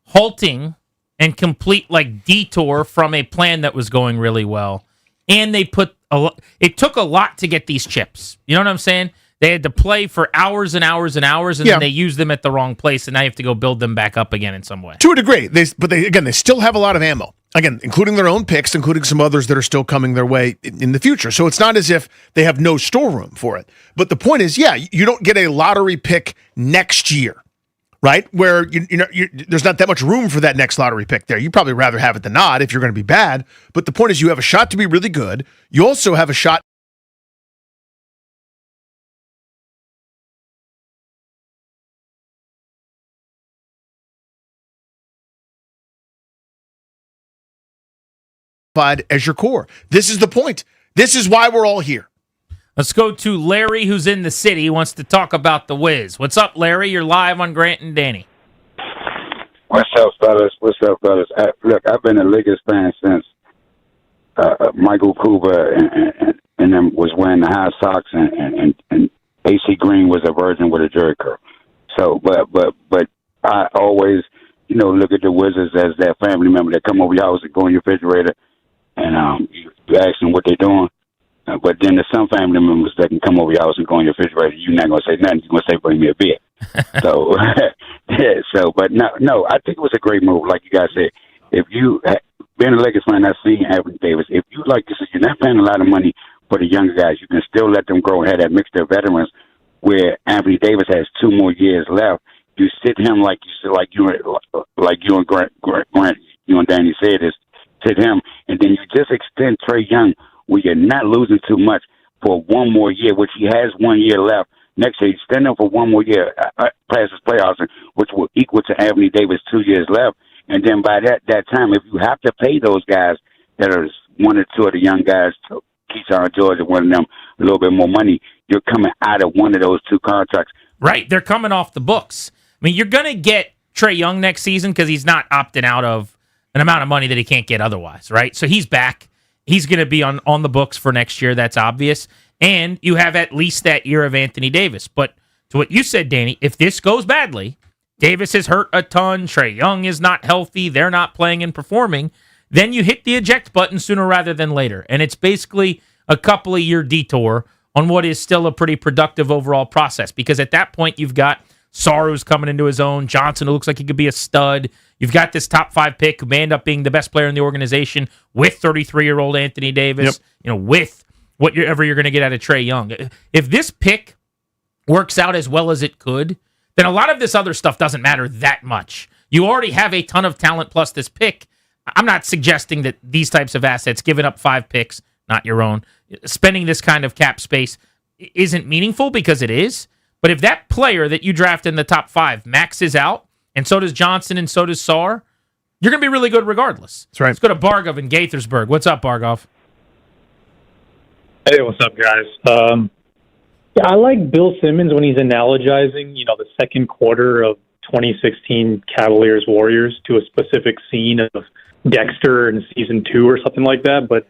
halting and complete detour from a plan that was going really well. And they it took a lot to get these chips. You know what I'm saying? They had to play for hours and hours and hours, and then they used them at the wrong place, and now you have to go build them back up again in some way. To a degree. They still have a lot of ammo. Again, including their own picks, including some others that are still coming their way in the future. So it's not as if they have no storeroom for it. But the point is, you don't get a lottery pick next year. Right? Where there's not that much room for that next lottery pick there. You'd probably rather have it than not if you're going to be bad. But the point is you have a shot to be really good. You also have a shot as your core. This is the point. This is why we're all here. Let's go to Larry, who's in the city. He wants to talk about the Wiz. What's up, Larry? You're live on Grant and Danny. What's up, fellas? Look, I've been a Lakers fan since Michael Cooper and them was wearing the high socks, and AC Green was a virgin with a jerry curl. So, but I always, look at the Wizards as that family member that come over your house and go in your refrigerator, and you ask them what they're doing. But then there's some family members that can come over your house and go in your refrigerator. You're not going to say nothing. You're going to say, bring me a beer. But no, I think it was a great move. Like you guys said, if you, being a Lakers fan, I've seen Anthony Davis. If you like this, you're not paying a lot of money for the younger guys. You can still let them grow and have that mixture of veterans where Anthony Davis has 2 more years left. You sit him like you and Grant, you and Danny said is sit him, and then you just extend Trae Young where you're not losing too much for 1 more year, which he has 1 year left. Next year, you stand up for 1 more year past his playoffs, which will equal to Anthony Davis 2 years left. And then by that time, if you have to pay those guys that are 1 or 2 of the young guys, Keyshawn George and one of them, a little bit more money, you're coming out of one of those 2 contracts. Right, they're coming off the books. I mean, you're going to get Trae Young next season because he's not opting out of an amount of money that he can't get otherwise, right? So he's back. He's going to be on the books for next year. That's obvious. And you have at least that year of Anthony Davis. But to what you said, Danny, if this goes badly, Davis is hurt a ton, Trae Young is not healthy, they're not playing and performing, then you hit the eject button sooner rather than later. And it's basically a couple of year detour on what is still a pretty productive overall process. Because at that point, you've got Saru's coming into his own. Johnson, who looks like he could be a stud. You've got this top 5 pick who may end up being the best player in the organization with 33-year-old Anthony Davis, with whatever you're going to get out of Trae Young. If this pick works out as well as it could, then a lot of this other stuff doesn't matter that much. You already have a ton of talent plus this pick. I'm not suggesting that these types of assets, giving up 5 picks, not your own, spending this kind of cap space isn't meaningful, because it is. But if that player that you draft in the top 5 maxes out, and so does Johnson and so does Sarr, you're going to be really good regardless. That's right. Let's go to Bargov in Gaithersburg. What's up, Bargov? Hey, what's up, guys? I like Bill Simmons when he's analogizing, the second quarter of 2016 Cavaliers-Warriors to a specific scene of Dexter in season 2 or something like that. But,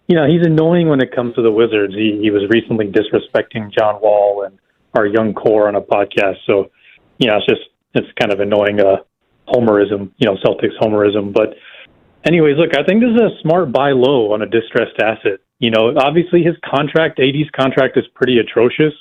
he's annoying when it comes to the Wizards. He was recently disrespecting John Wall and our young core on a podcast. So, it's kind of annoying homerism, Celtics homerism. But anyways, look, I think this is a smart buy low on a distressed asset. Obviously his contract, AD's contract, is pretty atrocious.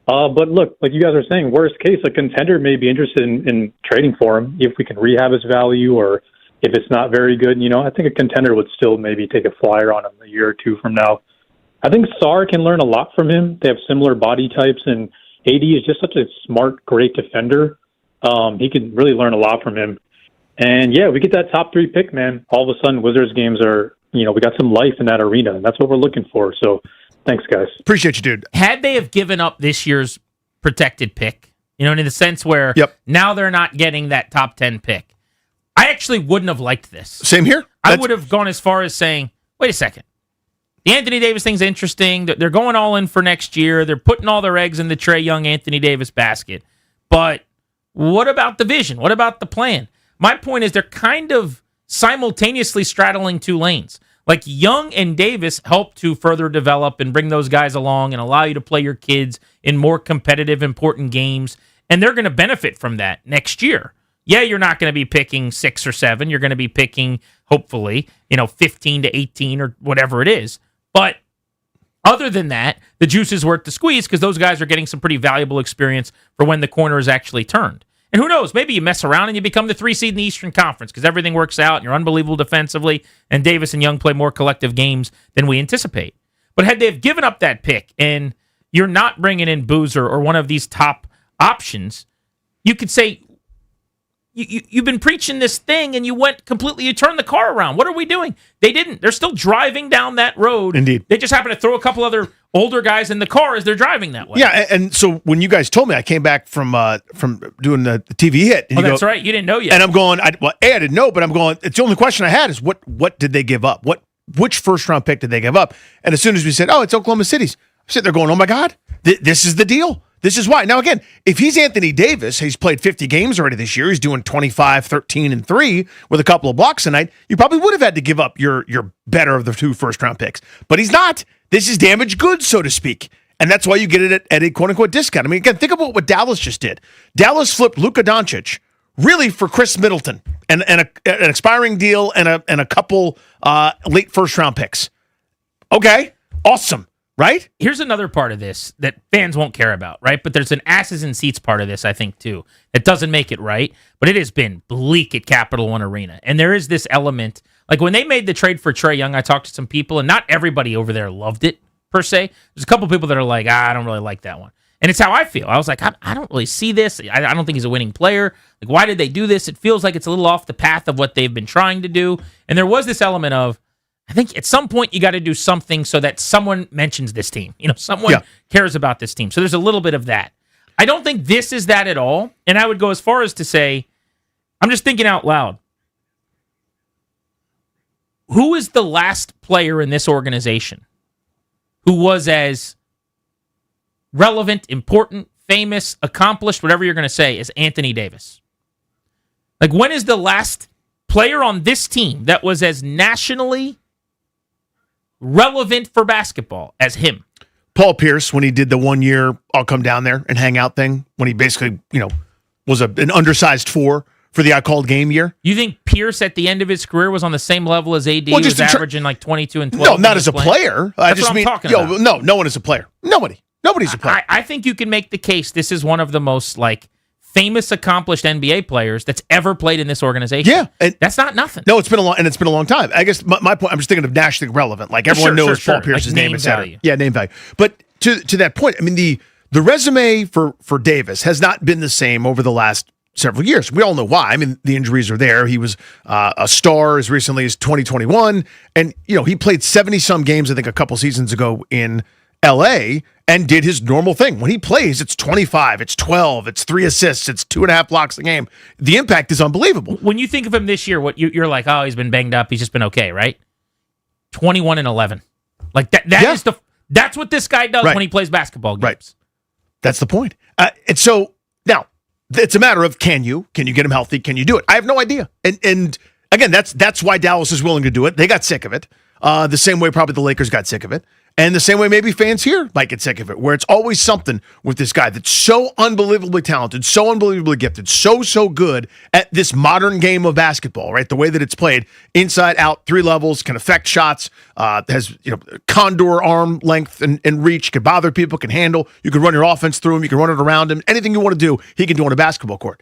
But look, like you guys are saying, worst case, a contender may be interested in trading for him if we can rehab his value, or if it's not very good. I think a contender would still maybe take a flyer on him a year or 2 from now. I think Sarr can learn a lot from him. They have similar body types, and AD is just such a smart, great defender. He can really learn a lot from him. And yeah, we get that top 3 pick, man. All of a sudden, Wizards games are, we got some life in that arena, and that's what we're looking for. So thanks, guys. Appreciate you, dude. Had they have given up this year's protected pick, in the sense where now they're not getting that top 10 pick, I actually wouldn't have liked this. Same here. I would have gone as far as saying, wait a second. The Anthony Davis thing's interesting. They're going all in for next year. They're putting all their eggs in the Trae Young, Anthony Davis basket. But what about the vision? What about the plan? My point is they're kind of simultaneously straddling 2 lanes. Like, Young and Davis help to further develop and bring those guys along and allow you to play your kids in more competitive, important games. And they're going to benefit from that next year. Yeah, you're not going to be picking 6 or 7. You're going to be picking, hopefully, 15 to 18 or whatever it is. But other than that, the juice is worth the squeeze, because those guys are getting some pretty valuable experience for when the corner is actually turned. And who knows, maybe you mess around and you become the 3 seed in the Eastern Conference because everything works out and you're unbelievable defensively, and Davis and Young play more collective games than we anticipate. But had they have given up that pick and you're not bringing in Boozer or one of these top options, you could say, you've been preaching this thing and you turned the car around. What are we doing? They didn't. They're still driving down that road. Indeed. They just happen to throw a couple other older guys in the car as they're driving that way. Yeah, and so when you guys told me, I came back from doing the TV hit. And that's right. You didn't know yet. And I'm going, I didn't know, but I'm going, it's the only question I had is what did they give up? Which first-round pick did they give up? And as soon as we said, it's Oklahoma City's, I'm sitting there going, oh my God, this is the deal. This is why. Now, again, if he's Anthony Davis, he's played 50 games already this year. He's doing 25, 13, and 3 with a couple of blocks a night. You probably would have had to give up your better of the 2 first-round picks. But he's not. This is damaged goods, so to speak. And that's why you get it at a quote-unquote discount. I mean, again, think about what Dallas just did. Dallas flipped Luka Doncic really for Chris Middleton and an expiring deal and a couple late first-round picks. Okay, awesome. Right? Here's another part of this that fans won't care about, right? But there's an asses in seats part of this, I think, too. It doesn't make it right, but it has been bleak at Capital One Arena. And there is this element, like when they made the trade for Trae Young, I talked to some people, and not everybody over there loved it, per se. There's a couple people that are like, I don't really like that one. And it's how I feel. I was like, I don't really see this. I don't think he's a winning player. Like, why did they do this? It feels like it's a little off the path of what they've been trying to do. And there was this element of, I think at some point you got to do something so that someone mentions this team. Someone cares about this team. So there's a little bit of that. I don't think this is that at all. And I would go as far as to say, I'm just thinking out loud. Who is the last player in this organization who was as relevant, important, famous, accomplished, whatever you're going to say, as Anthony Davis? Like, when is the last player on this team that was as nationally relevant for basketball as him? Paul Pierce, when he did the 1 year I'll come down there and hang out thing, when he basically, was an undersized 4 for the I Called Game year. You think Pierce at the end of his career was on the same level as AD, was averaging like 22 and 12? No, not as a player. That's what I'm talking about. No one is a player. Nobody's a player. I think you can make the case this is one of the most famous, accomplished NBA players that's ever played in this organization. Yeah, and that's not nothing. No, it's been a long time. I guess my point. I'm just thinking of nationally relevant. Like everyone knows Paul Pierce's like name, etc. value. Yeah, name value. But to that point, I mean the resume for Davis has not been the same over the last several years. We all know why. I mean, the injuries are there. He was a star as recently as 2021, and he played 70-some games, I think, a couple seasons ago in LA, and did his normal thing. When he plays, it's 25, it's 12, it's 3 assists, it's 2.5 blocks a game. The impact is unbelievable. When you think of him this year, what you're like, oh, he's been banged up, he's just been okay, right? 21 and 11, like that's what this guy does when he plays basketball games. Right. That's the point. And so now it's a matter of can you get him healthy? Can you do it? I have no idea. And again, that's why Dallas is willing to do it. They got sick of it. The same way probably the Lakers got sick of it. And the same way maybe fans here might get sick of it, where it's always something with this guy that's so unbelievably talented, so unbelievably gifted, so good at this modern game of basketball, right? The way that it's played, inside, out, 3 levels, can affect shots, has condor arm length and reach, can bother people, can handle. You can run your offense through him, you can run it around him. Anything you want to do, he can do on a basketball court.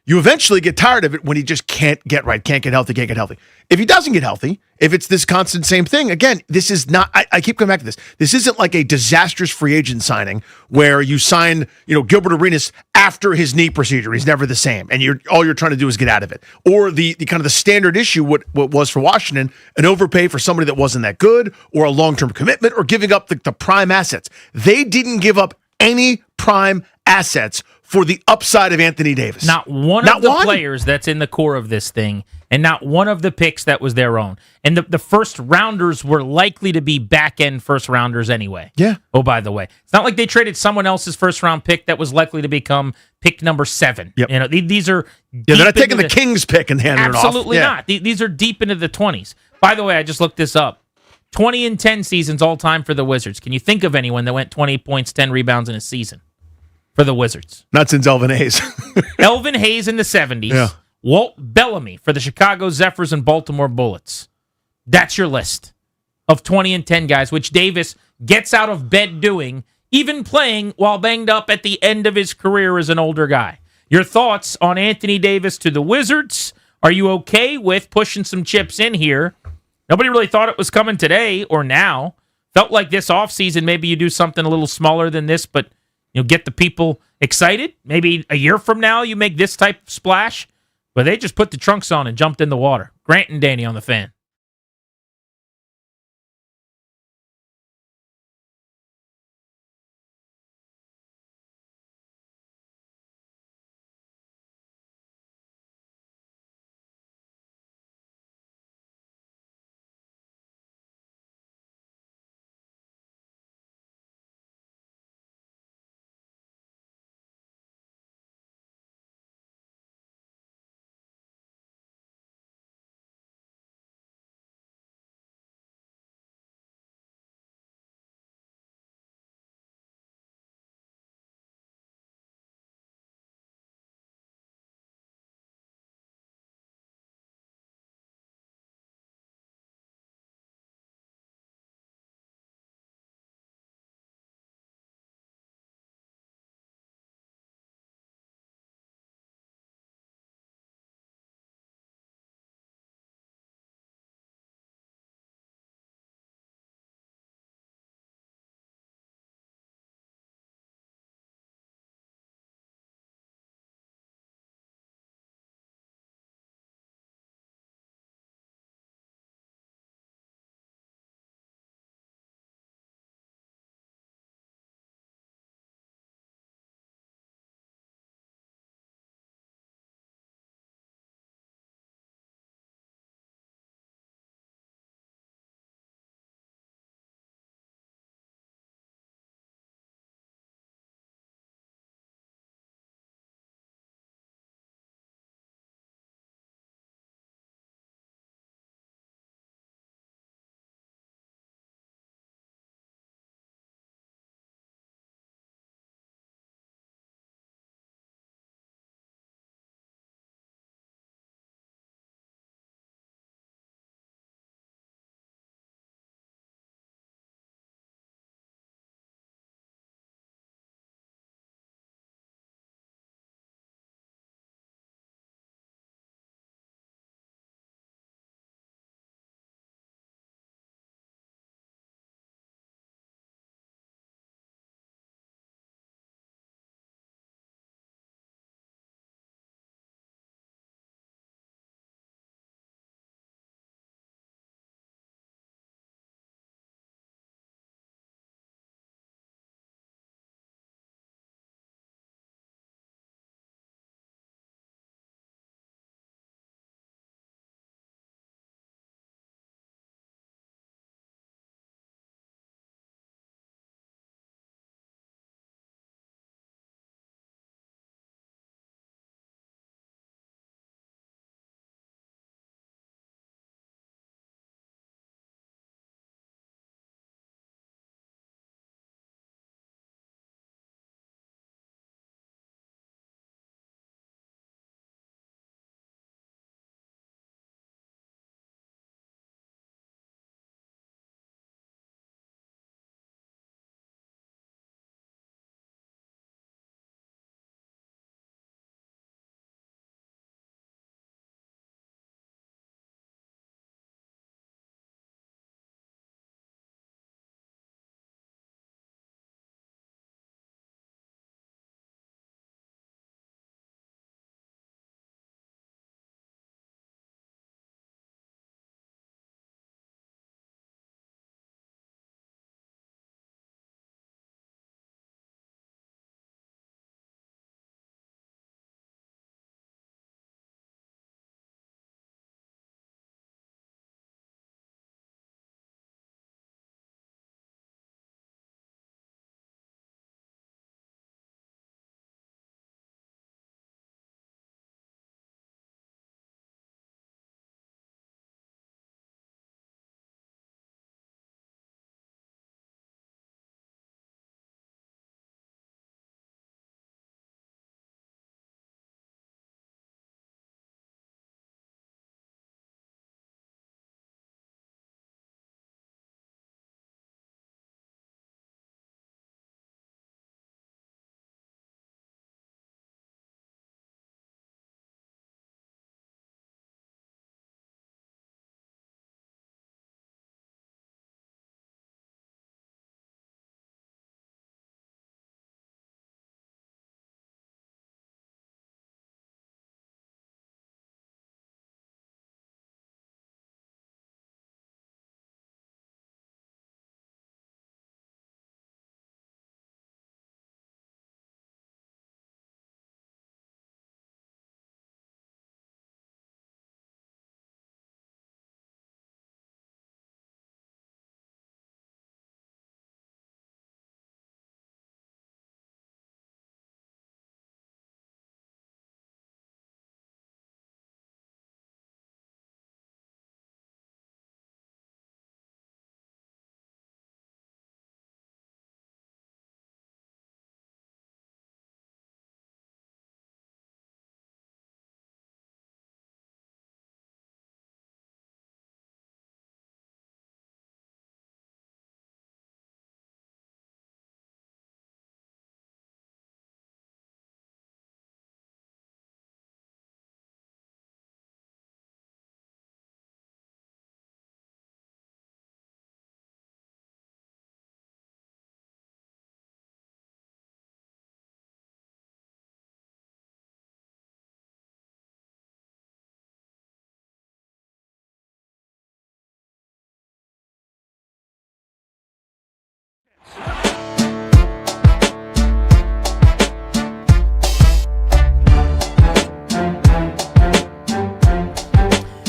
You eventually get tired of it when he just can't get right, can't get healthy. If he doesn't get healthy, if it's this constant same thing, again, this is not, I keep coming back to this. This isn't like a disastrous free agent signing where you sign, Gilbert Arenas after his knee procedure. He's never the same. And all you're trying to do is get out of it. Or the kind of the standard issue, what was for Washington, an overpay for somebody that wasn't that good, or a long-term commitment, or giving up the prime assets. They didn't give up any prime assets for the upside of Anthony Davis. Not one of the players that's in the core of this thing, and not one of the picks that was their own. And the first rounders were likely to be back-end first rounders anyway. Yeah. Oh, by the way. It's not like they traded someone else's first-round pick that was likely to become pick number 7. Yep. These are... Yeah, they're not taking the Kings pick and handing it off. Absolutely not. These are deep into the 20s. By the way, I just looked this up. 20 and 10 seasons all time for the Wizards. Can you think of anyone that went 20 points, 10 rebounds in a season for the Wizards? Not since Elvin Hayes. Elvin Hayes in the 70s. Yeah. Walt Bellamy for the Chicago Zephyrs and Baltimore Bullets. That's your list of 20 and 10 guys, which Davis gets out of bed doing, even playing while banged up at the end of his career as an older guy. Your thoughts on Anthony Davis to the Wizards? Are you okay with pushing some chips in here? Nobody really thought it was coming today or now. Felt like this offseason, maybe you do something a little smaller than this, but get the people excited. Maybe a year from now you make this type of splash. But they just put the trunks on and jumped in the water. Grant and Danny on the Fan.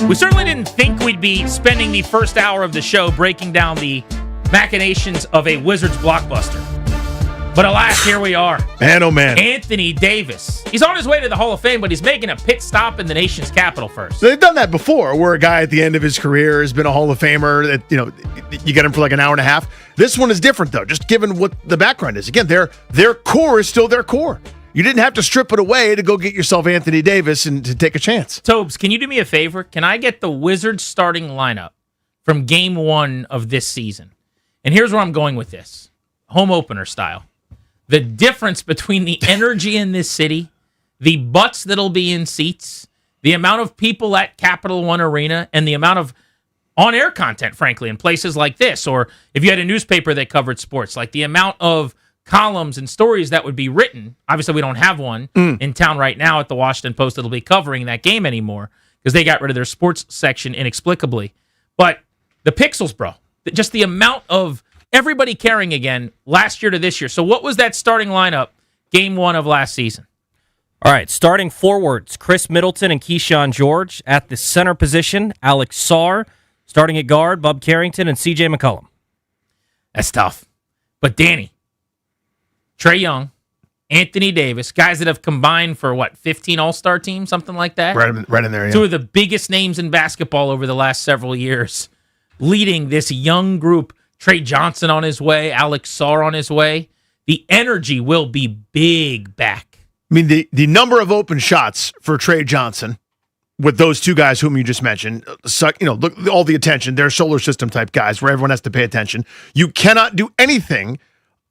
We certainly didn't think we'd be spending the first hour of the show breaking down the machinations of a Wizards blockbuster. But alas, here we are. Man, oh man. Anthony Davis. He's on his way to the Hall of Fame, but he's making a pit stop in the nation's capital first. They've done that before, where a guy at the end of his career has been a Hall of Famer. That, you know, you get him for like an hour and a half. This one is different, though, just given what the background is. Again, their core is still their core. You didn't have to strip it away to go get yourself Anthony Davis and to take a chance. Tobes, can you do me a favor? Can I get the Wizards starting lineup from game 1 of this season? And here's where I'm going with this. Home opener style. The difference between the energy in this city, the butts that'll be in seats, the amount of people at Capital One Arena, and the amount of on-air content, frankly, in places like this, or if you had a newspaper that covered sports, like the amount of columns and stories that would be written. Obviously, we don't have one in town right now at the Washington Post that'll be covering that game anymore because they got rid of their sports section inexplicably. But the pixels, bro, just the amount of everybody caring again last year to this year. So what was that starting lineup game 1 of last season? All right, starting forwards, Chris Middleton and Keyshawn George. At the center position, Alex Sarr. Starting at guard, Bub Carrington and C.J. McCollum. That's tough. But Danny, Trae Young, Anthony Davis, guys that have combined for, 15 All-Star teams, something like that? Right in there, yeah. Two of the biggest names in basketball over the last several years, leading this young group. Trey Johnson on his way, Alex Sarr on his way. The energy will be big back. I mean, the number of open shots for Trey Johnson with those two guys whom you just mentioned, look, all the attention, they're solar system type guys where everyone has to pay attention. You cannot do anything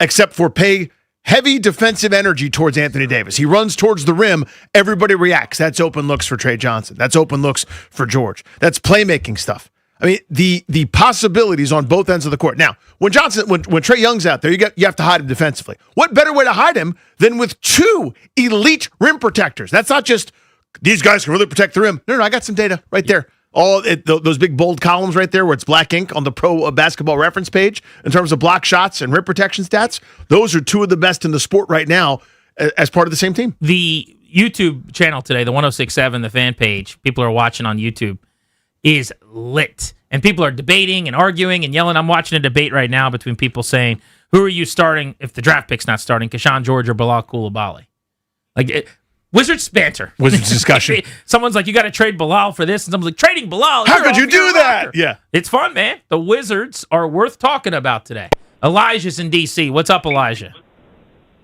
except for pay heavy defensive energy towards Anthony Davis. He runs towards the rim. Everybody reacts. That's open looks for Trey Johnson. That's open looks for George. That's playmaking stuff. I mean, the possibilities on both ends of the court. Now, when Trae Young's out there, you have to hide him defensively. What better way to hide him than with two elite rim protectors? That's not just these guys can really protect the rim. No, I got some data right there. Those big bold columns right there where it's black ink on the Pro Basketball Reference page in terms of block shots and rim protection stats. Those are two of the best in the sport right now as part of the same team. The YouTube channel today, the 106.7, the fan page, people are watching on YouTube, is lit. And people are debating and arguing and yelling. I'm watching a debate right now between people saying, who are you starting if the draft pick's not starting, Keyshawn George or Bilal Coulibaly? Wizards banter. Wizards discussion. Someone's like, you got to trade Bilal for this. And someone's like, trading Bilal? How could you do that? Rocker. Yeah. It's fun, man. The Wizards are worth talking about today. Elijah's in D.C. What's up, Elijah?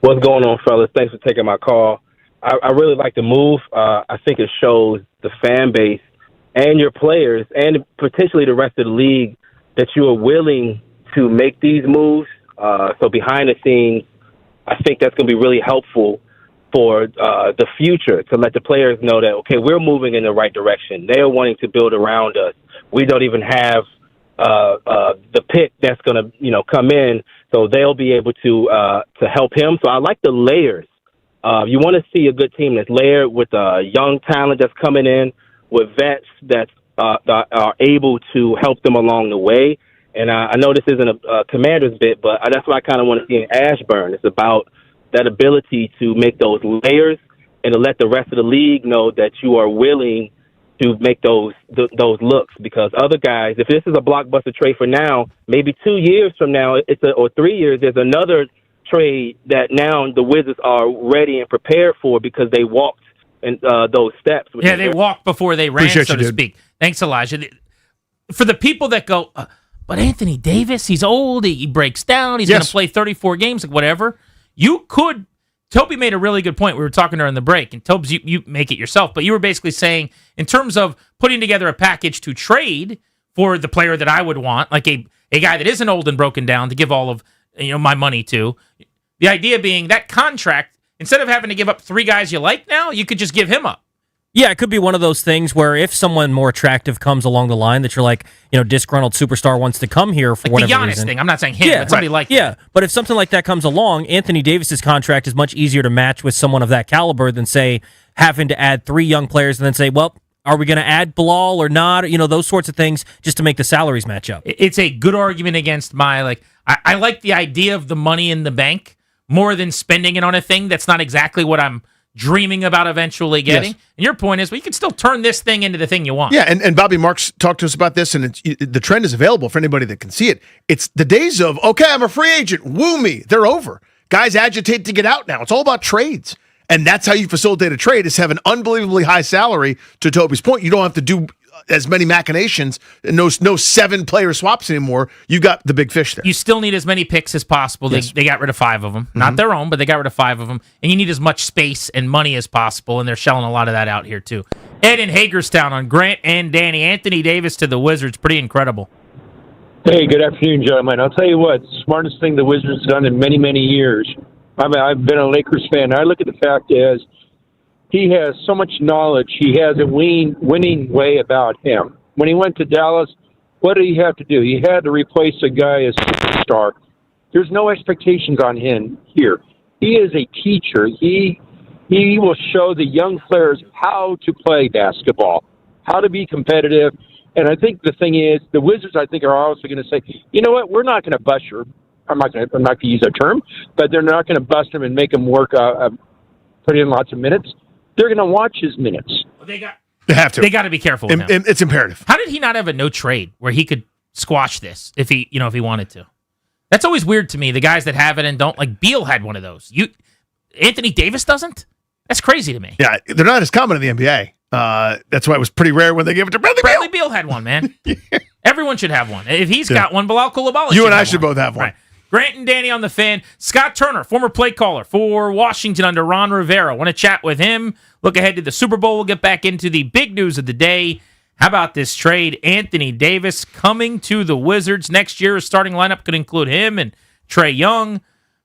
What's going on, fellas? Thanks for taking my call. I really like the move. I think it shows the fan base and your players and potentially the rest of the league that you are willing to make these moves. So behind the scenes, I think that's going to be really helpful for the future to let the players know that, okay, we're moving in the right direction. They are wanting to build around us. We don't even have the pick that's going to, come in, so they'll be able to help him. So I like the layers. You want to see a good team that's layered with young talent that's coming in, with vets that are able to help them along the way. And I know this isn't a Commanders bit, but that's what I kind of want to see in Ashburn. It's about that ability to make those layers and to let the rest of the league know that you are willing to make those looks. Because other guys, if this is a blockbuster trade for now, maybe 2 years from now, or 3 years, there's another trade that now the Wizards are ready and prepared for because they walked in those steps. Yeah, they walked before they ran, so to speak. Thanks, Elijah. For the people that go, but Anthony Davis, he's old, he breaks down, he's going to play 34 games, whatever. You could, Toby made a really good point. We were talking during the break, and Tobes, you make it yourself, but you were basically saying, in terms of putting together a package to trade for the player that I would want, like a guy that isn't old and broken down to give all of my money to, the idea being that contract, instead of having to give up 3 guys you like now, you could just give him up. Yeah, it could be one of those things where if someone more attractive comes along the line that you're like, disgruntled superstar wants to come here for whatever the Giannis reason. thing. I'm not saying him, but somebody like that. Yeah, but if something like that comes along, Anthony Davis's contract is much easier to match with someone of that caliber than, say, having to add 3 young players and then say, well, are we going to add Bilal or not? Those sorts of things just to make the salaries match up. It's a good argument against my, I like the idea of the money in the bank more than spending it on a thing that's not exactly what I'm dreaming about eventually getting. Yes. And your point is, well, you can still turn this thing into the thing you want. Yeah, and Bobby Marks talked to us about this, and the trend is available for anybody that can see it. It's the days of, okay, I'm a free agent, woo me, they're over. Guys agitate to get out now. It's all about trades. And that's how you facilitate a trade, is have an unbelievably high salary. To Toby's point, you don't have to do as many machinations, no 7-player swaps anymore. You got the big fish there. You still need as many picks as possible. Yes. They got rid of 5 of them. Not their own, but they got rid of 5 of them. And you need as much space and money as possible, and they're shelling a lot of that out here, too. Ed in Hagerstown on Grant and Danny. Anthony Davis to the Wizards. Pretty incredible. Hey, good afternoon, gentlemen. I'll tell you what, smartest thing the Wizards have done in many, many years. I've been a Lakers fan. I look at the fact as he has so much knowledge. He has a winning way about him. When he went to Dallas, what did he have to do? He had to replace a guy as superstar. There's no expectations on him here. He is a teacher. He will show the young players how to play basketball, how to be competitive. And I think the thing is, the Wizards, I think, are also going to say, you know what, we're not going to bust your. I'm not going to use that term, but they're not going to bust him and make him work, put in lots of minutes. They're going to watch his minutes. They have to. They got to be careful with him. It's imperative. How did he not have a no trade where he could squash this if he wanted to? That's always weird to me. The guys that have it and don't, like Beal had one of those. Anthony Davis doesn't. That's crazy to me. Yeah, they're not as common in the NBA. That's why it was pretty rare when they gave it to Bradley Beal. Bradley Beal had one, man. Everyone should have one. If he's got one, Bilal Coulibaly. You and I should both have one. Right. Grant and Danny on the Fan. Scott Turner, former play caller for Washington under Ron Rivera. Want to chat with him? Look ahead to the Super Bowl. We'll get back into the big news of the day. How about this trade? Anthony Davis coming to the Wizards next year. His starting lineup could include him and Trae Young,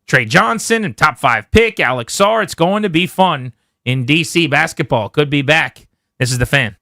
Trey Johnson, and top 5 pick Alex Sarr. It's going to be fun in DC basketball. Could be back. This is the Fan.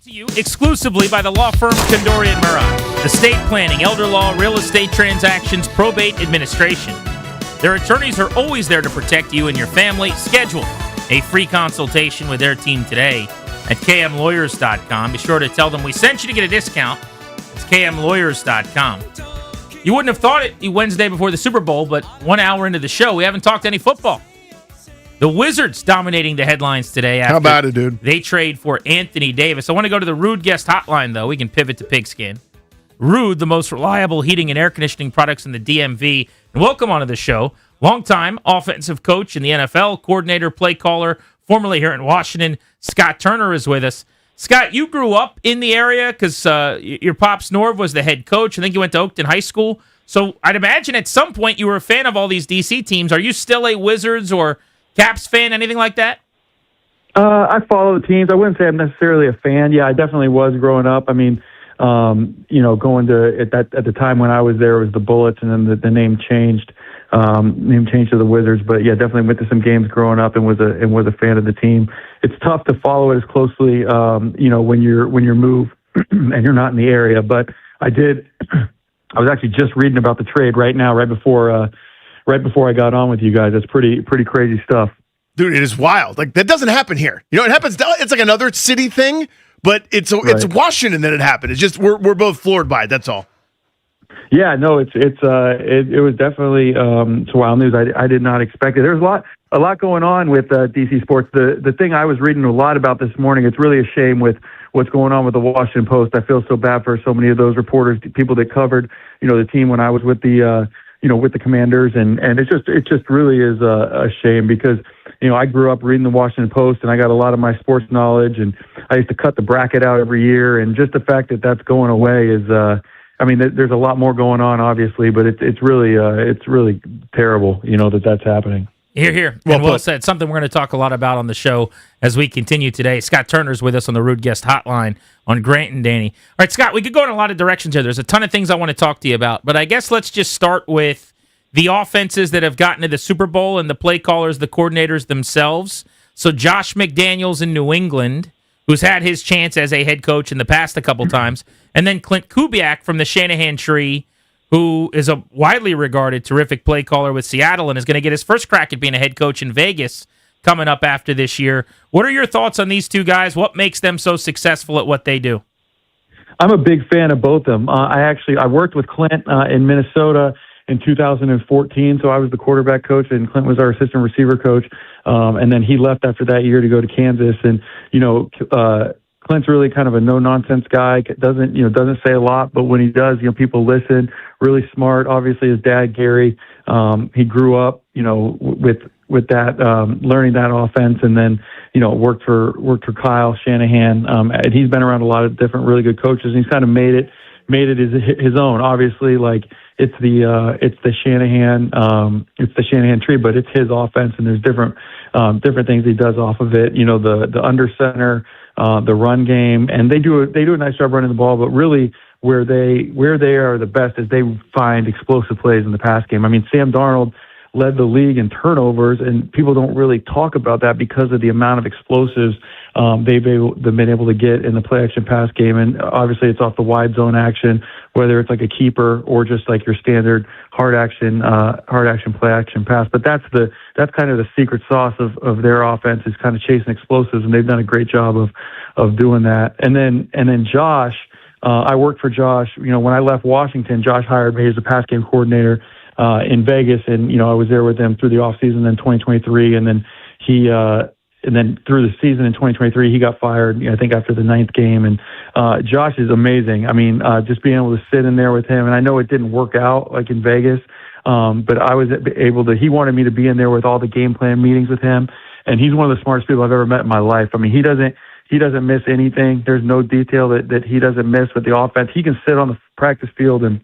To you exclusively by the law firm Kondorian Murad. Estate planning, elder law, real estate transactions, probate administration. Their attorneys are always there to protect you and your family. Schedule a free consultation with their team today at kmlawyers.com. Be sure to tell them we sent you to get a discount. It's kmlawyers.com. You wouldn't have thought it Wednesday before the Super Bowl, but 1 hour into the show, we haven't talked any football. The Wizards dominating the headlines today. How about it, dude? They trade for Anthony Davis. I want to go to the Rude guest hotline, though. We can pivot to Pigskin. Rude, the most reliable heating and air conditioning products in the DMV. And welcome onto the show. Longtime offensive coach in the NFL, coordinator, play caller, formerly here in Washington. Scott Turner is with us. Scott, you grew up in the area because your pops Norv was the head coach. I think you went to Oakton High School. So I'd imagine at some point you were a fan of all these DC teams. Are you still a Wizards or Caps fan, anything like that? I follow the teams. I wouldn't say I'm necessarily a fan. Yeah, I definitely was growing up. I mean, going to at the time when I was there, it was the Bullets, and then the name changed. Name changed to the Wizards. But yeah, definitely went to some games growing up and was a fan of the team. It's tough to follow it as closely, when you're moved and you're not in the area. But I did. I was actually just reading about the trade right now, right before I got on with you guys. It's pretty crazy stuff. Dude, it is wild. Like, that doesn't happen here. You know, it happens. It's like another city thing, but it's Washington that it happened. It's just we're both floored by it. That's all. Yeah, no, it was definitely some wild news. I did not expect it. There's a lot going on with DC sports. The thing I was reading a lot about this morning. It's really a shame with what's going on with the Washington Post. I feel so bad for so many of those reporters, people that covered the team when I was with the with the Commanders, and it just really is a shame because I grew up reading the Washington Post and I got a lot of my sports knowledge, and I used to cut the bracket out every year, and just the fact that that's going away is there's a lot more going on obviously, but it's really terrible that's happening. Here. Well said. Something we're going to talk a lot about on the show as we continue today. Scott Turner's with us on the Rude Guest Hotline on Grant and Danny. All right, Scott, we could go in a lot of directions here. There's a ton of things I want to talk to you about, but I guess let's just start with the offenses that have gotten to the Super Bowl and the play callers, the coordinators themselves. So Josh McDaniels in New England, who's had his chance as a head coach in the past a couple times, and then Clint Kubiak from the Shanahan tree, who is a widely regarded terrific play caller with Seattle and is going to get his first crack at being a head coach in Vegas coming up after this year. What are your thoughts on these two guys? What makes them so successful at what they do? I'm a big fan of both of them. I worked with Clint in Minnesota in 2014, so I was the quarterback coach, and Clint was our assistant receiver coach. And then he left after that year to go to Kansas. And Clint's really kind of a no-nonsense guy. Doesn't say a lot, but when he does, people listen. Really smart. Obviously, his dad Gary, he grew up, with that, learning that offense, and then worked for Kyle Shanahan. And he's been around a lot of different really good coaches, and he's kind of made it his own. Obviously, like it's the Shanahan tree, but it's his offense, and there's different things he does off of it. The under center. The run game, and they do a nice job running the ball, but really where they are the best is they find explosive plays in the pass game. I mean, Sam Darnold led the league in turnovers, and people don't really talk about that because of the amount of explosives they've been able to get in the play action pass game. And obviously it's off the wide zone action, whether it's like a keeper or just like your standard hard action play action pass. But that's kind of the secret sauce of their offense, is kind of chasing explosives, and they've done a great job of doing that. And then Josh, I worked for Josh. When I left Washington, Josh hired me as a pass game coordinator in Vegas, and I was there with him through the offseason, then 2023, and then and then through the season in 2023, he got fired, I think, after the 9th game. And Josh is amazing. I mean, just being able to sit in there with him, and I know it didn't work out like in Vegas, but I was able to. He wanted me to be in there with all the game plan meetings with him, and he's one of the smartest people I've ever met in my life. I mean, he doesn't miss anything. There's no detail that he doesn't miss with the offense. He can sit on the practice field and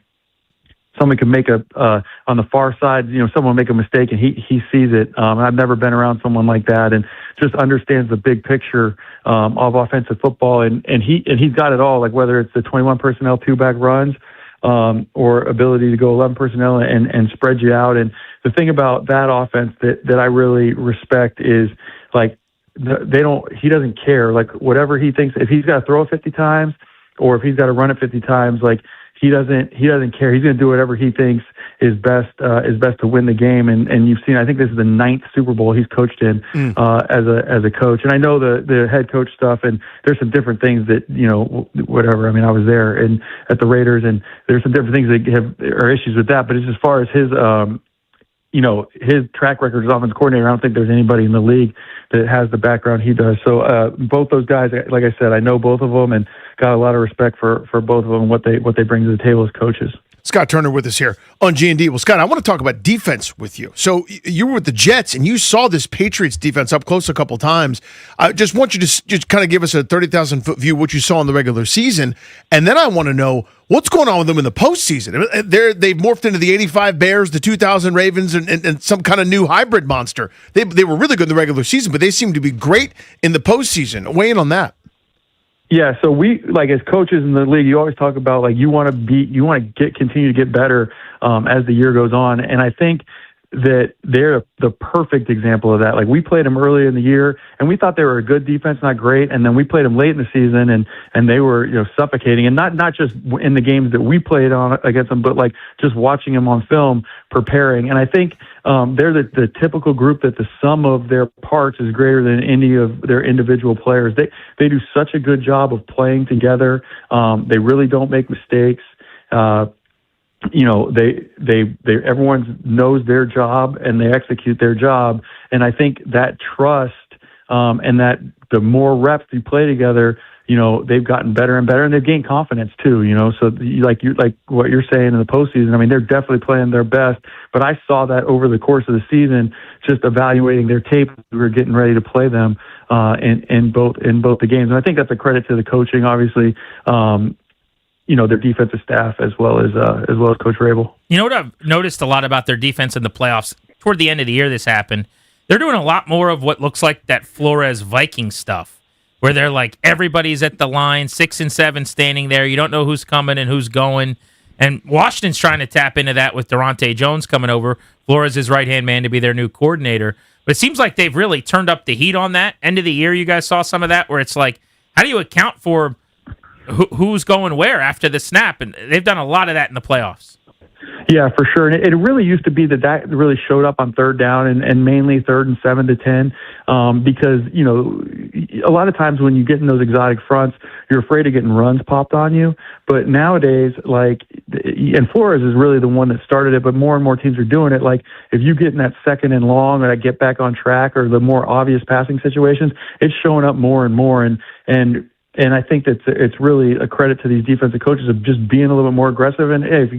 someone can make on the far side, someone make a mistake and he sees it. I've never been around someone like that, and just understands the big picture of offensive football. And he's got it all, like whether it's the 21 personnel 2-back runs or ability to go 11 personnel and spread you out. And the thing about that offense that I really respect is, like, he doesn't care. Like, whatever he thinks, if he's got to throw it 50 times or if he's got to run it 50 times, like, he doesn't care. He's going to do whatever he thinks is best to win the game. And you've seen, I think this is the 9th Super Bowl he's coached in as a coach. And I know the head coach stuff, and there's some different things that, whatever. I mean, I was there and at the Raiders, and there's some different things that are issues with that. But it's as far as his his track record as offense coordinator, I don't think there's anybody in the league that has the background he does. So both those guys, like I said, I know both of them and got a lot of respect for both of them and what they bring to the table as coaches. Scott Turner with us here on G&D. Well, Scott, I want to talk about defense with you. So you were with the Jets, and you saw this Patriots defense up close a couple times. I just want you to just kind of give us a 30,000-foot view of what you saw in the regular season, and then I want to know what's going on with them in the postseason. They've morphed into the 85 Bears, the 2000 Ravens, and some kind of new hybrid monster. They were really good in the regular season, but they seem to be great in the postseason. Weigh in on that. Yeah, so we, like, as coaches in the league, you always talk about, like, you want to continue to get better as the year goes on, and I think that they're the perfect example of that. Like, we played them early in the year, and we thought they were a good defense, not great, and then we played them late in the season, and they were, suffocating, and not just in the games that we played on against them, but, like, just watching them on film, preparing. And I think they're the typical group that the sum of their parts is greater than any of their individual players. They do such a good job of playing together. They really don't make mistakes. Everyone knows their job and they execute their job. And I think that trust, and that the more reps you play together, they've gotten better and better, and they've gained confidence too, So like what you're saying in the postseason, I mean, they're definitely playing their best, but I saw that over the course of the season, just evaluating their tape. We were getting ready to play them, in both the games. And I think that's a credit to the coaching, obviously, their defensive staff as well as Coach Rabel. You know what I've noticed a lot about their defense in the playoffs? Toward the end of the year, this happened. They're doing a lot more of what looks like that Flores Viking stuff, where they're like, everybody's at the line, 6 and 7 standing there. You don't know who's coming and who's going. And Washington's trying to tap into that with Durante Jones coming over, Flores' right-hand man, to be their new coordinator. But it seems like they've really turned up the heat on that. End of the year, you guys saw some of that, where it's like, how do you account for who's going where after the snap? And they've done a lot of that in the playoffs. Yeah, for sure. And it really used to be that really showed up on third down and mainly 3rd and 7 to 10, because, a lot of times when you get in those exotic fronts, you're afraid of getting runs popped on you. But nowadays, and Flores is really the one that started it, but more and more teams are doing it. Like, if you get in that 2nd and long or that get back on track or the more obvious passing situations, it's showing up more and more. And I think that it's really a credit to these defensive coaches of just being a little bit more aggressive. And hey,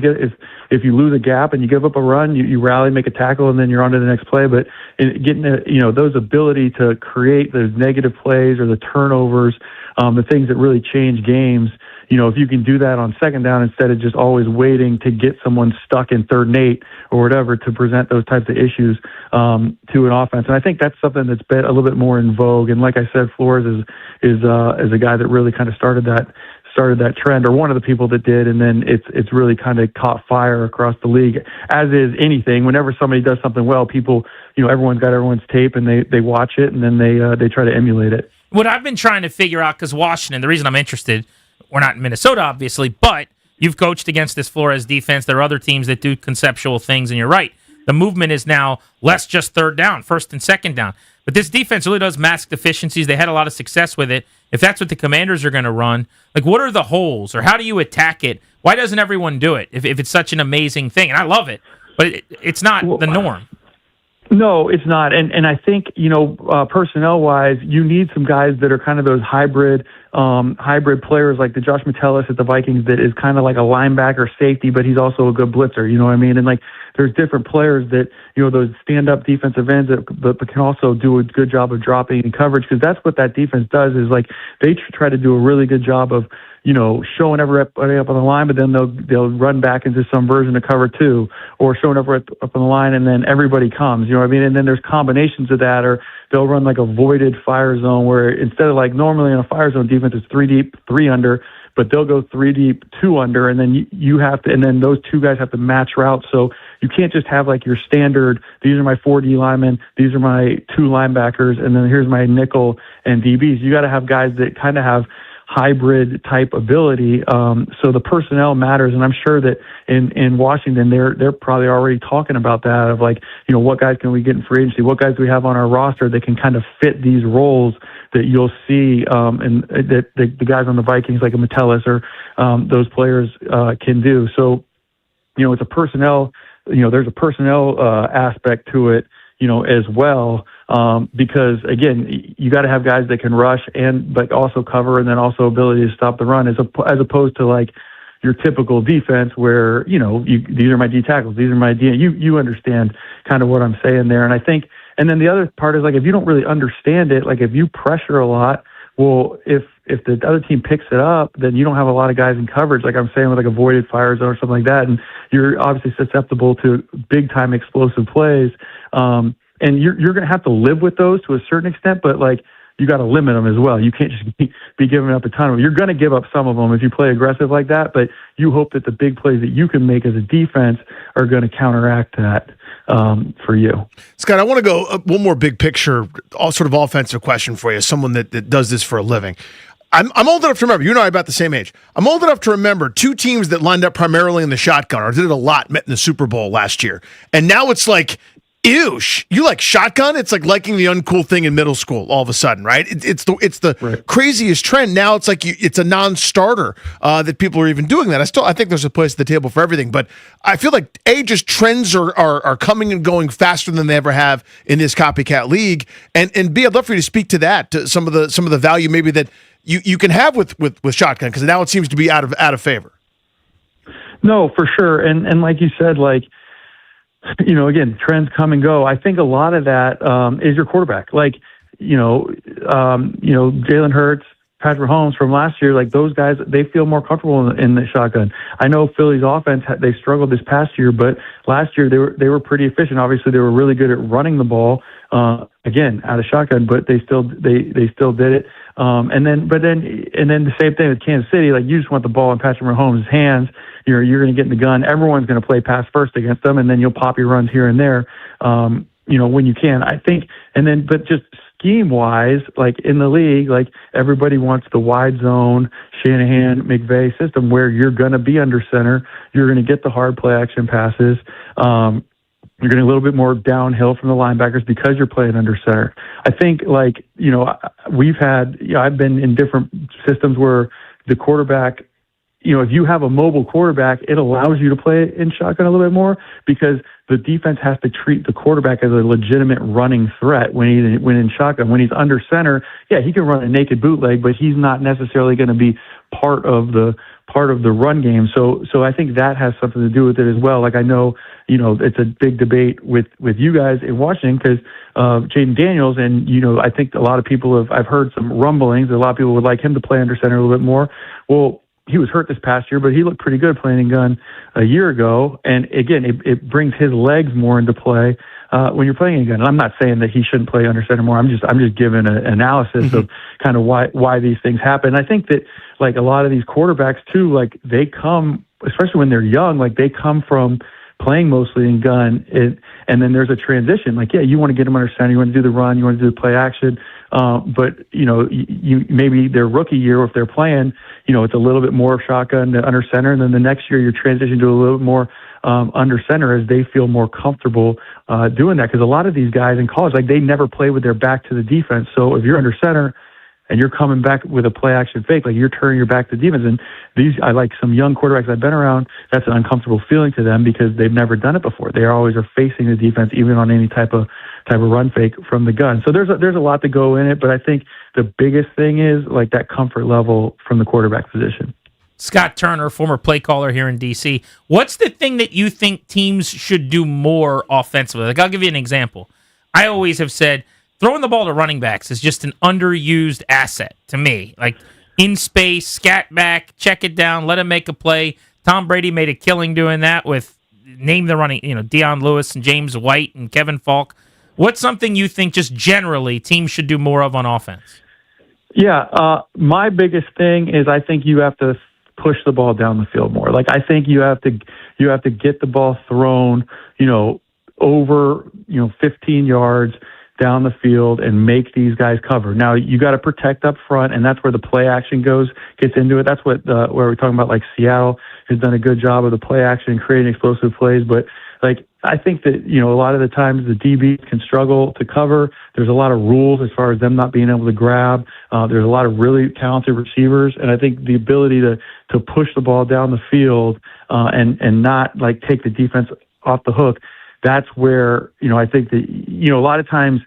if you lose a gap and you give up a run, you rally, make a tackle, and then you're on to the next play. But getting those ability to create those negative plays or the turnovers, the things that really change games. If you can do that on 2nd down instead of just always waiting to get someone stuck in 3rd and 8 or whatever to present those types of issues to an offense. And I think that's something that's been a little bit more in vogue. And like I said, Flores is a guy that really kind of started that trend, or one of the people that did, and then it's really kind of caught fire across the league. As is anything, whenever somebody does something well, people, everyone's got everyone's tape and they watch it and then they try to emulate it. What I've been trying to figure out, because Washington, the reason I'm interested, we're not in Minnesota, obviously, but you've coached against this Flores defense. There are other teams that do conceptual things, and you're right. The movement is now less just 3rd down, 1st and 2nd down. But this defense really does mask deficiencies. They had a lot of success with it. If that's what the Commanders are going to run, like, what are the holes, or how do you attack it? Why doesn't everyone do it if it's such an amazing thing? And I love it, but it's not the norm. No, it's not. And I think, personnel-wise, you need some guys that are kind of those hybrid players, like the Josh Metellus at the Vikings, that is kind of like a linebacker safety, but he's also a good blitzer, you know what I mean? And, like, there's different players that, those stand-up defensive ends that can also do a good job of dropping in coverage, because that's what that defense does, is, like, they try to do a really good job of, showing everybody up on the line, but then they'll run back into some version of cover 2, or showing everybody up on the line, and then everybody comes, you know what I mean? And then there's combinations of that, or they'll run like a voided fire zone, where instead of, like, normally in a fire zone defense, it's 3 deep, 3 under, but they'll go 3 deep, 2 under, and then you have to, and then those two guys have to match routes. So you can't just have like your standard, these are my 4 D linemen, these are my 2 linebackers, and then here's my nickel and DBs. You got to have guys that kind of have hybrid type ability. So the personnel matters. And I'm sure that in Washington, they're probably already talking about that of like, what guys can we get in free agency? What guys do we have on our roster that can kind of fit these roles that you'll see, and that the guys on the Vikings, like a Metellus or those players can do. So, it's a personnel, there's a personnel aspect to it, as well, because again, you got to have guys that can rush but also cover, and then also ability to stop the run, as opposed to like your typical defense where these are my D tackles, these are my D. You understand kind of what I'm saying there, and I think, and then the other part is like if you don't really understand it, like if you pressure a lot, well, if the other team picks it up, then you don't have a lot of guys in coverage, like I'm saying with like a voided fire zone or something like that, and you're obviously susceptible to big time explosive plays. And you're going to have to live with those to a certain extent, but like you got to limit them as well. You can't just be giving up a ton of them. You're going to give up some of them if you play aggressive like that, but you hope that the big plays that you can make as a defense are going to counteract that for you. Scott, I want to go one more big picture, all sort of offensive question for you, as someone that does this for a living. I'm old enough to remember, you and I are about the same age. I'm old enough to remember 2 teams that lined up primarily in the shotgun, or did it a lot, met in the Super Bowl last year. And now it's like, ew, you like shotgun? It's like liking the uncool thing in middle school all of a sudden, right? It's the right. Craziest trend. Now it's like it's a non-starter that people are even doing that. I think there's a place at the table for everything, but I feel like just trends are coming and going faster than they ever have in this copycat league. And B, I'd love for you to speak to that, to some of the value maybe that you can have with shotgun, because now it seems to be out of favor. No, for sure. And like you said, like, again, trends come and go. I think a lot of that is your quarterback. Like, Jalen Hurts, Patrick Mahomes from last year, like those guys, they feel more comfortable in the shotgun. I know Philly's offense, they struggled this past year, but last year they were pretty efficient. Obviously, they were really good at running the ball, again, out of shotgun, but they still did it. And then the same thing with Kansas City. Like, you just want the ball in Patrick Mahomes' hands. You're going to get in the gun. Everyone's going to play pass first against them, and then you'll pop your runs here and there, when you can. I think, but just scheme-wise, like in the league, like everybody wants the wide zone, Shanahan, McVay system where you're going to be under center. You're going to get the hard play action passes. You're getting a little bit more downhill from the linebackers because you're playing under center. I think, like, I've been in different systems where the quarterback, if you have a mobile quarterback, it allows you to play in shotgun a little bit more because the defense has to treat the quarterback as a legitimate running threat when in shotgun. When he's under center, yeah, he can run a naked bootleg, but he's not necessarily going to be part of the run game. So I think that has something to do with it as well. Like, I know, it's a big debate with you guys in Washington because Jaden Daniels, and I think a lot of people I've heard some rumblings. A lot of people would like him to play under center a little bit more. Well, he was hurt this past year, but he looked pretty good playing in gun a year ago. And again, it brings his legs more into play when you're playing in gun. And I'm not saying that he shouldn't play under center more. I'm just giving an analysis of kind of why these things happen. And I think that, like, a lot of these quarterbacks too, like, they come, especially when they're young, like they come from playing mostly in gun, and then there's a transition. Like, yeah, you want to get them under center, you want to do the run, you want to do the play action, but you maybe their rookie year, if they're playing, it's a little bit more shotgun to under center, and then the next year you're transitioning to a little bit more under center as they feel more comfortable doing that. Because a lot of these guys in college, like, they never play with their back to the defense. So if you're under center and you're coming back with a play action fake, like, you're turning your back to defense. And I like some young quarterbacks I've been around, that's an uncomfortable feeling to them because they've never done it before. They always are facing the defense, even on any type of run fake from the gun. So there's a lot to go in it, but I think the biggest thing is, like, that comfort level from the quarterback position. Scott Turner, former play caller here in D.C. What's the thing that you think teams should do more offensively? Like, I'll give you an example. I always have said, throwing the ball to running backs is just an underused asset to me. Like, in space, scat back, check it down, let him make a play. Tom Brady made a killing doing that with, name the running, Deion Lewis and James White and Kevin Falk. What's something you think just generally teams should do more of on offense? Yeah, my biggest thing is I think you have to push the ball down the field more. Like, I think you have to get the ball thrown, over, 15 yards down the field and make these guys cover. Now, you got to protect up front, and that's where the play action gets into it. That's what where we're talking about, like Seattle has done a good job of the play action and creating explosive plays. But like, I think that, a lot of the times the DBs can struggle to cover. There's a lot of rules as far as them not being able to grab. There's a lot of really talented receivers, and I think the ability to push the ball down the field and not like take the defense off the hook. That's where, I think that, a lot of times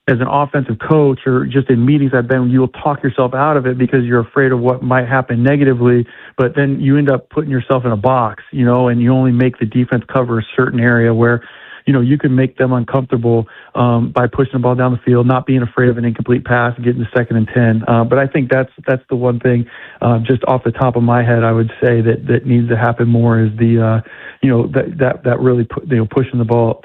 as an offensive coach or just in meetings I've been, you'll talk yourself out of it because you're afraid of what might happen negatively, but then you end up putting yourself in a box, and you only make the defense cover a certain area where, you can make them uncomfortable by pushing the ball down the field, not being afraid of an incomplete pass, getting to 2nd and 10. But I think that's the one thing, just off the top of my head, I would say that needs to happen more is the, that really pushing the ball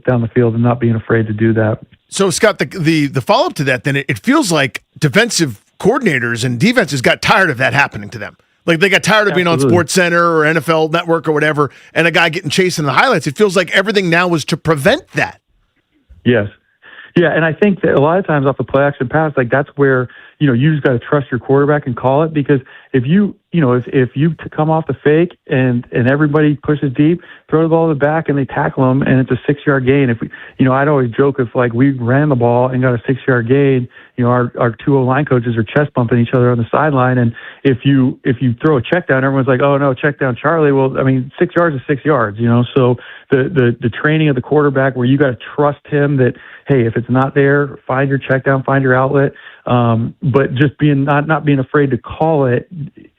down the field and not being afraid to do that. So, Scott, the follow-up to that, then it feels like defensive coordinators and defenses got tired of that happening to them. Like, they got tired of being on SportsCenter or NFL Network or whatever, and a guy getting chased in the highlights. It feels like everything now was to prevent that. Yes. Yeah, and I think that a lot of times off the play action pass, like that's where, you just got to trust your quarterback and call it, because if you come off the fake and everybody pushes deep, throw the ball to the back and they tackle them and it's a 6-yard gain. If I'd always joke if like we ran the ball and got a 6-yard gain, our two line coaches are chest bumping each other on the sideline. And if you throw a check down, everyone's like, oh no, check down Charlie. Well, I mean, 6 yards is 6 yards, So the training of the quarterback where you got to trust him that, hey, if it's not there, find your check down, find your outlet. But just being not being afraid to call it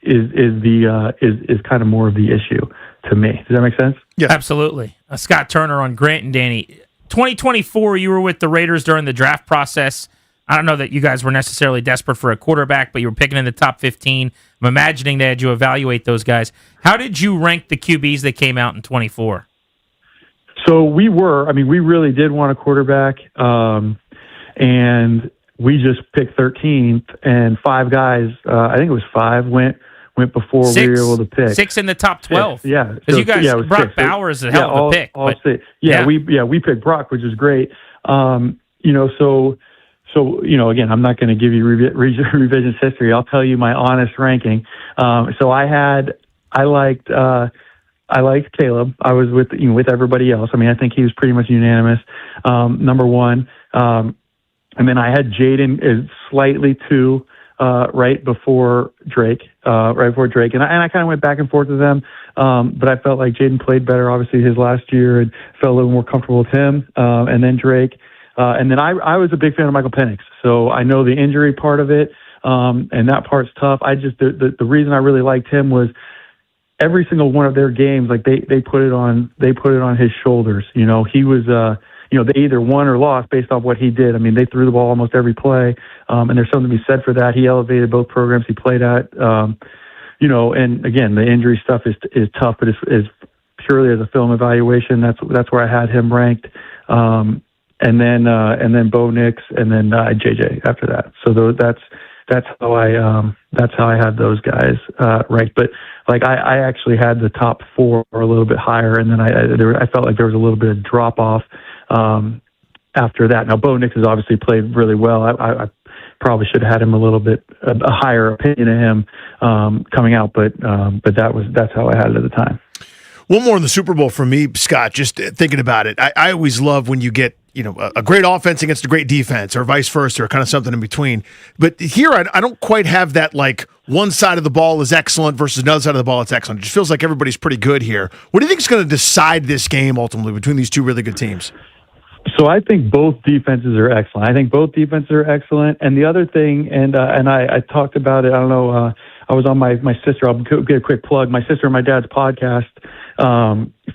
is kind of more of the issue to me. Does that make sense? Yeah, absolutely. Scott Turner on Grant and Danny. 2024, you were with the Raiders during the draft process. I don't know that you guys were necessarily desperate for a quarterback, but you were picking in the top 15. I'm imagining they had you evaluate those guys. How did you rank the QBs that came out in 24? So we really did want a quarterback, and we just picked 13th, and 5 guys, I think it was 5, went before we were able to pick. 6 in the top 12. 6, yeah. Because you guys, Brock 6. Bowers is a hell of a pick. All 6. We picked Brock, which is great. So again, I'm not going to give you revisionist history. I'll tell you my honest ranking. So I liked Caleb. I was with everybody else. I mean, I think he was pretty much unanimous. Number 1. And then I had Jaden slightly 2, right before Drake. And I kind of went back and forth with them. But I felt like Jaden played better, obviously, his last year, and felt a little more comfortable with him. And then Drake. And then I was a big fan of Michael Penix. So I know the injury part of it. And that part's tough. The reason I really liked him was every single one of their games, like they put it on his shoulders. He was, they either won or lost based off what he did. I mean, they threw the ball almost every play. And there's something to be said for that. He elevated both programs he played at. And again, the injury stuff is tough, but is purely as a film evaluation. That's where I had him ranked. And then Bo Nix, and then JJ after that. So that's how I had those guys ranked. But like I actually had the top 4 a little bit higher, and then I felt like there was a little bit of drop off after that. Now Bo Nix has obviously played really well. I probably should have had him a little bit a higher opinion of him coming out, but that's how I had it at the time. One more in the Super Bowl for me, Scott, just thinking about it. I always love when you get, a great offense against a great defense or vice versa, or kind of something in between. But here, I don't quite have that, like, one side of the ball is excellent versus another side of the ball that's excellent. It just feels like everybody's pretty good here. What do you think is going to decide this game ultimately between these two really good teams? So I think both defenses are excellent. And the other thing, and I talked about it, I don't know, I was on my sister, I'll get a quick plug, my sister and my dad's podcast,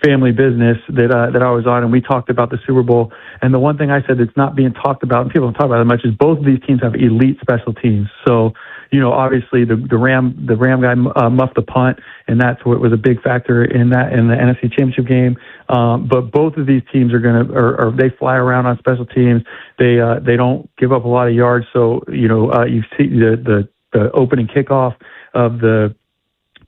Family Business, that I was on, and we talked about the Super Bowl. And the one thing I said that's not being talked about, and people don't talk about it much, is both of these teams have elite special teams. So, obviously the Ram guy muffed the punt, and that's what was a big factor in the NFC Championship game. But both of these teams are they fly around on special teams. They don't give up a lot of yards. So, you see the opening kickoff of the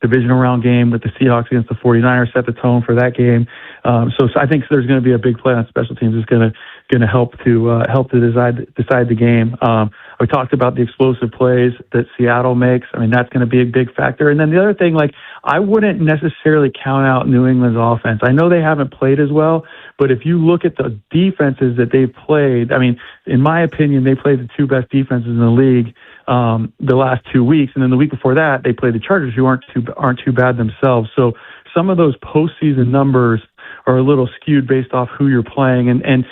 divisional round game with the Seahawks against the 49ers set the tone for that game. So I think there's going to be a big play on special teams. It's going to help to decide the game. We talked about the explosive plays that Seattle makes. I mean, that's going to be a big factor. And then the other thing, like, I wouldn't necessarily count out New England's offense. I know they haven't played as well, but if you look at the defenses that they've played, I mean, in my opinion, they played the two best defenses in the league the last 2 weeks, and then the week before that, they played the Chargers, who aren't too bad themselves. So some of those postseason numbers are a little skewed based off who you're playing, and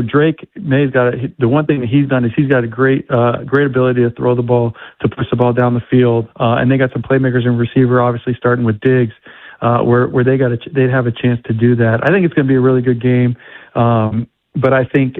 Drake May's got the one thing that he's done is he's got a great ability to throw the ball, to push the ball down the field, and they got some playmakers in receiver, obviously starting with Diggs, where they'd have a chance to do that. I think it's going to be a really good game, but I think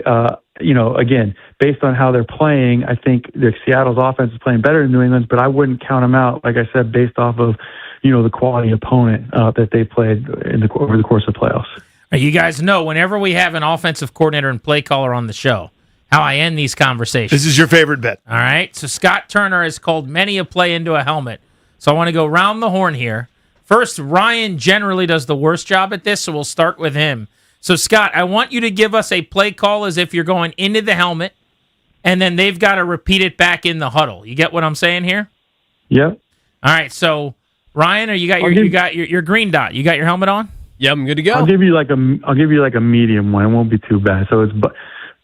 again, based on how they're playing, I think Seattle's offense is playing better than New England's, but I wouldn't count them out, like I said, based off of the quality opponent that they played over the course of playoffs. You guys know whenever we have an offensive coordinator and play caller on the show, how I end these conversations. This is your favorite bet. All right. So Scott Turner has called many a play into a helmet. So I want to go round the horn here. First, Ryan generally does the worst job at this, so we'll start with him. So, Scott, I want you to give us a play call as if you're going into the helmet, and then they've got to repeat it back in the huddle. You get what I'm saying here? Yep. All right. So, Ryan, you got your green dot. You got your helmet on? Yeah, I'm good to go. I'll give you like a medium one. It won't be too bad. So it's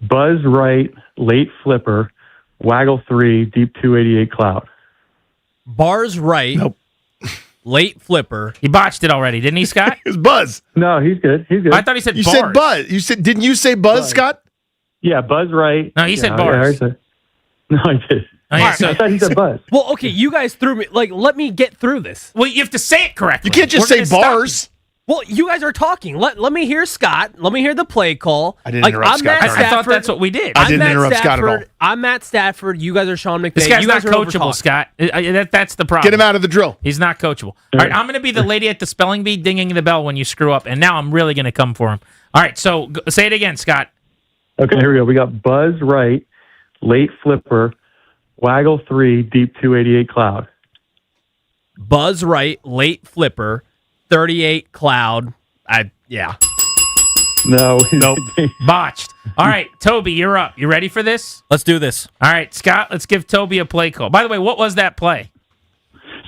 buzz right, late flipper, waggle 3, deep 288 cloud. Bars right. Nope. Late flipper. He botched it already, didn't he, Scott? It was buzz. No, he's good. He's good. I thought he said You bars. said buzz. Didn't you say buzz, Scott? Yeah, buzz right. No, he said bars. No, I did. I thought he said buzz. Well, okay, you guys threw me. Like, let me get through this. Well, you have to say it correctly. You can't just say bars. Well, you guys are talking. Let me hear Scott. Let me hear the play call. I didn't interrupt Scott. I thought that's what we did. I didn't interrupt Scott at all. I'm Matt Stafford. You guys are Sean McVay. This guy's you guys not coachable, Scott. That's the problem. Get him out of the drill. He's not coachable. All right, I'm going to be the lady at the spelling bee dinging the bell when you screw up, and now I'm really going to come for him. All right, so say it again, Scott. Okay, here we go. We got buzz right, late flipper, waggle 3, deep 288 cloud. Buzz right, late flipper, 38 cloud. Yeah. No. Nope. Botched. All right, Toby, you're up. You ready for this? Let's do this. All right, Scott, let's give Toby a play call. By the way, what was that play?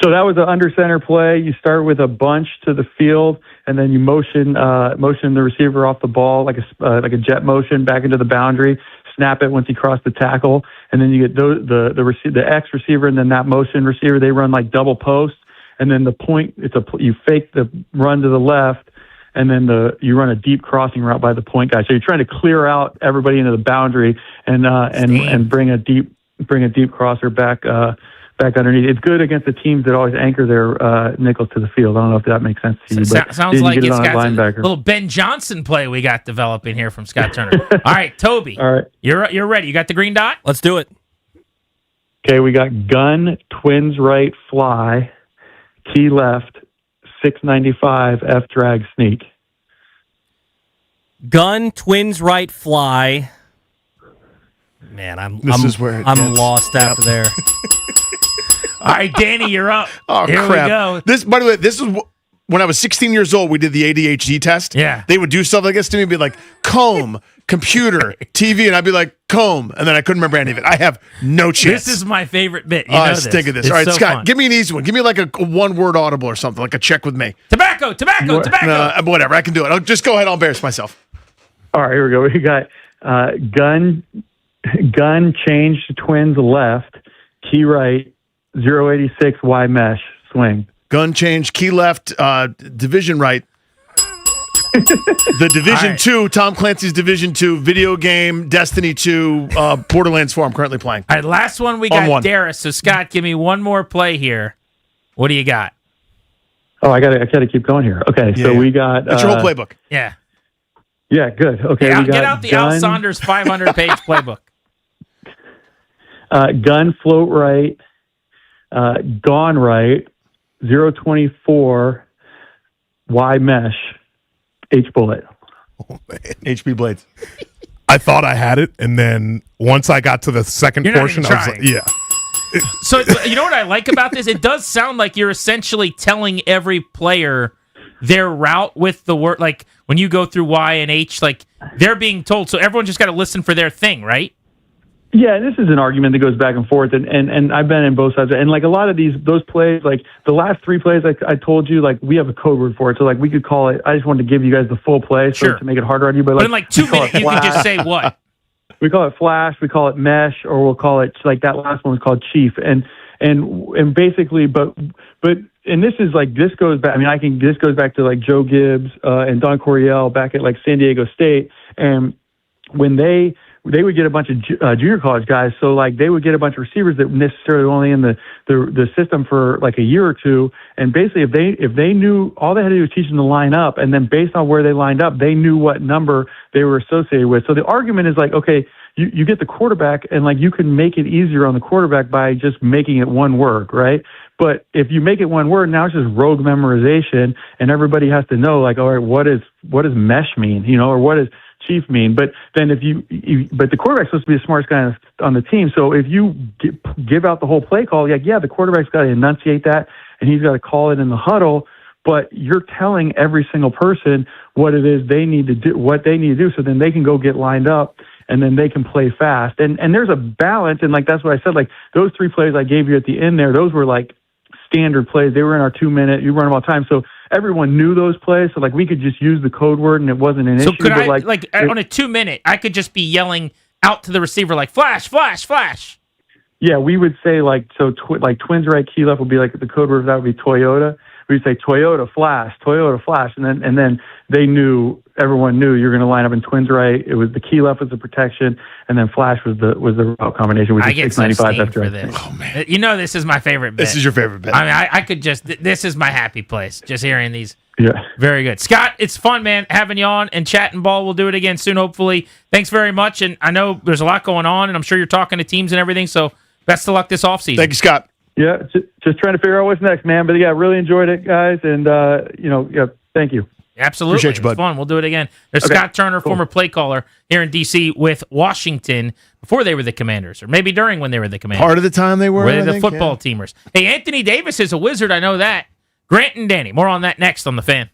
So that was an under center play. You start with a bunch to the field, and then you motion the receiver off the ball like a jet motion back into the boundary. Snap it once you cross the tackle, and then you get the X receiver and then that motion receiver. They run like double posts, and then the point. You fake the run to the left, and then you run a deep crossing route by the point guy. So you're trying to clear out everybody into the boundary and bring a deep crosser back underneath. It's good against the teams that always anchor their nickels to the field. I don't know if that makes sense to you. But sounds like it's got a linebacker. little Ben Johnson play we got developing here from Scott Turner. All right, Toby. All right. You're ready. You got the green dot? Let's do it. Okay, we got gun, twins right, fly, key left, 695, F drag, sneak. Gun, twins right, fly. Man, I'm lost after there. All right, Danny, you're up. Oh, Here crap. we go. By the way, this is when I was 16 years old, we did the ADHD test. Yeah. They would do stuff like this to me and be like, comb, computer, TV, and I'd be like, comb. And then I couldn't remember any of it. I have no chance. This is my favorite bit. You I know stink of this. It's All right, so Scott, fun. give me an easy one. Give me like a one-word audible or something, like a check with me. Tobacco. Whatever, I can do it. I'll just go ahead. I'll embarrass myself. All right, here we go. We got gun change to twins left, key right, 086 Y mesh, swing. Gun change, key left, division right. The Division 2, Tom Clancy's Division 2 video game, Destiny 2, Borderlands 4 I'm currently playing. All right, last one we got Darius. So, Scott, give me one more play here. What do you got? Oh, I gotta keep going here. Okay, so we got... That's your whole playbook. Yeah. Yeah, good. Okay, Yeah, we got get out the Al Saunders 500-page playbook. Gun float right, gone right, 024 Y mesh, H bullet. Oh, man. HB blades. I thought I had it, and then once I got to the second You're not portion, even I was like, trying. yeah. So you know what I like about this? It does sound like you're essentially telling every player their route with the word. Like when you go through Y and H, like they're being told. So everyone just got to listen for their thing, right? Yeah, this is an argument that goes back and forth, and I've been in both sides. And like a lot of those plays, like the last 3 plays, I told you, like we have a code word for it. So like we could call it. I just wanted to give you guys the full play, so to make it harder on you. But in like 2 minutes, you can just say what. We call it flash, we call it mesh, or we'll call it like that last one was called chief, and basically, but and this is like this goes back. I mean, this goes back to like Joe Gibbs and Don Coryell back at like San Diego State, and when they would get a bunch of junior college guys, so like they would get a bunch of receivers that necessarily only in the system for like a year or two, and basically if they knew, all they had to do was teach them to line up, and then based on where they lined up, they knew what number they were associated with. So the argument is like, okay, you get the quarterback, and like you can make it easier on the quarterback by just making it one word, right? But if you make it one word, now it's just rogue memorization, and everybody has to know, like, all right, what does mesh mean, or what does chief mean? But then but the quarterback's supposed to be the smartest guy on the team. So if you give out the whole play call, like, yeah, the quarterback's got to enunciate that, and he's got to call it in the huddle. But you're telling every single person what it is they need to do, so then they can go get lined up, and then they can play fast. And there's a balance, and like that's what I said. Like those 3 plays I gave you at the end there, those were like standard plays. They were in our 2-minute. You run them all the time, so everyone knew those plays. So like we could just use the code word, and it wasn't an issue. So could I on a 2-minute, I could just be yelling out to the receiver like flash, flash, flash. Yeah, we would say like like twins right key left would be like the code word. That would be Toyota. We'd say Toyota flash, and then everyone knew you're going to line up in twins right. It was the key left was the protection, and then flash was the route combination, which is 695 for this. Oh man, this is my favorite bit. This is your favorite bit. I mean, I could just this is my happy place. Just hearing these. Yeah, very good, Scott. It's fun, man, having you on and chatting ball. We'll do it again soon, hopefully. Thanks very much, and I know there's a lot going on, and I'm sure you're talking to teams and everything. So best of luck this offseason. Thank you, Scott. Yeah, just trying to figure out what's next, man. But yeah, really enjoyed it, guys, and thank you. Absolutely. Appreciate you, bud. It's fun. We'll do it again. There's Okay, Scott Turner, cool. former play caller here in D.C. with Washington before they were the Commanders, or maybe during when they were the Commanders. Part of the time they were. Were they I the think, football teamers? Hey, Anthony Davis is a wizard. I know that. Grant and Danny. More on that next on The Fan.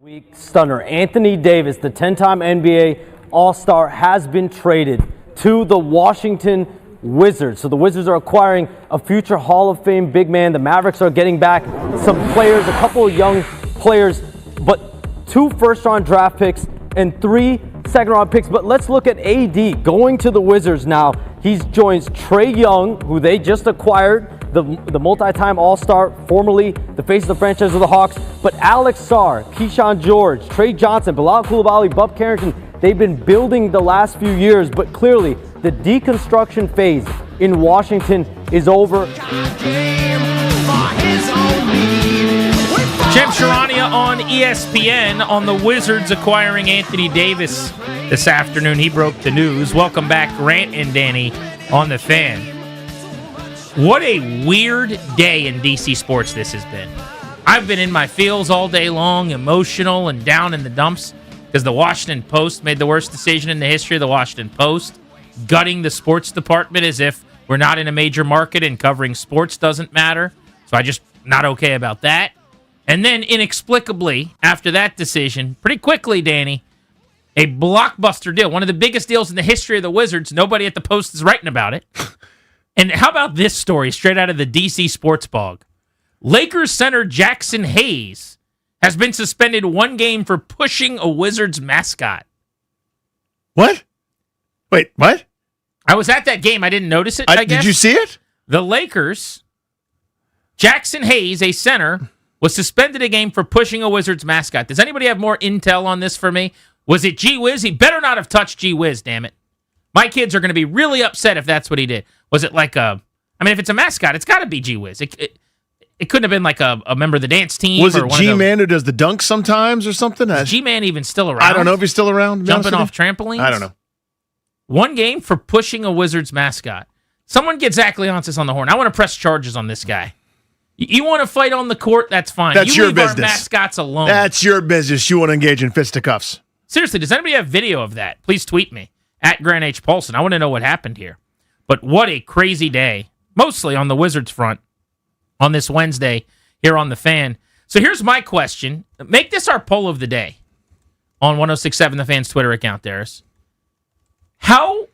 Week stunner Anthony Davis, the 10-time NBA All-Star, has been traded to the Washington Wizards. So the Wizards are acquiring a future Hall of Fame big man. The Mavericks are getting back some players, a couple of young players, but 2 first-round draft picks and 3 second-round picks. But let's look at AD going to the Wizards now. He joins Trae Young, who they just acquired, the multi-time All-Star, formerly the face of the franchise of the Hawks. But Alex Sarr, Keyshawn George, Trey Johnson, Bilal Coulibaly, Bub Carrington, they've been building the last few years, but clearly the deconstruction phase in Washington is over. Jim Charania on ESPN on the Wizards acquiring Anthony Davis this afternoon. He broke the news. Welcome back, Grant and Danny on the Fan. What a weird day in DC sports this has been. I've been in my feels all day long, emotional and down in the dumps, because the Washington Post made the worst decision in the history of the Washington Post, gutting the sports department as if we're not in a major market and covering sports doesn't matter. So I just not okay about that. And then inexplicably, after that decision, pretty quickly, Danny, a blockbuster deal, one of the biggest deals in the history of the Wizards. Nobody at the Post is writing about it. And how about this story straight out of the DC Sports Blog? Lakers center Jackson Hayes has been suspended 1 game for pushing a Wizards mascot. What? Wait, what? I was at that game. I didn't notice it, I guess. Did you see it? The Lakers, Jackson Hayes, a center, was suspended a game for pushing a Wizards mascot. Does anybody have more intel on this for me? Was it G Wiz? He better not have touched G Wiz, damn it. My kids are going to be really upset if that's what he did. Was it like if it's a mascot, it's got to be G Wiz. It couldn't have been like a member of the dance team. Was it G-Man who does the dunk sometimes or something? Is G-Man even still around? I don't know if he's still around. Jumping off trampolines? I don't know. 1 game for pushing a Wizards mascot. Someone get Zach Leonsis on the horn. I want to press charges on this guy. You want to fight on the court? That's fine. That's you your leave business. Our mascots alone. That's your business. You want to engage in fisticuffs. Seriously, does anybody have video of that? Please tweet me at Grant H. Paulson. I want to know what happened here. But what a crazy day, mostly on the Wizards front, on this Wednesday here on The Fan. So here's my question. Make this our poll of the day on 106.7 The Fan's Twitter account, Darius. How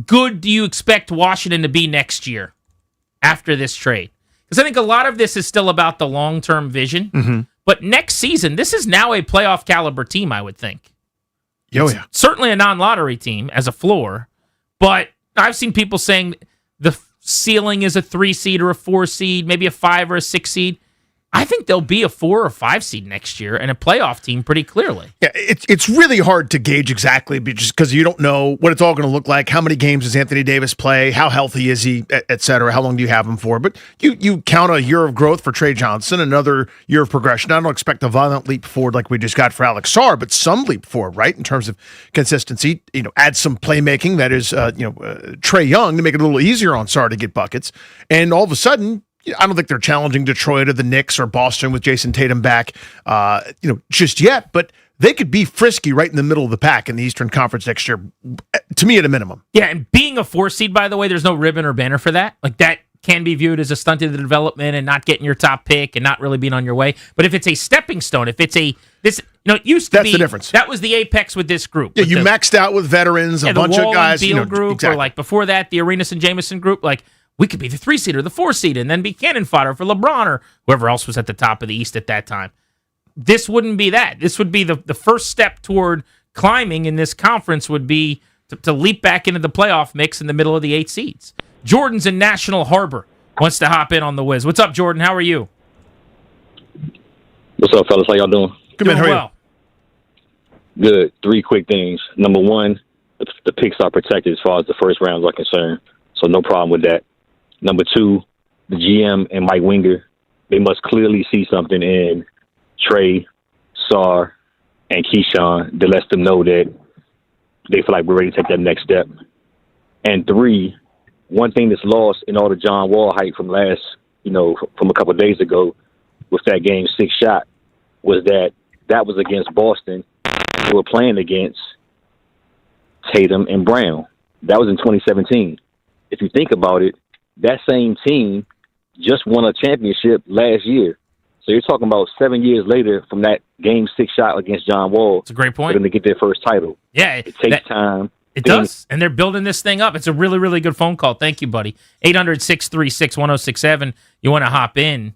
good do you expect Washington to be next year after this trade? Because I think a lot of this is still about the long-term vision. Mm-hmm. But next season, this is now a playoff caliber team, I would think. Oh, yeah. Certainly a non-lottery team as a floor, but I've seen people saying the ceiling is a 3 seed or a 4 seed, maybe a 5 or a 6 seed. I think they'll be a 4 or 5 seed next year and a playoff team pretty clearly. Yeah, it's really hard to gauge exactly just because you don't know what it's all going to look like. How many games does Anthony Davis play? How healthy is he, et cetera? How long do you have him for? But you count a year of growth for Trey Johnson, another year of progression. I don't expect a violent leap forward like we just got for Alex Sarr, but some leap forward, right, in terms of consistency. Add some playmaking that is, Trae Young to make it a little easier on Sarr to get buckets. And all of a sudden, I don't think they're challenging Detroit or the Knicks or Boston with Jason Tatum back, just yet. But they could be frisky right in the middle of the pack in the Eastern Conference next year, to me at a minimum. Yeah, and being a 4 seed, by the way, there's no ribbon or banner for that. Like, that can be viewed as a stunt in the development and not getting your top pick and not really being on your way. But if it's a stepping stone, if it's it used to That's be the difference. That was the apex with this group. Yeah, you maxed out with veterans, a bunch of guys. The Wall and Beal group, exactly. or like before that, the Arenas and Jameson group. Like, we could be the 3 seed or the 4 seed and then be cannon fodder for LeBron or whoever else was at the top of the East at that time. This wouldn't be that. This would be the first step toward climbing in this conference would be to leap back into the playoff mix in the middle of the 8 seeds. Jordan's in National Harbor. Wants to hop in on the Wiz. What's up, Jordan? How are you? What's up, fellas? How y'all doing? Good, man. How are you? Good. 3 quick things. Number 1, the picks are protected as far as the first rounds are concerned, so no problem with that. Number 2, the GM and Mike Winger, they must clearly see something in Trey, Sarr, and Keyshawn that lets them know that they feel like we're ready to take that next step. And 3, one thing that's lost in all the John Wall hype from from a couple of days ago with that Game 6 shot was that was against Boston, who were playing against Tatum and Brown. That was in 2017. If you think about it, that same team just won a championship last year. So you're talking about 7 years later from that Game 6 shot against John Wall. It's a great point. For them to get their first title. Yeah. It takes time. It does. And they're building this thing up. It's a really, really good phone call. Thank you, buddy. 800-636-1067. You want to hop in.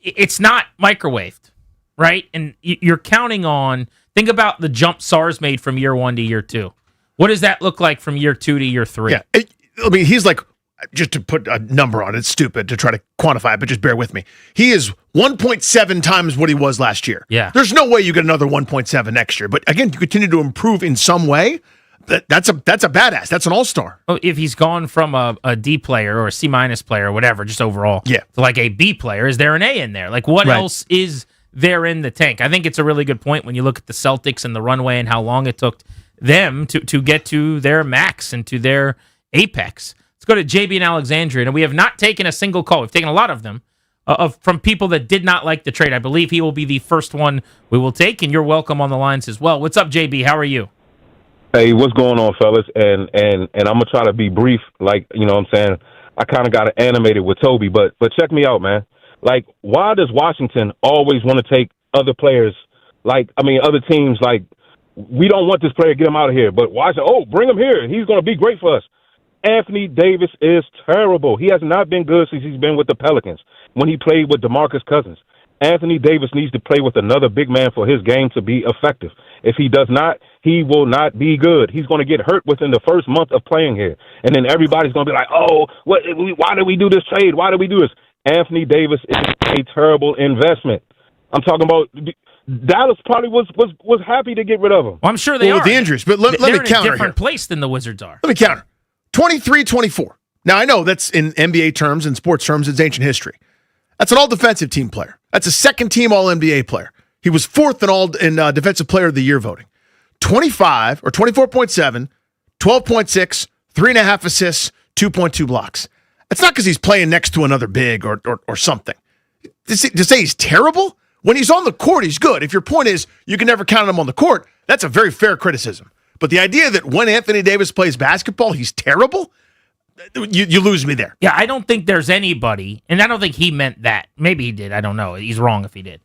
It's not microwaved, right? And you're counting on, think about the jump SARS made from year 1 to year 2. What does that look like from year 2 to year 3? Yeah. I mean, he's like, just to put a number on it, it's stupid to try to quantify it, but just bear with me. He is 1.7 times what he was last year. Yeah. There's no way you get another 1.7 next year. But again, you continue to improve in some way. That's a badass. That's an all-star. Oh, if he's gone from a D player or a C- player or whatever, just overall, to like a B player, is there an A in there? Like, what else is there in the tank? I think it's a really good point when you look at the Celtics and the runway and how long it took them to get to their max and to their apex. Let's go to JB in Alexandria, and we have not taken a single call. We've taken a lot of them from people that did not like the trade. I believe he will be the first one we will take, and you're welcome on the lines as well. What's up, JB? How are you? Hey, what's going on, fellas? And I'm gonna try to be brief. Like, you know what I'm saying? I kind of got animated with Toby, but check me out, man. Like, why does Washington always want to take other players? Like, I mean, other teams. Like, we don't want this player, get him out of here. But Washington, bring him here. He's gonna be great for us. Anthony Davis is terrible. He has not been good since he's been with the Pelicans when he played with DeMarcus Cousins. Anthony Davis needs to play with another big man for his game to be effective. If he does not, he will not be good. He's going to get hurt within the first month of playing here. And then everybody's going to be like, why did we do this trade? Why did we do this? Anthony Davis is a terrible investment. I'm talking about Dallas probably was happy to get rid of him. Well, I'm sure they are. With the injuries, but let me They're in counter a different here. place than the Wizards are. Let me counter. 23-24. Now, I know that's in NBA terms and sports terms, it's ancient history. That's an all-defensive team player. That's a second-team All-NBA player. He was fourth in Defensive Player of the Year voting. 25 or 24.7, 12.6, 3.5 assists, 2.2 blocks. It's not because he's playing next to another big or something. To say he's terrible? When he's on the court, he's good. If your point is you can never count on him on the court, that's a very fair criticism. But the idea that when Anthony Davis plays basketball, he's terrible, you lose me there. Yeah, I don't think there's anybody, and I don't think he meant that. Maybe he did. I don't know. He's wrong if he did.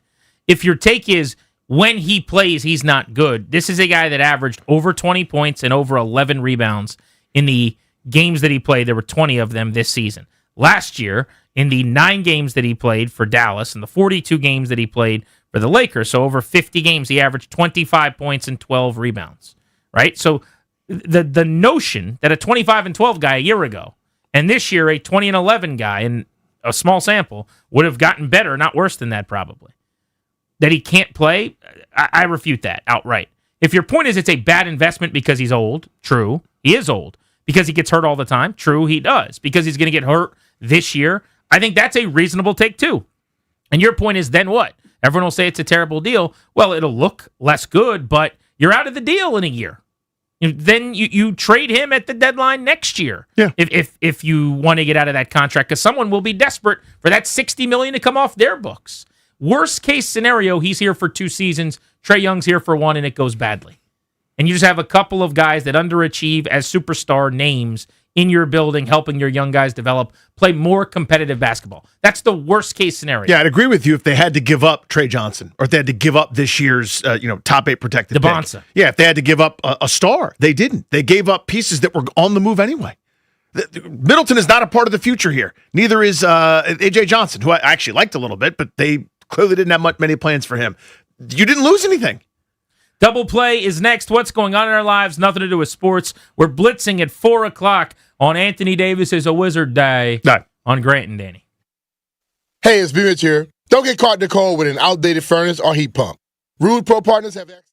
If your take is when he plays, he's not good, this is a guy that averaged over 20 points and over 11 rebounds in the games that he played. There were 20 of them this season. Last year, in the 9 games that he played for Dallas and the 42 games that he played for the Lakers, so over 50 games, he averaged 25 points and 12 rebounds, right? So the notion that a 25 and 12 guy a year ago and this year a 20 and 11 guy in a small sample would have gotten better, not worse than that probably. That he can't play, I refute that outright. If your point is it's a bad investment because he's old, true, he is old. Because he gets hurt all the time, true, he does. Because he's going to get hurt this year, I think that's a reasonable take too. And your point is then what? Everyone will say it's a terrible deal. Well, it'll look less good, but you're out of the deal in a year. Then you trade him at the deadline next year. Yeah. If you want to get out of that contract, because someone will be desperate for that $60 million to come off their books. Worst case scenario, he's here for 2 seasons. Trae Young's here for 1, and it goes badly. And you just have a couple of guys that underachieve as superstar names in your building, helping your young guys develop, play more competitive basketball. That's the worst case scenario. Yeah, I'd agree with you if they had to give up Trey Johnson or if they had to give up this year's top 8 protected pick. DeBonsa. Yeah, if they had to give up a star. They didn't. They gave up pieces that were on the move anyway. Middleton is not a part of the future here. Neither is A.J. Johnson, who I actually liked a little bit, but they clearly didn't have many plans for him. You didn't lose anything. Double Play is next. What's going on in our lives? Nothing to do with sports. We're blitzing at 4 o'clock on Anthony Davis is a Wizard Day on Grant and Danny. Hey, it's B. Mitch here. Don't get caught in the cold with an outdated furnace or heat pump. Rude Pro Partners have access.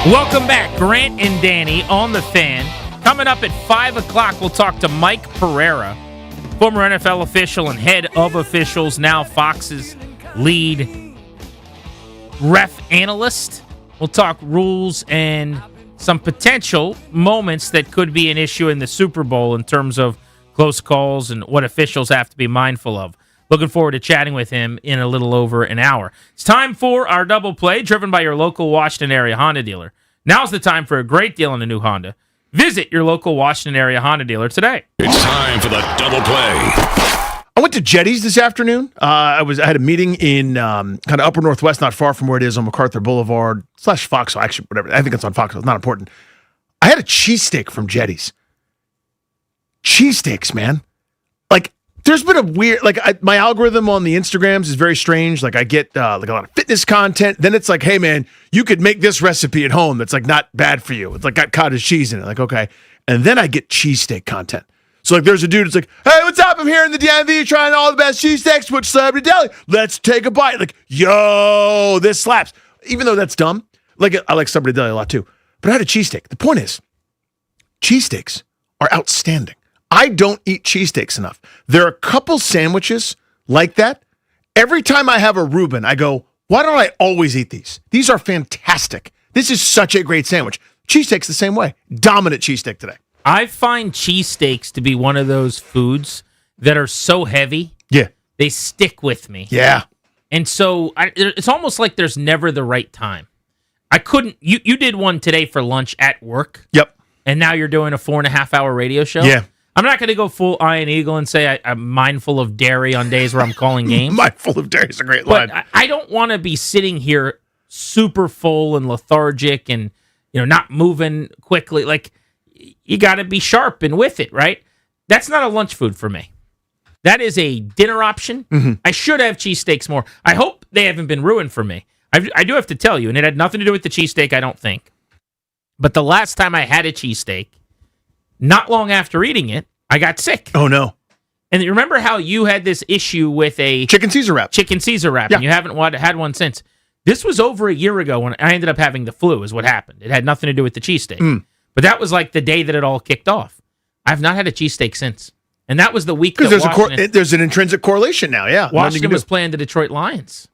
Welcome back, Grant and Danny on the Fan. Coming up at 5 o'clock, we'll talk to Mike Pereira, former NFL official and head of officials, now Fox's lead ref analyst. We'll talk rules and some potential moments that could be an issue in the Super Bowl in terms of close calls and what officials have to be mindful of. Looking forward to chatting with him in a little over an hour. It's time for our double play, driven by your local Washington area Honda dealer. Now's the time for a great deal on a new Honda. Visit your local Washington area Honda dealer today. It's time for the double play. I went to Jetty's this afternoon. I had a meeting in kind of upper northwest, not far from where it is on MacArthur Boulevard / Foxhole. Actually, whatever. I think it's on Foxhole. It's not important. I had a cheesesteak from Jetty's. Cheesesteaks, man. Like, there's been a weird, my algorithm on the Instagrams is very strange. Like, I get like a lot of fitness content. Then it's like, hey, man, you could make this recipe at home that's like not bad for you. It's like got cottage cheese in it. Like, okay. And then I get cheesesteak content. So, like, there's a dude that's like, hey, what's up? I'm here in the DMV trying all the best cheesesteaks. Which Celebrity Deli? Let's take a bite. Like, yo, this slaps. Even though that's dumb. Like, I like Celebrity Deli a lot too. But I had a cheesesteak. The point is, cheesesteaks are outstanding. I don't eat cheesesteaks enough. There are a couple sandwiches like that. Every time I have a Reuben, I go, why don't I always eat these? These are fantastic. This is such a great sandwich. Cheesesteak's the same way. Dominant cheesesteak today. I find cheesesteaks to be one of those foods that are so heavy. Yeah. They stick with me. Yeah. And so it's almost like there's never the right time. I couldn't. You did one today for lunch at work. Yep. And now you're doing a 4.5-hour radio show. Yeah. I'm not going to go full Iron Eagle and say I'm mindful of dairy on days where I'm calling games. Mindful of dairy is a great line. But I don't want to be sitting here super full and lethargic and not moving quickly. Like, you got to be sharp and with it, right? That's not a lunch food for me. That is a dinner option. Mm-hmm. I should have cheesesteaks more. I hope they haven't been ruined for me. I do have to tell you, and it had nothing to do with the cheesesteak, I don't think. But the last time I had a cheesesteak, not long after eating it, I got sick. Oh, no. And you remember how you had this issue with a chicken Caesar wrap? Chicken Caesar wrap, Yeah. and you haven't had one since. This was over a year ago when I ended up having the flu, is what happened. It had nothing to do with the cheesesteak. But that was like the day that it all kicked off. I've not had a cheesesteak since. And that was the week that Because there's an intrinsic correlation now, yeah. Washington was playing the Detroit Lions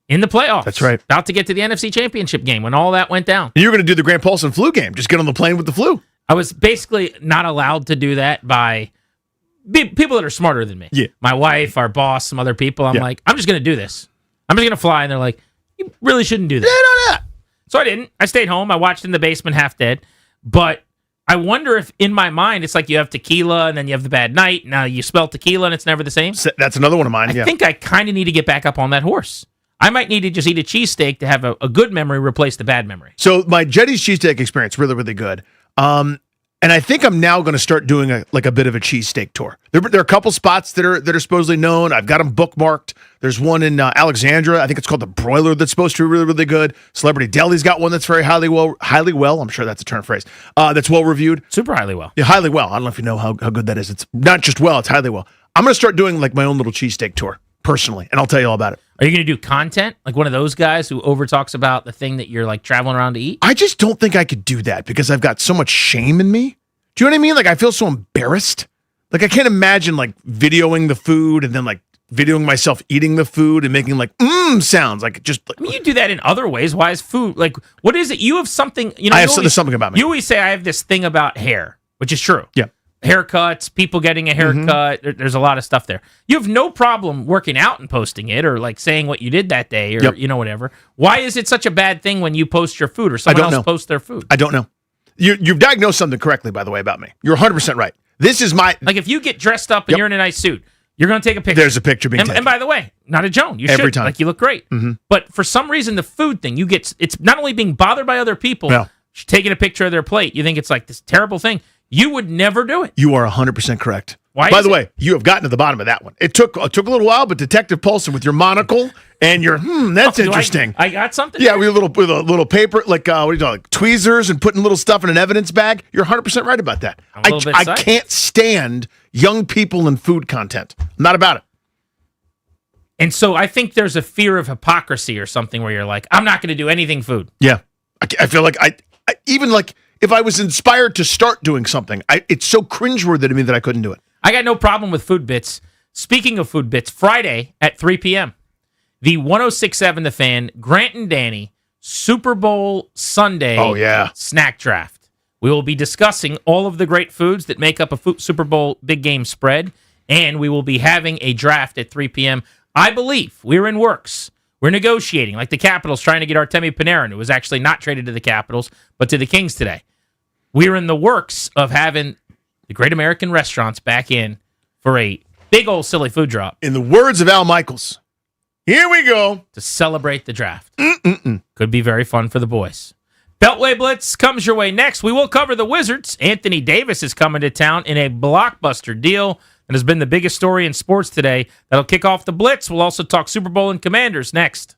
in the playoffs. That's right. About to get to the NFC Championship game when all that went down. And you're going to do the Grant Paulson flu game. Just get on the plane with the flu. I was basically not allowed to do that by people that are smarter than me. Yeah. My wife, our boss, some other people. I'm like, I'm just going to do this. I'm just going to fly. And they're like, you really shouldn't do that. Yeah, no. So I didn't. I stayed home. I watched in the basement half dead. But I wonder if in my mind, it's like you have tequila and then you have the bad night. Now you spell tequila and it's never the same. That's another one of mine, I think I kind of need to get back up on that horse. I might need to just eat a cheesesteak to have a good memory replace the bad memory. So my Jetty's cheesesteak experience, really, really good. And I think I'm now going to start doing a bit of a cheesesteak tour. There are a couple spots that are supposedly known. I've got them bookmarked. There's one in Alexandria. I think it's called the Broiler that's supposed to be really, really good. Celebrity Deli's got one that's very highly well. I'm sure that's a term phrase. That's well reviewed. Super highly well. Yeah, highly well. I don't know if you know how good that is. It's not just well, it's highly well. I'm going to start doing like my own little cheesesteak tour personally, and I'll tell you all about it. Are you going to do content like one of those guys who over talks about the thing that you're like traveling around to eat? I just don't think I could do that because I've got so much shame in me. Do you know what I mean? Like, I feel so embarrassed. Like, I can't imagine, like, videoing the food and then, like, videoing myself eating the food and making, like, sounds. Like, just... Like, I mean, you do that in other ways. Why is food... Like, what is it? You have something... There's something about me. You always say, I have this thing about hair, which is true. Yeah. Haircuts, people getting a haircut. There's a lot of stuff there. You have no problem working out and posting it or, like, saying what you did that day or, whatever. Why is it such a bad thing when you post your food or someone else posts their food? I don't know. You've diagnosed something correctly, by the way, about me. You're 100% right. This is my... Like, if you get dressed up and you're in a nice suit, you're going to take a picture. There's a picture being taken. And by the way, not a Joan. You Every should. time. Like, you look great. Mm-hmm. But for some reason, the food thing, it's not only being bothered by other people, taking a picture of their plate. You think it's like this terrible thing. You would never do it. You are 100% correct. Why? By the way, you have gotten to the bottom of that one. It took a little while, but Detective Paulson with your monocle and your that's interesting. I got something. Yeah, with a little paper, like what do you call it, like tweezers and putting little stuff in an evidence bag. You're 100% right about that. I can't stand young people and food content. I'm not about it. And so I think there's a fear of hypocrisy or something where you're like, I'm not going to do anything food. Yeah. I feel like I even like if I was inspired to start doing something, it's so cringeworthy to me that I couldn't do it. I got no problem with food bits. Speaking of food bits, Friday at 3 p.m., the 106.7 The Fan, Grant and Danny, Super Bowl Sunday snack draft. We will be discussing all of the great foods that make up a Super Bowl big game spread, and we will be having a draft at 3 p.m. I believe we're in works. We're negotiating, like the Capitals trying to get Artemi Panarin, who was actually not traded to the Capitals, but to the Kings today. We're in the works of having the Great American Restaurants back in for a big old silly food drop. In the words of Al Michaels, here we go. To celebrate the draft. Could be very fun for the boys. Beltway Blitz comes your way next. We will cover the Wizards. Anthony Davis is coming to town in a blockbuster deal that has been the biggest story in sports today. That'll kick off the Blitz. We'll also talk Super Bowl and Commanders next.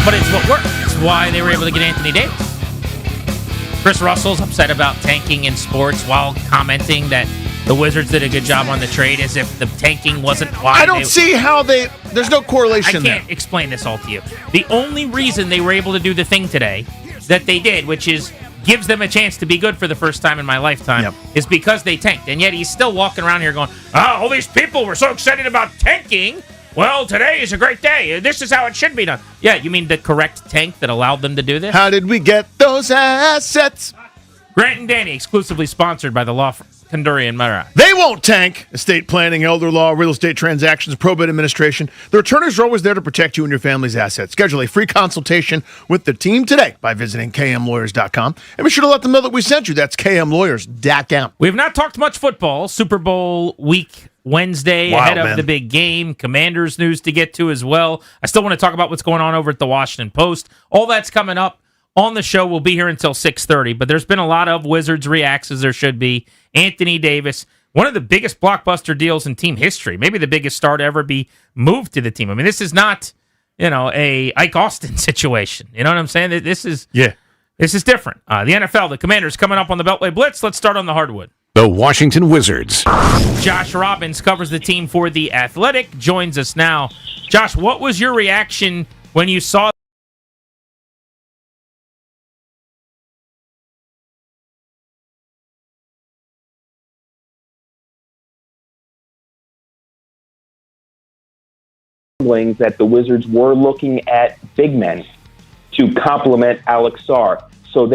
but it's what worked. It's why they were able to get Anthony Davis. Chris Russell's upset about tanking in sports while commenting that the Wizards did a good job on the trade, as if the tanking wasn't why. I don't see how there's no correlation there. I can't explain this all to you. The only reason they were able to do the thing today that they did, which is gives them a chance to be good for the first time in my lifetime, is because they tanked. And yet he's still walking around here going, all these people were so excited about tanking. Well, today is a great day. This is how it should be done. Yeah, you mean the correct tank that allowed them to do this? How did we get those assets? Grant and Danny, exclusively sponsored by the law firm Kanduri and Murray. They won't tank. Estate planning, elder law, real estate transactions, probate administration. The returners are always there to protect you and your family's assets. Schedule a free consultation with the team today by visiting kmlawyers.com. And be sure to let them know that we sent you. That's kmlawyers.com. We have not talked much football. Super Bowl week Wednesday ahead of the big game. Commanders news to get to as well. I still want to talk about what's going on over at the Washington Post. All that's coming up on the show. We'll be here until 6:30, but there's been a lot of Wizards reacts, as there should be. Anthony Davis, one of the biggest blockbuster deals in team history, maybe the biggest star to ever be moved to the team. I mean, this is not, a Ike Austin situation. You know what I'm saying? This is different. The NFL, the Commanders coming up on the Beltway Blitz. Let's start on the hardwood. The Washington Wizards. Josh Robbins covers the team for The Athletic, joins us now. Josh, what was your reaction when you saw that the Wizards were looking at big men to complement Alex Sarr? So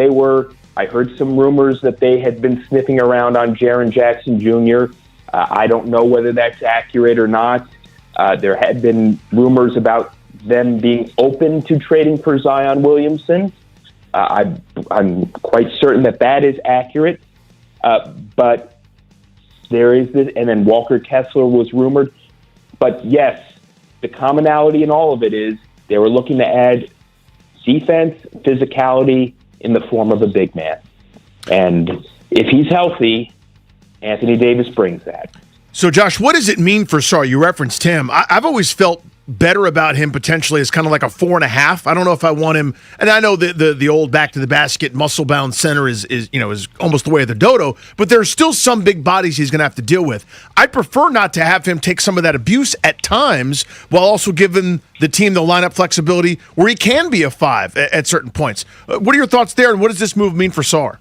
I heard some rumors that they had been sniffing around on Jaren Jackson Jr. I don't know whether that's accurate or not. There had been rumors about them being open to trading for Zion Williamson. I'm quite certain that is accurate. But there is this, and then Walker Kessler was rumored. But yes, the commonality in all of it is they were looking to add defense, physicality in the form of a big man. And if he's healthy, Anthony Davis brings that. So, Josh, what does it mean for Sarr? You referenced him. I've always felt better about him potentially as kind of like a 4.5. I don't know if I want him. And I know the old back to the basket muscle bound center is almost the way of the dodo, but there's still some big bodies he's going to have to deal with. I prefer not to have him take some of that abuse at times while also giving the team the lineup flexibility where he can be a 5 at certain points. What are your thoughts there, and what does this move mean for Sarr?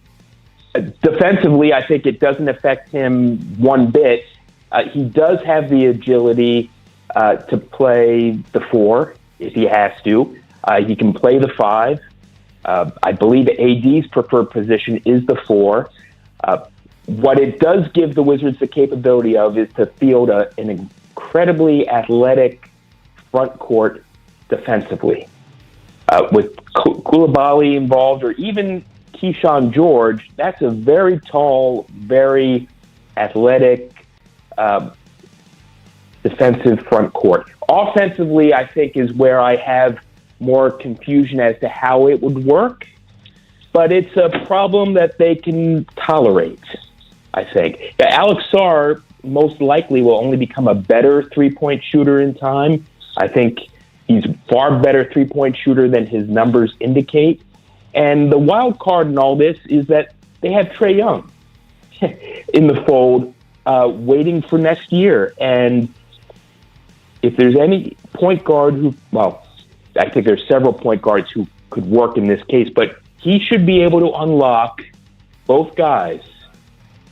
Defensively, I think it doesn't affect him one bit. He does have the agility to play the 4 if he has to. He can play the 5. I believe AD's preferred position is the 4. What it does give the Wizards the capability of is to field an incredibly athletic front court defensively. With Coulibaly involved, or even Keyshawn George, that's a very tall, very athletic defensive front court. Offensively, I think, is where I have more confusion as to how it would work, but it's a problem that they can tolerate, I think. Alex Sarr most likely will only become a better three-point shooter in time. I think he's far better three-point shooter than his numbers indicate. And the wild card in all this is that they have Trae Young in the fold, waiting for next year. And if there's any point guard I think there's several point guards who could work in this case, but he should be able to unlock both guys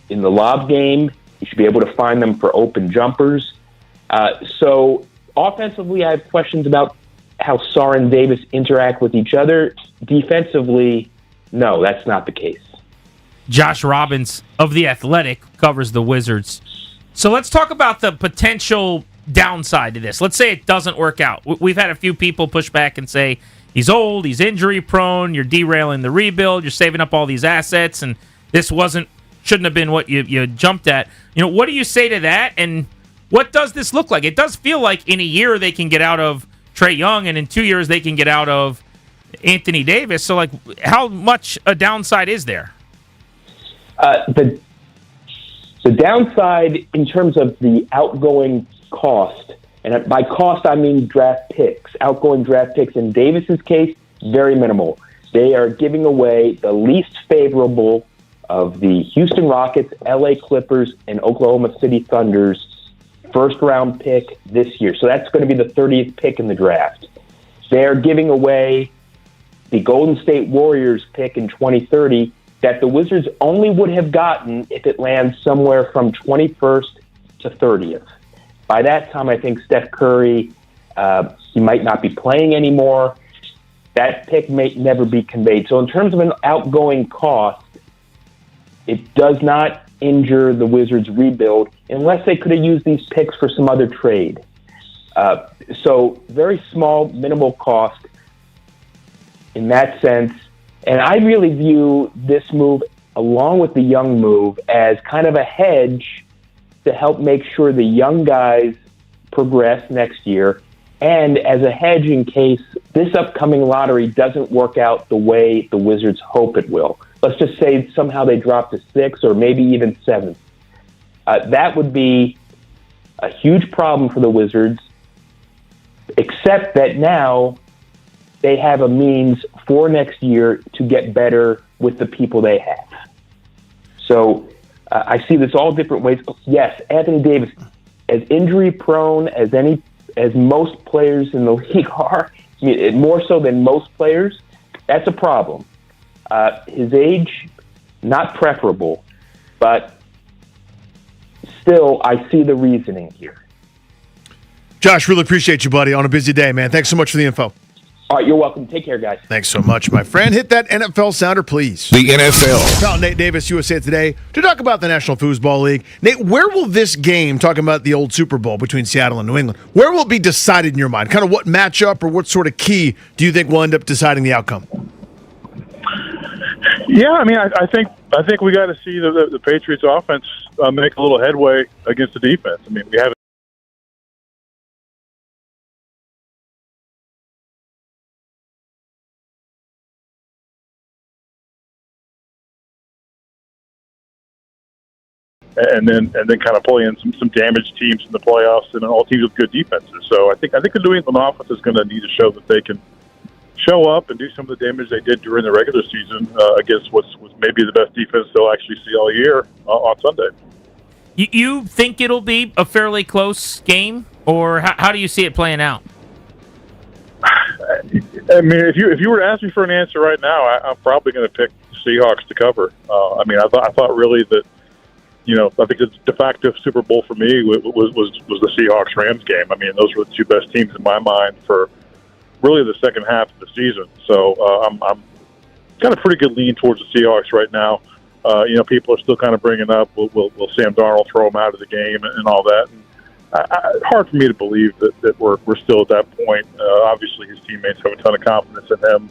in the lob game. He should be able to find them for open jumpers. So offensively, I have questions about how Sarr and Davis interact with each other. Defensively, no, that's not the case. Josh Robbins of The Athletic covers the Wizards. So let's talk about the potential downside to this. Let's say it doesn't work out. We've had a few people push back and say he's old, he's injury prone, you're derailing the rebuild, you're saving up all these assets, and this shouldn't have been what you jumped at. What do you say to that, and what does this look like? It does feel like in a year they can get out of Trae Young, and in 2 years they can get out of Anthony Davis. So, how much a downside is there? The downside in terms of the outgoing cost And by cost, I mean draft picks, outgoing draft picks. In Davis's case, very minimal. They are giving away the least favorable of the Houston Rockets, LA Clippers, and Oklahoma City Thunder's first-round pick this year. So that's going to be the 30th pick in the draft. They're giving away the Golden State Warriors pick in 2030 that the Wizards only would have gotten if it lands somewhere from 21st to 30th. By that time, I think Steph Curry, he might not be playing anymore. That pick may never be conveyed. So in terms of an outgoing cost, it does not injure the Wizards' rebuild unless they could have used these picks for some other trade. So very small, minimal cost in that sense. And I really view this move, along with the Young move, as kind of a hedge to help make sure the young guys progress next year, and as a hedge in case this upcoming lottery doesn't work out the way the Wizards hope it will. Let's just say somehow they drop to 6th or maybe even 7th. That would be a huge problem for the Wizards, except that now they have a means for next year to get better with the people they have. So I see this all different ways. Yes, Anthony Davis, as injury prone as most players in the league are, more so than most players, that's a problem. His age, not preferable, but still, I see the reasoning here. Josh, really appreciate you, buddy, on a busy day, man. Thanks so much for the info. All right, you're welcome. Take care, guys. Thanks so much, my friend. Hit that NFL sounder, please. The NFL. Pal Nate Davis, USA Today, to talk about the National Foosball League. Nate, where will this game, talking about the old Super Bowl between Seattle and New England, where will it be decided in your mind? Kind of what matchup or what sort of key do you think will end up deciding the outcome? Yeah, I mean, I think we got to see the Patriots offense make a little headway against the defense. I mean, we haven't. And then kind of pulling in some damaged teams in the playoffs and all teams with good defenses. So I think the New England offense is going to need to show that they can show up and do some of the damage they did during the regular season against what was maybe the best defense they'll actually see all year on Sunday. You think it'll be a fairly close game, or how do you see it playing out? I mean, if you were to ask me for an answer right now, I'm probably going to pick the Seahawks to cover. I mean, I thought really that. I think the de facto Super Bowl for me was the Seahawks-Rams game. I mean, those were the two best teams in my mind for really the second half of the season. So I'm got a pretty good lean towards the Seahawks right now. People are still kind of bringing up, will Sam Darnold throw him out of the game and all that? And hard for me to believe that we're still at that point. Obviously, his teammates have a ton of confidence in him.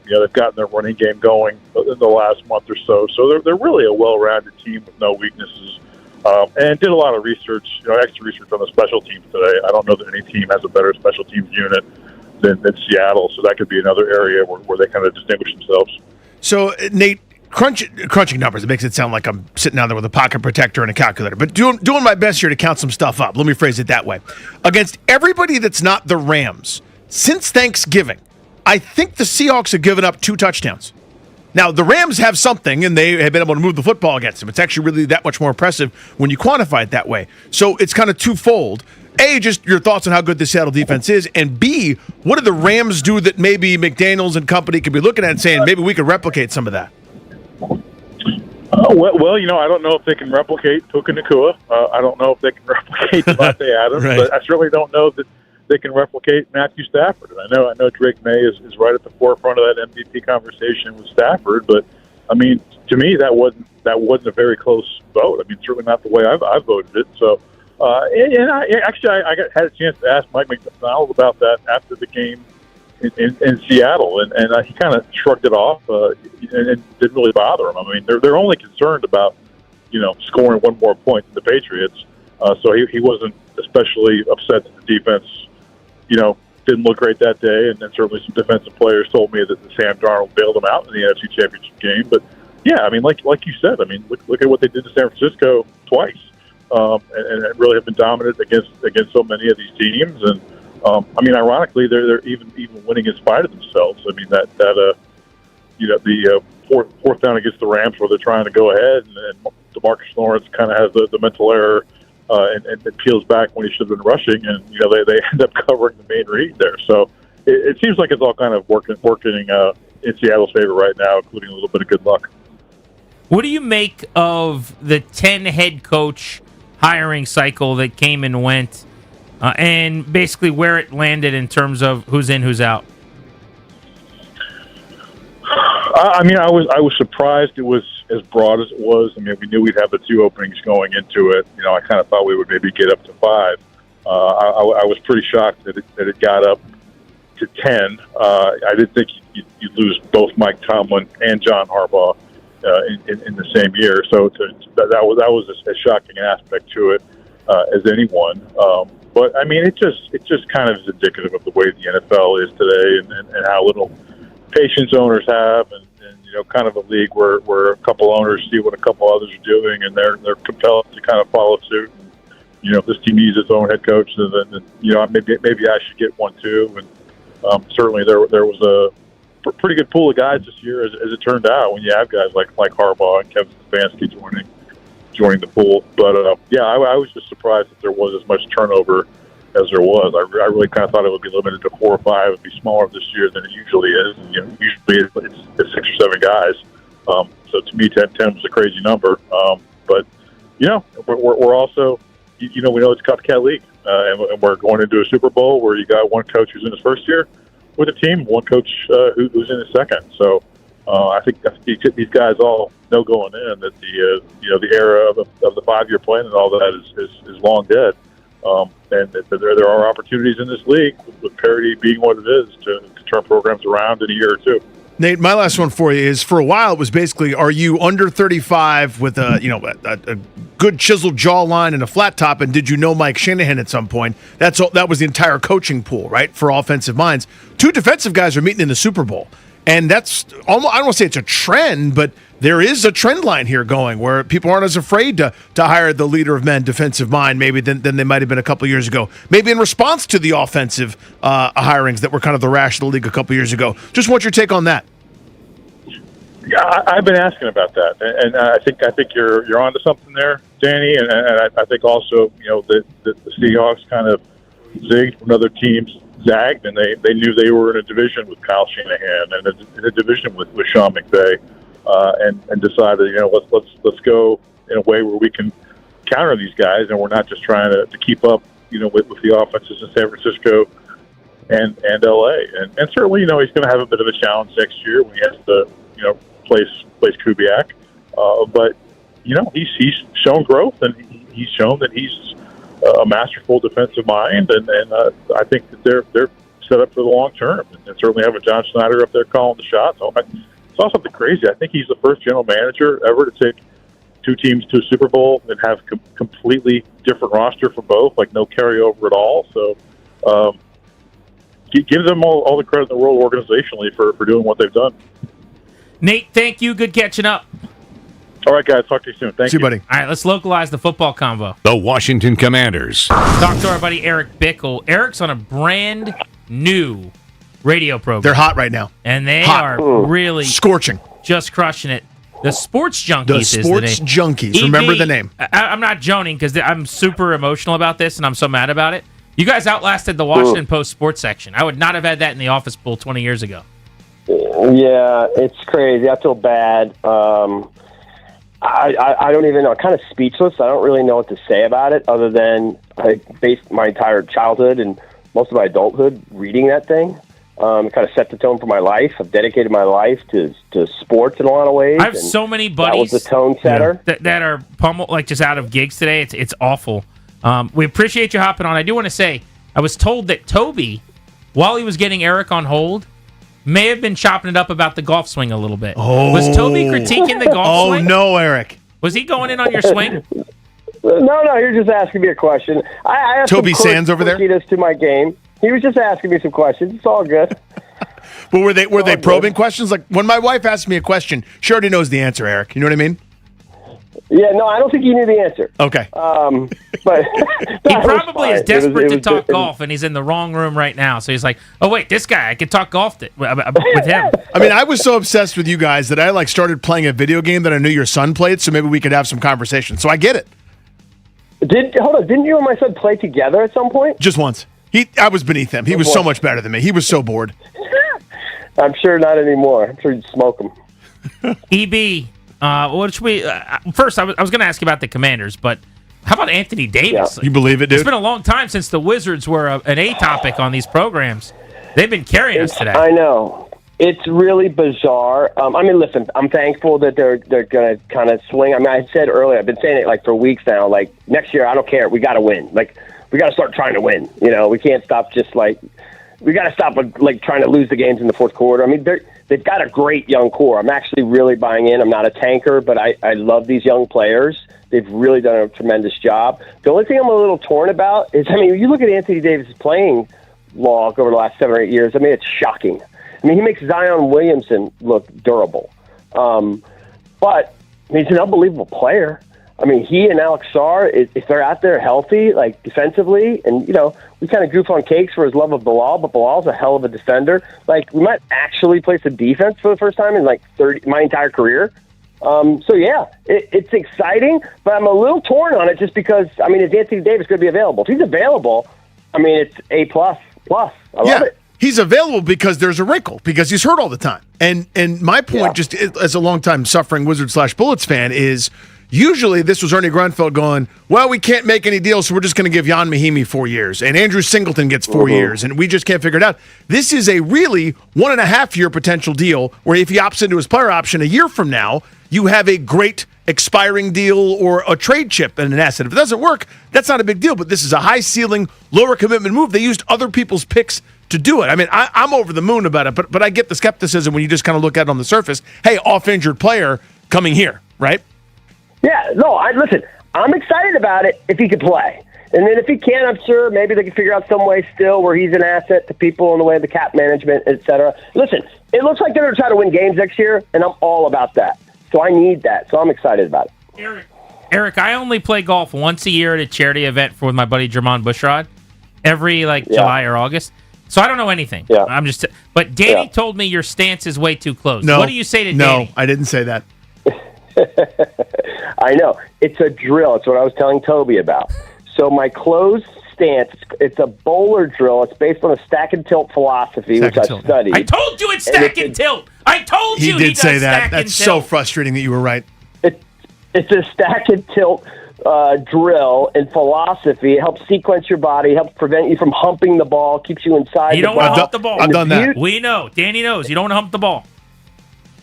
They've gotten their running game going in the last month or so. So they're really a well-rounded team with no weaknesses. And did a lot of research, extra research on the special teams today. I don't know that any team has a better special teams unit than Seattle. So that could be another area where they kind of distinguish themselves. So, Nate, crunching numbers, it makes it sound like I'm sitting down there with a pocket protector and a calculator. But doing my best here to count some stuff up. Let me phrase it that way. Against everybody that's not the Rams, since Thanksgiving, I think the Seahawks have given up 2 touchdowns. Now, the Rams have something, and they have been able to move the football against them. It's actually really that much more impressive when you quantify it that way. So it's kind of twofold. A, just your thoughts on how good the Seattle defense is, and B, what do the Rams do that maybe McDaniels and company could be looking at and saying, maybe we could replicate some of that? Well, I don't know if they can replicate Puka Nacua. I don't know if they can replicate Devontae Adams, Right. But I certainly don't know that they can replicate Matthew Stafford. And I know Drake May is right at the forefront of that MVP conversation with Stafford, but I mean, to me, that wasn't a very close vote. I mean, certainly not the way I voted it. So, I had a chance to ask Mike McDonald about that after the game in Seattle, and he kind of shrugged it off, and it didn't really bother him. I mean, they're only concerned about scoring one more point than the Patriots, so he wasn't especially upset that the defense didn't look great that day, and then certainly some defensive players told me that Sam Darnold bailed them out in the NFC Championship game. But yeah, I mean, like you said, I mean, look at what they did to San Francisco twice. and really have been dominant against so many of these teams. And I mean, ironically, they're even winning in spite of themselves. I mean, that the fourth down against the Rams where they're trying to go ahead, and DeMarcus Lawrence kind of has the mental error and peels back when he should have been rushing, and they end up covering the main read there. So it seems like it's all kind of working in Seattle's favor right now, including a little bit of good luck. What do you make of the 10 head coach hiring cycle that came and went, and basically where it landed in terms of who's in, who's out? I mean, I was surprised it was as broad as it was. I mean, we knew we'd have the 2 openings going into it. I kind of thought we would maybe get up to 5. I was pretty shocked that it got up to 10. I didn't think you'd lose both Mike Tomlin and John Harbaugh in the same year. So that was a shocking aspect to it as anyone. But I mean, it just kind of is indicative of the way the NFL is today and how little patience owners have, and kind of a league where a couple owners see what a couple others are doing, and they're compelled to kind of follow suit. And, if this team needs its own head coach, then maybe I should get one too. And certainly there was a pretty good pool of guys this year, as it turned out, when you have guys like Harbaugh and Kevin Stefanski joining the pool. But I was just surprised that there was as much turnover as there was. I really kind of thought it would be limited to 4 or 5. It would be smaller this year than it usually is. Usually it's 6 or 7 guys. So to me, 10 was a crazy number. But we're also, we know it's a copycat league, and we're going into a Super Bowl where you got one coach who's in his first year with a team, one coach who's in his second. So I think these guys all know going in that the era of the 5-year plan and all that is long dead. And there are opportunities in this league, with parity being what it is, to turn programs around in a year or 2. Nate, my last one for you is, for a while it was basically, are you under 35 with a good chiseled jawline and a flat top, and did you know Mike Shanahan at some point? That was the entire coaching pool, right, for offensive minds. 2 defensive guys are meeting in the Super Bowl. And that's almost, I don't want to say it's a trend, but there is a trend line here going where people aren't as afraid to hire the leader of men, defensive mind, maybe than they might have been a couple of years ago. Maybe in response to the offensive hirings that were kind of the rash of the league a couple of years ago. Just what's your take on that? Yeah, I've been asking about that, and I think you're onto something there, Danny. And I think also the Seahawks kind of zigged when other teams zagged, and they knew they were in a division with Kyle Shanahan and in a division with Sean McVay, and decided let's go in a way where we can counter these guys, and we're not just trying to keep up with the offenses in San Francisco and LA, and certainly he's going to have a bit of a challenge next year when he has to place Kubiak, but he's shown growth, and he's shown that he's a masterful defensive mind, and I think that they're set up for the long term, and certainly having John Schneider up there calling the shots. I saw something crazy. I think he's the first general manager ever to take 2 teams to a Super Bowl and have completely different roster for both, like no carryover at all. So give them all the credit in the world organizationally for doing what they've done. Nate, thank you. Good catching up. All right, guys. Talk to you soon. Thank you, buddy. All right, let's localize the football convo. The Washington Commanders. Talk to our buddy Eric Bickle. Eric's on a brand new radio program. They're hot right now. And they Hot. are really scorching. Just crushing it. The Sports Junkies The is the Sports name. Junkies. Remember the name. I'm not joning because I'm super emotional about this, and I'm so mad about it. You guys outlasted the Washington Post sports section. I would not have had that in the office pool 20 years ago. Yeah, it's crazy. I feel bad. I don't even know. I'm kind of speechless. I don't really know what to say about it other than I based my entire childhood and most of my adulthood reading that thing. It kind of set the tone for my life. I've dedicated my life to sports in a lot of ways. I have so many buddies that was the tone setter. That are pummeled, like just out of gigs today. It's awful. We appreciate you hopping on. I do want to say, I was told that Toby, while he was getting Eric on hold, may have been chopping it up about the golf swing a little bit. Oh. Was Toby critiquing the golf swing? Oh, no, Eric. Was he going in on your swing? No, you're just asking me a question. I have Toby some Sands over there? quirkiness to my game. He was just asking me some questions. It's all good. But were they probing questions? Like when my wife asks me a question, she already knows the answer, Eric. You know what I mean? Yeah, no, I don't think you knew the answer. Okay. But He probably is desperate to talk golf, and he's in the wrong room right now. So he's like, "Oh wait, this guy, I could talk golf with him." I mean, I was so obsessed with you guys that I started playing a video game that I knew your son played, so maybe we could have some conversation. So I get it. Hold on, didn't you and my son play together at some point? Just once. I was beneath him. He was so much better than me. He was so bored. I'm sure not anymore. I'm sure you'd smoke him. EB, what should we? First, I was going to ask you about the Commanders, but how about Anthony Davis? You believe it, dude? It's been a long time since the Wizards were an A topic on these programs. They've been carrying us today. I know. It's really bizarre. I mean, listen, I'm thankful that they're going to kind of swing. I mean, I said earlier, I've been saying it for weeks now. Next year, I don't care. We got to win. We got to start trying to win. We can't stop we got to stop trying to lose the games in the fourth quarter. I mean, they've got a great young core. I'm actually really buying in. I'm not a tanker, but I love these young players. They've really done a tremendous job. The only thing I'm a little torn about is, you look at Anthony Davis' playing log over the last 7 or 8 years. It's shocking. He makes Zion Williamson look durable. But he's an unbelievable player. He and Alex Sarr, if they're out there healthy, defensively, and, we kind of goof on Cakes for his love of Bilal, but Bilal's a hell of a defender. We might actually play some defense for the first time in, my entire career. It's exciting, but I'm a little torn on it just because, is Anthony Davis going to be available? If he's available, it's A++. I love it. He's available because there's a wrinkle, because he's hurt all the time. And my point, just as a longtime suffering Wizards/Bullets fan, is usually this was Ernie Grunfeld going, well, we can't make any deals, so we're just going to give Jan Mahimi 4 years, and Andrew Singleton gets 4 years, and we just can't figure it out. This is a really 1.5-year potential deal where if he opts into his player option a year from now, you have a great expiring deal or a trade chip and an asset. If it doesn't work, that's not a big deal, but this is a high-ceiling, lower-commitment move. They used other people's picks to do it. I'm over the moon about it, but I get the skepticism when you just kind of look at it on the surface. Hey, off-injured player coming here, right? Yeah, no, listen, I'm excited about it if he could play. And then if he can, I'm sure maybe they can figure out some way still where he's an asset to people in the way of the cap management, et cetera. Listen, it looks like they're going to try to win games next year, and I'm all about that. So I need that. So I'm excited about it. Eric, I only play golf once a year at a charity event with my buddy Jermon Bushrod, every July or August. So I don't know anything. Yeah. But Danny told me your stance is way too close. No, what do you say to Danny? No, I didn't say that. I know. It's a drill. It's what I was telling Toby about. So my closed stance, it's a bowler drill. It's based on a stack and tilt philosophy, which I studied. I told you it's stack and tilt. I told you he did say that. Stack and That's so tilt. frustrating that you were right. It's a stack and tilt drill and philosophy. It helps sequence your body, helps prevent you from humping the ball, keeps you inside You the don't ball. want to hump the ball. I've done that. We know. Danny knows. You don't want to hump the ball.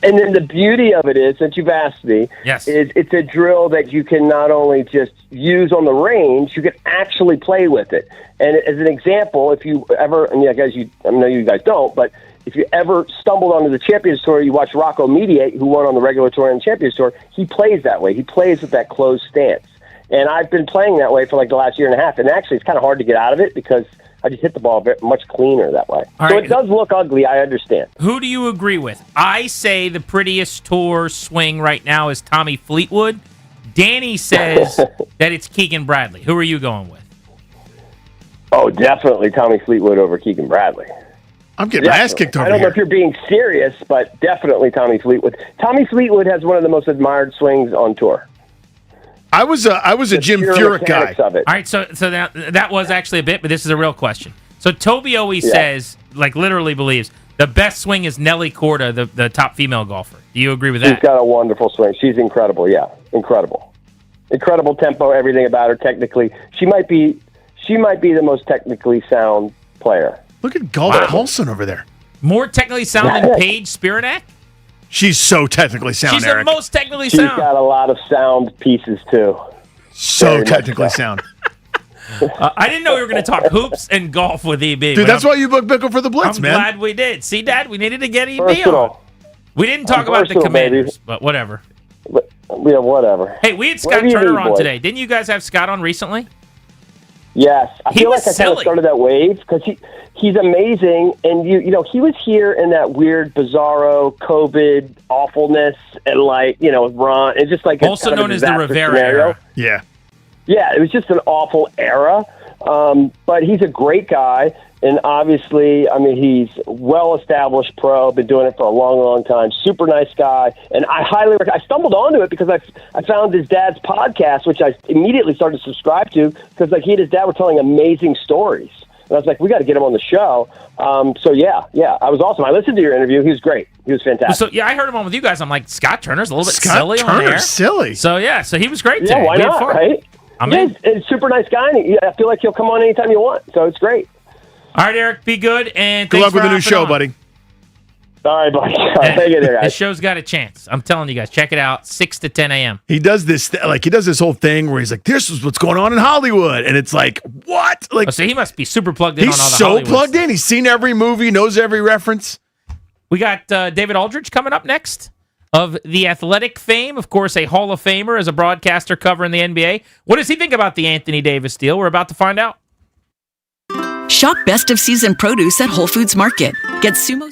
And then the beauty of it is, since you've asked me, is it's a drill that you can not only just use on the range, you can actually play with it. And as an example, if you ever, and I know you guys don't, but if you ever stumbled onto the Champions Tour, you watch Rocco Mediate, who won on the regular tour and Champions Tour, he plays that way. He plays with that closed stance. And I've been playing that way for the last year and a half. And actually, it's kind of hard to get out of it because I just hit the ball much cleaner that way. It does look ugly, I understand. Who do you agree with? I say the prettiest tour swing right now is Tommy Fleetwood. Danny says that it's Keegan Bradley. Who are you going with? Oh, definitely Tommy Fleetwood over Keegan Bradley. I'm getting my ass kicked over I don't know here. if you're being serious, but definitely Tommy Fleetwood. Tommy Fleetwood has one of the most admired swings on tour. I was a Jim Furyk guy. Of it. All right, so that was actually a bit, but this is a real question. So Toby always says, literally believes, the best swing is Nelly Korda, the top female golfer. Do you agree with that? She's got a wonderful swing. She's incredible, incredible. Incredible tempo, everything about her technically. She might be the most technically sound player. Look at Galda Paulson over there. More technically sound than Paige Spiranak? She's so technically sound, She's Eric. the most technically She's sound. got a lot of sound pieces, too. So Very technically much so. sound. I didn't know we were going to talk hoops and golf with EB. Dude, that's why you booked Bickle for the Blitz, I'm man. glad we did. See, Dad, we needed to get EB Versatile. on. We didn't talk about the versatile, Commanders, baby. but whatever. Yeah, whatever. Hey, we had Whatever Scott you Turner need, on boys. today. Didn't you guys have Scott on recently? Yes, I He feel was like I kind of silly. started that wave because he's amazing, and you know he was here in that weird, bizarro COVID awfulness, and with Ron, and just like Also known as the Rivera era. Yeah. Yeah, it was just an awful era. But he's a great guy, and obviously, I mean, he's well-established pro, been doing it for a long, long time. Super nice guy, and I highly recommend. I stumbled onto it because I found his dad's podcast, which I immediately started to subscribe to because he and his dad were telling amazing stories, and I was like, we got to get him on the show. So yeah, I was awesome. I listened to your interview. He was great. He was fantastic. So yeah, I heard him on with you guys. I'm like, Scott Turner's a little bit Scott silly on Turner's air. silly. So yeah, so he was great. Yeah, today. why We had not? fun. Right? I'm yeah, in. he's a super nice guy, and I feel like he'll come on anytime you want. So it's great. All right, Eric, be good, and Good thanks luck with for the new hopping show, on. buddy. All right, buddy. All right, hang in there, The guys. show's got a chance. I'm telling you guys, check it out, 6 to 10 a.m. He does this whole thing where he's like, "This is what's going on in Hollywood," and it's like, what? Like, Oh, so he must be super plugged in he's on all the so Hollywood plugged stuff. in. He's seen every movie, knows every reference. We got David Aldridge coming up next of the Athletic fame. Of course, a Hall of Famer as a broadcaster covering the NBA. What does he think about the Anthony Davis deal? We're about to find out. Shop best of season produce at Whole Foods Market. Get Sumo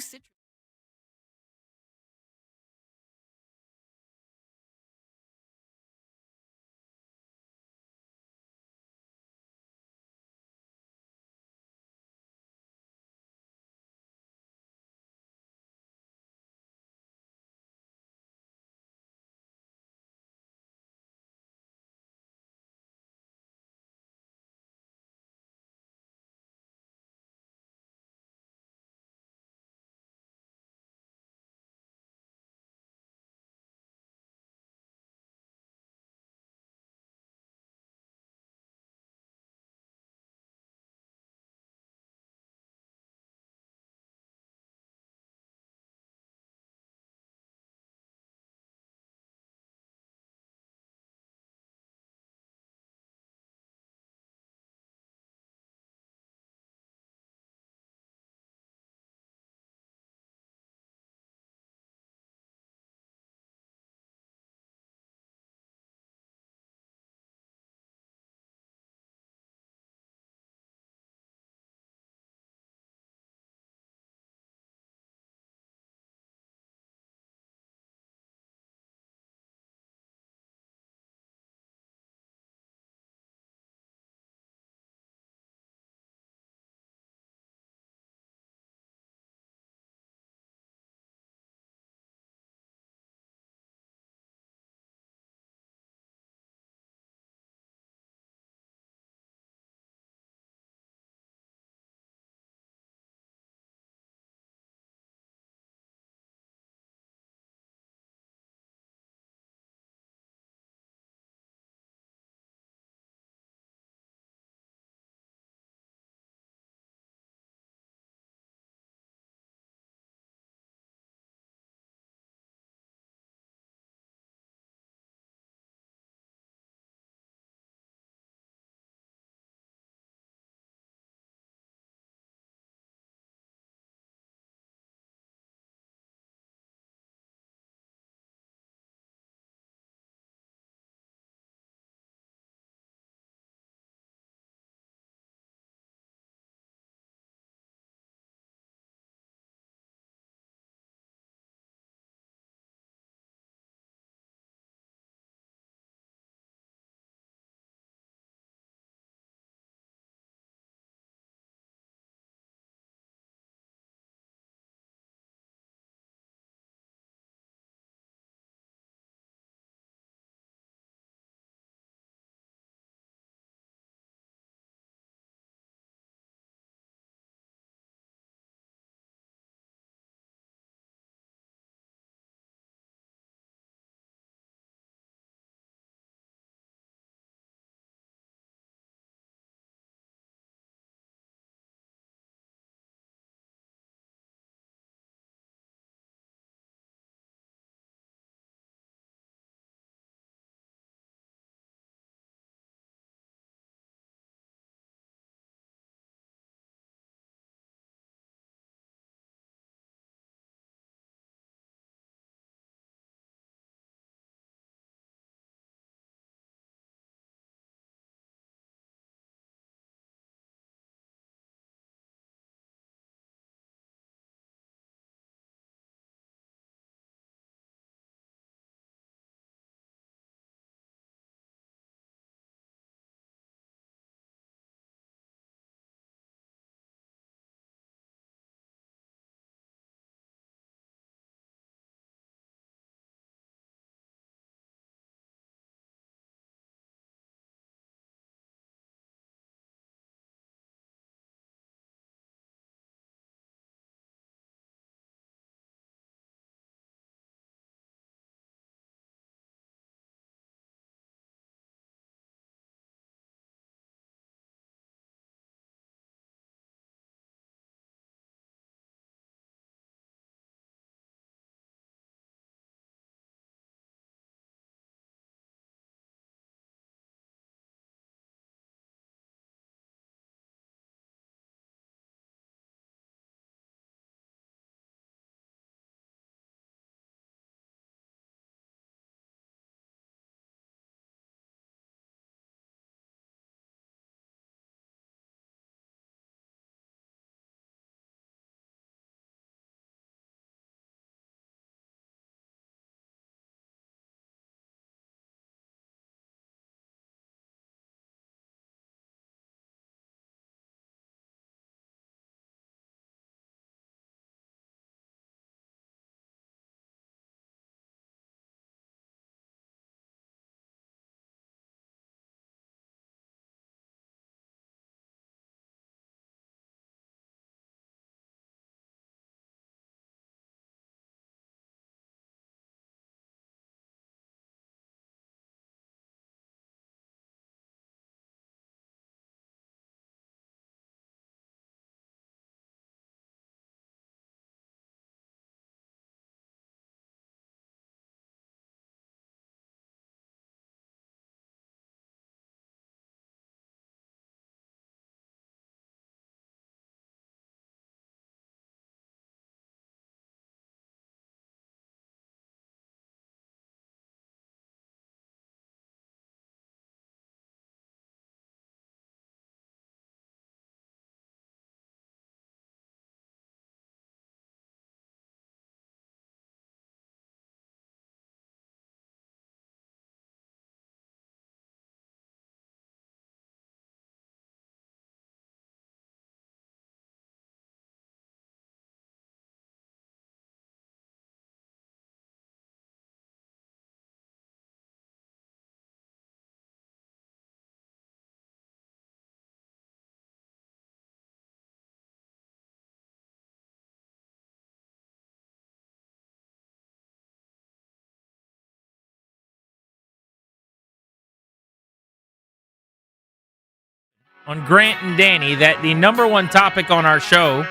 on Grant and Danny that the number one topic on our show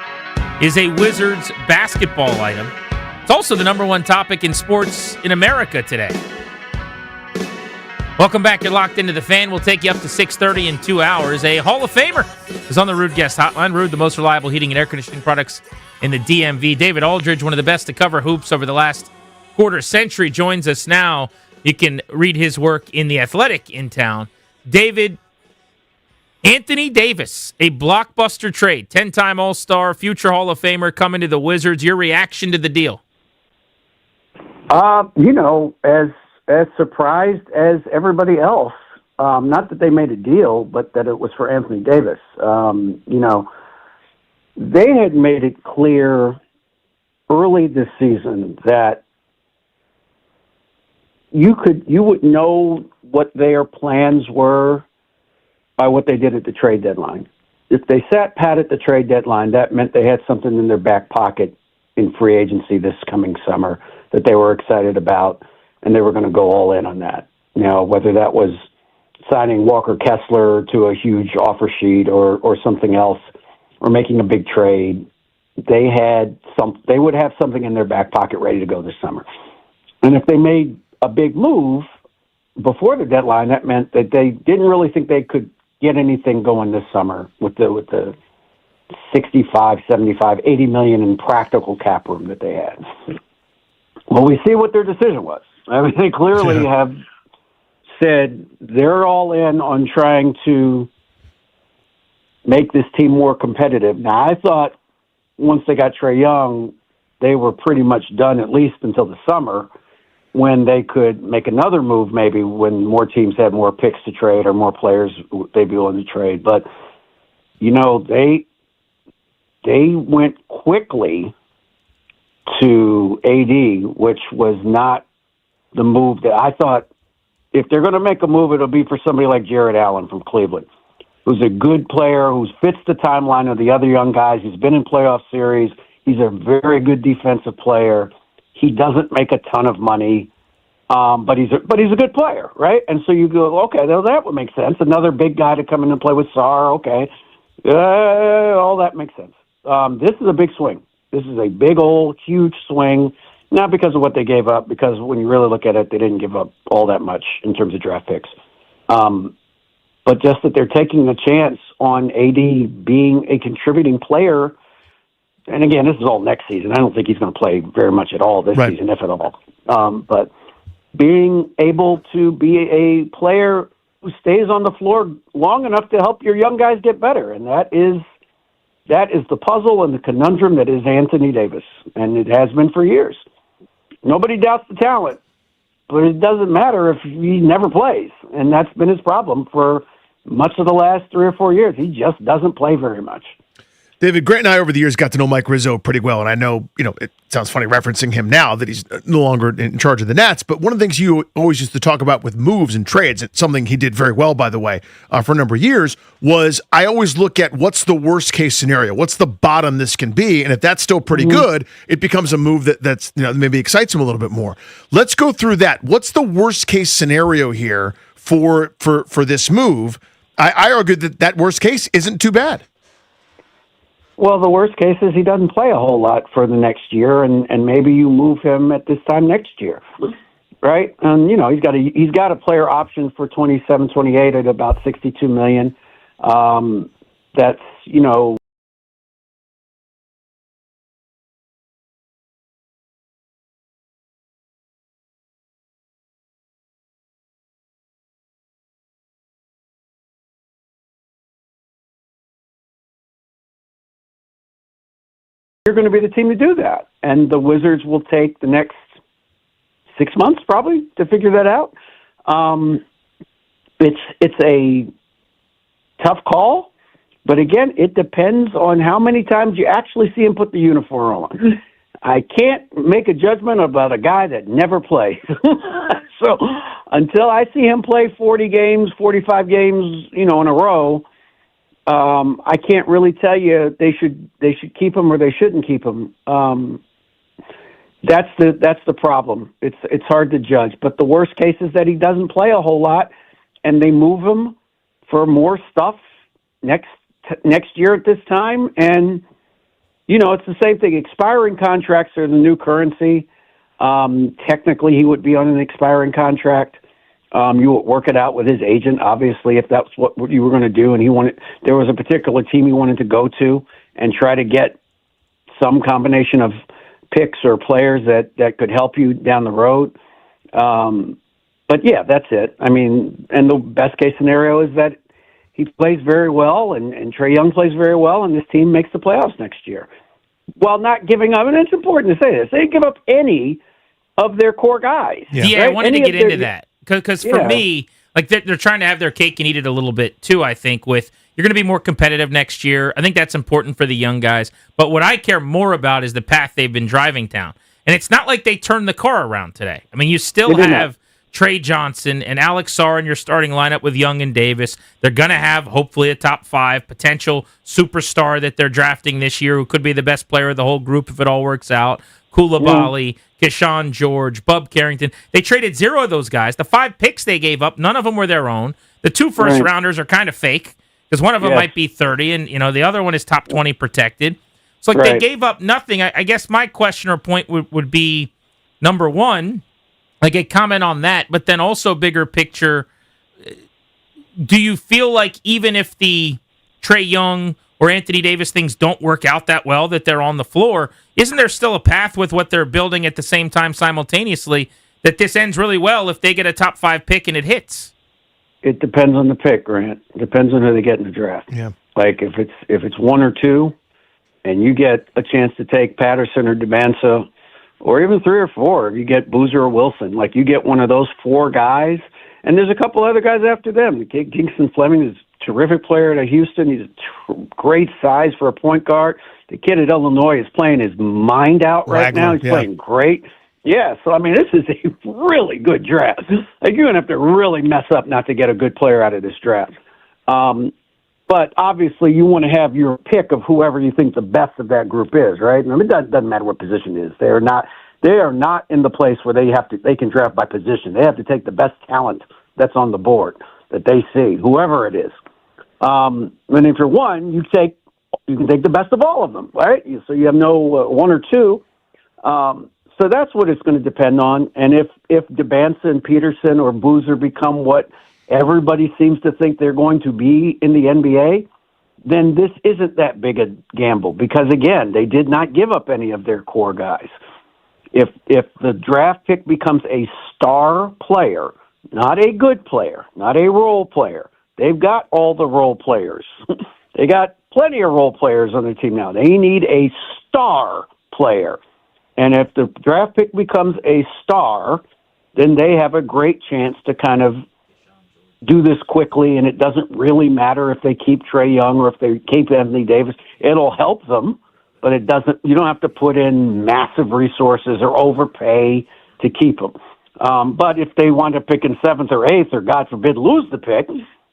is a Wizards basketball item. It's also the number one topic in sports in America today. Welcome back. You're locked into The Fan. We'll take you up to 6:30 in 2 hours. A Hall of Famer is on the Ruud Guest Hotline. Ruud, the most reliable heating and air conditioning products in the DMV. David Aldridge, one of the best to cover hoops over the last quarter century, joins us now. You can read his work in The Athletic in town. David, Anthony Davis, a blockbuster trade, 10-time All-Star, future Hall of Famer coming to the Wizards. Your reaction to the deal? As surprised as everybody else. Not that they made a deal, but that it was for Anthony Davis. They had made it clear early this season that you would know what their plans were by what they did at the trade deadline. If they sat pat at the trade deadline, that meant they had something in their back pocket in free agency this coming summer that they were excited about, and they were going to go all in on that. Whether that was signing Walker Kessler to a huge offer sheet or something else, or making a big trade, they would have something in their back pocket ready to go this summer. And if they made a big move before the deadline, that meant that they didn't really think they could get anything going this summer with the 65, 75, 80 million in practical cap room that they had. Well, we see what their decision was. I mean, they clearly have said they're all in on trying to make this team more competitive. Now, I thought once they got Trae Young, they were pretty much done, at least until the summer, when they could make another move, maybe when more teams had more picks to trade or more players they'd be willing to trade. But, they went quickly to AD, which was not the move that I thought. If they're going to make a move, it'll be for somebody like Jared Allen from Cleveland, who's a good player, who fits the timeline of the other young guys. He's been in playoff series. He's a very good defensive player. He doesn't make a ton of money, but he's a good player, right? And so you go, okay, well, that would make sense. Another big guy to come in and play with Sarr, okay. All that makes sense. This is a big swing. This is a big old, huge swing, not because of what they gave up, because when you really look at it, they didn't give up all that much in terms of draft picks. But just that they're taking a chance on AD being a contributing player. And again, this is all next season. I don't think he's going to play very much at all this season, if at all. But being able to be a player who stays on the floor long enough to help your young guys get better, and that is the puzzle and the conundrum that is Anthony Davis, and it has been for years. Nobody doubts the talent, but it doesn't matter if he never plays, and that's been his problem for much of the last 3 or 4 years. He just doesn't play very much. David, Grant and I over the years got to know Mike Rizzo pretty well, and I know, it sounds funny referencing him now that he's no longer in charge of the Nets, but one of the things you always used to talk about with moves and trades, and something he did very well, by the way, for a number of years, was I always look at what's the worst case scenario, what's the bottom this can be, and if that's still pretty good, it becomes a move that's maybe excites him a little bit more. Let's go through that. What's the worst case scenario here for this move? I argue that worst case isn't too bad. Well, the worst case is he doesn't play a whole lot for the next year, and maybe you move him at this time next year, right? And he's got a player option for 27, 28 at about $62 million. That's you're going to be the team to do that. And the Wizards will take the next 6 months probably to figure that out. It's a tough call, but again, it depends on how many times you actually see him put the uniform on. I can't make a judgment about a guy that never plays. So until I see him play 40 games, 45 games, in a row, I can't really tell you they should keep him or they shouldn't keep him. That's the problem. It's hard to judge. But the worst case is that he doesn't play a whole lot, and they move him for more stuff next year at this time, and it's the same thing. Expiring contracts are the new currency. Technically, he would be on an expiring contract. You would work it out with his agent, obviously, if that's what you were going to do. And there was a particular team he wanted to go to and try to get some combination of picks or players that could help you down the road. But yeah, that's it. I mean, and the best case scenario is that he plays very well and Trae Young plays very well, and this team makes the playoffs next year. While not giving up, and it's important to say this, they didn't give up any of their core guys. Yeah, right? I wanted to get into that. Because for me, like they're trying to have their cake and eat it a little bit too, I think, with you're going to be more competitive next year. I think that's important for the young guys. But what I care more about is the path they've been driving down. And it's not like they turned the car around today. I mean, you still have Trey Johnson and Alex Sarr in your starting lineup with Young and Davis. They're going to have, hopefully, a top 5 potential superstar that they're drafting this year who could be the best player of the whole group if it all works out. Koulibaly, Keshawn George, Bub Carrington. They traded 0 of those guys. The 5 picks they gave up, none of them were their own. The 2 first-rounders are kind of fake because one of them might be 30 and the other one is top 20 protected. So they gave up nothing. I guess my question or point would be, number one, like a comment on that, but then also bigger picture, do you feel like even if the Trae Young or Anthony Davis things don't work out that well, that they're on the floor, isn't there still a path with what they're building at the same time simultaneously that this ends really well if they get a top 5 pick and it hits? It depends on the pick, Grant. It depends on who they get in the draft. Yeah. Like if it's 1 or 2 and you get a chance to take Patterson or DeBansa, or even 3 or 4, if you get Boozer or Wilson, like you get one of those 4 guys, and there's a couple other guys after them. Kingston Fleming is a terrific player at Houston. He's a great size for a point guard. The kid at Illinois is playing his mind out right now. He's playing great. Yeah, so I mean, this is a really good draft. Like you're gonna have to really mess up not to get a good player out of this draft. But obviously, you want to have your pick of whoever you think the best of that group is, right? I mean, it doesn't matter what position it is. They are not in the place where they can draft by position. They have to take the best talent that's on the board that they see, whoever it is. And if you're one, you can take the best of all of them, right? So you have no 1 or 2. So that's what it's going to depend on. And if DeBansa and Peterson or Boozer become what everybody seems to think they're going to be in the NBA, then this isn't that big a gamble because, again, they did not give up any of their core guys. If the draft pick becomes a star player, not a good player, not a role player, they've got all the role players. They got plenty of role players on their team now. They need a star player. And if the draft pick becomes a star, then they have a great chance to kind of do this quickly, and it doesn't really matter if they keep Trae Young or if they keep Anthony Davis. It'll help them, but it doesn't. You don't have to put in massive resources or overpay to keep them. But if they wind up picking 7th or 8th, or God forbid lose the pick,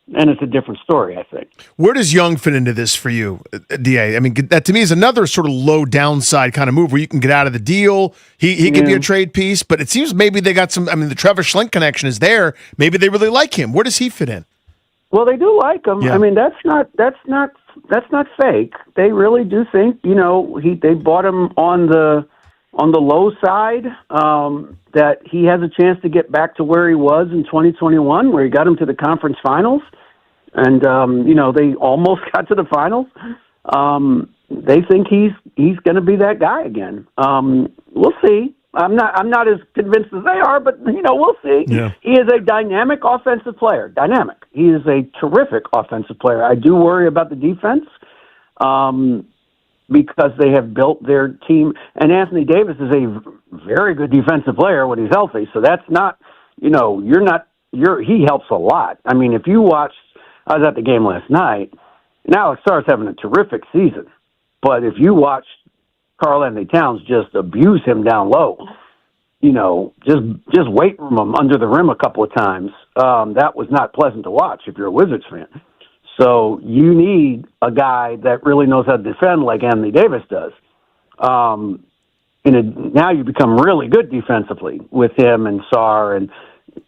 then it's a different story, I think. Where does Young fit into this for you, DA? I mean, that to me is another sort of low downside kind of move where you can get out of the deal. He could be a trade piece, but it seems maybe they got some. I mean, the Trevor Schlink connection is there. Maybe they really like him. Where does he fit in? Well, they do like him. Yeah. I mean, that's not fake. They really do think they bought him on the low side. That he has a chance to get back to where he was in 2021, where he got him to the conference finals. And, they almost got to the finals. They think he's going to be that guy again. We'll see. I'm not as convinced as they are, but, we'll see. Yeah. He is a dynamic offensive player. Dynamic. He is a terrific offensive player. I do worry about the defense. Because they have built their team. And Anthony Davis is a very good defensive player when he's healthy. So that's not, he helps a lot. I mean, if you watched, I was at the game last night, and Alex Sarr's having a terrific season. But if you watched Karl Anthony Towns just abuse him down low, just weight room him under the rim a couple of times, that was not pleasant to watch if you're a Wizards fan. So you need a guy that really knows how to defend like Anthony Davis does. Now you become really good defensively with him and Sarr, and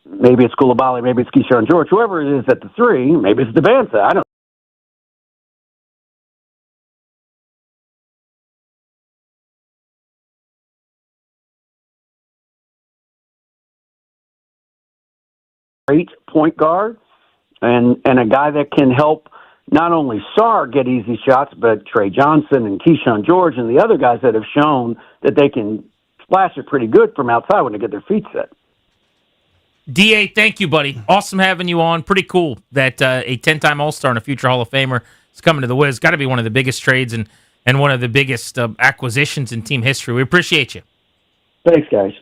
maybe it's Koulibaly, maybe it's Keyshawn George, whoever it is at the 3, maybe it's DeBansa. I don't great point guard and a guy that can help not only Sarr get easy shots, but Trey Johnson and Keyshawn George and the other guys that have shown that they can splash it pretty good from outside when they get their feet set. DA, thank you, buddy. Awesome having you on. Pretty cool that a 10-time All-Star and a future Hall of Famer is coming to the Wiz. Got to be one of the biggest trades and one of the biggest acquisitions in team history. We appreciate you. Thanks, guys.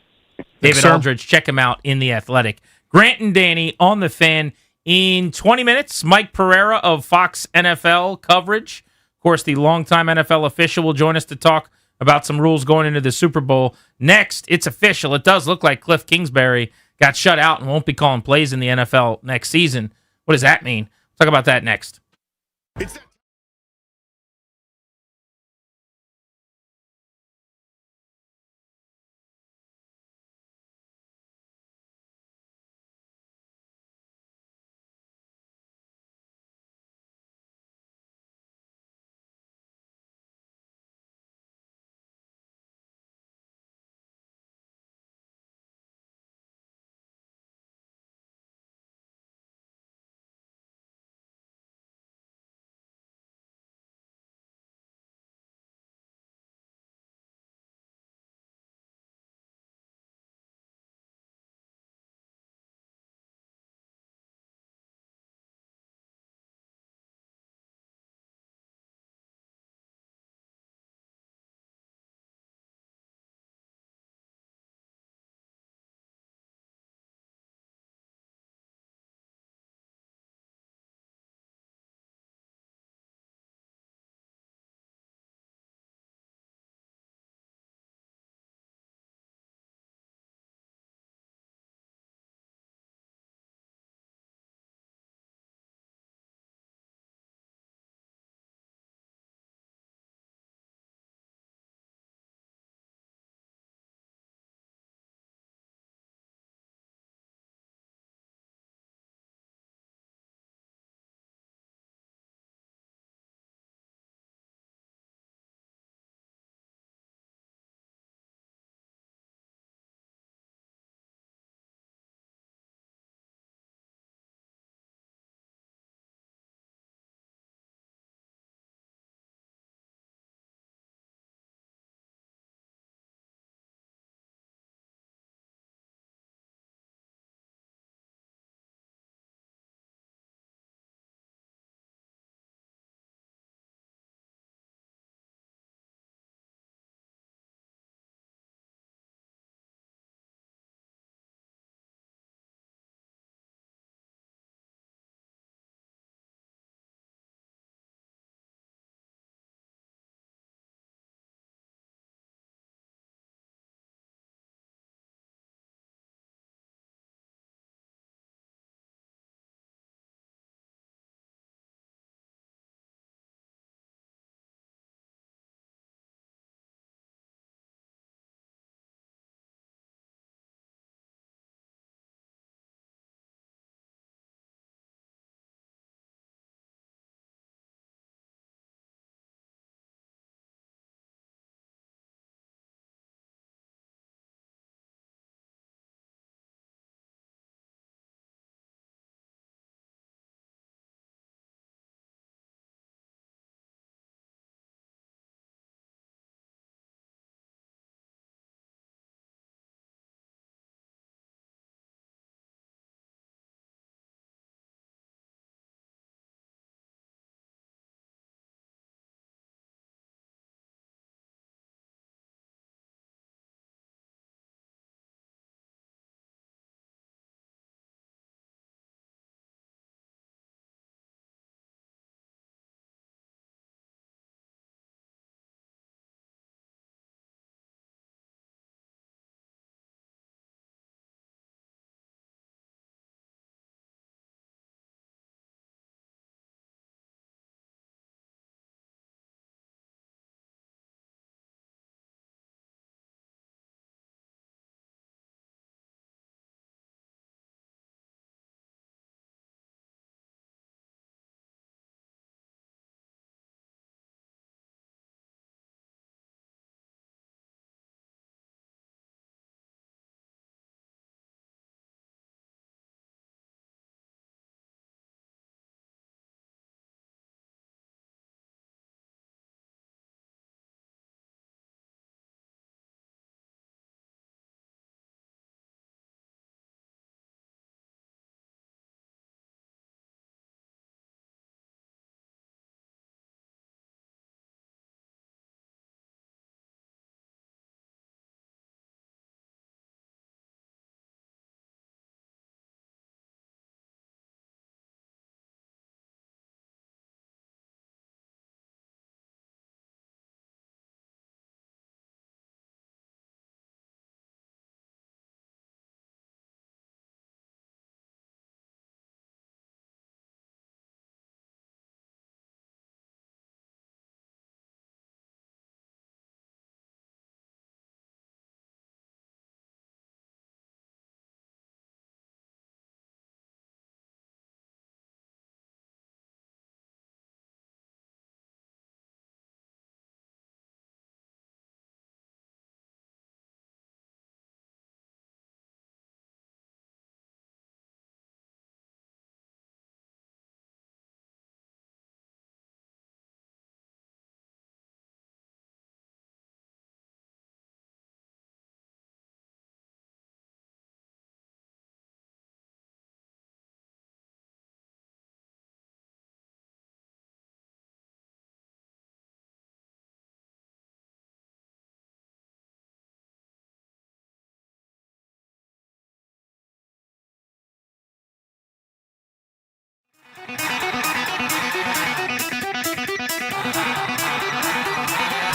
David Aldridge, check him out in The Athletic. Grant and Danny on The Fan. In 20 minutes, Mike Pereira of Fox NFL coverage, of course, the longtime NFL official, will join us to talk about some rules going into the Super Bowl. Next, it's official. It does look like Cliff Kingsbury got shut out and won't be calling plays in the NFL next season. What does that mean? Talk about that next.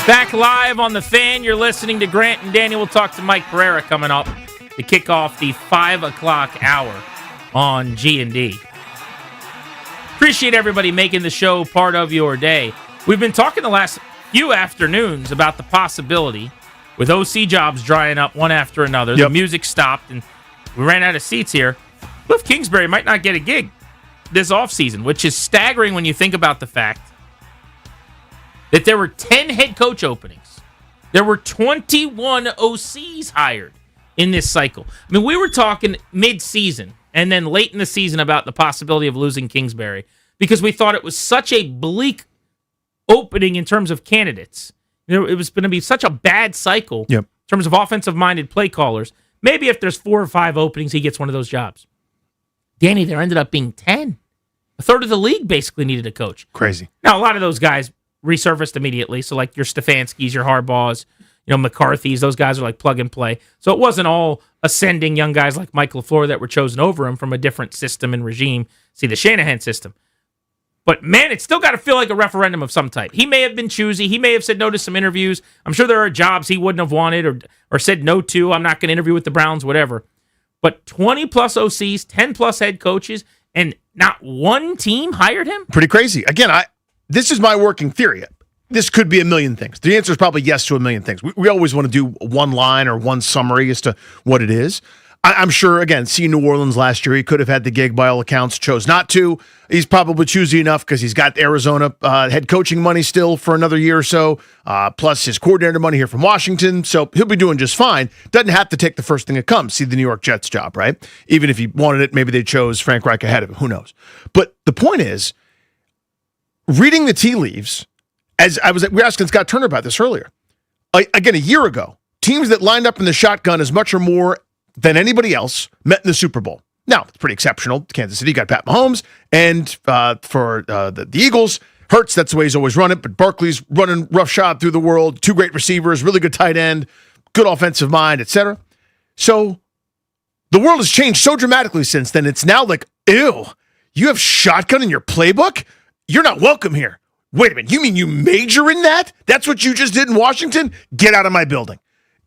Back live on The Fan. You're listening to Grant and Danny. We'll talk to Mike Pereira coming up to kick off the 5 o'clock hour on G&D. Appreciate everybody making the show part of your day. We've been talking the last few afternoons about the possibility with OC jobs drying up one after another. Yep. The music stopped and we ran out of seats here. Cliff Kingsbury might not get a gig this offseason, which is staggering when you think about the fact that there were 10 head coach openings. There were 21 OCs hired in this cycle. I mean, we were talking mid-season and then late in the season about the possibility of losing Kingsbury because we thought it was such a bleak opening in terms of candidates. You know, it was going to be such a bad cycle in terms of offensive-minded play callers. Maybe if there's 4 or 5 openings, he gets one of those jobs. Danny, there ended up being 10. A third of the league basically needed a coach. Crazy. Now, a lot of those guys resurfaced immediately. So like your Stefanskis, your Harbaughs, McCarthy's, those guys are like plug and play. So it wasn't all ascending young guys like Mike LaFleur that were chosen over him from a different system and regime. See, the Shanahan system. But man, it's still got to feel like a referendum of some type. He may have been choosy. He may have said no to some interviews. I'm sure there are jobs he wouldn't have wanted or said no to. I'm not going to interview with the Browns, whatever. But 20 plus OCs, 10 plus head coaches, and not one team hired him? Pretty crazy. Again, this is my working theory. This could be a million things. The answer is probably yes to a million things. We always want to do one line or one summary as to what it is. I'm sure, again, seeing New Orleans last year, he could have had the gig by all accounts, chose not to. He's probably choosy enough because he's got Arizona head coaching money still for another year or so, plus his coordinator money here from Washington. So he'll be doing just fine. Doesn't have to take the first thing that comes. See the New York Jets job, right? Even if he wanted it, maybe they chose Frank Reich ahead of him. Who knows? But the point is, reading the tea leaves, we were asking Scott Turner about this earlier. Again, a year ago, teams that lined up in the shotgun as much or more than anybody else met in the Super Bowl. Now, it's pretty exceptional. Kansas City got Pat Mahomes, and for the Eagles, Hurts, that's the way he's always run it, but Barkley's running roughshod through the world, 2 great receivers, really good tight end, good offensive mind, etc. So the world has changed so dramatically since then. It's now like, ew, you have shotgun in your playbook? You're not welcome here. Wait a minute, you mean you major in that? That's what you just did in Washington? Get out of my building.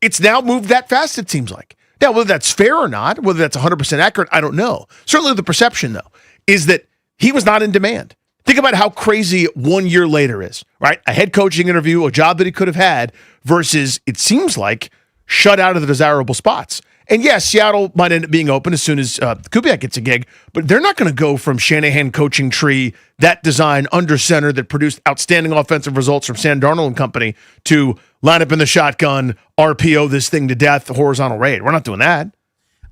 It's now moved that fast, it seems like. Now, whether that's fair or not, whether that's 100% accurate, I don't know. Certainly the perception, though, is that he was not in demand. Think about how crazy 1 year later is, right? A head coaching interview, a job that he could have had, versus, it seems like, shut out of the desirable spots. And yes, Seattle might end up being open as soon as Kubiak gets a gig, but they're not going to go from Shanahan coaching tree, that design under center that produced outstanding offensive results from Sam Darnold and company, to line up in the shotgun, RPO this thing to death, horizontal raid. We're not doing that.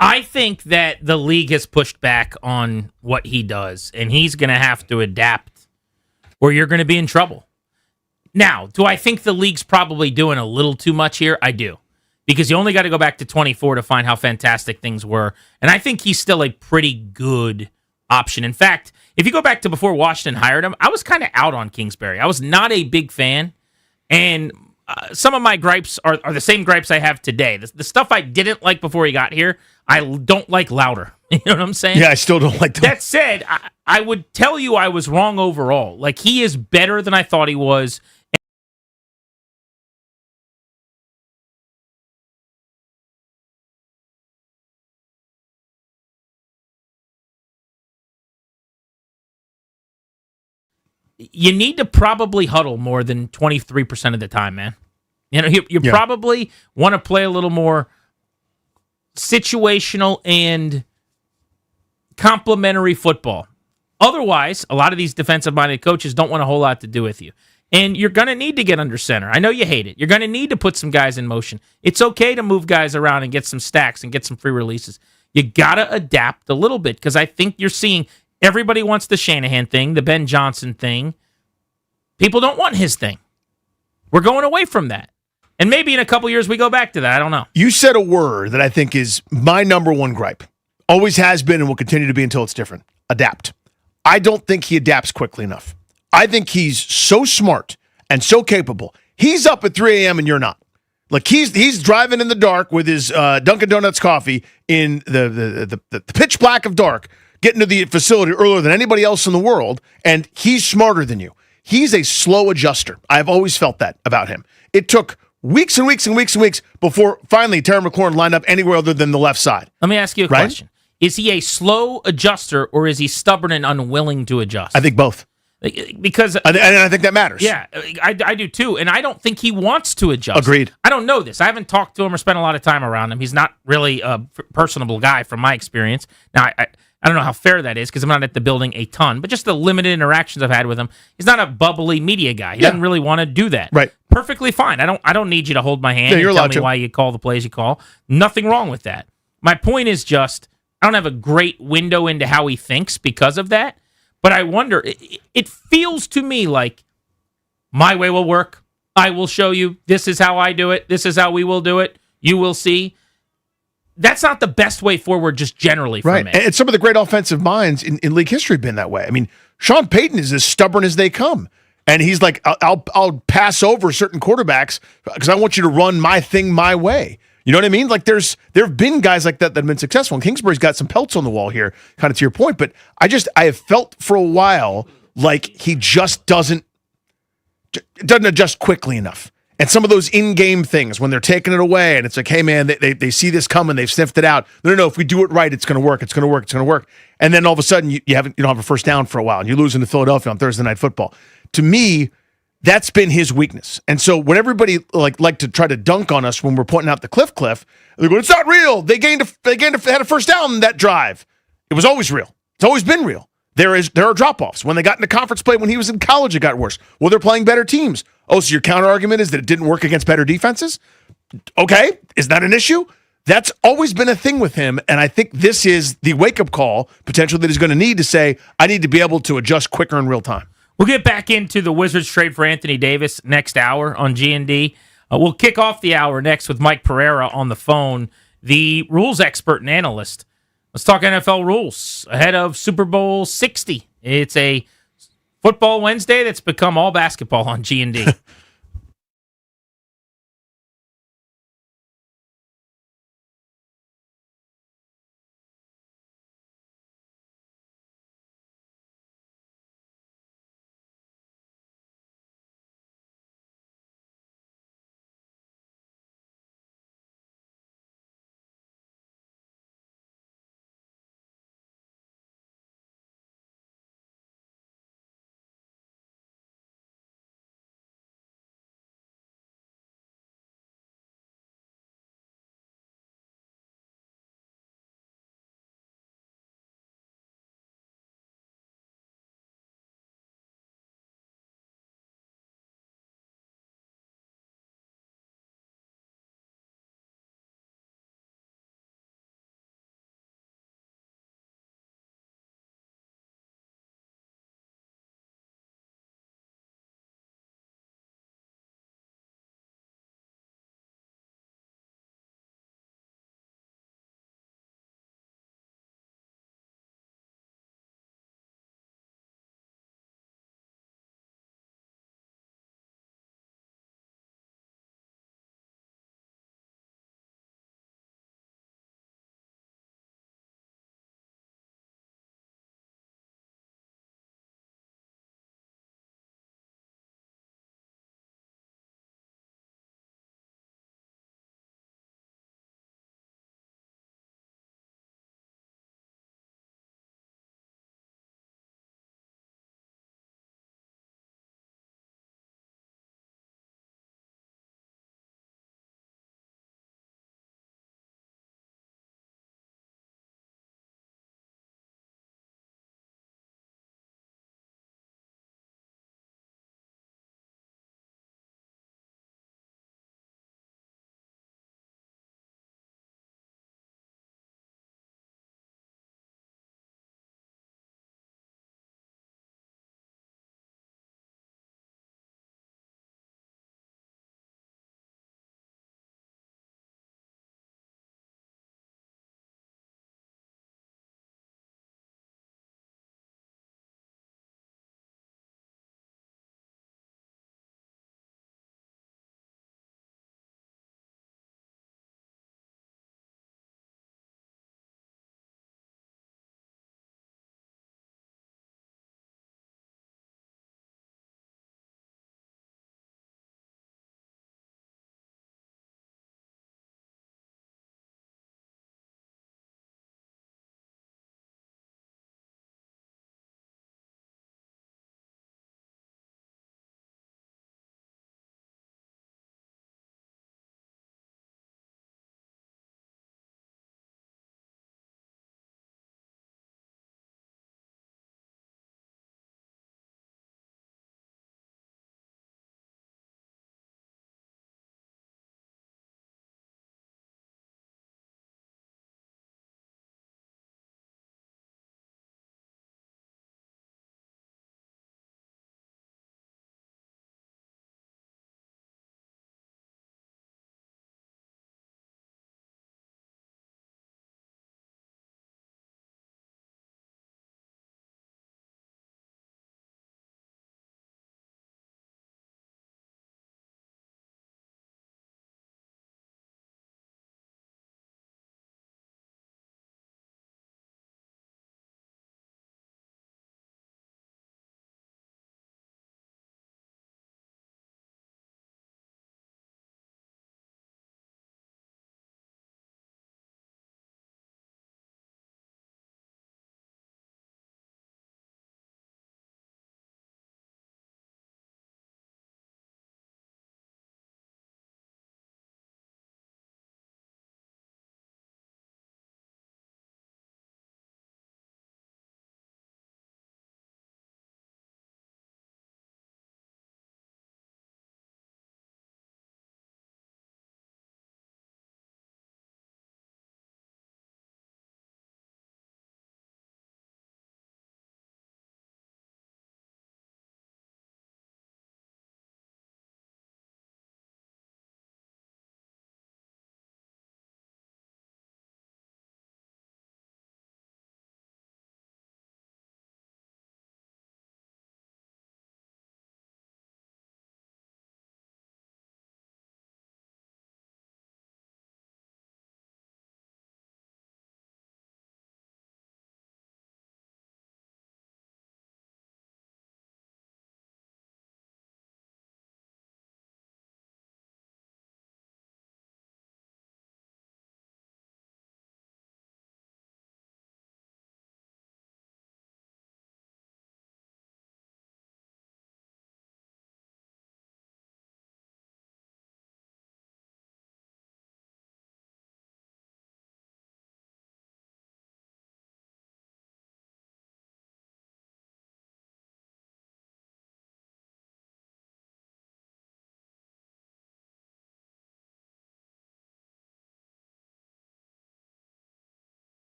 I think that the league has pushed back on what he does, and he's going to have to adapt or you're going to be in trouble. Now, do I think the league's probably doing a little too much here? I do. Because you only got to go back to 24 to find how fantastic things were. And I think he's still a pretty good option. In fact, if you go back to before Washington hired him, I was kind of out on Kingsbury. I was not a big fan. And some of my gripes are the same gripes I have today. The stuff I didn't like before he got here, I don't like louder. You know what I'm saying? Yeah, I still don't like that. That said, I would tell you I was wrong overall. Like, he is better than I thought he was. You need to probably huddle more than 23% of the time, man. You know, you probably want to play a little more situational and complementary football. Otherwise, a lot of these defensive-minded coaches don't want a whole lot to do with you. And you're going to need to get under center. I know you hate it. You're going to need to put some guys in motion. It's okay to move guys around and get some stacks and get some free releases. You got to adapt a little bit because I think you're seeing everybody wants the Shanahan thing, the Ben Johnson thing. People don't want his thing. We're going away from that. And maybe in a couple years we go back to that. I don't know. You said a word that I think is my number one gripe. Always has been and will continue to be until it's different. Adapt. I don't think he adapts quickly enough. I think he's so smart and so capable. He's up at 3 a.m. and you're not. Like he's driving in the dark with his Dunkin' Donuts coffee in the pitch black of dark, getting to the facility earlier than anybody else in the world, and he's smarter than you. he's a slow adjuster. I've always felt that about him. It took weeks and weeks and weeks and weeks before finally Terry McLaurin lined up anywhere other than the left side. Let me ask you a question. Is he a slow adjuster or is he stubborn and unwilling to adjust? I think both. Because and I think that matters. Yeah, I do too. And I don't think he wants to adjust. Agreed. I don't know this. I haven't talked to him or spent a lot of time around him. He's not really a personable guy from my experience. Now, I don't know how fair that is because I'm not at the building a ton, but just the limited interactions I've had with him, he's not a bubbly media guy. He doesn't really want to do that. Right. Perfectly fine. I don't need you to hold my hand and tell me why you call the plays you call. Nothing wrong with that. My point is just I don't have a great window into how he thinks because of that. But I wonder, it feels to me like my way will work. I will show you. This is how I do it. This is how we will do it. You will see. That's not the best way forward just generally for me. And some of the great offensive minds in league history have been that way. I mean, Sean Payton is as stubborn as they come. And he's like, I'll pass over certain quarterbacks because I want you to run my thing my way. You know what I mean? Like there have been guys like that have been successful. And Kingsbury's got some pelts on the wall here, kind of to your point. But I have felt for a while like he just doesn't adjust quickly enough. And some of those in-game things when they're taking it away and it's like, hey man, they see this coming, they've sniffed it out. No, if we do it right, it's going to work. It's going to work. It's going to work. And then all of a sudden you don't have a first down for a while and you lose into Philadelphia on Thursday Night Football. To me, that's been his weakness. And so when everybody like to try to dunk on us when we're pointing out the cliff, they go, it's not real. They had a first down in that drive. It was always real. It's always been real. There are drop-offs. When they got into conference play when he was in college, it got worse. Well, they're playing better teams. Oh, so your counter argument is that it didn't work against better defenses? Okay, is that an issue? That's always been a thing with him, and I think this is the wake-up call potential that he's going to need to say, I need to be able to adjust quicker in real time. We'll get back into the Wizards trade for Anthony Davis next hour on G&D. We'll kick off the hour next with Mike Pereira on the phone, the rules expert and analyst. Let's talk NFL rules ahead of Super Bowl 60. It's a football Wednesday that's become all basketball on G&D.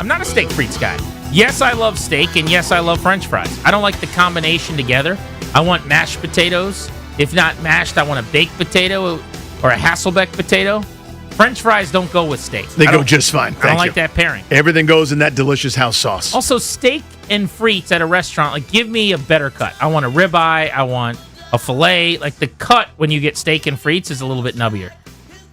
I'm not a steak frites guy. Yes, I love steak, and yes, I love French fries. I don't like the combination together. I want mashed potatoes. If not mashed, I want a baked potato or a Hasselbeck potato. French fries don't go with steak. They go just fine. I don't like that pairing. Everything goes in that delicious house sauce. Also, steak and frites at a restaurant, like, give me a better cut. I want a ribeye. I want a filet. Like, the cut when you get steak and frites is a little bit nubbier.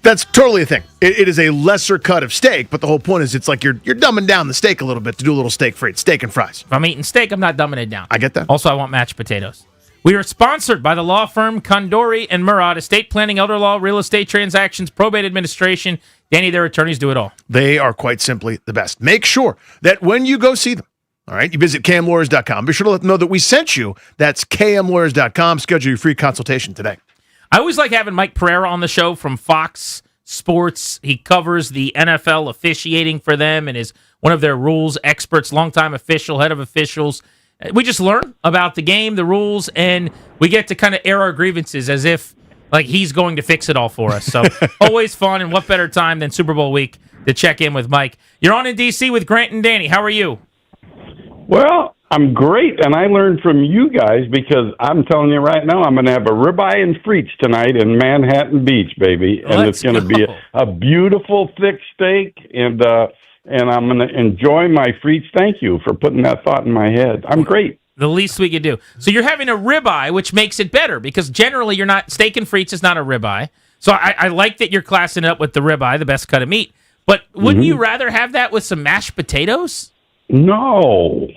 That's totally a thing. It is a lesser cut of steak, but the whole point is it's like you're dumbing down the steak a little bit to do a little steak frites, steak and fries. If I'm eating steak, I'm not dumbing it down. I get that. Also, I want mashed potatoes. We are sponsored by the law firm Condori and Murad, estate planning, elder law, real estate transactions, probate administration. Danny, their attorneys do it all. They are quite simply the best. Make sure that when you go see them, all right, you visit kmlawyers.com. Be sure to let them know that we sent you. That's kmlawyers.com. Schedule your free consultation today. I always like having Mike Pereira on the show from Fox Sports. He covers the NFL officiating for them and is one of their rules experts, longtime official, head of officials. We just learn about the game, the rules, and we get to kind of air our grievances as if like he's going to fix it all for us. So always fun, and what better time than Super Bowl week to check in with Mike. You're on in D.C. with Grant and Danny. How are you? Well, I'm great, and I learned from you guys because I'm telling you right now, I'm going to have a ribeye and frites tonight in Manhattan Beach, baby, and it's going to be a beautiful thick steak, and I'm going to enjoy my frites. Thank you for putting that thought in my head. I'm great. The least we could do. So you're having a ribeye, which makes it better because generally you're not steak and frites is not a ribeye. So I like that you're classing it up with the ribeye, the best cut of meat. But wouldn't you rather have that with some mashed potatoes? No,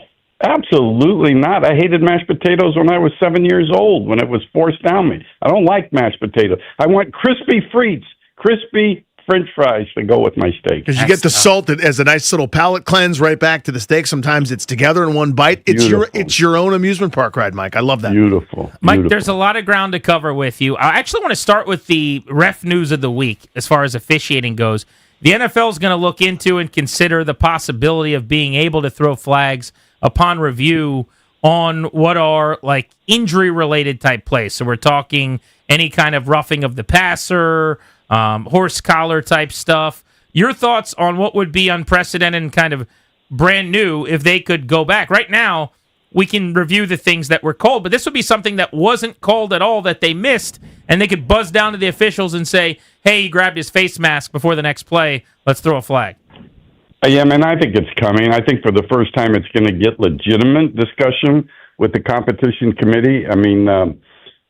absolutely not. I hated mashed potatoes when I was 7 years old when it was forced down me. I don't like mashed potatoes. I want crispy frites, crispy French fries to go with my steak. Because you get the salt as a nice little palate cleanse right back to the steak. Sometimes it's together in one bite. It's your own amusement park ride, Mike. I love that. Beautiful. Mike, there's a lot of ground to cover with you. I actually want to start with the ref news of the week as far as officiating goes. The NFL is going to look into and consider the possibility of being able to throw flags upon review on what are like injury-related type plays. So we're talking any kind of roughing of the passer, horse collar type stuff. Your thoughts on what would be unprecedented and kind of brand new if they could go back? Right now, we can review the things that were called, but this would be something that wasn't called at all that they missed, and they could buzz down to the officials and say, hey, he grabbed his face mask before the next play. Let's throw a flag. Yeah, man, I think it's coming. I think for the first time it's going to get legitimate discussion with the competition committee. I mean,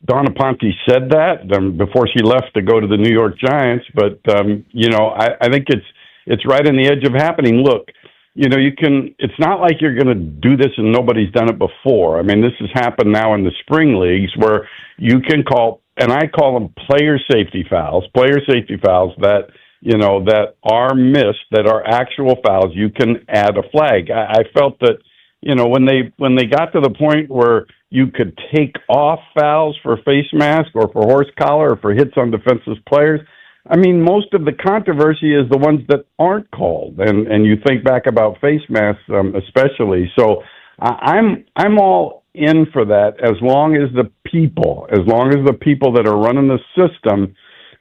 Donna Ponte said that before she left to go to the New York Giants, but, I think it's right on the edge of happening. Look, it's not like you're going to do this and nobody's done it before. I mean, this has happened now in the spring leagues where you can call, and I call them player safety fouls that, that are missed, that are actual fouls. You can add a flag. I felt that, when they got to the point where you could take off fouls for face mask or for horse collar or for hits on defensive players, I mean, most of the controversy is the ones that aren't called, and you think back about face masks, especially. So I'm all in for that as long as the people that are running the system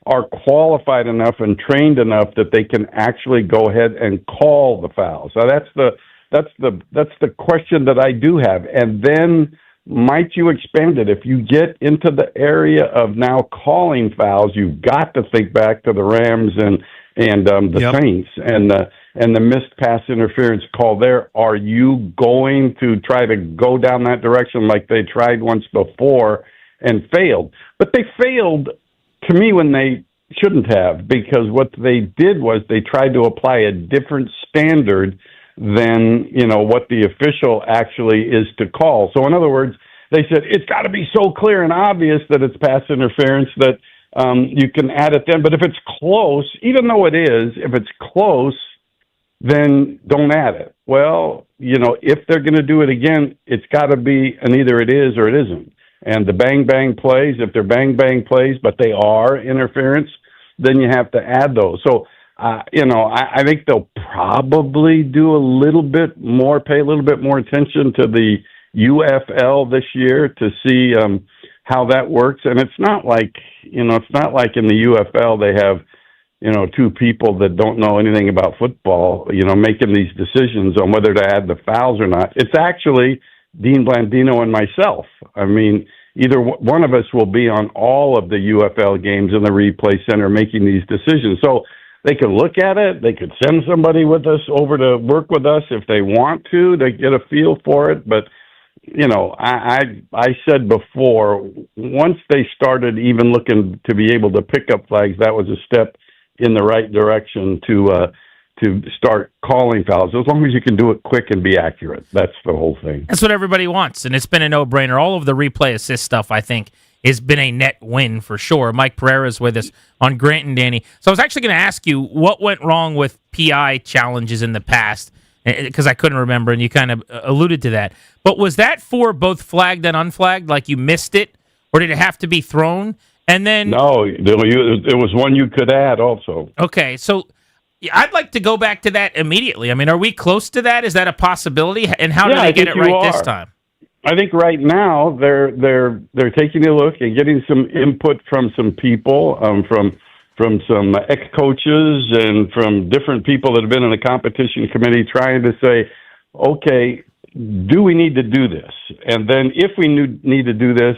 are qualified enough and trained enough that they can actually go ahead and call the fouls. So that's the question that I do have, and then. Might you expand it? If you get into the area of now calling fouls, you've got to think back to the Rams and the Saints and the missed pass interference call there. Are you going to try to go down that direction like they tried once before and failed? But they failed, to me, when they shouldn't have, because what they did was they tried to apply a different standard than, what the official actually is to call. So in other words, they said, it's got to be so clear and obvious that it's pass interference that you can add it then. But if it's close, even though it is, if it's close, then don't add it. Well, if they're going to do it again, it's got to be an either it is or it isn't. And the bang-bang plays, if they're bang-bang plays, but they are interference, then you have to add those. So, I think they'll probably do a little bit more, pay a little bit more attention to the UFL this year to see how that works. And it's not like in the UFL they have two people that don't know anything about football, making these decisions on whether to add the fouls or not. It's actually Dean Blandino and myself. I mean, either one of us will be on all of the UFL games in the replay center making these decisions. So they could look at it. They could send somebody with us over to work with us if they want to get a feel for it. But, I said before, once they started even looking to be able to pick up flags, that was a step in the right direction to start calling fouls, as long as you can do it quick and be accurate. That's the whole thing. That's what everybody wants, and it's been a no-brainer. All of the replay assist stuff, I think, has been a net win for sure. Mike Pereira is with us on Grant and Danny. So I was actually going to ask you what went wrong with PI challenges in the past, because I couldn't remember, and you kind of alluded to that. But was that for both flagged and unflagged, like you missed it, or did it have to be thrown? And then no, it was one you could add also. Okay, so I'd like to go back to that immediately. I mean, are we close to that? Is that a possibility? And how do they get it right this time? I think right now they're taking a look and getting some input from some people, from some ex-coaches and from different people that have been in the competition committee, trying to say, okay, do we need to do this? And then if we need to do this,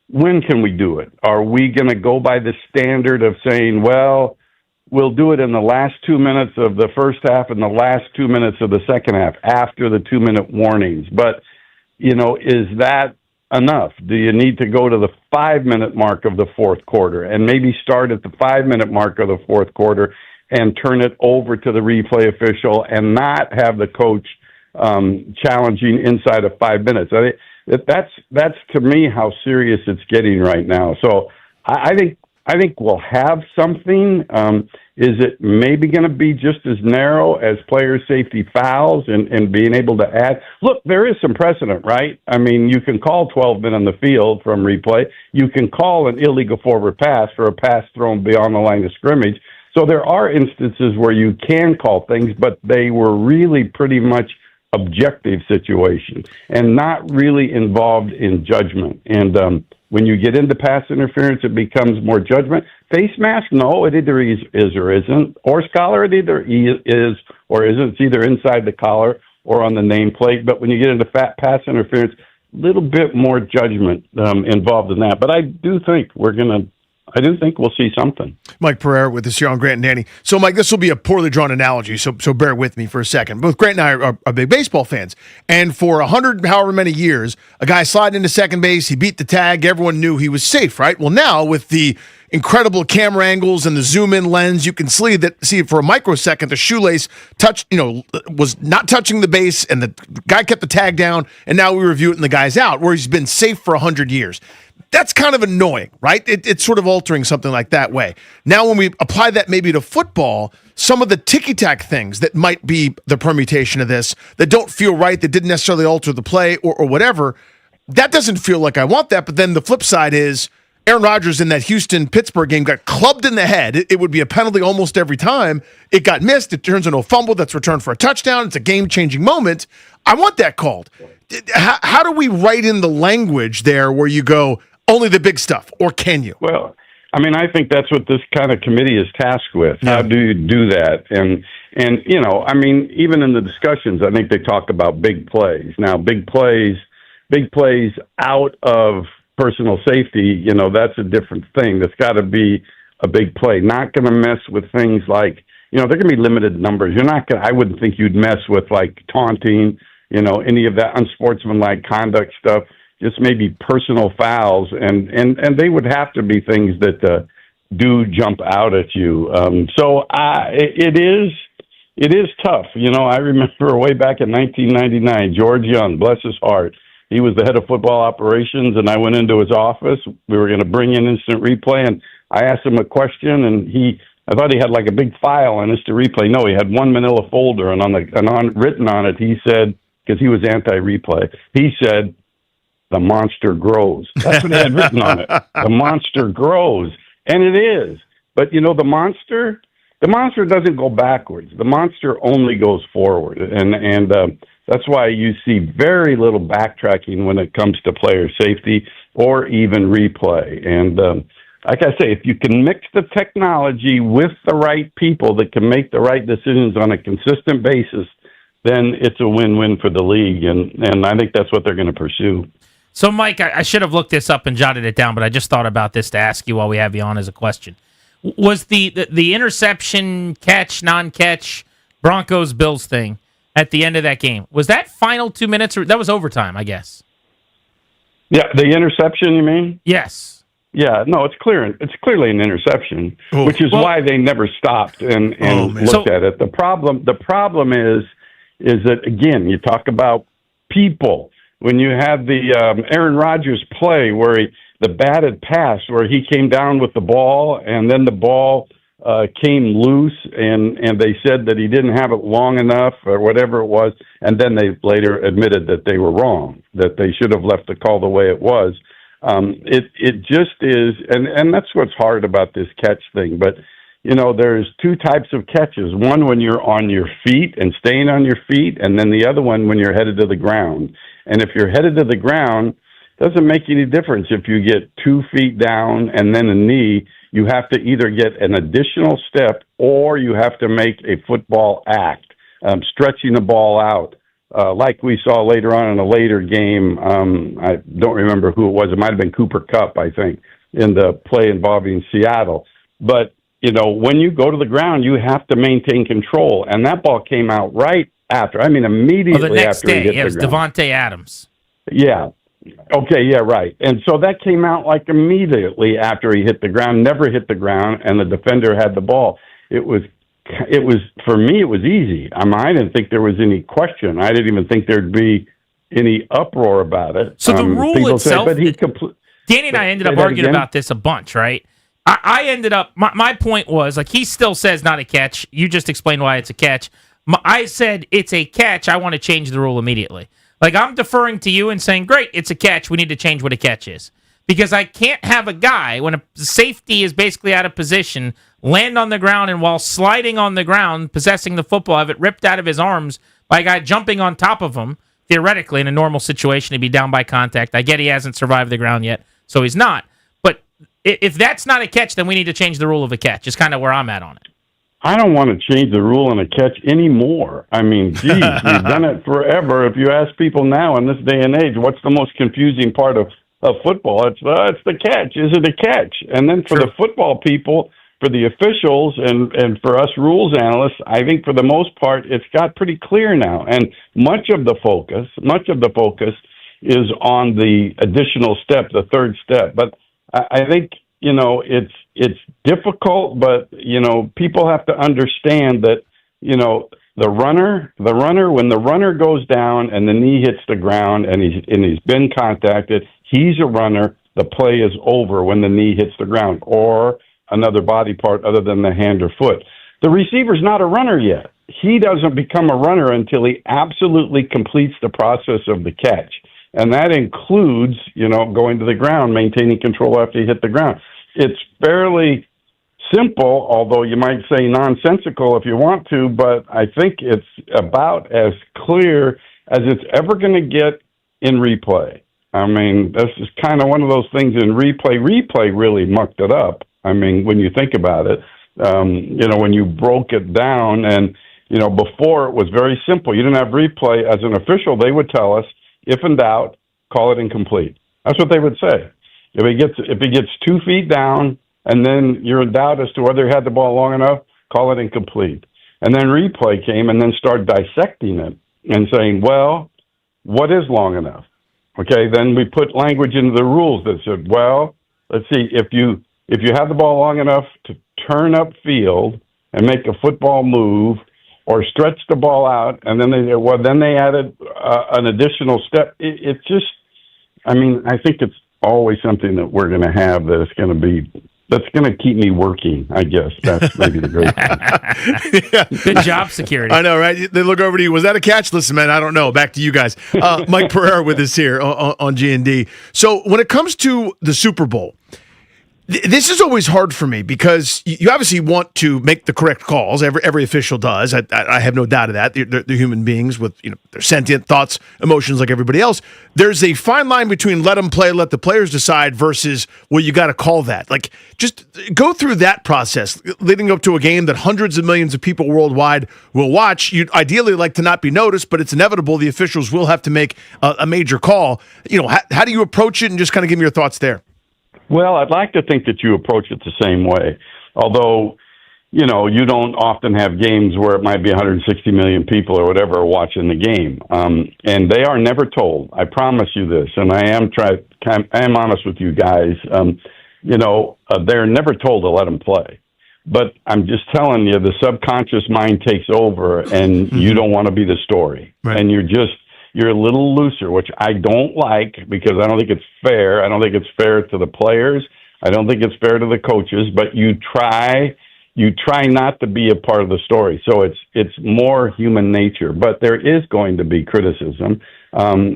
when can we do it? Are we going to go by the standard of saying, well, we'll do it in the last 2 minutes of the first half and the last 2 minutes of the second half after the 2-minute warnings? But, is that enough? Do you need to go to the 5-minute mark of the fourth quarter and maybe start at the 5-minute mark of the fourth quarter and turn it over to the replay official and not have the coach challenging inside of 5 minutes? That's to me how serious it's getting right now. So I think we'll have something. Is it maybe going to be just as narrow as player safety fouls and being able to add? Look, there is some precedent, right? I mean, you can call 12 men on the field from replay. You can call an illegal forward pass for a pass thrown beyond the line of scrimmage. So there are instances where you can call things, but they were really pretty much objective situations and not really involved in judgment. And when you get into pass interference, it becomes more judgment. Face mask, no, it either is or isn't. Horse collar, it either is or isn't. It's either inside the collar or on the nameplate. But when you get into pass interference, a little bit more judgment involved in that. But I do think we'll see something. Mike Pereira with us here on Grant and Danny. So, Mike, this will be a poorly drawn analogy, so bear with me for a second. Both Grant and I are big baseball fans. And for 100, however many years, a guy slid into second base, he beat the tag, everyone knew he was safe, right? Well, now, with the incredible camera angles and the zoom-in lens, you can see for a microsecond the shoelace was not touching the base, and the guy kept the tag down, and now we review it and the guy's out, where he's been safe for 100 years. That's kind of annoying, right? It's sort of altering something like that way. Now, when we apply that maybe to football, some of the ticky-tack things that might be the permutation of this that don't feel right, that didn't necessarily alter the play or whatever, that doesn't feel like I want that. But then the flip side is Aaron Rodgers in that Houston-Pittsburgh game got clubbed in the head. It would be a penalty almost every time. It got missed. It turns into a fumble that's returned for a touchdown. It's a game-changing moment. I want that called. How do we write in the language there where you go, only the big stuff, or can you? Well, I mean, I think that's what this kind of committee is tasked with. Yeah. How do you do that? And I mean, even in the discussions, I think they talk about big plays. Now, big plays out of personal safety, that's a different thing. That's got to be a big play. Not going to mess with things like, they're going to be limited numbers. I wouldn't think you'd mess with like taunting, any of that unsportsmanlike conduct stuff. Just maybe personal fouls, and they would have to be things that do jump out at you. So it is tough. I remember way back in 1999, George Young, bless his heart, he was the head of football operations, and I went into his office. We were going to bring in instant replay, and I asked him a question, and I thought he had like a big file on instant replay. No, he had one manila folder, and written on it, he said, because he was anti-replay, he said, "The monster grows." That's what he had written on it. The monster grows. And it is. But, the monster doesn't go backwards. The monster only goes forward. And that's why you see very little backtracking when it comes to player safety or even replay. And like I say, if you can mix the technology with the right people that can make the right decisions on a consistent basis, then it's a win-win for the league, and I think that's what they're going to pursue. So, Mike, I should have looked this up and jotted it down, but I just thought about this to ask you while we have you on as a question. Was the interception, catch, non-catch, Broncos-Bills thing at the end of that game, was that final 2 minutes, or that was overtime, I guess? Yeah, the interception, you mean? Yes. Yeah, no, it's clear. It's clearly an interception, which is why they never stopped and looked at it. The problem is that, again, you talk about people. When you have the Aaron Rodgers play where the batted pass, where he came down with the ball and then the ball came loose, and they said that he didn't have it long enough or whatever it was, and then they later admitted that they were wrong, that they should have left the call the way it was. It just is, and that's what's hard about this catch thing. But, there's two types of catches. One when you're on your feet and staying on your feet, and then the other one when you're headed to the ground. And if you're headed to the ground, it doesn't make any difference if you get 2 feet down and then a knee. You have to either get an additional step or you have to make a football act, stretching the ball out. Like we saw later on in a later game, I don't remember who it was. It might have been Cooper Kupp, I think, in the play involving Seattle. But, when you go to the ground, you have to maintain control. And that ball came out right after. I mean, immediately the next after he day, hit it was the ground. Devontae Adams. Yeah. Okay, yeah, right. And so that came out like immediately after he hit the ground, never hit the ground, and the defender had the ball. It was for me, it was easy. I didn't think there was any question. I didn't even think there'd be any uproar about it. So the rule itself, Danny and I ended up arguing again? about this a bunch, right? I ended up, my point was, like, he still says not a catch. You just explained why it's a catch. I said it's a catch. I want to change the rule immediately. Like, I'm deferring to you and saying, great, it's a catch. We need to change what a catch is. Because I can't have a guy, when a safety is basically out of position, land on the ground, and while sliding on the ground, possessing the football, have it ripped out of his arms by a guy jumping on top of him. Theoretically, in a normal situation, he'd be down by contact. I get he hasn't survived the ground yet, so he's not. But if that's not a catch, then we need to change the rule of a catch. It's kind of where I'm at on it. I don't want to change the rule on a catch anymore. I mean, geez, we've done it forever. If you ask people now in this day and age, what's the most confusing part of football? It's the catch. Is it a catch? And then for the football people, for the officials, and for us rules analysts, I think for the most part, it's got pretty clear now. And much of the focus is on the additional step, the third step. But I think, it's difficult, but, people have to understand that, the runner, when the runner goes down and the knee hits the ground and he's been contacted, he's a runner. The play is over when the knee hits the ground or another body part other than the hand or foot. The receiver's not a runner yet. He doesn't become a runner until he absolutely completes the process of the catch. And that includes, going to the ground, maintaining control after you hit the ground. It's fairly simple, although you might say nonsensical if you want to, but I think it's about as clear as it's ever going to get in replay. I mean, this is kind of one of those things in replay. Replay really mucked it up. I mean, when you think about it, when you broke it down and, before it was very simple. You didn't have replay. As an official, they would tell us, if in doubt, call it incomplete. That's what they would say. If he gets 2 feet down and then you're in doubt as to whether he had the ball long enough, call it incomplete. And then replay came and then started dissecting it and saying, well, what is long enough? Okay, then we put language into the rules that said, well, let's see, if you have the ball long enough to turn up field and make a football move or stretch the ball out, and then they added an additional step. It's just, I think it's always something that we're going to have that's going to keep me working, I guess. That's maybe the great thing. Yeah. Good job, security. I know, right? They look over to you. Was that a catch? Listen, man, I don't know. Back to you guys. Mike Pereira with us here on G&D. So when it comes to the Super Bowl, This is always hard for me because you obviously want to make the correct calls. Every official does. I have no doubt of that. They're human beings with their sentient thoughts, emotions like everybody else. There's a fine line between let them play, let the players decide versus, well, you got to call that. Like, just go through that process leading up to a game that hundreds of millions of people worldwide will watch. You'd ideally like to not be noticed, but it's inevitable. The officials will have to make a major call. How do you approach it, and just kind of give me your thoughts there? Well, I'd like to think that you approach it the same way. Although, you don't often have games where it might be 160 million people or whatever watching the game. And they are never told. I promise you this, and I am honest with you guys. They're never told to let them play. But I'm just telling you, the subconscious mind takes over, and you don't want to be the story. Right. And you're a little looser, which I don't like because I don't think it's fair. I don't think it's fair to the players. I don't think it's fair to the coaches, but you try not to be a part of the story. So it's more human nature, but there is going to be criticism.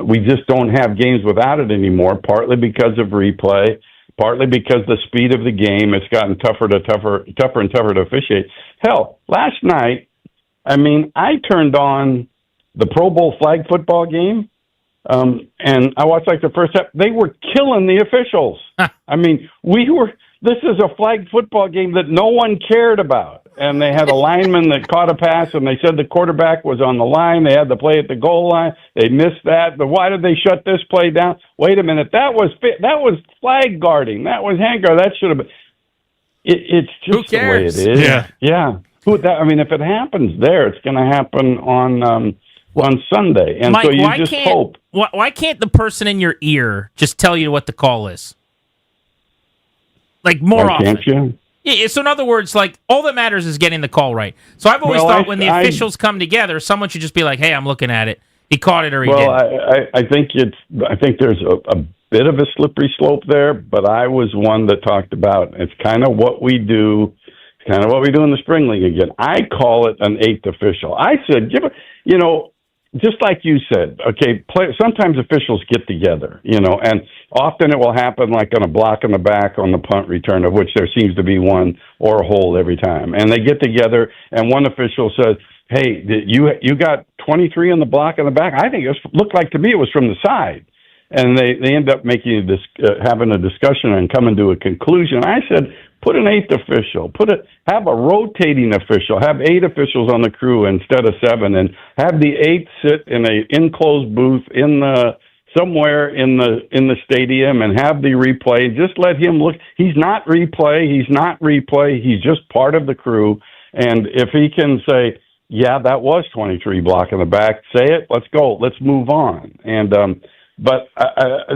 We just don't have games without it anymore, partly because of replay, partly because the speed of the game, it's gotten tougher and tougher to officiate. Hell, last night, I turned on the Pro Bowl flag football game, and I watched the first half. They were killing the officials. This is a flag football game that no one cared about. And they had a lineman that caught a pass, and they said the quarterback was on the line. They had the play at the goal line. They missed that. But why did they shut this play down? Wait a minute. That was flag guarding. That was hand guard. That should have been. It's just the way it is. Yeah. If it happens there, it's going to happen on Sunday. And Mike, so you just hope. Why can't the person in your ear just tell you what the call is? More often. Can't you? Yeah, so in other words, all that matters is getting the call right. So I've always thought when the officials come together, someone should just be like, hey, I'm looking at it. He caught it or he didn't. I think there's a bit of a slippery slope there, but I was one that talked about it's kind of what we do. It's kind of what we do in the spring league again. I call it an eighth official. I said, just like you said, okay, sometimes officials get together, and often it will happen on a block in the back on the punt return, of which there seems to be one, or a hold every time. And they get together, and one official says, hey, you got 23 on the block in the back? I think it looked like to me it was from the side. And they end up having a discussion and coming to a conclusion. I said, put an eighth official. Have a rotating official. Have 8 officials on the crew instead of 7, and have the 8th sit in a enclosed booth somewhere in the stadium and have the replay. Just let him look. He's not replay. He's just part of the crew. And if he can say, yeah, that was 23 block in the back, say it. Let's go. Let's move on. And but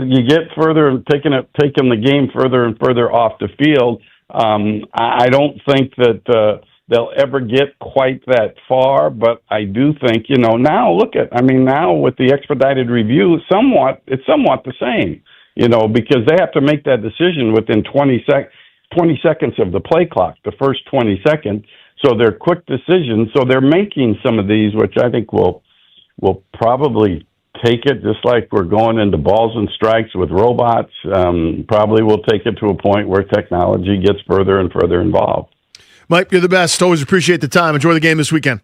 you get further, taking the game further and further off the field. I don't think that they'll ever get quite that far, but I do think, now now with the expedited review, it's somewhat the same, because they have to make that decision within 20 seconds of the play clock, the first 20 seconds. So they're quick decisions. So they're making some of these, which I think will probably take it, just like we're going into balls and strikes with robots. Probably we'll take it to a point where technology gets further and further involved. Mike, you're the best. Always appreciate the time. Enjoy the game this weekend.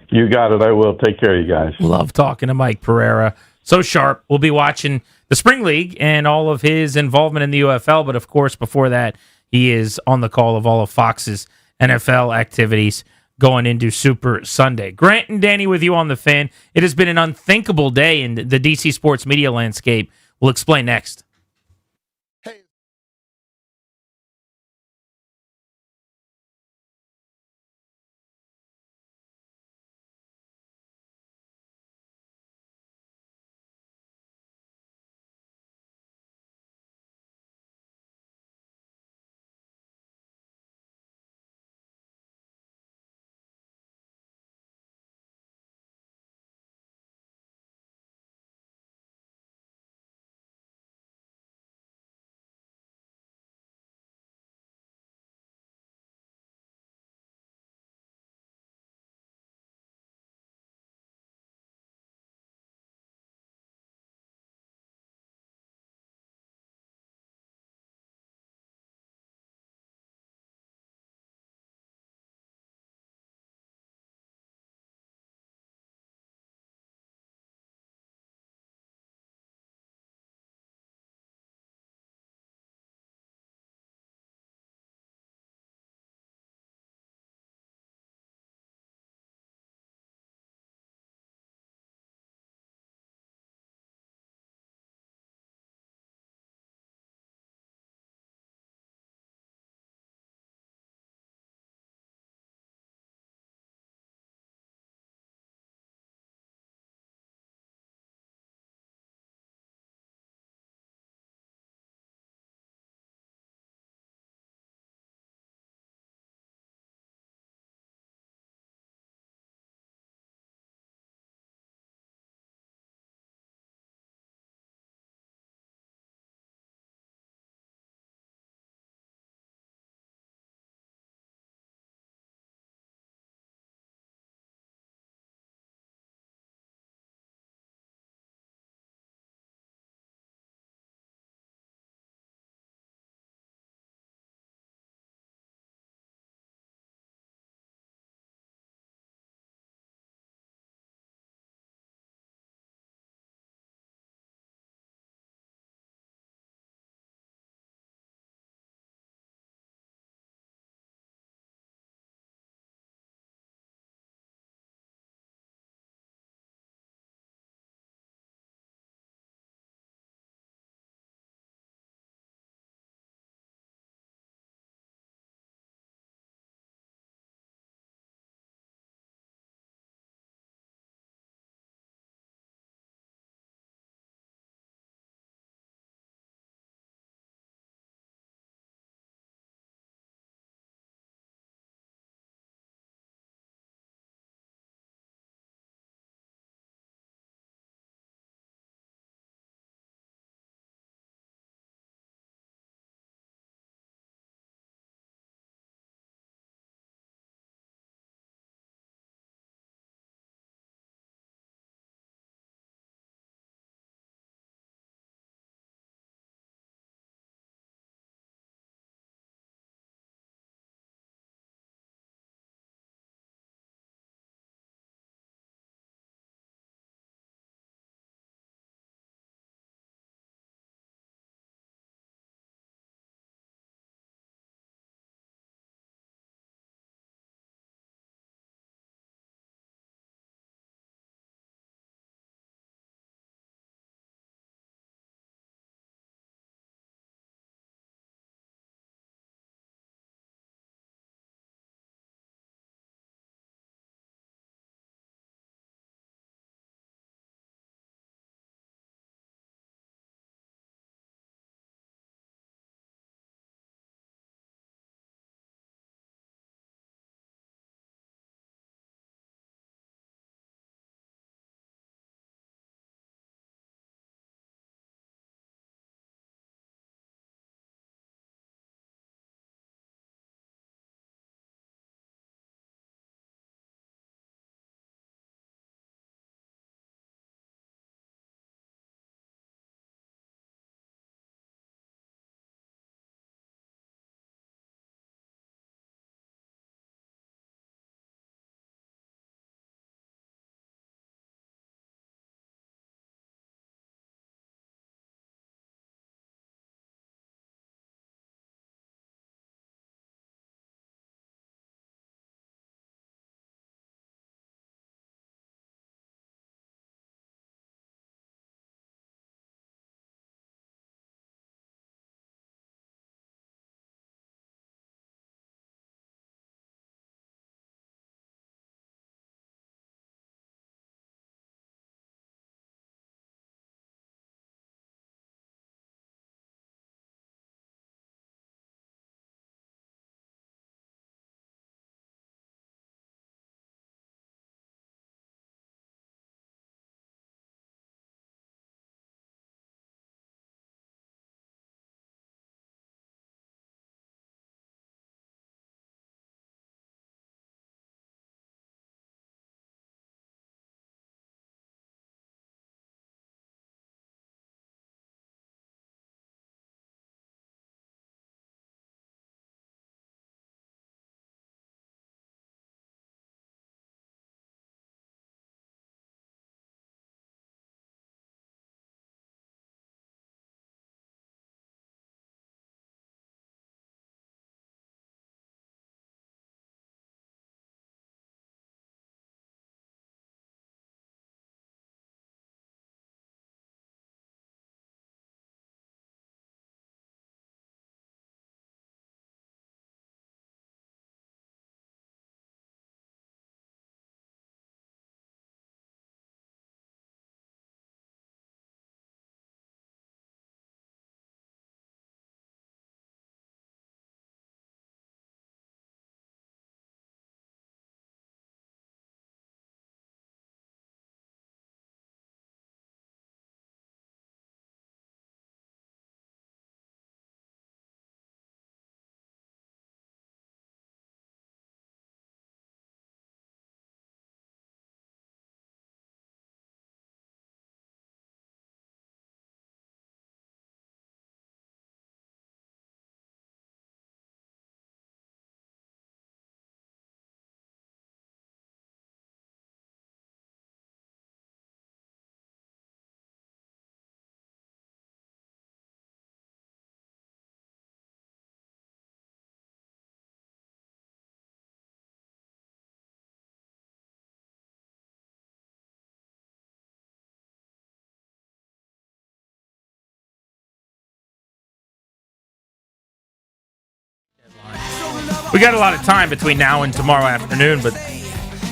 You got it. I will. Take care of you guys. Love talking to Mike Pereira. So sharp. We'll be watching the Spring League and all of his involvement in the UFL, but of course, before that, he is on the call of all of Fox's NFL activities going into Super Sunday. Grant and Danny with you on The Fan. It has been an unthinkable day in the DC sports media landscape. We'll explain next. We got a lot of time between now and tomorrow afternoon, but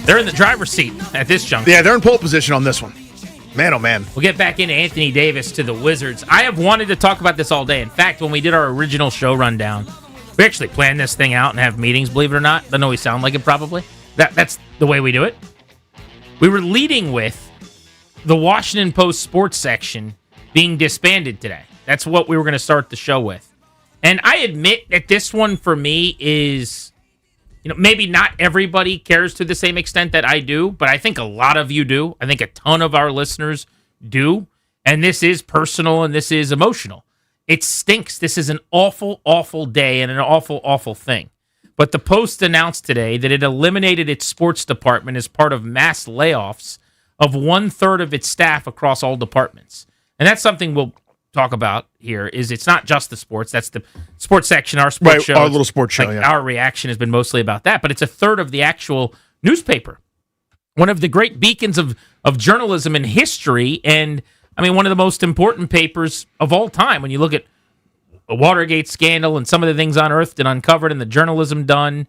they're in the driver's seat at this juncture. Yeah, they're in pole position on this one. Man, oh man. We'll get back into Anthony Davis to the Wizards. I have wanted to talk about this all day. In fact, when we did our original show rundown, we actually planned this thing out and have meetings, believe it or not. I know we sound like it probably. That's the way we do it. We were leading with the Washington Post sports section being disbanded today. That's what we were going to start the show with. And I admit that this one for me is, maybe not everybody cares to the same extent that I do, but I think a lot of you do. I think a ton of our listeners do. And this is personal and this is emotional. It stinks. This is an awful, awful day and an awful, awful thing. But the Post announced today that it eliminated its sports department as part of mass layoffs of 1/3 of its staff across all departments. And that's something we'll talk about here. Is it's not just the sports. That's the sports section, our sports show. Our little sports show, Our reaction has been mostly about that. But it's 1/3 of the actual newspaper. One of the great beacons of journalism in history, and one of the most important papers of all time. When you look at the Watergate scandal and some of the things unearthed and uncovered and the journalism done,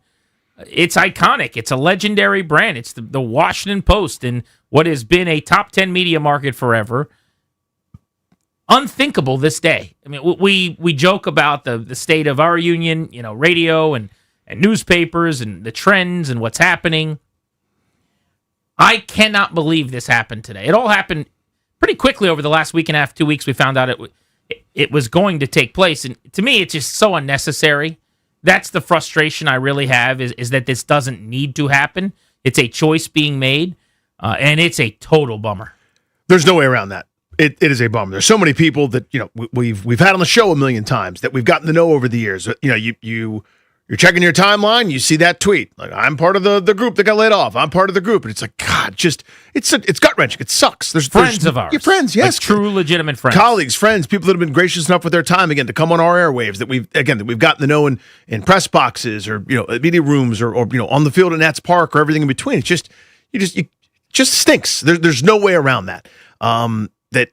it's iconic. It's a legendary brand. It's the Washington Post in what has been a top 10 media market forever. Unthinkable this day. We joke about the state of our union, radio and newspapers and the trends and what's happening. I cannot believe this happened today. It all happened pretty quickly over the last week and a half, 2 weeks. We found out it was going to take place. And to me, it's just so unnecessary. That's the frustration I really have is that this doesn't need to happen. It's a choice being made, and it's a total bummer. There's no way around that. It is a bummer. There's so many people that we've had on the show a million times that we've gotten to know over the years. You're checking your timeline, you see that tweet. Like, I'm part of the group that got laid off. I'm part of the group. And it's like, God, it's gut-wrenching. It sucks. There's friends of ours. Your friends, yes. Like true, legitimate friends. Colleagues, friends, people that have been gracious enough with their time, again, to come on our airwaves that we've gotten to know in press boxes or, media rooms or on the field in Nats Park or everything in between. It's it just stinks. There's no way around that. That,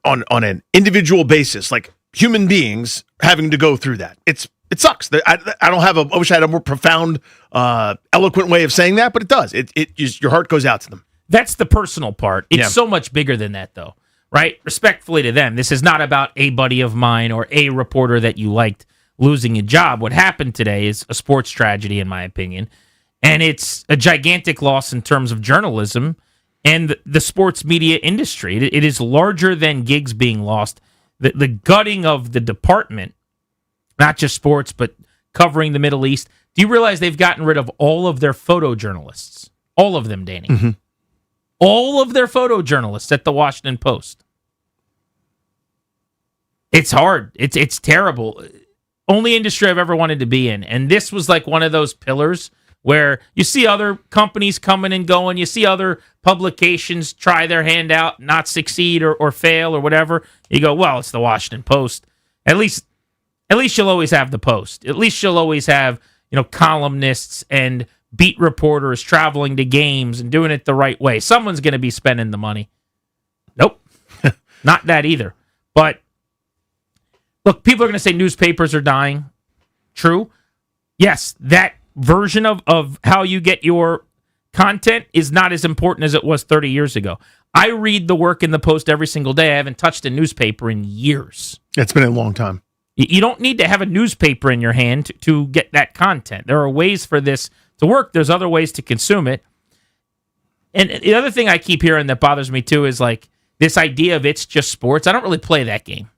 on an individual basis, like human beings having to go through that. It sucks. I wish I had a more profound, eloquent way of saying that, but it does. Your heart goes out to them. That's the personal part. It's so much bigger than that, though, right? Respectfully to them, this is not about a buddy of mine or a reporter that you liked losing a job. What happened today is a sports tragedy, in my opinion, and it's a gigantic loss in terms of journalism and the sports media industry. It is larger than gigs being lost. The gutting of the department, not just sports, but covering the Middle East. Do you realize they've gotten rid of all of their photojournalists? All of them, Danny. Mm-hmm. All of their photojournalists at the Washington Post. It's hard. It's terrible. Only industry I've ever wanted to be in. And this was like one of those pillars where you see other companies coming and going. You see other publications try their hand out, not succeed or fail or whatever. You go, well, it's the Washington Post. At least you'll always have the Post. At least you'll always have, columnists and beat reporters traveling to games and doing it the right way. Someone's going to be spending the money. Nope. Not that either. But look, people are going to say newspapers are dying. True. Yes, that version of how you get your content is not as important as it was 30 years ago. I read the work in the Post every single day. I haven't touched a newspaper in years. It's been a long time. You don't need to have a newspaper in your hand to get that content. There are ways for this to work. There's other ways to consume it. And the other thing I keep hearing that bothers me too is like this idea of it's just sports. I don't really play that game.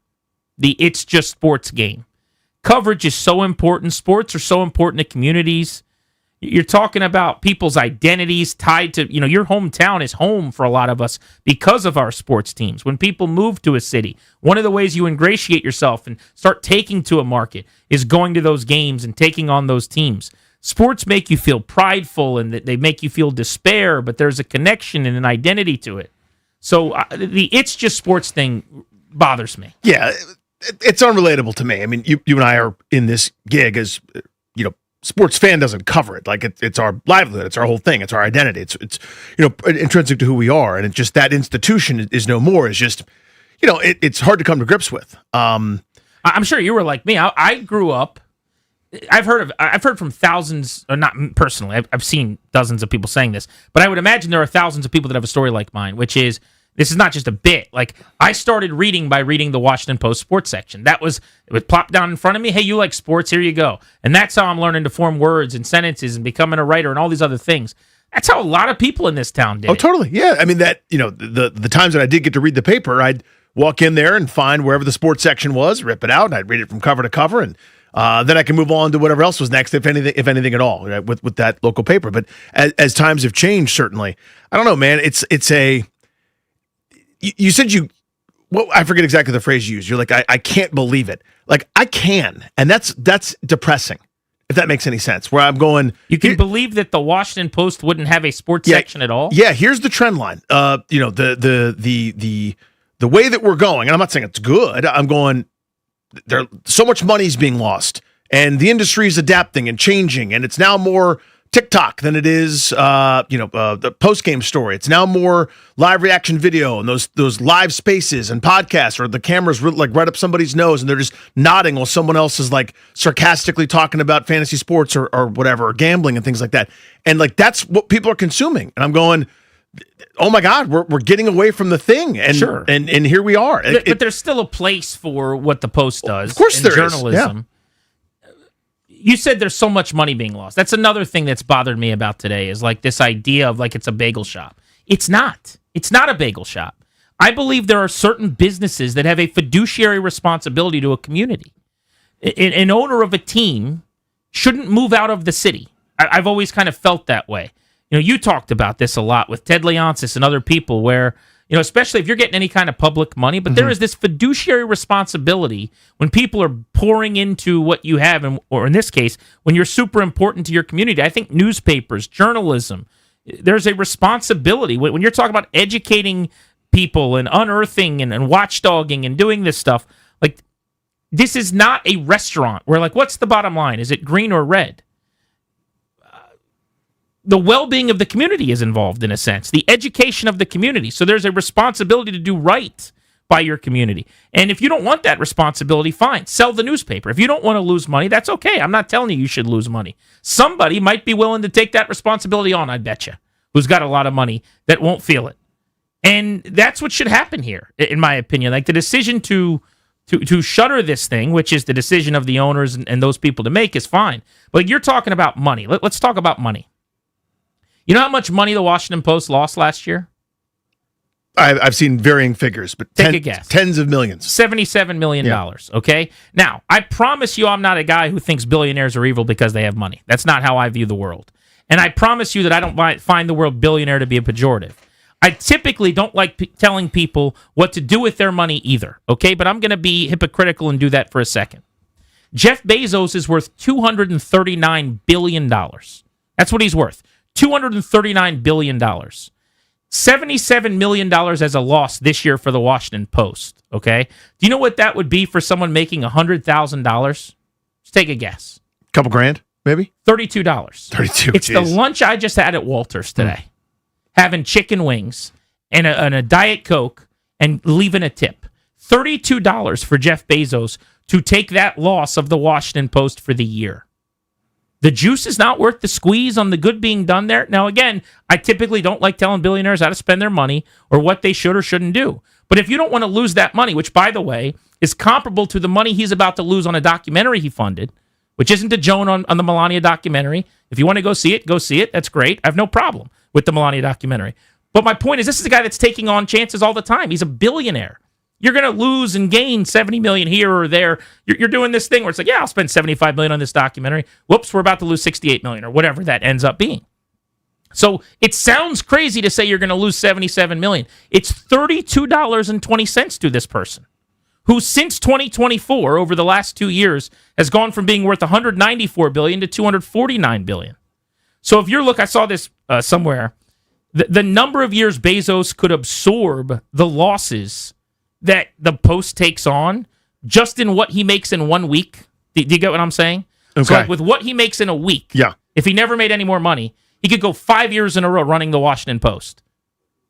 The it's just sports game. Coverage is so important. Sports are so important to communities. You're talking about people's identities tied to, your hometown is home for a lot of us because of our sports teams. When people move to a city, one of the ways you ingratiate yourself and start taking to a market is going to those games and taking on those teams. Sports make you feel prideful and they make you feel despair, but there's a connection and an identity to it. So the it's just sports thing bothers me. Yeah, it's unrelatable to me. I mean, you and I are in this gig as, sports fan doesn't cover it. Like it's our livelihood. It's our whole thing. It's our identity. It's intrinsic to who we are. And it's just that institution is no more. It's just, it's hard to come to grips with. I'm sure you were like me. I grew up I've heard from thousands, or not personally, I've seen dozens of people saying this, but I would imagine there are thousands of people that have a story like mine, which is, this is not just a bit. Like, I started reading by reading the Washington Post sports section. It would plop down in front of me. Hey, you like sports? Here you go. And that's how I'm learning to form words and sentences and becoming a writer and all these other things. That's how a lot of people in this town did. Oh, totally. Yeah. I mean, the times that I did get to read the paper, I'd walk in there and find wherever the sports section was, rip it out, and I'd read it from cover to cover, and then I can move on to whatever else was next, if anything at all, right, with that local paper. But as times have changed, certainly, I don't know, man. You said I forget exactly the phrase you used. You're like, I can't believe it. Like, I can, and that's depressing, if that makes any sense. Where I'm going, you can believe that the Washington Post wouldn't have a sports section at all. Yeah, here's the trend line. The way that we're going, and I'm not saying it's good. I'm going, there so much money's being lost, and the industry is adapting and changing, and it's now more TikTok than it is, the post-game story. It's now more live reaction video and those live spaces and podcasts, or the cameras right up somebody's nose and they're just nodding while someone else is like sarcastically talking about fantasy sports or whatever, or gambling and things like that. And like, that's what people are consuming. And I'm going, oh my God, we're getting away from the thing. And sure. And here we are. But there's still a place for what the Post does. Of course there is. Journalism. Yeah. You said there's so much money being lost. That's another thing that's bothered me about today, is like this idea of like it's a bagel shop. It's not. It's not a bagel shop. I believe there are certain businesses that have a fiduciary responsibility to a community. An owner of a team shouldn't move out of the city. I've always kind of felt that way. You talked about this a lot with Ted Leonsis and other people where, especially if you're getting any kind of public money, but there is this fiduciary responsibility when people are pouring into what you have, or in this case, when you're super important to your community. I think newspapers, journalism, there's a responsibility. When you're talking about educating people and unearthing and watchdogging and doing this stuff, like, this is not a restaurant where, like, what's the bottom line? Is it green or red? The well-being of the community is involved, in a sense, the education of the community. So there's a responsibility to do right by your community. And if you don't want that responsibility, fine, sell the newspaper. If you don't want to lose money, that's okay. I'm not telling you should lose money. Somebody might be willing to take that responsibility on, I bet you, who's got a lot of money that won't feel it. And that's what should happen here, in my opinion. Like, the decision to shutter this thing, which is the decision of the owners and those people to make, is fine. But you're talking about money. Let's talk about money. You know how much money the Washington Post lost last year? I've seen varying figures, but take a guess. Tens of millions. $77 million, okay? Now, I promise you I'm not a guy who thinks billionaires are evil because they have money. That's not how I view the world. And I promise you that I don't find the word billionaire to be a pejorative. I typically don't like telling people what to do with their money either, okay? But I'm going to be hypocritical and do that for a second. Jeff Bezos is worth $239 billion. That's what he's worth. $239 billion. $77 million as a loss this year for the Washington Post, okay? Do you know what that would be for someone making $100,000? Just take a guess. Couple grand, maybe? $32. $32, It's the lunch I just had at Walters today. Having chicken wings and a Diet Coke and leaving a tip. $32 for Jeff Bezos to take that loss of the Washington Post for the year. The juice is not worth the squeeze on the good being done there. Now, again, I typically don't like telling billionaires how to spend their money or what they should or shouldn't do. But if you don't want to lose that money, which, by the way, is comparable to the money he's about to lose on a documentary he funded, which isn't a Joan on the Melania documentary. If you want to go see it, go see it. That's great. I have no problem with the Melania documentary. But my point is, this is a guy that's taking on chances all the time. He's a billionaire. You're going to lose and gain $70 million here or there. You're doing this thing where it's like, yeah, I'll spend $75 million on this documentary. Whoops, we're about to lose $68 million or whatever that ends up being. So it sounds crazy to say you're going to lose $77 million. It's $32.20 to this person, who since 2024, over the last 2 years, has gone from being worth $194 billion to $249 billion. So if you're I saw this somewhere, the number of years Bezos could absorb the losses that the Post takes on just in what he makes in 1 week. Do you get what I'm saying? Okay. So with what he makes in a week, if he never made any more money, he could go 5 years in a row running the Washington Post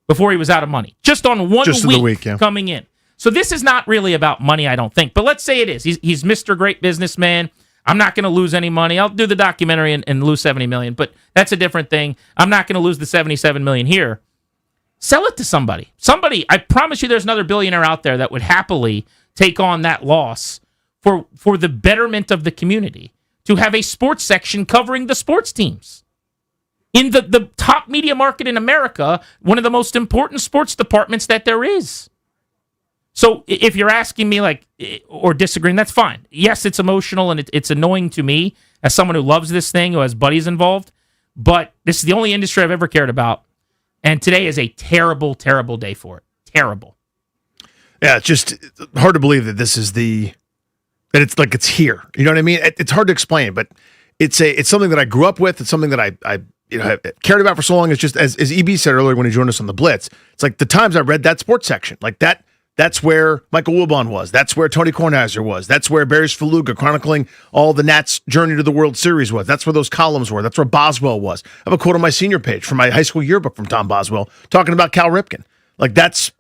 before he was out of money. Just on one week coming in. So this is not really about money, I don't think. But let's say it is. He's Mr. Great Businessman. I'm not going to lose any money. I'll do the documentary and lose $70 million, but that's a different thing. I'm not going to lose the $77 million here. Sell it to somebody. Somebody, I promise you there's another billionaire out there that would happily take on that loss for the betterment of the community, to have a sports section covering the sports teams. In the top media market in America, one of the most important sports departments that there is. So if you're asking me or disagreeing, that's fine. Yes, it's emotional and it's annoying to me as someone who loves this thing, who has buddies involved, but this is the only industry I've ever cared about. And today is a terrible, terrible day for it. Terrible. Yeah, it's just hard to believe that this is that it's here. You know what I mean? It's hard to explain, but it's something that I grew up with. It's something that I have cared about for so long. It's just, as EB said earlier when he joined us on the Blitz, it's like the times I read that sports section, like that's where Michael Wilbon was. That's where Tony Kornheiser was. That's where Barry's Faluga chronicling all the Nats' journey to the World Series was. That's where those columns were. That's where Boswell was. I have a quote on my senior page from my high school yearbook from Tom Boswell talking about Cal Ripken. Like it's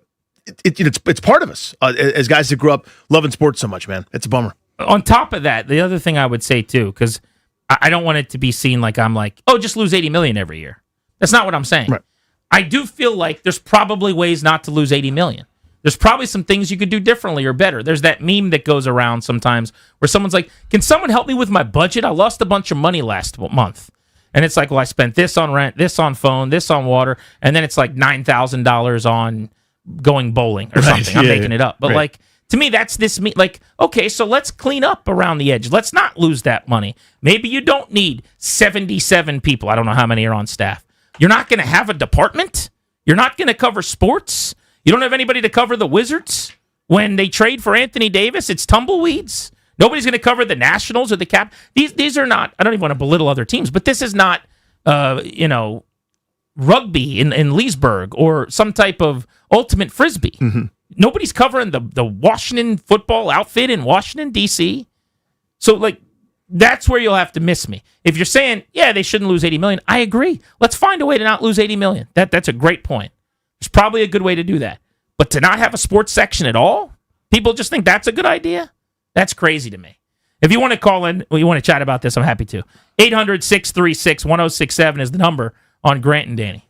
part of us as guys that grew up loving sports so much, man. It's a bummer. On top of that, the other thing I would say too, because I don't want it to be seen like I'm like, oh, just lose $80 million every year. That's not what I'm saying. Right. I do feel like there's probably ways not to lose $80 million. There's probably some things you could do differently or better. There's that meme that goes around sometimes where someone's like, can someone help me with my budget? I lost a bunch of money last month. And it's like, well, I spent this on rent, this on phone, this on water, and then it's like $9,000 on going bowling or something. I'm making it up. But to me, that's okay, so let's clean up around the edge. Let's not lose that money. Maybe you don't need 77 people. I don't know how many are on staff. You're not going to have a department? You're not going to cover sports? You don't have anybody to cover the Wizards? When they trade for Anthony Davis, it's tumbleweeds. Nobody's going to cover the Nationals or the Cap. These are not, I don't even want to belittle other teams, but this is not, rugby in Leesburg or some type of ultimate frisbee. Mm-hmm. Nobody's covering the Washington football outfit in Washington, D.C. So, that's where you'll have to miss me. If you're saying, yeah, they shouldn't lose $80 million, I agree. Let's find a way to not lose $80 million. That's a great point. There's probably a good way to do that. But to not have a sports section at all, people just think that's a good idea? That's crazy to me. If you want to call in, or you want to chat about this, I'm happy to. 800-636-1067 is the number on Grant and Danny.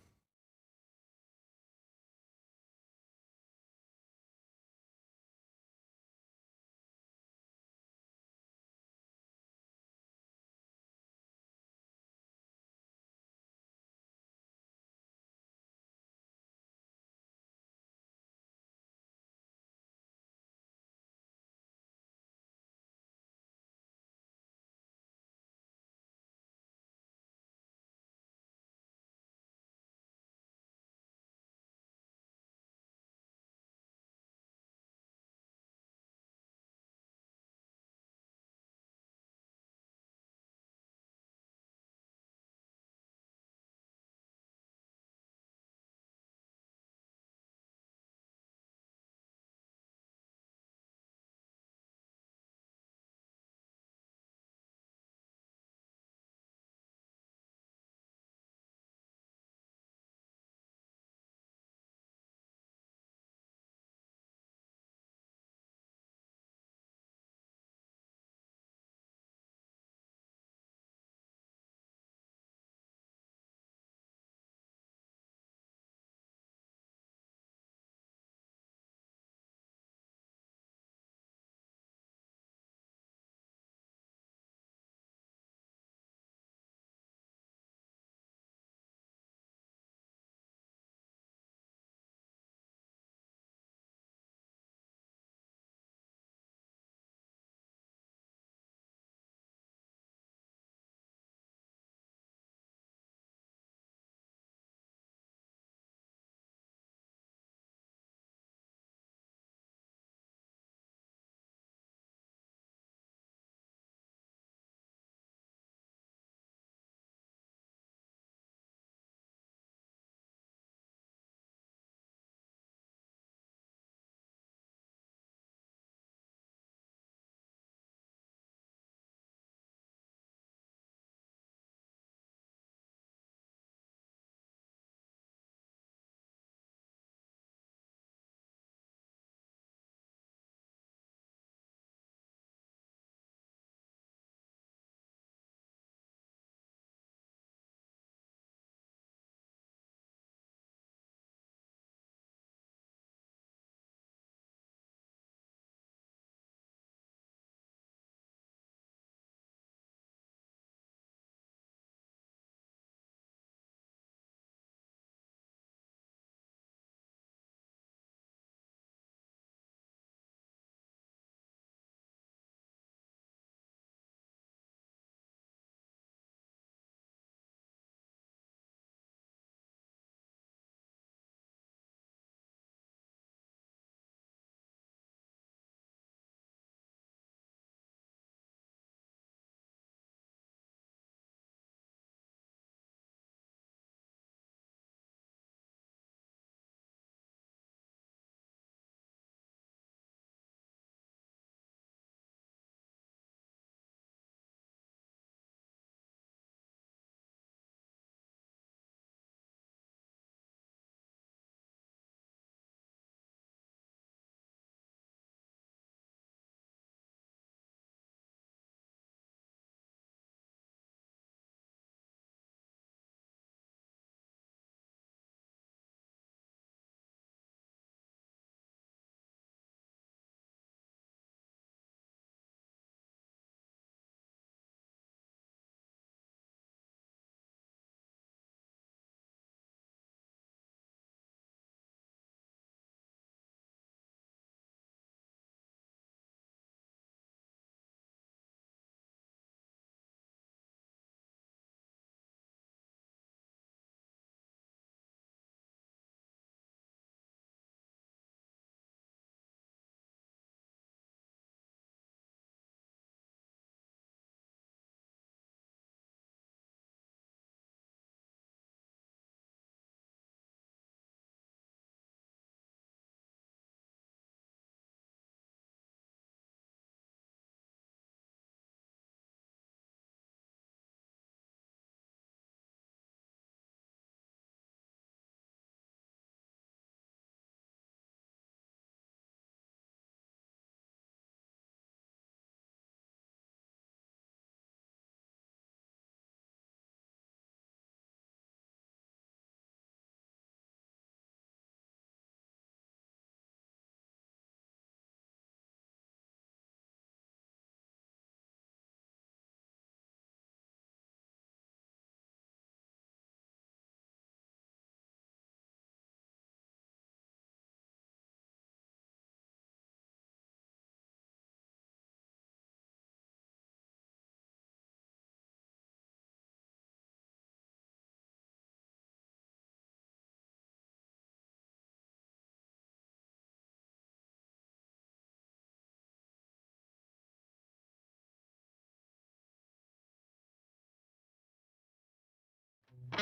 Back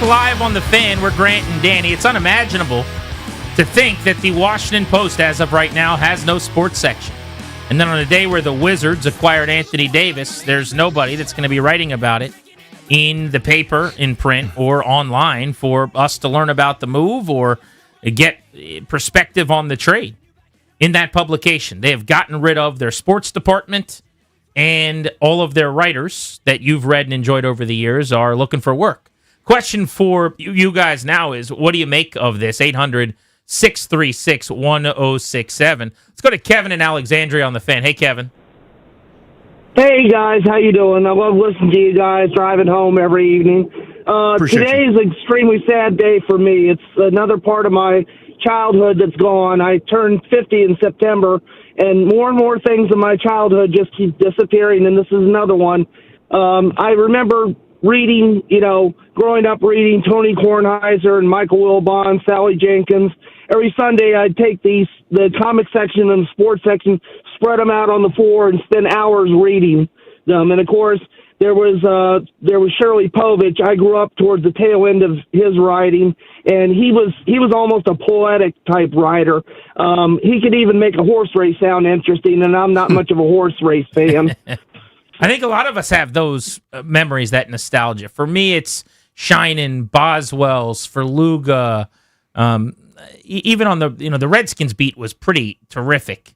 live on The Fan, we're Grant and Danny. It's unimaginable to think that the Washington Post, as of right now, has no sports section. And then on a day where the Wizards acquired Anthony Davis, there's nobody that's going to be writing about it in the paper, in print, or online for us to learn about the move or get perspective on the trade. In that publication, they have gotten rid of their sports department, and all of their writers that you've read and enjoyed over the years are looking for work. Question for you guys now is, what do you make of this? 800-636-1067. Let's go to Kevin in Alexandria on The Fan. Hey, Kevin. Hey, guys. How you doing? I love listening to you guys driving home every evening. Today is an extremely sad day for me. It's another part of my childhood that's gone. I turned 50 in September, and more things in my childhood just keep disappearing, and this is another one. I remember reading, growing up reading Tony Kornheiser and Michael Wilbon, Sally Jenkins. Every Sunday I'd take the comic section and the sports section, spread them out on the floor, and spend hours reading them. And of course, there was Shirley Povich. I grew up towards the tail end of his writing, and he was almost a poetic type writer. He could even make a horse race sound interesting, and I'm not much of a horse race fan. I think a lot of us have those memories, that nostalgia. For me, it's Shinin, Boswell's, Ferluga. Even on the Redskins beat was pretty terrific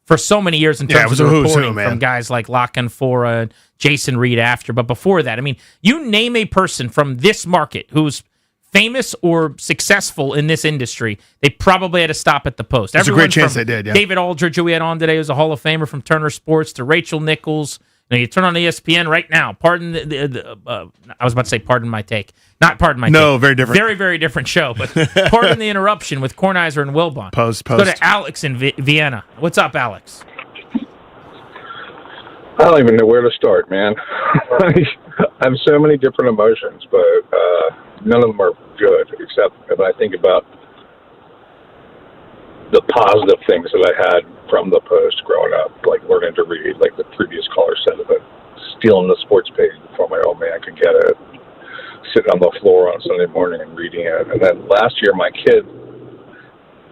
for so many years in terms of reporting from guys like La Canfora, Jason Reed after. But before that, I mean, you name a person from this market who's famous or successful in this industry, they probably had to stop at the Post. There's a great chance they did, yeah. David Aldridge, who we had on today, was a Hall of Famer from Turner Sports, to Rachel Nichols. You turn on ESPN right now. Pardon I was about to say pardon my take. Not pardon my take. No, very different. Very, very different show. But pardon the interruption with Kornheiser and Wilbon. Post. Go to Alex in Vienna. What's up, Alex? I don't even know where to start, man. I have so many different emotions, but none of them are good, except if I think about the positive things that I had from the Post growing up, like learning to read, like the previous caller said about stealing the sports page before my old man could get it, sitting on the floor on Sunday morning and reading it. And then last year, my kid,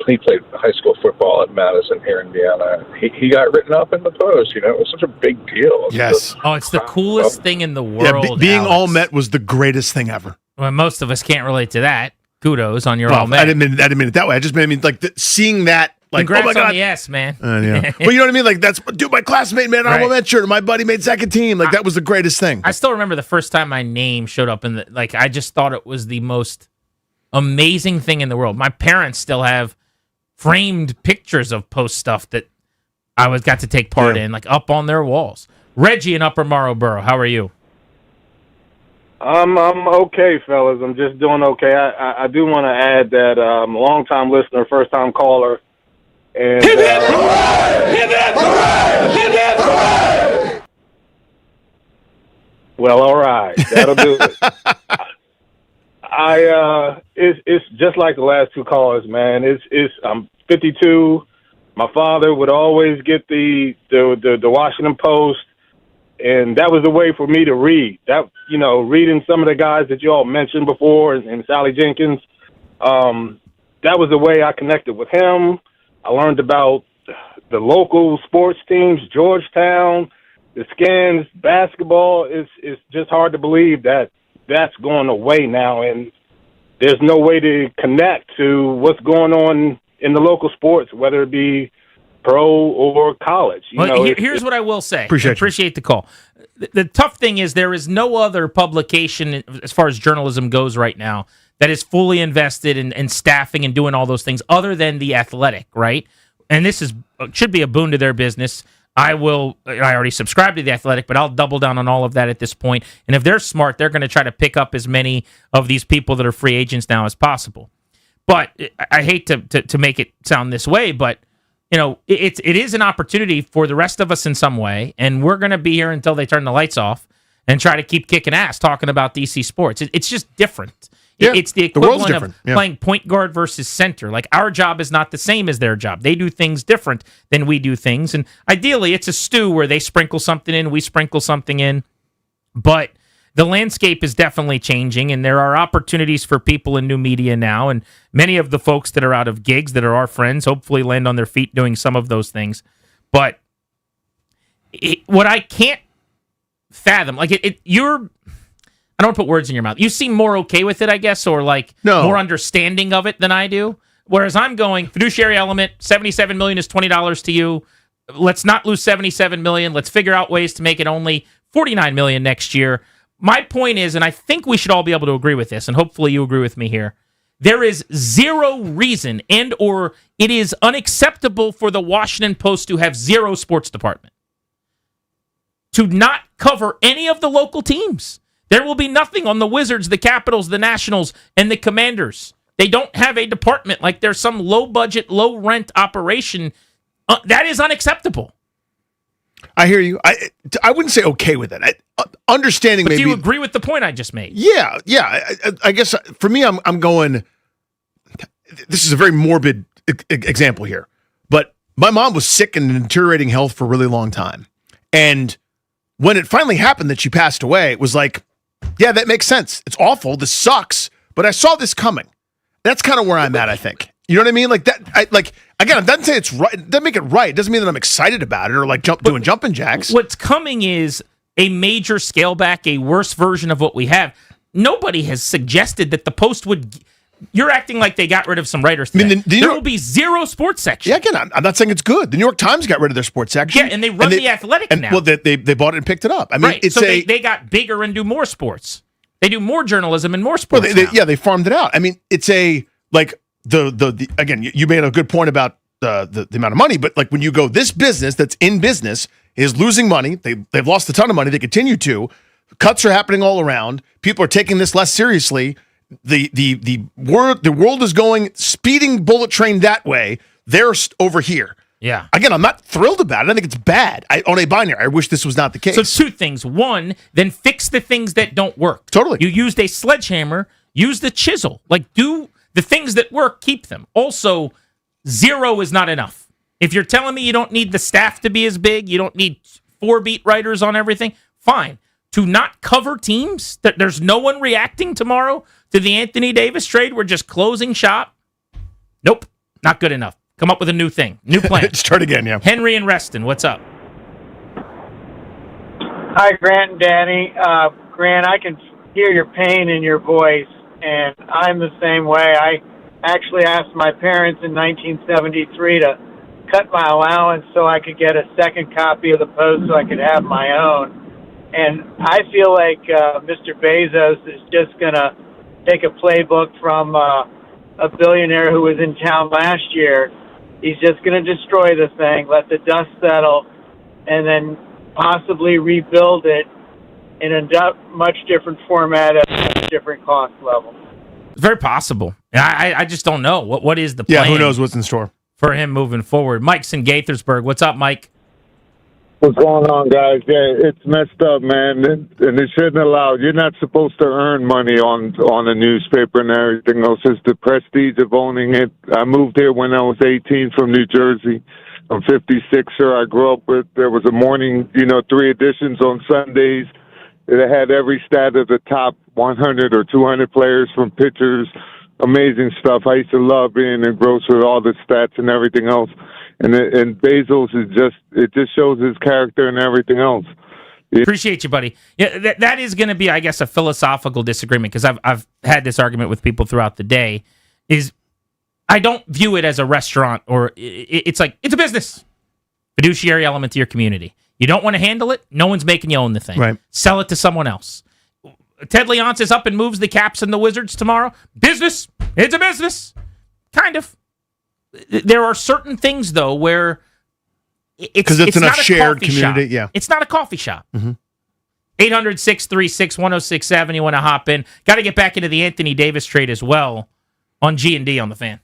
he played high school football at Madison here in Vienna. He got written up in the Post. It was such a big deal. Yes. It's the coolest thing in the world. Yeah, being Alex. all Met was the greatest thing ever. Well, most of us can't relate to that. Kudos on your all Met. I didn't mean it that way. I just mean like seeing that. Like, congrats oh my God. on the S, man. Yeah. But you know what I mean? Like, that's, dude, my classmate made an honorable mention, and my buddy made second team. Like, that was the greatest thing. I still remember the first time my name showed up in I just thought it was the most amazing thing in the world. My parents still have framed pictures of Post stuff that I got to take part in, like up on their walls. Reggie in Upper Marlboro, how are you? I'm okay, fellas. I'm just doing okay. I do want to add that I'm a long-time listener, first-time caller. And, hit that! Hooray! Hit that! Hooray! Hit that! Hooray! Well, all right. That'll do it. It's just like the last two callers, man. I'm 52. My father would always get the Washington Post, and that was the way for me to read. That, reading some of the guys that you all mentioned before, and Sally Jenkins, that was the way I connected with him. I learned about the local sports teams, Georgetown, the Skins, basketball. It's just hard to believe that that's going away now, and there's no way to connect to what's going on in the local sports, whether it be pro or college. Here's what I will say. Appreciate the call. The tough thing is there is no other publication, as far as journalism goes right now, that is fully invested in staffing and doing all those things other than The Athletic, right? And this should be a boon to their business. I already subscribe to The Athletic, but I'll double down on all of that at this point. And if they're smart, they're going to try to pick up as many of these people that are free agents now as possible. But I hate to make it sound this way, but it is an opportunity for the rest of us in some way, and we're going to be here until they turn the lights off. and try to keep kicking ass talking about DC sports. It's just different. Yeah, it's the the world's equivalent different. of playing point guard versus center. Like, our job is not the same as their job. They do things different than we do things. And ideally, it's a stew where they sprinkle something in, we sprinkle something in. But the landscape is definitely changing, and there are opportunities for people in new media now. And many of the folks that are out of gigs, that are our friends, hopefully land on their feet doing some of those things. But what I can't fathom, like, you're... I don't want to put words in your mouth. You seem more okay with it, I guess, or like more understanding of it than I do. Whereas I'm going, fiduciary element, $77 million is $20 to you. Let's not lose $77 million. Let's figure out ways to make it only $49 million next year. My point is, and I think we should all be able to agree with this, and hopefully you agree with me here, there is zero reason and or it is unacceptable for the Washington Post to have zero sports department, to not cover any of the local teams. There will be nothing on the Wizards, the Capitals, the Nationals, and the Commanders. They don't have a department like there's some low-budget, low-rent operation. That is unacceptable. I hear you. I wouldn't say okay with it. Understanding but maybe. Do you agree with the point I just made? Yeah. I guess for me, I'm going. This is a very morbid example here, but my mom was sick and in deteriorating health for a really long time, and when it finally happened that she passed away, it was like, yeah, that makes sense. It's awful. This sucks, but I saw this coming. That's kind of where I'm at, I think. You know what I mean? Like that. Again, it doesn't say it's right. It doesn't make it right. It doesn't mean that I'm excited about it or like doing jumping jacks. What's coming is a major scale back, a worse version of what we have. Nobody has suggested that the Post would. You're acting like they got rid of some writers today. I mean, there will be zero sports section. Yeah, again, I'm not saying it's good. The New York Times got rid of their sports section. Yeah, and they run The Athletic now. Well, they bought it and picked it up. I mean, right. So they got bigger and do more sports. They do more journalism and more sports. Well, they farmed it out. I mean, it's the again, you made a good point about the amount of money, but like when you go, this business that's in business is losing money. They've lost a ton of money. They continue to. Cuts are happening all around. People are taking this less seriously. The world is going speeding bullet train that way. They're over here. Yeah. Again, I'm not thrilled about it. I think it's bad. On a binary, I wish this was not the case. So two things. One, then fix the things that don't work. Totally. You used a sledgehammer. Use the chisel. Like, do the things that work. Keep them. Also, zero is not enough. If you're telling me you don't need the staff to be as big, you don't need 4 beat writers on everything, fine. To not cover teams, that there's no one reacting tomorrow to the Anthony Davis trade, we're just closing shop. Nope, not good enough. Come up with a new thing, new plan. Start again, yeah. Henry and Reston, what's up? Hi, Grant and Danny. Grant, I can hear your pain in your voice, and I'm the same way. I actually asked my parents in 1973 to cut my allowance so I could get a second copy of the Post so I could have my own. And I feel like Mr. Bezos is just going to take a playbook from a billionaire who was in town last year. He's just going to destroy the thing, let the dust settle, and then possibly rebuild it in a much different format at a different cost level. Very possible. I just don't know. What is the plan? Yeah, who knows what's in store for him moving forward. Mike's in Gaithersburg. What's up, Mike? What's going on, guys? Yeah, it's messed up, man, and it shouldn't allow. You're not supposed to earn money on a newspaper and everything else. It's the prestige of owning it. I moved here when I was 18 from New Jersey. I'm 56er. I grew up with, there was a morning, 3 editions on Sundays. It had every stat of the top 100 or 200 players, from pitchers, amazing stuff. I used to love being engrossed with all the stats and everything else. And Bezos it just shows his character and everything else. Appreciate you, buddy. Yeah, that is going to be, I guess, a philosophical disagreement, because I've had this argument with people throughout the day. Is I don't view it as a restaurant, or it's like, it's a business. Fiduciary element to your community. You don't want to handle it, no one's making you own the thing. Right. Sell it to someone else. Ted Leonsis up and moves the Caps and the Wizards tomorrow. Business. It's a business. Kind of. There are certain things, though, where because it's not a shared community. Shop. Yeah, it's not a coffee shop. Mm-hmm. 800-636-1067. You want to hop in? Got to get back into the Anthony Davis trade as well on G&D on the Fan.